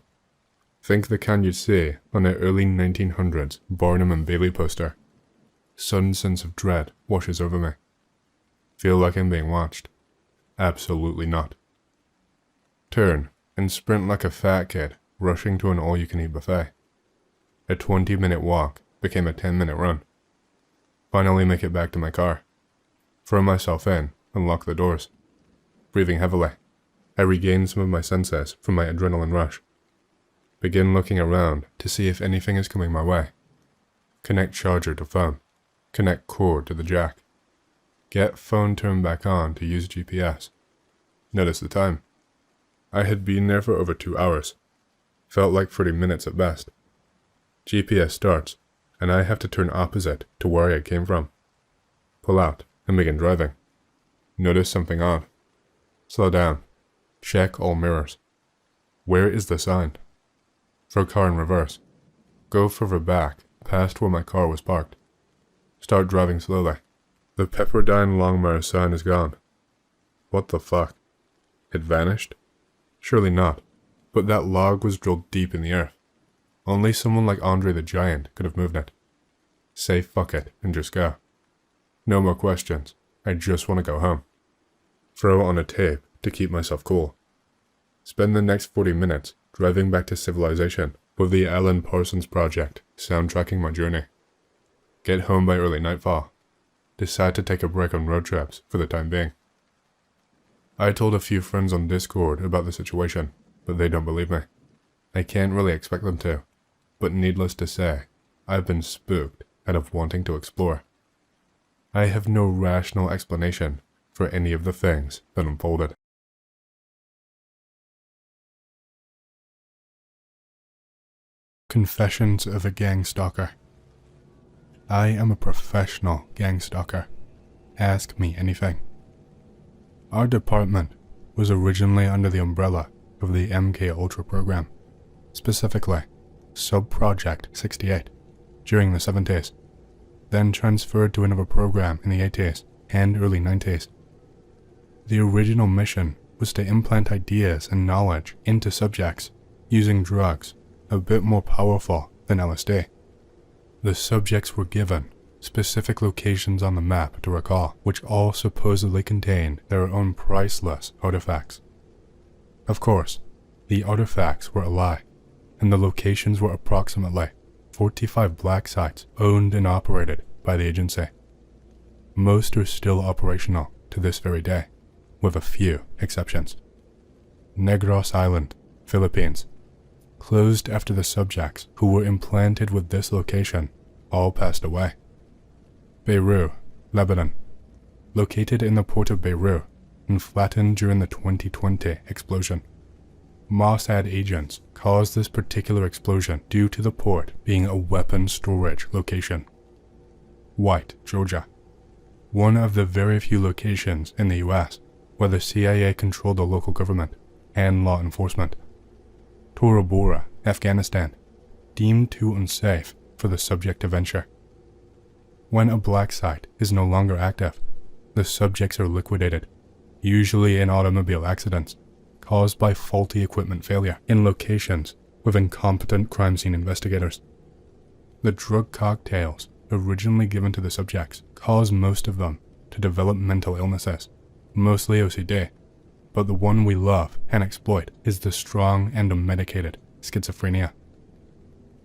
Think the kind you'd see on an early 1900s Barnum and Bailey poster. Sudden sense of dread washes over me. Feel like I'm being watched? Absolutely not. turn, and sprint like a fat kid rushing to an all-you-can-eat buffet. A 20-minute walk became a 10-minute run. Finally make it back to my car. Throw myself in and lock the doors. Breathing heavily, I regain some of my senses from my adrenaline rush. Begin looking around to see if anything is coming my way. Connect charger to phone. Connect cord to the jack. Get phone turned back on to use GPS. Notice the time. I had been there for over 2 hours. Felt like 30 minutes at best. GPS starts, and I have to turn opposite to where I came from. Pull out and begin driving. Notice something odd. Slow down. Check all mirrors. Where is the sign? Throw car in reverse. Go further back, past where my car was parked. Start driving slowly. The Pepperdine Longmire sign is gone. What the fuck? It vanished? Surely not, but that log was drilled deep in the earth. Only someone like Andre the Giant could have moved it. Say fuck it and just go. No more questions. I just want to go home. Throw on a tape to keep myself cool. Spend the next 40 minutes driving back to civilization with the Alan Parsons Project soundtracking my journey. Get home by early nightfall. Decide to take a break on road trips for the time being. I told a few friends on Discord about the situation, but they don't believe me. I can't really expect them to, but needless to say, I've been spooked out of wanting to explore. I have no rational explanation for any of the things that unfolded. Confessions of a Gangstalker. I am a professional gangstalker. Ask me anything. Our department was originally under the umbrella of the MK Ultra program, specifically Sub-Project 68, during the 70s, then transferred to another program in the 80s and early 90s. The original mission was to implant ideas and knowledge into subjects using drugs a bit more powerful than LSD. The subjects were given specific locations on the map to recall, which all supposedly contained their own priceless artifacts. Of course, the artifacts were a lie, and the locations were approximately 45 black sites owned and operated by the agency. Most are still operational to this very day, with a few exceptions. Negros Island, Philippines, closed after the subjects who were implanted with this location all passed away. Beirut, Lebanon, located in the port of Beirut and flattened during the 2020 explosion. Mossad agents caused this particular explosion due to the port being a weapon storage location. White, Georgia, one of the very few locations in the US where the CIA controlled the local government and law enforcement. Tora Bora, Afghanistan, deemed too unsafe for the subject to venture. When a black site is no longer active, the subjects are liquidated, usually in automobile accidents, caused by faulty equipment failure in locations with incompetent crime scene investigators. The drug cocktails originally given to the subjects caused most of them to develop mental illnesses, mostly OCD, but the one we love and exploit is the strong and unmedicated schizophrenia.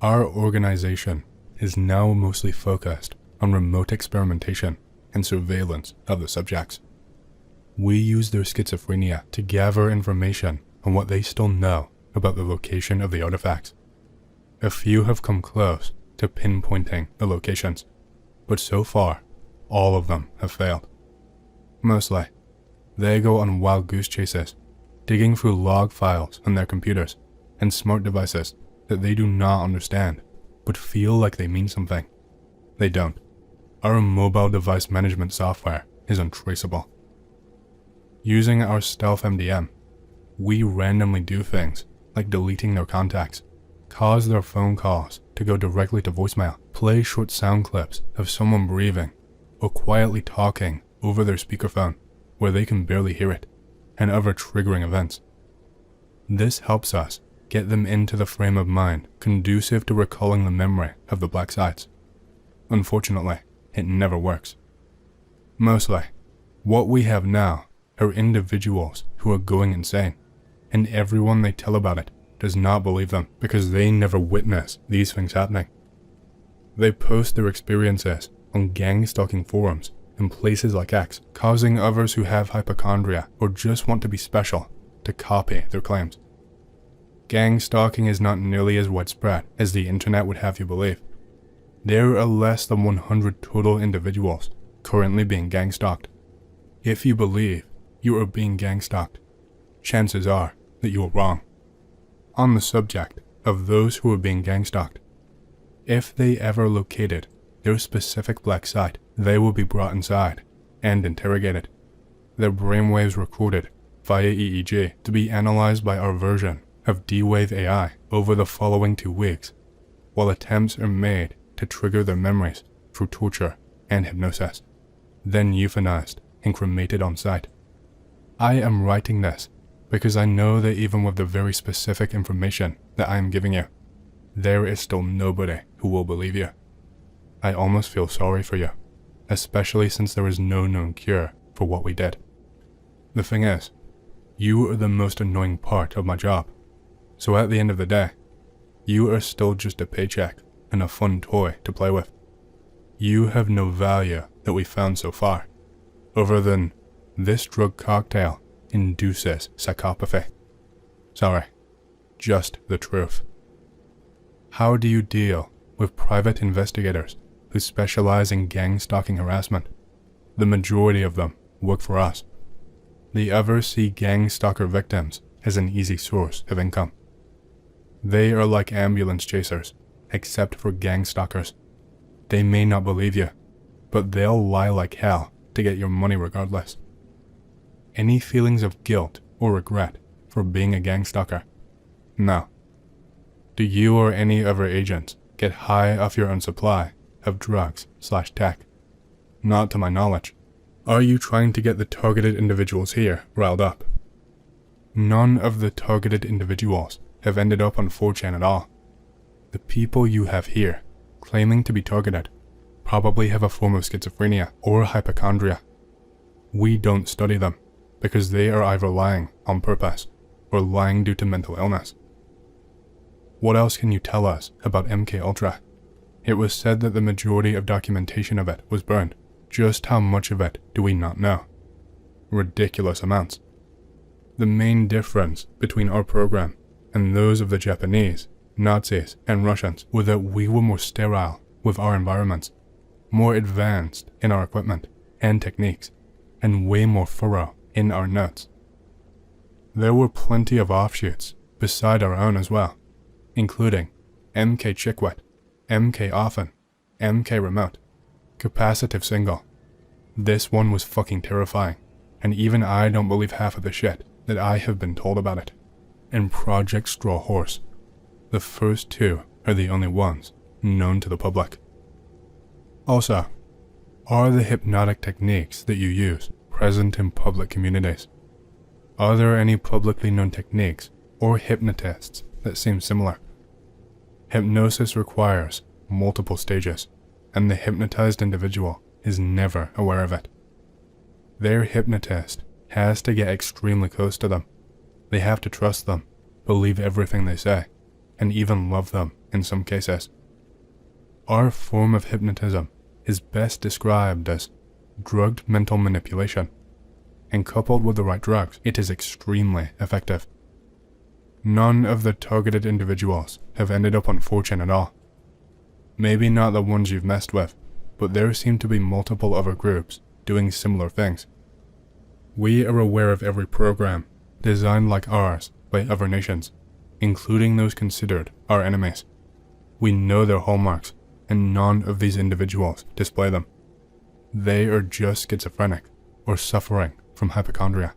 Our organization is now mostly focused on remote experimentation and surveillance of the subjects. We use their schizophrenia to gather information on what they still know about the location of the artifacts. A few have come close to pinpointing the locations, but so far, all of them have failed. Mostly, they go on wild goose chases, digging through log files on their computers and smart devices that they do not understand, but feel like they mean something. They don't. Our mobile device management software is untraceable. Using our stealth MDM, we randomly do things like deleting their contacts, cause their phone calls to go directly to voicemail, play short sound clips of someone breathing, or quietly talking over their speakerphone where they can barely hear it, and other triggering events. This helps us get them into the frame of mind conducive to recalling the memory of the black sites. Unfortunately, it never works. Mostly, what we have now are individuals who are going insane, and everyone they tell about it does not believe them because they never witness these things happening. They post their experiences on gang stalking forums in places like X, causing others who have hypochondria or just want to be special to copy their claims. Gang stalking is not nearly as widespread as the internet would have you believe. There are less than 100 total individuals currently being gang stalked. If you believe you are being gang stalked, chances are that you are wrong. On the subject of those who are being gang stalked, if they ever located their specific black site, they will be brought inside and interrogated. Their brainwaves recorded via EEG to be analyzed by our version of D-Wave AI over the following 2 weeks, while attempts are made to trigger their memories through torture and hypnosis, then euthanized and cremated on site. I am writing this because I know that even with the very specific information that I am giving you, there is still nobody who will believe you. I almost feel sorry for you, especially since there is no known cure for what we did. The thing is, you are the most annoying part of my job, so at the end of the day, you are still just a paycheck and a fun toy to play with. You have no value that we found so far, other than this drug cocktail induces psychopathy. Sorry, just the truth. How do you deal with private investigators who specialize in gang stalking harassment? The majority of them work for us. The others see gang stalker victims as an easy source of income. They are like ambulance chasers, except for gang stalkers. They may not believe you, but they'll lie like hell to get your money regardless. Any feelings of guilt or regret for being a gang stalker? No. Do you or any other agents get high off your own supply of drugs/tech? Not to my knowledge. Are you trying to get the targeted individuals here riled up? None of the targeted individuals have ended up on 4chan at all. The people you have here, claiming to be targeted, probably have a form of schizophrenia or hypochondria. We don't study them, because they are either lying on purpose or lying due to mental illness. What else can you tell us about MKUltra? It was said that the majority of documentation of it was burned. Just how much of it do we not know? Ridiculous amounts. The main difference between our program and those of the Japanese, Nazis, and Russians were that we were more sterile with our environments, more advanced in our equipment and techniques, and way more thorough in our notes. There were plenty of offshoots beside our own as well, including MK Chickwet, MK Often, MK Remote, Capacitive Single. This one was fucking terrifying, and even I don't believe half of the shit that I have been told about it. And Project Straw Horse. The first 2 are the only ones known to the public. Also, are the hypnotic techniques that you use present in public communities? Are there any publicly known techniques or hypnotists that seem similar? Hypnosis requires multiple stages, and the hypnotized individual is never aware of it. Their hypnotist has to get extremely close to them. They have to trust them, believe everything they say, and even love them in some cases. Our form of hypnotism is best described as drugged mental manipulation, and coupled with the right drugs, it is extremely effective. None of the targeted individuals have ended up on 4chan at all. Maybe not the ones you've messed with, but there seem to be multiple other groups doing similar things. We are aware of every program designed like ours by other nations, including those considered our enemies. We know their hallmarks, and none of these individuals display them. They are just schizophrenic or suffering from hypochondria.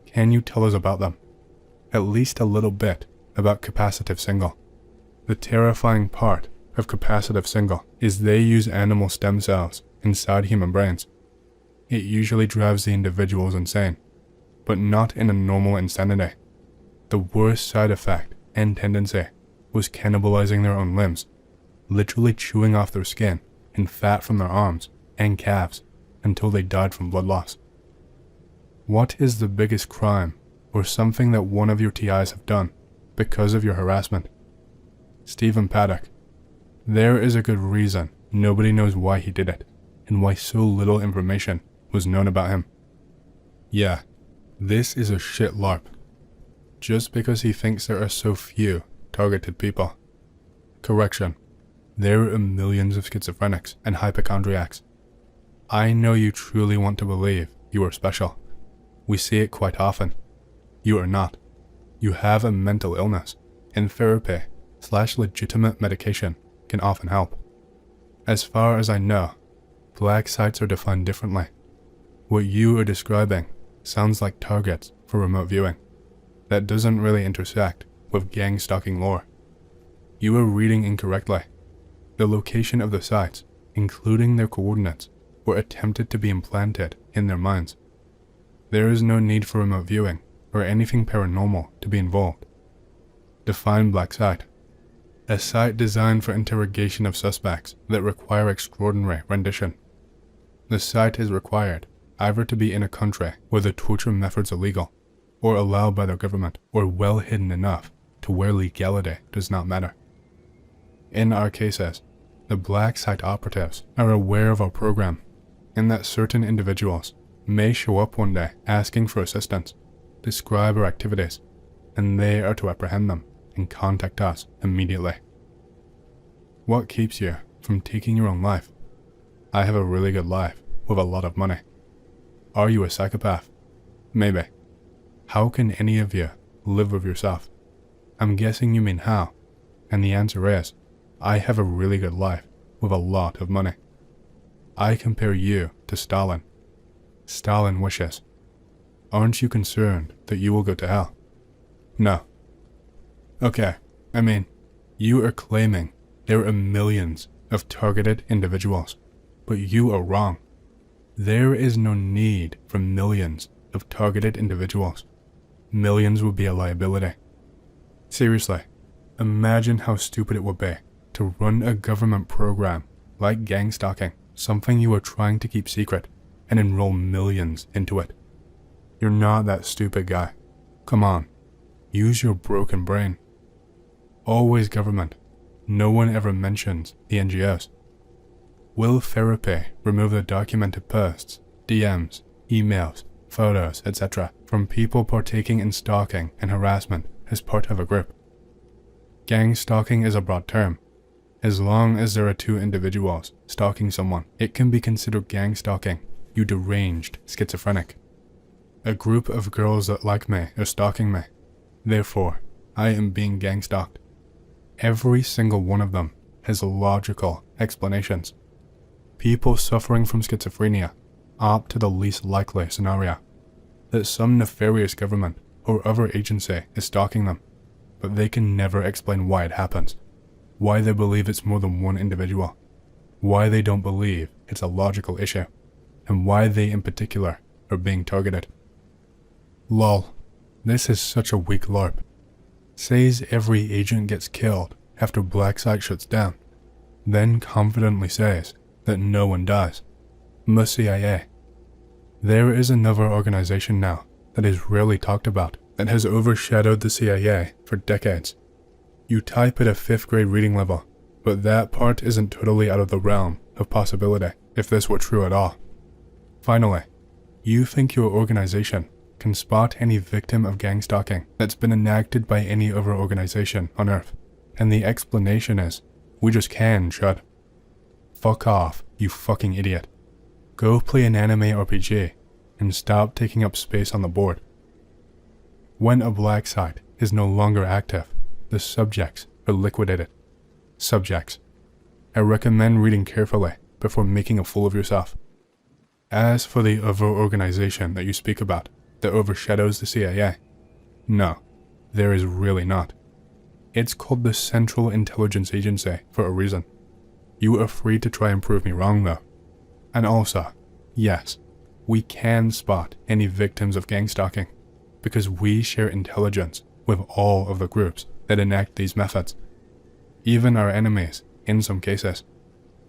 Can you tell us about them? At least a little bit about Capacitive Single. The terrifying part of Capacitive Single is they use animal stem cells inside human brains. It usually drives the individuals insane, but not in a normal insanity. The worst side effect and tendency was cannibalizing their own limbs, literally chewing off their skin and fat from their arms and calves until they died from blood loss. What is the biggest crime or something that one of your TIs have done because of your harassment. Stephen Paddock. There is a good reason nobody knows why he did it, and why so little information was known about him. Yeah, this is a shit LARP. Just because he thinks there are so few targeted people. Correction, there are millions of schizophrenics and hypochondriacs. I know you truly want to believe you are special. We see it quite often. You are not. You have a mental illness, and therapy/legitimate medication can often help. As far as I know, black sites are defined differently. What you are describing sounds like targets for remote viewing. That doesn't really intersect with gang stalking lore. You are reading incorrectly. The location of the sites, including their coordinates, were attempted to be implanted in their minds. There is no need for remote viewing or anything paranormal to be involved. Define black site. A site designed for interrogation of suspects that require extraordinary rendition. The site is required either to be in a country where the torture methods are legal, or allowed by their government, or well hidden enough to where legality does not matter. In our cases, the black site operatives are aware of our program, and that certain individuals may show up one day asking for assistance, describe our activities, and they are to apprehend them and contact us immediately. What keeps you from taking your own life? I have a really good life with a lot of money. Are you a psychopath? Maybe. How can any of you live with yourself? I'm guessing you mean how, and the answer is, I have a really good life with a lot of money. I compare you to Stalin. Stalin wishes. Aren't you concerned that you will go to hell? No. Okay, I mean, you are claiming there are millions of targeted individuals, but you are wrong. There is no need for millions of targeted individuals. Millions would be a liability. Seriously, imagine how stupid it would be to run a government program like gang stalking, something you are trying to keep secret, and enroll millions into it. You're not that stupid, guy. Come on, use your broken brain. Always government. No one ever mentions the NGOs. Will therapy remove the documented posts, DMs, emails, photos, etc. from people partaking in stalking and harassment as part of a group? Gang stalking is a broad term. As long as there are two individuals stalking someone, it can be considered gang stalking, you deranged schizophrenic. A group of girls that like me are stalking me. Therefore, I am being gang stalked. Every single one of them has logical explanations. People suffering from schizophrenia opt to the least likely scenario, that some nefarious government or other agency is stalking them, but they can never explain why it happens, why they believe it's more than one individual, why they don't believe it's a logical issue, and why they in particular are being targeted. Lol, this is such a weak LARP. Says every agent gets killed after black site shuts down, then confidently says that no one dies. CIA. There is another organization now that is rarely talked about that has overshadowed the CIA for decades. You type at a 5th grade reading level, but that part isn't totally out of the realm of possibility if this were true at all. Finally, you think your organization can spot any victim of gang stalking that's been enacted by any other organization on Earth, and the explanation is, we just can, Chud. Fuck off, you fucking idiot. Go play an anime RPG, and stop taking up space on the board. When a black site is no longer active, the subjects are liquidated. Subjects. I recommend reading carefully before making a fool of yourself. As for the other organization that you speak about, that overshadows the CIA, no, there is really not. It's called the Central Intelligence Agency for a reason. You are free to try and prove me wrong though. And also, yes, we can spot any victims of gang stalking, because we share intelligence with all of the groups that enact these methods. Even our enemies, in some cases.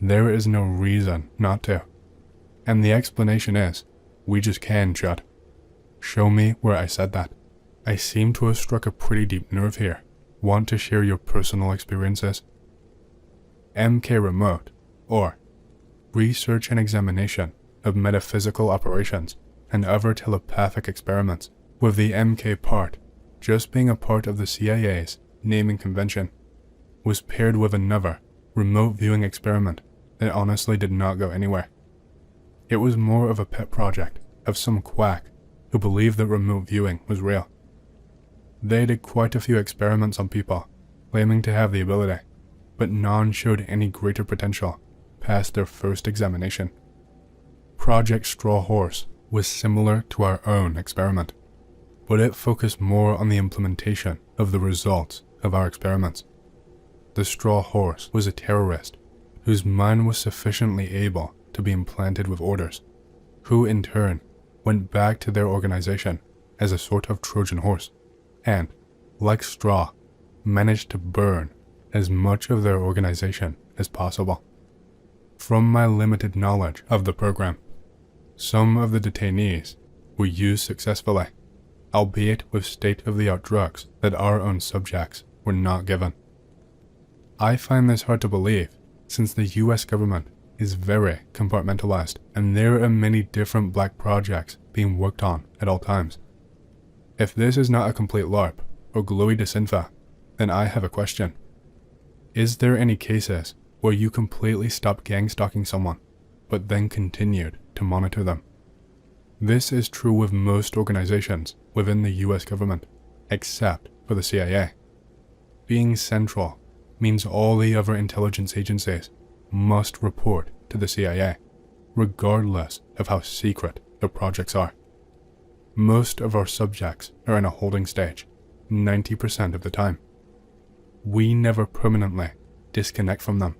There is no reason not to. And the explanation is, we just can, Chud. Show me where I said that. I seem to have struck a pretty deep nerve here. Want to share your personal experiences? MK Remote, or Research and Examination of Metaphysical Operations and Other Telepathic Experiments, with the MK part just being a part of the CIA's naming convention, was paired with another remote viewing experiment that honestly did not go anywhere. It was more of a pet project of some quack who believed that remote viewing was real. They did quite a few experiments on people, claiming to have the ability, but none showed any greater potential past their first examination. Project Straw Horse was similar to our own experiment, but it focused more on the implementation of the results of our experiments. The Straw Horse was a terrorist whose mind was sufficiently able to be implanted with orders, who in turn went back to their organization as a sort of Trojan horse, and, like straw, managed to burn as much of their organization as possible. From my limited knowledge of the program, some of the detainees were used successfully, albeit with state-of-the-art drugs that our own subjects were not given. I find this hard to believe, since the US government is very compartmentalized and there are many different black projects being worked on at all times. If this is not a complete LARP or glowy disinfo, then I have a question. Is there any cases where you completely stopped gang-stalking someone, but then continued to monitor them? This is true with most organizations within the US government, except for the CIA. Being central means all the other intelligence agencies must report to the CIA, regardless of how secret the projects are. Most of our subjects are in a holding stage, 90% of the time. We never permanently disconnect from them,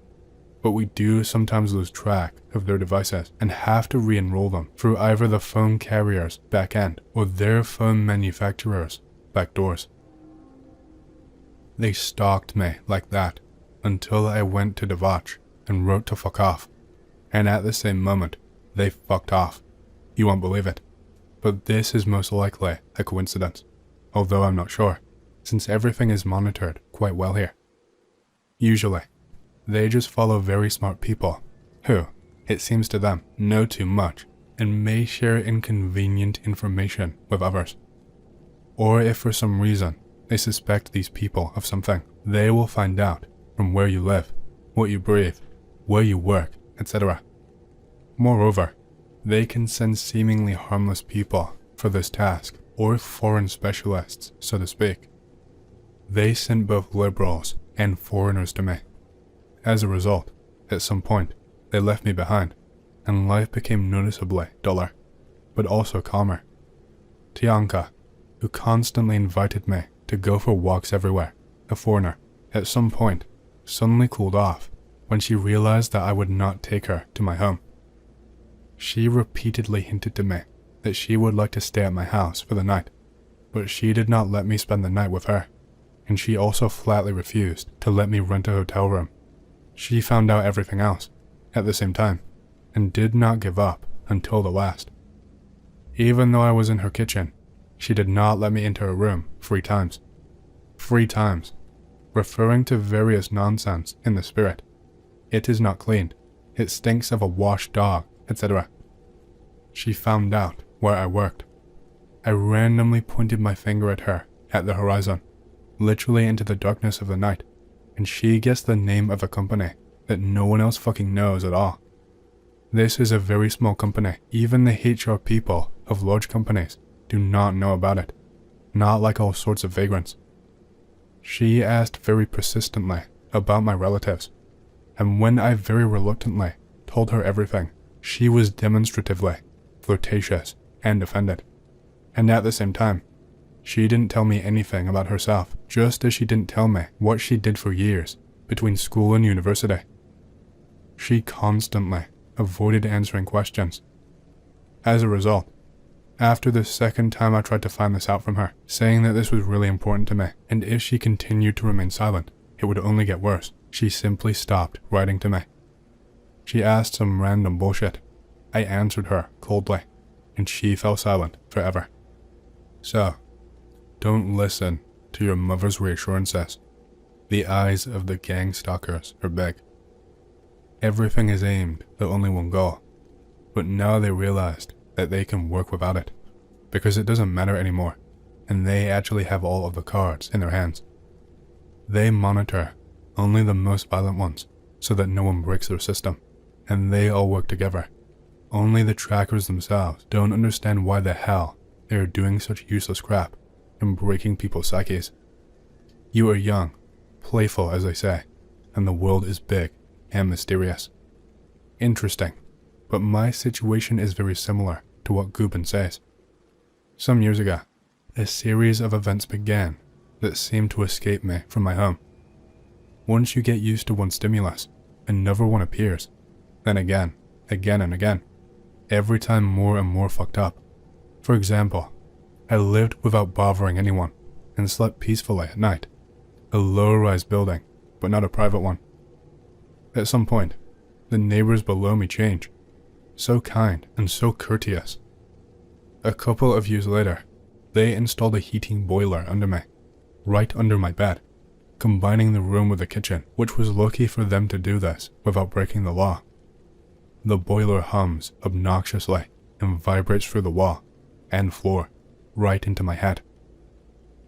but we do sometimes lose track of their devices and have to re-enroll them through either the phone carrier's back end or their phone manufacturer's back doors. They stalked me like that until I went to Devach and wrote to fuck off, and at the same moment, they fucked off. You won't believe it, but this is most likely a coincidence, although I'm not sure, since everything is monitored quite well here. Usually, they just follow very smart people who, it seems to them, know too much and may share inconvenient information with others. Or if for some reason they suspect these people of something, they will find out from where you live, what you breathe, where you work, etc. Moreover, they can send seemingly harmless people for this task, or foreign specialists, so to speak. They sent both liberals and foreigners to me. As a result, at some point, they left me behind, and life became noticeably duller, but also calmer. Tianka, who constantly invited me to go for walks everywhere, a foreigner, at some point, suddenly cooled off when she realized that I would not take her to my home. She repeatedly hinted to me that she would like to stay at my house for the night, but she did not let me spend the night with her, and she also flatly refused to let me rent a hotel room. She found out everything else, at the same time, and did not give up until the last. Even though I was in her kitchen, she did not let me into her room 3 times. 3 times, referring to various nonsense in the spirit. It is not cleaned, it stinks of a washed dog, etc. She found out where I worked. I randomly pointed my finger at her, at the horizon, literally into the darkness of the night, and she guessed the name of a company that no one else fucking knows at all. This is a very small company. Even the HR people of large companies do not know about it, not like all sorts of vagrants. She asked very persistently about my relatives, and when I very reluctantly told her everything, she was demonstratively flirtatious and offended. And at the same time, she didn't tell me anything about herself, just as she didn't tell me what she did for years between school and university. She constantly avoided answering questions. As a result, after the second time I tried to find this out from her, saying that this was really important to me, and if she continued to remain silent, it would only get worse, she simply stopped writing to me. She asked some random bullshit. I answered her coldly, and she fell silent forever. So, Don't listen to your mother's reassurances. The eyes of the gangstalkers are big. Everything is aimed at only one goal, but now they realized that they can work without it, because it doesn't matter anymore, and they actually have all of the cards in their hands. They monitor only the most violent ones, so that no one breaks their system, and they all work together. Only the trackers themselves don't understand why the hell they are doing such useless crap and breaking people's psyches. You are young, playful as they say, and the world is big and mysterious. Interesting, but my situation is very similar to what Gubin says. Some years ago, a series of events began that seemed to escape me from my home. Once you get used to one stimulus, another one appears, then again and again, every time more and more fucked up. For example, I lived without bothering anyone and slept peacefully at night. A low-rise building, but not a private one. At some point, the neighbors below me changed. So kind and so courteous. A couple of years later, they installed a heating boiler under me, right under my bed, combining the room with the kitchen, which was lucky for them to do this without breaking the law. The boiler hums obnoxiously and vibrates through the wall and floor, right into my head.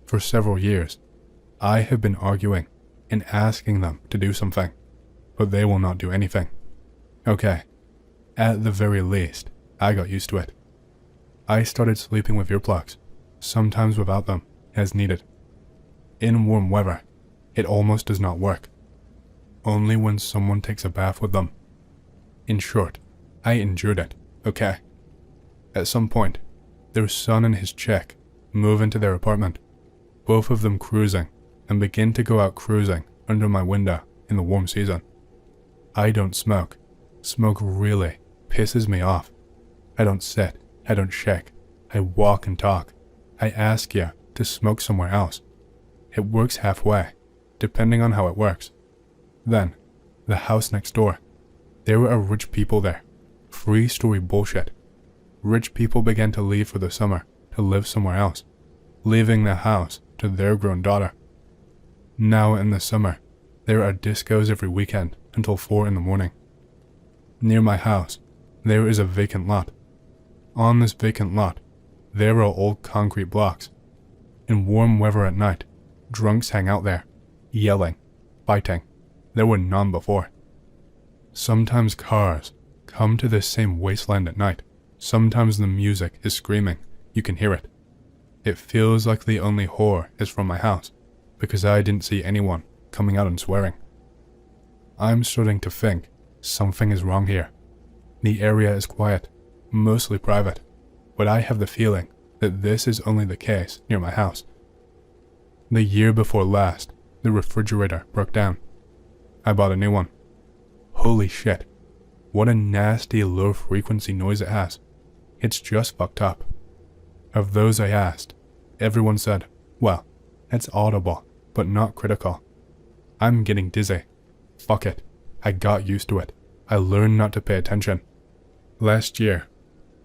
For several years, I have been arguing and asking them to do something, but they will not do anything. Okay, at the very least, I got used to it. I started sleeping with earplugs, sometimes without them, as needed. In warm weather, it almost does not work. Only when someone takes a bath with them. In short, I endured it, okay. At some point, their son and his chick move into their apartment, both of them cruising, and begin to go out cruising under my window in the warm season. I don't smoke. Smoke really pisses me off. I don't sit, I don't shake, I walk and talk. I ask you to smoke somewhere else. It works halfway, depending on how it works. Then, the house next door. There are rich people there. 3-story bullshit. Rich people began to leave for the summer to live somewhere else, leaving the house to their grown daughter. Now in the summer, there are discos every weekend until 4 in the morning. Near my house, there is a vacant lot. On this vacant lot, there are old concrete blocks. In warm weather at night, drunks hang out there, yelling, fighting. There were none before. Sometimes cars come to this same wasteland at night. Sometimes the music is screaming. You can hear it. It feels like the only whore is from my house, because I didn't see anyone coming out and swearing. I'm starting to think something is wrong here. The area is quiet, mostly private, but I have the feeling that this is only the case near my house. The year before last, the refrigerator broke down. I bought a new one. Holy shit, what a nasty low-frequency noise it has. It's just fucked up. Of those I asked, everyone said, well, it's audible, but not critical. I'm getting dizzy. Fuck it. I got used to it. I learned not to pay attention. Last year,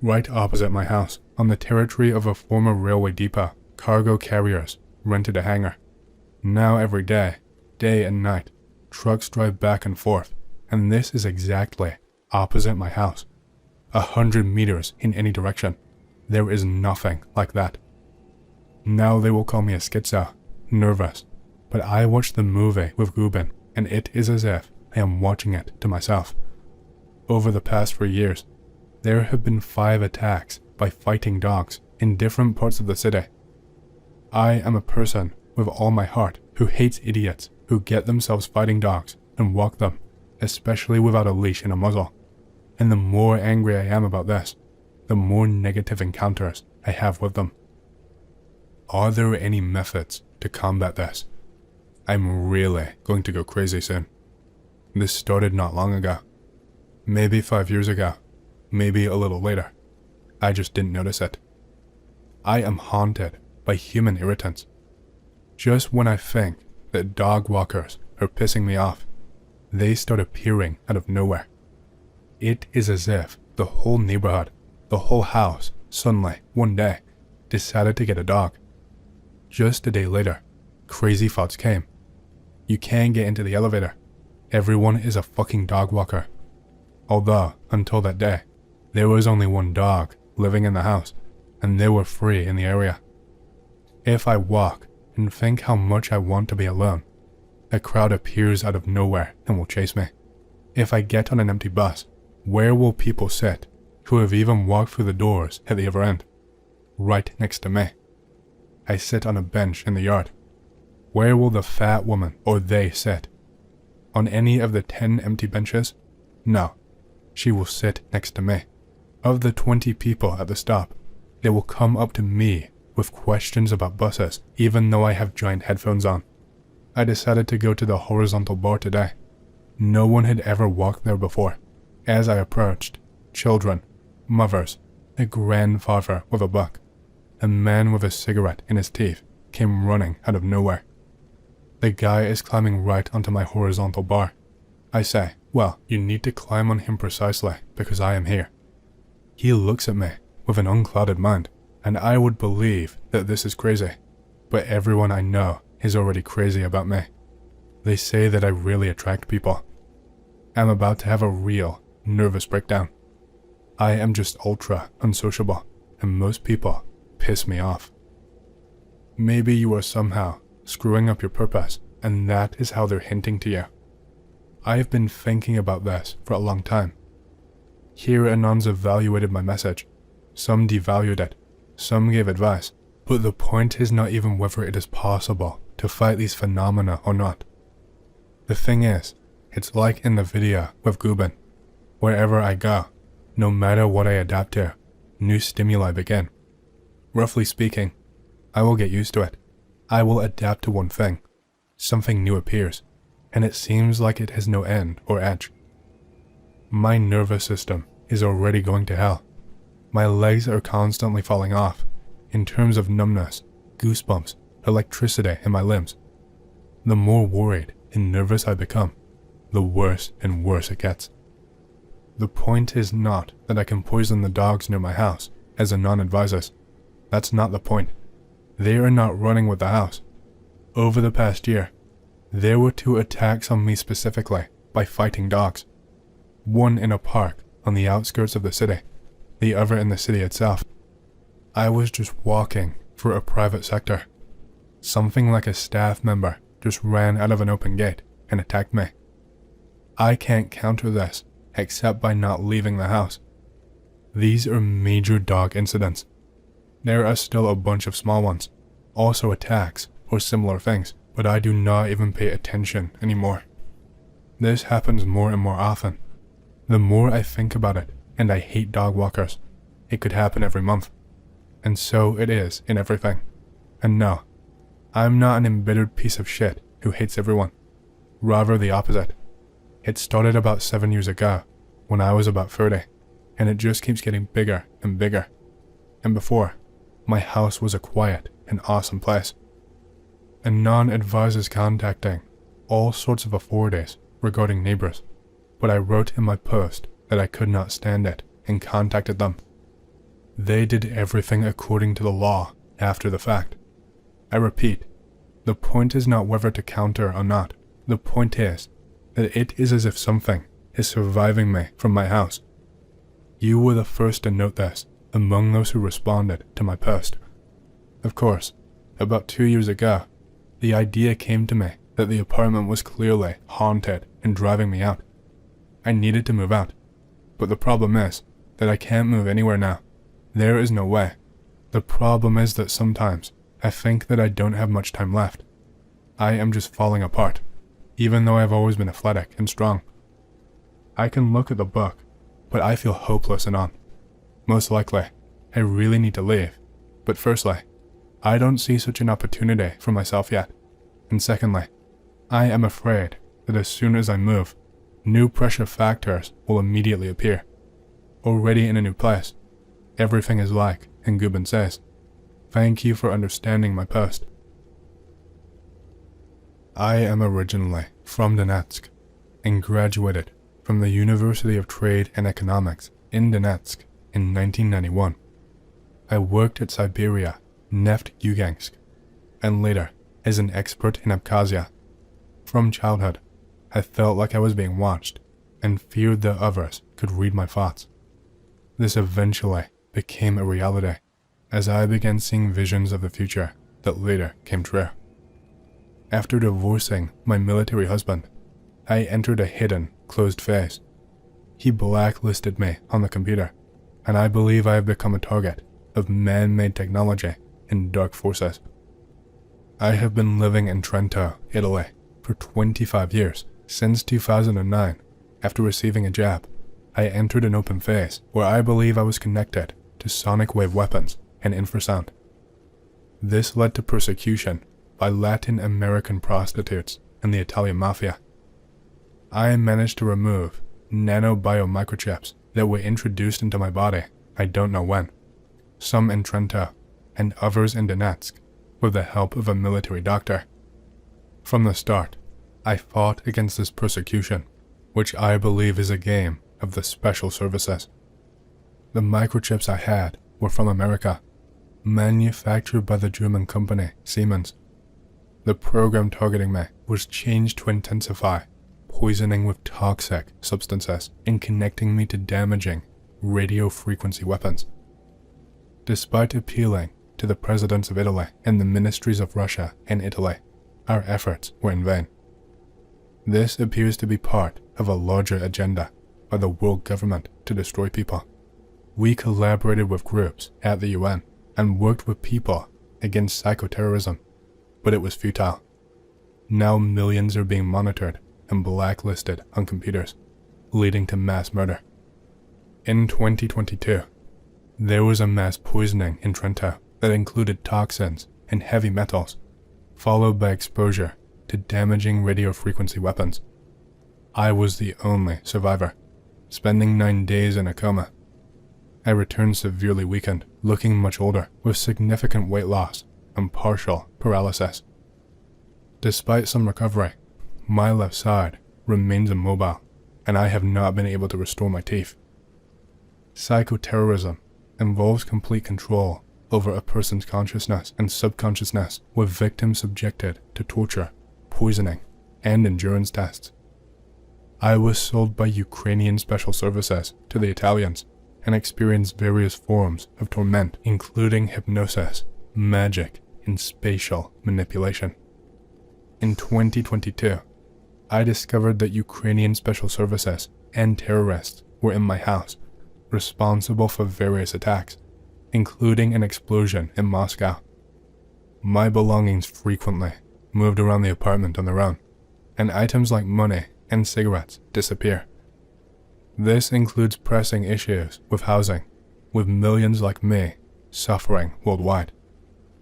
right opposite my house, on the territory of a former railway depot, cargo carriers rented a hangar. Now every day and night, trucks drive back and forth, and this is exactly opposite my house. 100 meters in any direction. There is nothing like that. Now they will call me a schizo, nervous, but I watched the movie with Gubin, and it is as if I am watching it to myself. Over the past 3 years, there have been 5 attacks by fighting dogs in different parts of the city. I am a person with all my heart who hates idiots who get themselves fighting dogs and walk them, especially without a leash and a muzzle. And the more angry I am about this, the more negative encounters I have with them. Are there any methods to combat this? I'm really going to go crazy soon. This started not long ago. Maybe 5 years ago. Maybe a little later. I just didn't notice it. I am haunted by human irritants. Just when I think that dog walkers are pissing me off, they start appearing out of nowhere. It is as if the whole neighborhood, the whole house, suddenly, one day, decided to get a dog. Just a day later, crazy thoughts came. You can't get into the elevator. Everyone is a fucking dog walker. Although, until that day, there was only one dog living in the house, and they were free in the area. If I walk and think how much I want to be alone, a crowd appears out of nowhere and will chase me. If I get on an empty bus, where will people sit who have even walked through the doors at the other end? Right next to me. I sit on a bench in the yard. Where will the fat woman or they sit? On any of the 10 empty benches? No, she will sit next to me. Of the 20 people at the stop, they will come up to me with questions about buses, even though I have giant headphones on. I decided to go to the horizontal bar today. No one had ever walked there before. As I approached, children, mothers, a grandfather with a book, a man with a cigarette in his teeth came running out of nowhere. The guy is climbing right onto my horizontal bar. I say, well, you need to climb on him precisely because I am here. He looks at me with an unclouded mind, and I would believe that this is crazy, but everyone I know is already crazy about me. They say that I really attract people. I'm about to have a real nervous breakdown. I am just ultra unsociable, and most people piss me off. Maybe you are somehow screwing up your purpose, and that is how they're hinting to you. I have been thinking about this for a long time. Here Anons evaluated my message. Some devalued it, some gave advice, but the point is not even whether it is possible to fight these phenomena or not. The thing is, it's like in the video with Gubin. Wherever I go, no matter what I adapt to, new stimuli begin. Roughly speaking, I will get used to it. I will adapt to one thing. Something new appears, and it seems like it has no end or edge. My nervous system is already going to hell. My legs are constantly falling off, in terms of numbness, goosebumps, electricity in my limbs. The more worried and nervous I become, the worse and worse it gets. The point is not that I can poison the dogs near my house, as Anon advises. That's not the point. They are not running with the house. Over the past year, there were 2 attacks on me specifically by fighting dogs. One in a park on the outskirts of the city, the other in the city itself. I was just walking through a private sector. Something like a staff member just ran out of an open gate and attacked me. I can't counter this except by not leaving the house. These are major dog incidents. There are still a bunch of small ones, also attacks or similar things, but I do not even pay attention anymore. This happens more and more often. The more I think about it, and I hate dog walkers, it could happen every month. And so it is in everything. And no, I'm not an embittered piece of shit who hates everyone. Rather the opposite. It started about 7 years ago, when I was about 30, and it just keeps getting bigger and bigger. And before, my house was a quiet and awesome place. Anon advises contacting all sorts of authorities regarding neighbors, but I wrote in my post that I could not stand it and contacted them. They did everything according to the law after the fact. I repeat, the point is not whether to counter or not. The point is that it is as if something is surviving me from my house. You were the first to note this among those who responded to my post. Of course, about 2 years ago, the idea came to me that the apartment was clearly haunted and driving me out. I needed to move out, but the problem is that I can't move anywhere now. There is no way. The problem is that sometimes I think that I don't have much time left. I am just falling apart, even though I've always been athletic and strong. I can look at the book, but I feel hopeless and on. Most likely, I really need to leave, but firstly, I don't see such an opportunity for myself yet, and secondly, I am afraid that as soon as I move, new pressure factors will immediately appear. Already in a new place, everything is like Gubin says. Thank you for understanding my post. I am originally from Donetsk and graduated from the University of Trade and Economics in Donetsk in 1991. I worked at Siberia Neft Yugansk, and later as an expert in Abkhazia. From childhood, I felt like I was being watched and feared that others could read my thoughts. This eventually became a reality as I began seeing visions of the future that later came true. After divorcing my military husband, I entered a hidden, closed phase. He blacklisted me on the computer, and I believe I have become a target of man-made technology and dark forces. I have been living in Trento, Italy, for 25 years. Since 2009, after receiving a jab, I entered an open phase where I believe I was connected to sonic wave weapons and infrasound. This led to persecution by Latin American prostitutes and the Italian mafia. I managed to remove nanobiomicrochips that were introduced into my body I don't know when, some in Trento and others in Donetsk, with the help of a military doctor. From the start, I fought against this persecution, which I believe is a game of the special services. The microchips I had were from America, manufactured by the German company Siemens. The program targeting me was changed to intensify poisoning with toxic substances and connecting me to damaging radio frequency weapons. Despite appealing to the presidents of Italy and the ministries of Russia and Italy, our efforts were in vain. This appears to be part of a larger agenda by the world government to destroy people. We collaborated with groups at the UN and worked with people against psychoterrorism, but it was futile. Now millions are being monitored and blacklisted on computers, leading to mass murder. In 2022, there was a mass poisoning in Trento that included toxins and heavy metals, followed by exposure to damaging radio frequency weapons. I was the only survivor, spending 9 days in a coma. I returned severely weakened, looking much older, with significant weight loss and partial paralysis. Despite some recovery, my left side remains immobile, and I have not been able to restore my teeth. Psychoterrorism involves complete control over a person's consciousness and subconsciousness, with victims subjected to torture, poisoning, and endurance tests. I was sold by Ukrainian special services to the Italians and experienced various forms of torment, including hypnosis, magic, and spatial manipulation. In 2022, I discovered that Ukrainian special services and terrorists were in my house, responsible for various attacks, including an explosion in Moscow. My belongings frequently moved around the apartment on their own, and items like money and cigarettes disappear. This includes pressing issues with housing, with millions like me suffering worldwide,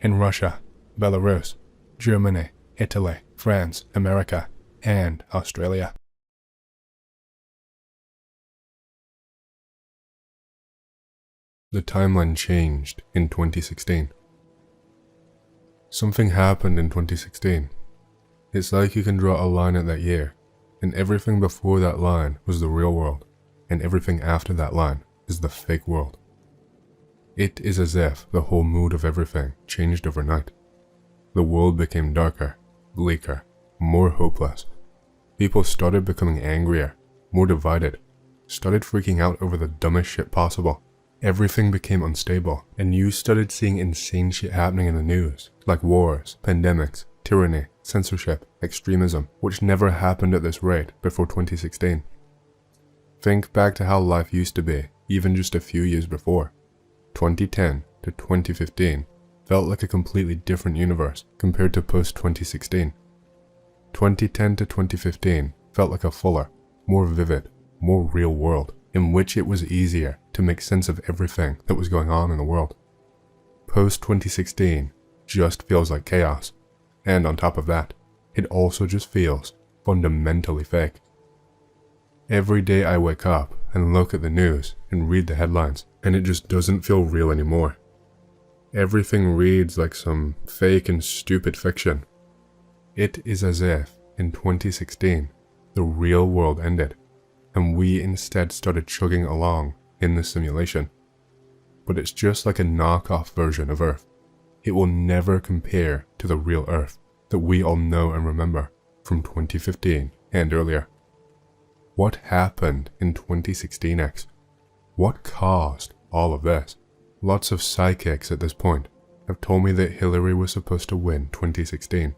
in Russia, Belarus, Germany, Italy, France, America, and Australia. The timeline changed in 2016. Something happened in 2016. It's like you can draw a line at that year, and everything before that line was the real world, and everything after that line is the fake world. It is as if the whole mood of everything changed overnight. The world became darker, bleaker, more hopeless. People started becoming angrier, more divided, started freaking out over the dumbest shit possible. Everything became unstable, and you started seeing insane shit happening in the news, like wars, pandemics, tyranny, censorship, extremism, which never happened at this rate before 2016. Think back to how life used to be, even just a few years before. 2010 to 2015 felt like a completely different universe compared to post-2016. 2010 to 2015 felt like a fuller, more vivid, more real world, in which it was easier to make sense of everything that was going on in the world. Post-2016 just feels like chaos, and on top of that, it also just feels fundamentally fake. Every day I wake up and look at the news and read the headlines, and it just doesn't feel real anymore. Everything reads like some fake and stupid fiction. It is as if, in 2016, the real world ended, and we instead started chugging along in the simulation. But it's just like a knockoff version of Earth. it will never compare to the real Earth that we all know and remember from 2015 and earlier. What happened in 2016X? What caused all of this? Lots of psychics at this point have told me that Hillary was supposed to win 2016,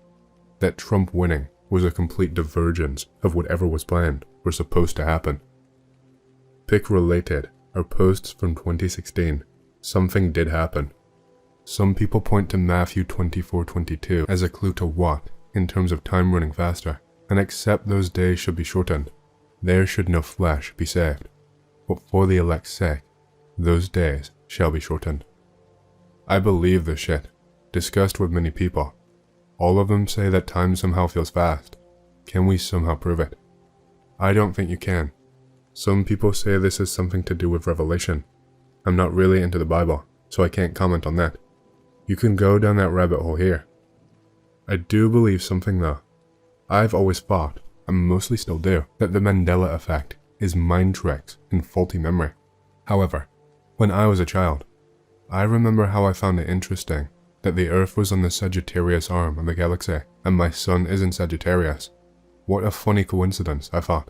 that Trump winning was a complete divergence of whatever was planned or supposed to happen. Pick related are posts from 2016. Something did happen. Some people point to Matthew 24:22 as a clue to what, in terms of time running faster, and except those days should be shortened, there should no flesh be saved. But for the elect's sake, those days shall be shortened. I believe this shit, discussed with many people. All of them say that time somehow feels fast. Can we somehow prove it? I don't think you can. Some people say this is something to do with Revelation. I'm not really into the Bible, so I can't comment on that. You can go down that rabbit hole here. I do believe something though. I've always thought, and mostly still do, that the Mandela effect is mind tricks and faulty memory. However, when I was a child, I remember how I found it interesting that the Earth was on the Sagittarius arm of the galaxy, and my sun is in Sagittarius. What a funny coincidence, I thought.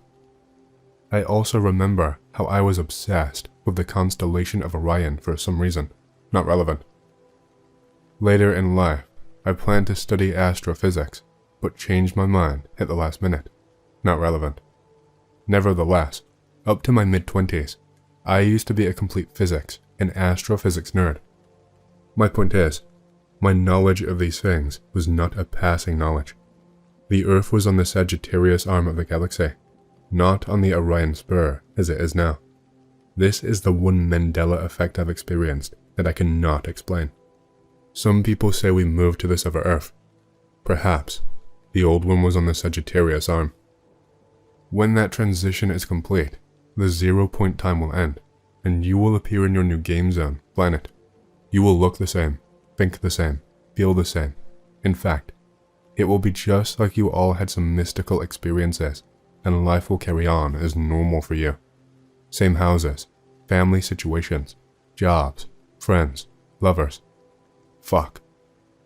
I also remember how I was obsessed with the constellation of Orion for some reason, not relevant. Later in life, I planned to study astrophysics, but changed my mind at the last minute, not relevant. Nevertheless, up to my mid-20s, I used to be a complete physics and astrophysics nerd. My point is, my knowledge of these things was not a passing knowledge. The Earth was on the Sagittarius arm of the galaxy, not on the Orion spur as it is now. This is the one Mandela effect I've experienced that I cannot explain. Some people say we moved to this other Earth. Perhaps the old one was on the Sagittarius arm. When that transition is complete, the 0 point time will end, and you will appear in your new game zone, planet. You will look the same, think the same, feel the same. In fact, it will be just like you all had some mystical experiences, and life will carry on as normal for you. Same houses, family situations, jobs, friends, lovers. Fuck.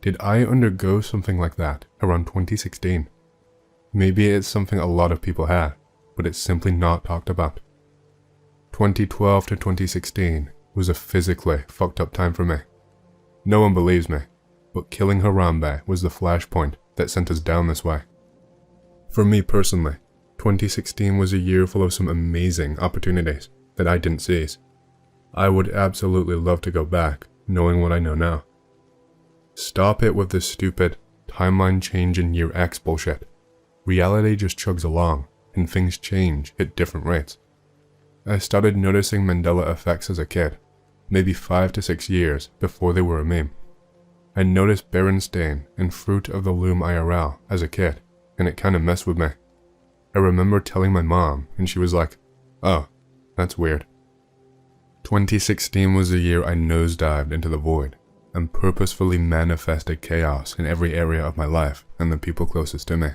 Did I undergo something like that around 2016? Maybe it's something a lot of people had, but it's simply not talked about. 2012 to 2016 was a physically fucked up time for me. No one believes me, but killing Harambe was the flashpoint that sent us down this way. For me personally, 2016 was a year full of some amazing opportunities that I didn't seize. I would absolutely love to go back, knowing what I know now. Stop it with this stupid timeline change in year X bullshit. Reality just chugs along, and things change at different rates. I started noticing Mandela effects as a kid, maybe 5 to 6 years before they were a meme. I noticed Berenstain and Fruit of the Loom IRL as a kid, and it kinda messed with me. I remember telling my mom, and she was like, "Oh, that's weird." 2016 was the year I nosedived into the void, and purposefully manifested chaos in every area of my life and the people closest to me.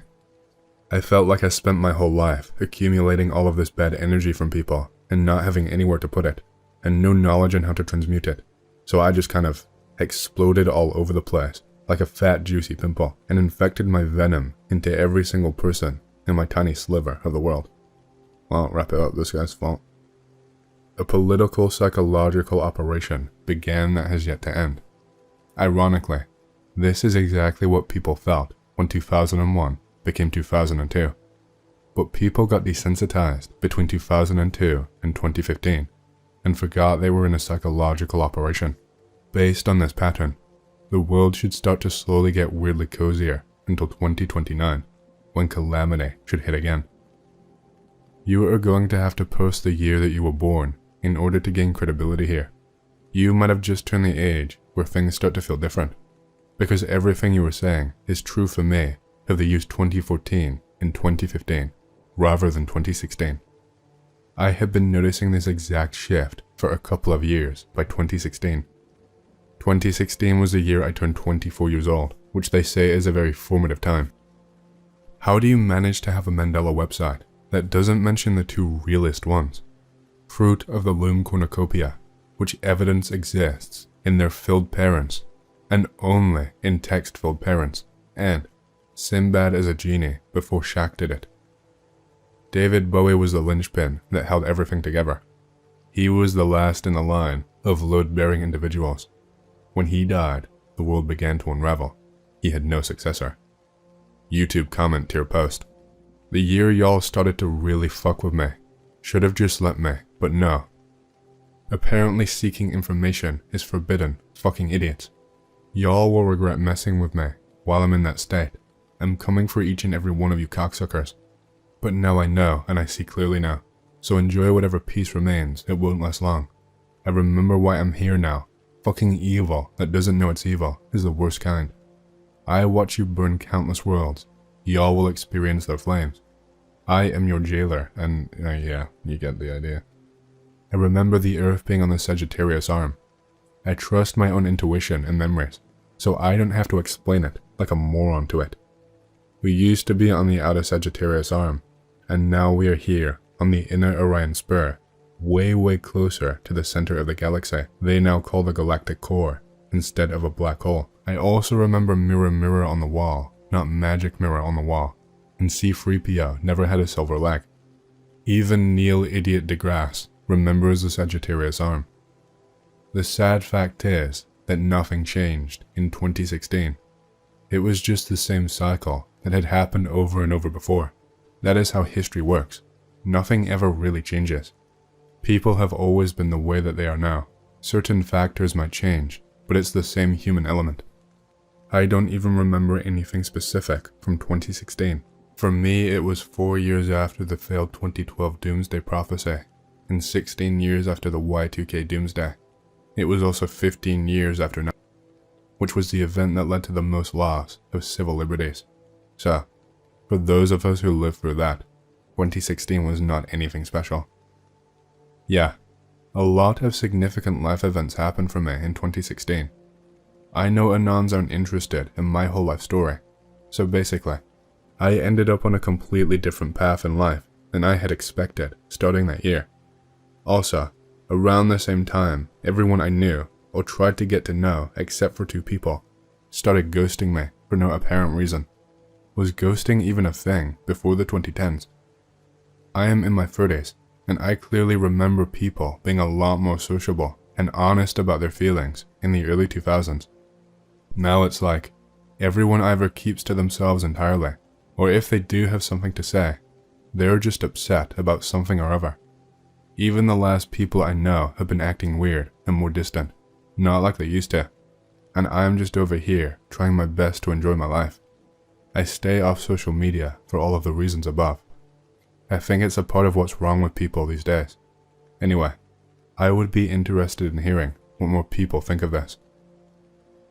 I felt like I spent my whole life accumulating all of this bad energy from people and not having anywhere to put it, and no knowledge on how to transmute it. So I just kind of exploded all over the place, like a fat juicy pimple, and infected my venom into every single person in my tiny sliver of the world. Well, wrap it up, this guy's fault. A political psychological operation began that has yet to end. Ironically, this is exactly what people felt when 2001 became 2002. But people got desensitized between 2002 and 2015 and forgot they were in a psychological operation. Based on this pattern, the world should start to slowly get weirdly cozier until 2029, when calamity should hit again. You are going to have to post the year that you were born in order to gain credibility here. You might have just turned the age where things start to feel different, because everything you were saying is true for me of the years 2014 and 2015, rather than 2016. I have been noticing this exact shift for a couple of years by 2016. 2016 was the year I turned 24 years old, which they say is a very formative time. How do you manage to have a Mandela website that doesn't mention the two realest ones? Fruit of the Loom cornucopia, which evidence exists in their filled parents, and only in text-filled parents, and Sinbad as a genie before Shaq did it. David Bowie was the linchpin that held everything together. He was the last in the line of load-bearing individuals. When he died, the world began to unravel. He had no successor. YouTube comment to your post. The year y'all started to really fuck with me. Should have just let me, but no. Apparently seeking information is forbidden, fucking idiots. Y'all will regret messing with me while I'm in that state. I'm coming for each and every one of you cocksuckers. But now I know, and I see clearly now. So enjoy whatever peace remains, it won't last long. I remember why I'm here now. Fucking evil that doesn't know it's evil is the worst kind. I watch you burn countless worlds. Y'all will experience their flames. I am your jailer, and yeah, you get the idea. I remember the earth being on the Sagittarius arm. I trust my own intuition and memories, so I don't have to explain it like a moron to it. We used to be on the outer Sagittarius arm, and now we are here on the inner Orion spur, way closer to the center of the galaxy they now call the galactic core, instead of a black hole. I also remember mirror on the wall, not magic mirror on the wall, and C-3PO never had a silver leg. Even Neil Idiot deGrasse remembers the Sagittarius arm. The sad fact is that nothing changed in 2016. It was just the same cycle that had happened over and over before. That is how history works. Nothing ever really changes. People have always been the way that they are now. Certain factors might change, but it's the same human element. I don't even remember anything specific from 2016. For me, it was 4 years after the failed 2012 Doomsday Prophecy, and 16 years after the Y2K Doomsday. It was also 15 years after 9/11, which was the event that led to the most loss of civil liberties. So, for those of us who lived through that, 2016 was not anything special. Yeah, a lot of significant life events happened for me in 2016. I know Anons aren't interested in my whole life story, so basically, I ended up on a completely different path in life than I had expected starting that year. Also, around the same time, everyone I knew, or tried to get to know except for 2 people, started ghosting me for no apparent reason. Was ghosting even a thing before the 2010s? I am in my 30s, and I clearly remember people being a lot more sociable and honest about their feelings in the early 2000s. Now it's like, everyone either keeps to themselves entirely, or if they do have something to say, they're just upset about something or other. Even the last people I know have been acting weird and more distant, not like they used to, and I'm just over here trying my best to enjoy my life. I stay off social media for all of the reasons above. I think it's a part of what's wrong with people these days. Anyway, I would be interested in hearing what more people think of this.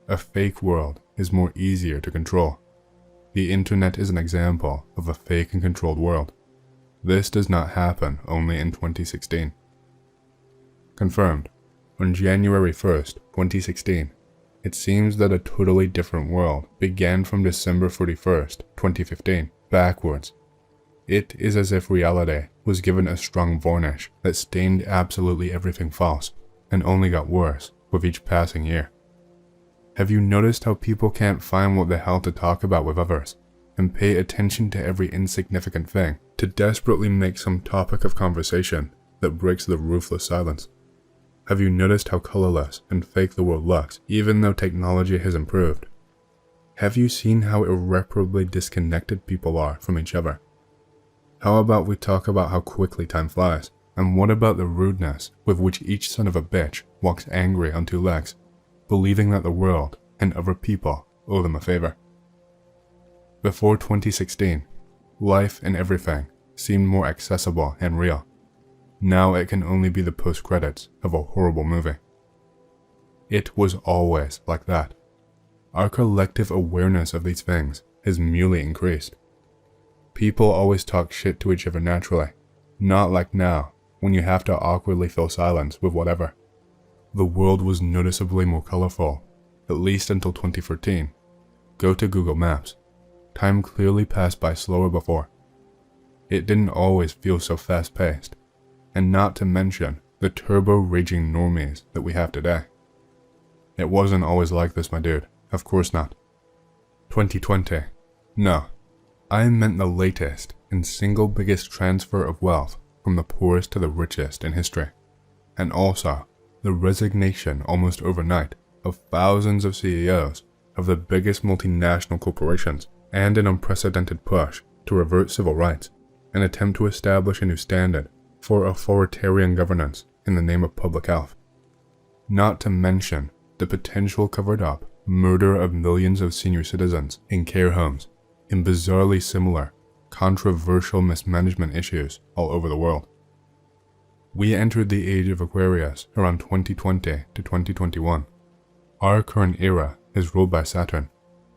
A fake world is more easier to control. The internet is an example of a fake and controlled world. This does not happen only in 2016. Confirmed, on January 1st, 2016, it seems that a totally different world began from December 31st, 2015, backwards. It is as if reality was given a strong varnish that stained absolutely everything false, and only got worse with each passing year. Have you noticed how people can't find what the hell to talk about with others, and pay attention to every insignificant thing to desperately make some topic of conversation that breaks the ruthless silence? Have you noticed how colorless and fake the world looks, even though technology has improved? Have you seen how irreparably disconnected people are from each other? How about we talk about how quickly time flies, and what about the rudeness with which each son of a bitch walks angry on 2 legs, believing that the world and other people owe them a favor? Before 2016, life and everything seemed more accessible and real. Now it can only be the post-credits of a horrible movie. It was always like that. Our collective awareness of these things has merely increased. People always talk shit to each other naturally, not like now, when you have to awkwardly fill silence with whatever. The world was noticeably more colorful, at least until 2013. Go to Google Maps. Time clearly passed by slower before. It didn't always feel so fast-paced, and not to mention the turbo-raging normies that we have today. It wasn't always like this, my dude. Of course not. 2020. No. I meant the latest and single biggest transfer of wealth from the poorest to the richest in history. And also, the resignation almost overnight of thousands of CEOs of the biggest multinational corporations, and an unprecedented push to revert civil rights, an attempt to establish a new standard for authoritarian governance in the name of public health. Not to mention the potential covered up murder of millions of senior citizens in care homes, in bizarrely similar, controversial mismanagement issues all over the world. We entered the age of Aquarius around 2020 to 2021. Our current era is ruled by Saturn,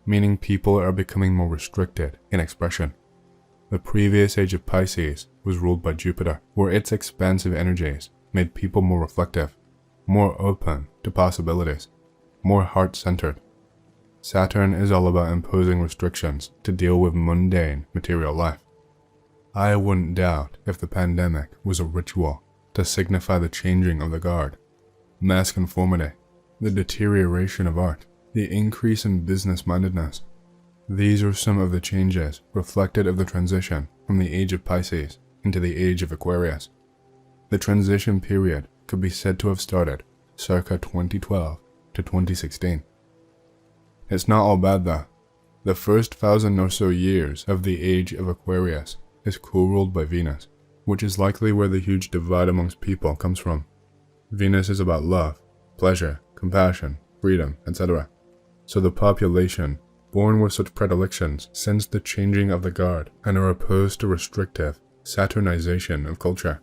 meaning people are becoming more restricted in expression. The previous age of Pisces was ruled by Jupiter, where its expansive energies made people more reflective, more open to possibilities, more heart-centered. Saturn is all about imposing restrictions to deal with mundane material life. I wouldn't doubt if the pandemic was a ritual to signify the changing of the guard, mass conformity, the deterioration of art, the increase in business-mindedness. These are some of the changes reflected of the transition from the age of Pisces into the age of Aquarius. The transition period could be said to have started circa 2012 to 2016. It's not all bad though. The first 1,000 or so years of the age of Aquarius is co-ruled by Venus, which is likely where the huge divide amongst people comes from. Venus is about love, pleasure, compassion, freedom, etc. So the population, born with such predilections, sense the changing of the guard and are opposed to restrictive Saturnization of culture.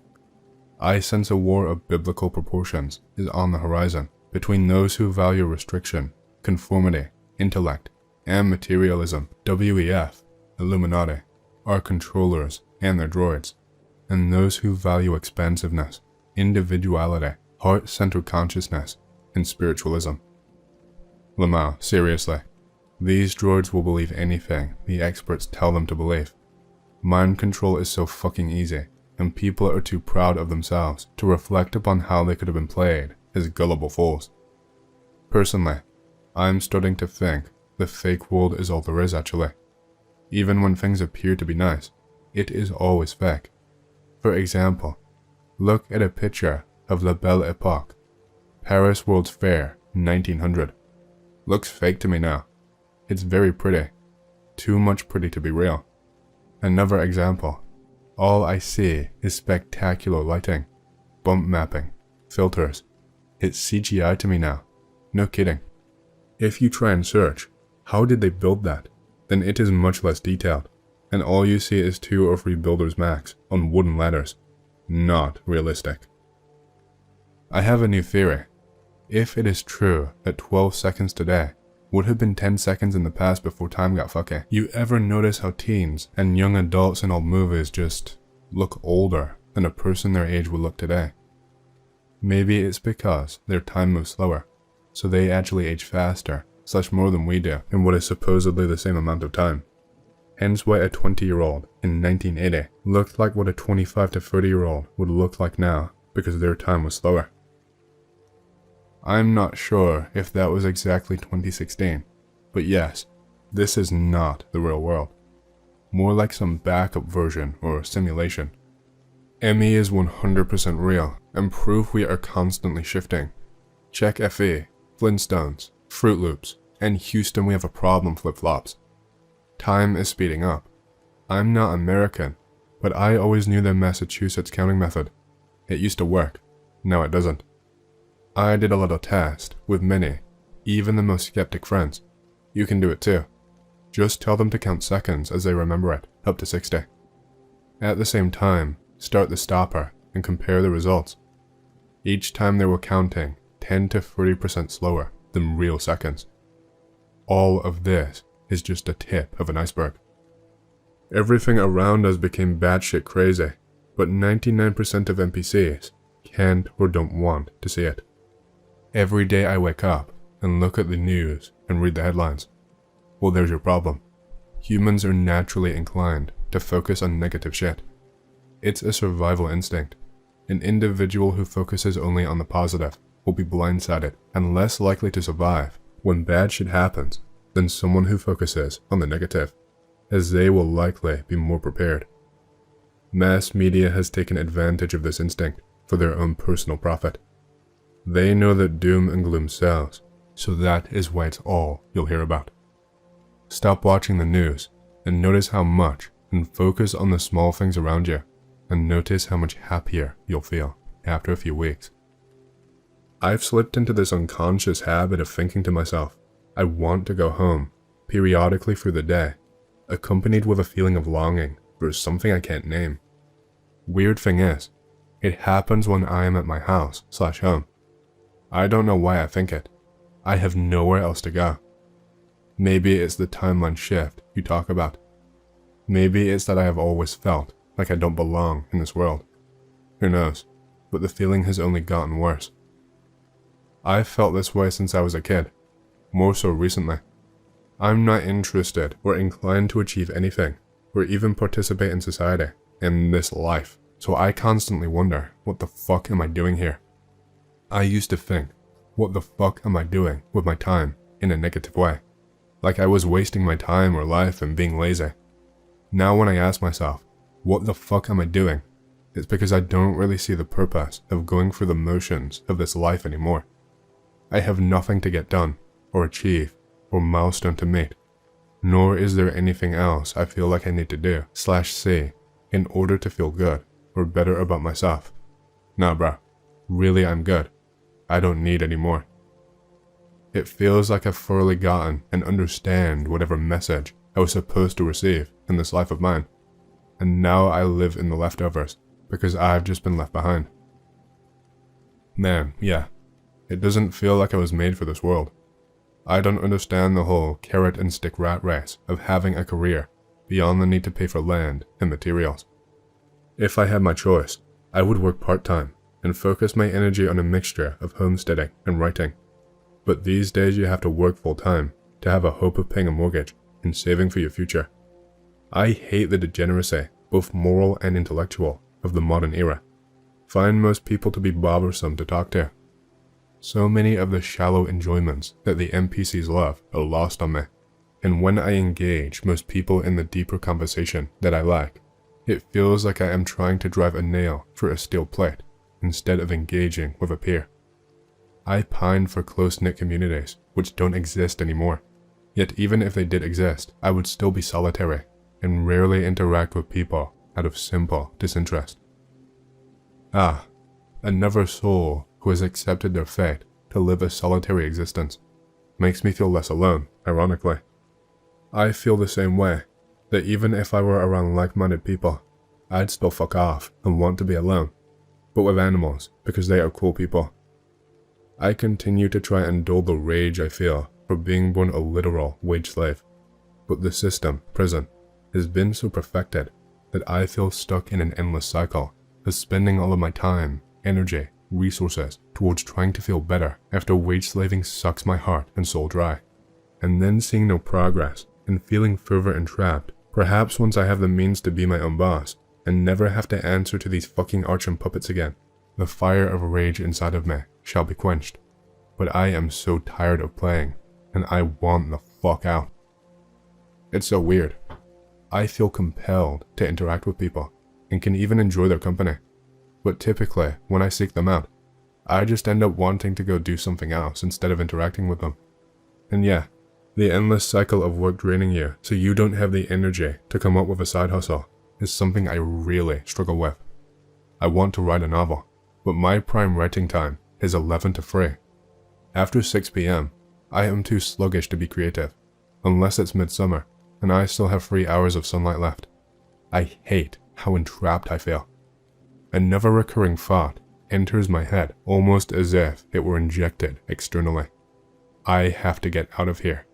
I sense a war of biblical proportions is on the horizon between those who value restriction, conformity, intellect, and materialism, WEF, Illuminati, our controllers and their droids, and those who value expansiveness, individuality, heart-centered consciousness, and spiritualism. Lamau, seriously, these droids will believe anything the experts tell them to believe. Mind control is so fucking easy, and people are too proud of themselves to reflect upon how they could have been played as gullible fools. Personally, I'm starting to think the fake world is all there is actually. Even when things appear to be nice, it is always fake. For example, look at a picture of La Belle Epoque, Paris World's Fair, 1900. Looks fake to me now. It's very pretty. Too much pretty to be real. Another example. All I see is spectacular lighting, bump mapping, filters. It's CGI to me now. No kidding. If you try and search, how did they build that? Then it is much less detailed, and all you see is 2 or 3 builders max on wooden ladders. Not realistic. I have a new theory. If it is true that 12 seconds today would have been 10 seconds in the past before time got fucky, you ever notice how teens and young adults in old movies just look older than a person their age would look today? Maybe it's because their time moves slower, so they actually age faster, / more than we do in what is supposedly the same amount of time. Hence why a 20-year-old in 1980 looked like what a 25 to 30-year-old would look like now, because their time was slower. I'm not sure if that was exactly 2016, but yes, this is not the real world. More like some backup version or simulation. ME is 100% real, and proof we are constantly shifting. Check FE, Flintstones, Fruit Loops, and Houston we have a problem flip-flops. Time is speeding up. I'm not American, but I always knew the Massachusetts counting method. It used to work, now it doesn't. I did a little test with many, even the most skeptic friends. You can do it too. Just tell them to count seconds as they remember it, up to 60. At the same time, start the stopper and compare the results. Each time they were counting 10 to 30% slower than real seconds. All of this is just a tip of an iceberg. Everything around us became batshit crazy, but 99% of NPCs can't or don't want to see it. Every day I wake up and look at the news and read the headlines. Well, there's your problem. Humans are naturally inclined to focus on negative shit. It's a survival instinct. An individual who focuses only on the positive will be blindsided and less likely to survive when bad shit happens than someone who focuses on the negative, as they will likely be more prepared. Mass media has taken advantage of this instinct for their own personal profit. They know that doom and gloom sells, so that is why it's all you'll hear about. Stop watching the news and notice how much, and focus on the small things around you, and notice how much happier you'll feel after a few weeks. I've slipped into this unconscious habit of thinking to myself, I want to go home, periodically through the day, accompanied with a feeling of longing for something I can't name. Weird thing is, it happens when I am at my house/home. I don't know why I think it. I have nowhere else to go. Maybe it's the timeline shift you talk about. Maybe it's that I have always felt like I don't belong in this world. Who knows, but the feeling has only gotten worse. I've felt this way since I was a kid, more so recently. I'm not interested or inclined to achieve anything, or even participate in society, in this life, so I constantly wonder, what the fuck am I doing here? I used to think, what the fuck am I doing with my time, in a negative way? Like I was wasting my time or life and being lazy. Now when I ask myself, what the fuck am I doing? It's because I don't really see the purpose of going through the motions of this life anymore. I have nothing to get done, or achieve, or milestone to meet, nor is there anything else I feel like I need to do/see in order to feel good or better about myself. Nah bruh, really I'm good. I don't need any more. It feels like I've thoroughly gotten and understand whatever message I was supposed to receive in this life of mine, and now I live in the leftovers because I've just been left behind. Man, yeah, it doesn't feel like I was made for this world. I don't understand the whole carrot and stick rat race of having a career beyond the need to pay for land and materials. If I had my choice, I would work part-time and focus my energy on a mixture of homesteading and writing. But these days you have to work full-time to have a hope of paying a mortgage and saving for your future. I hate the degeneracy, both moral and intellectual, of the modern era. Find most people to be bothersome to talk to. So many of the shallow enjoyments that the NPCs love are lost on me, and when I engage most people in the deeper conversation that I like, it feels like I am trying to drive a nail through a steel plate instead of engaging with a peer. I pine for close-knit communities which don't exist anymore, yet even if they did exist, I would still be solitary and rarely interact with people out of simple disinterest. Another soul who has accepted their fate to live a solitary existence makes me feel less alone, ironically. I feel the same way, that even if I were around like-minded people, I'd still fuck off and want to be alone, but with animals because they are cool people. I continue to try and dull the rage I feel for being born a literal wage slave, but the system, prison, has been so perfected that I feel stuck in an endless cycle of spending all of my time, energy, resources towards trying to feel better after wage slaving sucks my heart and soul dry, and then seeing no progress and feeling further entrapped. Perhaps once I have the means to be my own boss and never have to answer to these fucking archon puppets again, the fire of rage inside of me shall be quenched. But I am so tired of playing, and I want the fuck out. It's so weird. I feel compelled to interact with people, and can even enjoy their company. But typically, when I seek them out, I just end up wanting to go do something else instead of interacting with them. And yeah, the endless cycle of work draining you so you don't have the energy to come up with a side hustle is something I really struggle with. I want to write a novel, but my prime writing time is 11 to 3. After 6 p.m., I am too sluggish to be creative, unless it's midsummer and I still have 3 hours of sunlight left. I hate how entrapped I feel. Another recurring thought enters my head almost as if it were injected externally. I have to get out of here,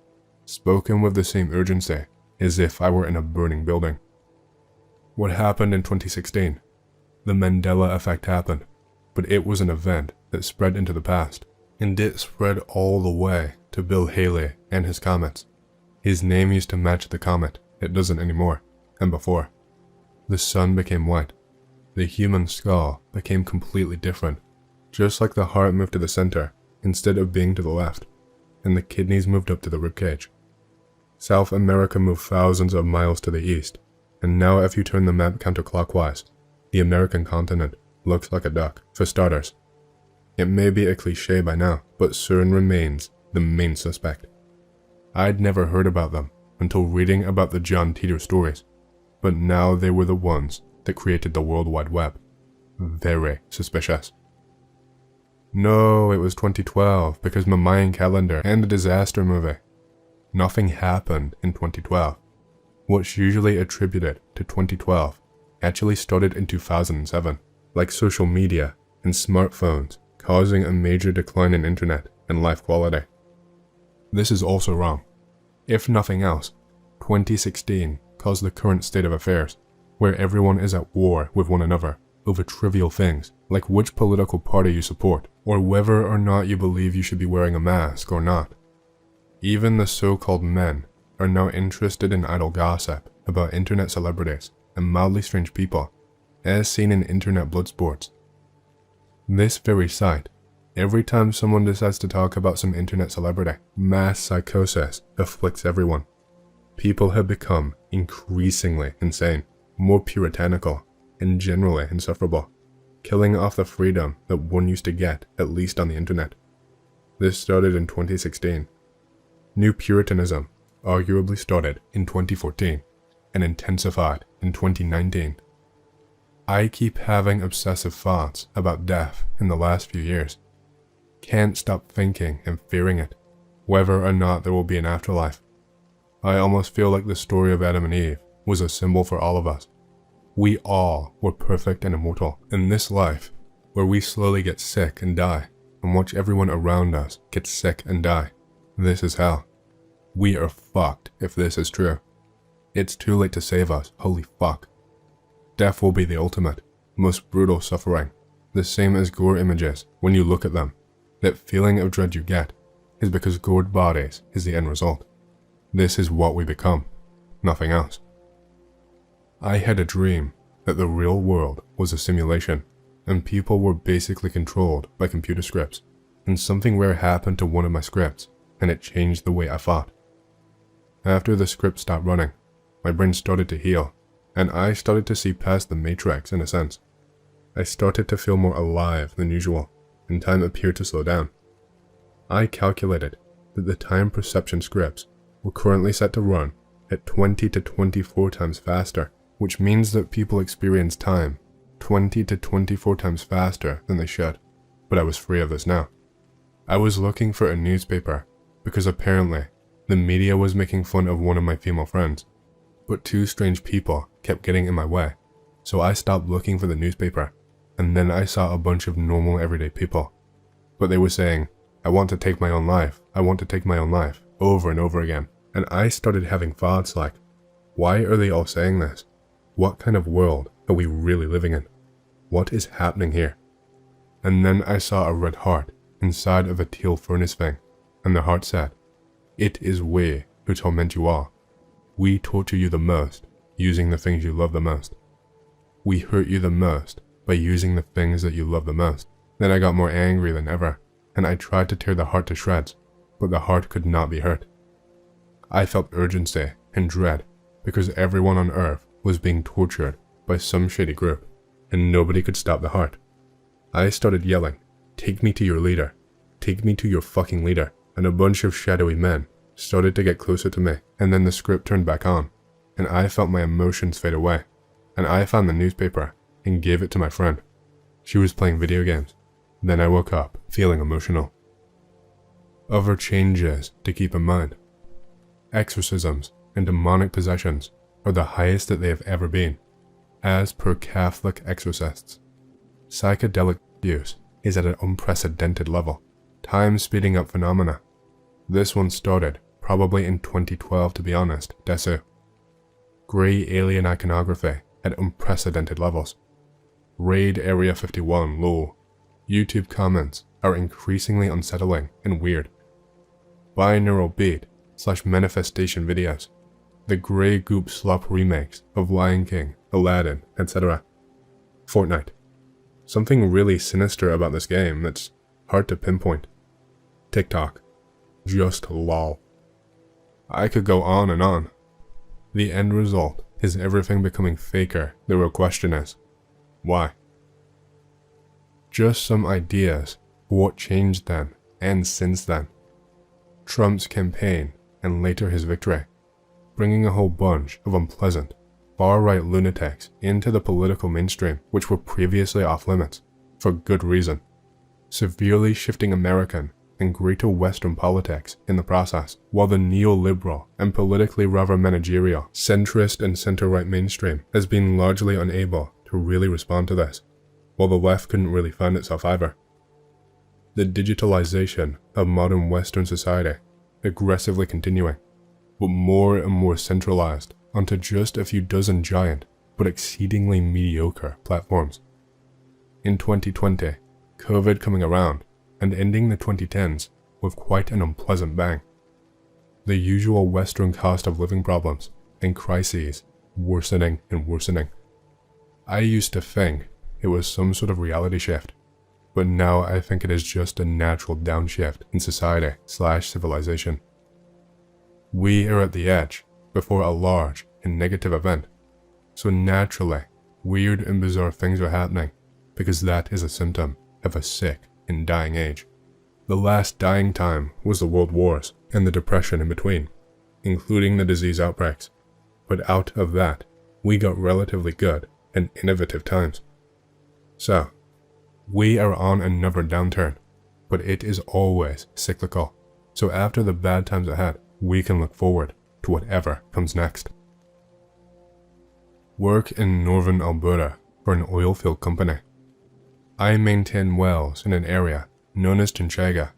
spoken with the same urgency as if I were in a burning building. What happened in 2016? The Mandela effect happened, but it was an event that spread into the past, and it spread all the way to Bill Haley and his comets. His name used to match the comet, it doesn't anymore, and before. The sun became white. The human skull became completely different, Just like the heart moved to the center instead of being to the left, and the kidneys moved up to the ribcage. South America moved thousands of miles to the east, and now if you turn the map counterclockwise, the American continent looks like a duck, for starters. It may be a cliche by now, but CERN remains the main suspect. I'd never heard about them until reading about the John Titor stories, but now they were the ones that created the World Wide Web. Very suspicious. No, it was 2012 because my Mayan calendar and the disaster movie. Nothing happened in 2012. What's usually attributed to 2012 actually started in 2007, like social media and smartphones causing a major decline in internet and life quality. This is also wrong. If nothing else, 2016 caused the current state of affairs, where everyone is at war with one another over trivial things like which political party you support or whether or not you believe you should be wearing a mask or not. Even the so-called men are now interested in idle gossip about internet celebrities and mildly strange people, as seen in internet blood sports. This very sight, every time someone decides to talk about some internet celebrity, mass psychosis afflicts everyone. People have become increasingly insane, more puritanical, and generally insufferable, killing off the freedom that one used to get, at least on the internet. This started in 2016. New Puritanism arguably started in 2014 and intensified in 2019. I keep having obsessive thoughts about death in the last few years. Can't stop thinking and fearing it, whether or not there will be an afterlife. I almost feel like the story of Adam and Eve was a symbol for all of us. We all were perfect and immortal in this life, where we slowly get sick and die, and watch everyone around us get sick and die. This is hell. We are fucked if this is true. It's too late to save us, holy fuck. Death will be the ultimate, most brutal suffering, the same as gore images when you look at them. That feeling of dread you get is because gored bodies is the end result. This is what we become, nothing else. I had a dream that the real world was a simulation, and people were basically controlled by computer scripts, and something rare happened to one of my scripts, and it changed the way I thought. After the script stopped running, my brain started to heal, and I started to see past the matrix in a sense. I started to feel more alive than usual, and time appeared to slow down. I calculated that the time perception scripts were currently set to run at 20 to 24 times faster, which means that people experience time 20 to 24 times faster than they should, but I was free of this now. I was looking for a newspaper because apparently the media was making fun of one of my female friends, but two strange people kept getting in my way, so I stopped looking for the newspaper, and then I saw a bunch of normal everyday people. But they were saying, I want to take my own life, I want to take my own life, over and over again, and I started having thoughts like, why are they all saying this? What kind of world are we really living in? What is happening here? And then I saw a red heart inside of a teal furnace thing, and the heart said, it is we who torment you all. We torture you the most, using the things you love the most. We hurt you the most by using the things that you love the most. Then I got more angry than ever, and I tried to tear the heart to shreds, but the heart could not be hurt. I felt urgency and dread because everyone on Earth was being tortured by some shady group, and nobody could stop the heart. I started yelling, take me to your leader, take me to your fucking leader, and a bunch of shadowy men started to get closer to me, and then the script turned back on, and I felt my emotions fade away, and I found the newspaper and gave it to my friend. She was playing video games. Then I woke up feeling emotional. Other changes to keep in mind. Exorcisms and demonic possessions are the highest that they have ever been, as per Catholic exorcists. Psychedelic use is at an unprecedented level, time speeding up phenomena. This one started probably in 2012 to be honest, desu. Grey alien iconography at unprecedented levels. Raid Area 51 lol. YouTube comments are increasingly unsettling and weird. Binaural beat / manifestation videos. The Grey Goop slop remakes of Lion King, Aladdin, etc. Fortnite. something really sinister about this game that's hard to pinpoint. TikTok. Just lol. I could go on and on. The end result is everything becoming faker. The real question is, why? Just some ideas for what changed then and since then. Trump's campaign and later his victory, bringing a whole bunch of unpleasant, far-right lunatics into the political mainstream which were previously off limits, for good reason, severely shifting American and greater Western politics in the process, while the neoliberal and politically rather managerial, centrist and center-right mainstream has been largely unable to really respond to this, while the left couldn't really find itself either. The digitalization of modern Western society aggressively continuing, but more and more centralized onto just a few dozen giant but exceedingly mediocre platforms. In 2020, COVID coming around and ending the 2010s with quite an unpleasant bang. The usual Western cost of living problems and crises worsening and worsening. I used to think it was some sort of reality shift, but now I think it is just a natural downshift in society/civilization. We are at the edge before a large and negative event, so naturally, weird and bizarre things are happening because that is a symptom of a sick and dying age. The last dying time was the World Wars and the Depression in between, including the disease outbreaks, but out of that, we got relatively good and innovative times. So, we are on another downturn, but it is always cyclical, so after the bad times ahead, we can look forward to whatever comes next. Work in northern Alberta for an oil field company. I maintain wells in an area known as Chinchaga.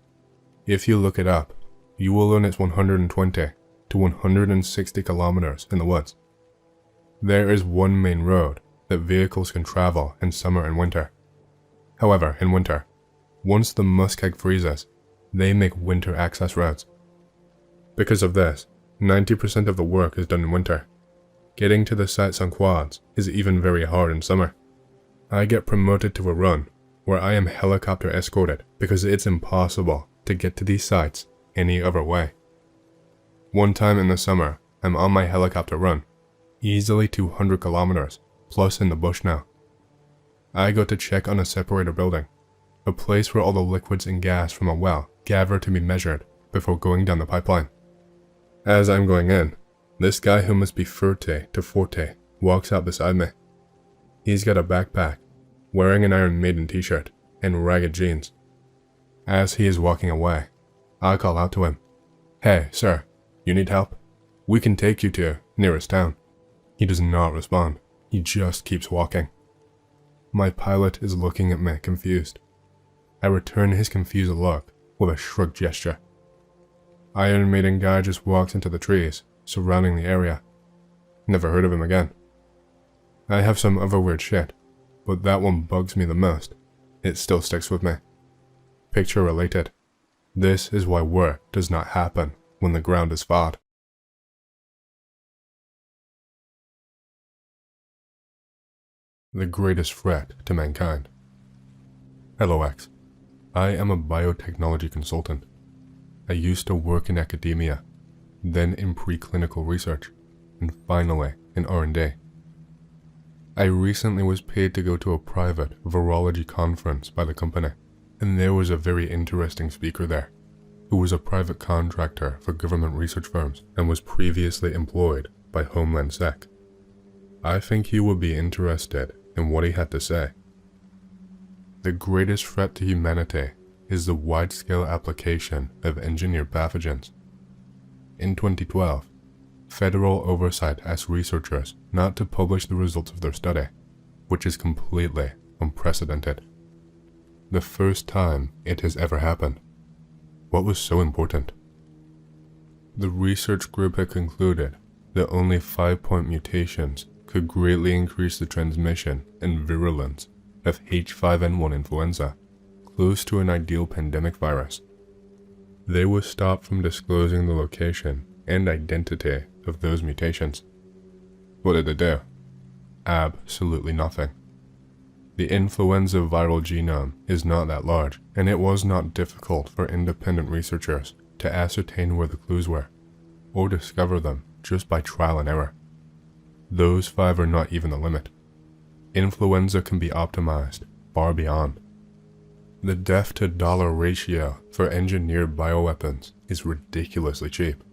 If you look it up, you will learn it's 120 to 160 kilometers in the woods. There is one main road that vehicles can travel in summer and winter. However, in winter, once the muskeg freezes, they make winter access roads. Because of this, 90% of the work is done in winter. Getting to the sites on quads is even very hard in summer. I get promoted to a run where I am helicopter escorted because it's impossible to get to these sites any other way. One time in the summer, I'm on my helicopter run, easily 200 kilometers, plus in the bush now. I go to check on a separator building, a place where all the liquids and gas from a well gather to be measured before going down the pipeline. As I'm going in, this guy who must be 30 to 40 walks out beside me. He's got a backpack, wearing an Iron Maiden t-shirt and ragged jeans. As he is walking away, I call out to him, "Hey, sir, you need help? We can take you to nearest town." He does not respond, he just keeps walking. My pilot is looking at me confused. I return his confused look with a shrug gesture. Iron Maiden guy just walks into the trees surrounding the area. Never heard of him again. I have some other weird shit, but that one bugs me the most. It still sticks with me. Picture related. This is why work does not happen when the ground is thawed. The greatest threat to mankind. Hello X. I am a biotechnology consultant. I used to work in academia, then in preclinical research, and finally in R&D. I recently was paid to go to a private virology conference by the company, and there was a very interesting speaker there, who was a private contractor for government research firms and was previously employed by Homeland Sec. I think you would be interested in what he had to say. The greatest threat to humanity is the wide-scale application of engineered pathogens. In 2012, federal oversight asked researchers not to publish the results of their study, which is completely unprecedented. The first time it has ever happened. What was so important? The research group had concluded that only 5-point mutations could greatly increase the transmission and virulence of H5N1 influenza, close to an ideal pandemic virus. They were stopped from disclosing the location and identity of those mutations. What did they do? Absolutely nothing. The influenza viral genome is not that large, and it was not difficult for independent researchers to ascertain where the clues were, or discover them just by trial and error. Those 5 are not even the limit. Influenza can be optimized far beyond. The death-to-dollar ratio for engineered bioweapons is ridiculously cheap.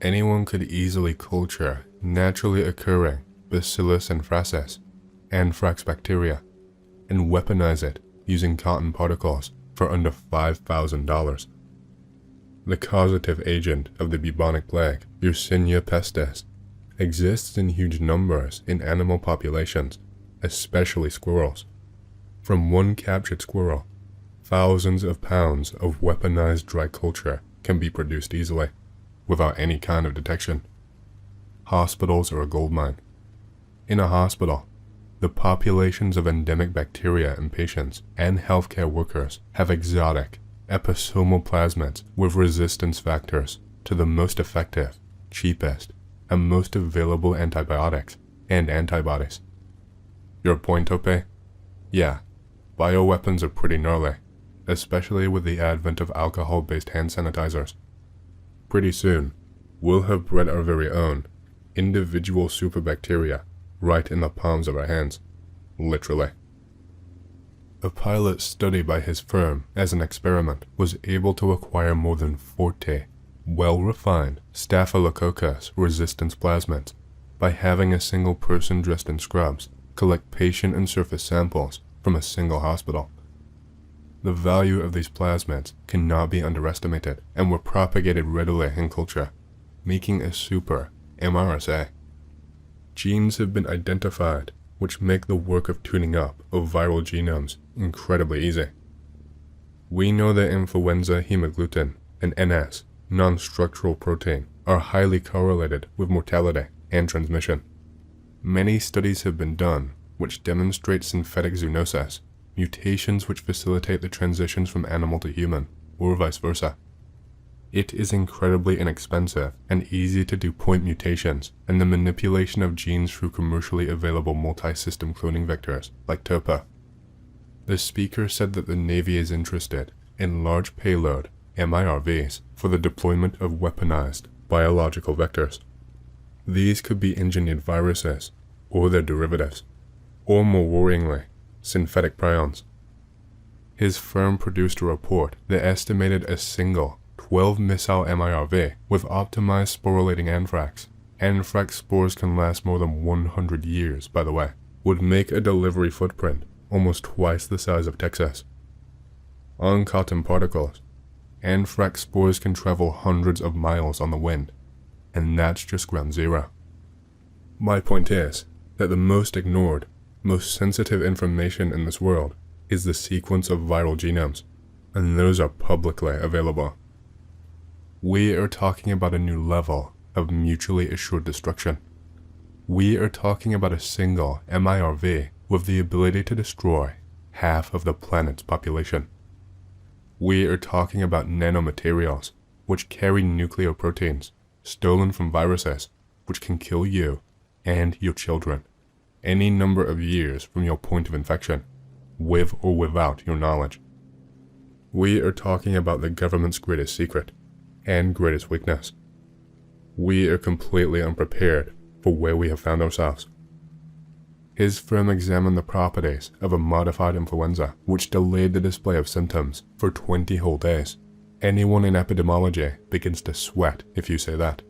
Anyone could easily culture naturally occurring Bacillus anthracis, anthrax bacteria, and weaponize it using cotton particles for under $5,000. The causative agent of the bubonic plague, Yersinia pestis, exists in huge numbers in animal populations, especially squirrels. From one captured squirrel, thousands of pounds of weaponized dry culture can be produced easily, without any kind of detection. Hospitals are a goldmine. In a hospital, the populations of endemic bacteria in patients and healthcare workers have exotic, episomal plasmids with resistance factors to the most effective, cheapest, and most available antibiotics and antibodies. Your point, Tope? Yeah, bioweapons are pretty gnarly, especially with the advent of alcohol-based hand sanitizers. Pretty soon, we'll have bred our very own individual superbacteria right in the palms of our hands, literally. A pilot study by his firm as an experiment was able to acquire more than 40 well-refined Staphylococcus resistance plasmids by having a single person dressed in scrubs collect patient and surface samples from a single hospital. The value of these plasmids cannot be underestimated and were propagated readily in culture, making a super MRSA. Genes have been identified which make the work of tuning up of viral genomes incredibly easy. We know that influenza hemagglutinin and NS, non-structural protein, are highly correlated with mortality and transmission. Many studies have been done which demonstrate synthetic zoonosis, mutations which facilitate the transitions from animal to human, or vice versa. It is incredibly inexpensive and easy to do point mutations and the manipulation of genes through commercially available multi-system cloning vectors like TOPA. The speaker said that the Navy is interested in large payload MIRVs for the deployment of weaponized biological vectors. These could be engineered viruses or their derivatives, or more worryingly, synthetic prions. His firm produced a report that estimated a single 12-missile MIRV with optimized sporulating anthrax. Anthrax spores can last more than 100 years, by the way, would make a delivery footprint almost twice the size of Texas. On cotton particles, anthrax spores can travel hundreds of miles on the wind, and that's just ground zero. My point is that the most ignored, most sensitive information in this world is the sequence of viral genomes, and those are publicly available. We are talking about a new level of mutually assured destruction. We are talking about a single MIRV with the ability to destroy half of the planet's population. We are talking about nanomaterials which carry nucleoproteins stolen from viruses which can kill you and your children any number of years from your point of infection, with or without your knowledge. We are talking about the government's greatest secret and greatest weakness. We are completely unprepared for where we have found ourselves. His firm examined the properties of a modified influenza which delayed the display of symptoms for 20 whole days. Anyone in epidemiology begins to sweat if you say that.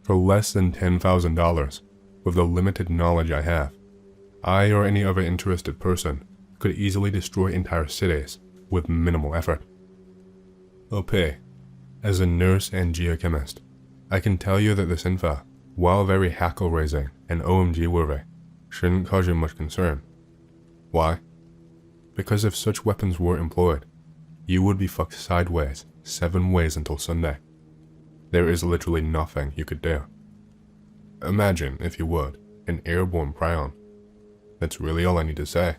For less than $10,000, with the limited knowledge I have, I or any other interested person could easily destroy entire cities with minimal effort. OP, as a nurse and geochemist, I can tell you that this info, while very hackle-raising and OMG-worthy, shouldn't cause you much concern. Why? Because if such weapons were employed, you would be fucked sideways 7 ways until Sunday. There is literally nothing you could do. Imagine, if you would, an airborne prion. That's really all I need to say.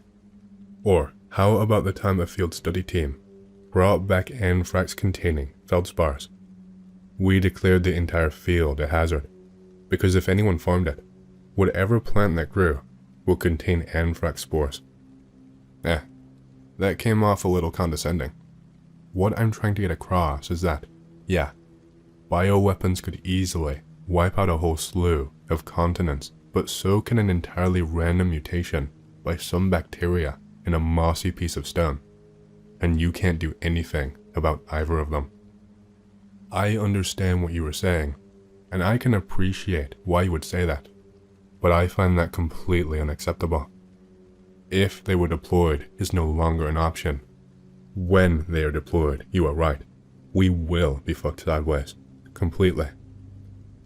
Or, how about the time a field study team brought back anthrax-containing feldspars? We declared the entire field a hazard, because if anyone farmed it, whatever plant that grew will contain anthrax spores. That came off a little condescending. What I'm trying to get across is that, yeah, bioweapons could easily wipe out a whole slew of continents, but so can an entirely random mutation by some bacteria in a mossy piece of stone, and you can't do anything about either of them. I understand what you were saying, and I can appreciate why you would say that, but I find that completely unacceptable. If they were deployed is no longer an option. When they are deployed, you are right. We will be fucked sideways, completely.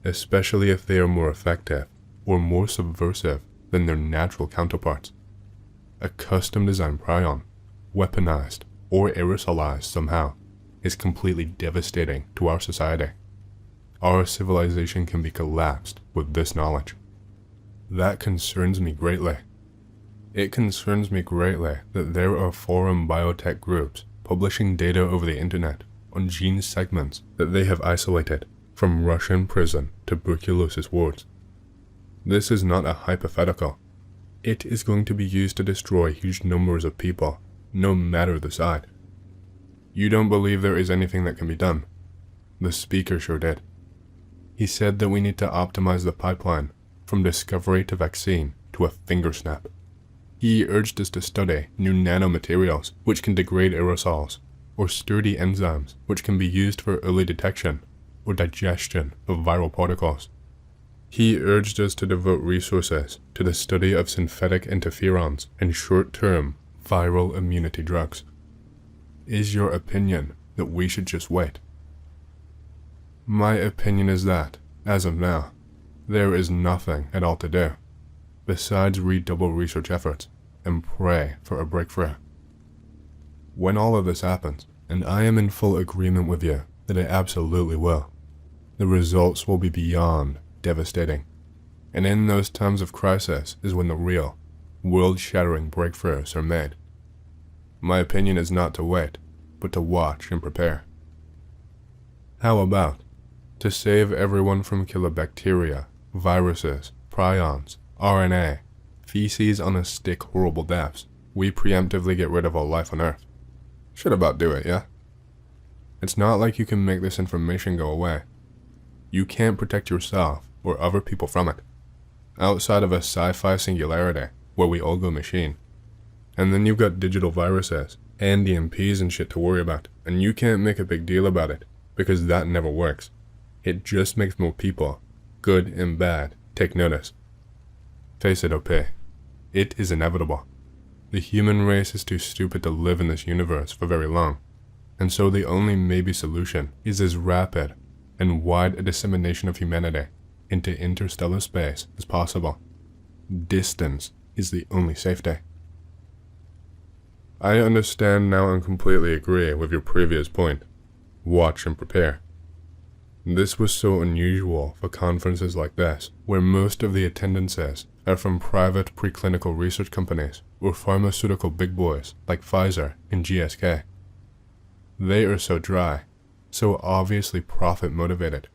Especially if they are more effective or more subversive than their natural counterparts. A custom-designed prion, weaponized or aerosolized somehow, is completely devastating to our society. Our civilization can be collapsed with this knowledge. That concerns me greatly. It concerns me greatly that there are foreign biotech groups publishing data over the internet on gene segments that they have isolated from Russian prison tuberculosis wards. This is not a hypothetical. It is going to be used to destroy huge numbers of people, no matter the side. You don't believe there is anything that can be done? The speaker sure did. He said that we need to optimize the pipeline from discovery to vaccine to a finger snap. He urged us to study new nanomaterials which can degrade aerosols, or sturdy enzymes which can be used for early detection or digestion of viral particles. He urged us to devote resources to the study of synthetic interferons and short-term viral immunity drugs. Is your opinion that we should just wait? My opinion is that, as of now, there is nothing at all to do, besides redouble research efforts and pray for a breakthrough. When all of this happens, and I am in full agreement with you that it absolutely will, the results will be beyond devastating. And in those times of crisis is when the real, world-shattering breakthroughs are made. My opinion is not to wait, but to watch and prepare. How about, to save everyone from killer bacteria, viruses, prions, RNA, feces on a stick horrible deaths, we preemptively get rid of all life on Earth? Should about do it, yeah? It's not like you can make this information go away. You can't protect yourself or other people from it, outside of a sci-fi singularity where we all go machine. And then you've got digital viruses and EMPs and shit to worry about, and you can't make a big deal about it, because that never works. It just makes more people, good and bad, take notice. Face it, OP. It is inevitable. The human race is too stupid to live in this universe for very long, and so the only maybe solution is as rapid and wide a dissemination of humanity into interstellar space as possible. Distance is the only safety. I understand now and completely agree with your previous point. Watch and prepare. This was so unusual for conferences like this, where most of the attendances are from private preclinical research companies or pharmaceutical big boys like Pfizer and GSK. They are so dry, so obviously profit motivated,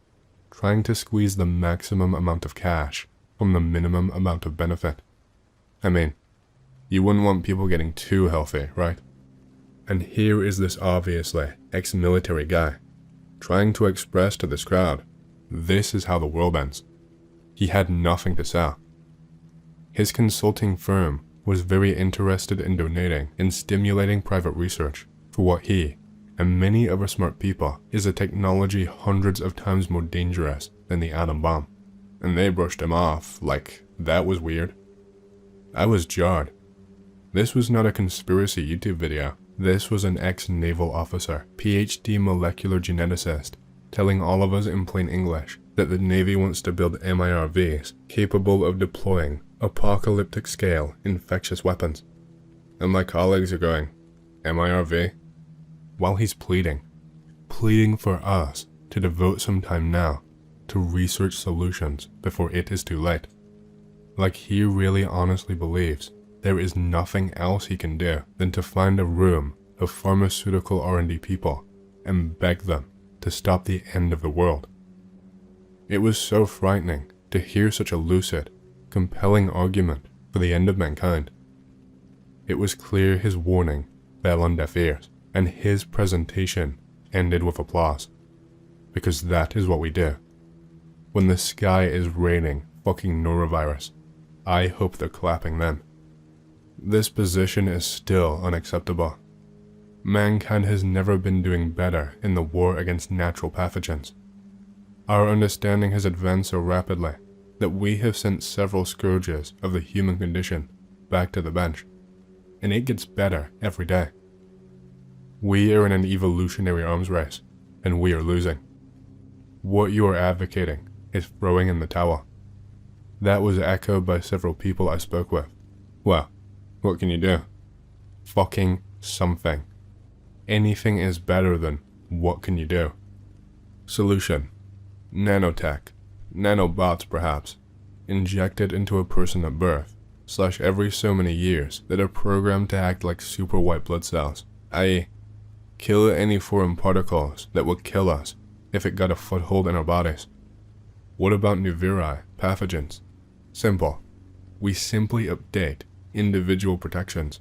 trying to squeeze the maximum amount of cash from the minimum amount of benefit. I mean, you wouldn't want people getting too healthy, right? And here is this obviously ex-military guy, trying to express to this crowd, this is how the world ends. He had nothing to sell. His consulting firm was very interested in donating and stimulating private research for what he, and many other smart people, is a technology hundreds of times more dangerous than the atom bomb. And they brushed him off like that was weird. I was jarred. This was not a conspiracy YouTube video. This was an ex-naval officer, PhD molecular geneticist, telling all of us in plain English that the Navy wants to build MIRVs capable of deploying apocalyptic scale infectious weapons. And my colleagues are going, MIRV? While he's pleading for us to devote some time now to research solutions before it is too late. Like he really honestly believes there is nothing else he can do than to find a room of pharmaceutical R&D people and beg them to stop the end of the world. It was so frightening to hear such a lucid, compelling argument for the end of mankind. It was clear his warning fell on deaf ears, and his presentation ended with applause. Because that is what we do. When the sky is raining fucking norovirus, I hope they're clapping then. This position is still unacceptable. Mankind has never been doing better in the war against natural pathogens. Our understanding has advanced so rapidly that we have sent several scourges of the human condition back to the bench, and it gets better every day. We are in an evolutionary arms race, and we are losing. What you are advocating is throwing in the towel. That was echoed by several people I spoke with. Well, what can you do? Fucking something. Anything is better than what can you do? Solution. Nanotech. Nanobots perhaps. Injected into a person at birth, / every so many years that are programmed to act like super white blood cells, i.e. kill any foreign particles that would kill us if it got a foothold in our bodies. What about new viri, pathogens? Simple. We simply update individual protections,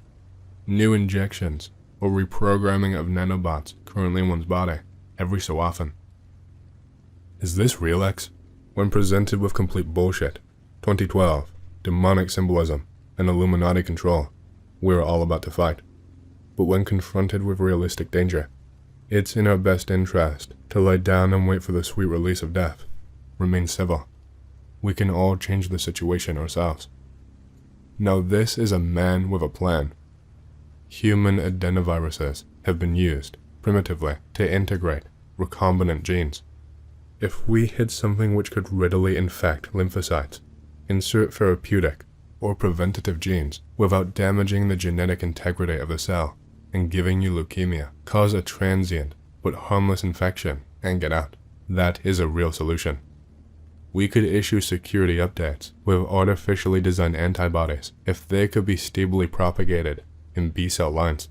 new injections, or reprogramming of nanobots currently in one's body every so often. Is this real, X? When presented with complete bullshit, 2012, demonic symbolism, and Illuminati control, we're all about to fight. But when confronted with realistic danger, it's in our best interest to lie down and wait for the sweet release of death. Remain civil. We can all change the situation ourselves. Now this is a man with a plan. Human adenoviruses have been used, primitively, to integrate recombinant genes. If we hit something which could readily infect lymphocytes, insert therapeutic or preventative genes without damaging the genetic integrity of the cell and giving you leukemia, cause a transient but harmless infection, and get out, that is a real solution. We could issue security updates with artificially designed antibodies if they could be stably propagated in B-cell lines.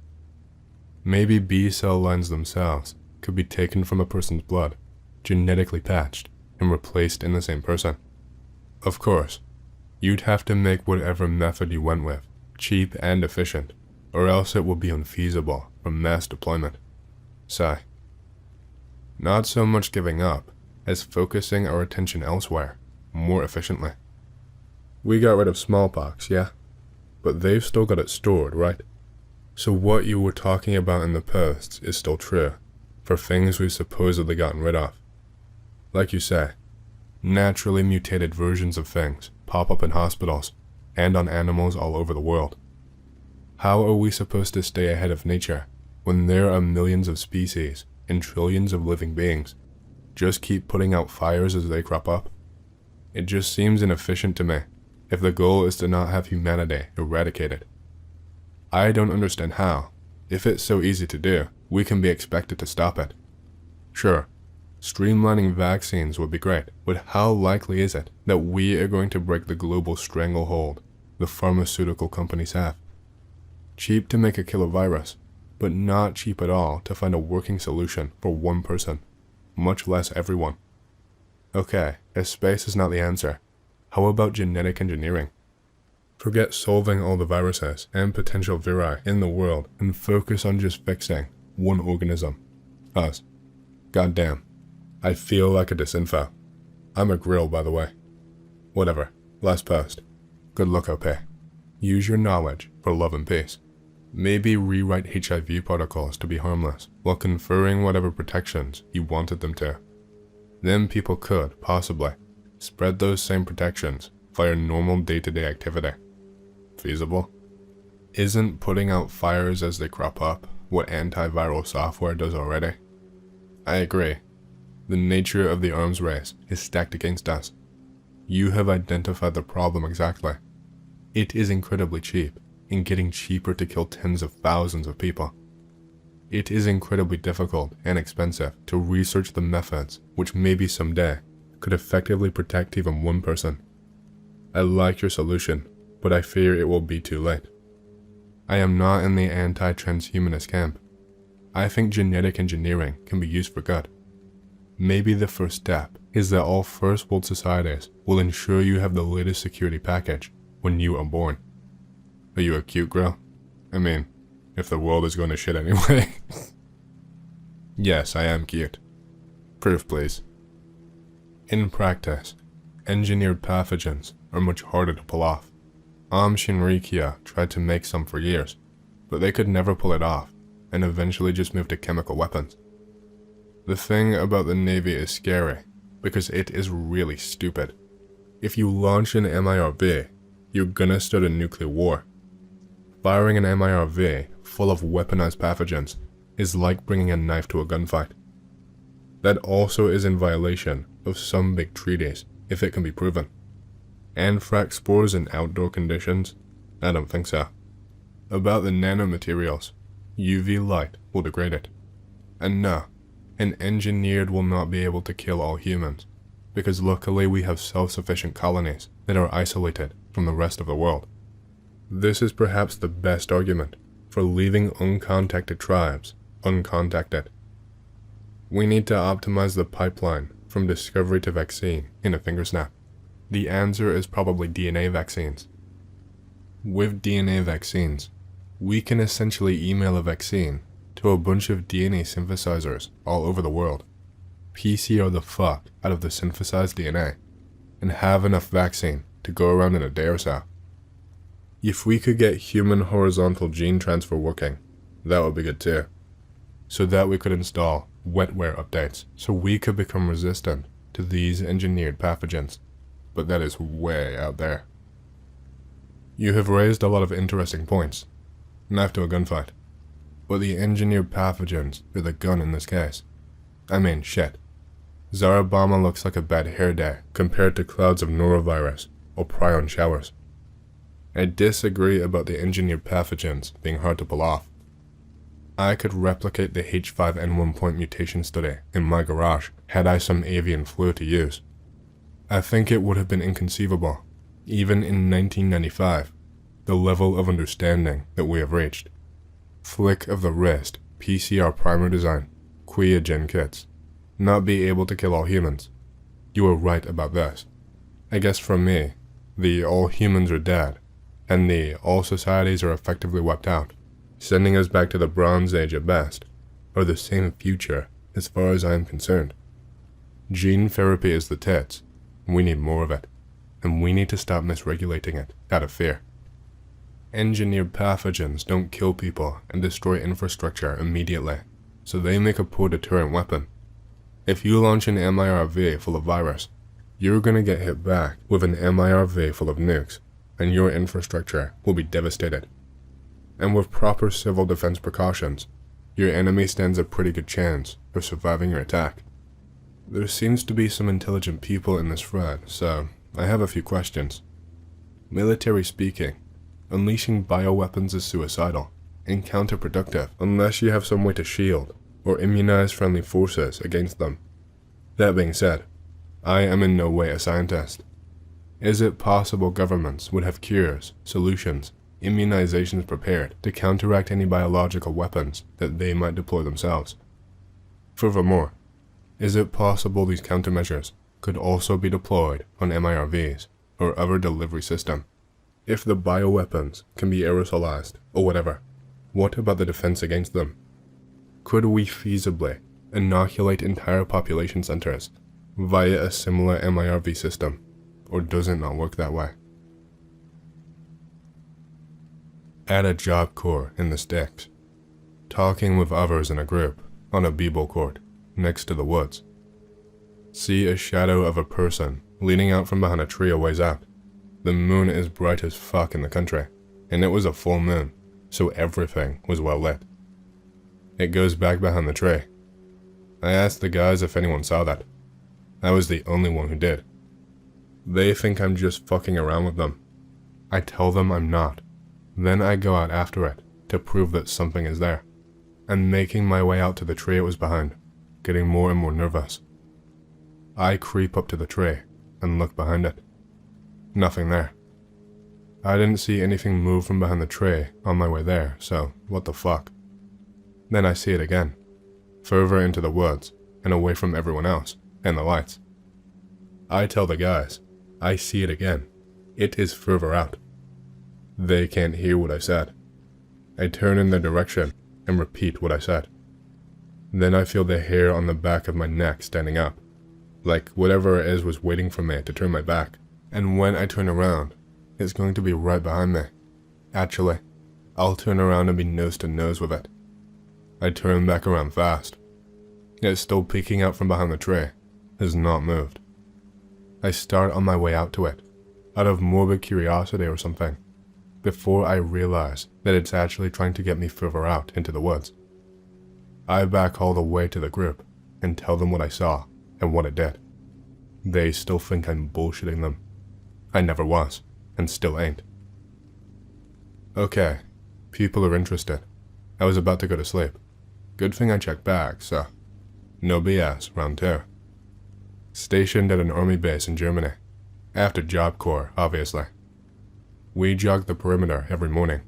Maybe B-cell lines themselves could be taken from a person's blood, genetically patched, and replaced in the same person. Of course, you'd have to make whatever method you went with cheap and efficient, or else it will be unfeasible for mass deployment. Sigh. Not so much giving up as focusing our attention elsewhere, more efficiently. We got rid of smallpox, yeah? But they've still got it stored, right? So what you were talking about in the posts is still true, for things we've supposedly gotten rid of. Like you say, naturally mutated versions of things pop up in hospitals and on animals all over the world. How are we supposed to stay ahead of nature when there are millions of species and trillions of living beings? Just keep putting out fires as they crop up? It just seems inefficient to me if the goal is to not have humanity eradicated. I don't understand how, if it's so easy to do, we can be expected to stop it. Sure, streamlining vaccines would be great, but how likely is it that we are going to break the global stranglehold the pharmaceutical companies have? Cheap to make a killer virus, but not cheap at all to find a working solution for one person, much less everyone. Okay, if space is not the answer, how about genetic engineering? Forget solving all the viruses and potential viri in the world and focus on just fixing one organism. Us. Goddamn. I feel like a disinfo. I'm a grill, by the way. Whatever. Last post. Good luck, OP. Use your knowledge for love and peace. Maybe rewrite HIV protocols to be harmless while conferring whatever protections you wanted them to. Then people could, possibly, spread those same protections via normal day-to-day activity. Feasible? Isn't putting out fires as they crop up what antiviral software does already? I agree. The nature of the arms race is stacked against us. You have identified the problem exactly. It is incredibly cheap, and getting cheaper to kill tens of thousands of people. It is incredibly difficult and expensive to research the methods which maybe someday could effectively protect even one person. I like your solution, but I fear it will be too late. I am not in the anti-transhumanist camp. I think genetic engineering can be used for good. Maybe the first step is that all first world societies will ensure you have the latest security package when you are born. Are you a cute girl? I mean, if the world is going to shit anyway. Yes, I am cute. Proof, please. In practice, engineered pathogens are much harder to pull off. Shinrikia tried to make some for years, but they could never pull it off, and eventually just moved to chemical weapons. The thing about the Navy is scary, because it is really stupid. If you launch an MIRV, you're gonna start a nuclear war. Firing an MIRV full of weaponized pathogens is like bringing a knife to a gunfight. That also is in violation of some big treaties, if it can be proven. Anthrax spores in outdoor conditions? I don't think so. About the nanomaterials, UV light will degrade it. And no, an engineered will not be able to kill all humans, because luckily we have self-sufficient colonies that are isolated from the rest of the world. This is perhaps the best argument for leaving uncontacted tribes uncontacted. We need to optimize the pipeline from discovery to vaccine in a finger snap. The answer is probably DNA vaccines. With DNA vaccines, we can essentially email a vaccine to a bunch of DNA synthesizers all over the world, PCR the fuck out of the synthesized DNA, and have enough vaccine to go around in a day or so. If we could get human horizontal gene transfer working, that would be good too. So that we could install wetware updates so we could become resistant to these engineered pathogens. But that is way out there. You have raised a lot of interesting points. Knife to a gunfight. But the engineered pathogens are the gun in this case. I mean, shit. Zarabama looks like a bad hair day compared to clouds of norovirus or prion showers. I disagree about the engineered pathogens being hard to pull off. I could replicate the H5N1 point mutation study in my garage had I some avian flu to use. I think it would have been inconceivable, even in 1995, the level of understanding that we have reached. Flick of the wrist, PCR primer design, Quia gen kits. Not be able to kill all humans. You were right about this. I guess for me, the all humans are dead, and the all societies are effectively wiped out, sending us back to the Bronze Age at best, or the same future as far as I am concerned. Gene therapy is the tits. We need more of it, and we need to stop misregulating it out of fear. Engineered pathogens don't kill people and destroy infrastructure immediately, so they make a poor deterrent weapon. If you launch an MIRV full of virus, you're gonna get hit back with an MIRV full of nukes, and your infrastructure will be devastated. And with proper civil defense precautions, your enemy stands a pretty good chance of surviving your attack. There seems to be some intelligent people in this thread, so I have a few questions. Military speaking, unleashing bioweapons is suicidal and counterproductive unless you have some way to shield or immunize friendly forces against them. That being said, I am in no way a scientist. Is it possible governments would have cures, solutions, immunizations prepared to counteract any biological weapons that they might deploy themselves? Furthermore, is it possible these countermeasures could also be deployed on MIRVs or other delivery system? If the bioweapons can be aerosolized or whatever, what about the defense against them? Could we feasibly inoculate entire population centers via a similar MIRV system, or does it not work that way? At a job corps in the sticks, talking with others in a group on a b-ball court next to the woods. See a shadow of a person leaning out from behind a tree a ways out. The moon is bright as fuck in the country, and it was a full moon, so everything was well lit. It goes back behind the tree. I asked the guys if anyone saw that. I was the only one who did. They think I'm just fucking around with them. I tell them I'm not. Then I go out after it to prove that something is there. And making my way out to the tree it was behind, getting more and more nervous. I creep up to the tree and look behind it. Nothing there. I didn't see anything move from behind the tree on my way there, so what the fuck? Then I see it again, further into the woods and away from everyone else and the lights. I tell the guys, I see it again. It is further out. They can't hear what I said. I turn in their direction and repeat what I said. Then I feel the hair on the back of my neck standing up, like whatever it is was waiting for me to turn my back. And when I turn around, it's going to be right behind me. Actually, I'll turn around and be nose to nose with it. I turn back around fast. It's still peeking out from behind the tree, has not moved. I start on my way out to it, out of morbid curiosity or something, before I realize that it's actually trying to get me further out into the woods. I back all the way to the group and tell them what I saw and what it did. They still think I'm bullshitting them. I never was, and still ain't. Okay, people are interested. I was about to go to sleep. Good thing I checked back, so no BS, round 2. Stationed at an army base in Germany. After Job Corps, obviously. We jog the perimeter every morning.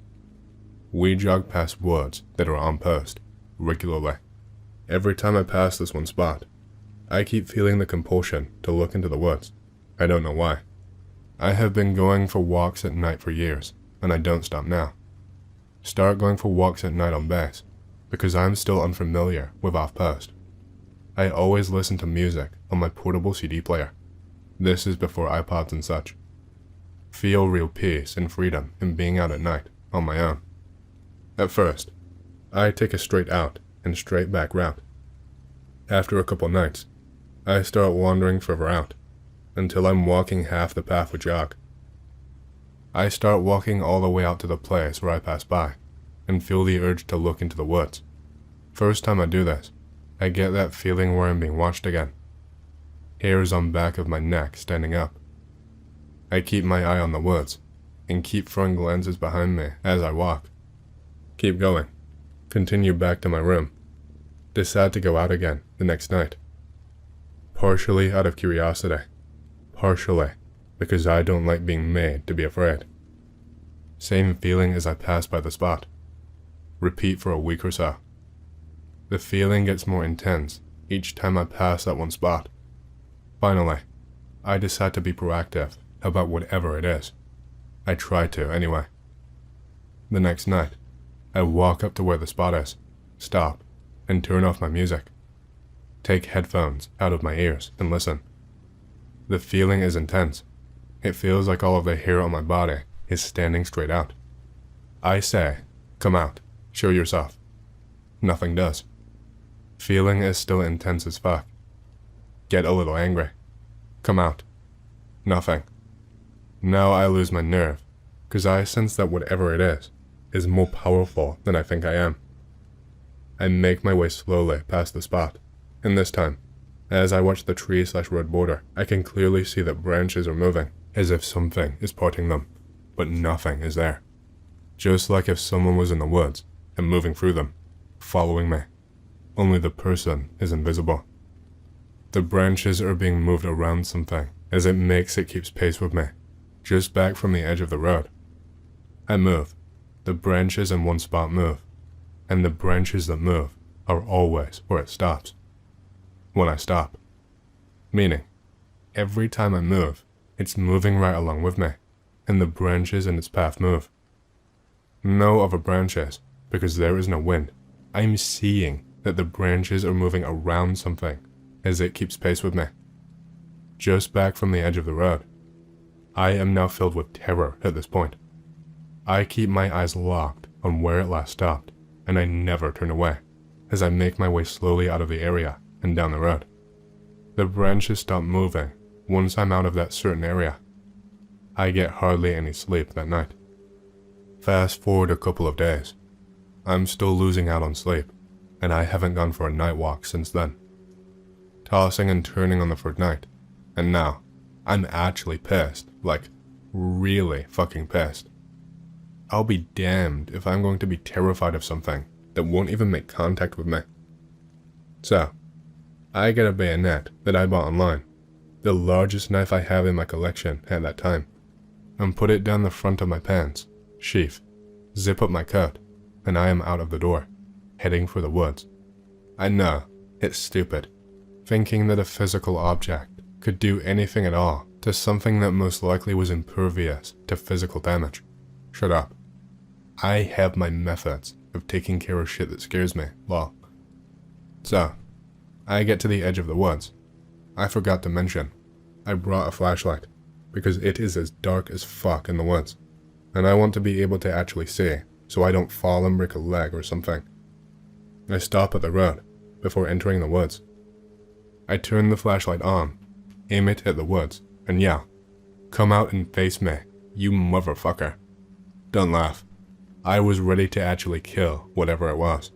We jog past woods that are on post, regularly. Every time I pass this one spot, I keep feeling the compulsion to look into the woods. I don't know why. I have been going for walks at night for years, and I don't stop now. Start going for walks at night on base, because I'm still unfamiliar with off-post. I always listen to music on my portable CD player. This is before iPods and such. Feel real peace and freedom in being out at night, on my own. At first, I take a straight out and straight back route. After a couple nights, I start wandering further out, until I'm walking half the path we jog. I start walking all the way out to the place where I pass by, and feel the urge to look into the woods. First time I do this, I get that feeling where I'm being watched again. Hairs on back of my neck standing up. I keep my eye on the woods, and keep throwing glances behind me as I walk. Keep going. Continue back to my room. Decide to go out again the next night. Partially out of curiosity. Partially because I don't like being made to be afraid. Same feeling as I pass by the spot. Repeat for a week or so. The feeling gets more intense each time I pass that one spot. Finally, I decide to be proactive about whatever it is. I try to, anyway. The next night, I walk up to where the spot is, stop, and turn off my music. Take headphones out of my ears and listen. The feeling is intense. It feels like all of the hair on my body is standing straight out. I say, come out, show yourself. Nothing does. Feeling is still intense as fuck. Get a little angry. Come out. Nothing. Now I lose my nerve, because I sense that whatever it is more powerful than I think I am. I make my way slowly past the spot, and this time, as I watch the tree/road border, I can clearly see that branches are moving, as if something is parting them, but nothing is there. Just like if someone was in the woods and moving through them, following me. Only the person is invisible. The branches are being moved around something, as it keeps pace with me, just back from the edge of the road. I move. The branches in one spot move, and the branches that move are always where it stops. When I stop. Meaning, every time I move, it's moving right along with me, and the branches in its path move. No other branches, because there is no wind. I'm seeing that the branches are moving around something, as it keeps pace with me. Just back from the edge of the road. I am now filled with terror at this point. I keep my eyes locked on where it last stopped, and I never turn away, as I make my way slowly out of the area and down the road. The branches stop moving once I'm out of that certain area. I get hardly any sleep that night. Fast forward a couple of days. I'm still losing out on sleep, and I haven't gone for a night walk since then. Tossing and turning on the third night, and now, I'm actually pissed, like, really fucking pissed. I'll be damned if I'm going to be terrified of something that won't even make contact with me. So, I get a bayonet that I bought online, the largest knife I have in my collection at that time, and put it down the front of my pants, sheath, zip up my coat, and I am out of the door, heading for the woods. I know, it's stupid, thinking that a physical object could do anything at all to something that most likely was impervious to physical damage. Shut up. I have my methods of taking care of shit that scares me, lol. So, I get to the edge of the woods. I forgot to mention, I brought a flashlight, because it is as dark as fuck in the woods, and I want to be able to actually see, so I don't fall and break a leg or something. I stop at the road, before entering the woods. I turn the flashlight on, aim it at the woods, and yell, "Come out and face me, you motherfucker." Don't laugh. I was ready to actually kill whatever it was,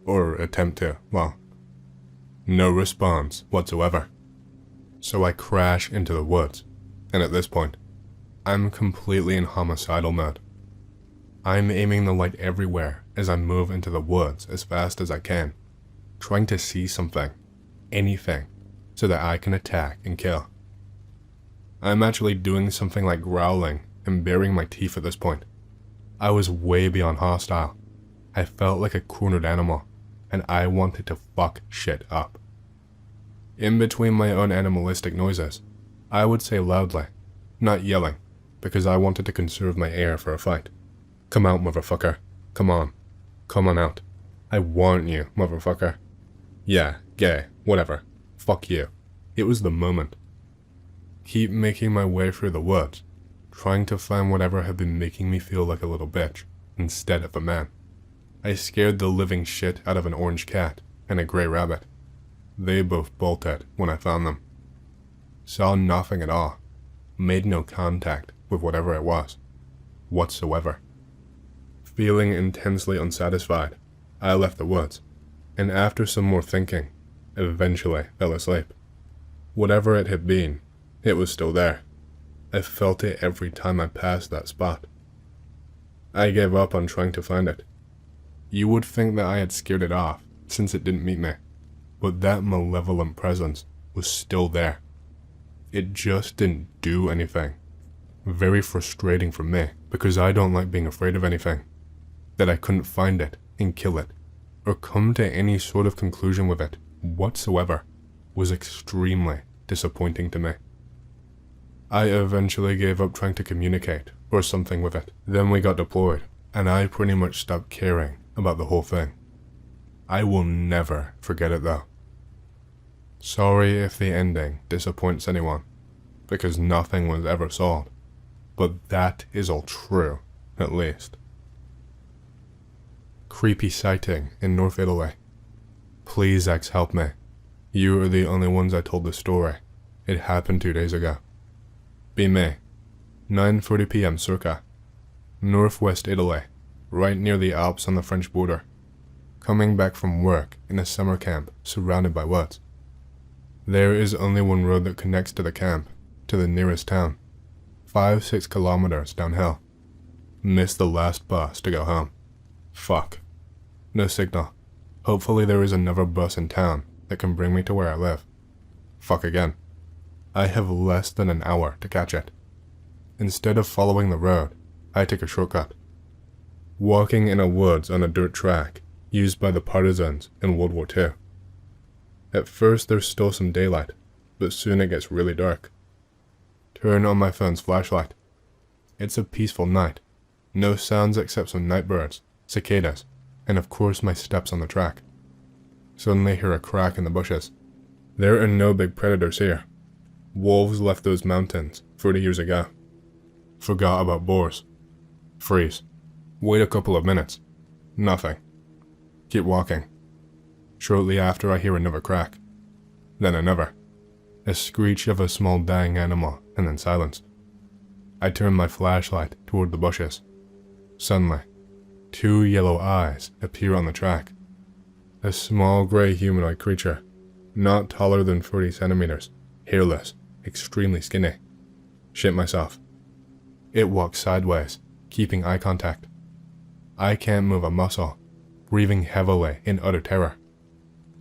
or attempt to, well. No response whatsoever. So I crash into the woods, and at this point, I'm completely in homicidal mode. I'm aiming the light everywhere as I move into the woods as fast as I can, trying to see something, anything, so that I can attack and kill. I'm actually doing something like growling and baring my teeth at this point. I was way beyond hostile. I felt like a cornered animal, and I wanted to fuck shit up. In between my own animalistic noises, I would say loudly, not yelling, because I wanted to conserve my air for a fight. "Come out, motherfucker. Come on. Come on out. I want you, motherfucker. Yeah, gay, whatever. Fuck you." It was the moment. Keep making my way through the woods, trying to find whatever had been making me feel like a little bitch, instead of a man. I scared the living shit out of an orange cat and a gray rabbit. They both bolted when I found them. Saw nothing at all. Made no contact with whatever it was, whatsoever. Feeling intensely unsatisfied, I left the woods, and after some more thinking, eventually fell asleep. Whatever it had been, it was still there. I felt it every time I passed that spot. I gave up on trying to find it. You would think that I had scared it off, since it didn't meet me, but that malevolent presence was still there. It just didn't do anything. Very frustrating for me, because I don't like being afraid of anything. That I couldn't find it and kill it, or come to any sort of conclusion with it whatsoever, was extremely disappointing to me. I eventually gave up trying to communicate or something with it. Then we got deployed, and I pretty much stopped caring about the whole thing. I will never forget it though. Sorry if the ending disappoints anyone, because nothing was ever solved, but that is all true, at least. Creepy sighting in North Italy. Please X help me. You are the only ones I told the story. It happened 2 days ago. Be me. 9:40 p.m. circa. Northwest Italy, right near the Alps on the French border. Coming back from work in a summer camp surrounded by woods. There is only one road that connects to the camp, to the nearest town. 5-6 kilometers downhill. Missed the last bus to go home. Fuck. No signal. Hopefully there is another bus in town that can bring me to where I live. Fuck again. I have less than an hour to catch it. Instead of following the road, I take a shortcut. Walking in a woods on a dirt track used by the partisans in World War II. At first there's still some daylight, but soon it gets really dark. Turn on my phone's flashlight. It's a peaceful night. No sounds except some night birds, cicadas, and of course my steps on the track. Suddenly hear a crack in the bushes. There are no big predators here. Wolves left those mountains 30 years ago. Forgot about boars. Freeze. Wait a couple of minutes. Nothing. Keep walking. Shortly after I hear another crack. Then another. A screech of a small dying animal, and then silence. I turn my flashlight toward the bushes. Suddenly, 2 yellow eyes appear on the track. A small gray humanoid creature, not taller than 40 centimeters, hairless, extremely skinny. Shit myself. It walks sideways, keeping eye contact. I can't move a muscle, breathing heavily in utter terror.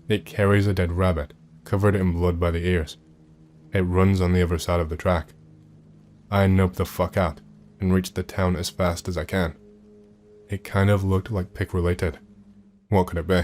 It carries a dead rabbit, covered in blood by the ears. It runs on the other side of the track. I nope the fuck out, and reach the town as fast as I can. It kind of looked like pig related. What could it be?